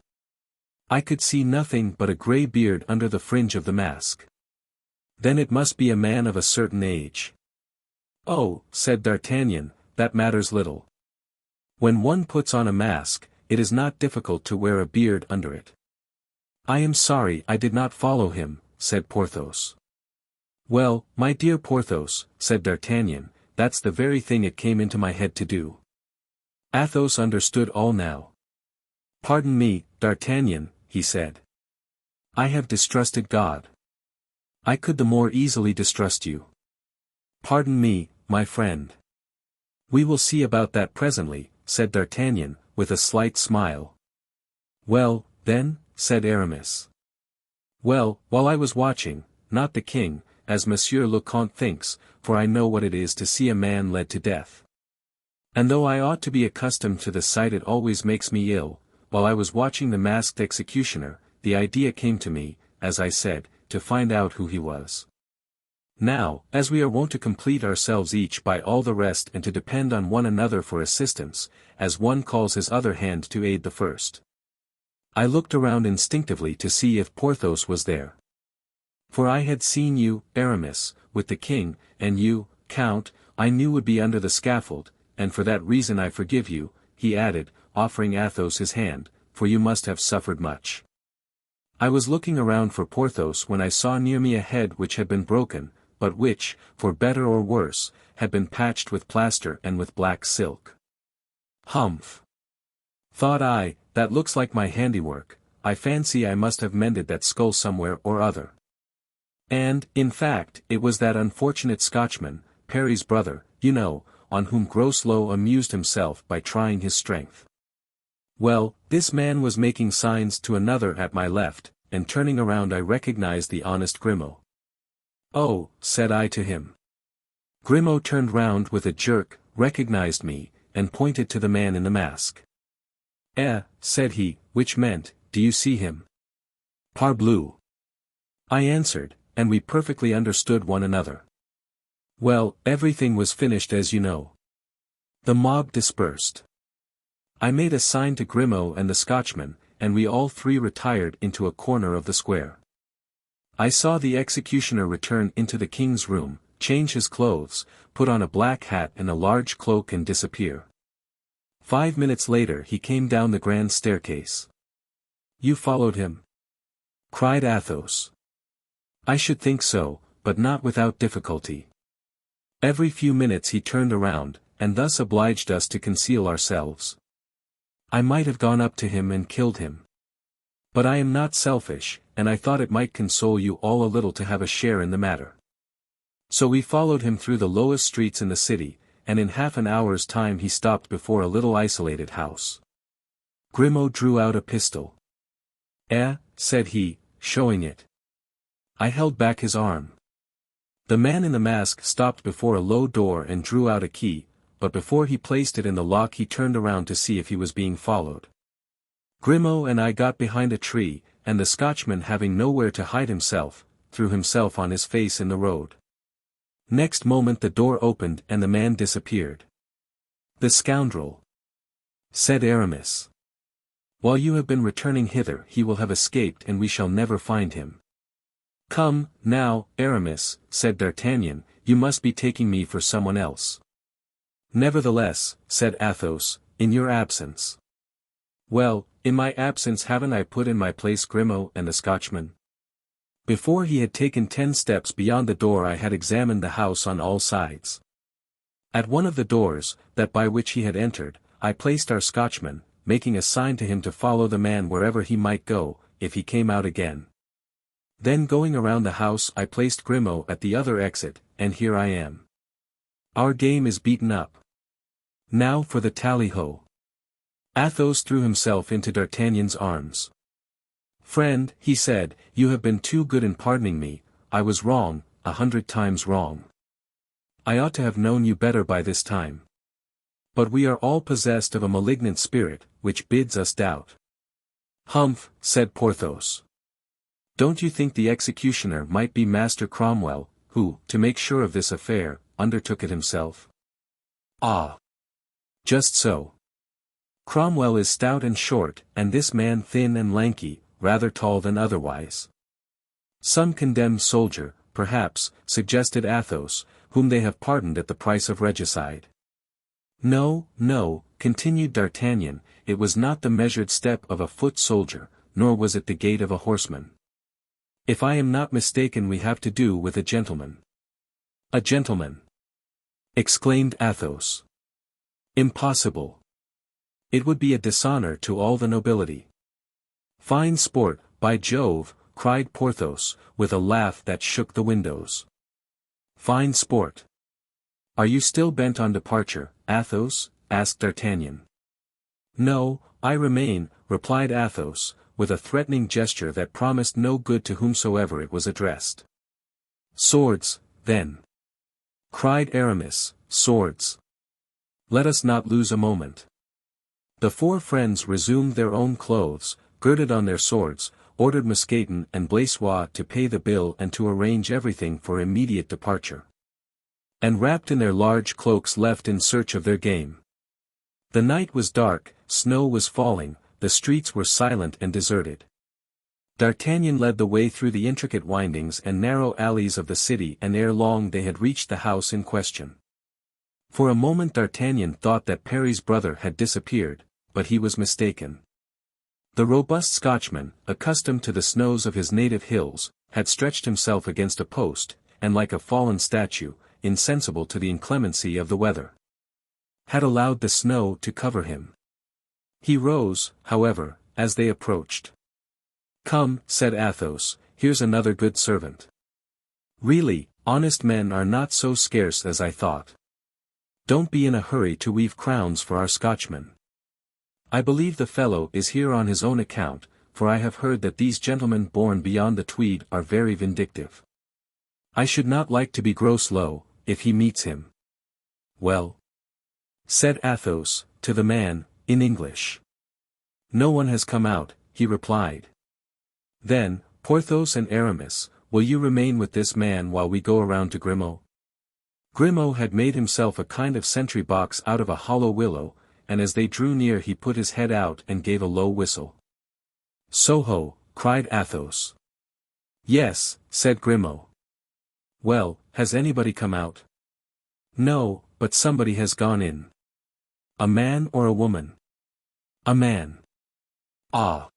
I could see nothing but a grey beard under the fringe of the mask. Then it must be a man of a certain age. Oh, said D'Artagnan, that matters little. When one puts on a mask, it is not difficult to wear a beard under it. I am sorry I did not follow him, said Porthos. Well, my dear Porthos, said D'Artagnan, that's the very thing it came into my head to do. Athos understood all now. Pardon me, D'Artagnan, he said. I have distrusted God. I could the more easily distrust you. Pardon me, my friend. We will see about that presently, said D'Artagnan, with a slight smile. Well, then, said Aramis. Well, while I was watching, not the king, as Monsieur le Comte thinks, for I know what it is to see a man led to death. And though I ought to be accustomed to the sight, it always makes me ill. While I was watching the masked executioner, the idea came to me, as I said, to find out who he was. Now, as we are wont to complete ourselves each by all the rest and to depend on one another for assistance, as one calls his other hand to aid the first. I looked around instinctively to see if Porthos was there. For I had seen you, Aramis, with the king, and you, Count, I knew would be under the scaffold, and for that reason I forgive you, he added, offering Athos his hand, for you must have suffered much. I was looking around for Porthos when I saw near me a head which had been broken, but which, for better or worse, had been patched with plaster and with black silk. Humph! Thought I, that looks like my handiwork. I fancy I must have mended that skull somewhere or other. And, in fact, it was that unfortunate Scotchman, Perry's brother, you know, on whom Groslow amused himself by trying his strength. Well, this man was making signs to another at my left, and turning around I recognized the honest Grimaud. "Oh," said I to him. Grimaud turned round with a jerk, recognized me, and pointed to the man in the mask. Said he, which meant, do you see him? Parbleu! I answered, and we perfectly understood one another. Well, everything was finished as you know. The mob dispersed. I made a sign to Grimaud and the Scotchman, and we all three retired into a corner of the square. I saw the executioner return into the king's room, change his clothes, put on a black hat and a large cloak and disappear. 5 minutes later he came down the grand staircase. "You followed him?" cried Athos. "I should think so, but not without difficulty. Every few minutes he turned around, and thus obliged us to conceal ourselves. I might have gone up to him and killed him. But I am not selfish, and I thought it might console you all a little to have a share in the matter. So we followed him through the lowest streets in the city, and in half an hour's time he stopped before a little isolated house. Grimaud drew out a pistol. Said he, showing it. I held back his arm. The man in the mask stopped before a low door and drew out a key, but before he placed it in the lock he turned around to see if he was being followed. Grimaud and I got behind a tree, and the Scotchman, having nowhere to hide himself, threw himself on his face in the road. Next moment the door opened and the man disappeared. "The scoundrel!" said Aramis. "While you have been returning hither he will have escaped and we shall never find him." "Come, now, Aramis," said D'Artagnan, "you must be taking me for someone else." "Nevertheless," said Athos, "in your absence." "Well, in my absence haven't I put in my place Grimaud and the Scotchman?" Before he had taken 10 steps beyond the door I had examined the house on all sides. At one of the doors, that by which he had entered, I placed our Scotchman, making a sign to him to follow the man wherever he might go, if he came out again. Then going around the house I placed Grimaud at the other exit, and here I am. Our game is beaten up. Now for the tally-ho. Athos threw himself into D'Artagnan's arms. "Friend," he said, "you have been too good in pardoning me. I was wrong, 100 times wrong. I ought to have known you better by this time. But we are all possessed of a malignant spirit, which bids us doubt." "Humph," said Porthos. "Don't you think the executioner might be Master Cromwell, who, to make sure of this affair, undertook it himself?" "Ah! Just so. Cromwell is stout and short, and this man thin and lanky, rather tall than otherwise." "Some condemned soldier, perhaps," suggested Athos, "whom they have pardoned at the price of regicide." "No, no," continued D'Artagnan, "it was not the measured step of a foot soldier, nor was it the gait of a horseman. If I am not mistaken we have to do with a gentleman." "A gentleman!" exclaimed Athos. "Impossible. It would be a dishonor to all the nobility." "Fine sport, by Jove," cried Porthos, with a laugh that shook the windows. "Fine sport. Are you still bent on departure, Athos?" asked D'Artagnan. "No, I remain," replied Athos, with a threatening gesture that promised no good to whomsoever it was addressed. "Swords, then!" cried Aramis, "swords! Let us not lose a moment." The four friends resumed their own clothes, girded on their swords, ordered Mousqueton and Blaisois to pay the bill and to arrange everything for immediate departure. And wrapped in their large cloaks left in search of their game. The night was dark, snow was falling, the streets were silent and deserted. D'Artagnan led the way through the intricate windings and narrow alleys of the city, and ere long they had reached the house in question. For a moment D'Artagnan thought that Parry's brother had disappeared, but he was mistaken. The robust Scotchman, accustomed to the snows of his native hills, had stretched himself against a post, and like a fallen statue, insensible to the inclemency of the weather, had allowed the snow to cover him. He rose, however, as they approached. "Come," said Athos, "here's another good servant. Really, honest men are not so scarce as I thought. Don't be in a hurry to weave crowns for our Scotchman. I believe the fellow is here on his own account, for I have heard that these gentlemen born beyond the Tweed are very vindictive. I should not like to be gross low, if he meets him." "Well?" said Athos, to the man, in English. "No one has come out," he replied. "Then, Porthos and Aramis, will you remain with this man while we go around to Grimaud?" Grimaud had made himself a kind of sentry box out of a hollow willow, and as they drew near he put his head out and gave a low whistle. "So-ho," cried Athos. "Yes," said Grimaud. "Well, has anybody come out?" "No, but somebody has gone in." "A man or a woman?" "A man." "Ah."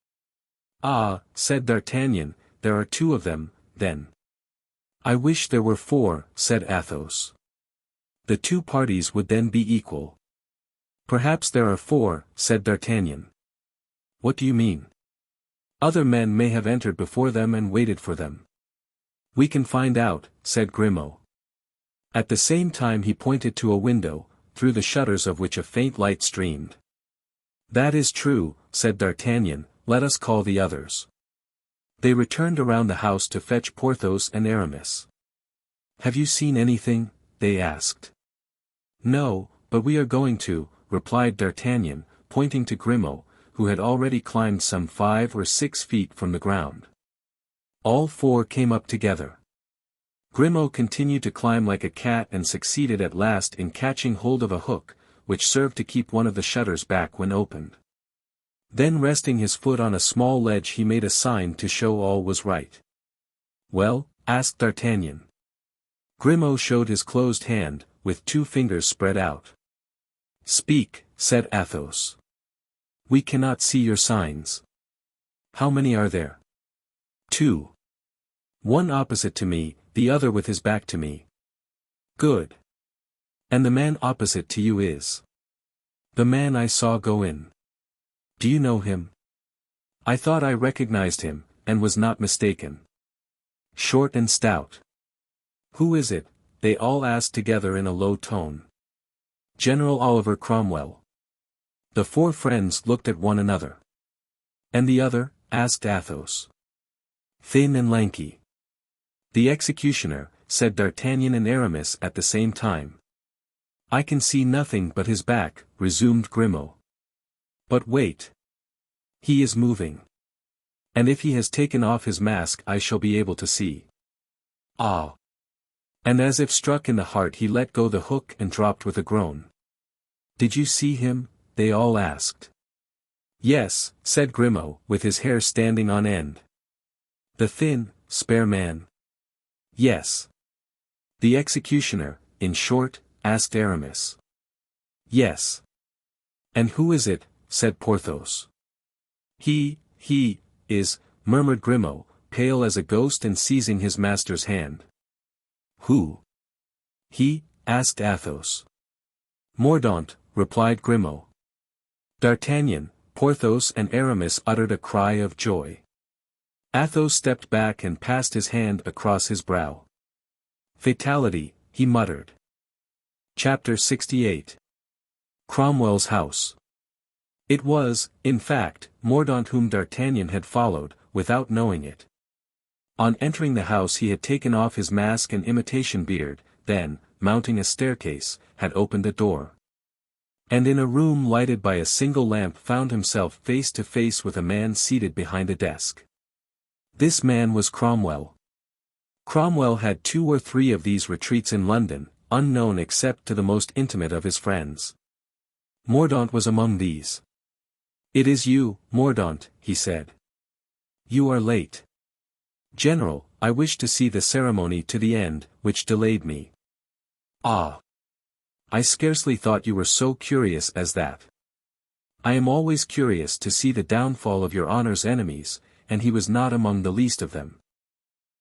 "Ah," said D'Artagnan, "there are two of them, then." "I wish there were four," said Athos. "The two parties would then be equal." "Perhaps there are four," said D'Artagnan. "What do you mean?" "Other men may have entered before them and waited for them." "We can find out," said Grimaud. At the same time he pointed to a window, through the shutters of which a faint light streamed. "That is true," said D'Artagnan, "let us call the others." They returned around the house to fetch Porthos and Aramis. "Have you seen anything?" they asked. "No, but we are going to," replied D'Artagnan, pointing to Grimaud, who had already climbed some 5 or 6 feet from the ground. All four came up together. Grimaud continued to climb like a cat and succeeded at last in catching hold of a hook, which served to keep one of the shutters back when opened. Then resting his foot on a small ledge he made a sign to show all was right. "Well?" asked D'Artagnan. Grimaud showed his closed hand, with 2 fingers spread out. "Speak," said Athos. "We cannot see your signs." "How many are there?" "2. One opposite to me, the other with his back to me." "Good. And the man opposite to you is?" "The man I saw go in." "Do you know him?" "I thought I recognized him, and was not mistaken." "Short and stout." "Who is it?" they all asked together in a low tone. "General Oliver Cromwell." The 4 friends looked at one another. "And the other?" asked Athos. "Thin and lanky." "The executioner," said D'Artagnan and Aramis at the same time. "I can see nothing but his back," resumed Grimaud. "But wait. He is moving. And if he has taken off his mask I shall be able to see." "Ah!" And as if struck in the heart he let go the hook and dropped with a groan. "Did you see him?" they all asked. "Yes," said Grimaud, with his hair standing on end. "The thin, spare man?" "Yes." "The executioner, in short?" asked Aramis. "Yes." "And who is it?" said Porthos. He is," murmured Grimaud, pale as a ghost and seizing his master's hand. "Who?" "He?" asked Athos. "Mordaunt," replied Grimaud. D'Artagnan, Porthos and Aramis uttered a cry of joy. Athos stepped back and passed his hand across his brow. "Fatality," he muttered. Chapter 68. Cromwell's house. It was, in fact, Mordaunt whom D'Artagnan had followed, without knowing it. On entering the house he had taken off his mask and imitation beard, then, mounting a staircase, had opened a door. And in a room lighted by a single lamp found himself face to face with a man seated behind a desk. This man was Cromwell. Cromwell had 2 or 3 of these retreats in London, unknown except to the most intimate of his friends. Mordaunt was among these. "It is you, Mordaunt," he said. "You are late. General, I wished to see the ceremony to the end, which delayed me." "Ah! I scarcely thought you were so curious as that. I am always curious to see the downfall of your honor's enemies, and he was not among the least of them.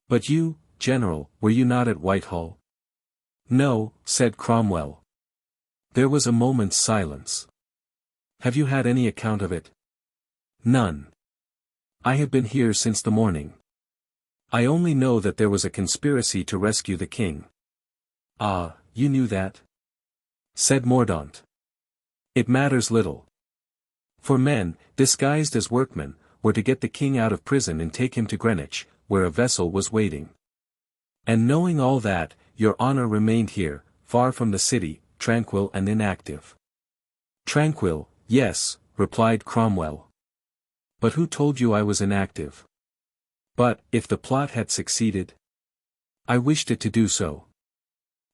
But you, General, were you not at Whitehall?" "No," said Cromwell. There was a moment's silence. "Have you had any account of it?" "None. I have been here since the morning. I only know that there was a conspiracy to rescue the king." "Ah, you knew that?" said Mordaunt. "It matters little. For men, disguised as workmen, were to get the king out of prison and take him to Greenwich, where a vessel was waiting. And knowing all that, your honor remained here, far from the city, tranquil and inactive." "Tranquil, yes," replied Cromwell. "But who told you I was inactive? But, if the plot had succeeded? I wished it to do so.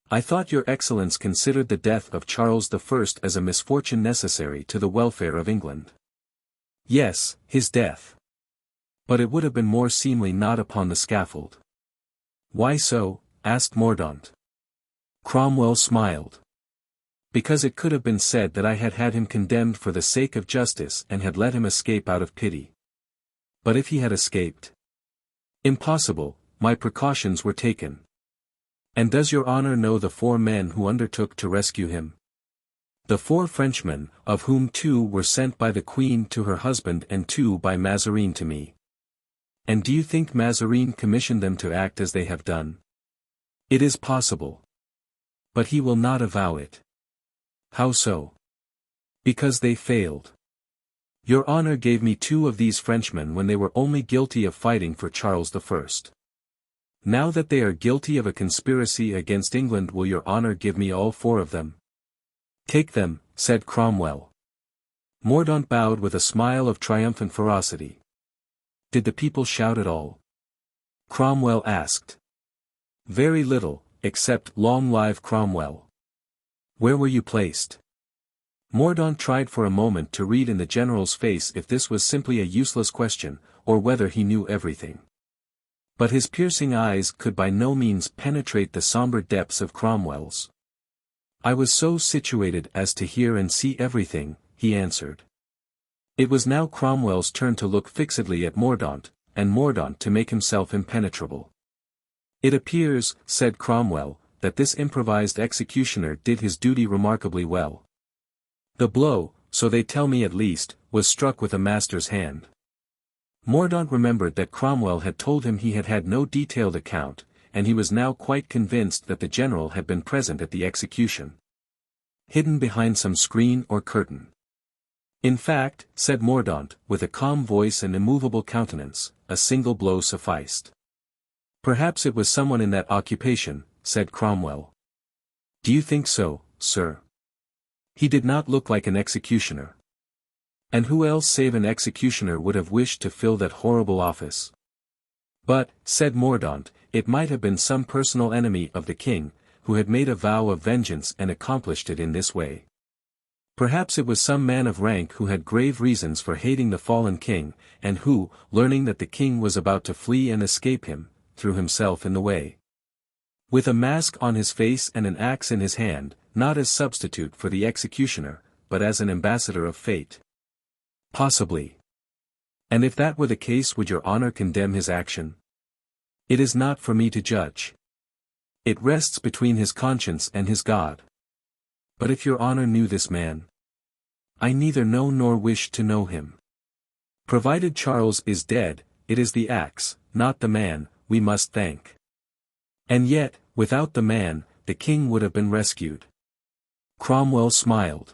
I thought your excellence considered the death of Charles I as a misfortune necessary to the welfare of England." "Yes, his death. But it would have been more seemly not upon the scaffold." "Why so?" asked Mordaunt. Cromwell smiled. "Because it could have been said that I had had him condemned for the sake of justice and had let him escape out of pity. But if he had escaped? Impossible, my precautions were taken. And does your honor know the 4 men who undertook to rescue him? The 4 Frenchmen, of whom 2 were sent by the Queen to her husband and 2 by Mazarin to me. And do you think Mazarin commissioned them to act as they have done? It is possible. But he will not avow it." "How so?" "Because they failed. Your honor gave me 2 of these Frenchmen when they were only guilty of fighting for Charles I. Now that they are guilty of a conspiracy against England, will your honor give me all 4 of them?" "Take them," said Cromwell. Mordaunt bowed with a smile of triumphant ferocity. "Did the people shout at all?" Cromwell asked. "Very little, except 'Long live Cromwell.'" "Where were you placed?" Mordaunt tried for a moment to read in the general's face if this was simply a useless question, or whether he knew everything. But his piercing eyes could by no means penetrate the somber depths of Cromwell's. "I was so situated as to hear and see everything," he answered. It was now Cromwell's turn to look fixedly at Mordaunt, and Mordaunt to make himself impenetrable. "It appears," said Cromwell, "that this improvised executioner did his duty remarkably well. The blow, so they tell me at least, was struck with a master's hand." Mordaunt remembered that Cromwell had told him he had had no detailed account, and he was now quite convinced that the general had been present at the execution. "Hidden behind some screen or curtain." "In fact," said Mordaunt, with a calm voice and immovable countenance, "a single blow sufficed." "Perhaps it was someone in that occupation," said Cromwell. "Do you think so, sir? He did not look like an executioner. And who else save an executioner would have wished to fill that horrible office?" "But," said Mordaunt, "it might have been some personal enemy of the king, who had made a vow of vengeance and accomplished it in this way. Perhaps it was some man of rank who had grave reasons for hating the fallen king, and who, learning that the king was about to flee and escape him, threw himself in the way. With a mask on his face and an axe in his hand, not as substitute for the executioner, but as an ambassador of fate." "Possibly. And if that were the case, would your honor condemn his action?" "It is not for me to judge. It rests between his conscience and his God. But if your honor knew this man—" "I neither know nor wish to know him. Provided Charles is dead, it is the axe, not the man, we must thank. And yet, without the man, the king would have been rescued." Cromwell smiled.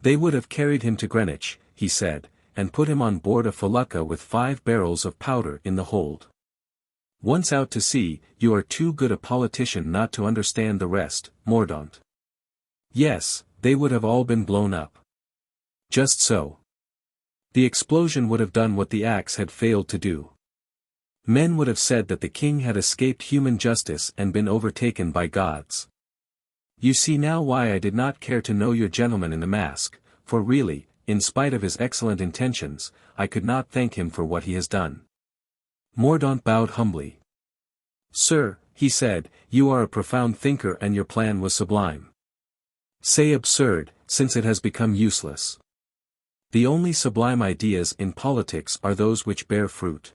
"They would have carried him to Greenwich," he said, "and put him on board a felucca with 5 barrels of powder in the hold. Once out to sea, you are too good a politician not to understand the rest, Mordaunt." "Yes, they would have all been blown up." "Just so. The explosion would have done what the axe had failed to do. Men would have said that the king had escaped human justice and been overtaken by gods. You see now why I did not care to know your gentleman in the mask, for really, in spite of his excellent intentions, I could not thank him for what he has done. Mordaunt bowed humbly. Sir, he said, you are a profound thinker and your plan was sublime. Say absurd, since it has become useless. The only sublime ideas in politics are those which bear fruit.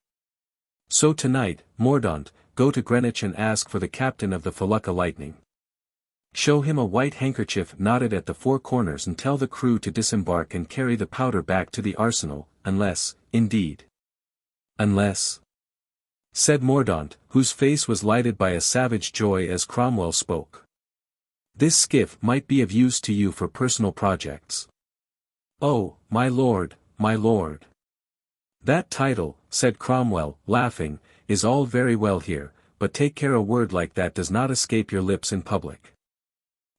So tonight, Mordaunt, go to Greenwich and ask for the captain of the Skiff Lightning. Show him a white handkerchief knotted at the four corners and tell the crew to disembark and carry the powder back to the arsenal, unless, indeed. Unless, said Mordaunt, whose face was lighted by a savage joy as Cromwell spoke. This skiff might be of use to you for personal projects. Oh, my lord, my lord. That title, said Cromwell, laughing, is all very well here, but take care a word like that does not escape your lips in public.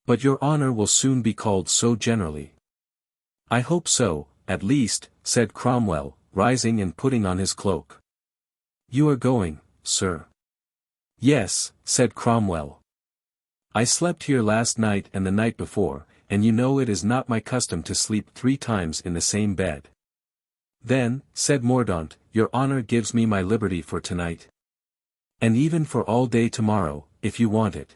But your honor will soon be called so generally. I hope so, at least, said Cromwell, rising and putting on his cloak. You are going, sir. Yes, said Cromwell. I slept here last night and the night before, and you know it is not my custom to sleep 3 times in the same bed. Then, said Mordaunt, your honor gives me my liberty for tonight. And even for all day tomorrow, if you want it.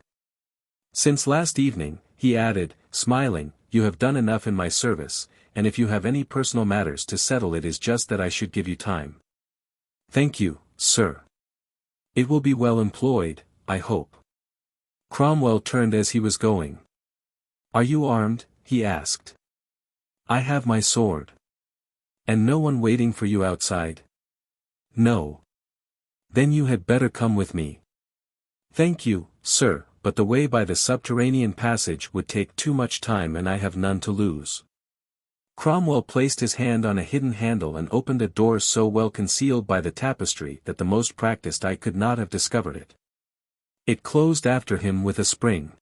Since last evening, he added, smiling, you have done enough in my service, and if you have any personal matters to settle it is just that I should give you time. Thank you, sir. It will be well employed, I hope. Cromwell turned as he was going. Are you armed? He asked. I have my sword. And no one waiting for you outside? No. Then you had better come with me. Thank you, sir, but the way by the subterranean passage would take too much time and I have none to lose. Cromwell placed his hand on a hidden handle and opened a door so well concealed by the tapestry that the most practiced eye could not have discovered it. It closed after him with a spring.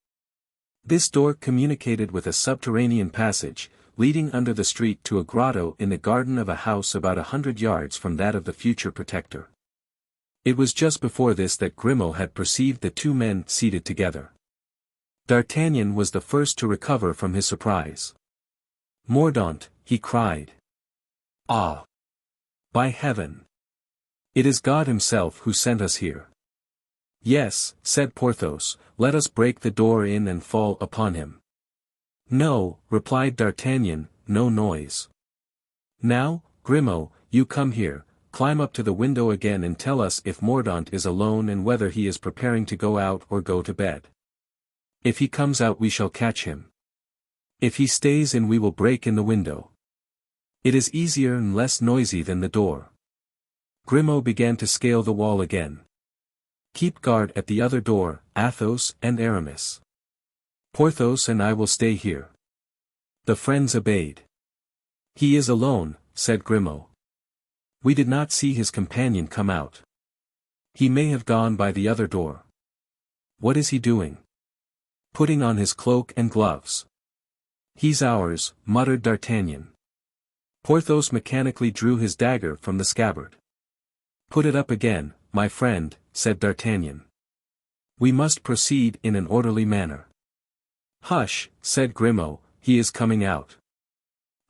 This door communicated with a subterranean passage, leading under the street to a grotto in the garden of a house about 100 yards from that of the future protector. It was just before this that Grimaud had perceived the 2 men seated together. D'Artagnan was the first to recover from his surprise. Mordaunt, he cried. Ah! By heaven! It is God himself who sent us here. Yes, said Porthos, let us break the door in and fall upon him. No, replied D'Artagnan, no noise. Now, Grimaud, you come here, climb up to the window again and tell us if Mordaunt is alone and whether he is preparing to go out or go to bed. If he comes out we shall catch him. If he stays in we will break in the window. It is easier and less noisy than the door. Grimaud began to scale the wall again. Keep guard at the other door, Athos and Aramis. Porthos and I will stay here. The friends obeyed. He is alone, said Grimaud. We did not see his companion come out. He may have gone by the other door. What is he doing? Putting on his cloak and gloves. He's ours, muttered D'Artagnan. Porthos mechanically drew his dagger from the scabbard. Put it up again, my friend, said D'Artagnan. We must proceed in an orderly manner. Hush, said Grimaud, he is coming out.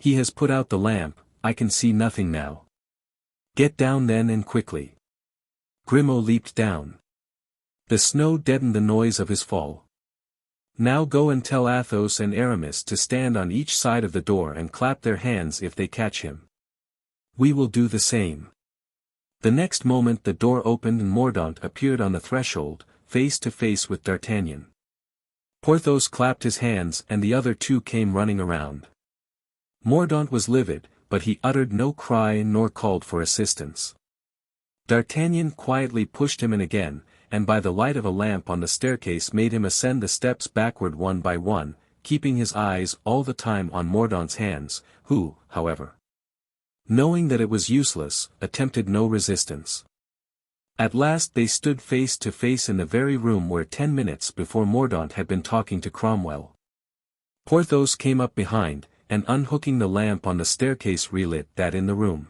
He has put out the lamp, I can see nothing now. Get down then and quickly. Grimaud leaped down. The snow deadened the noise of his fall. Now go and tell Athos and Aramis to stand on each side of the door and clap their hands if they catch him. We will do the same. The next moment the door opened and Mordaunt appeared on the threshold, face to face with D'Artagnan. Porthos clapped his hands and the other 2 came running around. Mordaunt was livid, but he uttered no cry nor called for assistance. D'Artagnan quietly pushed him in again, and by the light of a lamp on the staircase made him ascend the steps backward one by one, keeping his eyes all the time on Mordaunt's hands, who, however, knowing that it was useless, attempted no resistance. At last they stood face to face in the very room where 10 minutes before Mordaunt had been talking to Cromwell. Porthos came up behind, and unhooking the lamp on the staircase relit that in the room.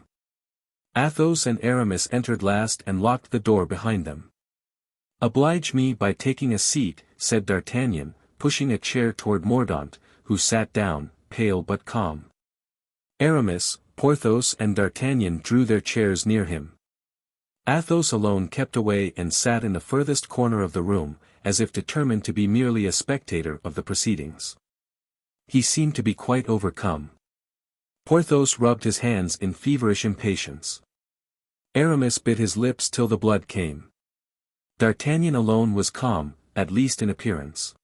Athos and Aramis entered last and locked the door behind them. "Oblige me by taking a seat," said D'Artagnan, pushing a chair toward Mordaunt, who sat down, pale but calm. Aramis, Porthos and D'Artagnan drew their chairs near him. Athos alone kept away and sat in the furthest corner of the room, as if determined to be merely a spectator of the proceedings. He seemed to be quite overcome. Porthos rubbed his hands in feverish impatience. Aramis bit his lips till the blood came. D'Artagnan alone was calm, at least in appearance.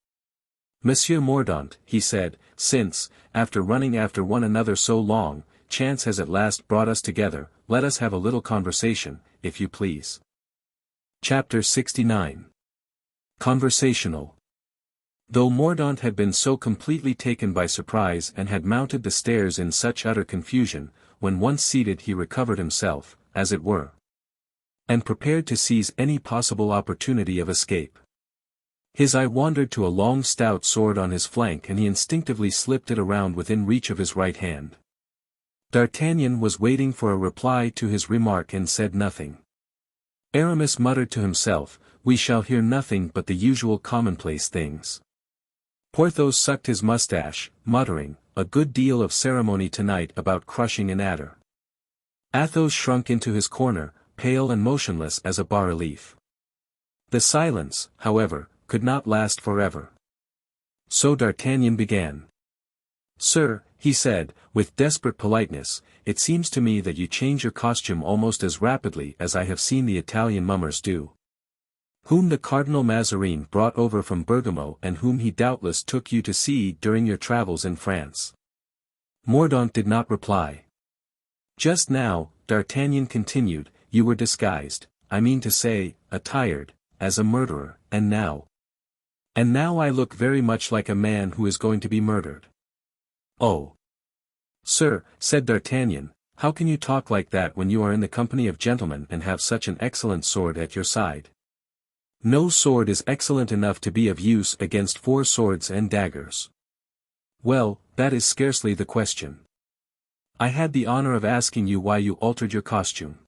"Monsieur Mordaunt," he said, "since, after running after one another so long, chance has at last brought us together, let us have a little conversation, if you please." Chapter 69. Conversational. Though Mordaunt had been so completely taken by surprise and had mounted the stairs in such utter confusion, when once seated he recovered himself, as it were, and prepared to seize any possible opportunity of escape. His eye wandered to a long stout sword on his flank and he instinctively slipped it around within reach of his right hand. D'Artagnan was waiting for a reply to his remark and said nothing. Aramis muttered to himself, "We shall hear nothing but the usual commonplace things." Porthos sucked his mustache, muttering, "A good deal of ceremony tonight about crushing an adder." Athos shrunk into his corner, pale and motionless as a bas-relief. The silence, however, could not last forever. So D'Artagnan began. "Sir," he said, with desperate politeness, "it seems to me that you change your costume almost as rapidly as I have seen the Italian mummers do. Whom the Cardinal Mazarin brought over from Bergamo and whom he doubtless took you to see during your travels in France." Mordaunt did not reply. "Just now," D'Artagnan continued, "you were disguised, I mean to say, attired, as a murderer, and now I look very much like a man who is going to be murdered." "Oh! Sir," said D'Artagnan, "how can you talk like that when you are in the company of gentlemen and have such an excellent sword at your side? No sword is excellent enough to be of use against 4 swords and daggers." "Well, that is scarcely the question. I had the honor of asking you why you altered your costume.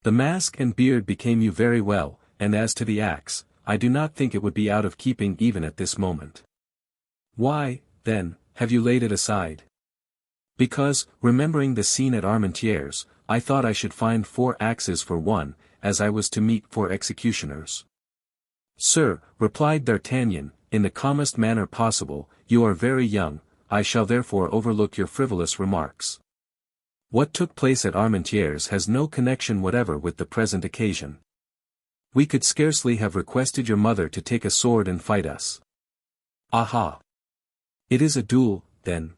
The mask and beard became you very well, and as to the axe, I do not think it would be out of keeping even at this moment." "Why, then, have you laid it aside?" "Because, remembering the scene at Armentières, I thought I should find 4 axes for one, as I was to meet 4 executioners." "Sir," replied D'Artagnan, in the calmest manner possible, "you are very young, I shall therefore overlook your frivolous remarks. What took place at Armentières has no connection whatever with the present occasion. We could scarcely have requested your mother to take a sword and fight us." "Aha! It is a duel, then?"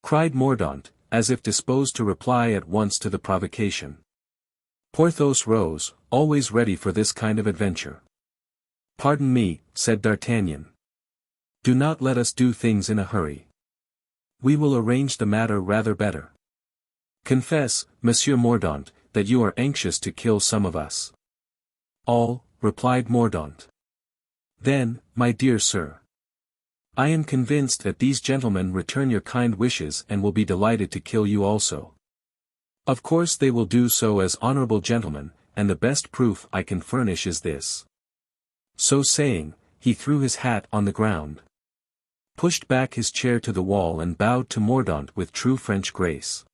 cried Mordaunt, as if disposed to reply at once to the provocation. Porthos rose, always ready for this kind of adventure. "Pardon me," said D'Artagnan. "Do not let us do things in a hurry. We will arrange the matter rather better. Confess, Monsieur Mordaunt, that you are anxious to kill some of us." "All," replied Mordaunt. "Then, my dear sir, I am convinced that these gentlemen return your kind wishes and will be delighted to kill you also. Of course they will do so as honorable gentlemen, and the best proof I can furnish is this." So saying, he threw his hat on the ground, pushed back his chair to the wall and bowed to Mordaunt with true French grace.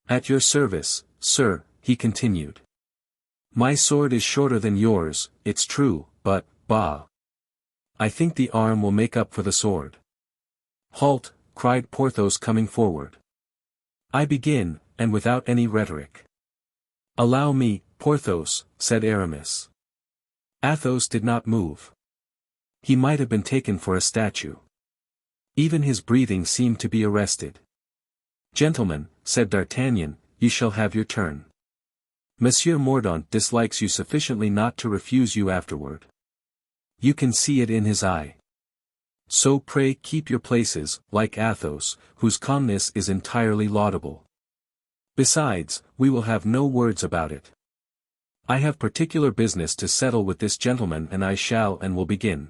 "At your service, sir," he continued. "My sword is shorter than yours, it's true, but, bah! I think the arm will make up for the sword." "Halt!" cried Porthos coming forward. "I begin, and without any rhetoric." "Allow me, Porthos," said Aramis. Athos did not move. He might have been taken for a statue. Even his breathing seemed to be arrested. "Gentlemen," said D'Artagnan, "you shall have your turn. Monsieur Mordaunt dislikes you sufficiently not to refuse you afterward. You can see it in his eye. So pray keep your places, like Athos, whose calmness is entirely laudable. Besides, we will have no words about it. I have particular business to settle with this gentleman and I shall and will begin."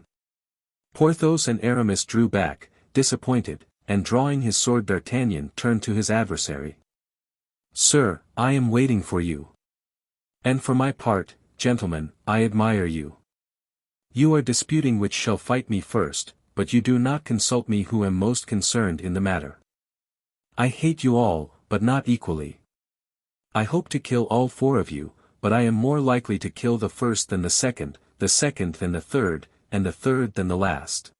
Porthos and Aramis drew back, disappointed, and drawing his sword D'Artagnan turned to his adversary. Sir, I am waiting for you. And for my part, gentlemen, I admire you. You are disputing which shall fight me first, but you do not consult me who am most concerned in the matter. I hate you all, but not equally. I hope to kill all four of you, but I am more likely to kill the first than the second than the third, and the third than the last.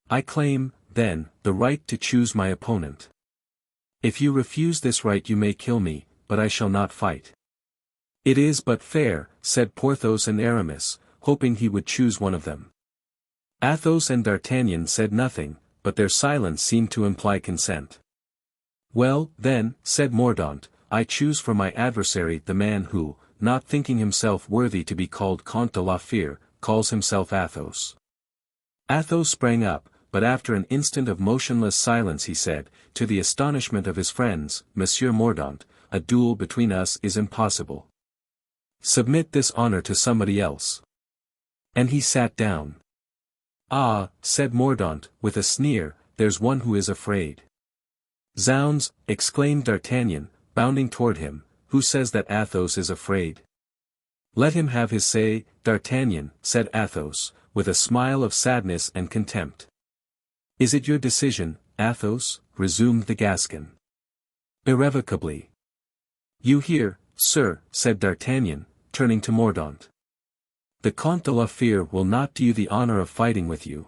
I claim, then, the right to choose my opponent. If you refuse this right you may kill me, but I shall not fight. It is but fair, said Porthos and Aramis, hoping he would choose one of them. Athos and D'Artagnan said nothing, but their silence seemed to imply consent. Well, then, said Mordaunt, I choose for my adversary the man who, not thinking himself worthy to be called Comte de la Fère, calls himself Athos. Athos sprang up, but after an instant of motionless silence he said, to the astonishment of his friends, Monsieur Mordaunt, a duel between us is impossible. Submit this honor to somebody else. And he sat down. Ah, said Mordaunt, with a sneer, there's one who is afraid. Zounds, exclaimed D'Artagnan, bounding toward him, who says that Athos is afraid? Let him have his say, D'Artagnan, said Athos, with a smile of sadness and contempt. Is it your decision, Athos? Resumed the Gascon. Irrevocably. You hear, sir, said D'Artagnan, turning to Mordaunt. The Comte de la Fère will not do you the honor of fighting with you.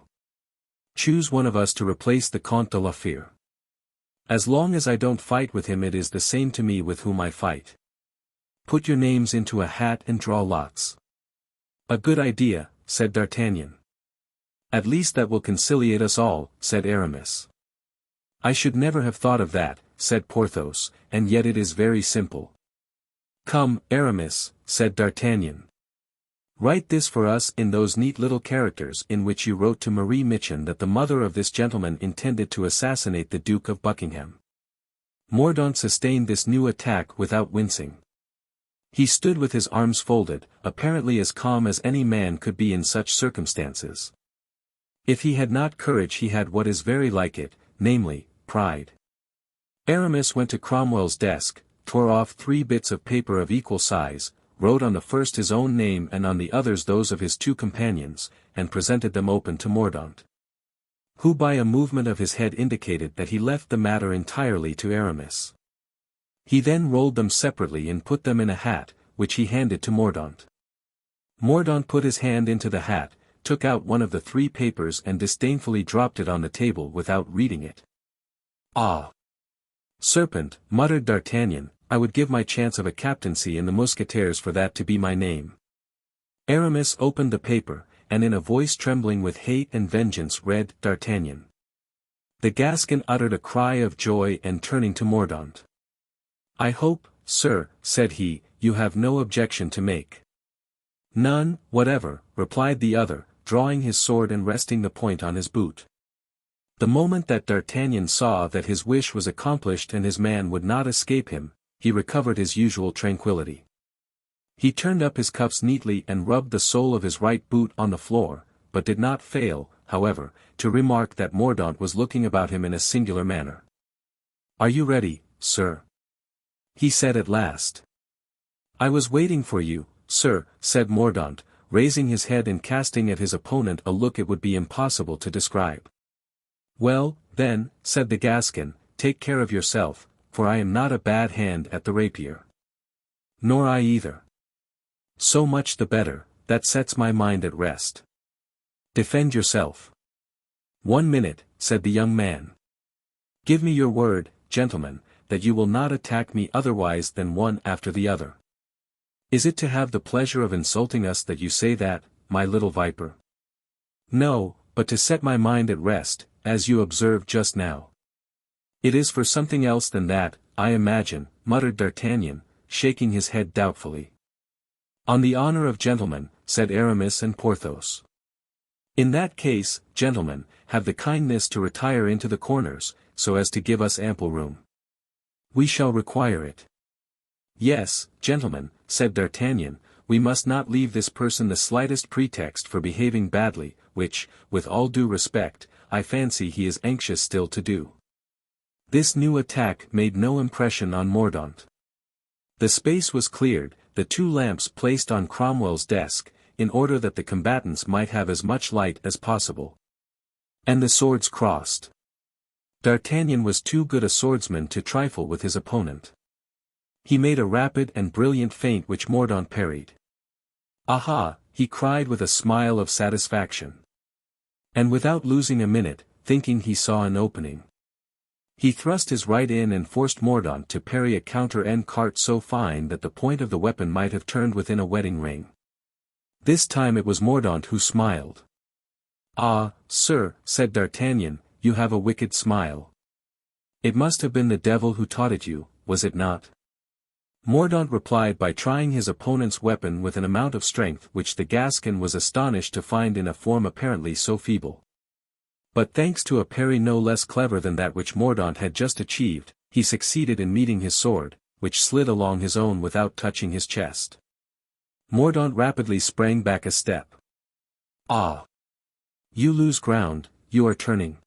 Choose one of us to replace the Comte de la Fère. As long as I don't fight with him it is the same to me with whom I fight. Put your names into a hat and draw lots. A good idea, said D'Artagnan. At least that will conciliate us all, said Aramis. I should never have thought of that, said Porthos, and yet it is very simple. Come, Aramis, said D'Artagnan. Write this for us in those neat little characters in which you wrote to Marie Michon that the mother of this gentleman intended to assassinate the Duke of Buckingham. Mordaunt sustained this new attack without wincing. He stood with his arms folded, apparently as calm as any man could be in such circumstances. If he had not courage he had what is very like it, namely, pride. Aramis went to Cromwell's desk, tore off 3 bits of paper of equal size, wrote on the first his own name and on the others those of his 2 companions, and presented them open to Mordaunt, who by a movement of his head indicated that he left the matter entirely to Aramis. He then rolled them separately and put them in a hat, which he handed to Mordaunt. Mordaunt put his hand into the hat, took out one of the 3 papers and disdainfully dropped it on the table without reading it. Ah! Serpent, muttered D'Artagnan, I would give my chance of a captaincy in the Musketeers for that to be my name. Aramis opened the paper, and in a voice trembling with hate and vengeance read, D'Artagnan. The Gascon uttered a cry of joy and turning to Mordaunt. I hope, sir, said he, you have no objection to make. None, whatever, replied the other, drawing his sword and resting the point on his boot. The moment that D'Artagnan saw that his wish was accomplished and his man would not escape him, he recovered his usual tranquillity. He turned up his cuffs neatly and rubbed the sole of his right boot on the floor, but did not fail, however, to remark that Mordaunt was looking about him in a singular manner. Are you ready, sir? He said at last. I was waiting for you, sir, said Mordaunt, raising his head and casting at his opponent a look it would be impossible to describe. Well, then, said the Gascon, take care of yourself, for I am not a bad hand at the rapier. Nor I either. So much the better, that sets my mind at rest. Defend yourself. 1 minute, said the young man. Give me your word, gentlemen, that you will not attack me otherwise than one after the other. Is it to have the pleasure of insulting us that you say that, my little viper? No, but to set my mind at rest, as you observed just now. It is for something else than that, I imagine, muttered D'Artagnan, shaking his head doubtfully. On the honor of gentlemen, said Aramis and Porthos. In that case, gentlemen, have the kindness to retire into the corners, so as to give us ample room. We shall require it. Yes, gentlemen, said D'Artagnan, we must not leave this person the slightest pretext for behaving badly, which, with all due respect, I fancy he is anxious still to do. This new attack made no impression on Mordaunt. The space was cleared, the 2 lamps placed on Cromwell's desk, in order that the combatants might have as much light as possible. And the swords crossed. D'Artagnan was too good a swordsman to trifle with his opponent. He made a rapid and brilliant feint which Mordaunt parried. "Aha!" he cried with a smile of satisfaction. And without losing a minute, thinking he saw an opening, he thrust his right in and forced Mordaunt to parry a counter-end cart so fine that the point of the weapon might have turned within a wedding ring. This time it was Mordaunt who smiled. "Ah, sir," said D'Artagnan, "you have a wicked smile. It must have been the devil who taught it you, was it not?" Mordaunt replied by trying his opponent's weapon with an amount of strength which the Gascon was astonished to find in a form apparently so feeble. But thanks to a parry no less clever than that which Mordaunt had just achieved, he succeeded in meeting his sword, which slid along his own without touching his chest. Mordaunt rapidly sprang back a step. "Ah! You lose ground, you are turning.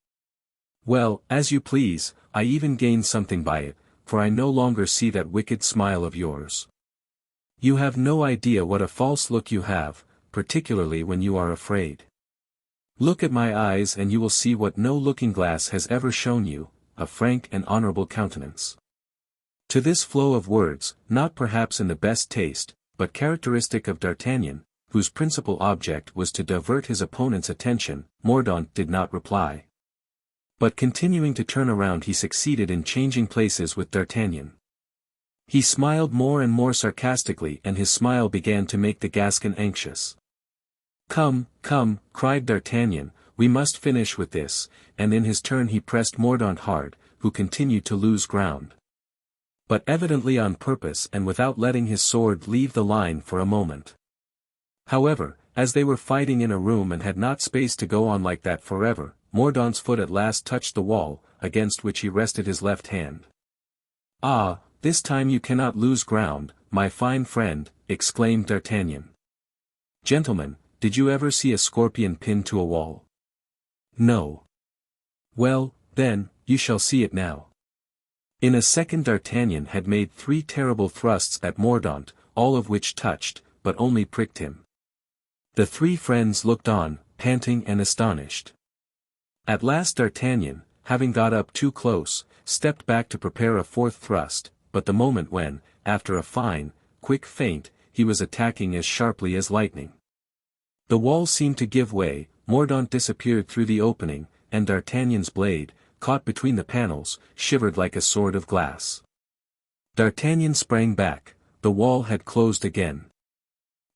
Well, as you please, I even gained something by it, for I no longer see that wicked smile of yours. You have no idea what a false look you have, particularly when you are afraid. Look at my eyes and you will see what no looking-glass has ever shown you, a frank and honorable countenance." To this flow of words, not perhaps in the best taste, but characteristic of D'Artagnan, whose principal object was to divert his opponent's attention, Mordaunt did not reply. But continuing to turn around he succeeded in changing places with D'Artagnan. He smiled more and more sarcastically and his smile began to make the Gascon anxious. "Come, come," cried D'Artagnan, "we must finish with this," and in his turn he pressed Mordaunt hard, who continued to lose ground. But evidently on purpose and without letting his sword leave the line for a moment. However, as they were fighting in a room and had not space to go on like that forever, Mordaunt's foot at last touched the wall, against which he rested his left hand. "Ah, this time you cannot lose ground, my fine friend," exclaimed D'Artagnan. "Gentlemen, did you ever see a scorpion pinned to a wall? No. Well, then, you shall see it now." In a second D'Artagnan had made 3 terrible thrusts at Mordaunt, all of which touched, but only pricked him. The 3 friends looked on, panting and astonished. At last D'Artagnan, having got up too close, stepped back to prepare a 4th thrust, but the moment when, after a fine, quick feint, he was attacking as sharply as lightning, the wall seemed to give way, Mordaunt disappeared through the opening, and D'Artagnan's blade, caught between the panels, shivered like a sword of glass. D'Artagnan sprang back, the wall had closed again.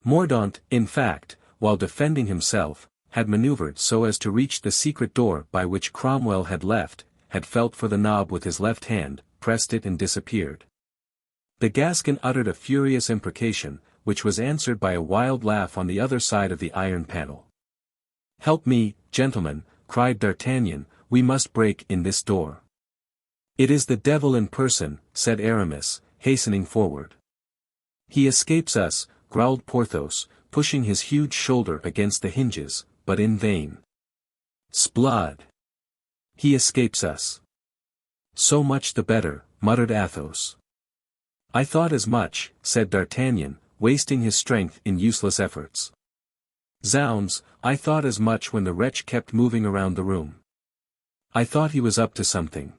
Mordaunt, in fact, while defending himself, had maneuvered so as to reach the secret door by which Cromwell had left, had felt for the knob with his left hand, pressed it and disappeared. The Gascon uttered a furious imprecation, which was answered by a wild laugh on the other side of the iron panel. "Help me, gentlemen," cried D'Artagnan, "we must break in this door." "It is the devil in person," said Aramis, hastening forward. "He escapes us," growled Porthos, pushing his huge shoulder against the hinges, but in vain. "Sblood! He escapes us." "So much the better," muttered Athos. "I thought as much," said D'Artagnan, wasting his strength in useless efforts. "Zounds, I thought as much when the wretch kept moving around the room. I thought he was up to something."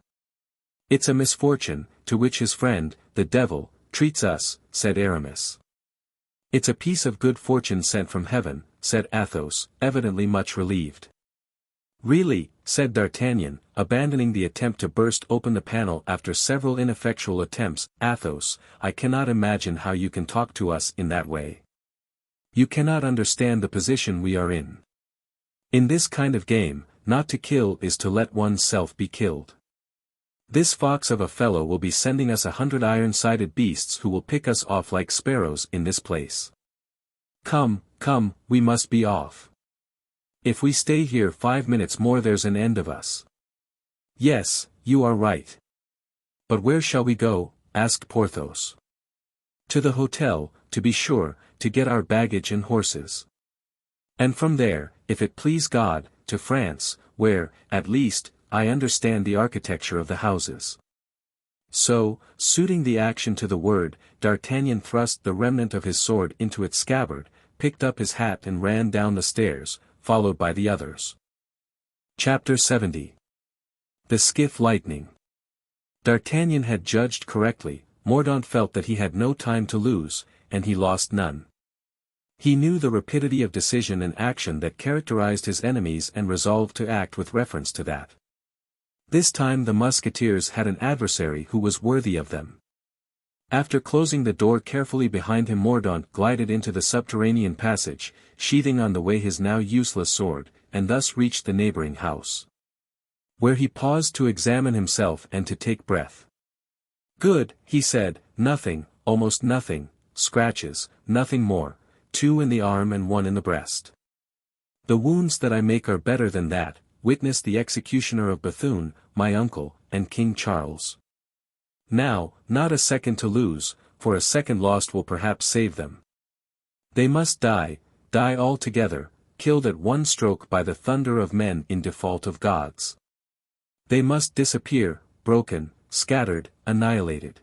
"It's a misfortune, to which his friend, the devil, treats us," said Aramis. "It's a piece of good fortune sent from heaven," said Athos, evidently much relieved. "Really," said D'Artagnan, abandoning the attempt to burst open the panel after several ineffectual attempts, "Athos, I cannot imagine how you can talk to us in that way. You cannot understand the position we are in. In this kind of game, not to kill is to let one's self be killed. This fox of a fellow will be sending us 100 iron-sided beasts who will pick us off like sparrows in this place. Come, come, we must be off. If we stay here 5 minutes more there's an end of us." "Yes, you are right. But where shall we go?" asked Porthos. "To the hotel, to be sure, to get our baggage and horses. And from there, if it please God, to France, where, at least, I understand the architecture of the houses." So, suiting the action to the word, D'Artagnan thrust the remnant of his sword into its scabbard, picked up his hat and ran down the stairs, followed by the others. Chapter 70. The Skiff Lightning. D'Artagnan had judged correctly. Mordaunt felt that he had no time to lose, and he lost none. He knew the rapidity of decision and action that characterized his enemies and resolved to act with reference to that. This time the musketeers had an adversary who was worthy of them. After closing the door carefully behind him, Mordaunt glided into the subterranean passage, sheathing on the way his now useless sword, and thus reached the neighboring house, where he paused to examine himself and to take breath. "Good," he said, "nothing, almost nothing, scratches, nothing more, 2 in the arm and 1 in the breast. The wounds that I make are better than that, witness the executioner of Bethune, my uncle, and King Charles. Now, not a second to lose, for a second lost will perhaps save them. They must die all together, killed at one stroke by the thunder of men in default of gods. They must disappear, broken, scattered, annihilated.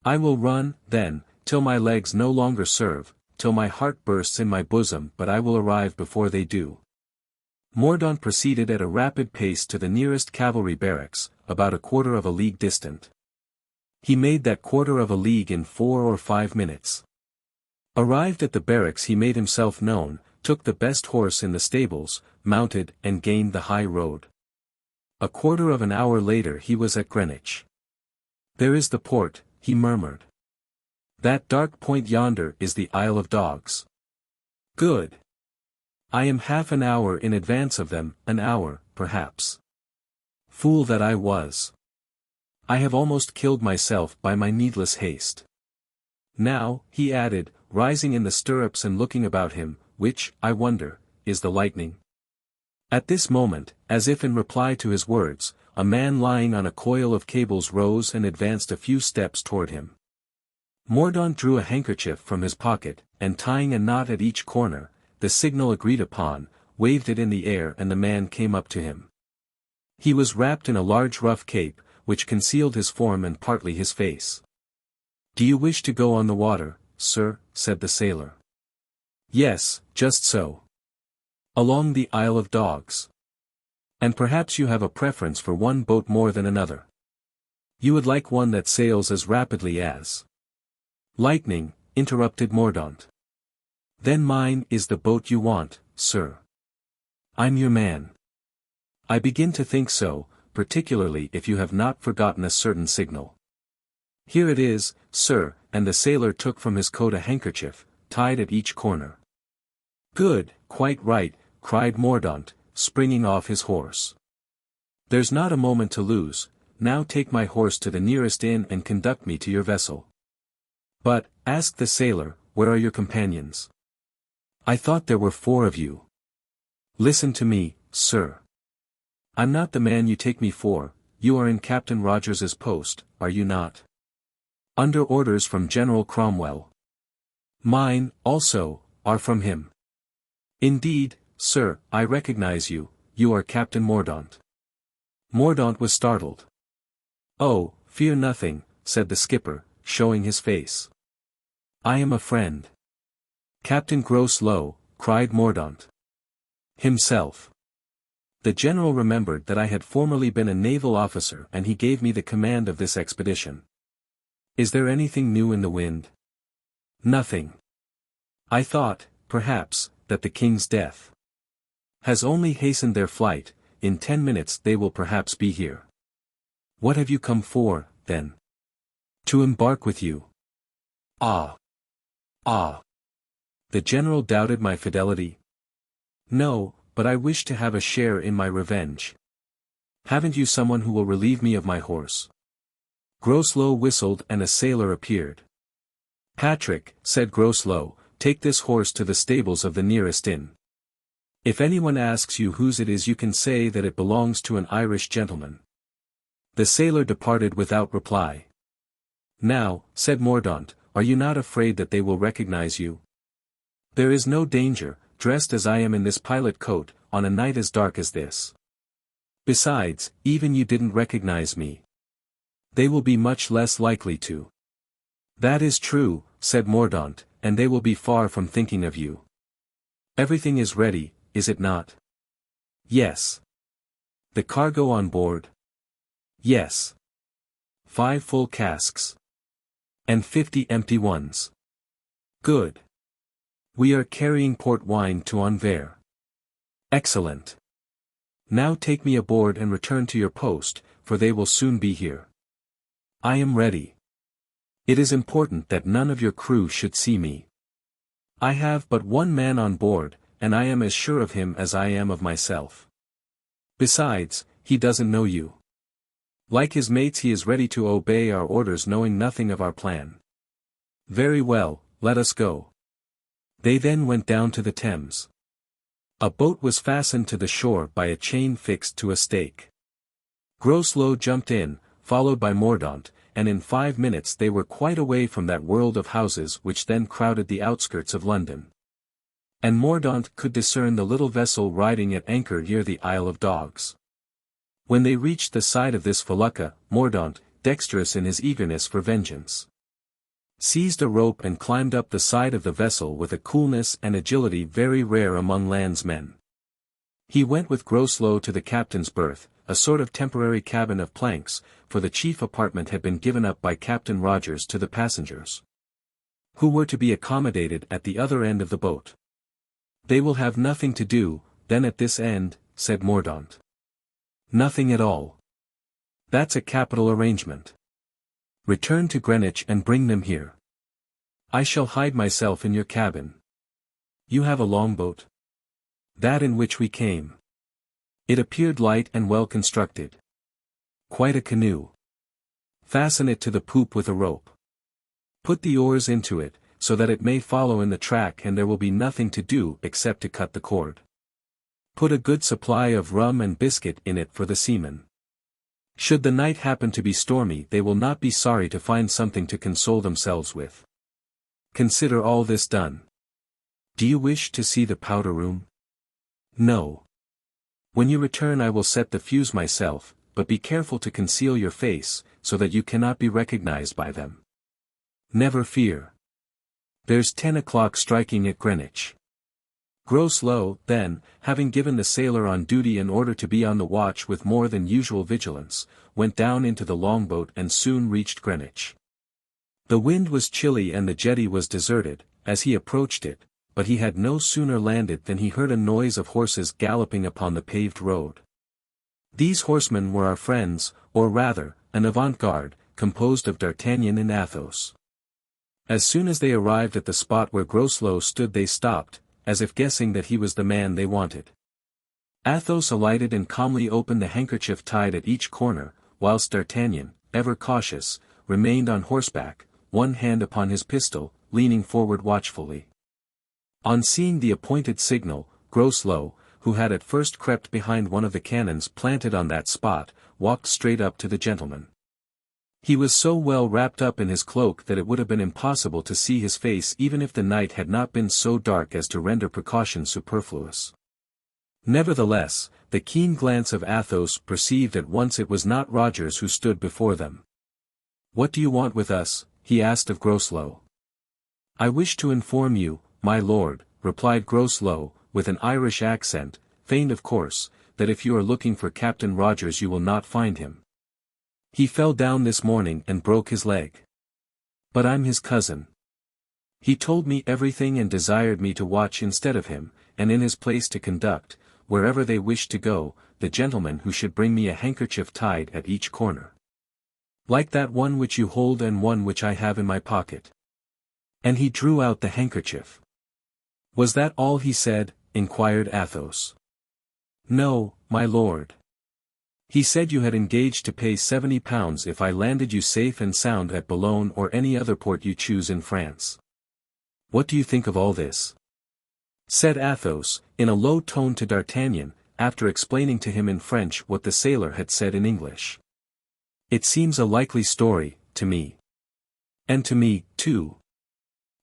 I will run, then, till my legs no longer serve, till my heart bursts in my bosom, but I will arrive before they do." Mordaunt proceeded at a rapid pace to the nearest cavalry barracks, about a quarter of a league distant. He made that quarter of a league in 4 or 5 minutes. Arrived at the barracks, he made himself known, took the best horse in the stables, mounted, and gained the high road. A quarter of an hour later he was at Greenwich. "There is the port," he murmured. "That dark point yonder is the Isle of Dogs. Good. I am half an hour in advance of them, an hour, perhaps. Fool that I was. I have almost killed myself by my needless haste. Now," he added, rising in the stirrups and looking about him, "which, I wonder, is the lightning?" At this moment, as if in reply to his words, a man lying on a coil of cables rose and advanced a few steps toward him. Mordaunt drew a handkerchief from his pocket, and tying a knot at each corner, the signal agreed upon, waved it in the air, and the man came up to him. He was wrapped in a large rough cape, which concealed his form and partly his face. "Do you wish to go on the water, sir?" said the sailor. "Yes, just so. Along the Isle of Dogs. And perhaps you have a preference for one boat more than another. You would like one that sails as rapidly as—" "Lightning," interrupted Mordaunt. "Then mine is the boat you want, sir. I'm your man. I begin to think so, particularly if you have not forgotten a certain signal. Here it is, sir," and the sailor took from his coat a handkerchief, tied at each corner. "Good, quite right," cried Mordaunt, springing off his horse. "There's not a moment to lose. Now take my horse to the nearest inn and conduct me to your vessel." "But," asked the sailor, "where are your companions? I thought there were 4 of you." "Listen to me, sir. I'm not the man you take me for. You are in Captain Rogers's post, are you not? Under orders from General Cromwell. Mine, also, are from him. Indeed, sir, I recognize you. You are Captain Mordaunt." Mordaunt was startled. "Oh, fear nothing," said the skipper, showing his face. "I am a friend." "Captain Groslow," cried Mordaunt. "Himself. The general remembered that I had formerly been a naval officer and he gave me the command of this expedition. Is there anything new in the wind?" "Nothing. I thought, perhaps, that the king's death has only hastened their flight. In 10 minutes they will perhaps be here." "What have you come for, then?" "To embark with you." Ah! The general doubted my fidelity?" "No, but I wish to have a share in my revenge. Haven't you someone who will relieve me of my horse?" Groslow whistled and a sailor appeared. "Patrick," said Groslow, "take this horse to the stables of the nearest inn. If anyone asks you whose it is, you can say that it belongs to an Irish gentleman." The sailor departed without reply. "Now," said Mordaunt, "are you not afraid that they will recognize you?" "There is no danger, dressed as I am in this pilot coat, on a night as dark as this. Besides, even you didn't recognize me." They will be much less likely to. That is true, said Mordaunt, and they will be far from thinking of you. Everything is ready, is it not? Yes. The cargo on board? Yes. 5 full casks. And 50 empty ones. Good. We are carrying port wine to Anvers. Excellent. Now take me aboard and return to your post, for they will soon be here. I am ready. It is important that none of your crew should see me. I have but one man on board, and I am as sure of him as I am of myself. Besides, he doesn't know you. Like his mates, he is ready to obey our orders, knowing nothing of our plan. Very well, let us go. They then went down to the Thames. A boat was fastened to the shore by a chain fixed to a stake. Groslow jumped in, followed by Mordaunt, and in 5 minutes they were quite away from that world of houses which then crowded the outskirts of London. And Mordaunt could discern the little vessel riding at anchor near the Isle of Dogs. When they reached the side of this felucca, Mordaunt, dexterous in his eagerness for vengeance, seized a rope and climbed up the side of the vessel with a coolness and agility very rare among landsmen. He went with Groslow to the captain's berth, a sort of temporary cabin of planks, for the chief apartment had been given up by Captain Rogers to the passengers, who were to be accommodated at the other end of the boat. They will have nothing to do, then at this end, said Mordaunt. Nothing at all. That's a capital arrangement. Return to Greenwich and bring them here. I shall hide myself in your cabin. You have a longboat? That in which we came. It appeared light and well constructed. Quite a canoe. Fasten it to the poop with a rope. Put the oars into it, so that it may follow in the track, and there will be nothing to do except to cut the cord. Put a good supply of rum and biscuit in it for the seamen. Should the night happen to be stormy, they will not be sorry to find something to console themselves with. Consider all this done. Do you wish to see the powder room? No. When you return I will set the fuse myself, but be careful to conceal your face, so that you cannot be recognized by them. Never fear. There's 10 o'clock striking at Greenwich. Groslow, then, having given the sailor on duty an order to be on the watch with more than usual vigilance, went down into the longboat and soon reached Greenwich. The wind was chilly and the jetty was deserted, as he approached it, but he had no sooner landed than he heard a noise of horses galloping upon the paved road. These horsemen were our friends, or rather, an avant-garde, composed of D'Artagnan and Athos. As soon as they arrived at the spot where Groslow stood they stopped, as if guessing that he was the man they wanted. Athos alighted and calmly opened the handkerchief tied at each corner, whilst D'Artagnan, ever cautious, remained on horseback, one hand upon his pistol, leaning forward watchfully. On seeing the appointed signal, Groslow, who had at first crept behind one of the cannons planted on that spot, walked straight up to the gentleman. He was so well wrapped up in his cloak that it would have been impossible to see his face even if the night had not been so dark as to render precaution superfluous. Nevertheless, the keen glance of Athos perceived at once it was not Rogers who stood before them. "What do you want with us?" he asked of Groslow. "I wish to inform you, my lord," replied Groslow, with an Irish accent, feigned of course, "that if you are looking for Captain Rogers you will not find him. He fell down this morning and broke his leg. But I'm his cousin. He told me everything and desired me to watch instead of him, and in his place to conduct, wherever they wished to go, the gentleman who should bring me a handkerchief tied at each corner. Like that one which you hold and one which I have in my pocket." And he drew out the handkerchief. "Was that all he said?" inquired Athos. "No, my lord. He said you had engaged to pay £70 if I landed you safe and sound at Boulogne or any other port you choose in France. What do you think of all this?" said Athos, in a low tone to D'Artagnan, after explaining to him in French what the sailor had said in English. "It seems a likely story, to me. And to me, too.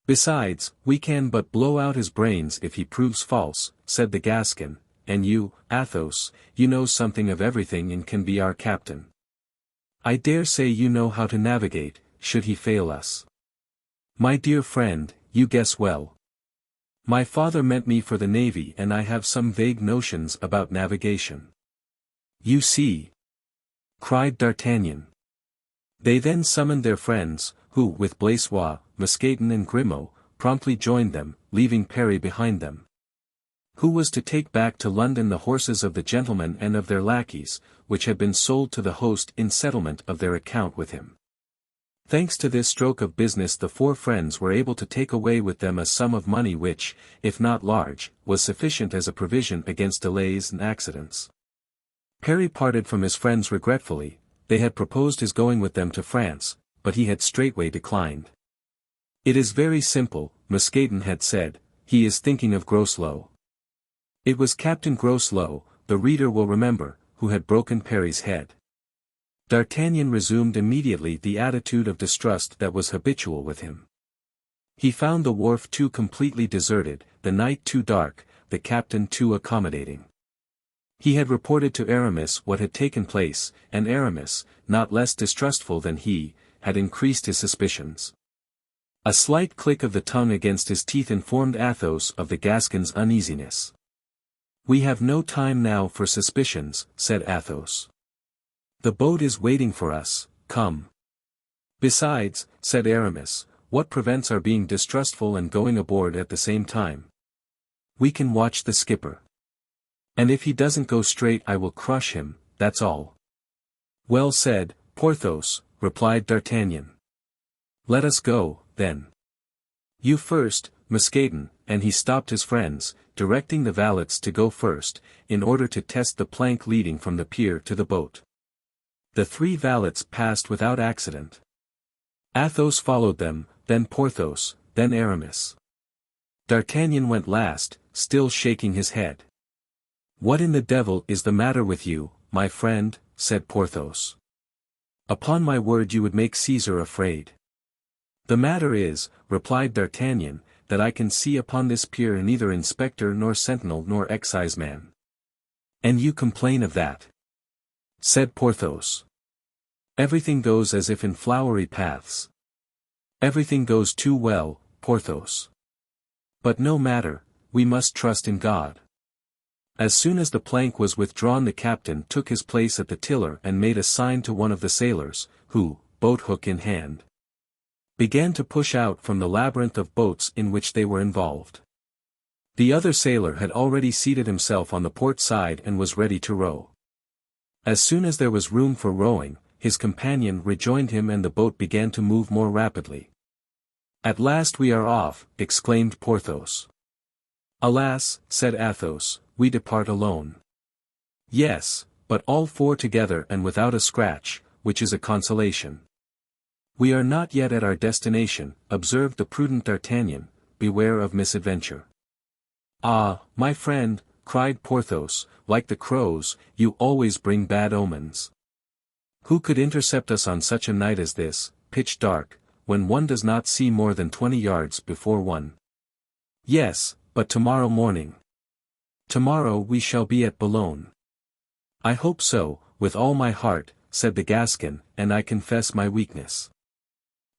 Besides, we can but blow out his brains if he proves false," said the Gascon, "and you, Athos, you know something of everything and can be our captain." I dare say you know how to navigate, should he fail us. My dear friend, you guess well. My father meant me for the navy and I have some vague notions about navigation. You see, cried D'Artagnan. They then summoned their friends, who with Blaisois, Mousqueton and Grimaud, promptly joined them, leaving Parry behind them. Who was to take back to London the horses of the gentlemen and of their lackeys, which had been sold to the host in settlement of their account with him. Thanks to this stroke of business the four friends were able to take away with them a sum of money which, if not large, was sufficient as a provision against delays and accidents. Parry parted from his friends regretfully. They had proposed his going with them to France, but he had straightway declined. It is very simple, Mousqueton had said, he is thinking of Groslow. It was Captain Groslow, the reader will remember, who had broken Parry's head. D'Artagnan resumed immediately the attitude of distrust that was habitual with him. He found the wharf too completely deserted, the night too dark, the captain too accommodating. He had reported to Aramis what had taken place, and Aramis, not less distrustful than he, had increased his suspicions. A slight click of the tongue against his teeth informed Athos of the Gascon's uneasiness. "We have no time now for suspicions," said Athos. "The boat is waiting for us, come." "Besides," said Aramis, "what prevents our being distrustful and going aboard at the same time? We can watch the skipper. And if he doesn't go straight I will crush him, that's all." "Well said, Porthos," replied D'Artagnan. "Let us go, then. You first, Mousqueton," and he stopped his friends, directing the valets to go first, in order to test the plank leading from the pier to the boat. The three valets passed without accident. Athos followed them, then Porthos, then Aramis. D'Artagnan went last, still shaking his head. "What in the devil is the matter with you, my friend?" said Porthos. "Upon my word you would make Caesar afraid." "The matter is," replied D'Artagnan, "that I can see upon this pier neither inspector nor sentinel nor exciseman." "And you complain of that?" said Porthos. "Everything goes as if in flowery paths." "Everything goes too well, Porthos. But no matter, we must trust in God." As soon as the plank was withdrawn the captain took his place at the tiller and made a sign to one of the sailors, who, boat-hook in hand, began to push out from the labyrinth of boats in which they were involved. The other sailor had already seated himself on the port side and was ready to row. As soon as there was room for rowing, his companion rejoined him and the boat began to move more rapidly. "At last we are off," exclaimed Porthos. "Alas," said Athos, "we depart alone." "Yes, but all four together and without a scratch, which is a consolation." "We are not yet at our destination," observed the prudent D'Artagnan, "beware of misadventure." "Ah, my friend," cried Porthos, "like the crows, you always bring bad omens. Who could intercept us on such a night as this, pitch dark, when one does not see more than 20 yards before one?" "Yes, but tomorrow morning." "Tomorrow we shall be at Boulogne." "I hope so, with all my heart," said the Gascon, "and I confess my weakness."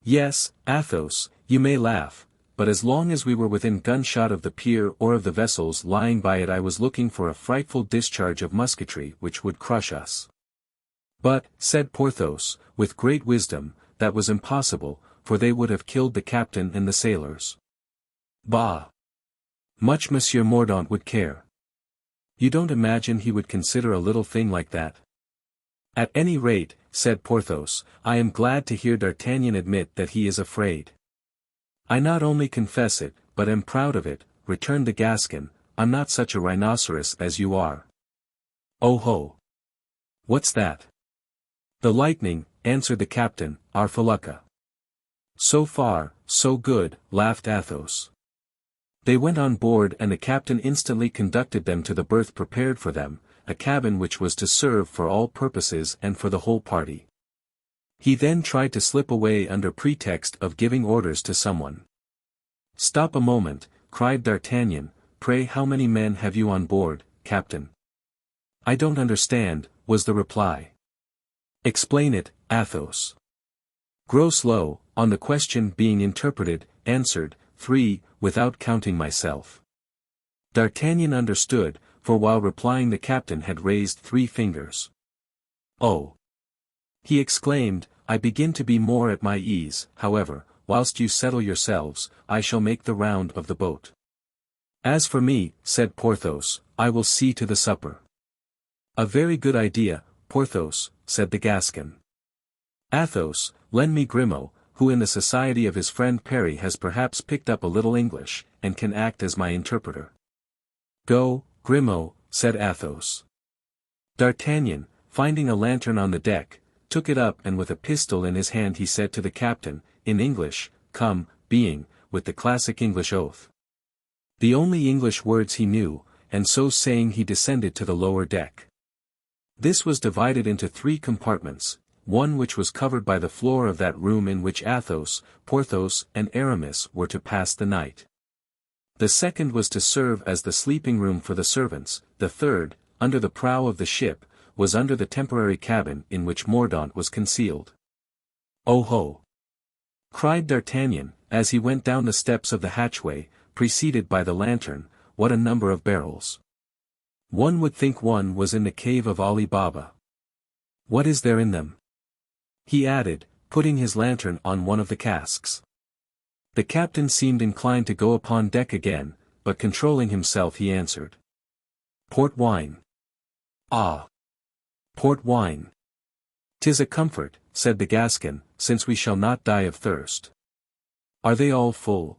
"Yes, Athos, you may laugh, but as long as we were within gunshot of the pier or of the vessels lying by it I was looking for a frightful discharge of musketry which would crush us." "But," said Porthos, with great wisdom, "that was impossible, for they would have killed the captain and the sailors." "Bah! Much Monsieur Mordaunt would care. You don't imagine he would consider a little thing like that?" "At any rate," said Porthos, "I am glad to hear D'Artagnan admit that he is afraid." "I not only confess it, but am proud of it," returned the Gascon. "I'm not such a rhinoceros as you are." "Oh ho! What's that?" "The lightning," answered the captain, "our felucca." "So far, so good," laughed Athos. They went on board and the captain instantly conducted them to the berth prepared for them, a cabin which was to serve for all purposes and for the whole party. He then tried to slip away under pretext of giving orders to someone. "Stop a moment," cried D'Artagnan, "pray how many men have you on board, captain?" "I don't understand," was the reply. Explain it, Athos. Groslow, on the question being interpreted, answered, 3, without counting myself. D'Artagnan understood, for while replying the captain had raised 3 fingers. Oh! He exclaimed, I begin to be more at my ease, however, whilst you settle yourselves, I shall make the round of the boat. As for me, said Porthos, I will see to the supper. A very good idea, Porthos, said the Gascon. Athos, lend me Grimaud, who in the society of his friend Perry has perhaps picked up a little English, and can act as my interpreter. Go, Grimaud, said Athos. D'Artagnan, finding a lantern on the deck, took it up and with a pistol in his hand he said to the captain, in English, come, being, with the classic English oath. The only English words he knew, and so saying he descended to the lower deck. This was divided into 3 compartments, one which was covered by the floor of that room in which Athos, Porthos and Aramis were to pass the night. The second was to serve as the sleeping room for the servants, the third, under the prow of the ship, was under the temporary cabin in which Mordaunt was concealed. Oh ho! Cried D'Artagnan, as he went down the steps of the hatchway, preceded by the lantern, what a number of barrels. One would think one was in the cave of Ali Baba. What is there in them? He added, putting his lantern on one of the casks. The captain seemed inclined to go upon deck again, but controlling himself he answered. Port wine. Ah! Port wine. 'Tis a comfort, said the Gascon, since we shall not die of thirst. Are they all full?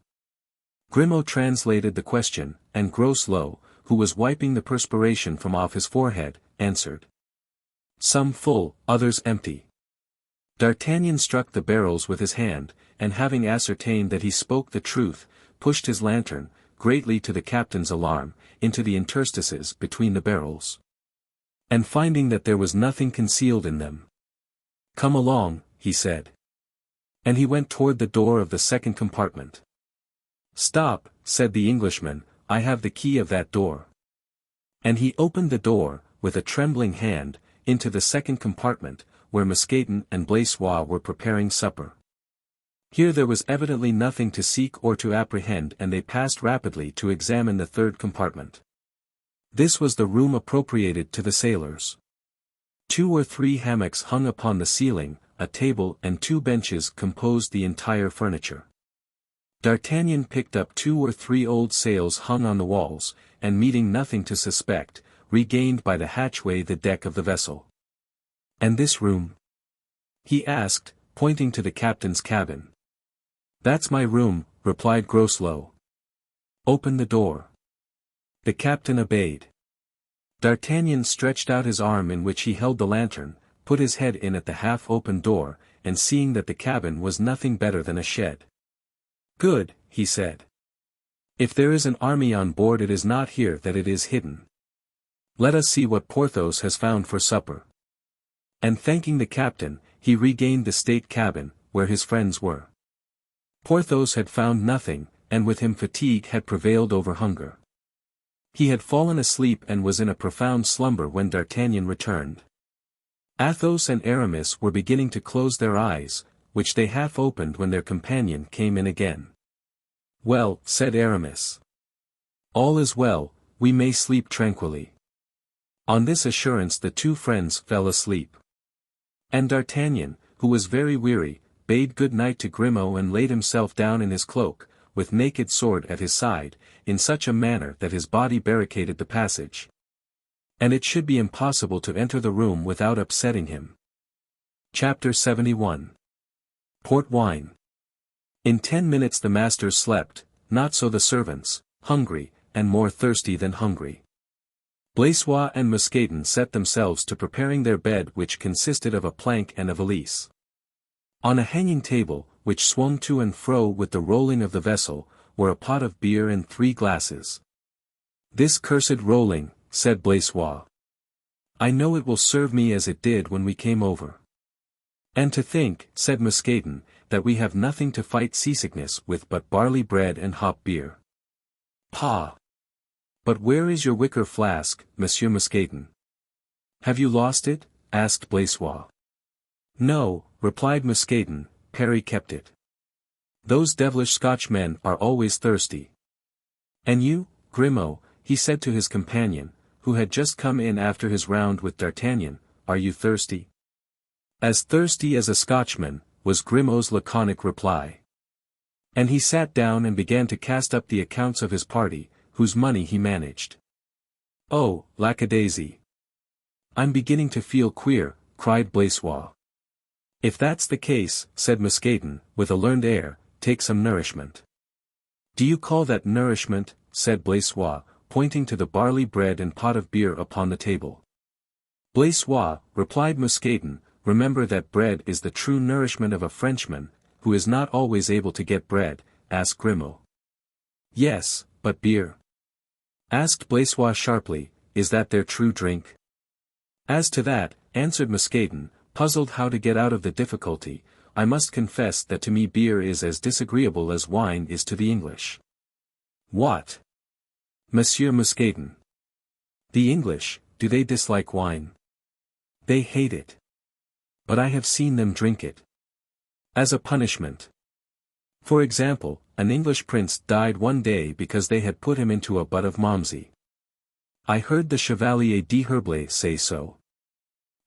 Grimaud translated the question, and Groslow, who was wiping the perspiration from off his forehead, answered. Some full, others empty. D'Artagnan struck the barrels with his hand, and having ascertained that he spoke the truth, pushed his lantern, greatly to the captain's alarm, into the interstices between the barrels. And finding that there was nothing concealed in them. Come along, he said. And he went toward the door of the second compartment. Stop, said the Englishman, I have the key of that door. And he opened the door, with a trembling hand, into the second compartment, where Mousqueton and Blaisois were preparing supper. Here there was evidently nothing to seek or to apprehend, and they passed rapidly to examine the third compartment. This was the room appropriated to the sailors. 2 or 3 hammocks hung upon the ceiling, a table and 2 benches composed the entire furniture. D'Artagnan picked up 2 or 3 old sails hung on the walls, and meeting nothing to suspect, regained by the hatchway the deck of the vessel. And this room? He asked, pointing to the captain's cabin. That's my room, replied Groslow. Open the door. The captain obeyed. D'Artagnan stretched out his arm in which he held the lantern, put his head in at the half-open door, and seeing that the cabin was nothing better than a shed. Good, he said. If there is an army on board it is not here that it is hidden. Let us see what Porthos has found for supper. And thanking the captain, he regained the state cabin, where his friends were. Porthos had found nothing, and with him fatigue had prevailed over hunger. He had fallen asleep and was in a profound slumber when D'Artagnan returned. Athos and Aramis were beginning to close their eyes, which they half opened when their companion came in again. Well, said Aramis. All is well, we may sleep tranquilly. On this assurance the 2 friends fell asleep. And D'Artagnan, who was very weary, bade good night to Grimaud and laid himself down in his cloak, with naked sword at his side, in such a manner that his body barricaded the passage. And it should be impossible to enter the room without upsetting him. Chapter 71. Port wine. In 10 minutes the masters slept, not so the servants, hungry, and more thirsty than hungry. Blaisois and Mousqueton set themselves to preparing their bed, which consisted of a plank and a valise. On a hanging table, which swung to and fro with the rolling of the vessel, were a pot of beer and 3 glasses. This cursed rolling, said Blaisois. I know it will serve me as it did when we came over. And to think, said Mousqueton, that we have nothing to fight seasickness with but barley bread and hop beer. Pah! But where is your wicker flask, Monsieur Mousqueton? Have you lost it? Asked Blaisois. No, replied Muscaden, Perry kept it. Those devilish Scotchmen are always thirsty. And you, Grimaud, he said to his companion, who had just come in after his round with D'Artagnan, are you thirsty? As thirsty as a Scotchman, was Grimaud's laconic reply. And he sat down and began to cast up the accounts of his party, whose money he managed. Oh, lackadaisy! I'm beginning to feel queer, cried Blaisois. If that's the case, said Muscaden, with a learned air, take some nourishment. Do you call that nourishment? Said Blaisois, pointing to the barley bread and pot of beer upon the table. Blaisois, replied Muscaden, remember that bread is the true nourishment of a Frenchman, who is not always able to get bread, asked Grimaud. Yes, but beer? Asked Blaisois sharply, is that their true drink? As to that, answered Muscaden, puzzled how to get out of the difficulty, I must confess that to me beer is as disagreeable as wine is to the English. What? Monsieur Muscaden. The English, do they dislike wine? They hate it. But I have seen them drink it. As a punishment. For example, an English prince died one day because they had put him into a butt of Malmsey. I heard the Chevalier d'Herblay say so.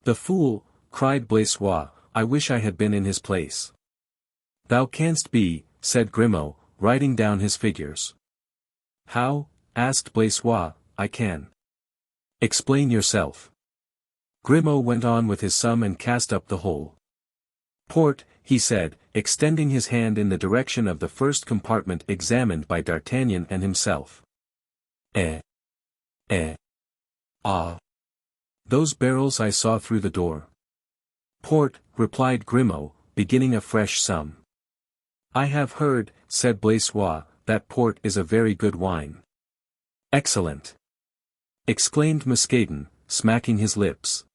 The fool, cried Blaisois, I wish I had been in his place. Thou canst be, said Grimaud, writing down his figures. How? Asked Blaisois, I can. Explain yourself. Grimaud went on with his sum and cast up the whole. Port, he said, extending his hand in the direction of the first compartment examined by D'Artagnan and himself. Ah. Those barrels I saw through the door. Port, replied Grimaud, beginning a fresh sum. I have heard, said Blaisois, that port is a very good wine. Excellent! Exclaimed Muscaden, smacking his lips.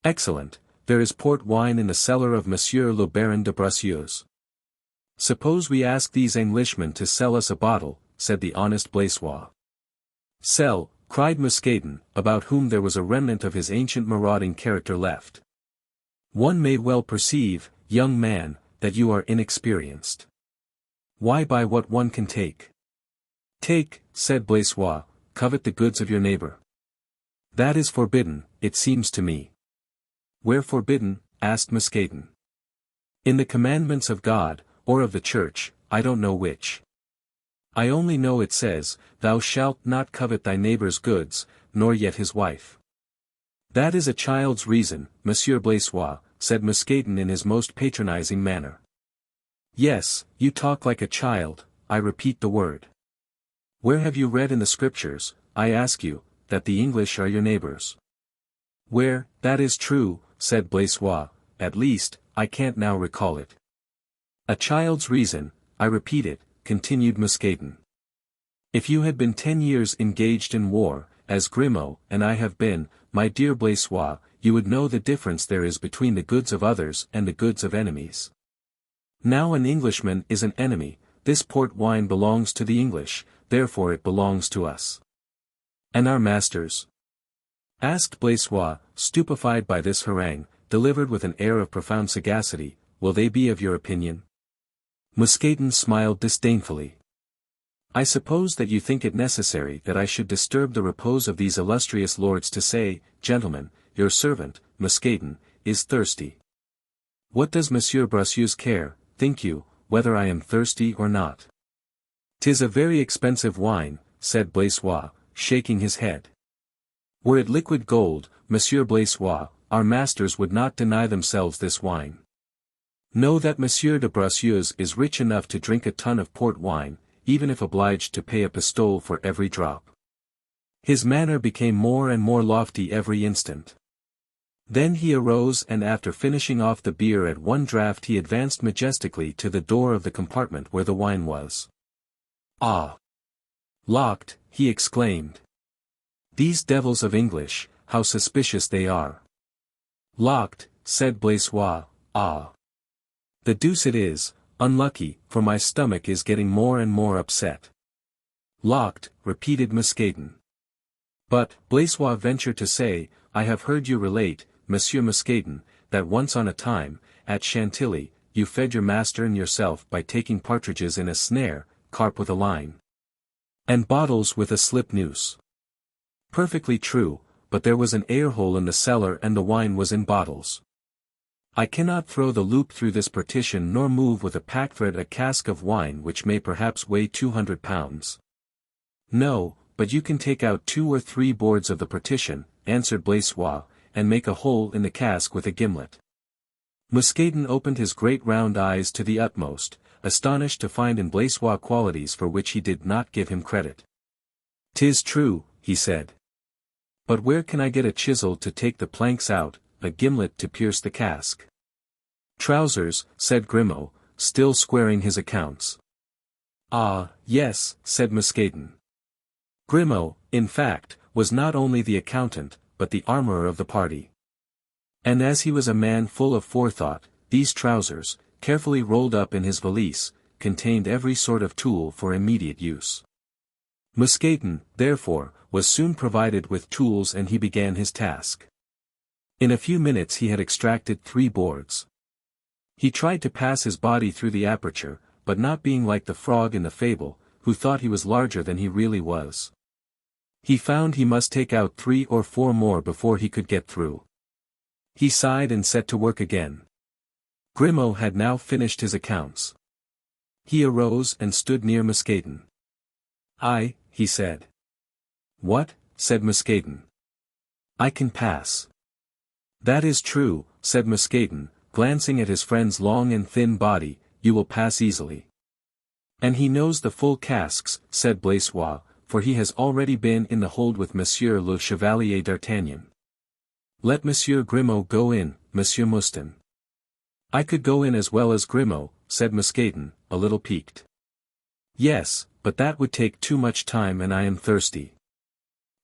Excellent, there is port wine in the cellar of Monsieur le Baron de Bragelonne. Suppose we ask these Englishmen to sell us a bottle, said the honest Blaisois. Sell, cried Muscaden, about whom there was a remnant of his ancient marauding character left. One may well perceive, young man, that you are inexperienced. Why buy what one can take? Take, said Blaisois, covet the goods of your neighbor. That is forbidden, it seems to me. Where forbidden? Asked Muscaden. In the commandments of God, or of the Church, I don't know which. I only know it says, Thou shalt not covet thy neighbor's goods, nor yet his wife. That is a child's reason, Monsieur Blaisois, said Muscaden in his most patronizing manner. Yes, you talk like a child, I repeat the word. Where have you read in the Scriptures, I ask you, that the English are your neighbors? Where, that is true, said Blaisois, at least, I can't now recall it. A child's reason, I repeat it, continued Muscaden. If you had been 10 years engaged in war, as Grimaud and I have been, my dear Blaisois, you would know the difference there is between the goods of others and the goods of enemies. Now an Englishman is an enemy, this port wine belongs to the English, therefore it belongs to us. And our masters? Asked Blaisois, stupefied by this harangue, delivered with an air of profound sagacity, will they be of your opinion? Muscaden smiled disdainfully. I suppose that you think it necessary that I should disturb the repose of these illustrious lords to say, gentlemen, your servant, Muscaden, is thirsty. What does Monsieur Bragelonne care, think you, whether I am thirsty or not? 'Tis a very expensive wine, said Blaisois, shaking his head. Were it liquid gold, Monsieur Blaisois, our masters would not deny themselves this wine. Know that Monsieur de Bragelonne is rich enough to drink a ton of port wine, even if obliged to pay a pistole for every drop. His manner became more and more lofty every instant. Then he arose and after finishing off the beer at one draught he advanced majestically to the door of the compartment where the wine was. Ah! Locked, he exclaimed. These devils of English, how suspicious they are. Locked, said Blaisois, ah! The deuce it is, unlucky, for my stomach is getting more and more upset. Locked, repeated Muscaden. But, Blaisois ventured to say, I have heard you relate, Monsieur Muscaden, that once on a time, at Chantilly, you fed your master and yourself by taking partridges in a snare, carp with a line, and bottles with a slip noose. Perfectly true, but there was an air-hole in the cellar and the wine was in bottles. I cannot throw the loop through this partition nor move with a packthread a cask of wine which may perhaps weigh 200 pounds. No, but you can take out 2 or 3 boards of the partition, answered Blaisois, and make a hole in the cask with a gimlet. Muscadin opened his great round eyes to the utmost, astonished to find in Blaisois qualities for which he did not give him credit. "'Tis true," he said. "But where can I get a chisel to take the planks out, a gimlet to pierce the cask?" "Trousers," said Grimaud, still squaring his accounts. "Ah, yes," said Muscadin. Grimaud, in fact, was not only the accountant, but the armorer of the party. And as he was a man full of forethought, these trousers, carefully rolled up in his valise, contained every sort of tool for immediate use. Muscadin, therefore, was soon provided with tools and he began his task. In a few minutes he had extracted 3 boards. He tried to pass his body through the aperture, but not being like the frog in the fable, who thought he was larger than he really was, he found he must take out 3 or 4 more before he could get through. He sighed and set to work again. Grimaud had now finished his accounts. He arose and stood near Muscadin. "I," he said. "What?" said Muscadin. "I can pass." "That is true," said Muscadin, glancing at his friend's long and thin body, "you will pass easily." "And he knows the full casks," said Blaisois, "for he has already been in the hold with Monsieur le Chevalier d'Artagnan." "Let Monsieur Grimaud go in, Monsieur Mouston." "I could go in as well as Grimaud," said Muscadin, a little piqued. "Yes, but that would take too much time and I am thirsty.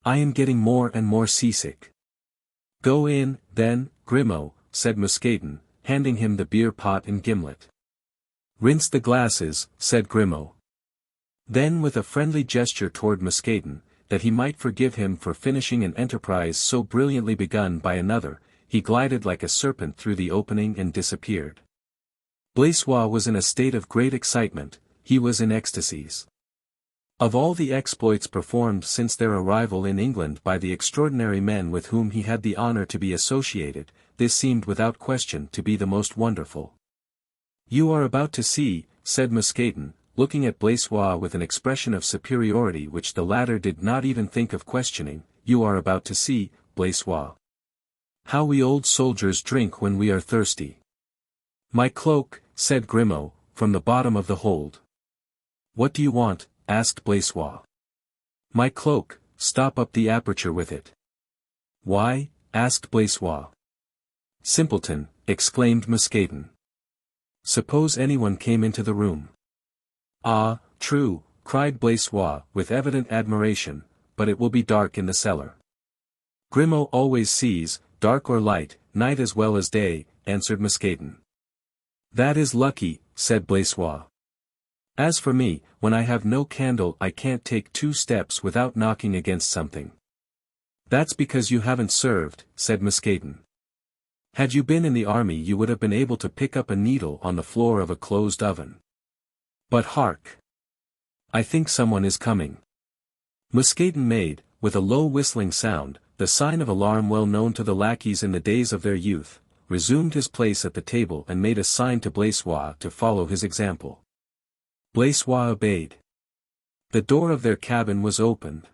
I am getting more and more seasick." "Go in, then, Grimaud," said Muscadin, handing him the beer pot and gimlet. "Rinse the glasses," said Grimaud. Then with a friendly gesture toward Muscadin, that he might forgive him for finishing an enterprise so brilliantly begun by another, he glided like a serpent through the opening and disappeared. Blaisois was in a state of great excitement, he was in ecstasies. Of all the exploits performed since their arrival in England by the extraordinary men with whom he had the honor to be associated, this seemed without question to be the most wonderful. "You are about to see," said Muscadin, looking at Blaisois with an expression of superiority which the latter did not even think of questioning, "you are about to see, Blaisois, how we old soldiers drink when we are thirsty." "My cloak," said Grimaud, from the bottom of the hold. "What do you want?" asked Blaisois. "My cloak, stop up the aperture with it." "Why?" asked Blaisois. "Simpleton," exclaimed Muscadin. "Suppose anyone came into the room." "Ah, true," cried Blaisois, with evident admiration, "but it will be dark in the cellar." "Grimaud always sees, dark or light, night as well as day," answered Muscadin. "That is lucky," said Blaisois. "As for me, when I have no candle I can't take 2 steps without knocking against something." "That's because you haven't served," said Muscadin. "Had you been in the army you would have been able to pick up a needle on the floor of a closed oven. But hark! I think someone is coming." Muscadin made, with a low whistling sound, the sign of alarm well known to the lackeys in the days of their youth, resumed his place at the table and made a sign to Blaisois to follow his example. Blaisois obeyed. The door of their cabin was opened.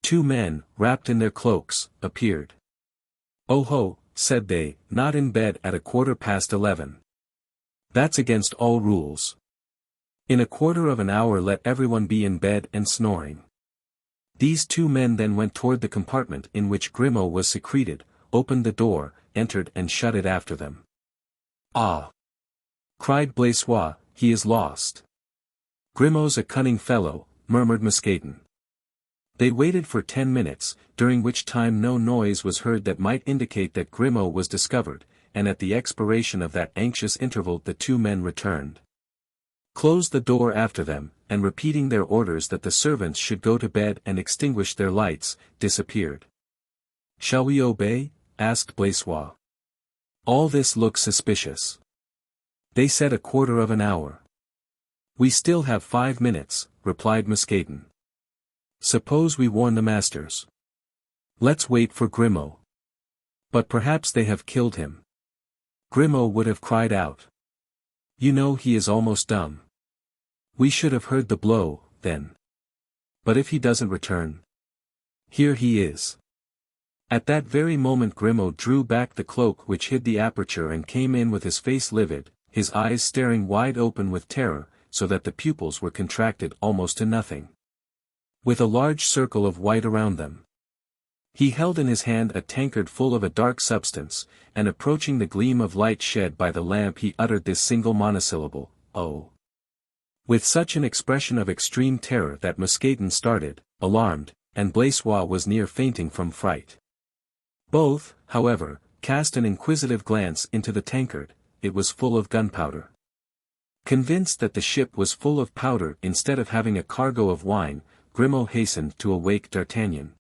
2 men, wrapped in their cloaks, appeared. "Oh ho," said they, "not in bed at 11:15. That's against all rules. In 1/4 of an hour let everyone be in bed and snoring." These 2 men then went toward the compartment in which Grimaud was secreted, opened the door, entered and shut it after them. "Ah!" cried Blaisois, "he is lost." "Grimaud's a cunning fellow," murmured Muscadin. They waited for 10 minutes, during which time no noise was heard that might indicate that Grimaud was discovered, and at the expiration of that anxious interval the 2 men returned, closed the door after them, and repeating their orders that the servants should go to bed and extinguish their lights, disappeared. "Shall we obey?" asked Blaisois. All this looks suspicious. They said a quarter of an hour. We still have 5 minutes, replied Musketon. Suppose we warn the masters. Let's wait for Grimaud. But perhaps they have killed him. Grimaud would have cried out. You know he is almost dumb. We should have heard the blow, then. But if he doesn't return? Here he is. At that very moment Grimaud drew back the cloak which hid the aperture and came in with his face livid, his eyes staring wide open with terror, so that the pupils were contracted almost to nothing. With a large circle of white around them. He held in his hand a tankard full of a dark substance, and approaching the gleam of light shed by the lamp he uttered this single monosyllable, "Oh!" with such an expression of extreme terror that Musketon started, alarmed, and Blaisois was near fainting from fright. Both, however, cast an inquisitive glance into the tankard. It was full of gunpowder. Convinced that the ship was full of powder instead of having a cargo of wine, Grimaud hastened to awake D'Artagnan,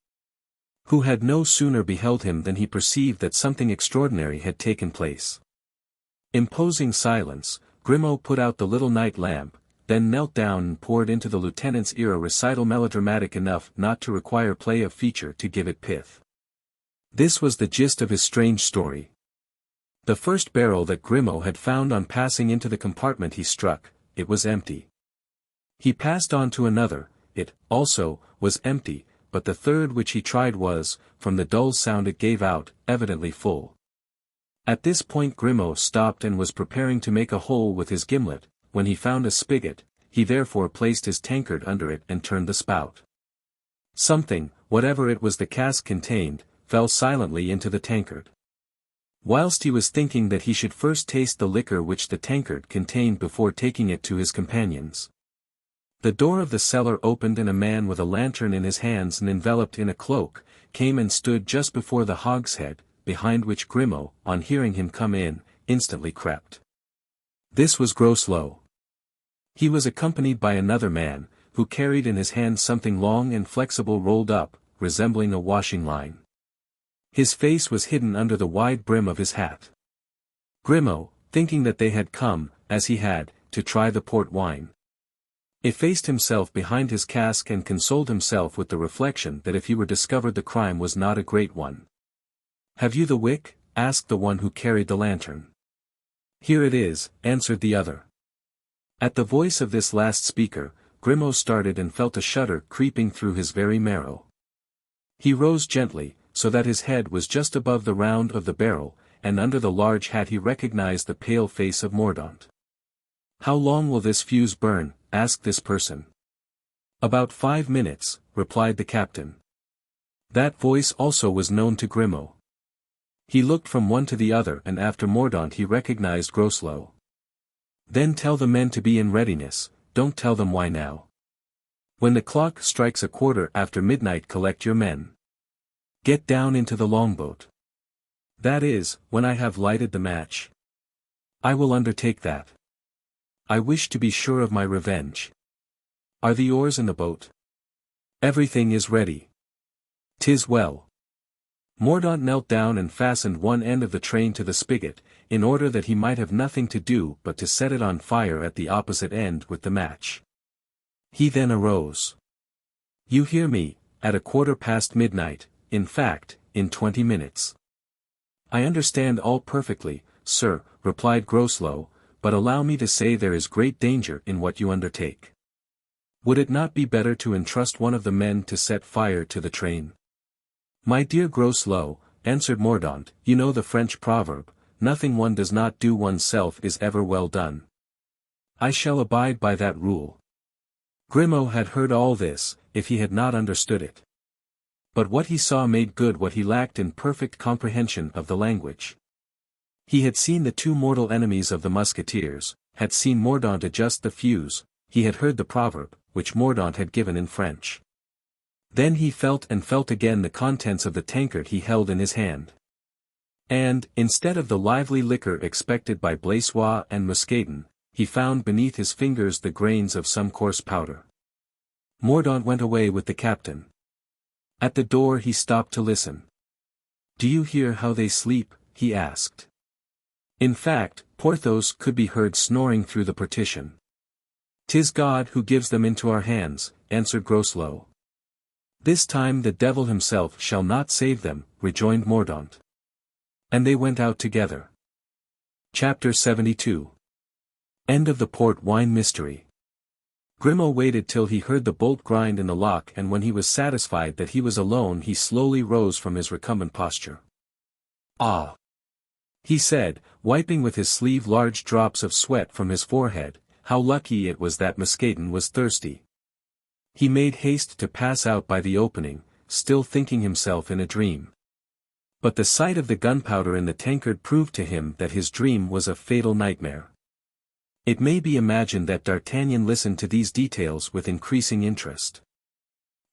who had no sooner beheld him than he perceived that something extraordinary had taken place. Imposing silence, Grimaud put out the little night lamp, then knelt down and poured into the lieutenant's ear a recital melodramatic enough not to require play of feature to give it pith. This was the gist of his strange story. The first barrel that Grimaud had found on passing into the compartment he struck, it was empty. He passed on to another, it, also, was empty, but the third which he tried was, from the dull sound it gave out, evidently full. At this point Grimaud stopped and was preparing to make a hole with his gimlet, when he found a spigot. He therefore placed his tankard under it and turned the spout. Something, whatever it was the cask contained, fell silently into the tankard. Whilst he was thinking that he should first taste the liquor which the tankard contained before taking it to his companions, the door of the cellar opened and a man with a lantern in his hands and enveloped in a cloak, came and stood just before the hogshead, behind which Grimaud, on hearing him come in, instantly crept. This was Groslow. He was accompanied by another man, who carried in his hand something long and flexible rolled up, resembling a washing line. His face was hidden under the wide brim of his hat. Grimaud, thinking that they had come, as he had, to try the port wine, effaced himself behind his cask and consoled himself with the reflection that if he were discovered the crime was not a great one. "Have you the wick?" asked the one who carried the lantern. "Here it is," answered the other. At the voice of this last speaker, Grimaud started and felt a shudder creeping through his very marrow. He rose gently, so that his head was just above the round of the barrel, and under the large hat he recognized the pale face of Mordaunt. "How long will this fuse burn?" asked this person. "About 5 minutes," replied the captain. That voice also was known to Grimaud. He looked from one to the other and after Mordaunt he recognized Groslow. "Then tell the men to be in readiness, don't tell them why now. When the clock strikes a quarter after midnight collect your men. Get down into the longboat. That is, when I have lighted the match. I will undertake that. I wish to be sure of my revenge. Are the oars in the boat? Everything is ready. 'Tis well." Mordaunt knelt down and fastened one end of the train to the spigot, in order that he might have nothing to do but to set it on fire at the opposite end with the match. He then arose. "You hear me, at a quarter past midnight, in fact, in 20 minutes. "I understand all perfectly, sir," replied Groslow, "but allow me to say there is great danger in what you undertake. Would it not be better to entrust one of the men to set fire to the train?" "My dear Groslow," answered Mordaunt, "you know the French proverb, nothing one does not do oneself is ever well done. I shall abide by that rule." Grimaud had heard all this, if he had not understood it. But what he saw made good what he lacked in perfect comprehension of the language. He had seen the two mortal enemies of the Musketeers, had seen Mordaunt adjust the fuse, he had heard the proverb, which Mordaunt had given in French. Then he felt and felt again the contents of the tankard he held in his hand. And, instead of the lively liquor expected by Blaisois and Musketon, he found beneath his fingers the grains of some coarse powder. Mordaunt went away with the captain. At the door he stopped to listen. "Do you hear how they sleep?" he asked. In fact, Porthos could be heard snoring through the partition. "'Tis God who gives them into our hands," answered Groslow. "This time the devil himself shall not save them," rejoined Mordaunt. And they went out together. Chapter 72. End of the port wine mystery. Grimaud waited till he heard the bolt grind in the lock, and when he was satisfied that he was alone he slowly rose from his recumbent posture. "Ah!" he said, wiping with his sleeve large drops of sweat from his forehead, "how lucky it was that Mousqueton was thirsty." He made haste to pass out by the opening, still thinking himself in a dream. But the sight of the gunpowder in the tankard proved to him that his dream was a fatal nightmare. It may be imagined that D'Artagnan listened to these details with increasing interest.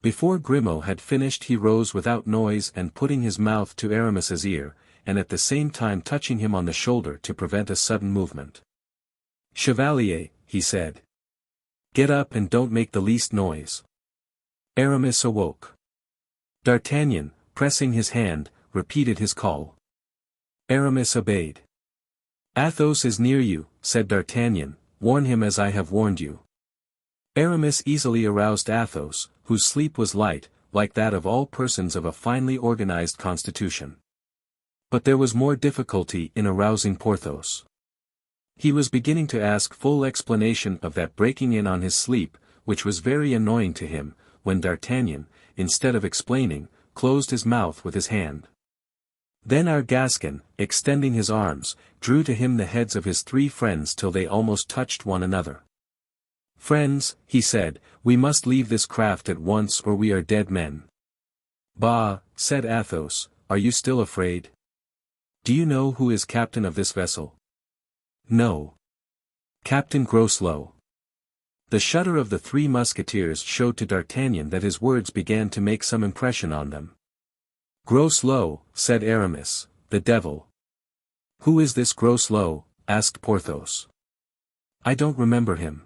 Before Grimaud had finished he rose without noise and putting his mouth to Aramis's ear, and at the same time touching him on the shoulder to prevent a sudden movement. "Chevalier," he said. "Get up and don't make the least noise." Aramis awoke. D'Artagnan, pressing his hand, repeated his call. Aramis obeyed. "Athos is near you," said D'Artagnan, "warn him as I have warned you." Aramis easily aroused Athos, whose sleep was light, like that of all persons of a finely organized constitution. But there was more difficulty in arousing Porthos. He was beginning to ask full explanation of that breaking in on his sleep, which was very annoying to him, when D'Artagnan, instead of explaining, closed his mouth with his hand. Then our Gascon, extending his arms, drew to him the heads of his three friends till they almost touched one another. "Friends," he said, "we must leave this craft at once or we are dead men." "Bah," said Athos, "are you still afraid? Do you know who is captain of this vessel?" "No." "Captain Groslow." The shudder of the Three Musketeers showed to D'Artagnan that his words began to make some impression on them. "Groslow," said Aramis, "the devil." "Who is this Groslow?" asked Porthos. "I don't remember him."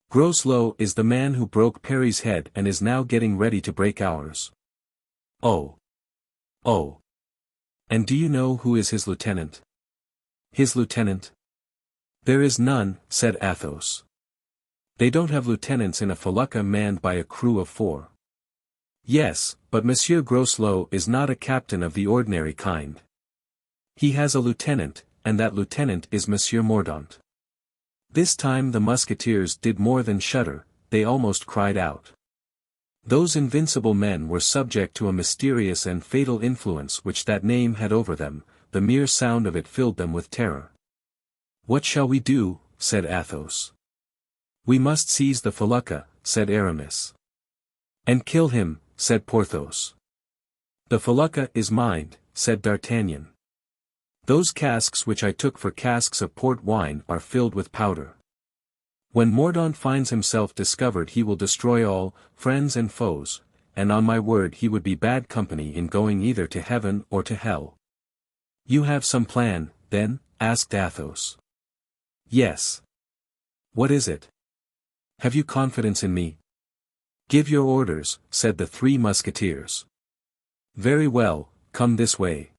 "Groslow is the man who broke Perry's head and is now getting ready to break ours." "Oh. Oh. And do you know who is his lieutenant?" "His lieutenant? There is none," said Athos. "They don't have lieutenants in a felucca manned by a crew of 4. "Yes, but Monsieur Groslow is not a captain of the ordinary kind. He has a lieutenant, and that lieutenant is Monsieur Mordaunt." This time the musketeers did more than shudder, they almost cried out. Those invincible men were subject to a mysterious and fatal influence which that name had over them, the mere sound of it filled them with terror. "What shall we do?" said Athos. "We must seize the felucca," said Aramis. "And kill him," said Porthos. "The felucca is mine," said D'Artagnan. "Those casks which I took for casks of port wine are filled with powder. When Mordaunt finds himself discovered he will destroy all, friends and foes, and on my word he would be bad company in going either to heaven or to hell." "You have some plan, then?" asked Athos. "Yes." "What is it? Have you confidence in me?" "Give your orders," said the Three Musketeers. "Very well, come this way."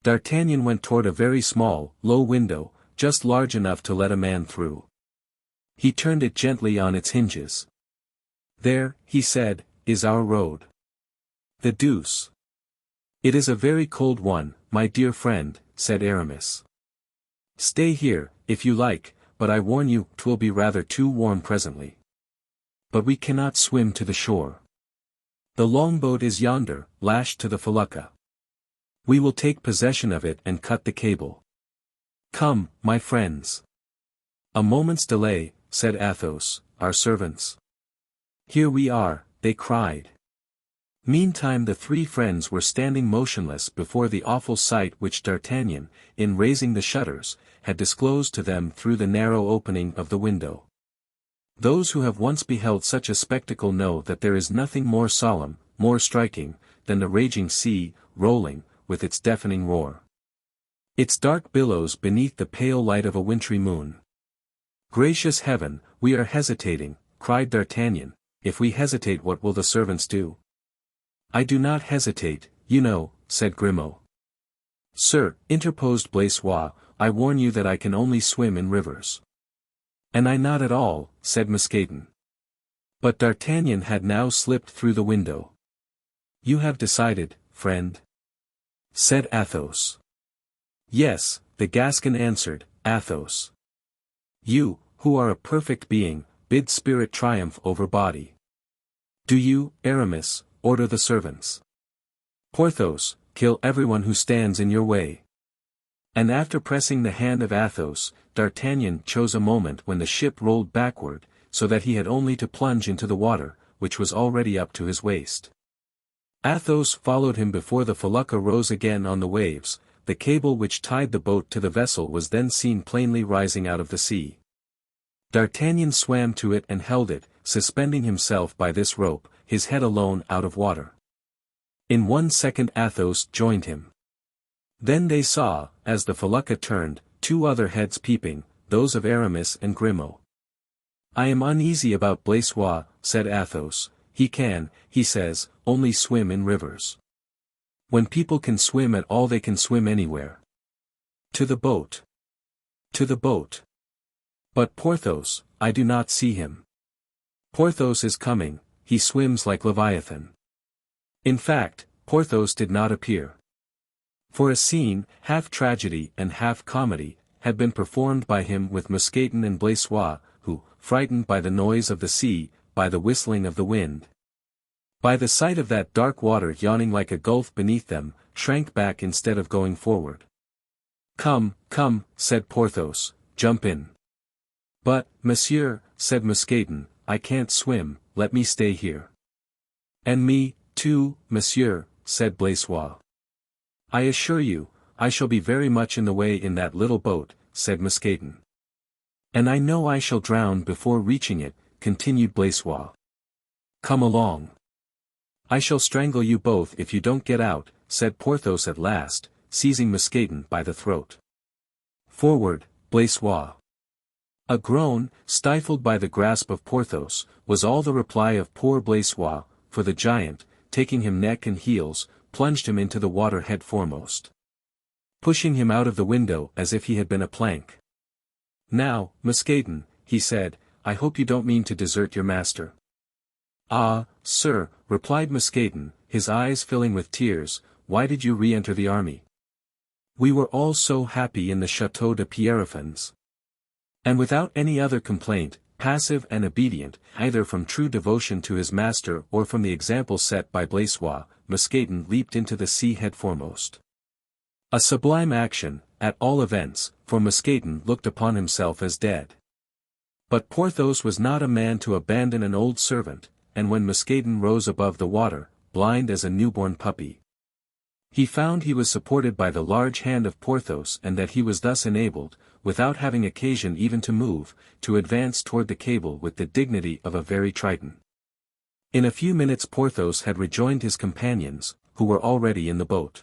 D'Artagnan went toward a very small, low window, just large enough to let a man through. He turned it gently on its hinges. "There," he said, "is our road." "The deuce! It is a very cold one, my dear friend," said Aramis. "Stay here, if you like, but I warn you, 'twill be rather too warm presently. But we cannot swim to the shore. The longboat is yonder, lashed to the felucca. We will take possession of it and cut the cable. Come, my friends." "A moment's delay," said Athos, "our servants." "Here we are," they cried. Meantime the three friends were standing motionless before the awful sight which D'Artagnan, in raising the shutters, had disclosed to them through the narrow opening of the window. Those who have once beheld such a spectacle know that there is nothing more solemn, more striking, than the raging sea, rolling, with its deafening roar. Its dark billows beneath the pale light of a wintry moon. "Gracious heaven, we are hesitating," cried D'Artagnan. "If we hesitate, what will the servants do?" "I do not hesitate, you know," said Grimaud. "Sir," interposed Blaisois, I warn you that I can only swim in rivers." "And I not at all," said Mousqueton. But D'Artagnan had now slipped through the window. "You have decided, friend?" said Athos. "Yes," the Gascon answered, "Athos. You, who are a perfect being, bid spirit triumph over body. Do you, Aramis, order the servants. Porthos, kill everyone who stands in your way." And after pressing the hand of Athos, D'Artagnan chose a moment when the ship rolled backward, so that he had only to plunge into the water, which was already up to his waist. Athos followed him before the felucca rose again on the waves. The cable which tied the boat to the vessel was then seen plainly rising out of the sea. D'Artagnan swam to it and held it, suspending himself by this rope, his head alone out of water. In 1 second Athos joined him. Then they saw, as the felucca turned, 2 other heads peeping, those of Aramis and Grimaud. "I am uneasy about Blaisois," said Athos. "He can, he says, only swim in rivers. When people can swim at all they can swim anywhere. To the boat. To the boat. But Porthos, I do not see him. Porthos is coming, he swims like Leviathan." In fact, Porthos did not appear. For a scene, half tragedy and half comedy, had been performed by him with Mousqueton and Blaisois, who, frightened by the noise of the sea, by the whistling of the wind, by the sight of that dark water yawning like a gulf beneath them, shrank back instead of going forward. "Come, come," said Porthos, "jump in." "But, monsieur," said Mousqueton, "I can't swim, let me stay here." "And me, too, monsieur," said Blaisois. "I assure you, I shall be very much in the way in that little boat," said Mousqueton. "And I know I shall drown before reaching it," continued Blaisois. "Come along. I shall strangle you both if you don't get out," said Porthos at last, seizing Mousqueton by the throat. "Forward, Blaisois." A groan, stifled by the grasp of Porthos, was all the reply of poor Blaisois, for the giant, taking him neck and heels, plunged him into the water head foremost, pushing him out of the window as if he had been a plank. "Now, Mousqueton," he said, "I hope you don't mean to desert your master." "Ah, sir," replied Mousqueton, his eyes filling with tears, "why did you re-enter the army? We were all so happy in the Château de Pierrefonds." And without any other complaint, passive and obedient, either from true devotion to his master or from the example set by Blaisois, Mousqueton leaped into the sea head foremost. A sublime action, at all events, for Mousqueton looked upon himself as dead. But Porthos was not a man to abandon an old servant, and when Mousqueton rose above the water, blind as a newborn puppy, he found he was supported by the large hand of Porthos and that he was thus enabled, without having occasion even to move, to advance toward the cable with the dignity of a very Triton. In a few minutes Porthos had rejoined his companions, who were already in the boat.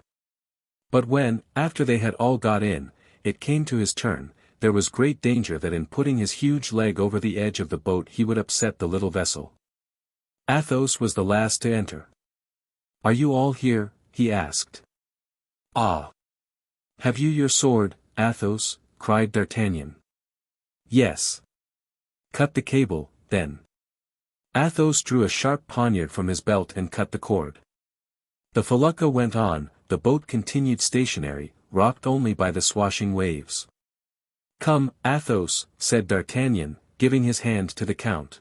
But when, after they had all got in, it came to his turn, there was great danger that in putting his huge leg over the edge of the boat he would upset the little vessel. Athos was the last to enter. "Are you all here?" he asked. "Ah! Have you your sword, Athos?" cried D'Artagnan. "Yes." "Cut the cable, then." Athos drew a sharp poniard from his belt and cut the cord. The felucca went on, the boat continued stationary, rocked only by the swashing waves. "Come, Athos," said D'Artagnan, giving his hand to the Count.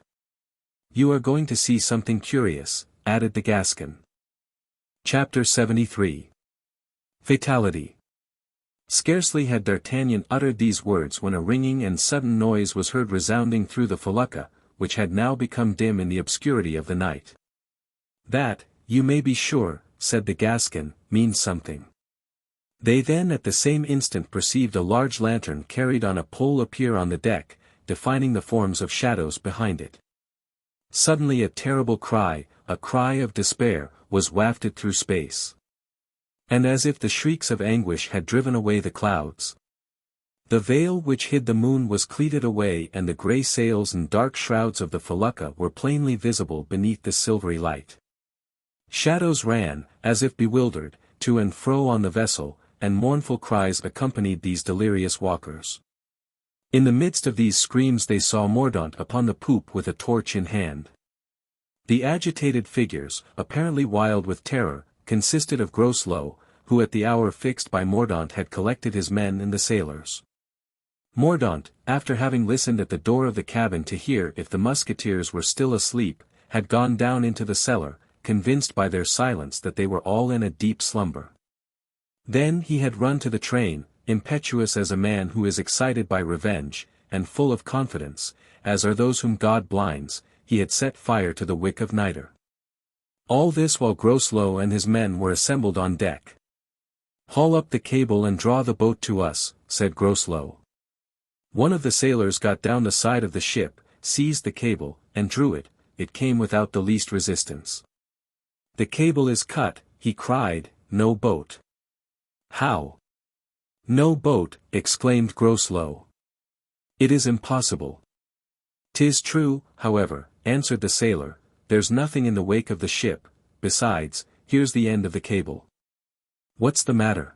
"You are going to see something curious," added the Gascon. Chapter 73. Fatality. Scarcely had D'Artagnan uttered these words when a ringing and sudden noise was heard resounding through the felucca, which had now become dim in the obscurity of the night. "That, you may be sure," said the Gascon, "means something." They then at the same instant perceived a large lantern carried on a pole appear on the deck, defining the forms of shadows behind it. Suddenly a terrible cry, a cry of despair, was wafted through space. And as if the shrieks of anguish had driven away the clouds, the veil which hid the moon was cleated away and the grey sails and dark shrouds of the felucca were plainly visible beneath the silvery light. Shadows ran, as if bewildered, to and fro on the vessel, and mournful cries accompanied these delirious walkers. In the midst of these screams they saw Mordaunt upon the poop with a torch in hand. The agitated figures, apparently wild with terror, consisted of Groslow, who at the hour fixed by Mordaunt had collected his men and the sailors. Mordaunt, after having listened at the door of the cabin to hear if the musketeers were still asleep, had gone down into the cellar, convinced by their silence that they were all in a deep slumber. Then he had run to the train, impetuous as a man who is excited by revenge, and full of confidence, as are those whom God blinds, he had set fire to the wick of nitre. All this while Groslow and his men were assembled on deck. "Haul up the cable and draw the boat to us," said Groslow. One of the sailors got down the side of the ship, seized the cable, and drew it. It came without the least resistance. "The cable is cut," he cried, "no boat." "How? No boat?" exclaimed Groslow. "It is impossible." "'Tis true, however," answered the sailor, "there's nothing in the wake of the ship, besides, here's the end of the cable." "What's the matter?"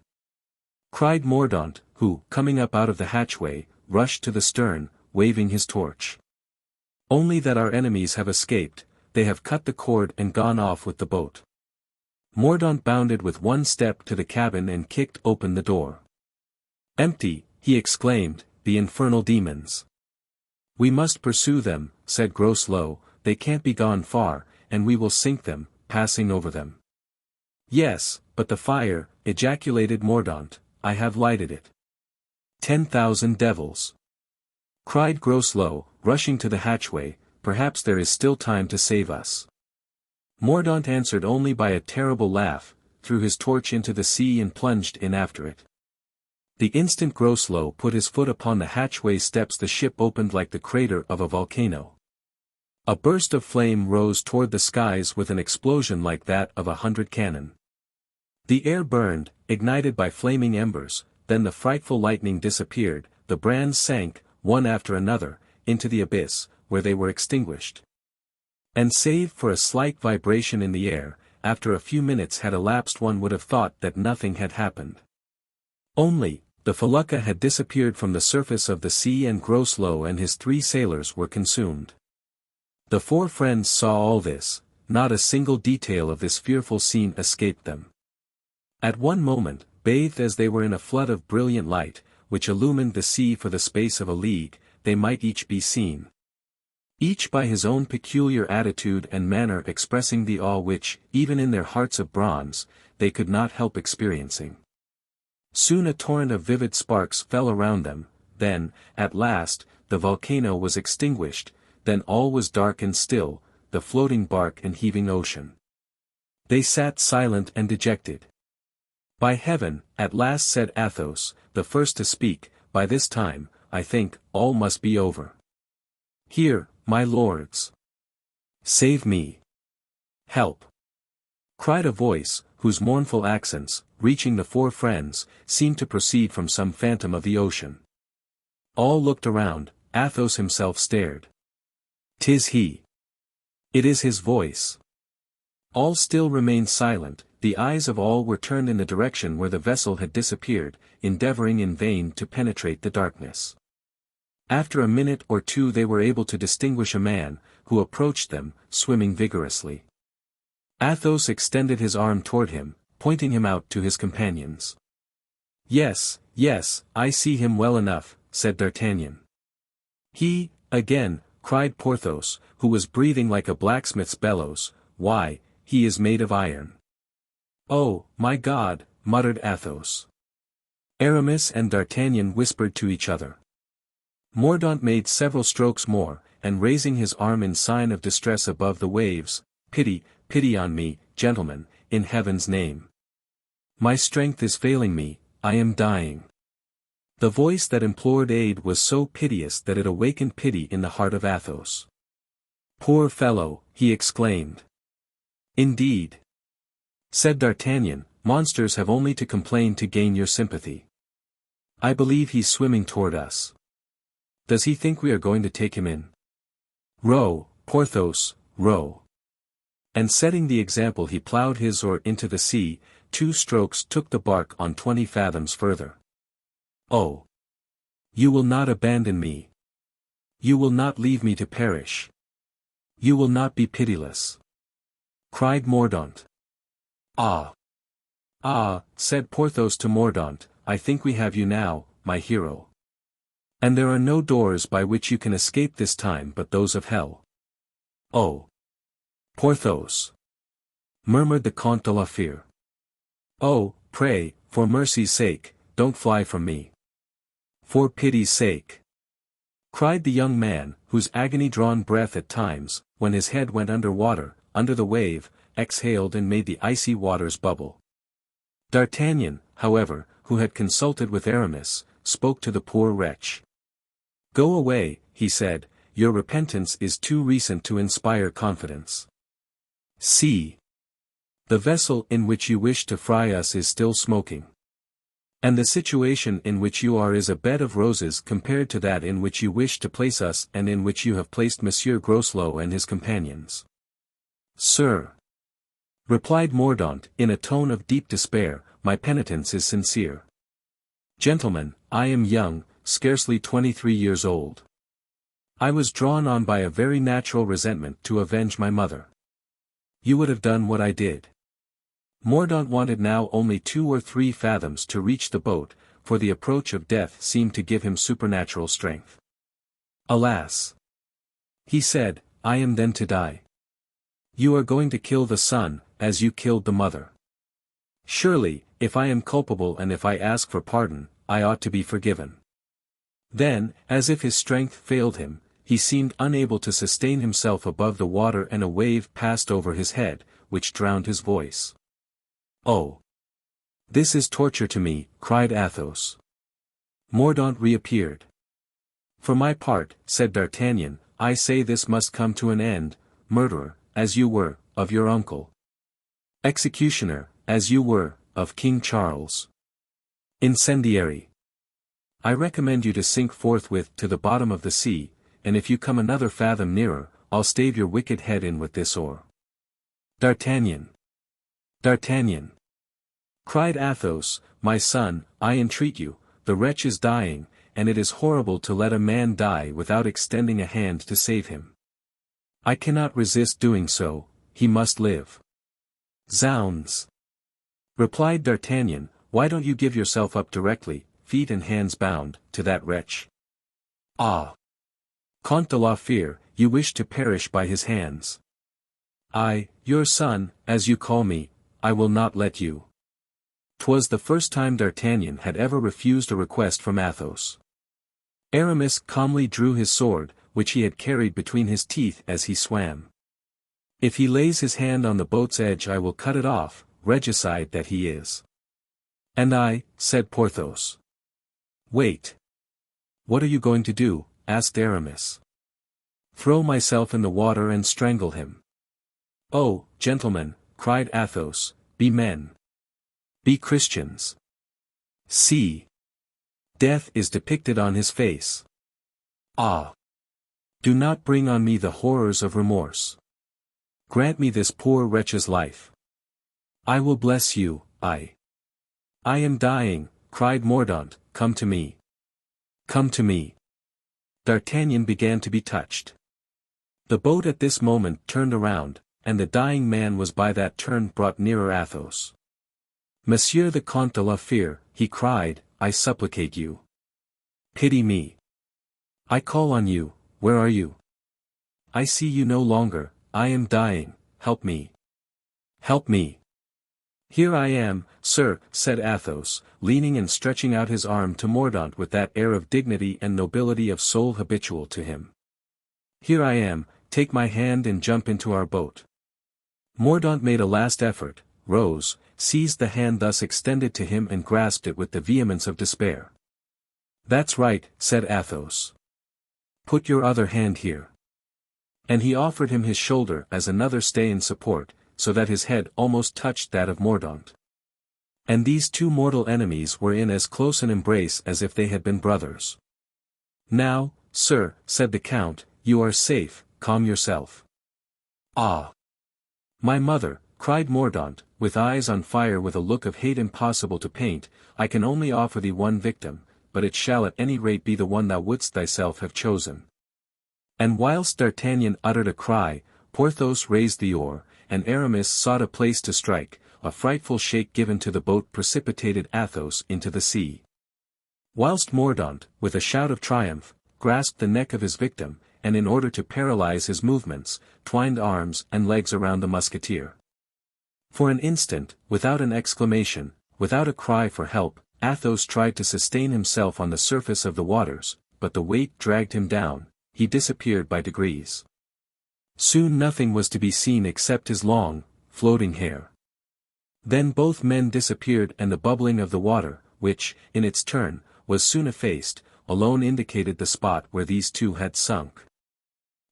cried Mordaunt, who, coming up out of the hatchway, rushed to the stern, waving his torch. "Only that our enemies have escaped, they have cut the cord and gone off with the boat." Mordaunt bounded with one step to the cabin and kicked open the door. "Empty," he exclaimed, "the infernal demons." "We must pursue them," said Groslow, "they can't be gone far, and we will sink them, passing over them." "Yes, but the fire," ejaculated Mordaunt, "I have lighted it." 10,000 devils!" cried Groslow, rushing to the hatchway, "perhaps there is still time to save us." Mordaunt answered only by a terrible laugh, threw his torch into the sea and plunged in after it. The instant Groslow put his foot upon the hatchway steps the ship opened like the crater of a volcano. A burst of flame rose toward the skies with an explosion like that of 100 cannon. The air burned, ignited by flaming embers, then the frightful lightning disappeared, the brands sank, one after another, into the abyss, where they were extinguished. And save for a slight vibration in the air, after a few minutes had elapsed one would have thought that nothing had happened. Only, the felucca had disappeared from the surface of the sea and Groslow and his 3 sailors were consumed. The 4 friends saw all this, not a single detail of this fearful scene escaped them. At one moment, bathed as they were in a flood of brilliant light, which illumined the sea for the space of a league, they might each be seen. Each by his own peculiar attitude and manner expressing the awe which, even in their hearts of bronze, they could not help experiencing. Soon a torrent of vivid sparks fell around them, then, at last, the volcano was extinguished, then all was dark and still, the floating bark and heaving ocean. They sat silent and dejected. "By heaven," at last said Athos, the first to speak, "by this time, I think, all must be over. Here, my lords. Save me. Help!" cried a voice, whose mournful accents, reaching the 4 friends, seemed to proceed from some phantom of the ocean. All looked around, Athos himself stared. "'Tis he. It is his voice." All still remained silent, the eyes of all were turned in the direction where the vessel had disappeared, endeavoring in vain to penetrate the darkness. After a minute or two they were able to distinguish a man, who approached them, swimming vigorously. Athos extended his arm toward him, pointing him out to his companions. "Yes, yes, I see him well enough," said D'Artagnan. "He, again," cried Porthos, who was breathing like a blacksmith's bellows, "why, he is made of iron." "Oh, my God," muttered Athos. Aramis and D'Artagnan whispered to each other. Mordaunt made several strokes more, and raising his arm in sign of distress above the waves, "Pity, pity on me, gentlemen, in heaven's name. My strength is failing me, I am dying." The voice that implored aid was so piteous that it awakened pity in the heart of Athos. "Poor fellow," he exclaimed. "Indeed," said D'Artagnan, "monsters have only to complain to gain your sympathy. I believe he's swimming toward us. Does he think we are going to take him in? Row, Porthos, row." And setting the example he ploughed his oar into the sea, 2 strokes took the bark on 20 fathoms further. Oh! You will not abandon me. You will not leave me to perish. You will not be pitiless, cried Mordaunt. Ah! Ah, said Porthos to Mordaunt, I think we have you now, my hero. And there are no doors by which you can escape this time but those of hell. Oh! Porthos! Murmured the Comte de la Fere. Oh, pray, for mercy's sake, don't fly from me. For pity's sake! Cried the young man, whose agony-drawn breath at times, when his head went under water, under the wave, exhaled and made the icy waters bubble. D'Artagnan, however, who had consulted with Aramis, spoke to the poor wretch. Go away, he said, your repentance is too recent to inspire confidence. See! The vessel in which you wish to fry us is still smoking. And the situation in which you are is a bed of roses compared to that in which you wish to place us and in which you have placed Monsieur Groslow and his companions. Sir! Replied Mordaunt, in a tone of deep despair, my penitence is sincere. Gentlemen, I am young, scarcely 23 years old. I was drawn on by a very natural resentment to avenge my mother. You would have done what I did. Mordaunt wanted now only 2 or 3 fathoms to reach the boat, for the approach of death seemed to give him supernatural strength. Alas! He said, I am then to die. You are going to kill the son, as you killed the mother. Surely, if I am culpable and if I ask for pardon, I ought to be forgiven. Then, as if his strength failed him, he seemed unable to sustain himself above the water and a wave passed over his head, which drowned his voice. Oh! This is torture to me, cried Athos. Mordaunt reappeared. For my part, said D'Artagnan, I say this must come to an end, murderer, as you were, of your uncle. Executioner, as you were, of King Charles. Incendiary. I recommend you to sink forthwith to the bottom of the sea, and if you come another fathom nearer, I'll stave your wicked head in with this oar. D'Artagnan! D'Artagnan! Cried Athos, my son, I entreat you, the wretch is dying, and it is horrible to let a man die without extending a hand to save him. I cannot resist doing so, he must live. Zounds! Replied D'Artagnan, why don't you give yourself up directly, feet and hands bound, to that wretch? Ah! Comte de la Fere, you wish to perish by his hands. I, your son, as you call me, I will not let you. 'Twas the first time D'Artagnan had ever refused a request from Athos. Aramis calmly drew his sword, which he had carried between his teeth as he swam. If he lays his hand on the boat's edge I will cut it off, regicide that he is. And I, said Porthos. Wait. What are you going to do? Asked Aramis. Throw myself in the water and strangle him. Oh, gentlemen, cried Athos, be men. Be Christians. See. Death is depicted on his face. Ah! Do not bring on me the horrors of remorse. Grant me this poor wretch's life. I will bless you, I am dying, cried Mordaunt, come to me. Come to me. D'Artagnan began to be touched. The boat at this moment turned around, and the dying man was by that turn brought nearer Athos. Monsieur the Comte de la Fere, he cried, I supplicate you. Pity me. I call on you, where are you? I see you no longer, I am dying, help me. Help me. Here I am, sir, said Athos, leaning and stretching out his arm to Mordaunt with that air of dignity and nobility of soul habitual to him. Here I am, take my hand and jump into our boat. Mordaunt made a last effort, rose, seized the hand thus extended to him and grasped it with the vehemence of despair. That's right, said Athos. Put your other hand here. And he offered him his shoulder as another stay and support, so that his head almost touched that of Mordaunt. And these two mortal enemies were in as close an embrace as if they had been brothers. Now, sir, said the Count, you are safe, calm yourself. Ah! My mother, cried Mordaunt, with eyes on fire with a look of hate impossible to paint, I can only offer thee one victim, but it shall at any rate be the one thou wouldst thyself have chosen. And whilst D'Artagnan uttered a cry, Porthos raised the oar, and Aramis sought a place to strike. A frightful shake given to the boat precipitated Athos into the sea. Whilst Mordaunt, with a shout of triumph, grasped the neck of his victim, and in order to paralyze his movements, twined arms and legs around the musketeer. For an instant, without an exclamation, without a cry for help, Athos tried to sustain himself on the surface of the waters, but the weight dragged him down. He disappeared by degrees. Soon nothing was to be seen except his long, floating hair. Then both men disappeared, and the bubbling of the water, which, in its turn, was soon effaced, alone indicated the spot where these two had sunk.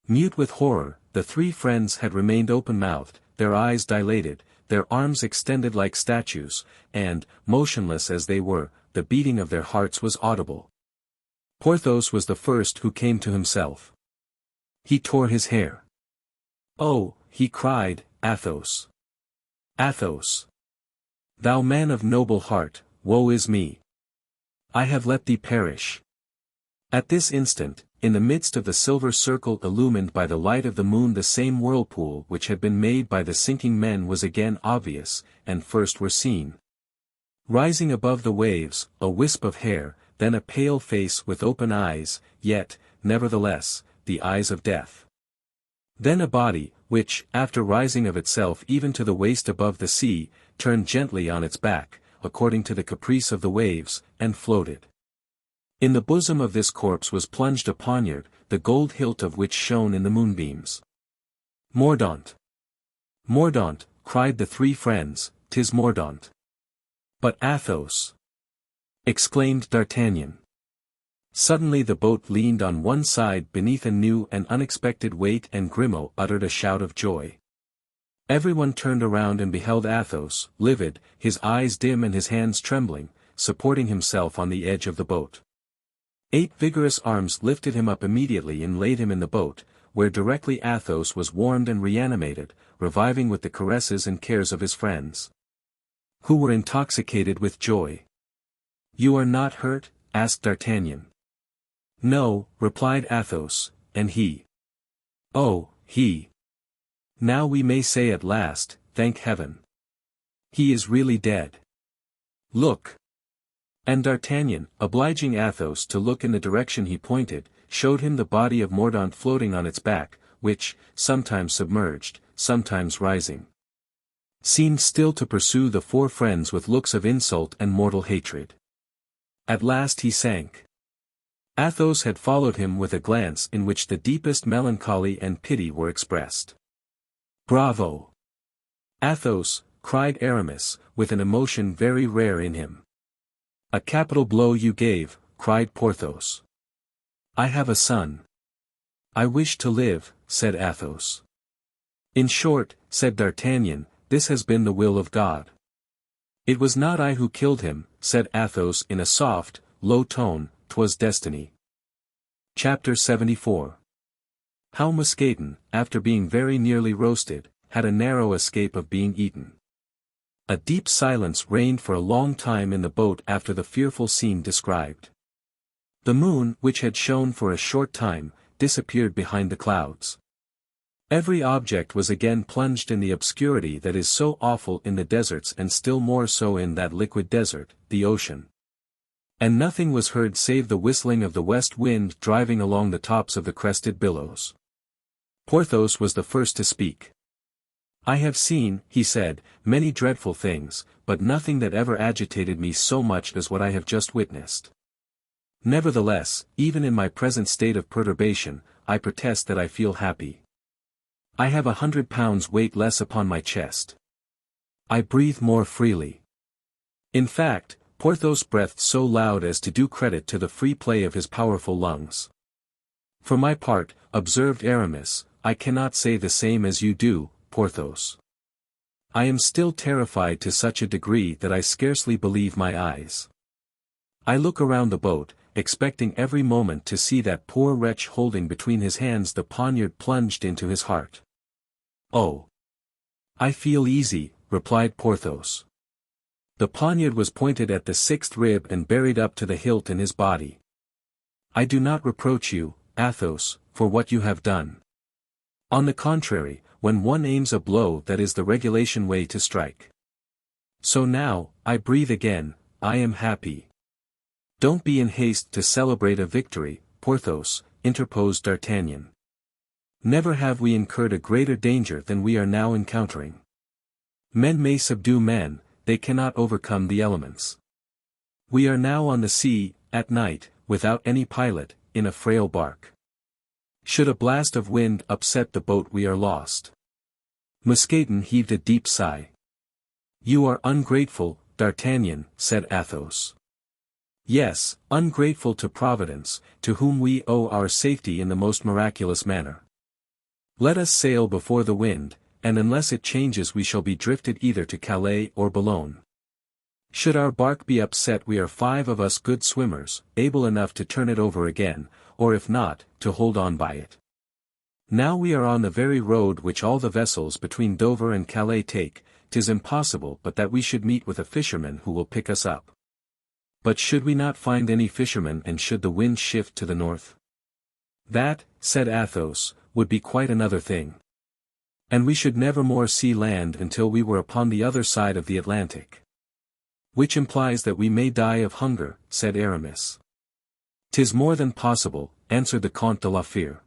Mute with horror, the three friends had remained open-mouthed, their eyes dilated, their arms extended like statues, and, motionless as they were, the beating of their hearts was audible. Porthos was the first who came to himself. He tore his hair. "Oh," he cried, "Athos! Athos! Thou man of noble heart, woe is me! I have let thee perish." At this instant, in the midst of the silver circle illumined by the light of the moon, the same whirlpool which had been made by the sinking men was again obvious, and first were seen. Rising above the waves, a wisp of hair, then a pale face with open eyes, yet, nevertheless, the eyes of death. Then a body, which, after rising of itself even to the waist above the sea, turned gently on its back, according to the caprice of the waves, and floated. In the bosom of this corpse was plunged a poniard, the gold hilt of which shone in the moonbeams. "Mordaunt! Mordaunt!" cried the three friends, "'tis Mordaunt!" "But Athos!" exclaimed D'Artagnan. Suddenly the boat leaned on one side beneath a new and unexpected weight, and Grimaud uttered a shout of joy. Everyone turned around and beheld Athos, livid, his eyes dim and his hands trembling, supporting himself on the edge of the boat. 8 vigorous arms lifted him up immediately and laid him in the boat, where directly Athos was warmed and reanimated, reviving with the caresses and cares of his friends, who were intoxicated with joy. "You are not hurt?" asked D'Artagnan. "No," replied Athos, "and he? Oh, he! Now we may say at last, thank heaven. He is really dead. Look!" And D'Artagnan, obliging Athos to look in the direction he pointed, showed him the body of Mordaunt floating on its back, which, sometimes submerged, sometimes rising, seemed still to pursue the four friends with looks of insult and mortal hatred. At last he sank. Athos had followed him with a glance in which the deepest melancholy and pity were expressed. "Bravo! Athos," cried Aramis, with an emotion very rare in him. "A capital blow you gave," cried Porthos. "I have a son." "I wish to live," said Athos. "In short," said D'Artagnan, "this has been the will of God." "It was not I who killed him," said Athos in a soft, low tone, "'twas destiny." Chapter 74. How Mousqueton, after being very nearly roasted, had a narrow escape of being eaten. A deep silence reigned for a long time in the boat after the fearful scene described. The moon, which had shone for a short time, disappeared behind the clouds. Every object was again plunged in the obscurity that is so awful in the deserts, and still more so in that liquid desert, the ocean. And nothing was heard save the whistling of the west wind driving along the tops of the crested billows. Porthos was the first to speak. "I have seen," he said, "many dreadful things, but nothing that ever agitated me so much as what I have just witnessed. Nevertheless, even in my present state of perturbation, I protest that I feel happy. I have 100 pounds weight less upon my chest. I breathe more freely." In fact, Porthos breathed so loud as to do credit to the free play of his powerful lungs. "For my part," observed Aramis, "I cannot say the same as you do, Porthos. I am still terrified to such a degree that I scarcely believe my eyes. I look around the boat, expecting every moment to see that poor wretch holding between his hands the poniard plunged into his heart. Oh! "I feel easy," replied Porthos. The poniard was pointed at the sixth rib and buried up to the hilt in his body. "I do not reproach you, Athos, for what you have done. On the contrary, when one aims a blow, that is the regulation way to strike. So now, I breathe again, I am happy." "Don't be in haste to celebrate a victory, Porthos," interposed D'Artagnan. "Never have we incurred a greater danger than we are now encountering. Men may subdue men, they cannot overcome the elements. We are now on the sea, at night, without any pilot, in a frail bark. Should a blast of wind upset the boat, we are lost." Mousqueton heaved a deep sigh. "You are ungrateful, D'Artagnan," said Athos. "Yes, ungrateful to Providence, to whom we owe our safety in the most miraculous manner. Let us sail before the wind, and unless it changes we shall be drifted either to Calais or Boulogne. Should our bark be upset, we are 5 of us good swimmers, able enough to turn it over again, or if not, to hold on by it. Now we are on the very road which all the vessels between Dover and Calais take. 'Tis impossible but that we should meet with a fisherman who will pick us up. But should we not find any fisherman, and should the wind shift to the north?" "That," said Athos, "would be quite another thing. And we should never more see land until we were upon the other side of the Atlantic." "Which implies that we may die of hunger," said Aramis. "'Tis more than possible," answered the Comte de la Fère.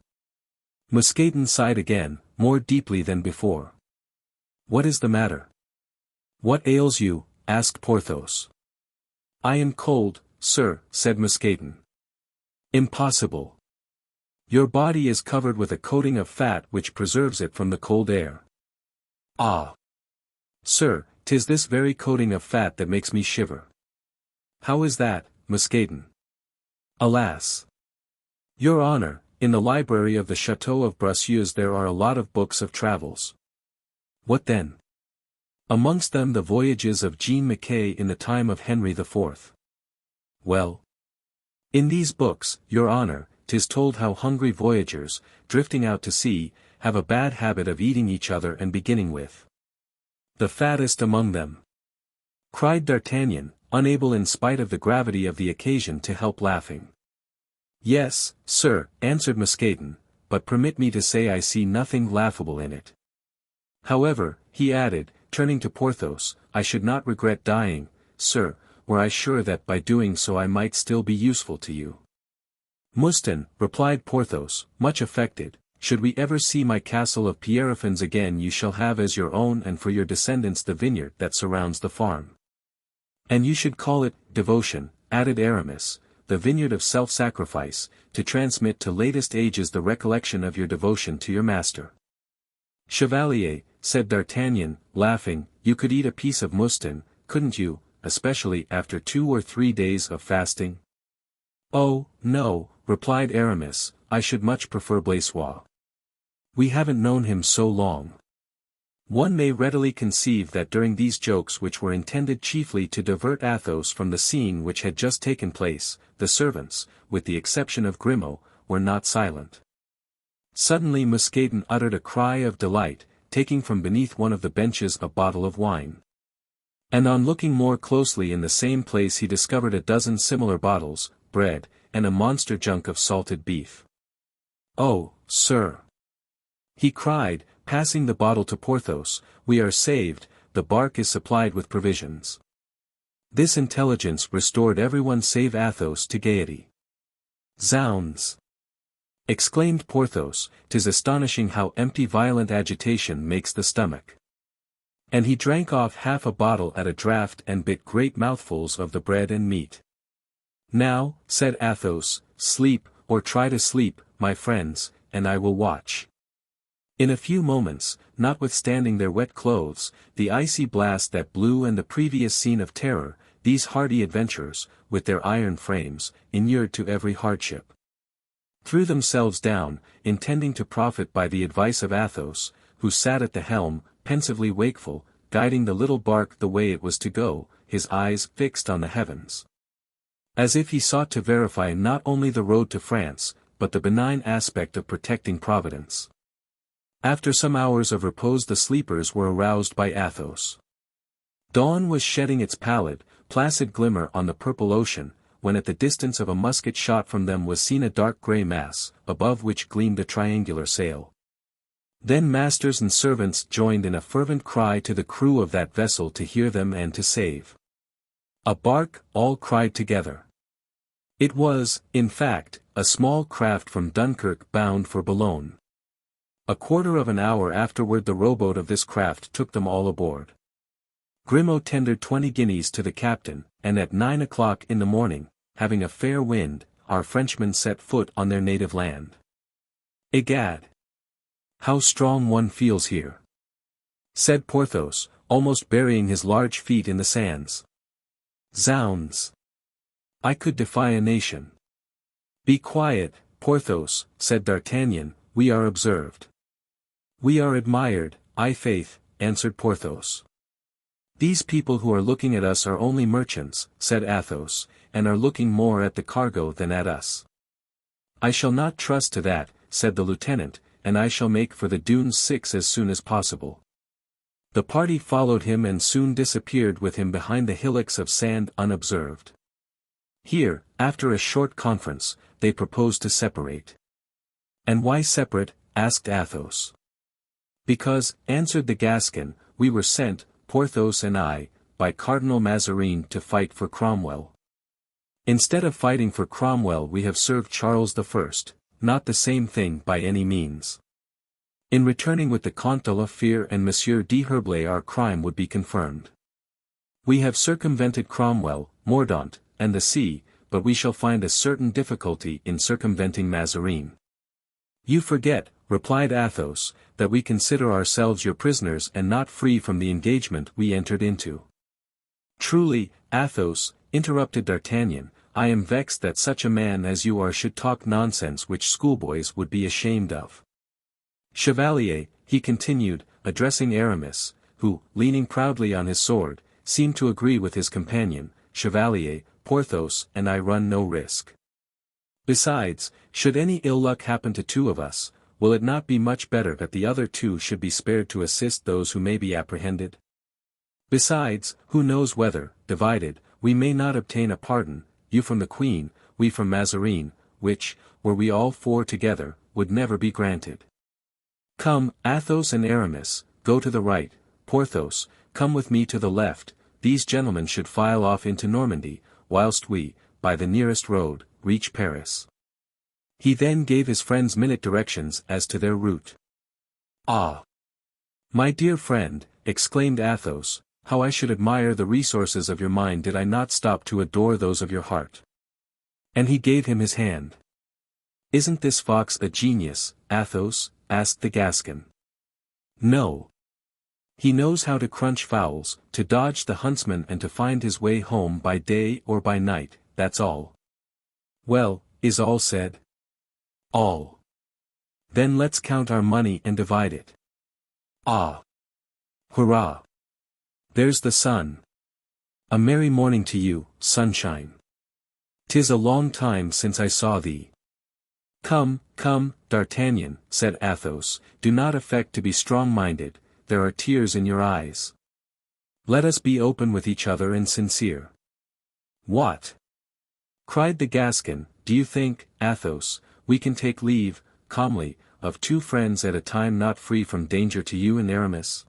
Mousqueton sighed again, more deeply than before. "What is the matter?" "What ails you?" asked Porthos. "I am cold, sir," said Mousqueton. "Impossible. Your body is covered with a coating of fat which preserves it from the cold air." "Ah! Sir, 'tis this very coating of fat that makes me shiver." "How is that, Mousqueton?" "Alas! Your honor, in the library of the Château of Bracieux there are a lot of books of travels." "What then?" "Amongst them the voyages of Jean Mackay in the time of Henry IV. "Well?" "In these books, your honor, 'tis told how hungry voyagers, drifting out to sea, have a bad habit of eating each other and beginning with the fattest among them," cried D'Artagnan, unable in spite of the gravity of the occasion to help laughing. "Yes, sir," answered Mousqueton, "but permit me to say I see nothing laughable in it. However," he added, turning to Porthos, "I should not regret dying, sir, were I sure that by doing so I might still be useful to you." "Mouston," replied Porthos, much affected, "should we ever see my castle of Pierrefonds again you shall have as your own and for your descendants the vineyard that surrounds the farm." "And you should call it, devotion," added Aramis, "the vineyard of self-sacrifice, to transmit to latest ages the recollection of your devotion to your master." "Chevalier," said D'Artagnan, laughing, "you could eat a piece of Mouston, couldn't you, especially after 2 or 3 days of fasting?" "Oh, no," replied Aramis, "I should much prefer Blaisois. We haven't known him so long." One may readily conceive that during these jokes which were intended chiefly to divert Athos from the scene which had just taken place, the servants, with the exception of Grimaud, were not silent. Suddenly Mousqueton uttered a cry of delight, taking from beneath one of the benches a bottle of wine. And on looking more closely in the same place he discovered a dozen similar bottles, bread, and a monster junk of salted beef. "Oh, sir!" he cried, passing the bottle to Porthos, "we are saved, the bark is supplied with provisions." This intelligence restored everyone save Athos to gaiety. "Zounds!" exclaimed Porthos, "'tis astonishing how empty violent agitation makes the stomach." And he drank off half a bottle at a draught and bit great mouthfuls of the bread and meat. "Now," said Athos, "sleep, or try to sleep, my friends, and I will watch." In a few moments, notwithstanding their wet clothes, the icy blast that blew and the previous scene of terror, these hardy adventurers, with their iron frames, inured to every hardship, threw themselves down, intending to profit by the advice of Athos, who sat at the helm, pensively wakeful, guiding the little bark the way it was to go, his eyes fixed on the heavens, as if he sought to verify not only the road to France, but the benign aspect of protecting Providence. After some hours of repose the sleepers were aroused by Athos. Dawn was shedding its pallid, placid glimmer on the purple ocean, when at the distance of a musket shot from them was seen a dark grey mass, above which gleamed a triangular sail. Then masters and servants joined in a fervent cry to the crew of that vessel to hear them and to save. "A bark," all cried together. It was, in fact, a small craft from Dunkirk bound for Boulogne. A quarter of an hour afterward the rowboat of this craft took them all aboard. Grimaud tendered 20 guineas to the captain, and at 9 o'clock in the morning, having a fair wind, our Frenchmen set foot on their native land. "Egad! How strong one feels here!" said Porthos, almost burying his large feet in the sands. "Zounds! I could defy a nation." "Be quiet, Porthos," said D'Artagnan, "we are observed." "We are admired, i' faith," answered Porthos. "These people who are looking at us are only merchants," said Athos, "and are looking more at the cargo than at us." "I shall not trust to that," said the lieutenant, "and I shall make for the Dunes 6 as soon as possible." The party followed him and soon disappeared with him behind the hillocks of sand unobserved. Here, after a short conference, they proposed to separate. "And why separate?" asked Athos. "Because," answered the Gascon, "we were sent, Porthos and I, by Cardinal Mazarin to fight for Cromwell. Instead of fighting for Cromwell we have served Charles I, not the same thing by any means. In returning with the Comte de Rochefort and Monsieur d'Herblay our crime would be confirmed. We have circumvented Cromwell, Mordaunt, and the sea, but we shall find a certain difficulty in circumventing Mazarin." "You forget," replied Athos, "that we consider ourselves your prisoners and not free from the engagement we entered into." "Truly, Athos," interrupted D'Artagnan, "I am vexed that such a man as you are should talk nonsense which schoolboys would be ashamed of. Chevalier," he continued, addressing Aramis, who, leaning proudly on his sword, seemed to agree with his companion, "Chevalier, Porthos and I run no risk. Besides, should any ill luck happen to two of us, will it not be much better that the other two should be spared to assist those who may be apprehended? Besides, who knows whether, divided, we may not obtain a pardon, you from the Queen, we from Mazarin, which, were we all four together, would never be granted. Come, Athos and Aramis, go to the right, Porthos, come with me to the left, these gentlemen should file off into Normandy, whilst we, by the nearest road, reach Paris." He then gave his friends minute directions as to their route. "Ah! My dear friend," exclaimed Athos, "how I should admire the resources of your mind did I not stop to adore those of your heart." And he gave him his hand. "Isn't this fox a genius, Athos?" asked the Gascon. "No. He knows how to crunch fowls, to dodge the huntsman and to find his way home by day or by night, that's all." "Well, is all said?" "All." "Then let's count our money and divide it." "Ah! Hurrah! There's the sun. A merry morning to you, sunshine. 'Tis a long time since I saw thee." "Come, come, D'Artagnan," said Athos, "do not affect to be strong-minded, there are tears in your eyes. Let us be open with each other and sincere." "What?" cried the Gascon, "do you think, Athos, we can take leave, calmly, of two friends at a time not free from danger to you and Aramis?"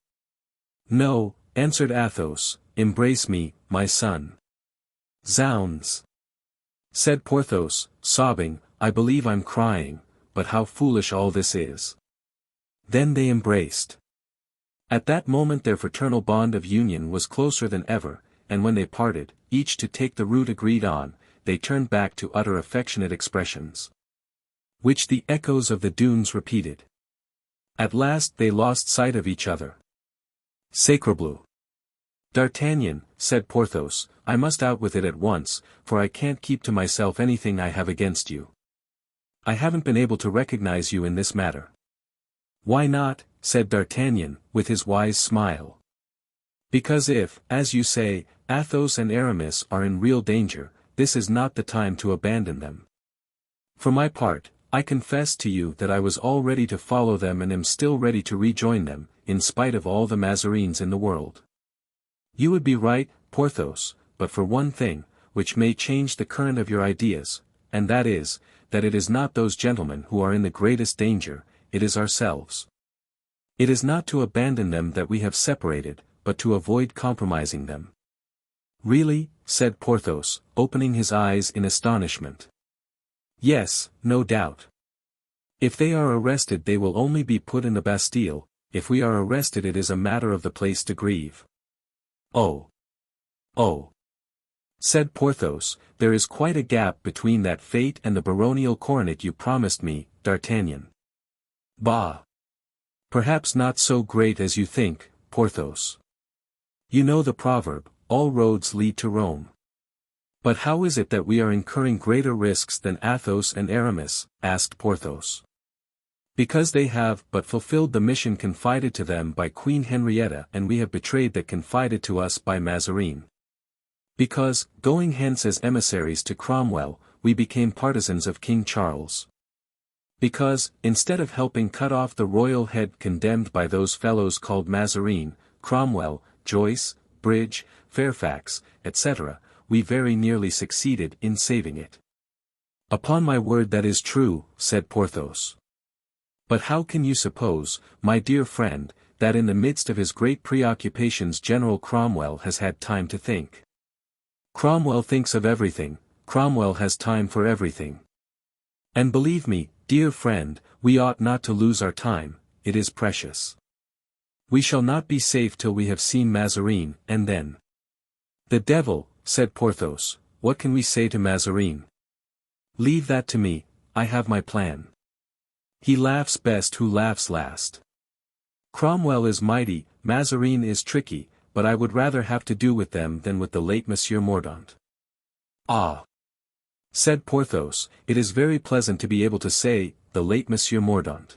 "No," answered Athos, "embrace me, my son." "Zounds!" said Porthos, sobbing, "I believe I'm crying, but how foolish all this is." Then they embraced. At that moment their fraternal bond of union was closer than ever, and when they parted, each to take the route agreed on, they turned back to utter affectionate expressions, which the echoes of the dunes repeated. At last they lost sight of each other. "Sacrebleu! D'Artagnan," said Porthos, "I must out with it at once, for I can't keep to myself anything I have against you. I haven't been able to recognize you in this matter." "Why not?" said D'Artagnan, with his wise smile. "Because if, as you say, Athos and Aramis are in real danger, this is not the time to abandon them. For my part, I confess to you that I was all ready to follow them and am still ready to rejoin them, in spite of all the Mazarines in the world. You would be right, Porthos, but for one thing, which may change the current of your ideas, and that is, that it is not those gentlemen who are in the greatest danger, it is ourselves. It is not to abandon them that we have separated, but to avoid compromising them. Really, said Porthos, opening his eyes in astonishment. Yes, no doubt. If they are arrested they will only be put in the Bastille, if we are arrested it is a matter of the place to grieve. Oh! Oh! Said Porthos, there is quite a gap between that fate and the baronial coronet you promised me, D'Artagnan. Bah! Perhaps not so great as you think, Porthos. You know the proverb, all roads lead to Rome. But how is it that we are incurring greater risks than Athos and Aramis, asked Porthos. Because they have but fulfilled the mission confided to them by Queen Henrietta and we have betrayed that confided to us by Mazarin. Because, going hence as emissaries to Cromwell, we became partisans of King Charles. Because, instead of helping cut off the royal head condemned by those fellows called Mazarin, Cromwell, Joyce, Bridge, Fairfax, etc., we very nearly succeeded in saving it. Upon my word that is true, said Porthos. But how can you suppose, my dear friend, that in the midst of his great preoccupations General Cromwell has had time to think? Cromwell thinks of everything, Cromwell has time for everything. And believe me, dear friend, we ought not to lose our time, it is precious. We shall not be safe till we have seen Mazarin, and then. The devil, said Porthos, what can we say to Mazarin? Leave that to me, I have my plan. He laughs best who laughs last. Cromwell is mighty, Mazarin is tricky, but I would rather have to do with them than with the late Monsieur Mordaunt. Ah! Said Porthos, it is very pleasant to be able to say, the late Monsieur Mordaunt.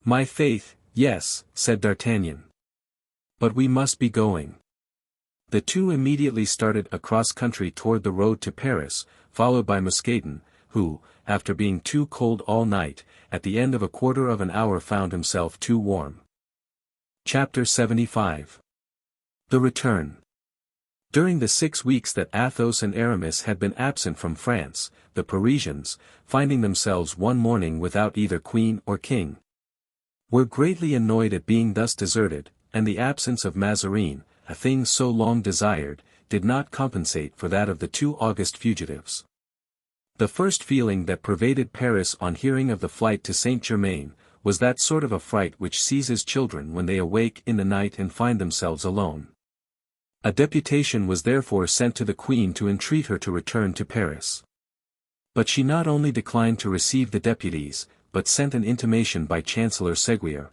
My faith, yes, said D'Artagnan. But we must be going. The two immediately started across country toward the road to Paris, followed by Mousqueton, who, after being too cold all night, at the end of a quarter of an hour found himself too warm. Chapter 75. The Return. During the 6 weeks that Athos and Aramis had been absent from France, the Parisians, finding themselves one morning without either queen or king, were greatly annoyed at being thus deserted, and the absence of Mazarin, a thing so long desired, did not compensate for that of the 2 august fugitives. The first feeling that pervaded Paris on hearing of the flight to Saint-Germain, was that sort of affright which seizes children when they awake in the night and find themselves alone. A deputation was therefore sent to the Queen to entreat her to return to Paris. But she not only declined to receive the deputies, but sent an intimation by Chancellor Seguier,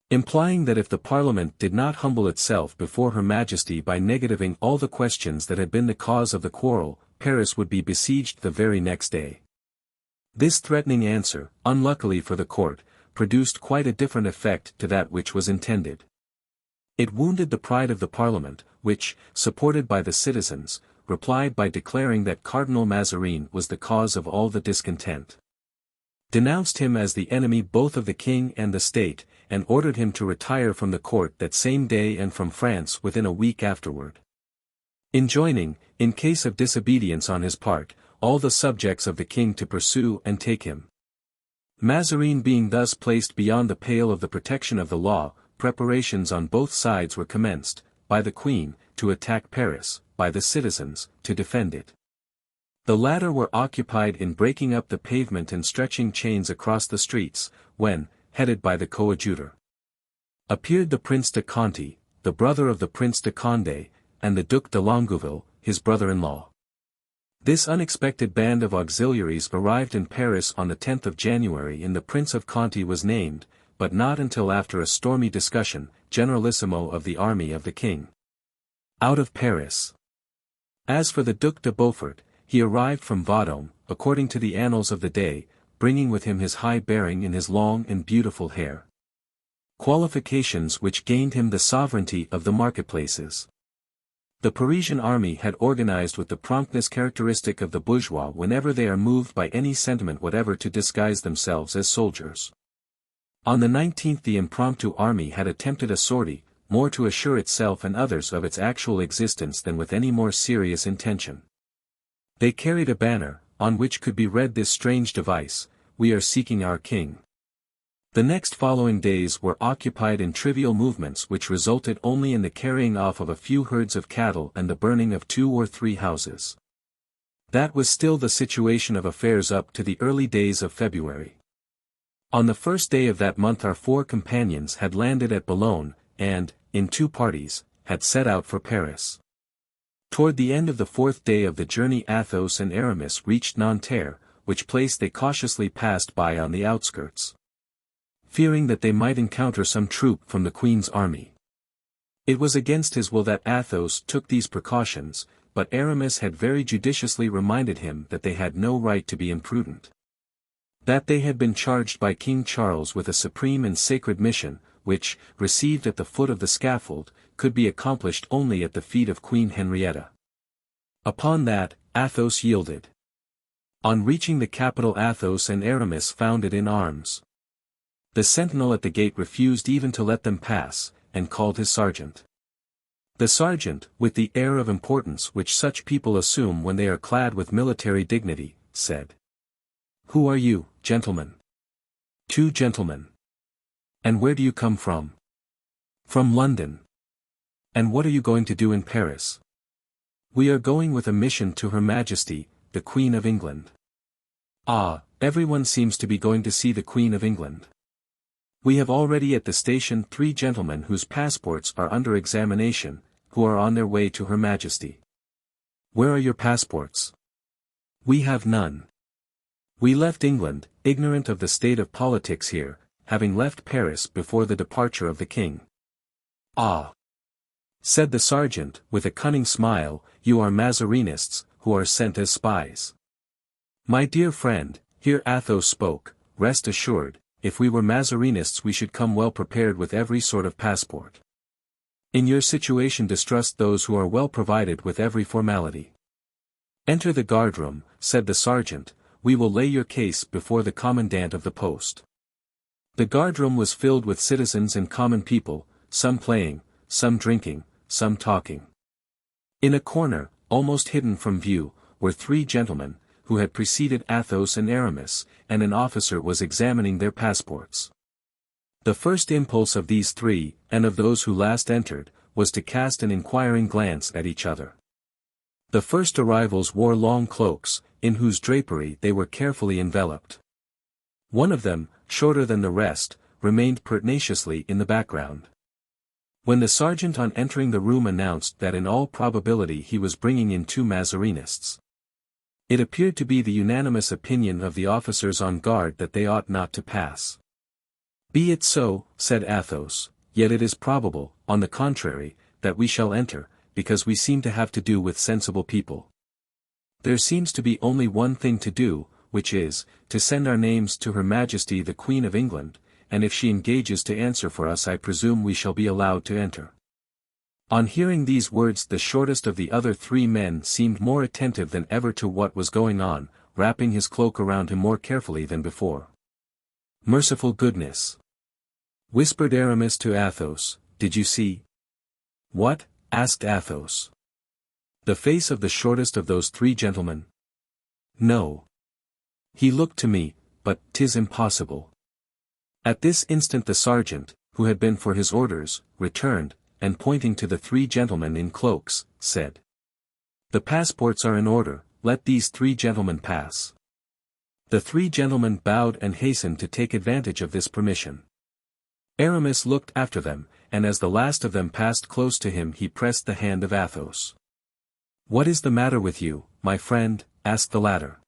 implying that if the Parliament did not humble itself before Her Majesty by negativing all the questions that had been the cause of the quarrel, Paris would be besieged the very next day. This threatening answer, unluckily for the court, produced quite a different effect to that which was intended. It wounded the pride of the Parliament, which, supported by the citizens, replied by declaring that Cardinal Mazarin was the cause of all the discontent, denounced him as the enemy both of the king and the state, and ordered him to retire from the court that same day and from France within a week afterward, enjoining, in case of disobedience on his part, all the subjects of the king to pursue and take him. Mazarin being thus placed beyond the pale of the protection of the law, preparations on both sides were commenced, by the Queen, to attack Paris, by the citizens, to defend it. The latter were occupied in breaking up the pavement and stretching chains across the streets, when, headed by the coadjutor, appeared the Prince de Conti, the brother of the Prince de Condé, and the Duc de Longueville, his brother-in-law. This unexpected band of auxiliaries arrived in Paris on the 10th of January and the Prince of Conti was named, but not until after a stormy discussion, generalissimo of the army of the king, out of Paris. As for the Duc de Beaufort, he arrived from Vendôme, according to the annals of the day, bringing with him his high bearing and his long and beautiful hair. Qualifications which gained him the sovereignty of the marketplaces. The Parisian army had organized with the promptness characteristic of the bourgeois whenever they are moved by any sentiment whatever to disguise themselves as soldiers. On the 19th the impromptu army had attempted a sortie, more to assure itself and others of its actual existence than with any more serious intention. They carried a banner, on which could be read this strange device: "We are seeking our king." The next following days were occupied in trivial movements which resulted only in the carrying off of a few herds of cattle and the burning of 2 or 3 houses. That was still the situation of affairs up to the early days of February. On the first day of that month our 4 companions had landed at Boulogne, and, in 2 parties, had set out for Paris. Toward the end of the 4th day of the journey Athos and Aramis reached Nanterre, which place they cautiously passed by on the outskirts, fearing that they might encounter some troop from the Queen's army. It was against his will that Athos took these precautions, but Aramis had very judiciously reminded him that they had no right to be imprudent. That they had been charged by King Charles with a supreme and sacred mission, which, received at the foot of the scaffold, could be accomplished only at the feet of Queen Henrietta. Upon that, Athos yielded. On reaching the capital Athos and Aramis found it in arms. The sentinel at the gate refused even to let them pass, and called his sergeant. The sergeant, with the air of importance which such people assume when they are clad with military dignity, said: "Who are you, gentlemen?" "2 gentlemen." "And where do you come from?" "From London." "And what are you going to do in Paris?" "We are going with a mission to Her Majesty, the Queen of England." "Ah, everyone seems to be going to see the Queen of England. We have already at the station 3 gentlemen whose passports are under examination, who are on their way to Her Majesty." "Where are your passports?" "We have none. We left England, ignorant of the state of politics here, having left Paris before the departure of the king." "Ah," said the sergeant, with a cunning smile, "you are Mazarinists, who are sent as spies." "My dear friend," here Athos spoke, "rest assured, if we were Mazarinists we should come well prepared with every sort of passport. In your situation distrust those who are well provided with every formality." "Enter the guardroom," said the sergeant, "we will lay your case before the commandant of the post." The guardroom was filled with citizens and common people, some playing, some drinking, some talking. In a corner, almost hidden from view, were 3 gentlemen, who had preceded Athos and Aramis, and an officer was examining their passports. The first impulse of these 3, and of those who last entered, was to cast an inquiring glance at each other. The first arrivals wore long cloaks, in whose drapery they were carefully enveloped. One of them, shorter than the rest, remained pertinaciously in the background. When the sergeant on entering the room announced that in all probability he was bringing in 2 Mazarinists, it appeared to be the unanimous opinion of the officers on guard that they ought not to pass. "Be it so," said Athos, "yet it is probable, on the contrary, that we shall enter, because we seem to have to do with sensible people. There seems to be only one thing to do, which is, to send our names to Her Majesty the Queen of England, and if she engages to answer for us I presume we shall be allowed to enter." On hearing these words the shortest of the other 3 men seemed more attentive than ever to what was going on, wrapping his cloak around him more carefully than before. "Merciful goodness!" whispered Aramis to Athos, "did you see?" "What?" asked Athos. "The face of the shortest of those 3 gentlemen?" "No. He looked to me, but 'tis impossible." At this instant the sergeant, who had been for his orders, returned, and pointing to the 3 gentlemen in cloaks, said: "The passports are in order, let these 3 gentlemen pass." The 3 gentlemen bowed and hastened to take advantage of this permission. Aramis looked after them, and as the last of them passed close to him he pressed the hand of Athos. "What is the matter with you, my friend?" asked the latter.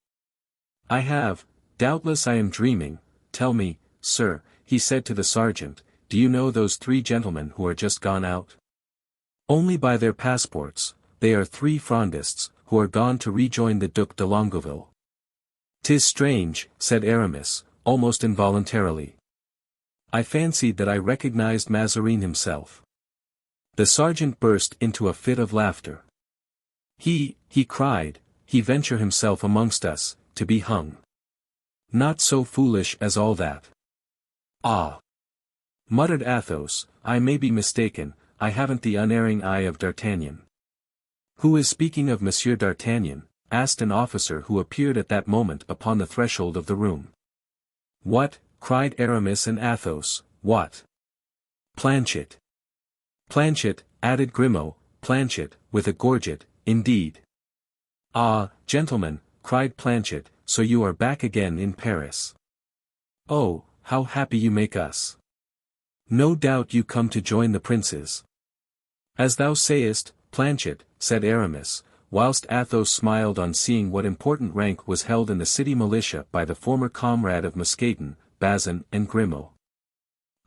Doubtless I am dreaming, tell me, sir," he said to the sergeant, "do you know those 3 gentlemen who are just gone out?" "Only by their passports, they are 3 Frondists, who are gone to rejoin the Duc de Longueville." "'Tis strange," said Aramis, almost involuntarily. "I fancied that I recognized Mazarin himself." The sergeant burst into a fit of laughter. He cried, he venture himself amongst us, to be hung. Not so foolish as all that. Ah! Muttered Athos, I may be mistaken, I haven't the unerring eye of D'Artagnan. Who is speaking of Monsieur d'Artagnan? Asked an officer who appeared at that moment upon the threshold of the room. What? Cried Aramis and Athos, what? Planchet. Planchet, added Grimaud, Planchet, with a gorget, indeed. Ah, gentlemen, cried Planchet, so you are back again in Paris. Oh, how happy you make us. No doubt you come to join the princes. As thou sayest, Planchet, said Aramis, whilst Athos smiled on seeing what important rank was held in the city militia by the former comrade of Mousqueton, Bazin and Grimaud.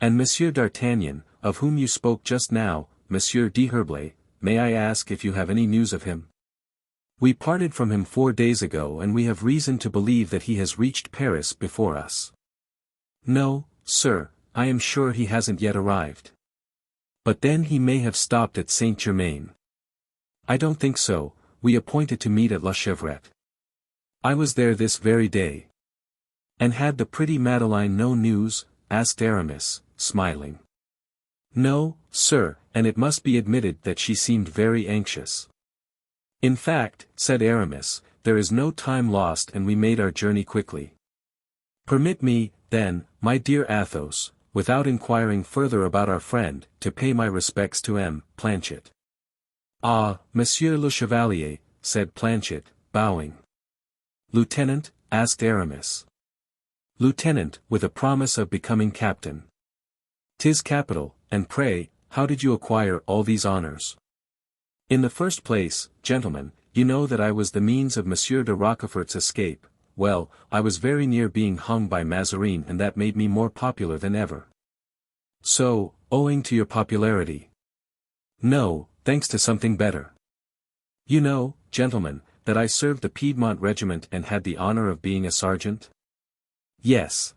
And Monsieur d'Artagnan, of whom you spoke just now, Monsieur d'Herblay, may I ask if you have any news of him? We parted from him 4 days ago and we have reason to believe that he has reached Paris before us. No, sir, I am sure he hasn't yet arrived. But then he may have stopped at Saint-Germain. I don't think so, we appointed to meet at La Chevrette. I was there this very day. And had the pretty Madeleine no news? Asked Aramis, smiling. No, sir, and it must be admitted that she seemed very anxious. In fact, said Aramis, there is no time lost and we made our journey quickly. Permit me, then, my dear Athos, without inquiring further about our friend, to pay my respects to M. Planchet. Ah, Monsieur le Chevalier, said Planchet, bowing. Lieutenant? Asked Aramis. Lieutenant, with a promise of becoming captain. 'Tis capital, and pray, how did you acquire all these honors? In the first place, gentlemen, you know that I was the means of Monsieur de Rochefort's escape. Well, I was very near being hung by Mazarin and that made me more popular than ever. So, owing to your popularity? No, thanks to something better. You know, gentlemen, that I served the Piedmont regiment and had the honor of being a sergeant? Yes.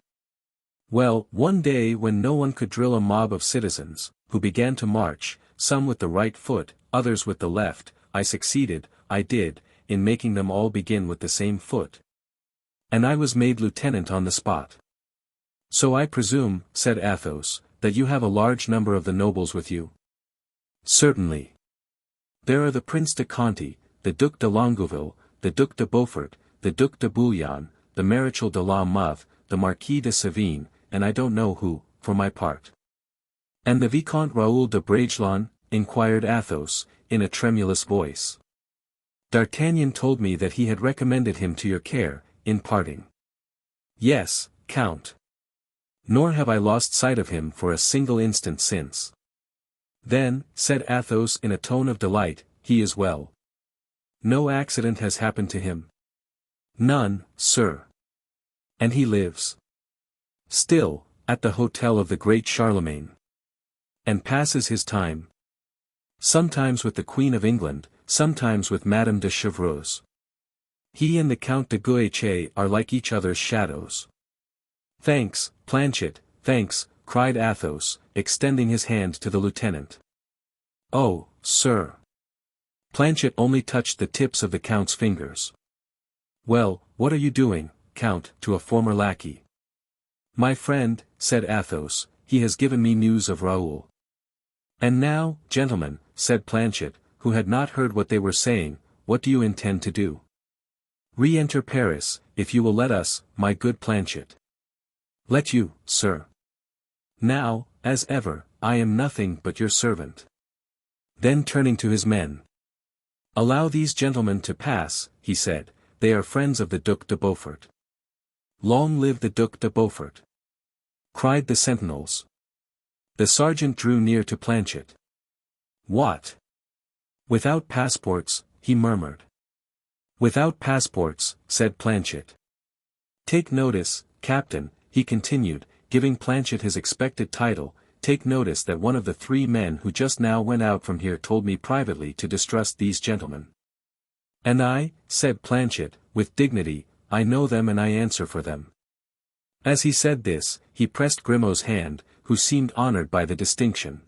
Well, one day when no one could drill a mob of citizens, who began to march, some with the right foot, others with the left, I succeeded, I did, in making them all begin with the same foot. And I was made lieutenant on the spot. So I presume, said Athos, that you have a large number of the nobles with you? Certainly. There are the Prince de Conti, the Duc de Longueville, the Duc de Beaufort, the Duc de Bouillon, the Maréchal de la Mothe, the Marquis de Sévigné, and I don't know who, for my part. And the Vicomte Raoul de Bragelonne? Inquired Athos, in a tremulous voice. D'Artagnan told me that he had recommended him to your care, in parting. Yes, Count. Nor have I lost sight of him for a single instant since. Then, said Athos in a tone of delight, he is well. No accident has happened to him? None, sir. And he lives? Still, at the hotel of the great Charlemagne. And passes his time? Sometimes with the Queen of England, sometimes with Madame de Chevreuse. He and the Count de Guiche are like each other's shadows. Thanks, Planchet, thanks, cried Athos, extending his hand to the lieutenant. Oh, sir. Planchet only touched the tips of the Count's fingers. Well, what are you doing, Count, to a former lackey? My friend, said Athos, he has given me news of Raoul. And now, gentlemen, said Planchet, who had not heard what they were saying, what do you intend to do? Re-enter Paris, if you will let us, my good Planchet. Let you, sir. Now, as ever, I am nothing but your servant. Then turning to his men. Allow these gentlemen to pass, he said, they are friends of the Duc de Beaufort. Long live the Duc de Beaufort! Cried the sentinels. The sergeant drew near to Planchet. What? Without passports, he murmured. Without passports, said Planchet. Take notice, Captain, he continued, giving Planchet his expected title, take notice that one of the 3 men who just now went out from here told me privately to distrust these gentlemen. And I, said Planchet, with dignity, I know them and I answer for them. As he said this, he pressed Grimaud's hand, who seemed honored by the distinction.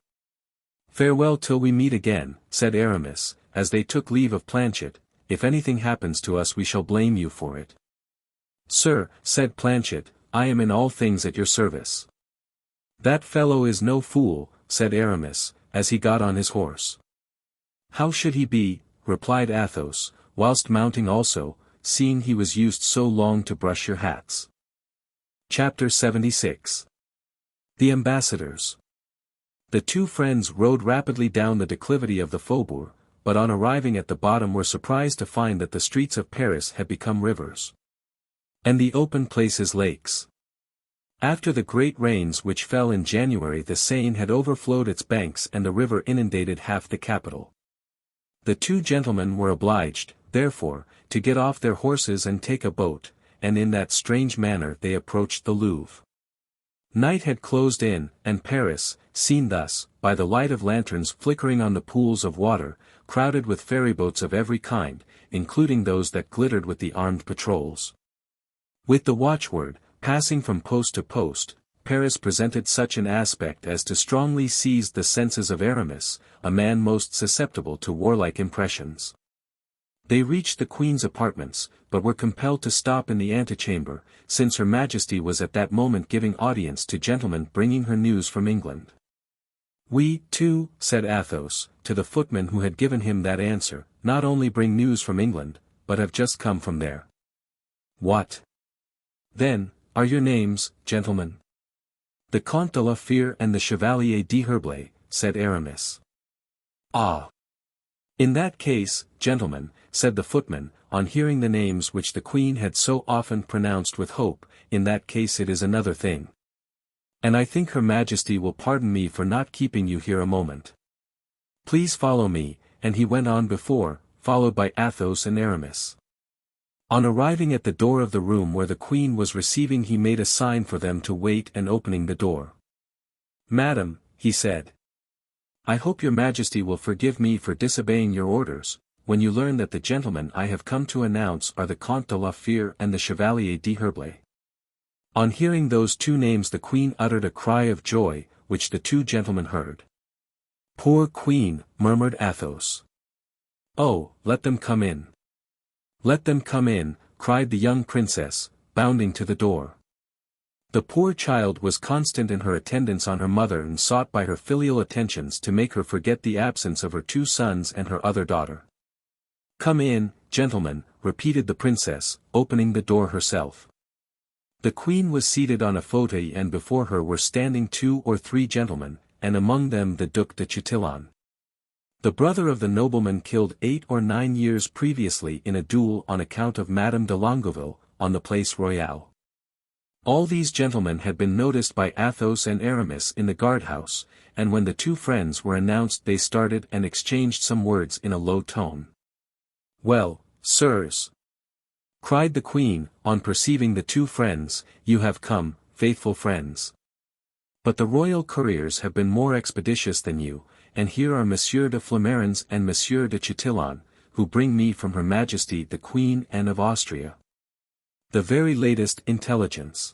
Farewell till we meet again, said Aramis, as they took leave of Planchet. If anything happens to us we shall blame you for it. Sir, said Planchet, I am in all things at your service. That fellow is no fool, said Aramis, as he got on his horse. How should he be, replied Athos, whilst mounting also, seeing he was used so long to brush your hats. Chapter 76. The Ambassadors. The two friends rode rapidly down the declivity of the Faubourg, but on arriving at the bottom were surprised to find that the streets of Paris had become rivers, and the open places lakes. After the great rains which fell in January, the Seine had overflowed its banks and the river inundated half the capital. The two gentlemen were obliged, therefore, to get off their horses and take a boat, and in that strange manner they approached the Louvre. Night had closed in, and Paris, seen thus, by the light of lanterns flickering on the pools of water, crowded with ferryboats of every kind, including those that glittered with the armed patrols. With the watchword, passing from post to post, Paris presented such an aspect as to strongly seize the senses of Aramis, a man most susceptible to warlike impressions. They reached the Queen's apartments, but were compelled to stop in the antechamber, since Her Majesty was at that moment giving audience to gentlemen bringing her news from England. We, too, said Athos, to the footman who had given him that answer, not only bring news from England, but have just come from there. What, then, are your names, gentlemen? The Comte de la Fere and the Chevalier d'Herblay, said Aramis. Ah! In that case, gentlemen, said the footman, on hearing the names which the Queen had so often pronounced with hope, in that case it is another thing. And I think Her Majesty will pardon me for not keeping you here a moment. Please follow me, and he went on before, followed by Athos and Aramis. On arriving at the door of the room where the Queen was receiving, he made a sign for them to wait, and opening the door. Madam, he said, I hope your Majesty will forgive me for disobeying your orders, when you learn that the gentlemen I have come to announce are the Comte de la Fere and the Chevalier d'Herblay. On hearing those two names the Queen uttered a cry of joy, which the two gentlemen heard. Poor Queen, murmured Athos. Oh, let them come in. Let them come in, cried the young princess, bounding to the door. The poor child was constant in her attendance on her mother and sought by her filial attentions to make her forget the absence of her two sons and her other daughter. Come in, gentlemen, repeated the princess, opening the door herself. The Queen was seated on a fauteuil and before her were standing 2 or 3 gentlemen, and among them the Duc de Chatillon, the brother of the nobleman killed 8 or 9 years previously in a duel on account of Madame de Longueville, on the Place Royale. All these gentlemen had been noticed by Athos and Aramis in the guardhouse, and when the two friends were announced they started and exchanged some words in a low tone. Well, sirs, cried the Queen, on perceiving the two friends, you have come, faithful friends. But the royal couriers have been more expeditious than you, and here are Monsieur de Flamarens and Monsieur de Chatillon, who bring me from Her Majesty the Queen Anne of Austria the very latest intelligence.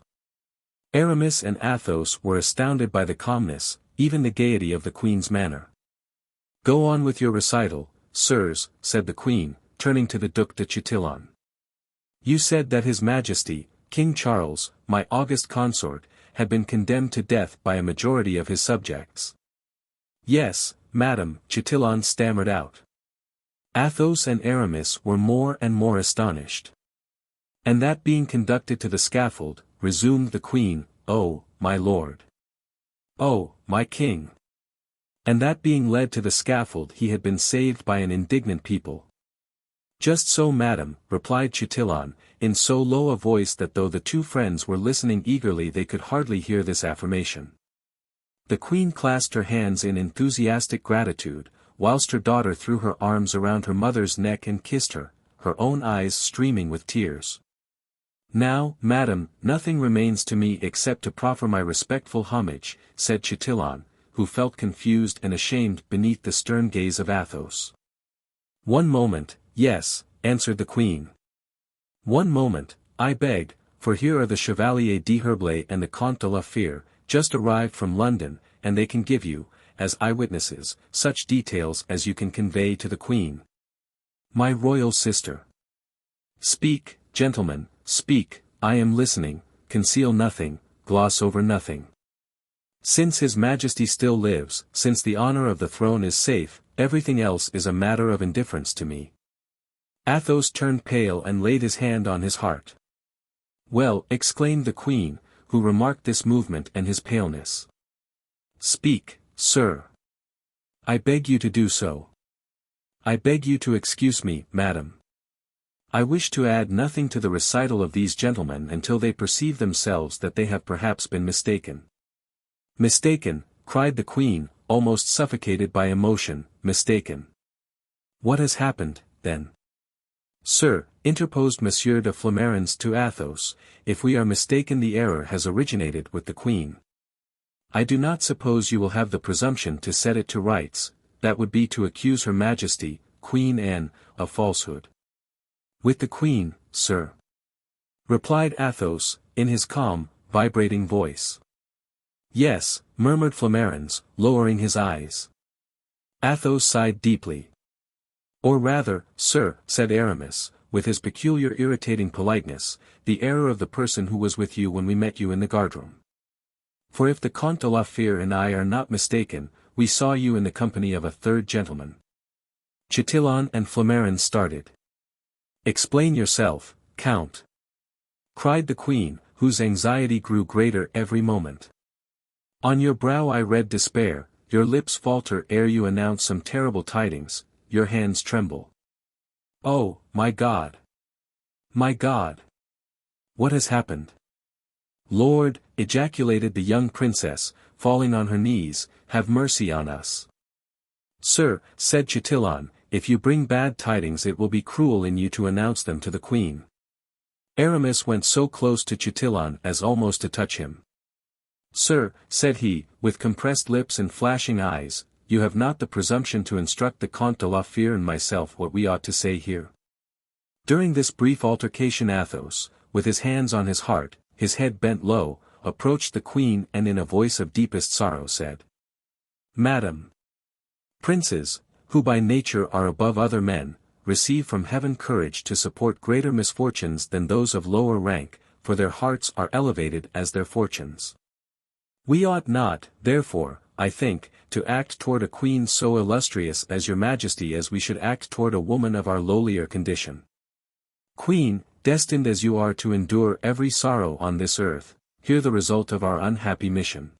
Aramis and Athos were astounded by the calmness, even the gaiety of the Queen's manner. Go on with your recital, sirs, said the Queen, turning to the Duc de Chatillon. You said that His Majesty, King Charles, my august consort, had been condemned to death by a majority of his subjects. Yes, madam, Chatillon stammered out. Athos and Aramis were more and more astonished. And that being conducted to the scaffold, resumed the Queen, oh, my lord. Oh, my king. And that being led to the scaffold he had been saved by an indignant people. Just so, madam, replied Chatillon, in so low a voice that though the two friends were listening eagerly they could hardly hear this affirmation. The Queen clasped her hands in enthusiastic gratitude, whilst her daughter threw her arms around her mother's neck and kissed her, her own eyes streaming with tears. Now, madam, nothing remains to me except to proffer my respectful homage, said Chatillon, who felt confused and ashamed beneath the stern gaze of Athos. One moment, yes, answered the Queen. One moment, I beg, for here are the Chevalier d'Herblay and the Comte de la Fere, just arrived from London, and they can give you, as eyewitnesses, such details as you can convey to the Queen. My royal sister. Speak, gentlemen, speak, I am listening, conceal nothing, gloss over nothing. Since His Majesty still lives, since the honor of the throne is safe, everything else is a matter of indifference to me. Athos turned pale and laid his hand on his heart. Well, exclaimed the Queen, who remarked this movement and his paleness. Speak, sir. I beg you to do so. I beg you to excuse me, madam. I wish to add nothing to the recital of these gentlemen until they perceive themselves that they have perhaps been mistaken. Mistaken, cried the Queen, almost suffocated by emotion, mistaken. What has happened, then? Sir, interposed Monsieur de Flamarens to Athos, if we are mistaken the error has originated with the Queen. I do not suppose you will have the presumption to set it to rights, that would be to accuse Her Majesty, Queen Anne, of falsehood. With the Queen, sir. Replied Athos, in his calm, vibrating voice. Yes, murmured Flamarens, lowering his eyes. Athos sighed deeply. Or rather, sir, said Aramis, with his peculiar irritating politeness, the error of the person who was with you when we met you in the guardroom. For if the Comte de la Fere and I are not mistaken, we saw you in the company of a third gentleman. Chatillon and Flamarens started. Explain yourself, Count. Cried the Queen, whose anxiety grew greater every moment. On your brow I read despair, your lips falter ere you announce some terrible tidings, your hands tremble. Oh, my God! My God! What has happened? Lord, ejaculated the young princess, falling on her knees, have mercy on us. Sir, said Chatillon, if you bring bad tidings it will be cruel in you to announce them to the Queen. Aramis went so close to Chatillon as almost to touch him. Sir, said he, with compressed lips and flashing eyes, you have not the presumption to instruct the Comte de la Fere and myself what we ought to say here. During this brief altercation Athos, with his hands on his heart, his head bent low, approached the Queen and in a voice of deepest sorrow said. Madam. Princes, who by nature are above other men, receive from heaven courage to support greater misfortunes than those of lower rank, for their hearts are elevated as their fortunes. We ought not, therefore, I think, to act toward a queen so illustrious as your Majesty as we should act toward a woman of our lowlier condition. Queen, destined as you are to endure every sorrow on this earth, hear the result of our unhappy mission.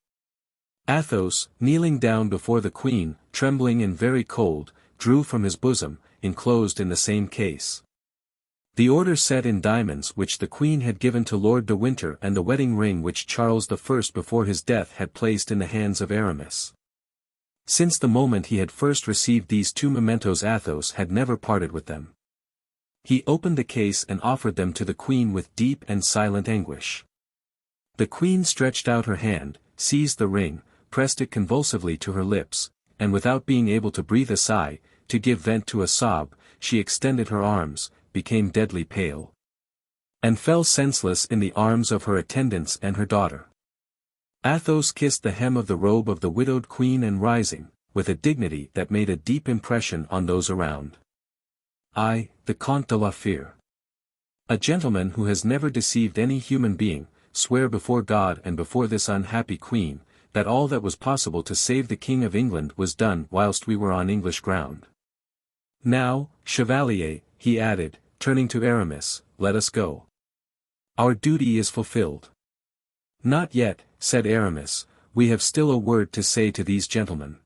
Athos, kneeling down before the Queen, trembling and very cold, drew from his bosom, enclosed in the same case, the order set in diamonds which the Queen had given to Lord de Winter and the wedding ring which Charles I before his death had placed in the hands of Aramis. Since the moment he had first received these two mementos Athos had never parted with them. He opened the case and offered them to the Queen with deep and silent anguish. The Queen stretched out her hand, seized the ring, pressed it convulsively to her lips, and without being able to breathe a sigh, to give vent to a sob, she extended her arms, became deadly pale, and fell senseless in the arms of her attendants and her daughter. Athos kissed the hem of the robe of the widowed Queen and rising, with a dignity that made a deep impression on those around. I, the Comte de la Fere, a gentleman who has never deceived any human being, swear before God and before this unhappy Queen, that all that was possible to save the King of England was done whilst we were on English ground. Now, Chevalier, he added, turning to Aramis, let us go. Our duty is fulfilled. Not yet, said Aramis, we have still a word to say to these gentlemen.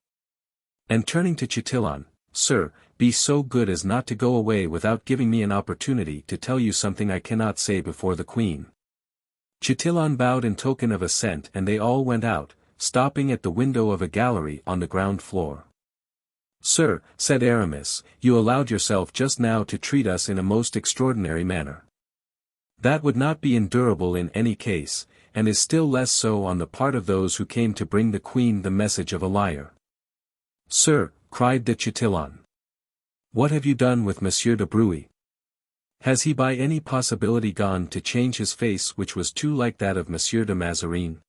And turning to Chatillon, sir, be so good as not to go away without giving me an opportunity to tell you something I cannot say before the Queen. Chatillon bowed in token of assent and they all went out, stopping at the window of a gallery on the ground floor. Sir, said Aramis, you allowed yourself just now to treat us in a most extraordinary manner. That would not be endurable in any case, and is still less so on the part of those who came to bring the Queen the message of a liar. Sir, cried de Chatillon. What have you done with Monsieur de Bruy? Has he by any possibility gone to change his face which was too like that of Monsieur de Mazarin?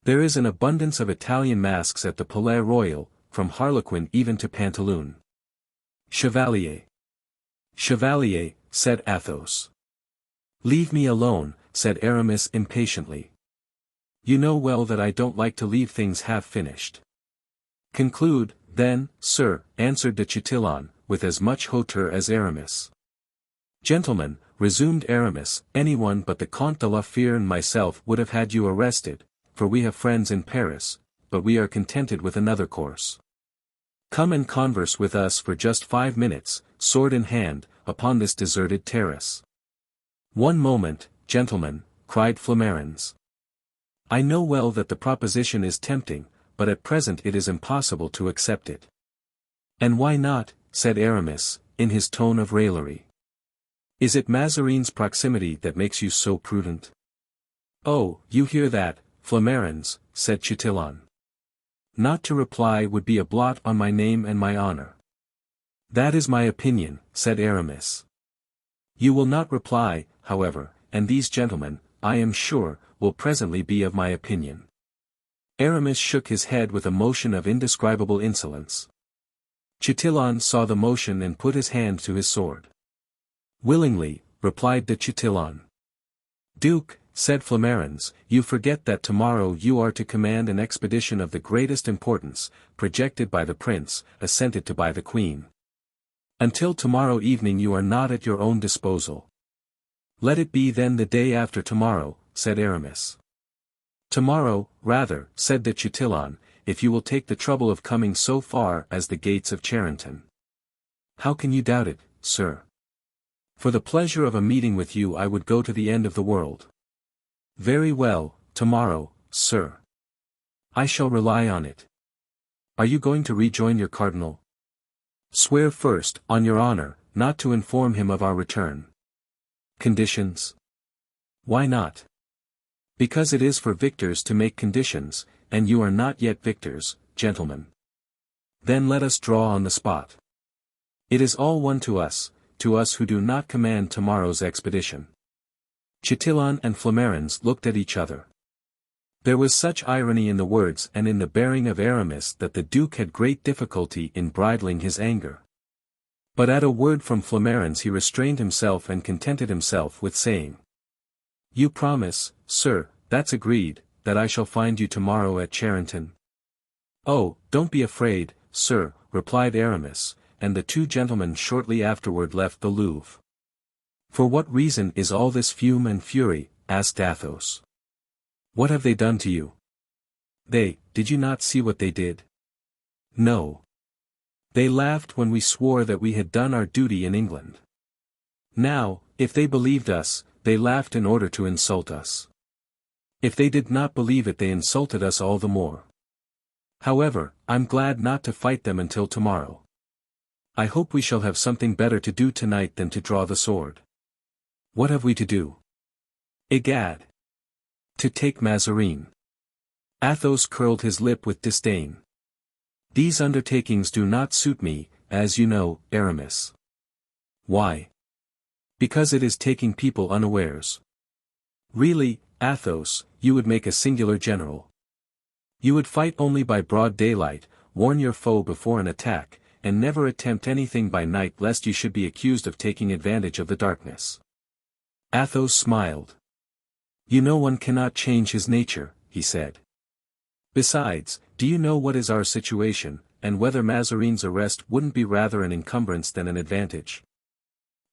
There is an abundance of Italian masks at the Palais Royal, from Harlequin even to Pantaloon. Chevalier. Chevalier, said Athos. Leave me alone, said Aramis impatiently. You know well that I don't like to leave things half finished. Conclude, then, sir, answered de Chatillon, with as much hauteur as Aramis. Gentlemen, resumed Aramis, anyone but the Comte de la Fere and myself would have had you arrested, for we have friends in Paris, but we are contented with another course. Come and converse with us for just 5 minutes, sword in hand, upon this deserted terrace. One moment, gentlemen, cried Flamarens. I know well that the proposition is tempting, but at present it is impossible to accept it. And why not? Said Aramis, in his tone of raillery. Is it Mazarin's proximity that makes you so prudent? Oh, you hear that, Flamarens, said Chatillon. Not to reply would be a blot on my name and my honor. That is my opinion, said Aramis. You will not reply, however, and these gentlemen, I am sure, will presently be of my opinion. Aramis shook his head with a motion of indescribable insolence. Chatillon saw the motion and put his hand to his sword. Willingly, replied de Chatillon. Duke, said Flamarens, you forget that tomorrow you are to command an expedition of the greatest importance, projected by the prince, assented to by the queen. Until tomorrow evening you are not at your own disposal. Let it be then the day after tomorrow, said Aramis. Tomorrow, rather, said de Chatillon, if you will take the trouble of coming so far as the gates of Charenton. How can you doubt it, sir? For the pleasure of a meeting with you I would go to the end of the world. Very well, tomorrow, sir. I shall rely on it. Are you going to rejoin your cardinal? Swear first, on your honor, not to inform him of our return. Conditions? Why not? Because it is for victors to make conditions, and you are not yet victors, gentlemen. Then let us draw on the spot. It is all one to us who do not command tomorrow's expedition. Chatillon and Flamarens looked at each other. There was such irony in the words and in the bearing of Aramis that the duke had great difficulty in bridling his anger. But at a word from Flamarens he restrained himself and contented himself with saying, You promise, sir, that's agreed, that I shall find you tomorrow at Charenton. Oh, don't be afraid, sir, replied Aramis, and the two gentlemen shortly afterward left the Louvre. For what reason is all this fume and fury? Asked Athos. What have they done to you? Did you not see what they did? No. They laughed when we swore that we had done our duty in England. Now, if they believed us, they laughed in order to insult us. If they did not believe it they insulted us all the more. However, I'm glad not to fight them until tomorrow. I hope we shall have something better to do tonight than to draw the sword. What have we to do? Egad! To take Mazarin. Athos curled his lip with disdain. These undertakings do not suit me, as you know, Aramis. Why? Because it is taking people unawares. Really, Athos, you would make a singular general. You would fight only by broad daylight, warn your foe before an attack, and never attempt anything by night lest you should be accused of taking advantage of the darkness. Athos smiled. You know one cannot change his nature, he said. Besides, do you know what is our situation, and whether Mazarin's arrest wouldn't be rather an encumbrance than an advantage?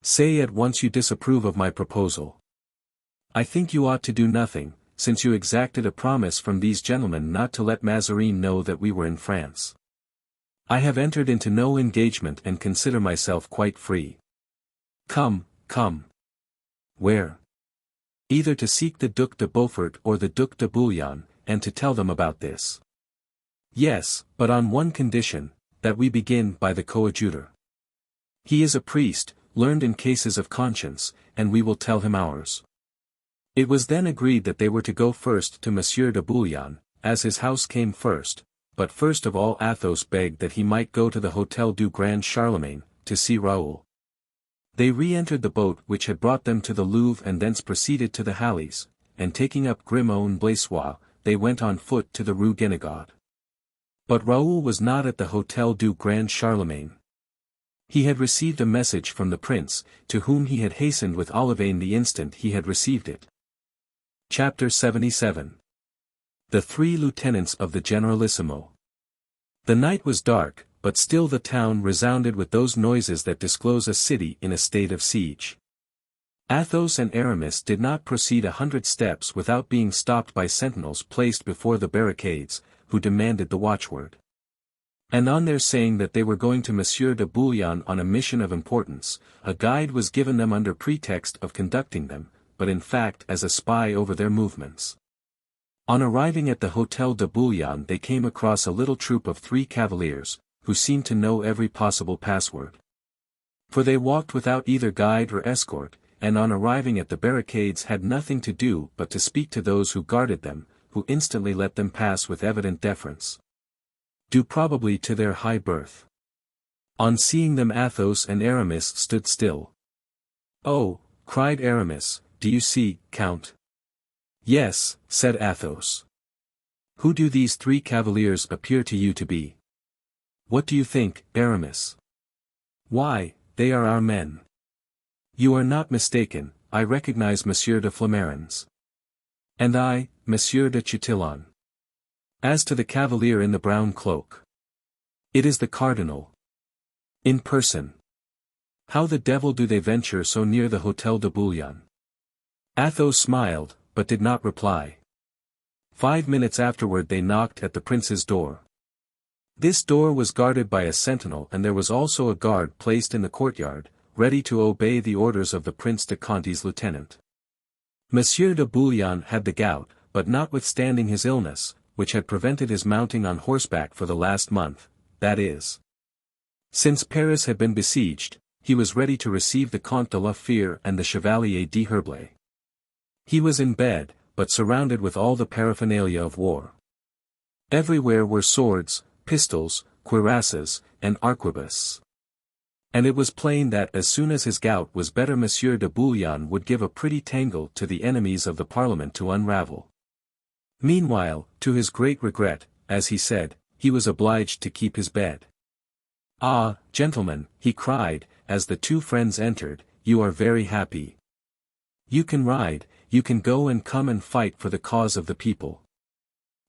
Say at once you disapprove of my proposal. I think you ought to do nothing, since you exacted a promise from these gentlemen not to let Mazarin know that we were in France. I have entered into no engagement and consider myself quite free. Come. Where? Either to seek the Duc de Beaufort or the Duc de Bouillon, and to tell them about this. Yes, but on one condition, that we begin by the coadjutor. He is a priest, learned in cases of conscience, and we will tell him ours. It was then agreed that they were to go first to Monsieur de Bouillon, as his house came first, but first of all Athos begged that he might go to the Hôtel du Grand Charlemagne, to see Raoul. They re-entered the boat which had brought them to the Louvre and thence proceeded to the Halles, and taking up Grimaud and Blaisois, they went on foot to the Rue Guénégaud. But Raoul was not at the Hôtel du Grand Charlemagne. He had received a message from the prince, to whom he had hastened with Olivain the instant he had received it. Chapter 77. The Three Lieutenants of the Generalissimo. The night was dark, but still the town resounded with those noises that disclose a city in a state of siege. Athos and Aramis did not proceed 100 steps without being stopped by sentinels placed before the barricades, who demanded the watchword. And on their saying that they were going to Monsieur de Bouillon on a mission of importance, a guide was given them under pretext of conducting them, but in fact as a spy over their movements. On arriving at the Hôtel de Bouillon they came across a little troop of 3 cavaliers, who seemed to know every possible password. For they walked without either guide or escort, and on arriving at the barricades had nothing to do but to speak to those who guarded them, who instantly let them pass with evident deference, due probably to their high birth. On seeing them Athos and Aramis stood still. "Oh," cried Aramis, "do you see, Count?" "Yes," said Athos. "Who do these 3 cavaliers appear to you to be?" "What do you think, Aramis?" "Why, they are our men." "You are not mistaken, I recognize Monsieur de Flamarens." "And I, Monsieur de Chatillon." "As to the cavalier in the brown cloak, it is the cardinal. In person. How the devil do they venture so near the Hôtel de Bouillon?" Athos smiled, but did not reply. 5 minutes afterward they knocked at the prince's door. This door was guarded by a sentinel and there was also a guard placed in the courtyard, ready to obey the orders of the Prince de Conti's lieutenant. Monsieur de Bouillon had the gout, but notwithstanding his illness, which had prevented his mounting on horseback for the last month, that is, since Paris had been besieged, he was ready to receive the Comte de la Fère and the Chevalier d'Herblay. He was in bed, but surrounded with all the paraphernalia of war. Everywhere were swords, pistols, cuirasses, and arquebuses. And it was plain that as soon as his gout was better Monsieur de Bouillon would give a pretty tangle to the enemies of the Parliament to unravel. Meanwhile, to his great regret, as he said, he was obliged to keep his bed. "Ah, gentlemen," he cried, as the 2 friends entered, "you are very happy. You can ride, you can go and come and fight for the cause of the people.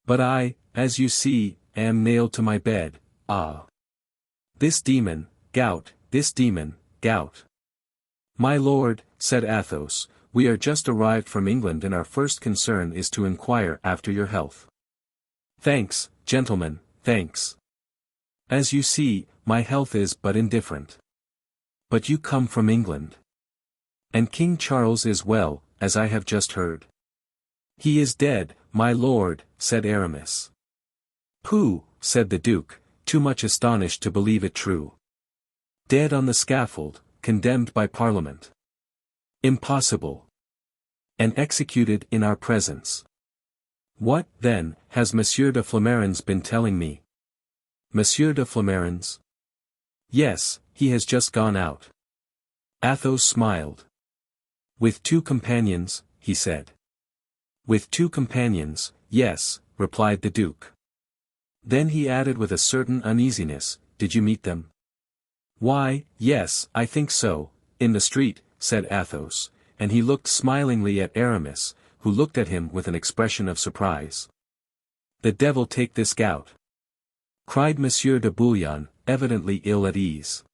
But I, as you see, am nailed to my bed, ah! This demon, gout, this demon, gout." "My lord," said Athos, "we are just arrived from England and our first concern is to inquire after your health." "Thanks, gentlemen, thanks. As you see, my health is but indifferent. But you come from England. And King Charles is well, as I have just heard." "He is dead, my lord," said Aramis. "Pooh," said the duke, too much astonished to believe it true. "Dead on the scaffold, condemned by Parliament. Impossible. And executed in our presence." "What, then, has Monsieur de Flamarens been telling me?" "Monsieur de Flamarens?" "Yes, he has just gone out." Athos smiled. "With 2 companions," he said. "With 2 companions, yes," replied the duke. Then he added with a certain uneasiness, "Did you meet them?" "Why, yes, I think so, in the street," said Athos, and he looked smilingly at Aramis, who looked at him with an expression of surprise. "The devil take this gout!" cried Monsieur de Bouillon, evidently ill at ease.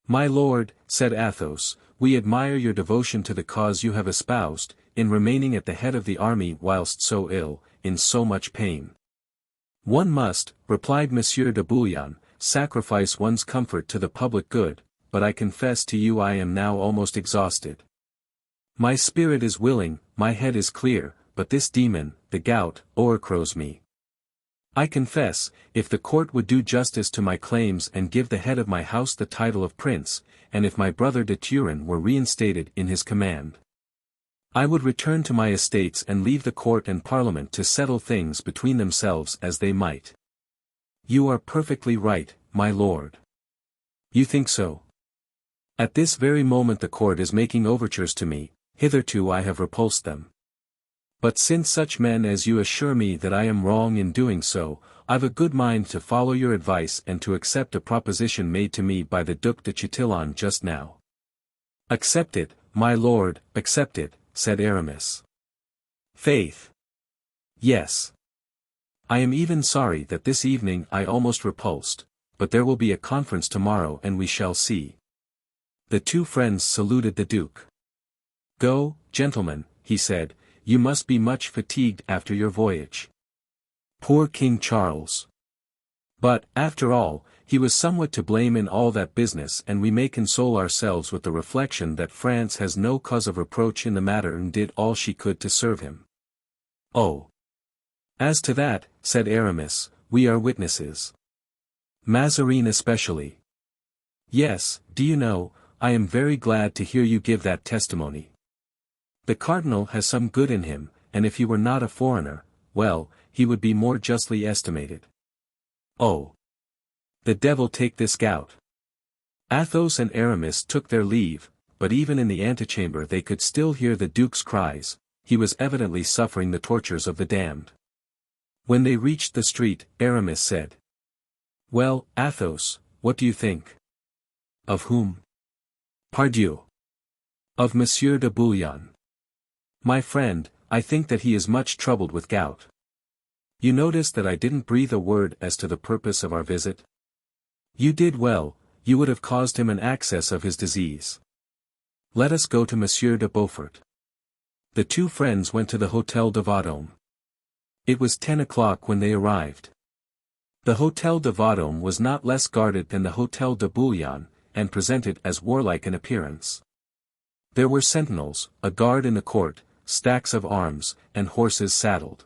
"My lord," said Athos, "we admire your devotion to the cause you have espoused, in remaining at the head of the army whilst so ill, in so much pain." "One must," replied Monsieur de Bouillon, "sacrifice one's comfort to the public good, but I confess to you I am now almost exhausted. My spirit is willing, my head is clear, but this demon, the gout, o'ercrows me. I confess, if the court would do justice to my claims and give the head of my house the title of prince, and if my brother de Turenne were reinstated in his command, I would return to my estates and leave the court and parliament to settle things between themselves as they might." "You are perfectly right, my lord." "You think so?" "At this very moment the court is making overtures to me, hitherto I have repulsed them. But since such men as you assure me that I am wrong in doing so, I've a good mind to follow your advice and to accept a proposition made to me by the Duc de Chatillon just now." "Accept it, my lord, accept it," said Aramis. "Faith. Yes. I am even sorry that this evening I almost repulsed, but there will be a conference tomorrow and we shall see." The two friends saluted the duke. "Go, gentlemen," he said, "you must be much fatigued after your voyage." Poor King Charles! But, after all, he was somewhat to blame in all that business, and we may console ourselves with the reflection that France has no cause of reproach in the matter and did all she could to serve him. "Oh! As to that," said Aramis, "we are witnesses. Mazarin especially. Yes, do you know, I am very glad to hear you give that testimony. The cardinal has some good in him, and if he were not a foreigner, well, he would be more justly estimated. Oh! The devil take this gout." Athos and Aramis took their leave, but even in the antechamber they could still hear the duke's cries. He was evidently suffering the tortures of the damned. When they reached the street, Aramis said, "Well, Athos, what do you think?" "Of whom?" "Pardieu." "Of Monsieur de Bouillon. My friend, I think that he is much troubled with gout. You noticed that I didn't breathe a word as to the purpose of our visit? You did well, you would have caused him an access of his disease. Let us go to Monsieur de Beaufort." The two friends went to the Hôtel de Vendôme. It was 10 o'clock when they arrived. The Hôtel de Vendôme was not less guarded than the Hôtel de Bouillon, and presented as warlike an appearance. There were sentinels, a guard in the court, stacks of arms, and horses saddled.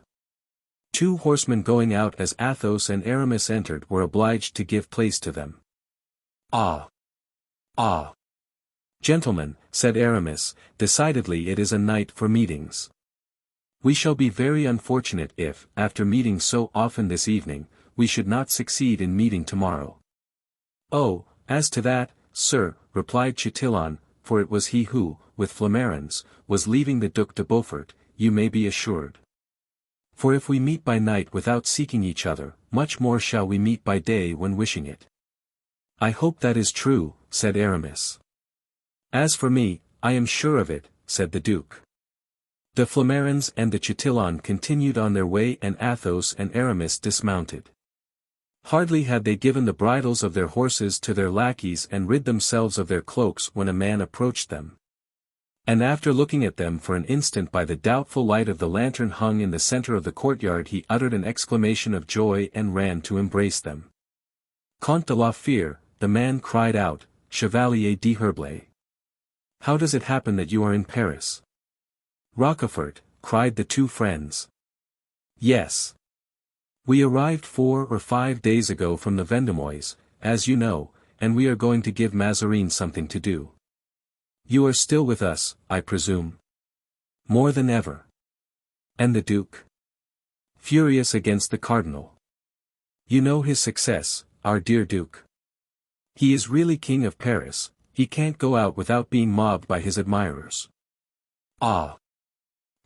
Two horsemen going out as Athos and Aramis entered were obliged to give place to them. "Ah! Ah! Gentlemen," said Aramis, "decidedly it is a night for meetings. We shall be very unfortunate if, after meeting so often this evening, we should not succeed in meeting tomorrow." "Oh, as to that, sir," replied Chatillon, for it was he who, with Flamarens, was leaving the Duc de Beaufort, "you may be assured. For if we meet by night without seeking each other, much more shall we meet by day when wishing it." "I hope that is true," said Aramis. "As for me, I am sure of it," said the duke. The Flamarens and the Chatillon continued on their way and Athos and Aramis dismounted. Hardly had they given the bridles of their horses to their lackeys and rid themselves of their cloaks when a man approached them. And after looking at them for an instant by the doubtful light of the lantern hung in the center of the courtyard, he uttered an exclamation of joy and ran to embrace them. "Comte de la Fere," the man cried out, "Chevalier d'Herblay. How does it happen that you are in Paris?" "Rochefort," cried the two friends. "Yes. We arrived 4 or 5 days ago from the Vendomois, as you know, and we are going to give Mazarin something to do." "You are still with us, I presume?" "More than ever." "And the duke?" "Furious against the cardinal. You know his success, our dear duke. He is really king of Paris, he can't go out without being mobbed by his admirers." "Ah!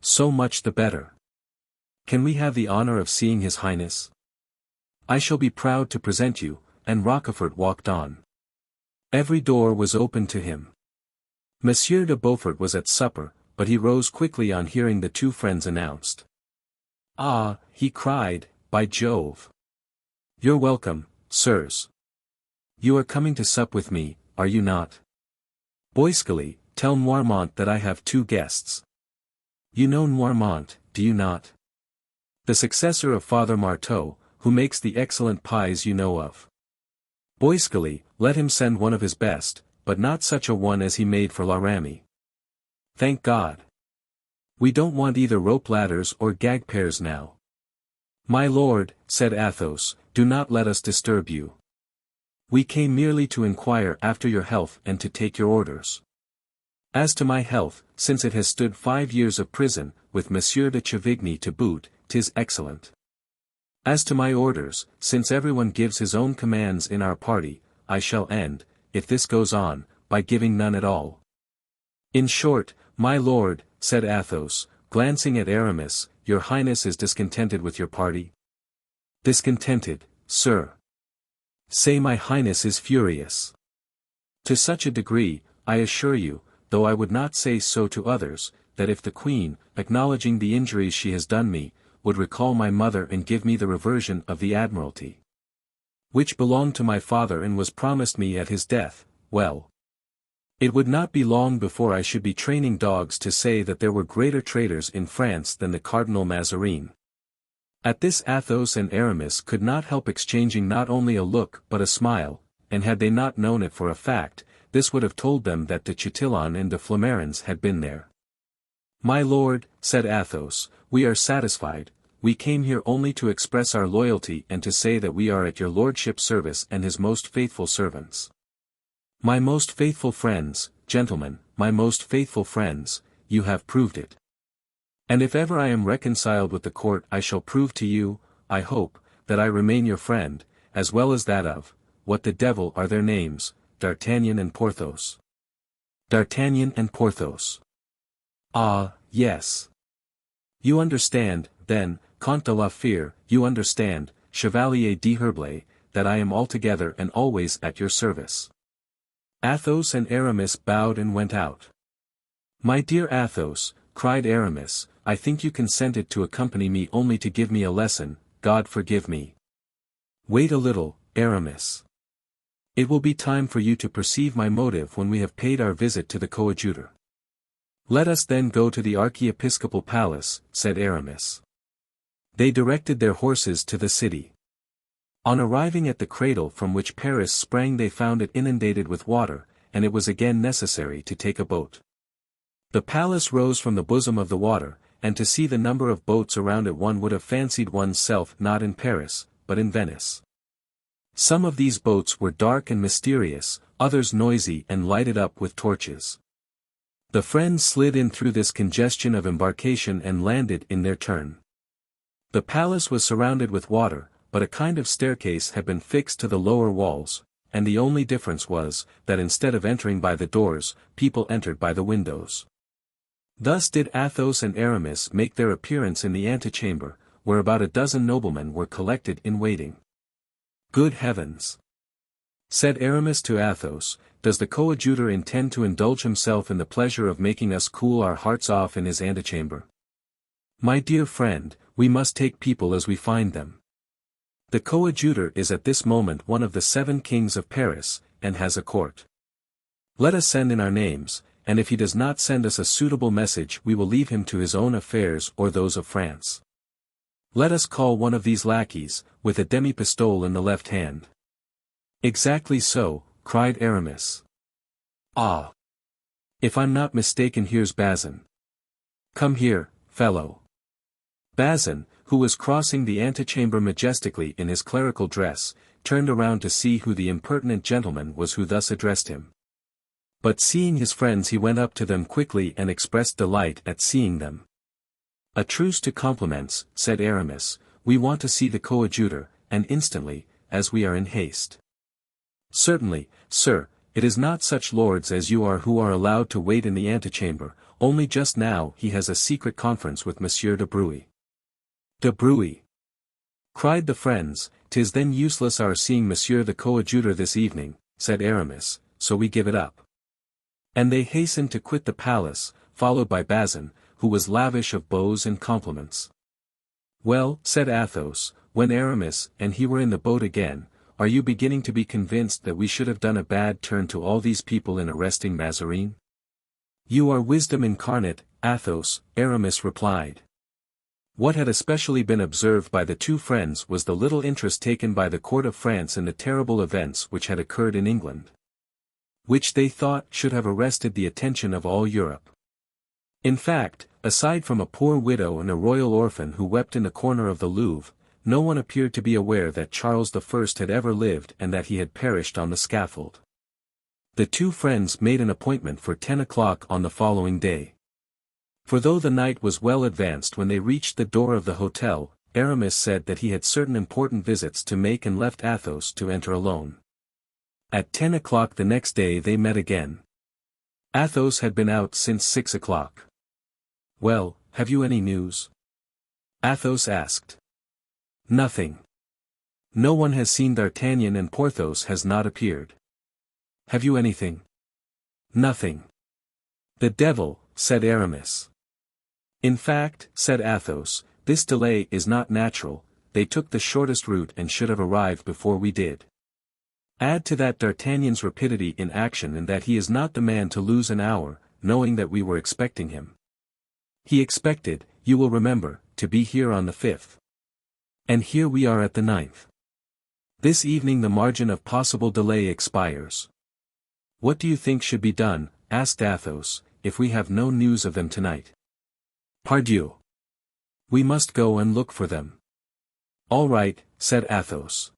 So much the better. Can we have the honor of seeing his highness?" "I shall be proud to present you," and Rochefort walked on. Every door was open to him. Monsieur de Beaufort was at supper, but he rose quickly on hearing the two friends announced. "Ah," he cried, "by Jove! You're welcome, sirs. You are coming to sup with me, are you not? Boiscali, tell Noirmont that I have 2 guests. You know Noirmont, do you not? The successor of Father Marteau, who makes the excellent pies you know of. Boiscali, let him send one of his best, but not such a one as he made for Aramis. Thank God. We don't want either rope ladders or gag pears now." "My lord," said Athos, "do not let us disturb you. We came merely to inquire after your health and to take your orders. As to my health, since it has stood 5 years of prison, with Monsieur de Chavigny to boot, 'tis excellent. As to my orders, since everyone gives his own commands in our party, I shall end, if this goes on, by giving none at all." "In short, my lord," said Athos, glancing at Aramis, "Your Highness is discontented with your party?" "Discontented, sir. Say my Highness is furious. To such a degree, I assure you, though I would not say so to others, that if the Queen, acknowledging the injuries she has done me, would recall my mother and give me the reversion of the Admiralty, which belonged to my father and was promised me at his death, well, it would not be long before I should be training dogs to say that there were greater traitors in France than the Cardinal Mazarin." At this Athos and Aramis could not help exchanging not only a look but a smile, and had they not known it for a fact, this would have told them that de Chatillon and de Flamarens had been there. "My lord," said Athos, "we are satisfied. We came here only to express our loyalty and to say that we are at your lordship's service and his most faithful servants." "My most faithful friends, gentlemen, my most faithful friends, you have proved it. And if ever I am reconciled with the court I shall prove to you, I hope, that I remain your friend, as well as that of, what the devil are their names, D'Artagnan and Porthos." "D'Artagnan and Porthos. Ah, yes. You understand, then, Comte de la Fere, you understand, Chevalier d'Herblay, that I am altogether and always at your service." Athos and Aramis bowed and went out. "My dear Athos," cried Aramis, "I think you consented to accompany me only to give me a lesson, God forgive me." "Wait a little, Aramis. It will be time for you to perceive my motive when we have paid our visit to the coadjutor." "Let us then go to the archiepiscopal palace," said Aramis. They directed their horses to the city. On arriving at the cradle from which Paris sprang they found it inundated with water, and it was again necessary to take a boat. The palace rose from the bosom of the water, and to see the number of boats around it one would have fancied one's self not in Paris, but in Venice. Some of these boats were dark and mysterious, others noisy and lighted up with torches. The friends slid in through this congestion of embarkation and landed in their turn. The palace was surrounded with water, but a kind of staircase had been fixed to the lower walls, and the only difference was, that instead of entering by the doors, people entered by the windows. Thus did Athos and Aramis make their appearance in the antechamber, where about a dozen noblemen were collected in waiting. "Good heavens!" said Aramis to Athos, "does the coadjutor intend to indulge himself in the pleasure of making us cool our hearts off in his antechamber? My dear friend, we must take people as we find them. The coadjutor is at this moment one of the 7 kings of Paris, and has a court. Let us send in our names, and if he does not send us a suitable message we will leave him to his own affairs or those of France. Let us call one of these lackeys, with a demi-pistole in the left hand." "Exactly so," cried Aramis. "Ah! If I'm not mistaken here's Bazin. Come here, fellow." Bazin, who was crossing the antechamber majestically in his clerical dress, turned around to see who the impertinent gentleman was who thus addressed him. But seeing his friends he went up to them quickly and expressed delight at seeing them. "A truce to compliments," said Aramis, "we want to see the coadjutor, and instantly, as we are in haste." "Certainly, sir, it is not such lords as you are who are allowed to wait in the antechamber, only just now he has a secret conference with Monsieur de Bruy." "De Bruy!" cried the friends. "'Tis then useless our seeing Monsieur the coadjutor this evening," said Aramis, "so we give it up." And they hastened to quit the palace, followed by Bazin, who was lavish of bows and compliments. "Well," said Athos, when Aramis and he were in the boat again, "are you beginning to be convinced that we should have done a bad turn to all these people in arresting Mazarin?" "You are wisdom incarnate, Athos," Aramis replied. What had especially been observed by the two friends was the little interest taken by the court of France in the terrible events which had occurred in England, which they thought should have arrested the attention of all Europe. In fact, aside from a poor widow and a royal orphan who wept in the corner of the Louvre, no one appeared to be aware that Charles I had ever lived and that he had perished on the scaffold. The two friends made an appointment for 10 o'clock on the following day. For though the night was well advanced when they reached the door of the hotel, Aramis said that he had certain important visits to make and left Athos to enter alone. At 10 o'clock the next day they met again. Athos had been out since 6 o'clock. "Well," have you any news? Athos asked. Nothing. No one has seen D'Artagnan and Porthos has not appeared. Have you anything? Nothing. The devil, said Aramis. In fact, said Athos, this delay is not natural, they took the shortest route and should have arrived before we did. Add to that D'Artagnan's rapidity in action and that he is not the man to lose an hour, knowing that we were expecting him. He expected, you will remember, to be here on the 5th. And here we are at the 9th. This evening the margin of possible delay expires. What do you think should be done, asked Athos, if we have no news of them tonight? Pardieu! We must go and look for them. All right, said Athos.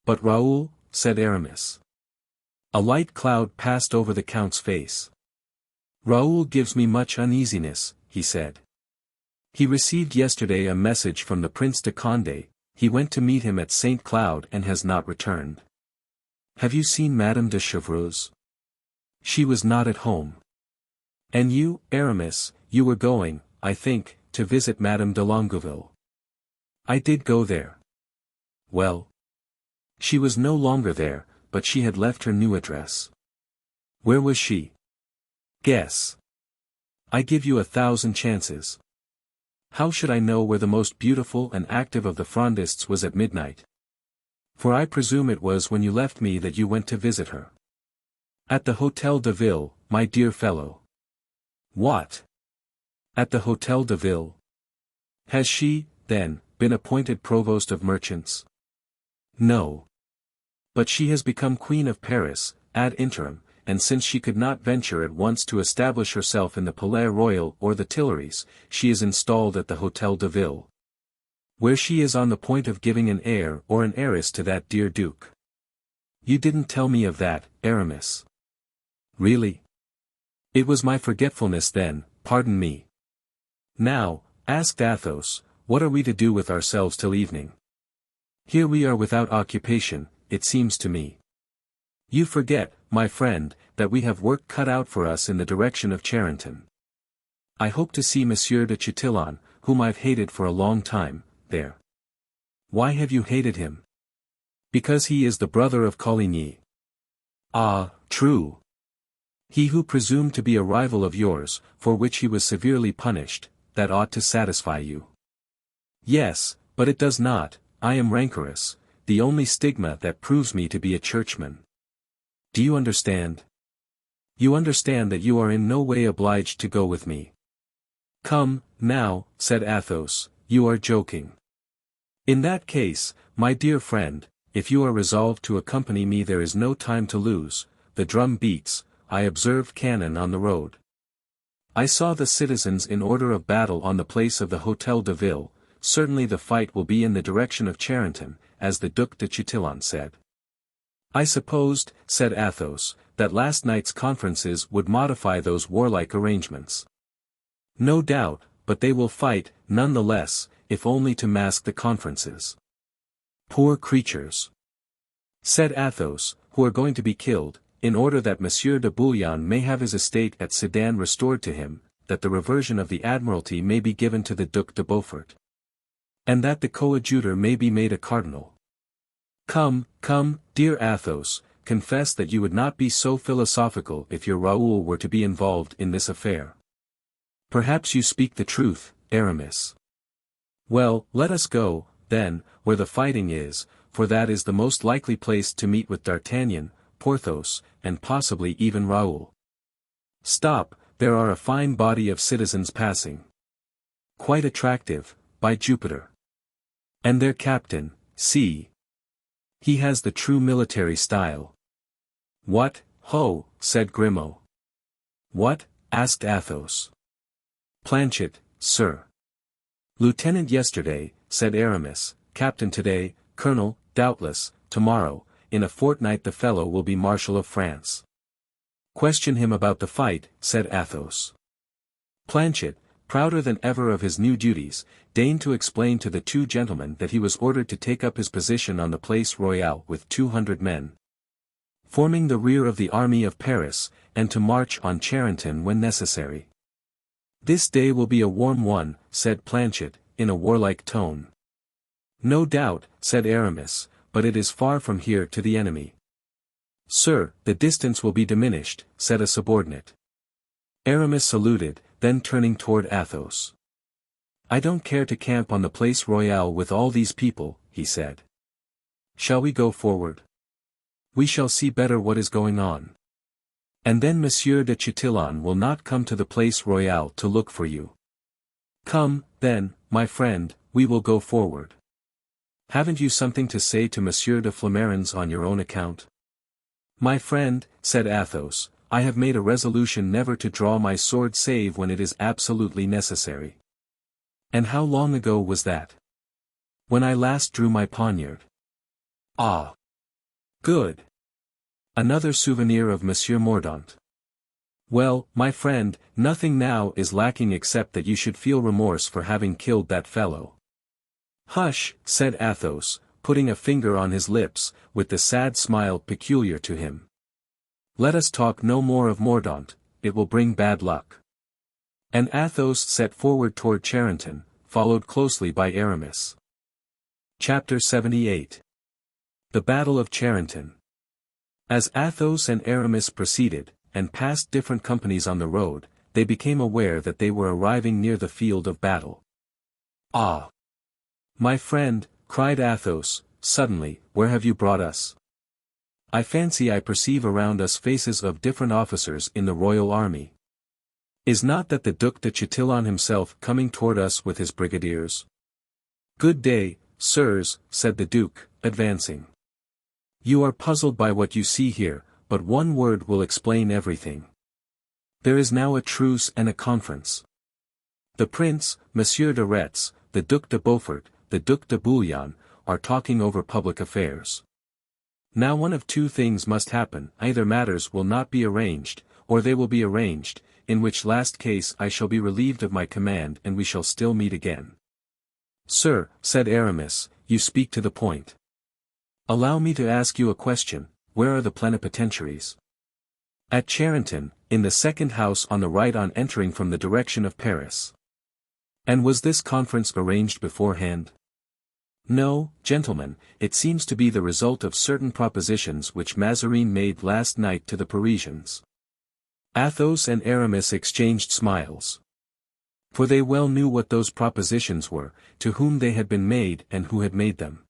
But Raoul, said Aramis. A light cloud passed over the Count's face. Raoul gives me much uneasiness, he said. He received yesterday a message from the Prince de Condé, he went to meet him at St. Cloud and has not returned. Have you seen Madame de Chevreuse? She was not at home. And you, Aramis, you were going, I think, to visit Madame de Longueville. I did go there. Well? She was no longer there, but she had left her new address. Where was she? Guess. I give you 1,000 chances. How should I know where the most beautiful and active of the Frondists was at midnight? For I presume it was when you left me that you went to visit her. At the Hôtel de Ville, my dear fellow. What? At the Hôtel de Ville? Has she, then, been appointed Provost of Merchants? No. But she has become Queen of Paris, ad interim, and since she could not venture at once to establish herself in the Palais Royal or the Tuileries, she is installed at the Hôtel de Ville. Where she is on the point of giving an heir or an heiress to that dear Duke. You didn't tell me of that, Aramis. Really? It was my forgetfulness then, pardon me. Now, asked Athos, what are we to do with ourselves till evening? Here we are without occupation, it seems to me. You forget, my friend, that we have work cut out for us in the direction of Charenton. I hope to see Monsieur de Chatillon, whom I've hated for a long time, there. Why have you hated him? Because he is the brother of Coligny. Ah, true. He who presumed to be a rival of yours, for which he was severely punished, that ought to satisfy you. Yes, but it does not, I am rancorous, the only stigma that proves me to be a churchman. Do you understand? You understand that you are in no way obliged to go with me. Come, now, said Athos, you are joking. In that case, my dear friend, if you are resolved to accompany me there is no time to lose, the drum beats, I observed cannon on the road. I saw the citizens in order of battle on the place of the Hôtel de Ville, certainly the fight will be in the direction of Charenton, as the Duc de Chatillon said. I supposed, said Athos, that last night's conferences would modify those warlike arrangements. No doubt, but they will fight, none the less, if only to mask the conferences. Poor creatures! Said Athos, who are going to be killed, in order that Monsieur de Bouillon may have his estate at Sedan restored to him, that the reversion of the Admiralty may be given to the Duc de Beaufort. And that the coadjutor may be made a cardinal. Come, come, dear Athos, confess that you would not be so philosophical if your Raoul were to be involved in this affair. Perhaps you speak the truth, Aramis. Well, let us go, then, where the fighting is, for that is the most likely place to meet with D'Artagnan, Porthos, and possibly even Raoul. Stop, there are a fine body of citizens passing. Quite attractive, by Jupiter. And their captain, see. He has the true military style. What, ho, said Grimaud. What, asked Athos. Planchet, sir. Lieutenant yesterday, said Aramis, captain today, colonel, doubtless, tomorrow, in a fortnight the fellow will be Marshal of France. Question him about the fight, said Athos. Planchet, prouder than ever of his new duties, deigned to explain to the two gentlemen that he was ordered to take up his position on the Place Royale with 200 men, forming the rear of the army of Paris, and to march on Charenton when necessary. This day will be a warm one, said Planchet, in a warlike tone. No doubt, said Aramis, but it is far from here to the enemy. Sir, the distance will be diminished, said a subordinate. Aramis saluted, then turning toward Athos. I don't care to camp on the Place Royale with all these people, he said. Shall we go forward? We shall see better what is going on. And then Monsieur de Chatillon will not come to the Place Royale to look for you. Come, then, my friend, we will go forward. Haven't you something to say to Monsieur de Flamarens on your own account? My friend, said Athos, I have made a resolution never to draw my sword save when it is absolutely necessary. And how long ago was that? When I last drew my poniard. Ah! Good! Another souvenir of Monsieur Mordaunt. Well, my friend, nothing now is lacking except that you should feel remorse for having killed that fellow. Hush, said Athos, putting a finger on his lips, with the sad smile peculiar to him. Let us talk no more of Mordaunt, it will bring bad luck. And Athos set forward toward Charenton, followed closely by Aramis. Chapter 78. The Battle of Charenton. As Athos and Aramis proceeded, and passed different companies on the road, they became aware that they were arriving near the field of battle. Ah! My friend, cried Athos, suddenly, where have you brought us? I fancy I perceive around us faces of different officers in the royal army. Is not that the Duc de Chatillon himself coming toward us with his brigadiers? Good day, sirs, said the Duke, advancing. You are puzzled by what you see here, but one word will explain everything. There is now a truce and a conference. The Prince, Monsieur de Retz, the Duc de Beaufort, the Duc de Bouillon, are talking over public affairs. Now one of two things must happen, either matters will not be arranged, or they will be arranged, in which last case I shall be relieved of my command and we shall still meet again. Sir, said Aramis, you speak to the point. Allow me to ask you a question, where are the plenipotentiaries? At Charenton, in the second house on the right on entering from the direction of Paris. And was this conference arranged beforehand? No, gentlemen, it seems to be the result of certain propositions which Mazarin made last night to the Parisians. Athos and Aramis exchanged smiles. For they well knew what those propositions were, to whom they had been made and who had made them.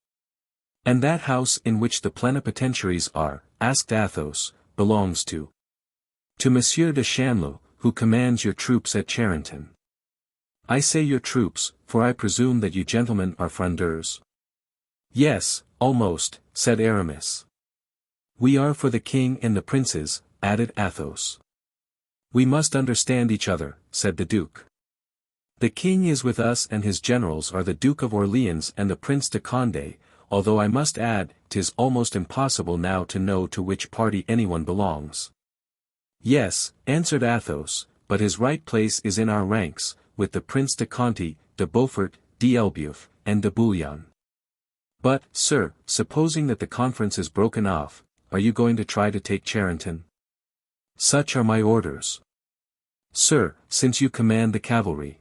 And that house in which the plenipotentiaries are, asked Athos, belongs to Monsieur de Chanleu, who commands your troops at Charenton. I say your troops, for I presume that you gentlemen are Frondeurs. Yes, almost, said Aramis. We are for the king and the princes, added Athos. We must understand each other, said the Duke. The king is with us and his generals are the Duke of Orleans and the Prince de Condé, although I must add, 'tis almost impossible now to know to which party anyone belongs. Yes, answered Athos, but his right place is in our ranks, with the Prince de Conti, de Beaufort, d'Elbeuf, and de Bouillon. But, sir, supposing that the conference is broken off, are you going to try to take Charenton? Such are my orders. Sir, since you command the cavalry.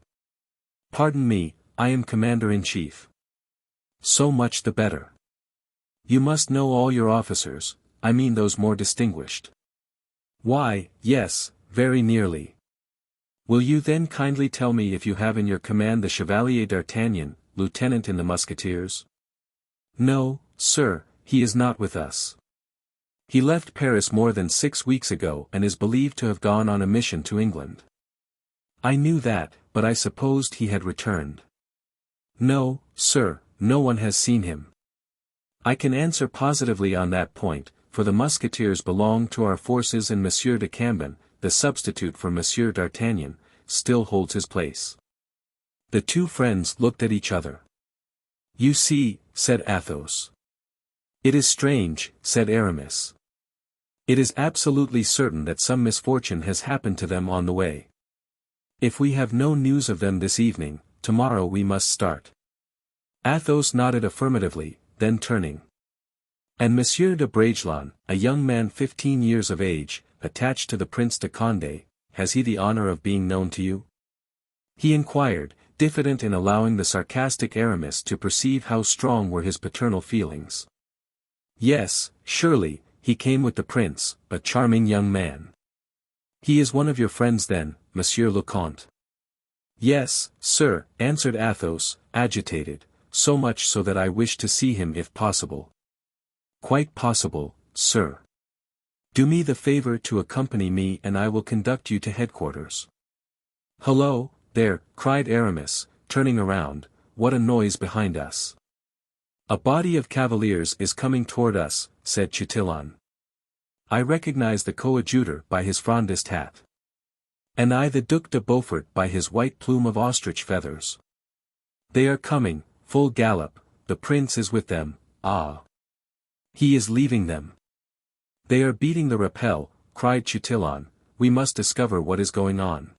Pardon me, I am commander-in-chief. So much the better. You must know all your officers, I mean those more distinguished. Why, yes, very nearly. Will you then kindly tell me if you have in your command the Chevalier d'Artagnan, lieutenant in the Musketeers? No, sir, he is not with us. He left Paris more than 6 weeks ago and is believed to have gone on a mission to England. I knew that, but I supposed he had returned. No, sir, no one has seen him. I can answer positively on that point, for the Musketeers belong to our forces and Monsieur de Cambon, the substitute for Monsieur d'Artagnan, still holds his place. The two friends looked at each other. You see, said Athos. It is strange, said Aramis. It is absolutely certain that some misfortune has happened to them on the way. If we have no news of them this evening, tomorrow we must start. Athos nodded affirmatively, then turning. And Monsieur de Bragelonne, a young man 15 years of age, attached to the Prince de Condé, has he the honor of being known to you? he inquired, diffident in allowing the sarcastic Aramis to perceive how strong were his paternal feelings. Yes, surely, he came with the prince, a charming young man. He is one of your friends then, Monsieur le Comte? Yes, sir, answered Athos, agitated, so much so that I wish to see him if possible. Quite possible, sir. Do me the favor to accompany me and I will conduct you to headquarters. Hullo, there, cried Aramis, turning around, what a noise behind us. A body of cavaliers is coming toward us, said Chatillon. I recognize the coadjutor by his Frondist hat. And I the Duc de Beaufort by his white plume of ostrich feathers. They are coming, full gallop, the prince is with them, ah! He is leaving them. They are beating the rappel, cried Chatillon, we must discover what is going on.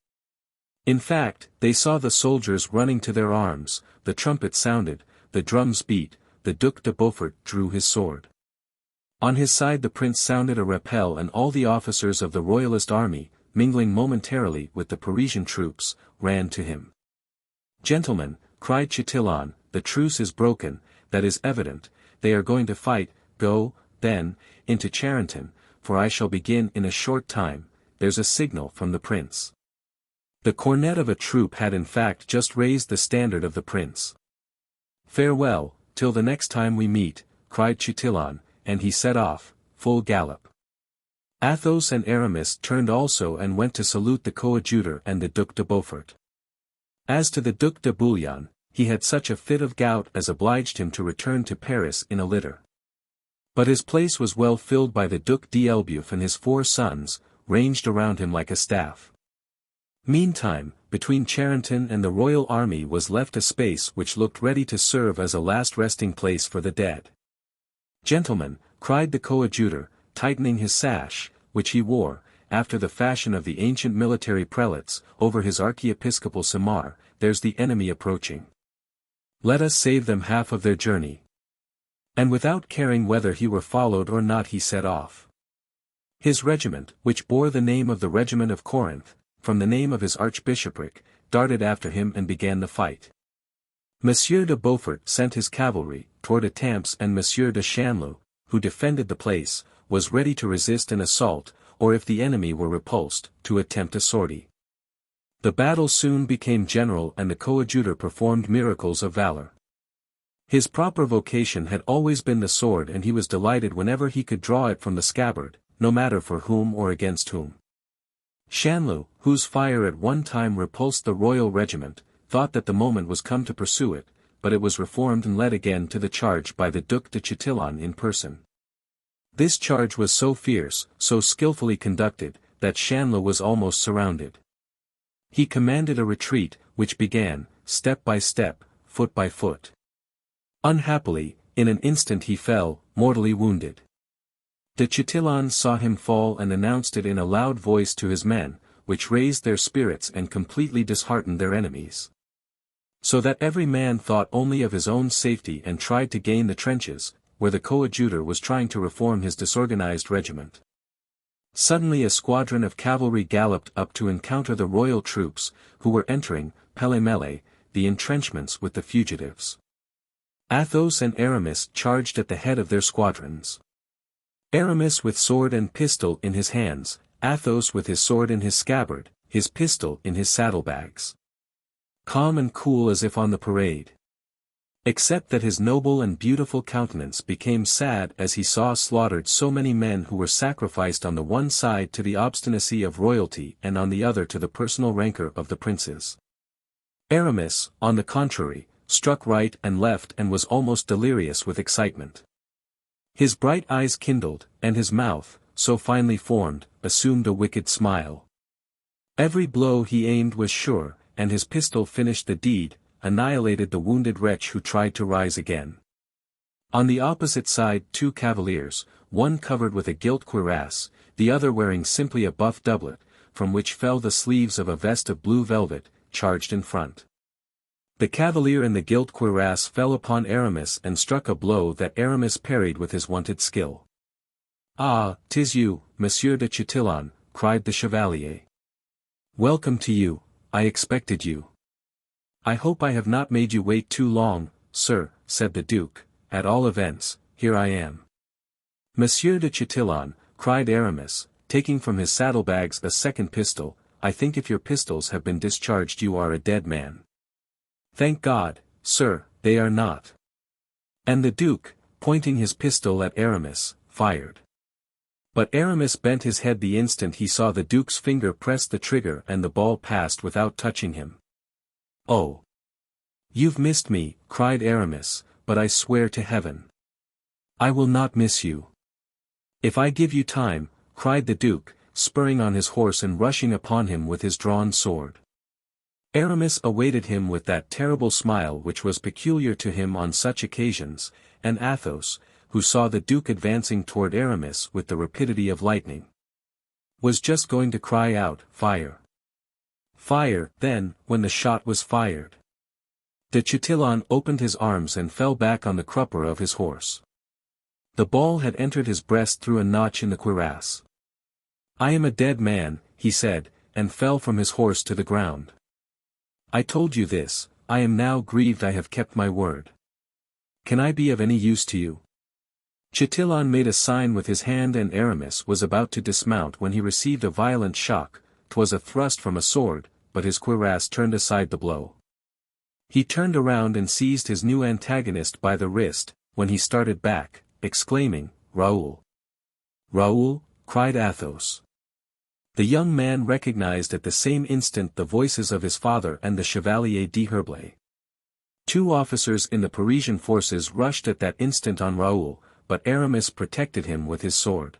In fact, they saw the soldiers running to their arms, the trumpet sounded, the drums beat, the Duc de Beaufort drew his sword. On his side the prince sounded a rappel and all the officers of the royalist army, mingling momentarily with the Parisian troops, ran to him. Gentlemen, cried Chatillon, the truce is broken, that is evident, they are going to fight, go, then, into Charenton, for I shall begin in a short time, there's a signal from the prince. The cornet of a troop had in fact just raised the standard of the prince. Farewell, till the next time we meet, cried Chatillon, and he set off, full gallop. Athos and Aramis turned also and went to salute the coadjutor and the Duc de Beaufort. As to the Duc de Bouillon, he had such a fit of gout as obliged him to return to Paris in a litter. But his place was well filled by the Duc d'Elbeuf and his 4 sons, ranged around him like a staff. Meantime, between Charenton and the royal army was left a space which looked ready to serve as a last resting place for the dead. Gentlemen, cried the coadjutor, tightening his sash, which he wore, after the fashion of the ancient military prelates, over his archiepiscopal simar, there's the enemy approaching. Let us save them half of their journey. And without caring whether he were followed or not he set off. His regiment, which bore the name of the Regiment of Corinth, from the name of his archbishopric, darted after him and began the fight. Monsieur de Beaufort sent his cavalry, toward Étampes, and Monsieur de Chanleu, who defended the place, was ready to resist an assault, or if the enemy were repulsed, to attempt a sortie. The battle soon became general and the coadjutor performed miracles of valor. His proper vocation had always been the sword and he was delighted whenever he could draw it from the scabbard, no matter for whom or against whom. Chanleu, whose fire at one time repulsed the royal regiment, thought that the moment was come to pursue it, but it was reformed and led again to the charge by the Duc de Chatillon in person. This charge was so fierce, so skillfully conducted, that Chanleu was almost surrounded. He commanded a retreat, which began, step by step, foot by foot. Unhappily, in an instant he fell, mortally wounded. De Chatillon saw him fall and announced it in a loud voice to his men, which raised their spirits and completely disheartened their enemies. So that every man thought only of his own safety and tried to gain the trenches, where the coadjutor was trying to reform his disorganized regiment. Suddenly a squadron of cavalry galloped up to encounter the royal troops, who were entering, pêle-mêle, the entrenchments with the fugitives. Athos and Aramis charged at the head of their squadrons. Aramis with sword and pistol in his hands, Athos with his sword in his scabbard, his pistol in his saddlebags. Calm and cool as if on the parade. Except that his noble and beautiful countenance became sad as he saw slaughtered so many men who were sacrificed on the one side to the obstinacy of royalty and on the other to the personal rancor of the princes. Aramis, on the contrary, struck right and left and was almost delirious with excitement. His bright eyes kindled, and his mouth, so finely formed, assumed a wicked smile. Every blow he aimed was sure, and his pistol finished the deed, annihilated the wounded wretch who tried to rise again. On the opposite side 2 cavaliers, one covered with a gilt cuirass, the other wearing simply a buff doublet, from which fell the sleeves of a vest of blue velvet, charged in front. The cavalier in the gilt cuirass fell upon Aramis and struck a blow that Aramis parried with his wonted skill. "Ah, 'tis you, Monsieur de Chatillon," cried the chevalier. "Welcome to you, I expected you." I hope I have not made you wait too long, sir, said the duke, at all events, here I am. Monsieur de Chatillon, cried Aramis, taking from his saddlebags a second pistol, I think if your pistols have been discharged you are a dead man. Thank God, sir, they are not. And the duke, pointing his pistol at Aramis, fired. But Aramis bent his head the instant he saw the duke's finger press the trigger and the ball passed without touching him. Oh! You've missed me, cried Aramis, but I swear to heaven. I will not miss you. If I give you time, cried the duke, spurring on his horse and rushing upon him with his drawn sword. Aramis awaited him with that terrible smile which was peculiar to him on such occasions, and Athos, who saw the duke advancing toward Aramis with the rapidity of lightning, was just going to cry out, "Fire! Fire!" Then, when the shot was fired, de Chatillon opened his arms and fell back on the crupper of his horse. The ball had entered his breast through a notch in the cuirass. "I am a dead man," he said, and fell from his horse to the ground. "I told you this, I am now grieved I have kept my word. Can I be of any use to you?" Chatillon made a sign with his hand and Aramis was about to dismount when he received a violent shock. 'Twas a thrust from a sword, but his cuirass turned aside the blow. He turned around and seized his new antagonist by the wrist, when he started back, exclaiming, "Raoul! Raoul!" cried Athos. The young man recognized at the same instant the voices of his father and the Chevalier d'Herblay. Two officers in the Parisian forces rushed at that instant on Raoul, but Aramis protected him with his sword.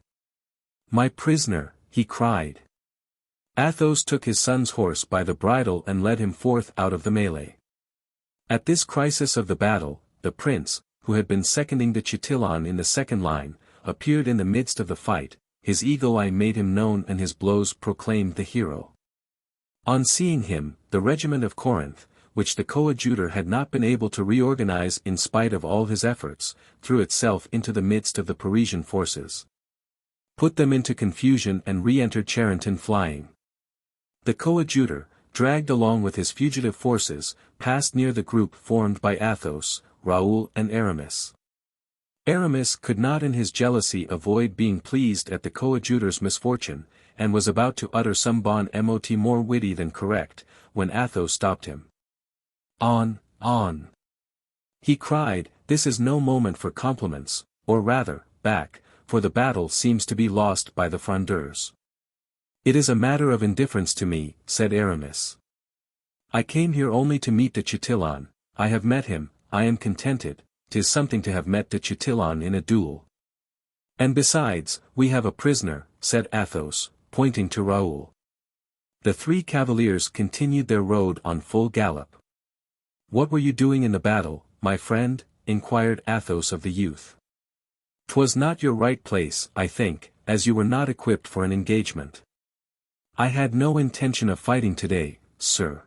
"My prisoner," he cried. Athos took his son's horse by the bridle and led him forth out of the melee. At this crisis of the battle, the prince, who had been seconding de Chatillon in the second line, appeared in the midst of the fight, his eagle eye made him known and his blows proclaimed the hero. On seeing him, the regiment of Corinth, which the coadjutor had not been able to reorganize in spite of all his efforts, threw itself into the midst of the Parisian forces, put them into confusion and re-entered Charenton flying. The coadjutor, dragged along with his fugitive forces, passed near the group formed by Athos, Raoul and Aramis. Aramis could not in his jealousy avoid being pleased at the coadjutor's misfortune, and was about to utter some bon mot more witty than correct, when Athos stopped him. "On, on!" he cried, "this is no moment for compliments, or rather, back, for the battle seems to be lost by the Frondeurs." "It is a matter of indifference to me," said Aramis. "I came here only to meet de Chatillon. I have met him, I am contented. 'Tis something to have met de Chatillon in a duel." "And besides, we have a prisoner," said Athos, pointing to Raoul. The three cavaliers continued their road on full gallop. "What were you doing in the battle, my friend?" inquired Athos of the youth. "'Twas not your right place, I think, as you were not equipped for an engagement." "I had no intention of fighting today, sir.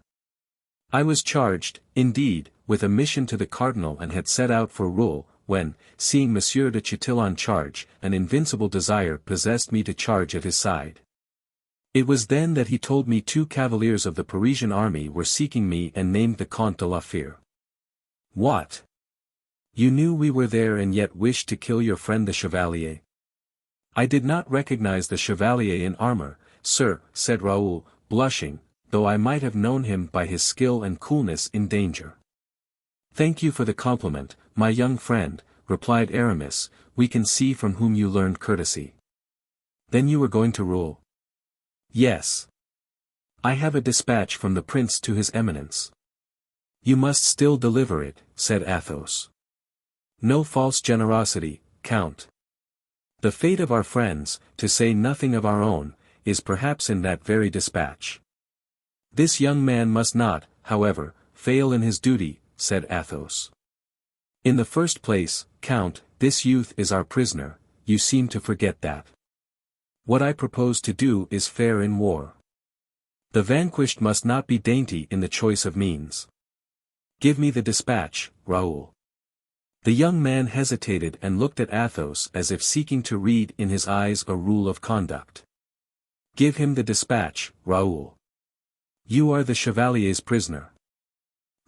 I was charged, indeed, with a mission to the cardinal and had set out for Rouen, when, seeing Monsieur de Chatillon charge, an invincible desire possessed me to charge at his side. It was then that he told me 2 cavaliers of the Parisian army were seeking me and named the Comte de la Fere." "What? You knew we were there and yet wished to kill your friend the Chevalier?" "I did not recognize the Chevalier in armor, sir," said Raoul, blushing, "though I might have known him by his skill and coolness in danger." "Thank you for the compliment, my young friend," replied Aramis, "we can see from whom you learned courtesy. Then you were going to Rouen?" "Yes. I have a dispatch from the prince to his eminence." "You must still deliver it," said Athos. "No false generosity, Count. The fate of our friends, to say nothing of our own, is perhaps in that very dispatch." "This young man must not, however, fail in his duty," said Athos. "In the first place, Count, this youth is our prisoner, you seem to forget that. What I propose to do is fair in war. The vanquished must not be dainty in the choice of means. Give me the dispatch, Raoul." The young man hesitated and looked at Athos as if seeking to read in his eyes a rule of conduct. "Give him the dispatch, Raoul. You are the Chevalier's prisoner."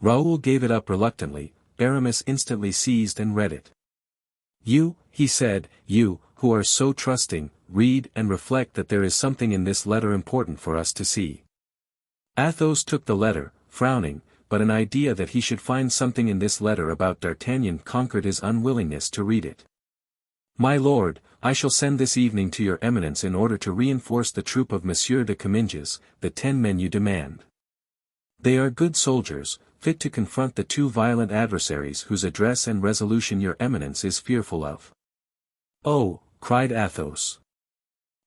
Raoul gave it up reluctantly. Aramis instantly seized and read it. "You," he said, "you, who are so trusting, read and reflect that there is something in this letter important for us to see." Athos took the letter, frowning, but an idea that he should find something in this letter about D'Artagnan conquered his unwillingness to read it. "My lord, I shall send this evening to your eminence in order to reinforce the troop of Monsieur de Comminges, the 10 men you demand. They are good soldiers, fit to confront the 2 violent adversaries whose address and resolution your eminence is fearful of." "Oh," cried Athos.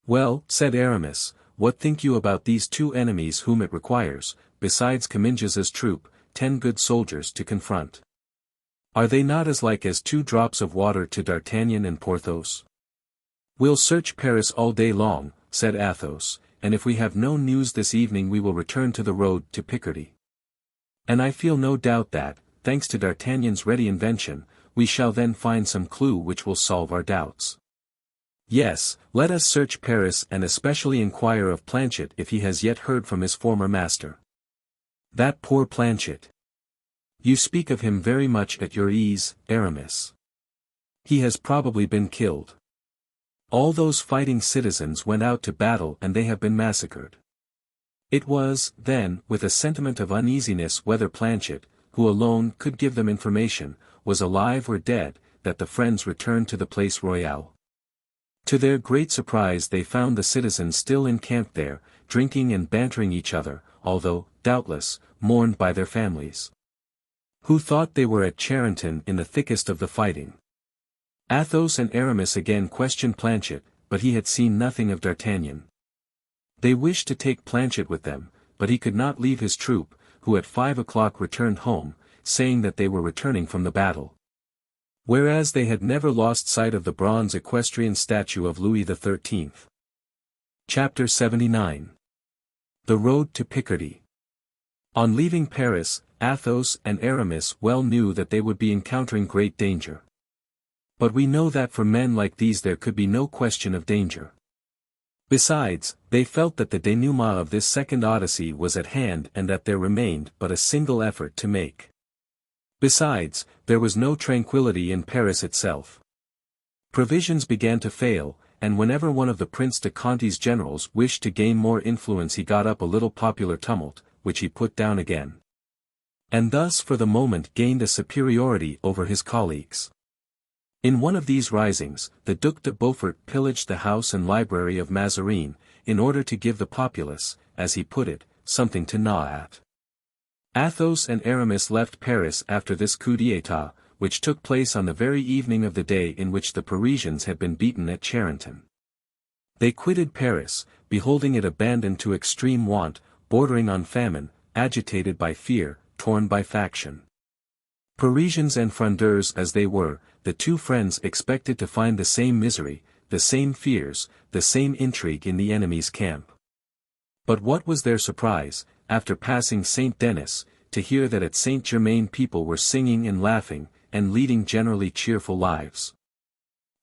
"Well," said Aramis, "what think you about these 2 enemies whom it requires, besides Comminges's troop, 10 good soldiers to confront? Are they not as like as 2 drops of water to D'Artagnan and Porthos?" "We'll search Paris all day long," said Athos, "and if we have no news this evening we will return to the road to Picardy. And I feel no doubt that, thanks to D'Artagnan's ready invention, we shall then find some clue which will solve our doubts. Yes, let us search Paris and especially inquire of Planchet if he has yet heard from his former master. That poor Planchet. You speak of him very much at your ease, Aramis. He has probably been killed. All those fighting citizens went out to battle and they have been massacred." It was, then, with a sentiment of uneasiness whether Planchet, who alone could give them information, was alive or dead, that the friends returned to the Place Royale. To their great surprise they found the citizens still encamped there, drinking and bantering each other, although, doubtless, mourned by their families. Who thought they were at Charenton in the thickest of the fighting. Athos and Aramis again questioned Planchet, but he had seen nothing of D'Artagnan. They wished to take Planchet with them, but he could not leave his troop, who at 5 o'clock returned home, saying that they were returning from the battle. Whereas they had never lost sight of the bronze equestrian statue of Louis XIII. Chapter 79. The road to Picardy. On leaving Paris, Athos and Aramis well knew that they would be encountering great danger. But we know that for men like these there could be no question of danger. Besides, they felt that the denouement of this second odyssey was at hand and that there remained but a single effort to make. Besides, there was no tranquillity in Paris itself. Provisions began to fail, and whenever one of the Prince de Conti's generals wished to gain more influence he got up a little popular tumult, which he put down again. And thus for the moment gained a superiority over his colleagues. In one of these risings, the Duc de Beaufort pillaged the house and library of Mazarin, in order to give the populace, as he put it, something to gnaw at. Athos and Aramis left Paris after this coup d'état, which took place on the very evening of the day in which the Parisians had been beaten at Charenton. They quitted Paris, beholding it abandoned to extreme want, bordering on famine, agitated by fear, torn by faction. Parisians and Frondeurs as they were, the 2 friends expected to find the same misery, the same fears, the same intrigue in the enemy's camp. But what was their surprise, after passing Saint Denis, to hear that at Saint Germain people were singing and laughing, and leading generally cheerful lives.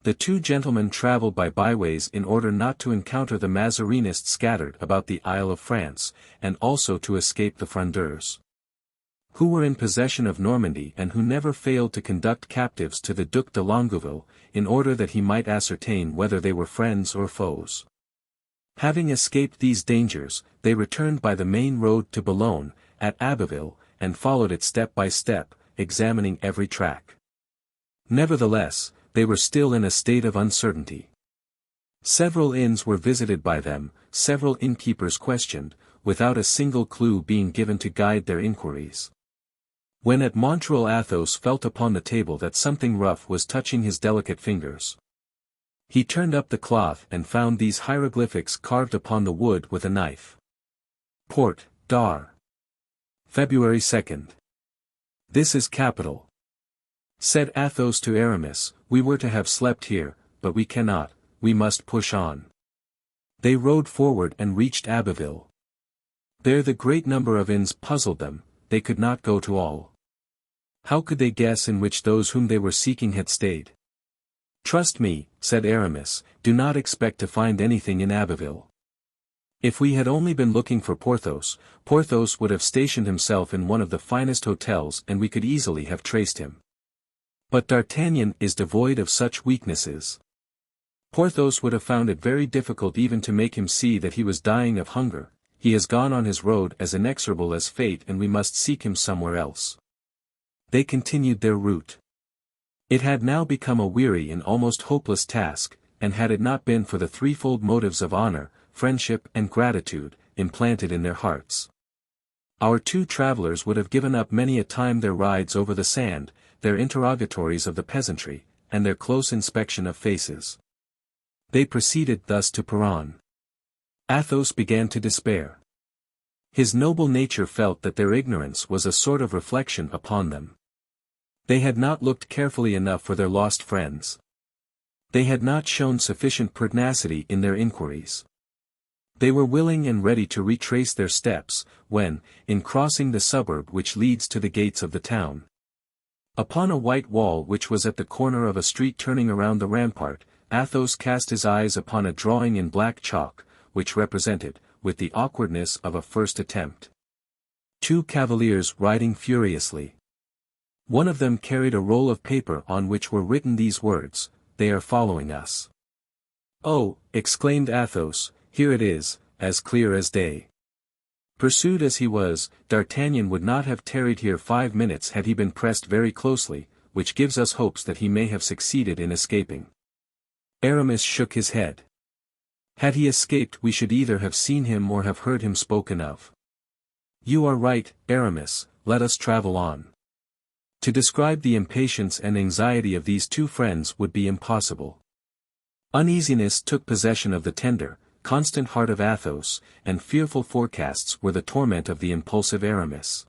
The 2 gentlemen travelled by byways in order not to encounter the Mazarinists scattered about the Isle of France, and also to escape the Frondeurs, who were in possession of Normandy and who never failed to conduct captives to the Duc de Longueville, in order that he might ascertain whether they were friends or foes. Having escaped these dangers, they returned by the main road to Boulogne, at Abbeville, and followed it step by step, examining every track. Nevertheless, they were still in a state of uncertainty. Several inns were visited by them, several innkeepers questioned, without a single clue being given to guide their inquiries. When at Montreal Athos felt upon the table that something rough was touching his delicate fingers. He turned up the cloth and found these hieroglyphics carved upon the wood with a knife. Port d'Ar. February 2nd. This is capital. Said Athos to Aramis, we were to have slept here, but we cannot, we must push on. They rode forward and reached Abbeville. There the great number of inns puzzled them, they could not go to all. How could they guess in which those whom they were seeking had stayed? Trust me, said Aramis, do not expect to find anything in Abbeville. If we had only been looking for Porthos, Porthos would have stationed himself in one of the finest hotels and we could easily have traced him. But D'Artagnan is devoid of such weaknesses. Porthos would have found it very difficult even to make him see that he was dying of hunger. He has gone on his road as inexorable as fate and we must seek him somewhere else. They continued their route. It had now become a weary and almost hopeless task, and had it not been for the threefold motives of honor, friendship and gratitude, implanted in their hearts, our two travelers would have given up many a time their rides over the sand, their interrogatories of the peasantry, and their close inspection of faces. They proceeded thus to Peronne. Athos began to despair. His noble nature felt that their ignorance was a sort of reflection upon them. They had not looked carefully enough for their lost friends. They had not shown sufficient pertinacity in their inquiries. They were willing and ready to retrace their steps, when, in crossing the suburb which leads to the gates of the town, upon a white wall which was at the corner of a street turning around the rampart, Athos cast his eyes upon a drawing in black chalk, which represented, with the awkwardness of a first attempt, two cavaliers riding furiously. One of them carried a roll of paper on which were written these words, "They are following us." "Oh," exclaimed Athos, "here it is, as clear as day." Pursued as he was, D'Artagnan would not have tarried here 5 minutes had he been pressed very closely, which gives us hopes that he may have succeeded in escaping. Aramis shook his head. Had he escaped we should either have seen him or have heard him spoken of. "You are right, Aramis, let us travel on." To describe the impatience and anxiety of these two friends would be impossible. Uneasiness took possession of the tender, constant heart of Athos, and fearful forecasts were the torment of the impulsive Aramis.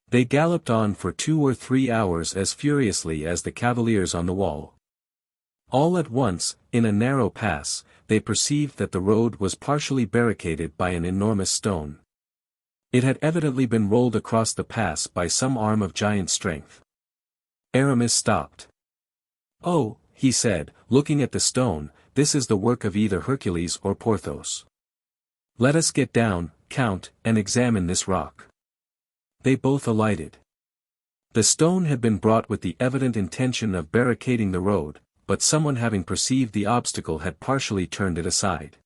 They galloped on for 2 or 3 hours as furiously as the cavaliers on the wall. All at once, in a narrow pass, they perceived that the road was partially barricaded by an enormous stone. It had evidently been rolled across the pass by some arm of giant strength. Aramis stopped. "Oh," he said, looking at the stone, "this is the work of either Hercules or Porthos. Let us get down, Count, and examine this rock." They both alighted. The stone had been brought with the evident intention of barricading the road, but someone having perceived the obstacle had partially turned it aside.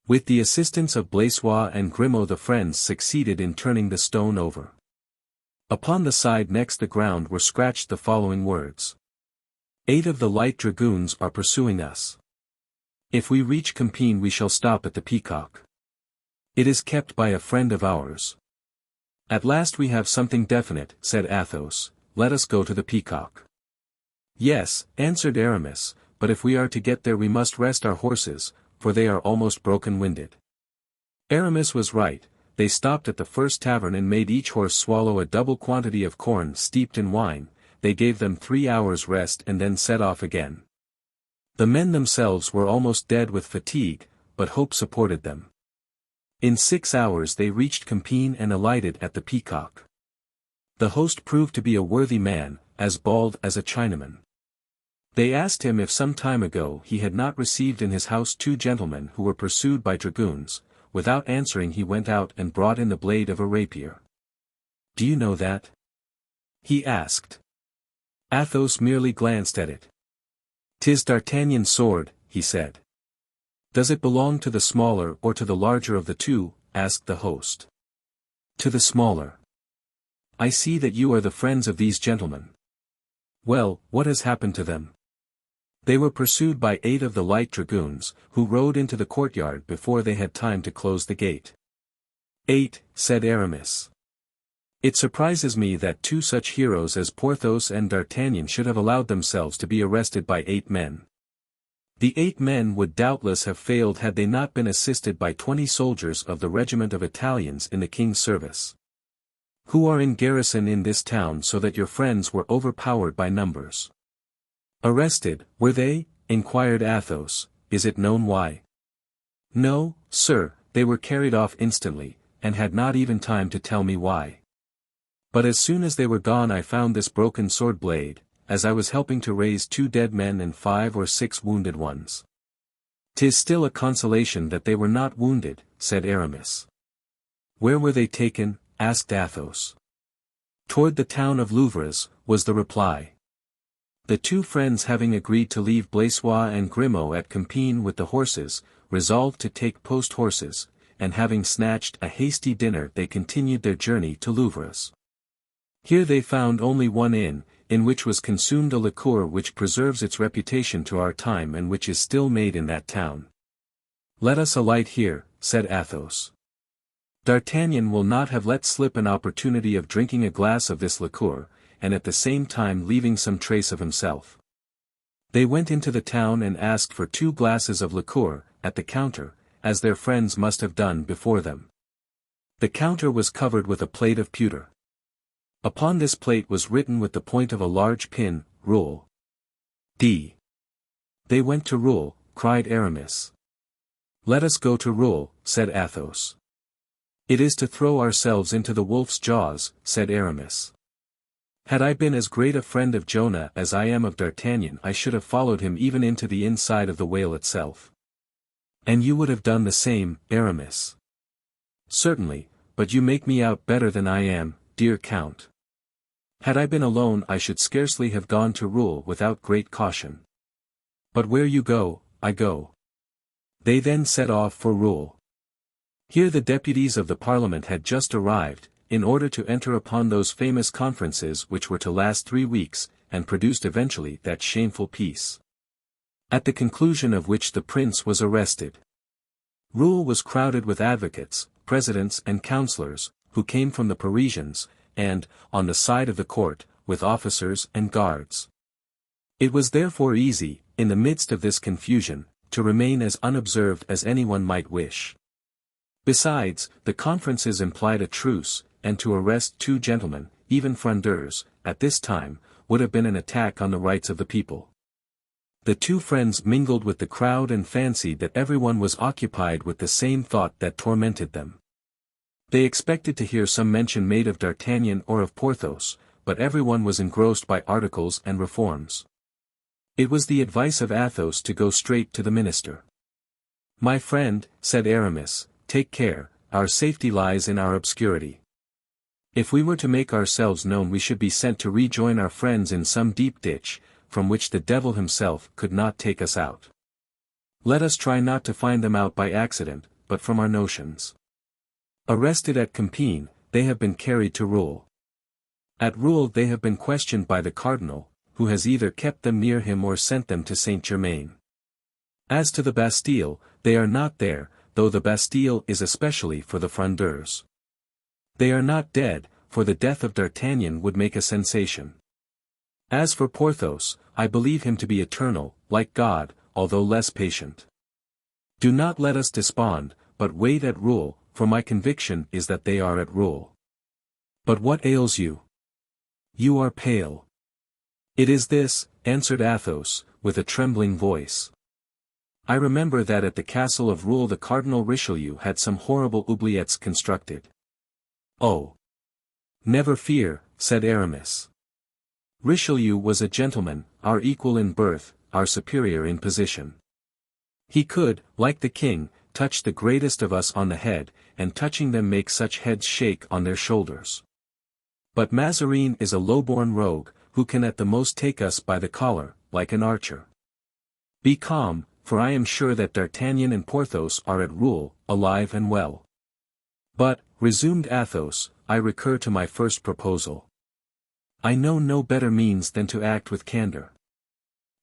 With the assistance of Blaisois and Grimaud the friends succeeded in turning the stone over. Upon the side next the ground were scratched the following words: 8 of the light dragoons are pursuing us. If we reach Compiègne we shall stop at the Peacock. It is kept by a friend of ours. At last we have something definite, said Athos, let us go to the Peacock. Yes, answered Aramis, but if we are to get there we must rest our horses, for they are almost broken-winded. Aramis was right, they stopped at the first tavern and made each horse swallow a double quantity of corn steeped in wine. They gave them 3 hours' rest and then set off again. The men themselves were almost dead with fatigue, but hope supported them. In 6 hours they reached Compiègne and alighted at the Peacock. The host proved to be a worthy man, as bald as a Chinaman. They asked him if some time ago he had not received in his house 2 gentlemen who were pursued by dragoons. Without answering he went out and brought in the blade of a rapier. Do you know that? He asked. Athos merely glanced at it. 'Tis D'Artagnan's sword, he said. Does it belong to the smaller or to the larger of the 2? Asked the host. To the smaller. I see that you are the friends of these gentlemen. Well, what has happened to them? They were pursued by 8 of the light dragoons, who rode into the courtyard before they had time to close the gate. 8, said Aramis. It surprises me that 2 such heroes as Porthos and D'Artagnan should have allowed themselves to be arrested by 8 men. The 8 men would doubtless have failed had they not been assisted by 20 soldiers of the regiment of Italians in the king's service, who are in garrison in this town, so that your friends were overpowered by numbers. Arrested, were they? Inquired Athos. Is it known why? No, sir, they were carried off instantly, and had not even time to tell me why. But as soon as they were gone I found this broken sword blade, as I was helping to raise 2 dead men and 5 or 6 wounded ones. 'Tis still a consolation that they were not wounded, said Aramis. Where were they taken? Asked Athos. Toward the town of Louvres, was the reply. The two friends having agreed to leave Blaisois and Grimaud at Compiègne with the horses, resolved to take post horses, and having snatched a hasty dinner they continued their journey to Louvres. Here they found only one inn, in which was consumed a liqueur which preserves its reputation to our time and which is still made in that town. Let us alight here, said Athos. D'Artagnan will not have let slip an opportunity of drinking a glass of this liqueur, and at the same time leaving some trace of himself. They went into the town and asked for 2 glasses of liqueur, at the counter, as their friends must have done before them. The counter was covered with a plate of pewter. Upon this plate was written with the point of a large pin, Roule. D. They went to Roule, cried Aramis. Let us go to Roule, said Athos. It is to throw ourselves into the wolf's jaws, said Aramis. Had I been as great a friend of Jonah as I am of D'Artagnan, I should have followed him even into the inside of the whale itself. And you would have done the same, Aramis. Certainly, but you make me out better than I am, dear Count. Had I been alone I should scarcely have gone to Roule without great caution. But where you go, I go. They then set off for Roule. Here the deputies of the Parliament had just arrived, in order to enter upon those famous conferences which were to last 3 weeks, and produced eventually that shameful peace. At the conclusion of which the prince was arrested. Roule was crowded with advocates, presidents and councillors, who came from the Parisians, and, on the side of the court, with officers and guards. It was therefore easy, in the midst of this confusion, to remain as unobserved as anyone might wish. Besides, the conferences implied a truce, and to arrest 2 gentlemen, even Frondeurs, at this time, would have been an attack on the rights of the people. The 2 friends mingled with the crowd and fancied that everyone was occupied with the same thought that tormented them. They expected to hear some mention made of D'Artagnan or of Porthos, but everyone was engrossed by articles and reforms. It was the advice of Athos to go straight to the minister. My friend, said Aramis, take care, our safety lies in our obscurity. If we were to make ourselves known we should be sent to rejoin our friends in some deep ditch, from which the devil himself could not take us out. Let us try not to find them out by accident, but from our notions. Arrested at Compiègne, they have been carried to Roule. At Roule they have been questioned by the cardinal, who has either kept them near him or sent them to Saint-Germain. As to the Bastille, they are not there, though the Bastille is especially for the Frondeurs. They are not dead, for the death of D'Artagnan would make a sensation. As for Porthos, I believe him to be eternal, like God, although less patient. Do not let us despond, but wait at Roule, for my conviction is that they are at Roule. But what ails you? You are pale. It is this, answered Athos, with a trembling voice. I remember that at the castle of Roule the Cardinal Richelieu had some horrible oubliettes constructed. Oh! Never fear, said Aramis. Richelieu was a gentleman, our equal in birth, our superior in position. He could, like the king, touch the greatest of us on the head, and touching them make such heads shake on their shoulders. But Mazarin is a low-born rogue, who can at the most take us by the collar, like an archer. Be calm, for I am sure that D'Artagnan and Porthos are at Roule, alive and well. But, resumed Athos, I recur to my first proposal. I know no better means than to act with candor.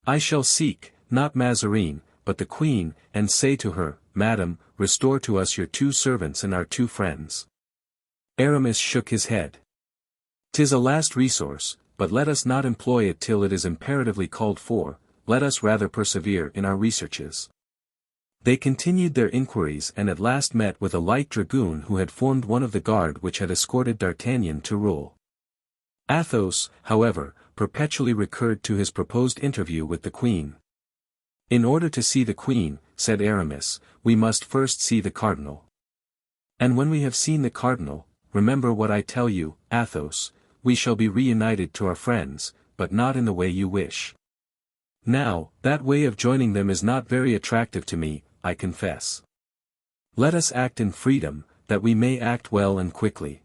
I shall seek, not Mazarin, but the queen, and say to her, Madam, restore to us your 2 servants and our 2 friends. Aramis shook his head. 'Tis a last resource, but let us not employ it till it is imperatively called for, let us rather persevere in our researches. They continued their inquiries and at last met with a light dragoon who had formed one of the guard which had escorted D'Artagnan to Roule. Athos, however, perpetually recurred to his proposed interview with the queen. In order to see the queen, said Aramis, we must first see the cardinal. And when we have seen the cardinal, remember what I tell you, Athos, we shall be reunited to our friends, but not in the way you wish. Now, that way of joining them is not very attractive to me, I confess. Let us act in freedom, that we may act well and quickly.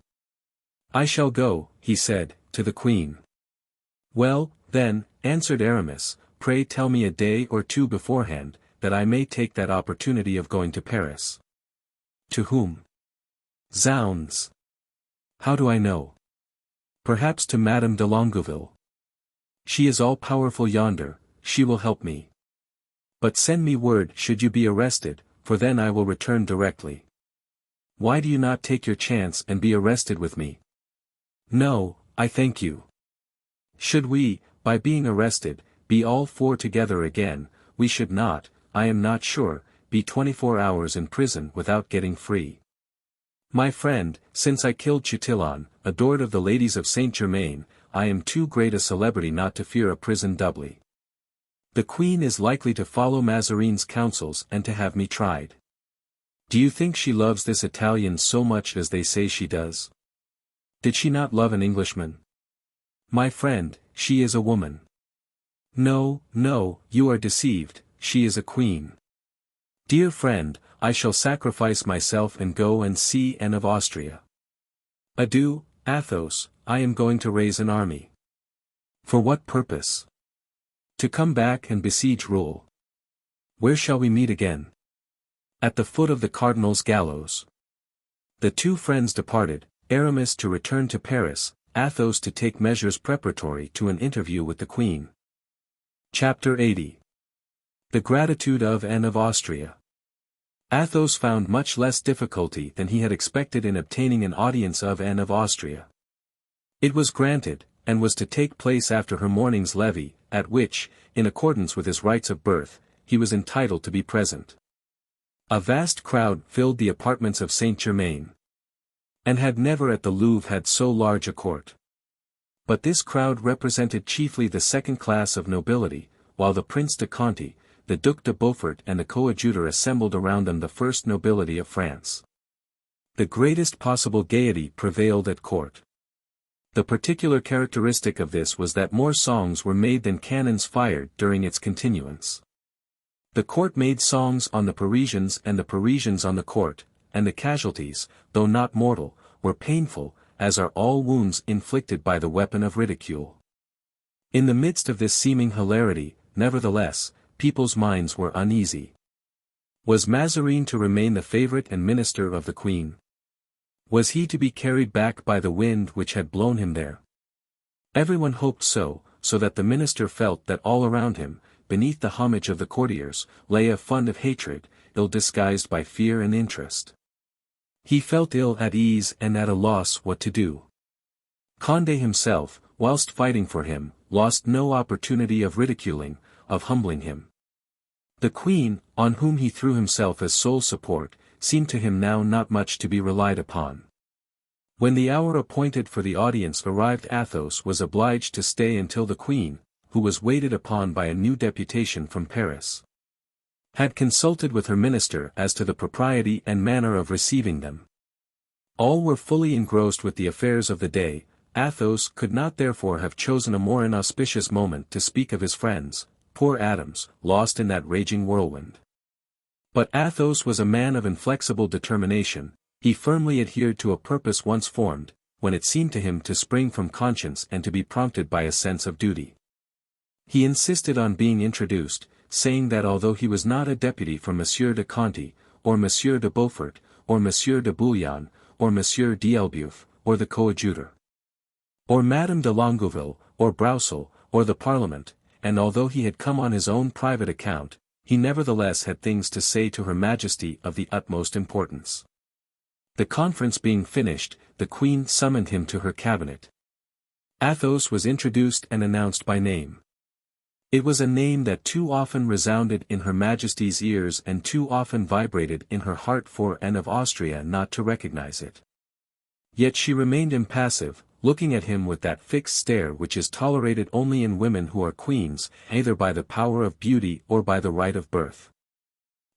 I shall go, he said, to the queen. Well, then, answered Aramis, pray tell me a day or two beforehand, that I may take that opportunity of going to Paris. To whom? Zounds! How do I know? Perhaps to Madame de Longueville. She is all-powerful yonder, she will help me. But send me word should you be arrested, for then I will return directly. Why do you not take your chance and be arrested with me? No, I thank you. Should we, by being arrested, be all four together again, we should not, I am not sure, be 24 hours in prison without getting free. My friend, since I killed Chatillon, adored of the ladies of Saint Germain, I am too great a celebrity not to fear a prison doubly. The Queen is likely to follow Mazarin's counsels and to have me tried. Do you think she loves this Italian so much as they say she does? Did she not love an Englishman? My friend, she is a woman. No, no, you are deceived, she is a queen. Dear friend, I shall sacrifice myself and go and see Anne of Austria. Adieu, Athos, I am going to raise an army. For what purpose? To come back and besiege Rouen. Where shall we meet again? At the foot of the cardinal's gallows. The two friends departed, Aramis to return to Paris, Athos to take measures preparatory to an interview with the queen. Chapter 80. The gratitude of Anne of Austria. Athos found much less difficulty than he had expected in obtaining an audience of Anne of Austria. It was granted, and was to take place after her morning's levee, at which, in accordance with his rights of birth, he was entitled to be present. A vast crowd filled the apartments of Saint Germain. And had never at the Louvre had so large a court. But this crowd represented chiefly the second class of nobility, while the Prince de Conti, the Duc de Beaufort and the coadjutor assembled around them the first nobility of France. The greatest possible gaiety prevailed at court. The particular characteristic of this was that more songs were made than cannons fired during its continuance. The court made songs on the Parisians and the Parisians on the court, and the casualties, though not mortal, were painful, as are all wounds inflicted by the weapon of ridicule. In the midst of this seeming hilarity, nevertheless, people's minds were uneasy. Was Mazarin to remain the favorite and minister of the queen? Was he to be carried back by the wind which had blown him there? Everyone hoped so, so that the minister felt that all around him, beneath the homage of the courtiers, lay a fund of hatred, ill disguised by fear and interest. He felt ill at ease and at a loss what to do. Conde himself, whilst fighting for him, lost no opportunity of ridiculing, of humbling him. The queen, on whom he threw himself as sole support, seemed to him now not much to be relied upon. When the hour appointed for the audience arrived, Athos was obliged to stay until the queen, who was waited upon by a new deputation from Paris, had consulted with her minister as to the propriety and manner of receiving them. All were fully engrossed with the affairs of the day. Athos could not therefore have chosen a more inauspicious moment to speak of his friends, poor Adams, lost in that raging whirlwind. But Athos was a man of inflexible determination. He firmly adhered to a purpose once formed, when it seemed to him to spring from conscience and to be prompted by a sense of duty. He insisted on being introduced, saying that although he was not a deputy for Monsieur de Conti, or Monsieur de Beaufort, or Monsieur de Bouillon, or Monsieur d'Elbeuf, or the coadjutor, or Madame de Longueville, or Broussel, or the Parliament, and although he had come on his own private account, he nevertheless had things to say to Her Majesty of the utmost importance. The conference being finished, the Queen summoned him to her cabinet. Athos was introduced and announced by name. It was a name that too often resounded in Her Majesty's ears and too often vibrated in her heart for Anne of Austria not to recognize it. Yet she remained impassive, looking at him with that fixed stare which is tolerated only in women who are queens, either by the power of beauty or by the right of birth.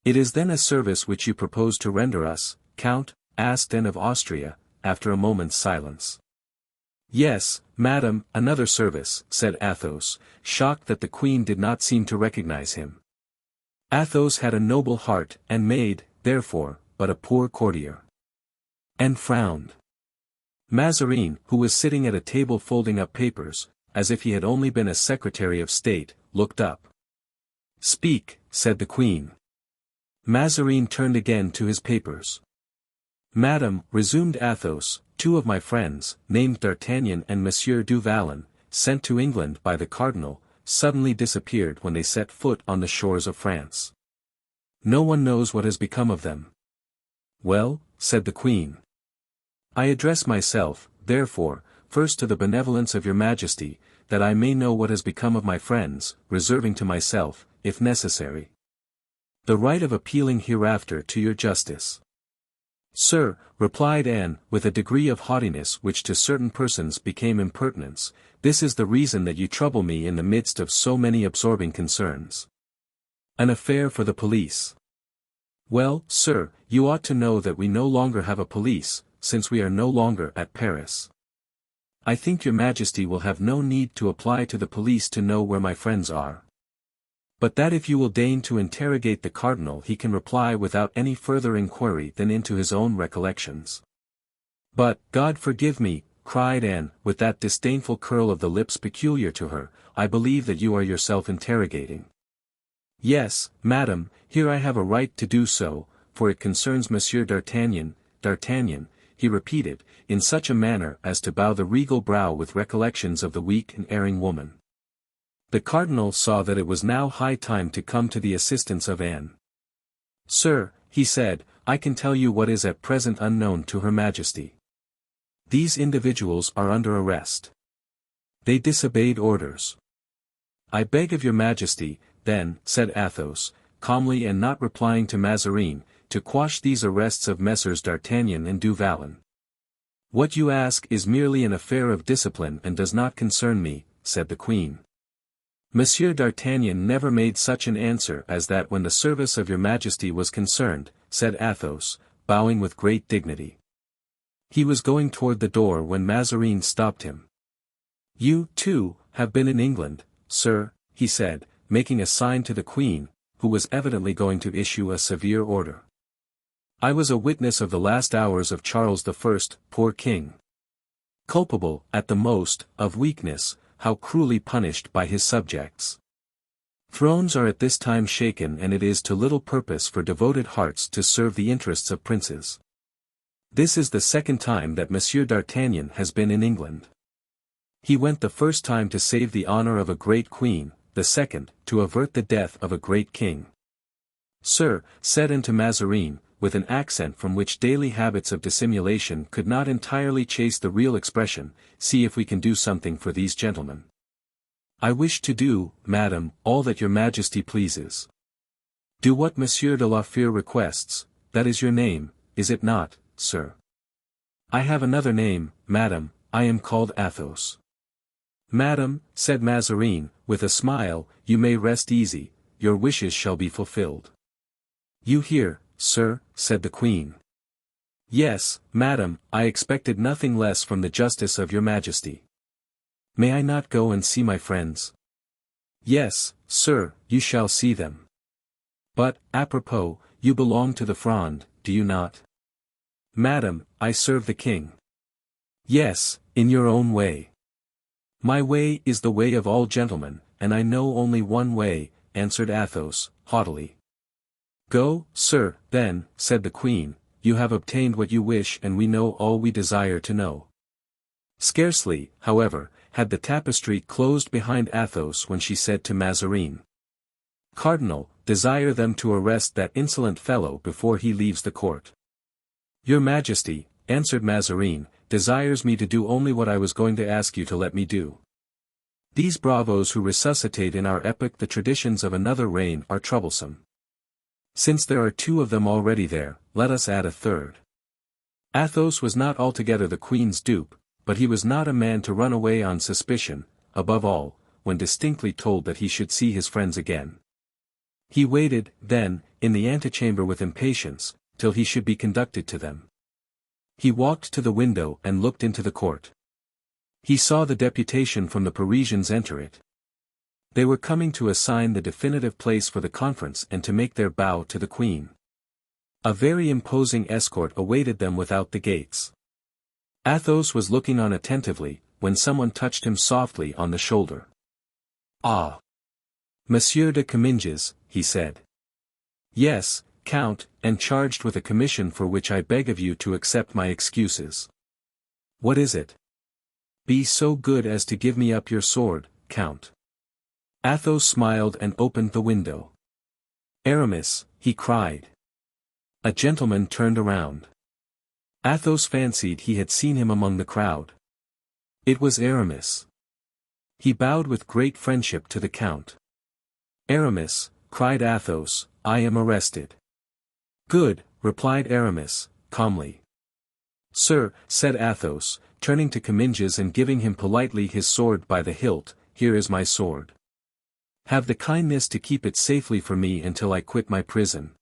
"It is then a service which you propose to render us, Count?" asked Anne of Austria, after a moment's silence. "Yes, madam, another service," said Athos, shocked that the queen did not seem to recognize him. Athos had a noble heart and made, therefore, but a poor courtier. And frowned. Mazarin, who was sitting at a table folding up papers, as if he had only been a Secretary of State, looked up. "Speak," said the Queen. Mazarin turned again to his papers. "Madame," resumed Athos, "two of my friends, named D'Artagnan and Monsieur du Vallon, sent to England by the Cardinal, suddenly disappeared when they set foot on the shores of France. No one knows what has become of them." "Well," said the Queen. "I address myself, therefore, first to the benevolence of your Majesty, that I may know what has become of my friends, reserving to myself, if necessary, the right of appealing hereafter to your justice." "Sir," replied Anne, with a degree of haughtiness which to certain persons became impertinence, "this is the reason that you trouble me in the midst of so many absorbing concerns. An affair for the police. Well, sir, you ought to know that we no longer have a police, since we are no longer at Paris. I think your Majesty will have no need to apply to the police to know where my friends are. But that if you will deign to interrogate the Cardinal he can reply without any further inquiry than into his own recollections." "But, God forgive me," cried Anne, with that disdainful curl of the lips peculiar to her, "I believe that you are yourself interrogating." "Yes, madame, here I have a right to do so, for it concerns Monsieur D'Artagnan." "D'Artagnan," he repeated, in such a manner as to bow the regal brow with recollections of the weak and erring woman. The Cardinal saw that it was now high time to come to the assistance of Anne. "Sir," he said, "I can tell you what is at present unknown to Her Majesty. These individuals are under arrest. They disobeyed orders." "I beg of your Majesty, then," said Athos, calmly and not replying to Mazarin, "to quash these arrests of Messrs. D'Artagnan and du Vallon." "What you ask is merely an affair of discipline and does not concern me," said the Queen. "Monsieur D'Artagnan never made such an answer as that when the service of your Majesty was concerned," said Athos, bowing with great dignity. He was going toward the door when Mazarin stopped him. "You, too, have been in England, sir," he said, making a sign to the Queen, who was evidently going to issue a severe order. "I was a witness of the last hours of Charles I, poor king. Culpable, at the most, of weakness, how cruelly punished by his subjects. Thrones are at this time shaken and it is to little purpose for devoted hearts to serve the interests of princes. This is the second time that Monsieur D'Artagnan has been in England. He went the first time to save the honor of a great queen, the second, to avert the death of a great king. Sir," said Anne to Mazarin, with an accent from which daily habits of dissimulation could not entirely chase the real expression, "see if we can do something for these gentlemen." "I wish to do, madame, all that your Majesty pleases." "Do what Monsieur de la Fère requests, that is your name, is it not, sir?" "I have another name, madame, I am called Athos." "Madame," said Mazarin, with a smile, "you may rest easy, your wishes shall be fulfilled." "You hear, sir," said the Queen. "Yes, madame, I expected nothing less from the justice of your Majesty. May I not go and see my friends?" "Yes, sir, you shall see them. But, apropos, you belong to the Fronde, do you not?" "Madame, I serve the king." "Yes, in your own way." "My way is the way of all gentlemen, and I know only one way," answered Athos, haughtily. "Go, sir, then," said the Queen, "you have obtained what you wish and we know all we desire to know." Scarcely, however, had the tapestry closed behind Athos when she said to Mazarin, "Cardinal, desire them to arrest that insolent fellow before he leaves the court." "Your Majesty," answered Mazarin, "desires me to do only what I was going to ask you to let me do. These bravos who resuscitate in our epoch the traditions of another reign are troublesome. Since there are two of them already there, let us add a third." Athos was not altogether the Queen's dupe, but he was not a man to run away on suspicion, above all, when distinctly told that he should see his friends again. He waited, then, in the antechamber with impatience, till he should be conducted to them. He walked to the window and looked into the court. He saw the deputation from the Parisians enter it. They were coming to assign the definitive place for the conference and to make their bow to the Queen. A very imposing escort awaited them without the gates. Athos was looking on attentively, when someone touched him softly on the shoulder. "Ah! Monsieur de Comminges," he said. "Yes, Count, and charged with a commission for which I beg of you to accept my excuses." "What is it?" "Be so good as to give me up your sword, Count." Athos smiled and opened the window. "Aramis," he cried. A gentleman turned around. Athos fancied he had seen him among the crowd. It was Aramis. He bowed with great friendship to the Count. "Aramis," cried Athos, "I am arrested." "Good," replied Aramis, calmly. "Sir," said Athos, turning to Comminges and giving him politely his sword by the hilt, "here is my sword. Have the kindness to keep it safely for me until I quit my prison.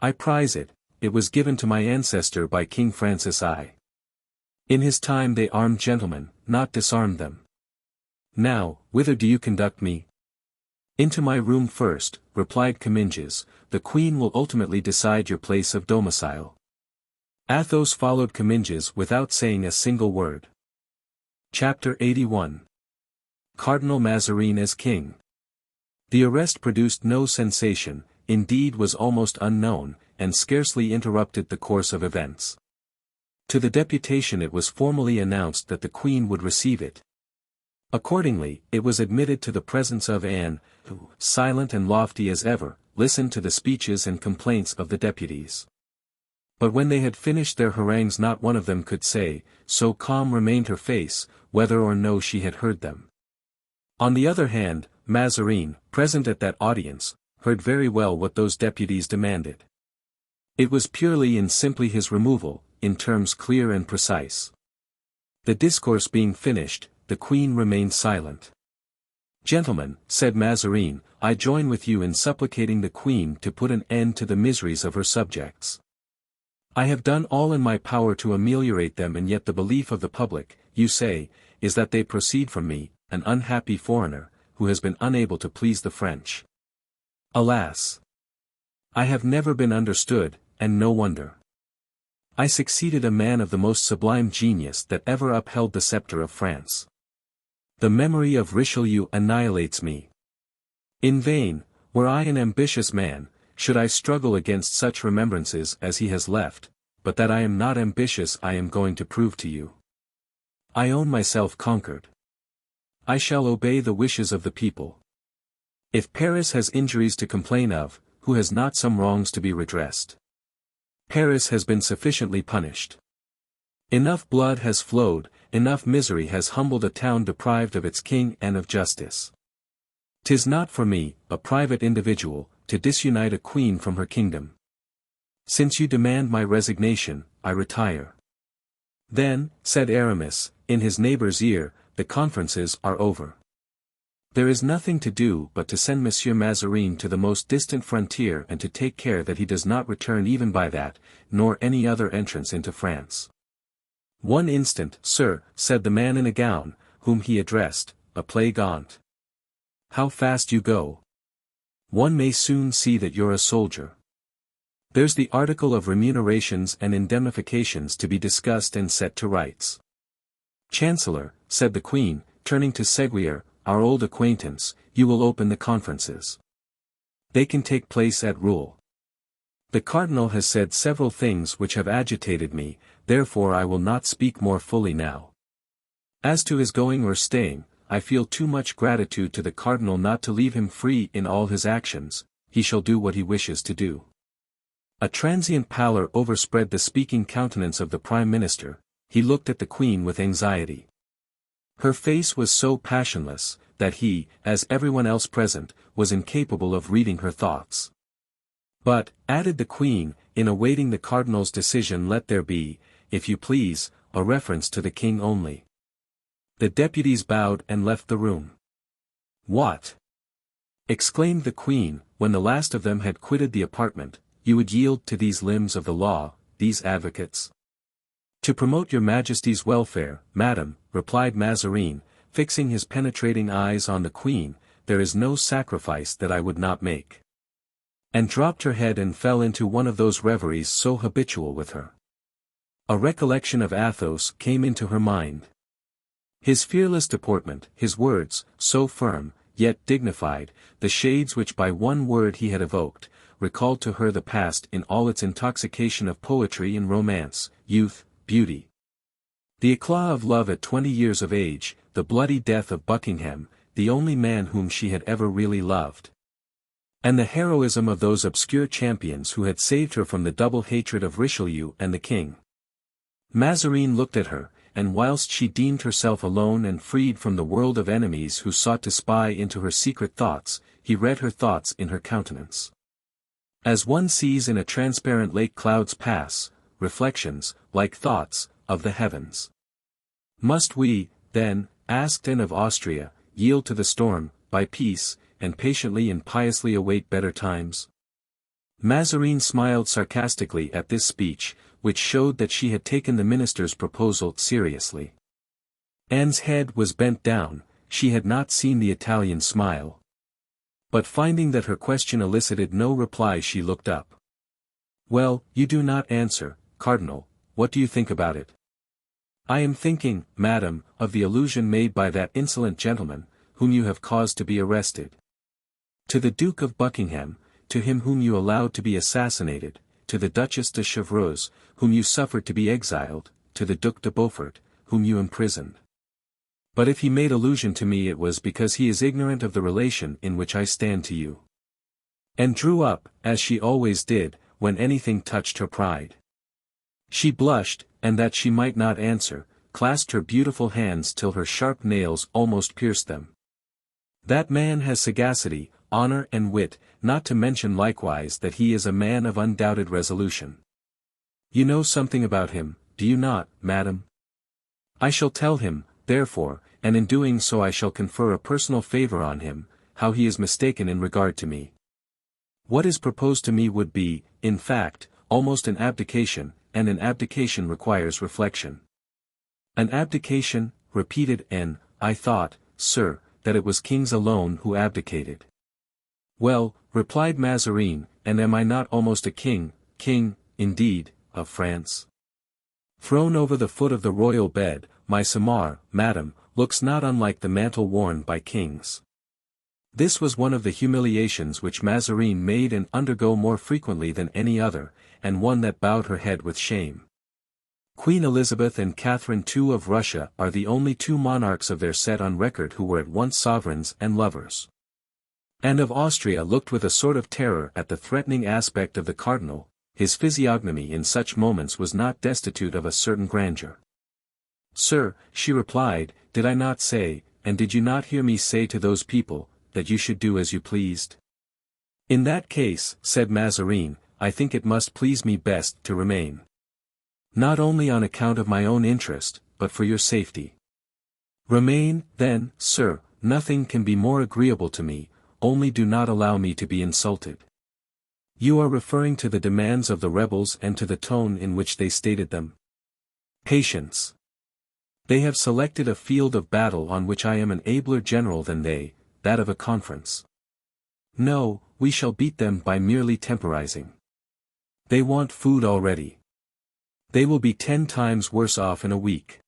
I prize it, it was given to my ancestor by King Francis I. In his time they armed gentlemen, not disarmed them. Now, whither do you conduct me?" "Into my room first," replied Comminges, "the Queen will ultimately decide your place of domicile." Athos followed Comminges without saying a single word. Chapter 81. Cardinal Mazarin as King. The arrest produced no sensation, indeed was almost unknown, and scarcely interrupted the course of events. To the deputation it was formally announced that the Queen would receive it. Accordingly, it was admitted to the presence of Anne, who, silent and lofty as ever, listened to the speeches and complaints of the deputies. But when they had finished their harangues not one of them could say, so calm remained her face, whether or no she had heard them. On the other hand, Mazarin, present at that audience, heard very well what those deputies demanded. It was purely and simply his removal, in terms clear and precise. The discourse being finished, the Queen remained silent. "Gentlemen," said Mazarin, "I join with you in supplicating the Queen to put an end to the miseries of her subjects. I have done all in my power to ameliorate them, and yet the belief of the public, you say, is that they proceed from me, an unhappy foreigner, who has been unable to please the French. Alas! I have never been understood, and no wonder. I succeeded a man of the most sublime genius that ever upheld the sceptre of France. The memory of Richelieu annihilates me. In vain, were I an ambitious man, should I struggle against such remembrances as he has left, but that I am not ambitious I am going to prove to you. I own myself conquered. I shall obey the wishes of the people. If Paris has injuries to complain of, who has not some wrongs to be redressed? Paris has been sufficiently punished. Enough blood has flowed, enough misery has humbled a town deprived of its king and of justice. 'Tis not for me, a private individual, to disunite a queen from her kingdom. Since you demand my resignation, I retire." "Then," said Aramis, in his neighbor's ear, "the conferences are over. There is nothing to do but to send Monsieur Mazarin to the most distant frontier and to take care that he does not return even by that, nor any other entrance into France." "One instant, sir," said the man in a gown, whom he addressed, a plague on't. "How fast you go! One may soon see that you're a soldier. There's the article of remunerations and indemnifications to be discussed and set to rights." "Chancellor," said the Queen, turning to Seguier, our old acquaintance, "you will open the conferences. They can take place at Rouen. The Cardinal has said several things which have agitated me, therefore I will not speak more fully now. As to his going or staying, I feel too much gratitude to the Cardinal not to leave him free in all his actions, he shall do what he wishes to do." A transient pallor overspread the speaking countenance of the Prime Minister, he looked at the Queen with anxiety. Her face was so passionless, that he, as everyone else present, was incapable of reading her thoughts. "But," added the Queen, "in awaiting the Cardinal's decision let there be, if you please, a reference to the King only." The deputies bowed and left the room. "What?" exclaimed the Queen, when the last of them had quitted the apartment, "you would yield to these limbs of the law, these advocates?" "To promote your Majesty's welfare, madam," replied Mazarin, fixing his penetrating eyes on the Queen, "there is no sacrifice that I would not make." and dropped her head and fell into one of those reveries so habitual with her. A recollection of Athos came into her mind. His fearless deportment, his words, so firm, yet dignified, the shades which by one word he had evoked, recalled to her the past in all its intoxication of poetry and romance, youth, beauty. The éclat of love at 20 years of age, the bloody death of Buckingham, the only man whom she had ever really loved. And the heroism of those obscure champions who had saved her from the double hatred of Richelieu and the king. Mazarin looked at her, and whilst she deemed herself alone and freed from the world of enemies who sought to spy into her secret thoughts, he read her thoughts in her countenance. As one sees in a transparent lake clouds pass, reflections, like thoughts, of the heavens. Must we, then, asked Anne of Austria, yield to the storm, by peace, and patiently and piously await better times? Mazarin smiled sarcastically at this speech, which showed that she had taken the minister's proposal seriously. Anne's head was bent down, she had not seen the Italian smile. But finding that her question elicited no reply, she looked up. "Well, you do not answer, Cardinal, what do you think about it?" "I am thinking, madam, of the allusion made by that insolent gentleman, whom you have caused to be arrested. To the Duke of Buckingham, to him whom you allowed to be assassinated, to the Duchess de Chevreuse, whom you suffered to be exiled, to the Duc de Beaufort, whom you imprisoned. But if he made allusion to me, it was because he is ignorant of the relation in which I stand to you." And drew up, as she always did, when anything touched her pride. She blushed, and that she might not answer, clasped her beautiful hands till her sharp nails almost pierced them. "That man has sagacity, honor and wit, not to mention likewise that he is a man of undoubted resolution. You know something about him, do you not, madam? I shall tell him, therefore, and in doing so I shall confer a personal favor on him, how he is mistaken in regard to me. What is proposed to me would be, in fact, almost an abdication, and an abdication requires reflection." "An abdication," repeated Anne, "I thought, sir, that it was kings alone who abdicated." "Well," replied Mazarin, "and am I not almost a king, indeed, of France? Thrown over the foot of the royal bed, my samar, madam, looks not unlike the mantle worn by kings." This was one of the humiliations which Mazarin made and undergo more frequently than any other, and one that bowed her head with shame. Queen Elizabeth and Catherine II of Russia are the only two monarchs of their set on record who were at once sovereigns and lovers. Anne of Austria looked with a sort of terror at the threatening aspect of the cardinal. His physiognomy in such moments was not destitute of a certain grandeur. "Sir," she replied, "did I not say, and did you not hear me say to those people, that you should do as you pleased?" "In that case," said Mazarin, "I think it must please me best to remain. Not only on account of my own interest, but for your safety." "Remain, then, sir, nothing can be more agreeable to me, only do not allow me to be insulted." "You are referring to the demands of the rebels and to the tone in which they stated them." "Patience. They have selected a field of battle on which I am an abler general than they, that of a conference. No, we shall beat them by merely temporizing. They want food already. They will be 10 times worse off in a week."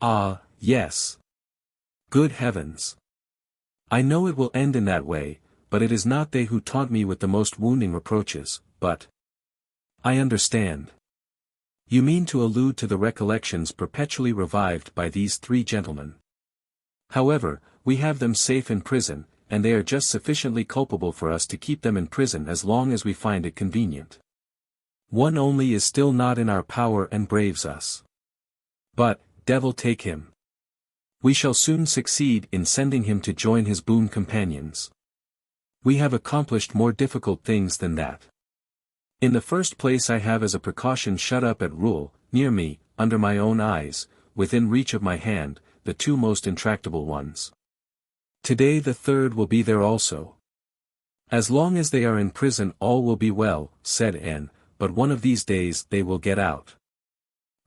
"Ah, yes. Good heavens. I know it will end in that way, but it is not they who taunt me with the most wounding reproaches, but—" "I understand. You mean to allude to the recollections perpetually revived by these 3 gentlemen. However, we have them safe in prison, and they are just sufficiently culpable for us to keep them in prison as long as we find it convenient. One only is still not in our power and braves us. But, devil take him. We shall soon succeed in sending him to join his boon companions. We have accomplished more difficult things than that. In the first place, I have as a precaution shut up at Rouen, near me, under my own eyes, within reach of my hand, the 2 most intractable ones. Today the 3rd will be there also. As long as they are in prison all will be well," said Anne, "but one of these days they will get out."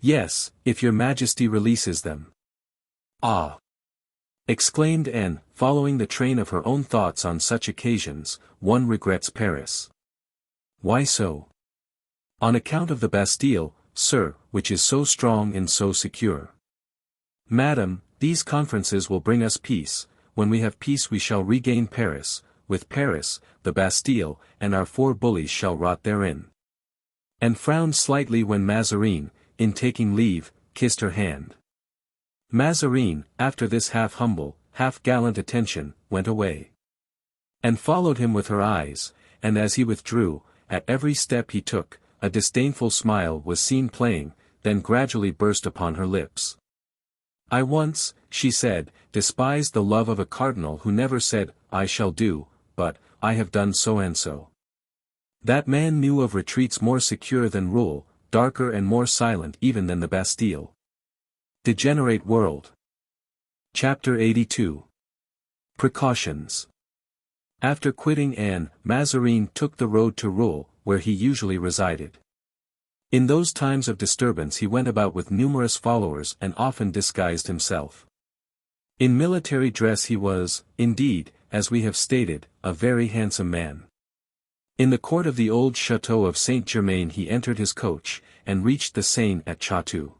"Yes, if your Majesty releases them." "Ah!" exclaimed Anne, following the train of her own thoughts. "On such occasions, one regrets Paris. Why so? On account of the Bastille, sir, which is so strong and so secure. Madam, these conferences will bring us peace. When we have peace we shall regain Paris, with Paris, the Bastille, and our 4 bullies shall rot therein. And frowned slightly when Mazarin, in taking leave, kissed her hand. Mazarin, after this half-humble, half-gallant attention, went away. And followed him with her eyes, and as he withdrew, at every step he took, a disdainful smile was seen playing, then gradually burst upon her lips. I once, she said, despised the love of a cardinal who never said, I shall do, but, I have done so and so. That man knew of retreats more secure than rule, darker and more silent even than the Bastille. Degenerate world. Chapter 82. Precautions. After quitting Anne, Mazarin took the road to Rouen, where he usually resided. In those times of disturbance he went about with numerous followers and often disguised himself. In military dress he was, indeed, as we have stated, a very handsome man. In the court of the old chateau of Saint-Germain he entered his coach, and reached the Seine at Chatou.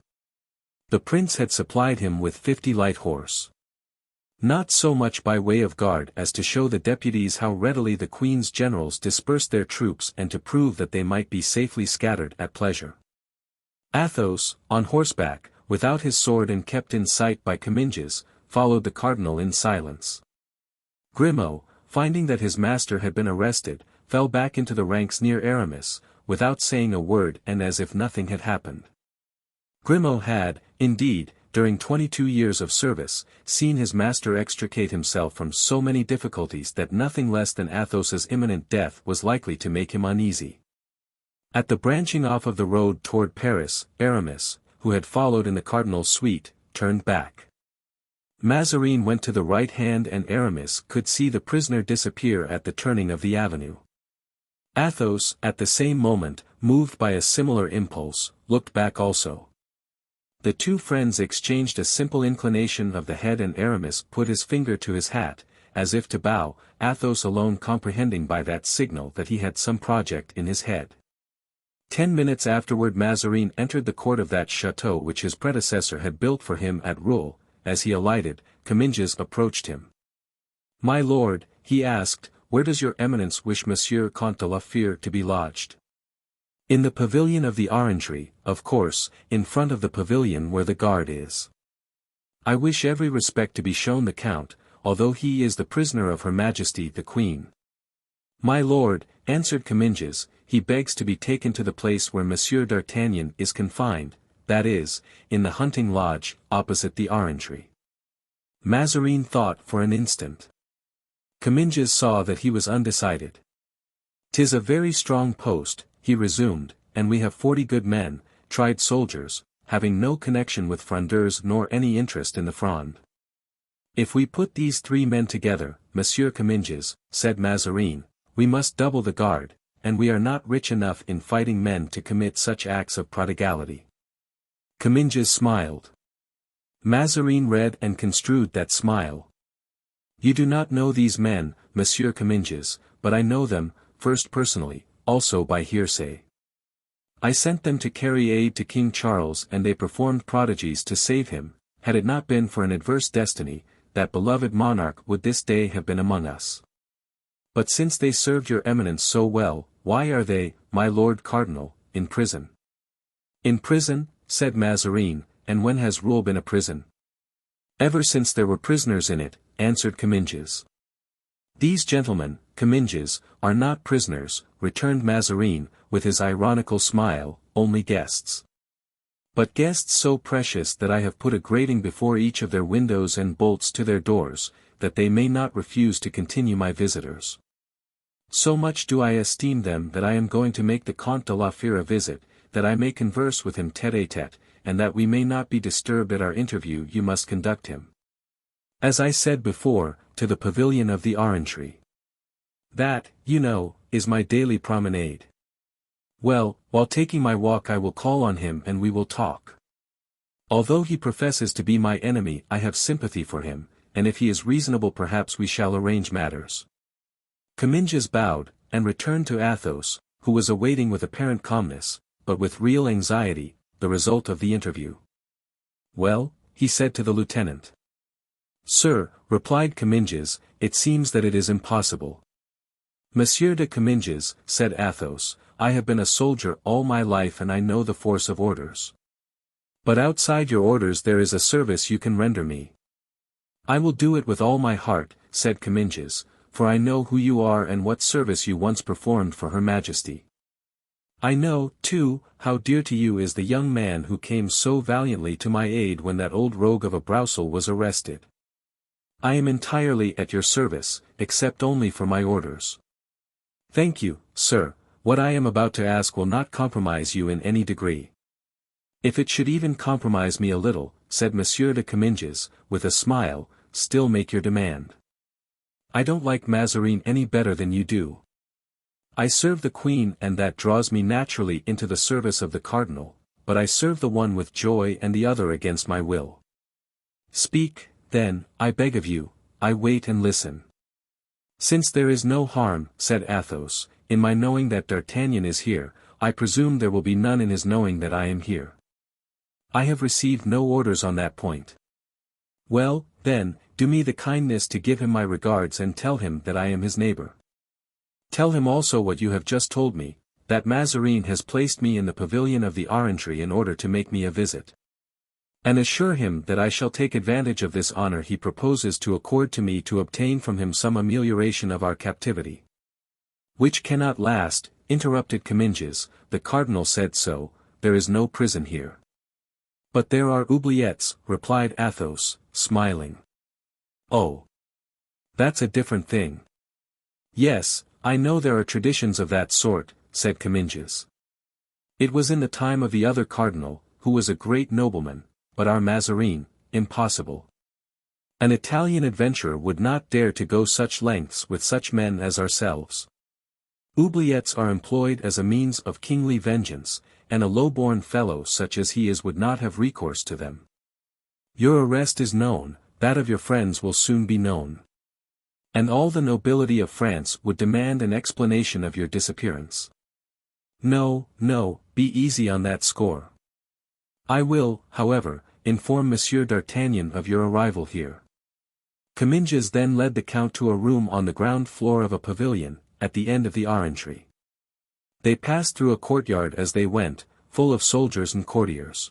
The prince had supplied him with 50 light horse. Not so much by way of guard as to show the deputies how readily the Queen's generals dispersed their troops and to prove that they might be safely scattered at pleasure. Athos, on horseback, without his sword and kept in sight by Comminges, followed the cardinal in silence. Grimaud, finding that his master had been arrested, fell back into the ranks near Aramis, without saying a word and as if nothing had happened. Grimaud had, indeed, during 22 years of service, seen his master extricate himself from so many difficulties that nothing less than Athos's imminent death was likely to make him uneasy. At the branching off of the road toward Paris, Aramis, who had followed in the cardinal's suite, turned back. Mazarin went to the right hand and Aramis could see the prisoner disappear at the turning of the avenue. Athos, at the same moment, moved by a similar impulse, looked back also. The two friends exchanged a simple inclination of the head and Aramis put his finger to his hat, as if to bow, Athos alone comprehending by that signal that he had some project in his head. 10 minutes afterward Mazarin entered the court of that chateau which his predecessor had built for him at Rouen. As he alighted, Comminges approached him. My lord, he asked, where does your eminence wish Monsieur Comte de la Fere to be lodged? In the pavilion of the Orangery, of course, in front of the pavilion where the guard is. I wish every respect to be shown the Count, although he is the prisoner of Her Majesty the Queen. My lord, answered Comminges, he begs to be taken to the place where Monsieur d'Artagnan is confined, that is, in the hunting lodge, opposite the Orangery. Mazarin thought for an instant. Comminges saw that he was undecided. 'Tis a very strong post, he resumed, and we have 40 good men, tried soldiers, having no connection with Frondeurs nor any interest in the Fronde. If we put these 3 men together, Monsieur Comminges, said Mazarin, we must double the guard, and we are not rich enough in fighting men to commit such acts of prodigality. Comminges smiled. Mazarin read and construed that smile. You do not know these men, Monsieur Comminges, but I know them, first personally, also by hearsay. I sent them to carry aid to King Charles and they performed prodigies to save him. Had it not been for an adverse destiny, that beloved monarch would this day have been among us. But since they served your eminence so well, why are they, my lord cardinal, in prison? In prison, said Mazarin, and when has Rouen been a prison? Ever since there were prisoners in it, answered Comminges. These gentlemen, Comminges, are not prisoners, returned Mazarin, with his ironical smile, only guests. But guests so precious that I have put a grating before each of their windows and bolts to their doors, that they may not refuse to continue my visitors. So much do I esteem them that I am going to make the Comte de la Fere a visit, that I may converse with him tête-à-tête, and that we may not be disturbed at our interview you must conduct him. As I said before, to the pavilion of the Orangery. That, you know, is my daily promenade. Well, while taking my walk I will call on him and we will talk. Although he professes to be my enemy I have sympathy for him, and if he is reasonable perhaps we shall arrange matters. Comminges bowed, and returned to Athos, who was awaiting with apparent calmness, but with real anxiety, the result of the interview. "Well?" he said to the lieutenant. "Sir," replied Comminges, "it seems that it is impossible." "Monsieur de Comminges," said Athos, "I have been a soldier all my life and I know the force of orders. But outside your orders there is a service you can render me." "I will do it with all my heart," said Comminges, "for I know who you are and what service you once performed for Her Majesty. I know, too, how dear to you is the young man who came so valiantly to my aid when that old rogue of a Broussel was arrested. I am entirely at your service, except only for my orders." "Thank you, sir, what I am about to ask will not compromise you in any degree." "If it should even compromise me a little," said Monsieur de Comminges, with a smile, "still make your demand. I don't like Mazarin any better than you do. I serve the Queen and that draws me naturally into the service of the Cardinal, but I serve the one with joy and the other against my will. Speak, then, I beg of you, I wait and listen." "Since there is no harm," said Athos, "in my knowing that D'Artagnan is here, I presume there will be none in his knowing that I am here. I have received no orders on that point." "Well, then, do me the kindness to give him my regards and tell him that I am his neighbor. Tell him also what you have just told me, that Mazarin has placed me in the pavilion of the Orangery in order to make me a visit. And assure him that I shall take advantage of this honor he proposes to accord to me to obtain from him some amelioration of our captivity." "Which cannot last," interrupted Comminges, "the Cardinal said so, there is no prison here." "But there are oubliettes," replied Athos, smiling. "Oh! That's a different thing." "Yes, I know there are traditions of that sort," said Comminges. "It was in the time of the other cardinal, who was a great nobleman, but our Mazarin, impossible. An Italian adventurer would not dare to go such lengths with such men as ourselves. Oubliettes are employed as a means of kingly vengeance, and a low-born fellow such as he is would not have recourse to them. Your arrest is known, that of your friends will soon be known. And all the nobility of France would demand an explanation of your disappearance. No, no, be easy on that score. I will, however, inform Monsieur d'Artagnan of your arrival here." Comminges then led the Count to a room on the ground floor of a pavilion, at the end of the Orangery. They passed through a courtyard as they went, full of soldiers and courtiers.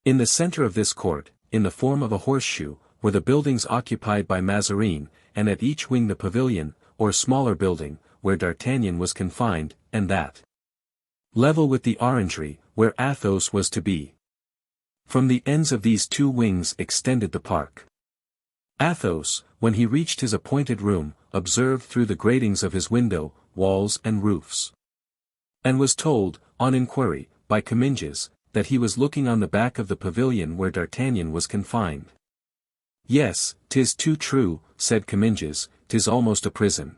In the center of this court, in the form of a horseshoe, were the buildings occupied by Mazarin, and at each wing the pavilion, or smaller building, where D'Artagnan was confined, and that level with the Orangery, where Athos was to be. From the ends of these two wings extended the park. Athos, when he reached his appointed room, observed through the gratings of his window, walls and roofs. And was told, on inquiry, by Comminges, that he was looking on the back of the pavilion where D'Artagnan was confined. "Yes, 'tis too true," said Comminges, "'tis almost a prison.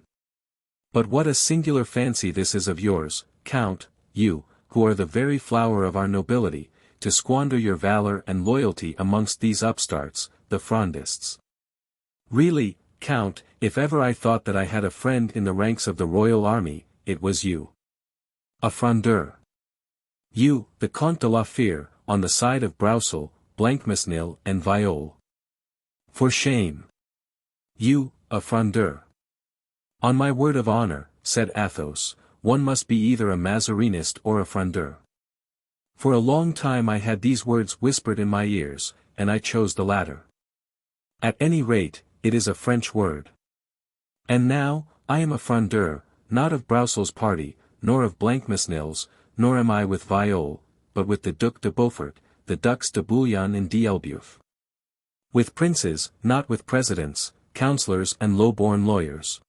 But what a singular fancy this is of yours, Count, you, who are the very flower of our nobility, to squander your valor and loyalty amongst these upstarts, the Frondists. Really, Count, if ever I thought that I had a friend in the ranks of the royal army, it was you. A Frondeur. You, the Comte de la Fere, on the side of Broussel, Blancmesnil and Viole. For shame! You, a Frondeur." "On my word of honor," said Athos, "one must be either a Mazarinist or a Frondeur. For a long time I had these words whispered in my ears, and I chose the latter. At any rate, it is a French word. And now, I am a Frondeur, not of Broussel's party, nor of Blancmesnil's, nor am I with Viole, but with the Duc de Beaufort, the Ducs de Bouillon and d'Elbeuf. With princes, not with presidents, councillors and low-born lawyers.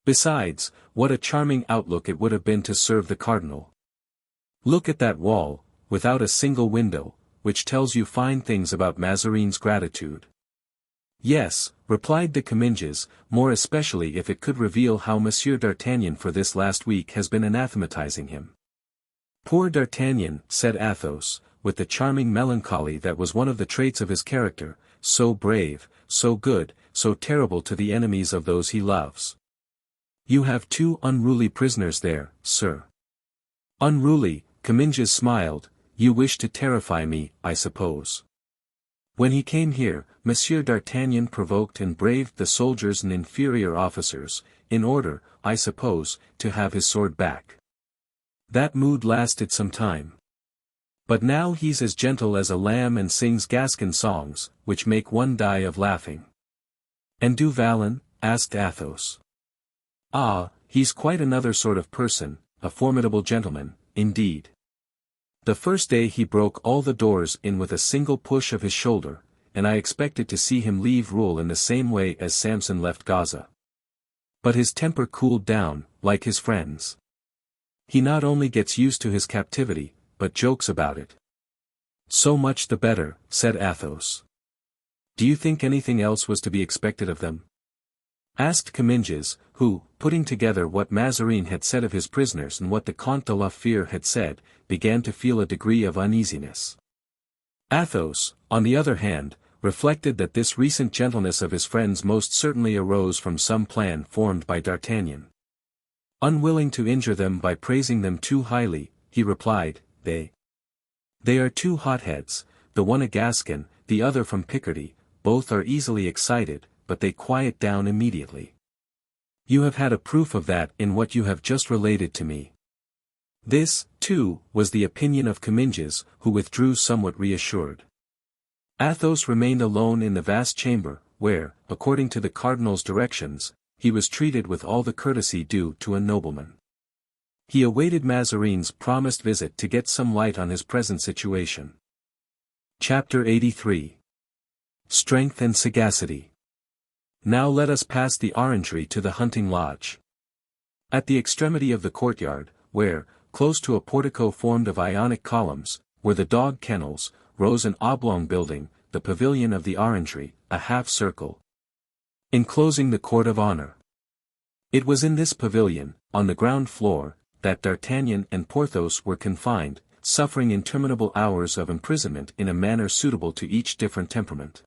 Besides, what a charming outlook it would have been to serve the cardinal. Look at that wall, without a single window, which tells you fine things about Mazarin's gratitude." "Yes," replied de Comminges, "more especially if it could reveal how Monsieur d'Artagnan for this last week has been anathematizing him." "Poor D'Artagnan," said Athos, with the charming melancholy that was one of the traits of his character, "so brave, so good, so terrible to the enemies of those he loves. You have two unruly prisoners there, sir. Unruly, Comminges smiled, you wish to terrify me, I suppose. When he came here, Monsieur d'Artagnan provoked and braved the soldiers and inferior officers, in order, I suppose, to have his sword back. That mood lasted some time. But now he's as gentle as a lamb and sings Gascon songs, which make one die of laughing. And Du Vallon? Asked Athos. Ah, he's quite another sort of person, a formidable gentleman, indeed. The first day he broke all the doors in with a single push of his shoulder, and I expected to see him leave Rouen in the same way as Samson left Gaza. But his temper cooled down, like his friends. He not only gets used to his captivity, but jokes about it. So much the better, said Athos. Do you think anything else was to be expected of them? Asked Comminges, who, putting together what Mazarin had said of his prisoners and what the Comte de la Fère had said, began to feel a degree of uneasiness. Athos, on the other hand, reflected that this recent gentleness of his friends most certainly arose from some plan formed by D'Artagnan. Unwilling to injure them by praising them too highly, he replied, They are two hotheads, the one a Gascon, the other from Picardy, both are easily excited, but they quiet down immediately. You have had a proof of that in what you have just related to me. This, too, was the opinion of Comminges, who withdrew somewhat reassured. Athos remained alone in the vast chamber, where, according to the cardinal's directions, he was treated with all the courtesy due to a nobleman. He awaited Mazarin's promised visit to get some light on his present situation. Chapter 83. Strength and Sagacity. Now let us pass the orangery to the hunting lodge. At the extremity of the courtyard, where, close to a portico formed of Ionic columns, were the dog kennels, rose an oblong building, the pavilion of the orangery, a half-circle, enclosing the court of honor. It was in this pavilion, on the ground floor, that D'Artagnan and Porthos were confined, suffering interminable hours of imprisonment in a manner suitable to each different temperament.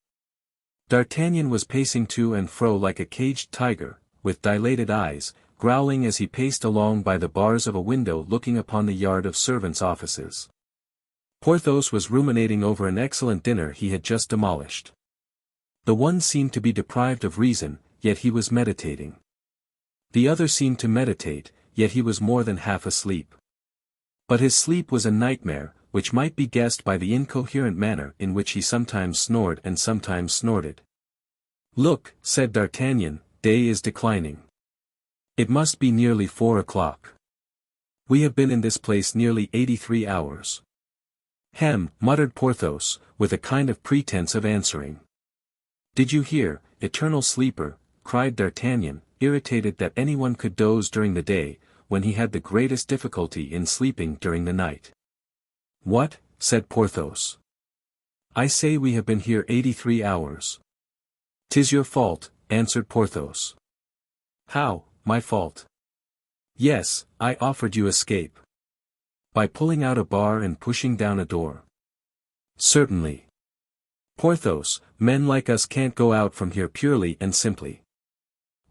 D'Artagnan was pacing to and fro like a caged tiger, with dilated eyes, growling as he paced along by the bars of a window looking upon the yard of servants' offices. Porthos was ruminating over an excellent dinner he had just demolished. The one seemed to be deprived of reason, yet he was meditating. The other seemed to meditate, yet he was more than half asleep. But his sleep was a nightmare, which might be guessed by the incoherent manner in which he sometimes snored and sometimes snorted. Look, said D'Artagnan, day is declining. It must be nearly 4 o'clock. We have been in this place nearly 83 hours. Hem, muttered Porthos, with a kind of pretense of answering. Did you hear, eternal sleeper, cried D'Artagnan, irritated that anyone could doze during the day, when he had the greatest difficulty in sleeping during the night. What, said Porthos. I say we have been here 83 hours. 'Tis your fault, answered Porthos. How, my fault? Yes, I offered you escape. By pulling out a bar and pushing down a door. Certainly. Porthos, men like us can't go out from here purely and simply.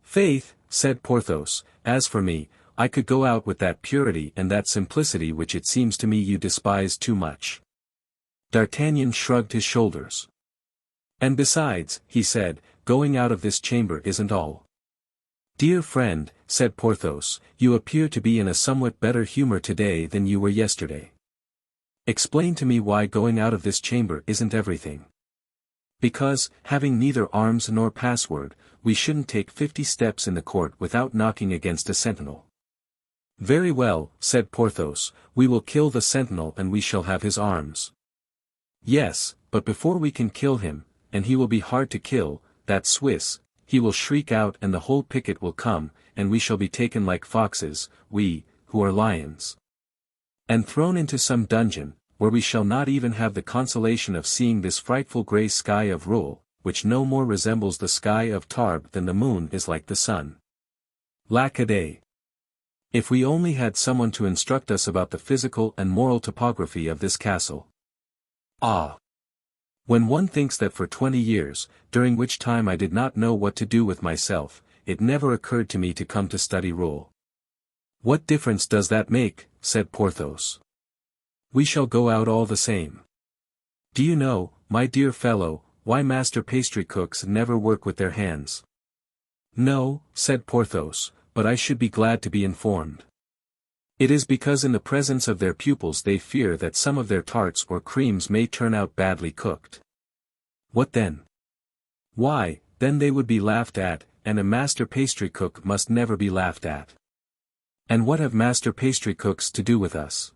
Faith, said Porthos, as for me, I could go out with that purity and that simplicity which it seems to me you despise too much. D'Artagnan shrugged his shoulders. And besides, he said, going out of this chamber isn't all. Dear friend, said Porthos, you appear to be in a somewhat better humor today than you were yesterday. Explain to me why going out of this chamber isn't everything. Because, having neither arms nor password, we shouldn't take 50 steps in the court without knocking against a sentinel. Very well, said Porthos, we will kill the sentinel and we shall have his arms. Yes, but before we can kill him, and he will be hard to kill, that Swiss, he will shriek out and the whole picket will come, and we shall be taken like foxes, we, who are lions. And thrown into some dungeon, where we shall not even have the consolation of seeing this frightful grey sky of Rouen, which no more resembles the sky of Tarbes than the moon is like the sun. Lac-a-day. If we only had someone to instruct us about the physical and moral topography of this castle. Ah! When one thinks that for 20 years, during which time I did not know what to do with myself, it never occurred to me to come to study rule. What difference does that make? Said Porthos. We shall go out all the same. Do you know, my dear fellow, why master pastry cooks never work with their hands? No, said Porthos, but I should be glad to be informed. It is because in the presence of their pupils they fear that some of their tarts or creams may turn out badly cooked. What then? Why, then they would be laughed at, and a master pastry cook must never be laughed at. And what have master pastry cooks to do with us?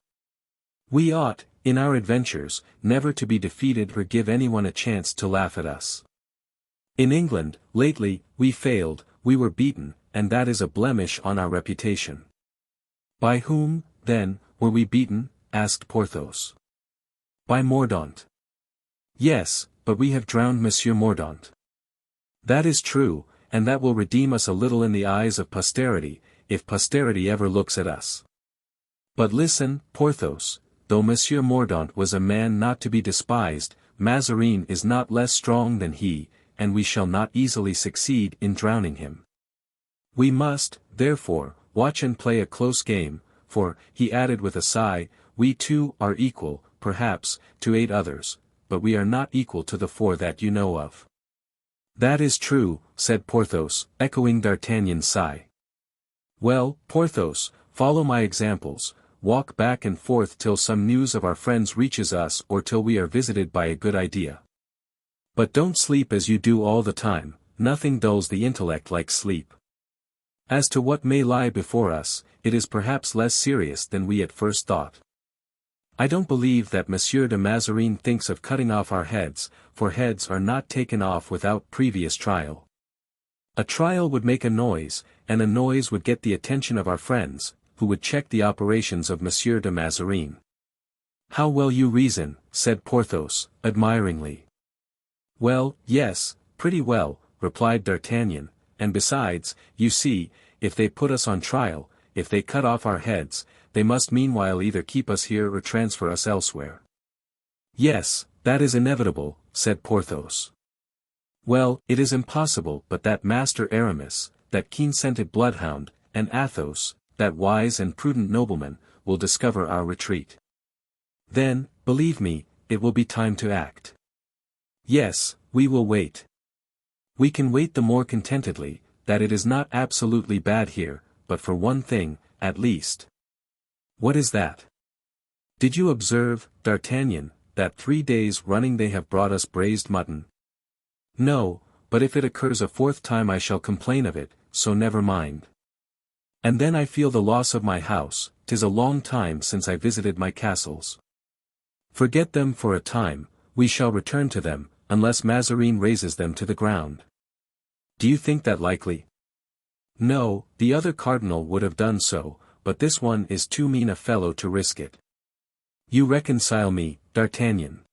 We ought, in our adventures, never to be defeated or give anyone a chance to laugh at us. In England, lately, we failed, we were beaten, and that is a blemish on our reputation. By whom, then, were we beaten? Asked Porthos. By Mordaunt. Yes, but we have drowned Monsieur Mordaunt. That is true, and that will redeem us a little in the eyes of posterity, if posterity ever looks at us. But listen, Porthos, though Monsieur Mordaunt was a man not to be despised, Mazarin is not less strong than he, and we shall not easily succeed in drowning him. We must, therefore, watch and play a close game, for, he added with a sigh, we too are equal, perhaps, to 8 others, but we are not equal to the 4 that you know of. That is true, said Porthos, echoing D'Artagnan's sigh. Well, Porthos, follow my examples, walk back and forth till some news of our friends reaches us or till we are visited by a good idea. But don't sleep as you do all the time, nothing dulls the intellect like sleep. As to what may lie before us, it is perhaps less serious than we at first thought. I don't believe that Monsieur de Mazarin thinks of cutting off our heads, for heads are not taken off without previous trial. A trial would make a noise, and a noise would get the attention of our friends, who would check the operations of Monsieur de Mazarin. How well you reason, said Porthos, admiringly. Well, yes, pretty well, replied D'Artagnan, and besides, you see, if they put us on trial, if they cut off our heads, they must meanwhile either keep us here or transfer us elsewhere. Yes, that is inevitable, said Porthos. Well, it is impossible but that Master Aramis, that keen-scented bloodhound, and Athos, that wise and prudent nobleman, will discover our retreat. Then, believe me, it will be time to act. Yes, we will wait. We can wait the more contentedly, that it is not absolutely bad here, but for one thing, at least. What is that? Did you observe, D'Artagnan, that 3 days running they have brought us braised mutton? No, but if it occurs a 4th time I shall complain of it, so never mind. And then I feel the loss of my house, 'tis a long time since I visited my castles. Forget them for a time, we shall return to them, unless Mazarin razes them to the ground. Do you think that likely? No, the other cardinal would have done so, but this one is too mean a fellow to risk it. You reconcile me, D'Artagnan.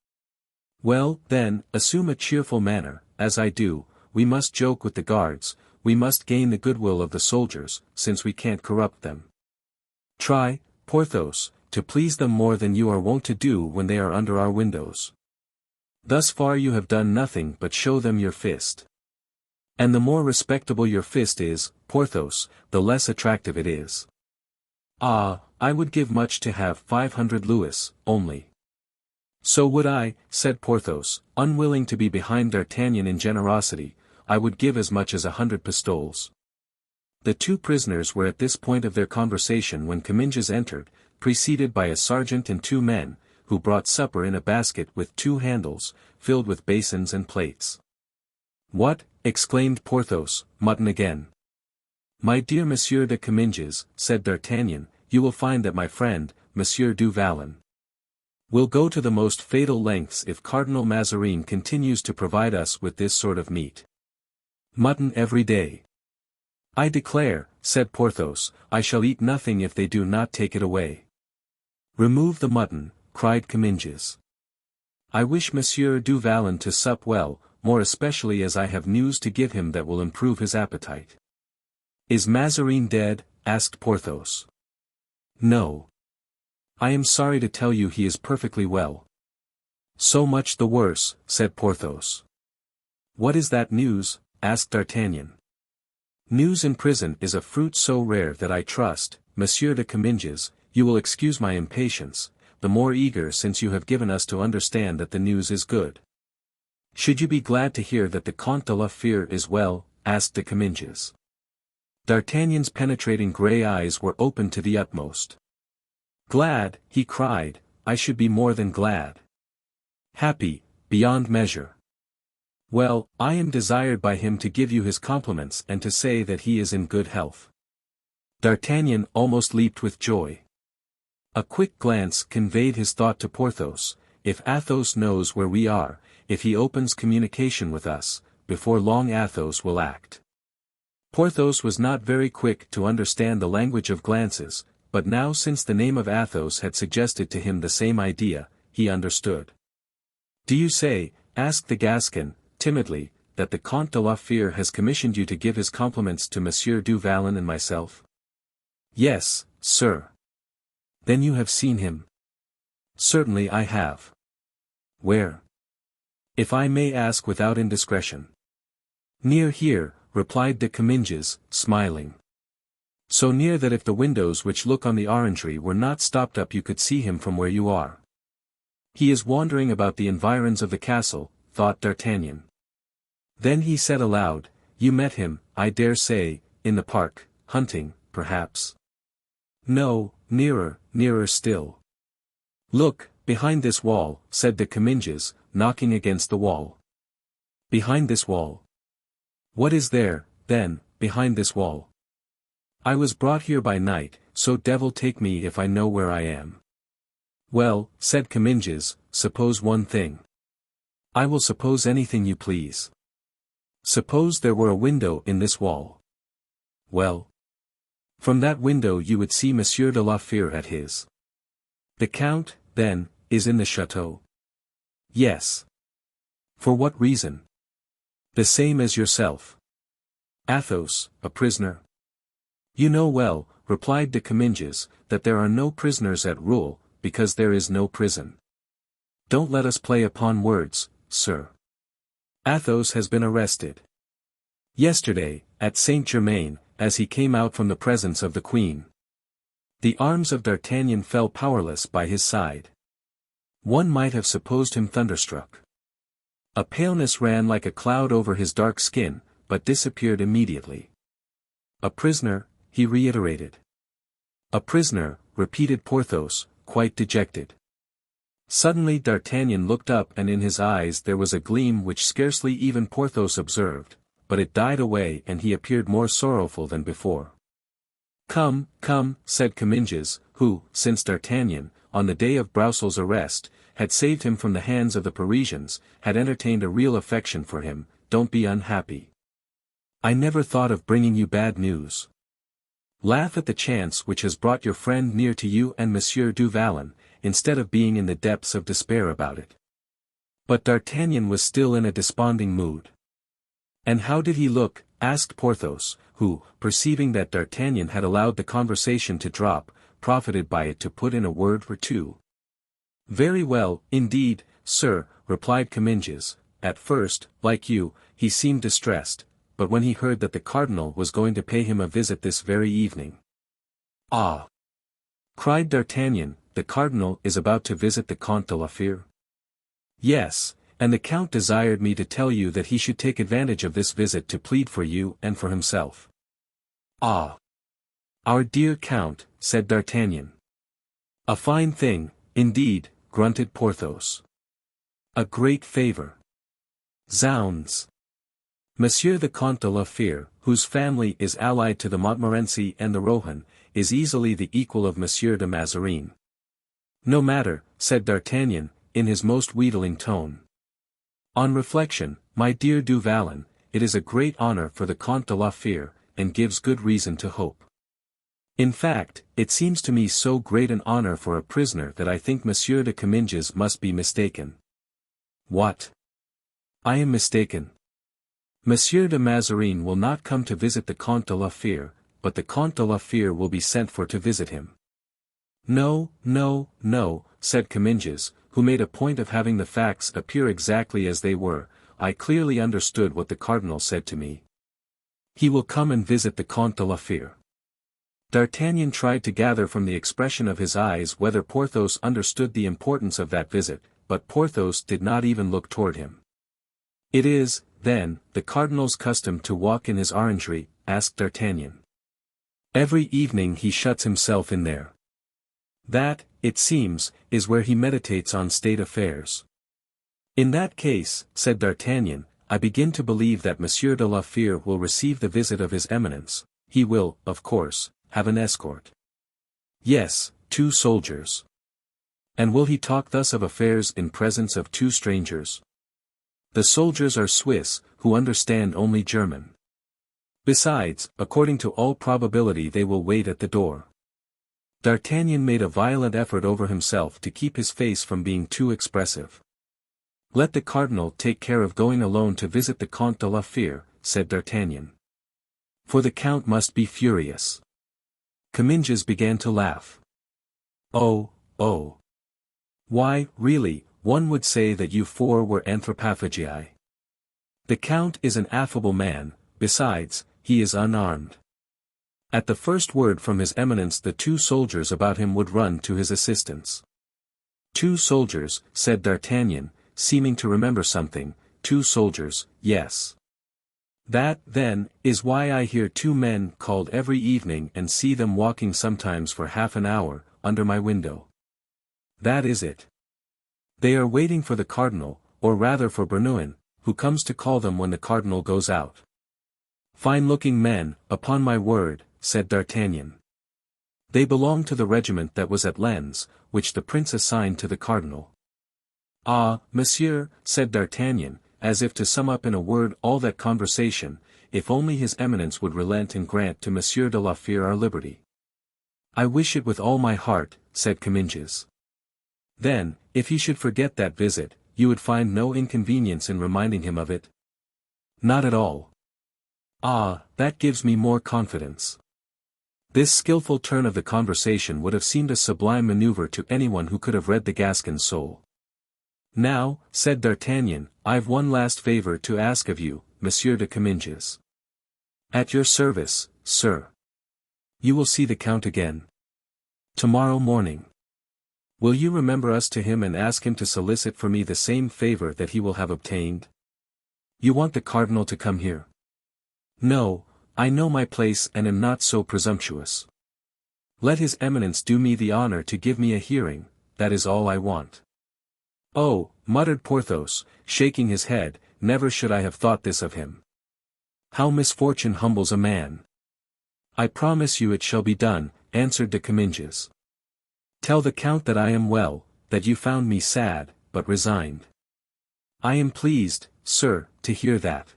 Well, then, assume a cheerful manner, as I do, we must joke with the guards, we must gain the goodwill of the soldiers, since we can't corrupt them. Try, Porthos, to please them more than you are wont to do when they are under our windows. Thus far you have done nothing but show them your fist. And the more respectable your fist is, Porthos, the less attractive it is. Ah, I would give much to have 500 louis, only. So would I, said Porthos, unwilling to be behind D'Artagnan in generosity, I would give as much as 100 pistoles. The 2 prisoners were at this point of their conversation when Comminges entered, preceded by a sergeant and 2 men, who brought supper in a basket with 2 handles, filled with basins and plates. What? Exclaimed Porthos, mutton again. My dear Monsieur de Comminges, said D'Artagnan, you will find that my friend, Monsieur du Vallon, will go to the most fatal lengths if Cardinal Mazarin continues to provide us with this sort of meat. Mutton every day. I declare, said Porthos, I shall eat nothing if they do not take it away. Remove the mutton, cried Comminges. I wish Monsieur du Vallon to sup well, more especially as I have news to give him that will improve his appetite. Is Mazarin dead? Asked Porthos. No. I am sorry to tell you he is perfectly well. So much the worse, said Porthos. What is that news? Asked D'Artagnan. News in prison is a fruit so rare that I trust, Monsieur de Comminges, you will excuse my impatience, the more eager since you have given us to understand that the news is good. Should you be glad to hear that the Comte de la Fere is well? Asked de Comminges. D'Artagnan's penetrating grey eyes were opened to the utmost. Glad, he cried, I should be more than glad. Happy, beyond measure. Well, I am desired by him to give you his compliments and to say that he is in good health. D'Artagnan almost leaped with joy. A quick glance conveyed his thought to Porthos. If Athos knows where we are, if he opens communication with us, before long Athos will act. Porthos was not very quick to understand the language of glances, but now since the name of Athos had suggested to him the same idea, he understood. Do you say, asked the Gascon, timidly, that the Comte de la Fere has commissioned you to give his compliments to Monsieur du Vallon and myself? Yes, sir. Then you have seen him? Certainly I have. Where? If I may ask without indiscretion. Near here, replied de Comminges, smiling. So near that if the windows which look on the orangery were not stopped up you could see him from where you are. He is wandering about the environs of the castle, thought D'Artagnan. Then he said aloud, you met him, I dare say, in the park, hunting, perhaps. No, nearer still. Look, behind this wall, said de Comminges, knocking against the wall. Behind this wall. What is there, then, behind this wall? I was brought here by night, so devil take me if I know where I am. Well, said Comminges, suppose one thing. I will suppose anything you please. Suppose there were a window in this wall. Well? From that window you would see Monsieur de la Fere at his. The Count, then, is in the chateau? Yes. For what reason? The same as yourself. Athos, a prisoner? You know well, replied de Comminges, that there are no prisoners at Rouen, because there is no prison. Don't let us play upon words, sir. Athos has been arrested. Yesterday, at Saint-Germain, as he came out from the presence of the Queen. The arms of D'Artagnan fell powerless by his side. One might have supposed him thunderstruck. A paleness ran like a cloud over his dark skin, but disappeared immediately. A prisoner, he reiterated. A prisoner, repeated Porthos, quite dejected. Suddenly D'Artagnan looked up and in his eyes there was a gleam which scarcely even Porthos observed, but it died away and he appeared more sorrowful than before. Come, said Comminges, who, since D'Artagnan, on the day of Broussels' arrest, had saved him from the hands of the Parisians, had entertained a real affection for him, don't be unhappy. I never thought of bringing you bad news. Laugh at the chance which has brought your friend near to you and Monsieur du Vallon, instead of being in the depths of despair about it. But D'Artagnan was still in a desponding mood. And how did he look? Asked Porthos, who, perceiving that D'Artagnan had allowed the conversation to drop, profited by it to put in a word or two. Very well, indeed, sir, replied Comminges. At first, like you, he seemed distressed, but when he heard that the cardinal was going to pay him a visit this very evening. Ah! Cried D'Artagnan, the cardinal is about to visit the Comte de la Fere? Yes, and the count desired me to tell you that he should take advantage of this visit to plead for you and for himself. Ah! Our dear count, said D'Artagnan. A fine thing, indeed, grunted Porthos. A great favor. Zounds! Monsieur the Comte de la Fere, whose family is allied to the Montmorency and the Rohan, is easily the equal of Monsieur de Mazarin. No matter, said D'Artagnan, in his most wheedling tone. On reflection, my dear du Vallon, it is a great honor for the Comte de la Fere, and gives good reason to hope. In fact, it seems to me so great an honor for a prisoner that I think Monsieur de Comminges must be mistaken. What? I am mistaken. Monsieur de Mazarin will not come to visit the Comte de la Fere, but the Comte de la Fere will be sent for to visit him. No, said Comminges, who made a point of having the facts appear exactly as they were. I clearly understood what the cardinal said to me. He will come and visit the Comte de la Fere. D'Artagnan tried to gather from the expression of his eyes whether Porthos understood the importance of that visit, but Porthos did not even look toward him. "It is, then, the cardinal's custom to walk in his orangery?" asked D'Artagnan. "Every evening he shuts himself in there. That, it seems, is where he meditates on state affairs." "In that case," said D'Artagnan, "I begin to believe that Monsieur de la Fere will receive the visit of his Eminence. He will, of course, have an escort." "Yes, 2 soldiers." "And will he talk thus of affairs in presence of 2 strangers?" "The soldiers are Swiss, who understand only German. Besides, according to all probability they will wait at the door." D'Artagnan made a violent effort over himself to keep his face from being too expressive. "Let the cardinal take care of going alone to visit the Comte de la Fere," said D'Artagnan. "For the count must be furious." Comminges began to laugh. "Oh, oh. Why, really, one would say that you 4 were anthropophagi. The count is an affable man, besides, he is unarmed." At the first word from his Eminence the 2 soldiers about him would run to his assistance. "2 soldiers," said D'Artagnan, seeming to remember something, "2 soldiers, yes. That, then, is why I hear 2 men called every evening and see them walking sometimes for half an hour, under my window. That is it. They are waiting for the cardinal, or rather for Bernouin, who comes to call them when the cardinal goes out." "Fine-looking men, upon my word," said D'Artagnan. "They belong to the regiment that was at Lens, which the prince assigned to the cardinal." "Ah, monsieur," said D'Artagnan, as if to sum up in a word all that conversation, "if only his Eminence would relent and grant to Monsieur de la Fere our liberty." "I wish it with all my heart," said Comminges. "Then, if he should forget that visit, you would find no inconvenience in reminding him of it?" "Not at all." "Ah, that gives me more confidence." This skillful turn of the conversation would have seemed a sublime maneuver to anyone who could have read the Gascon's soul. "Now," said D'Artagnan, "I've one last favor to ask of you, Monsieur de Comminges." "At your service, sir." "You will see the Count again?" "Tomorrow morning." "Will you remember us to him and ask him to solicit for me the same favor that he will have obtained?" "You want the cardinal to come here?" "No, I know my place and am not so presumptuous. Let his Eminence do me the honor to give me a hearing, that is all I want." "Oh," muttered Porthos, shaking his head, "never should I have thought this of him. How misfortune humbles a man!" "I promise you it shall be done," answered de Comminges. "Tell the Count that I am well, that you found me sad, but resigned." "I am pleased, sir, to hear that.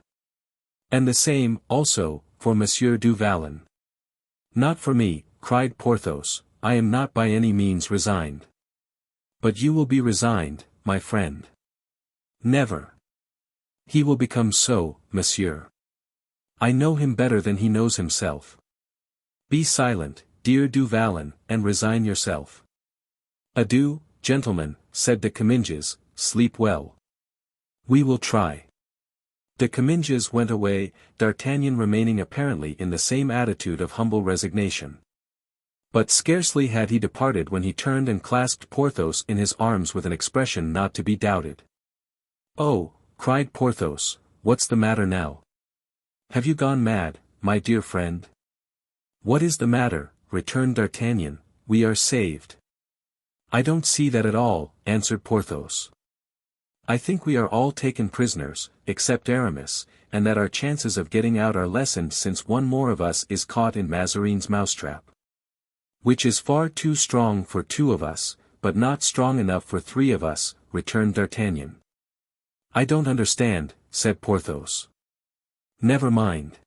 And the same, also, for Monsieur du Vallon." "Not for me," cried Porthos, "I am not by any means resigned." "But you will be resigned, my friend." "Never." "He will become so, monsieur. I know him better than he knows himself. Be silent, dear du Vallon, and resign yourself." "Adieu, gentlemen," said de Comminges, "sleep well." "We will try." De Comminges went away, D'Artagnan remaining apparently in the same attitude of humble resignation. But scarcely had he departed when he turned and clasped Porthos in his arms with an expression not to be doubted. "Oh," cried Porthos, "what's the matter now? Have you gone mad, my dear friend?" "What is the matter?" returned D'Artagnan, "we are saved." "I don't see that at all," answered Porthos. "I think we are all taken prisoners, except Aramis, and that our chances of getting out are lessened since one more of us is caught in Mazarin's mousetrap. Which is far too strong for 2 of us, but not strong enough for 3 of us," returned D'Artagnan. "I don't understand," said Porthos. "Never mind.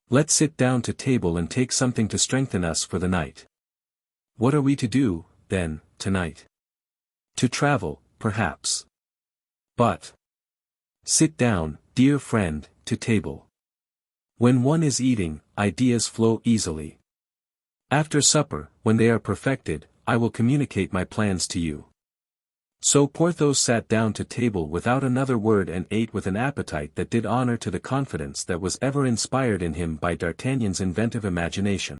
Let's sit down to table and take something to strengthen us for the night." "What are we to do, then, tonight?" "To travel, perhaps." "But sit down, dear friend, to table. When one is eating, ideas flow easily. After supper, when they are perfected, I will communicate my plans to you." So Porthos sat down to table without another word and ate with an appetite that did honor to the confidence that was ever inspired in him by D'Artagnan's inventive imagination.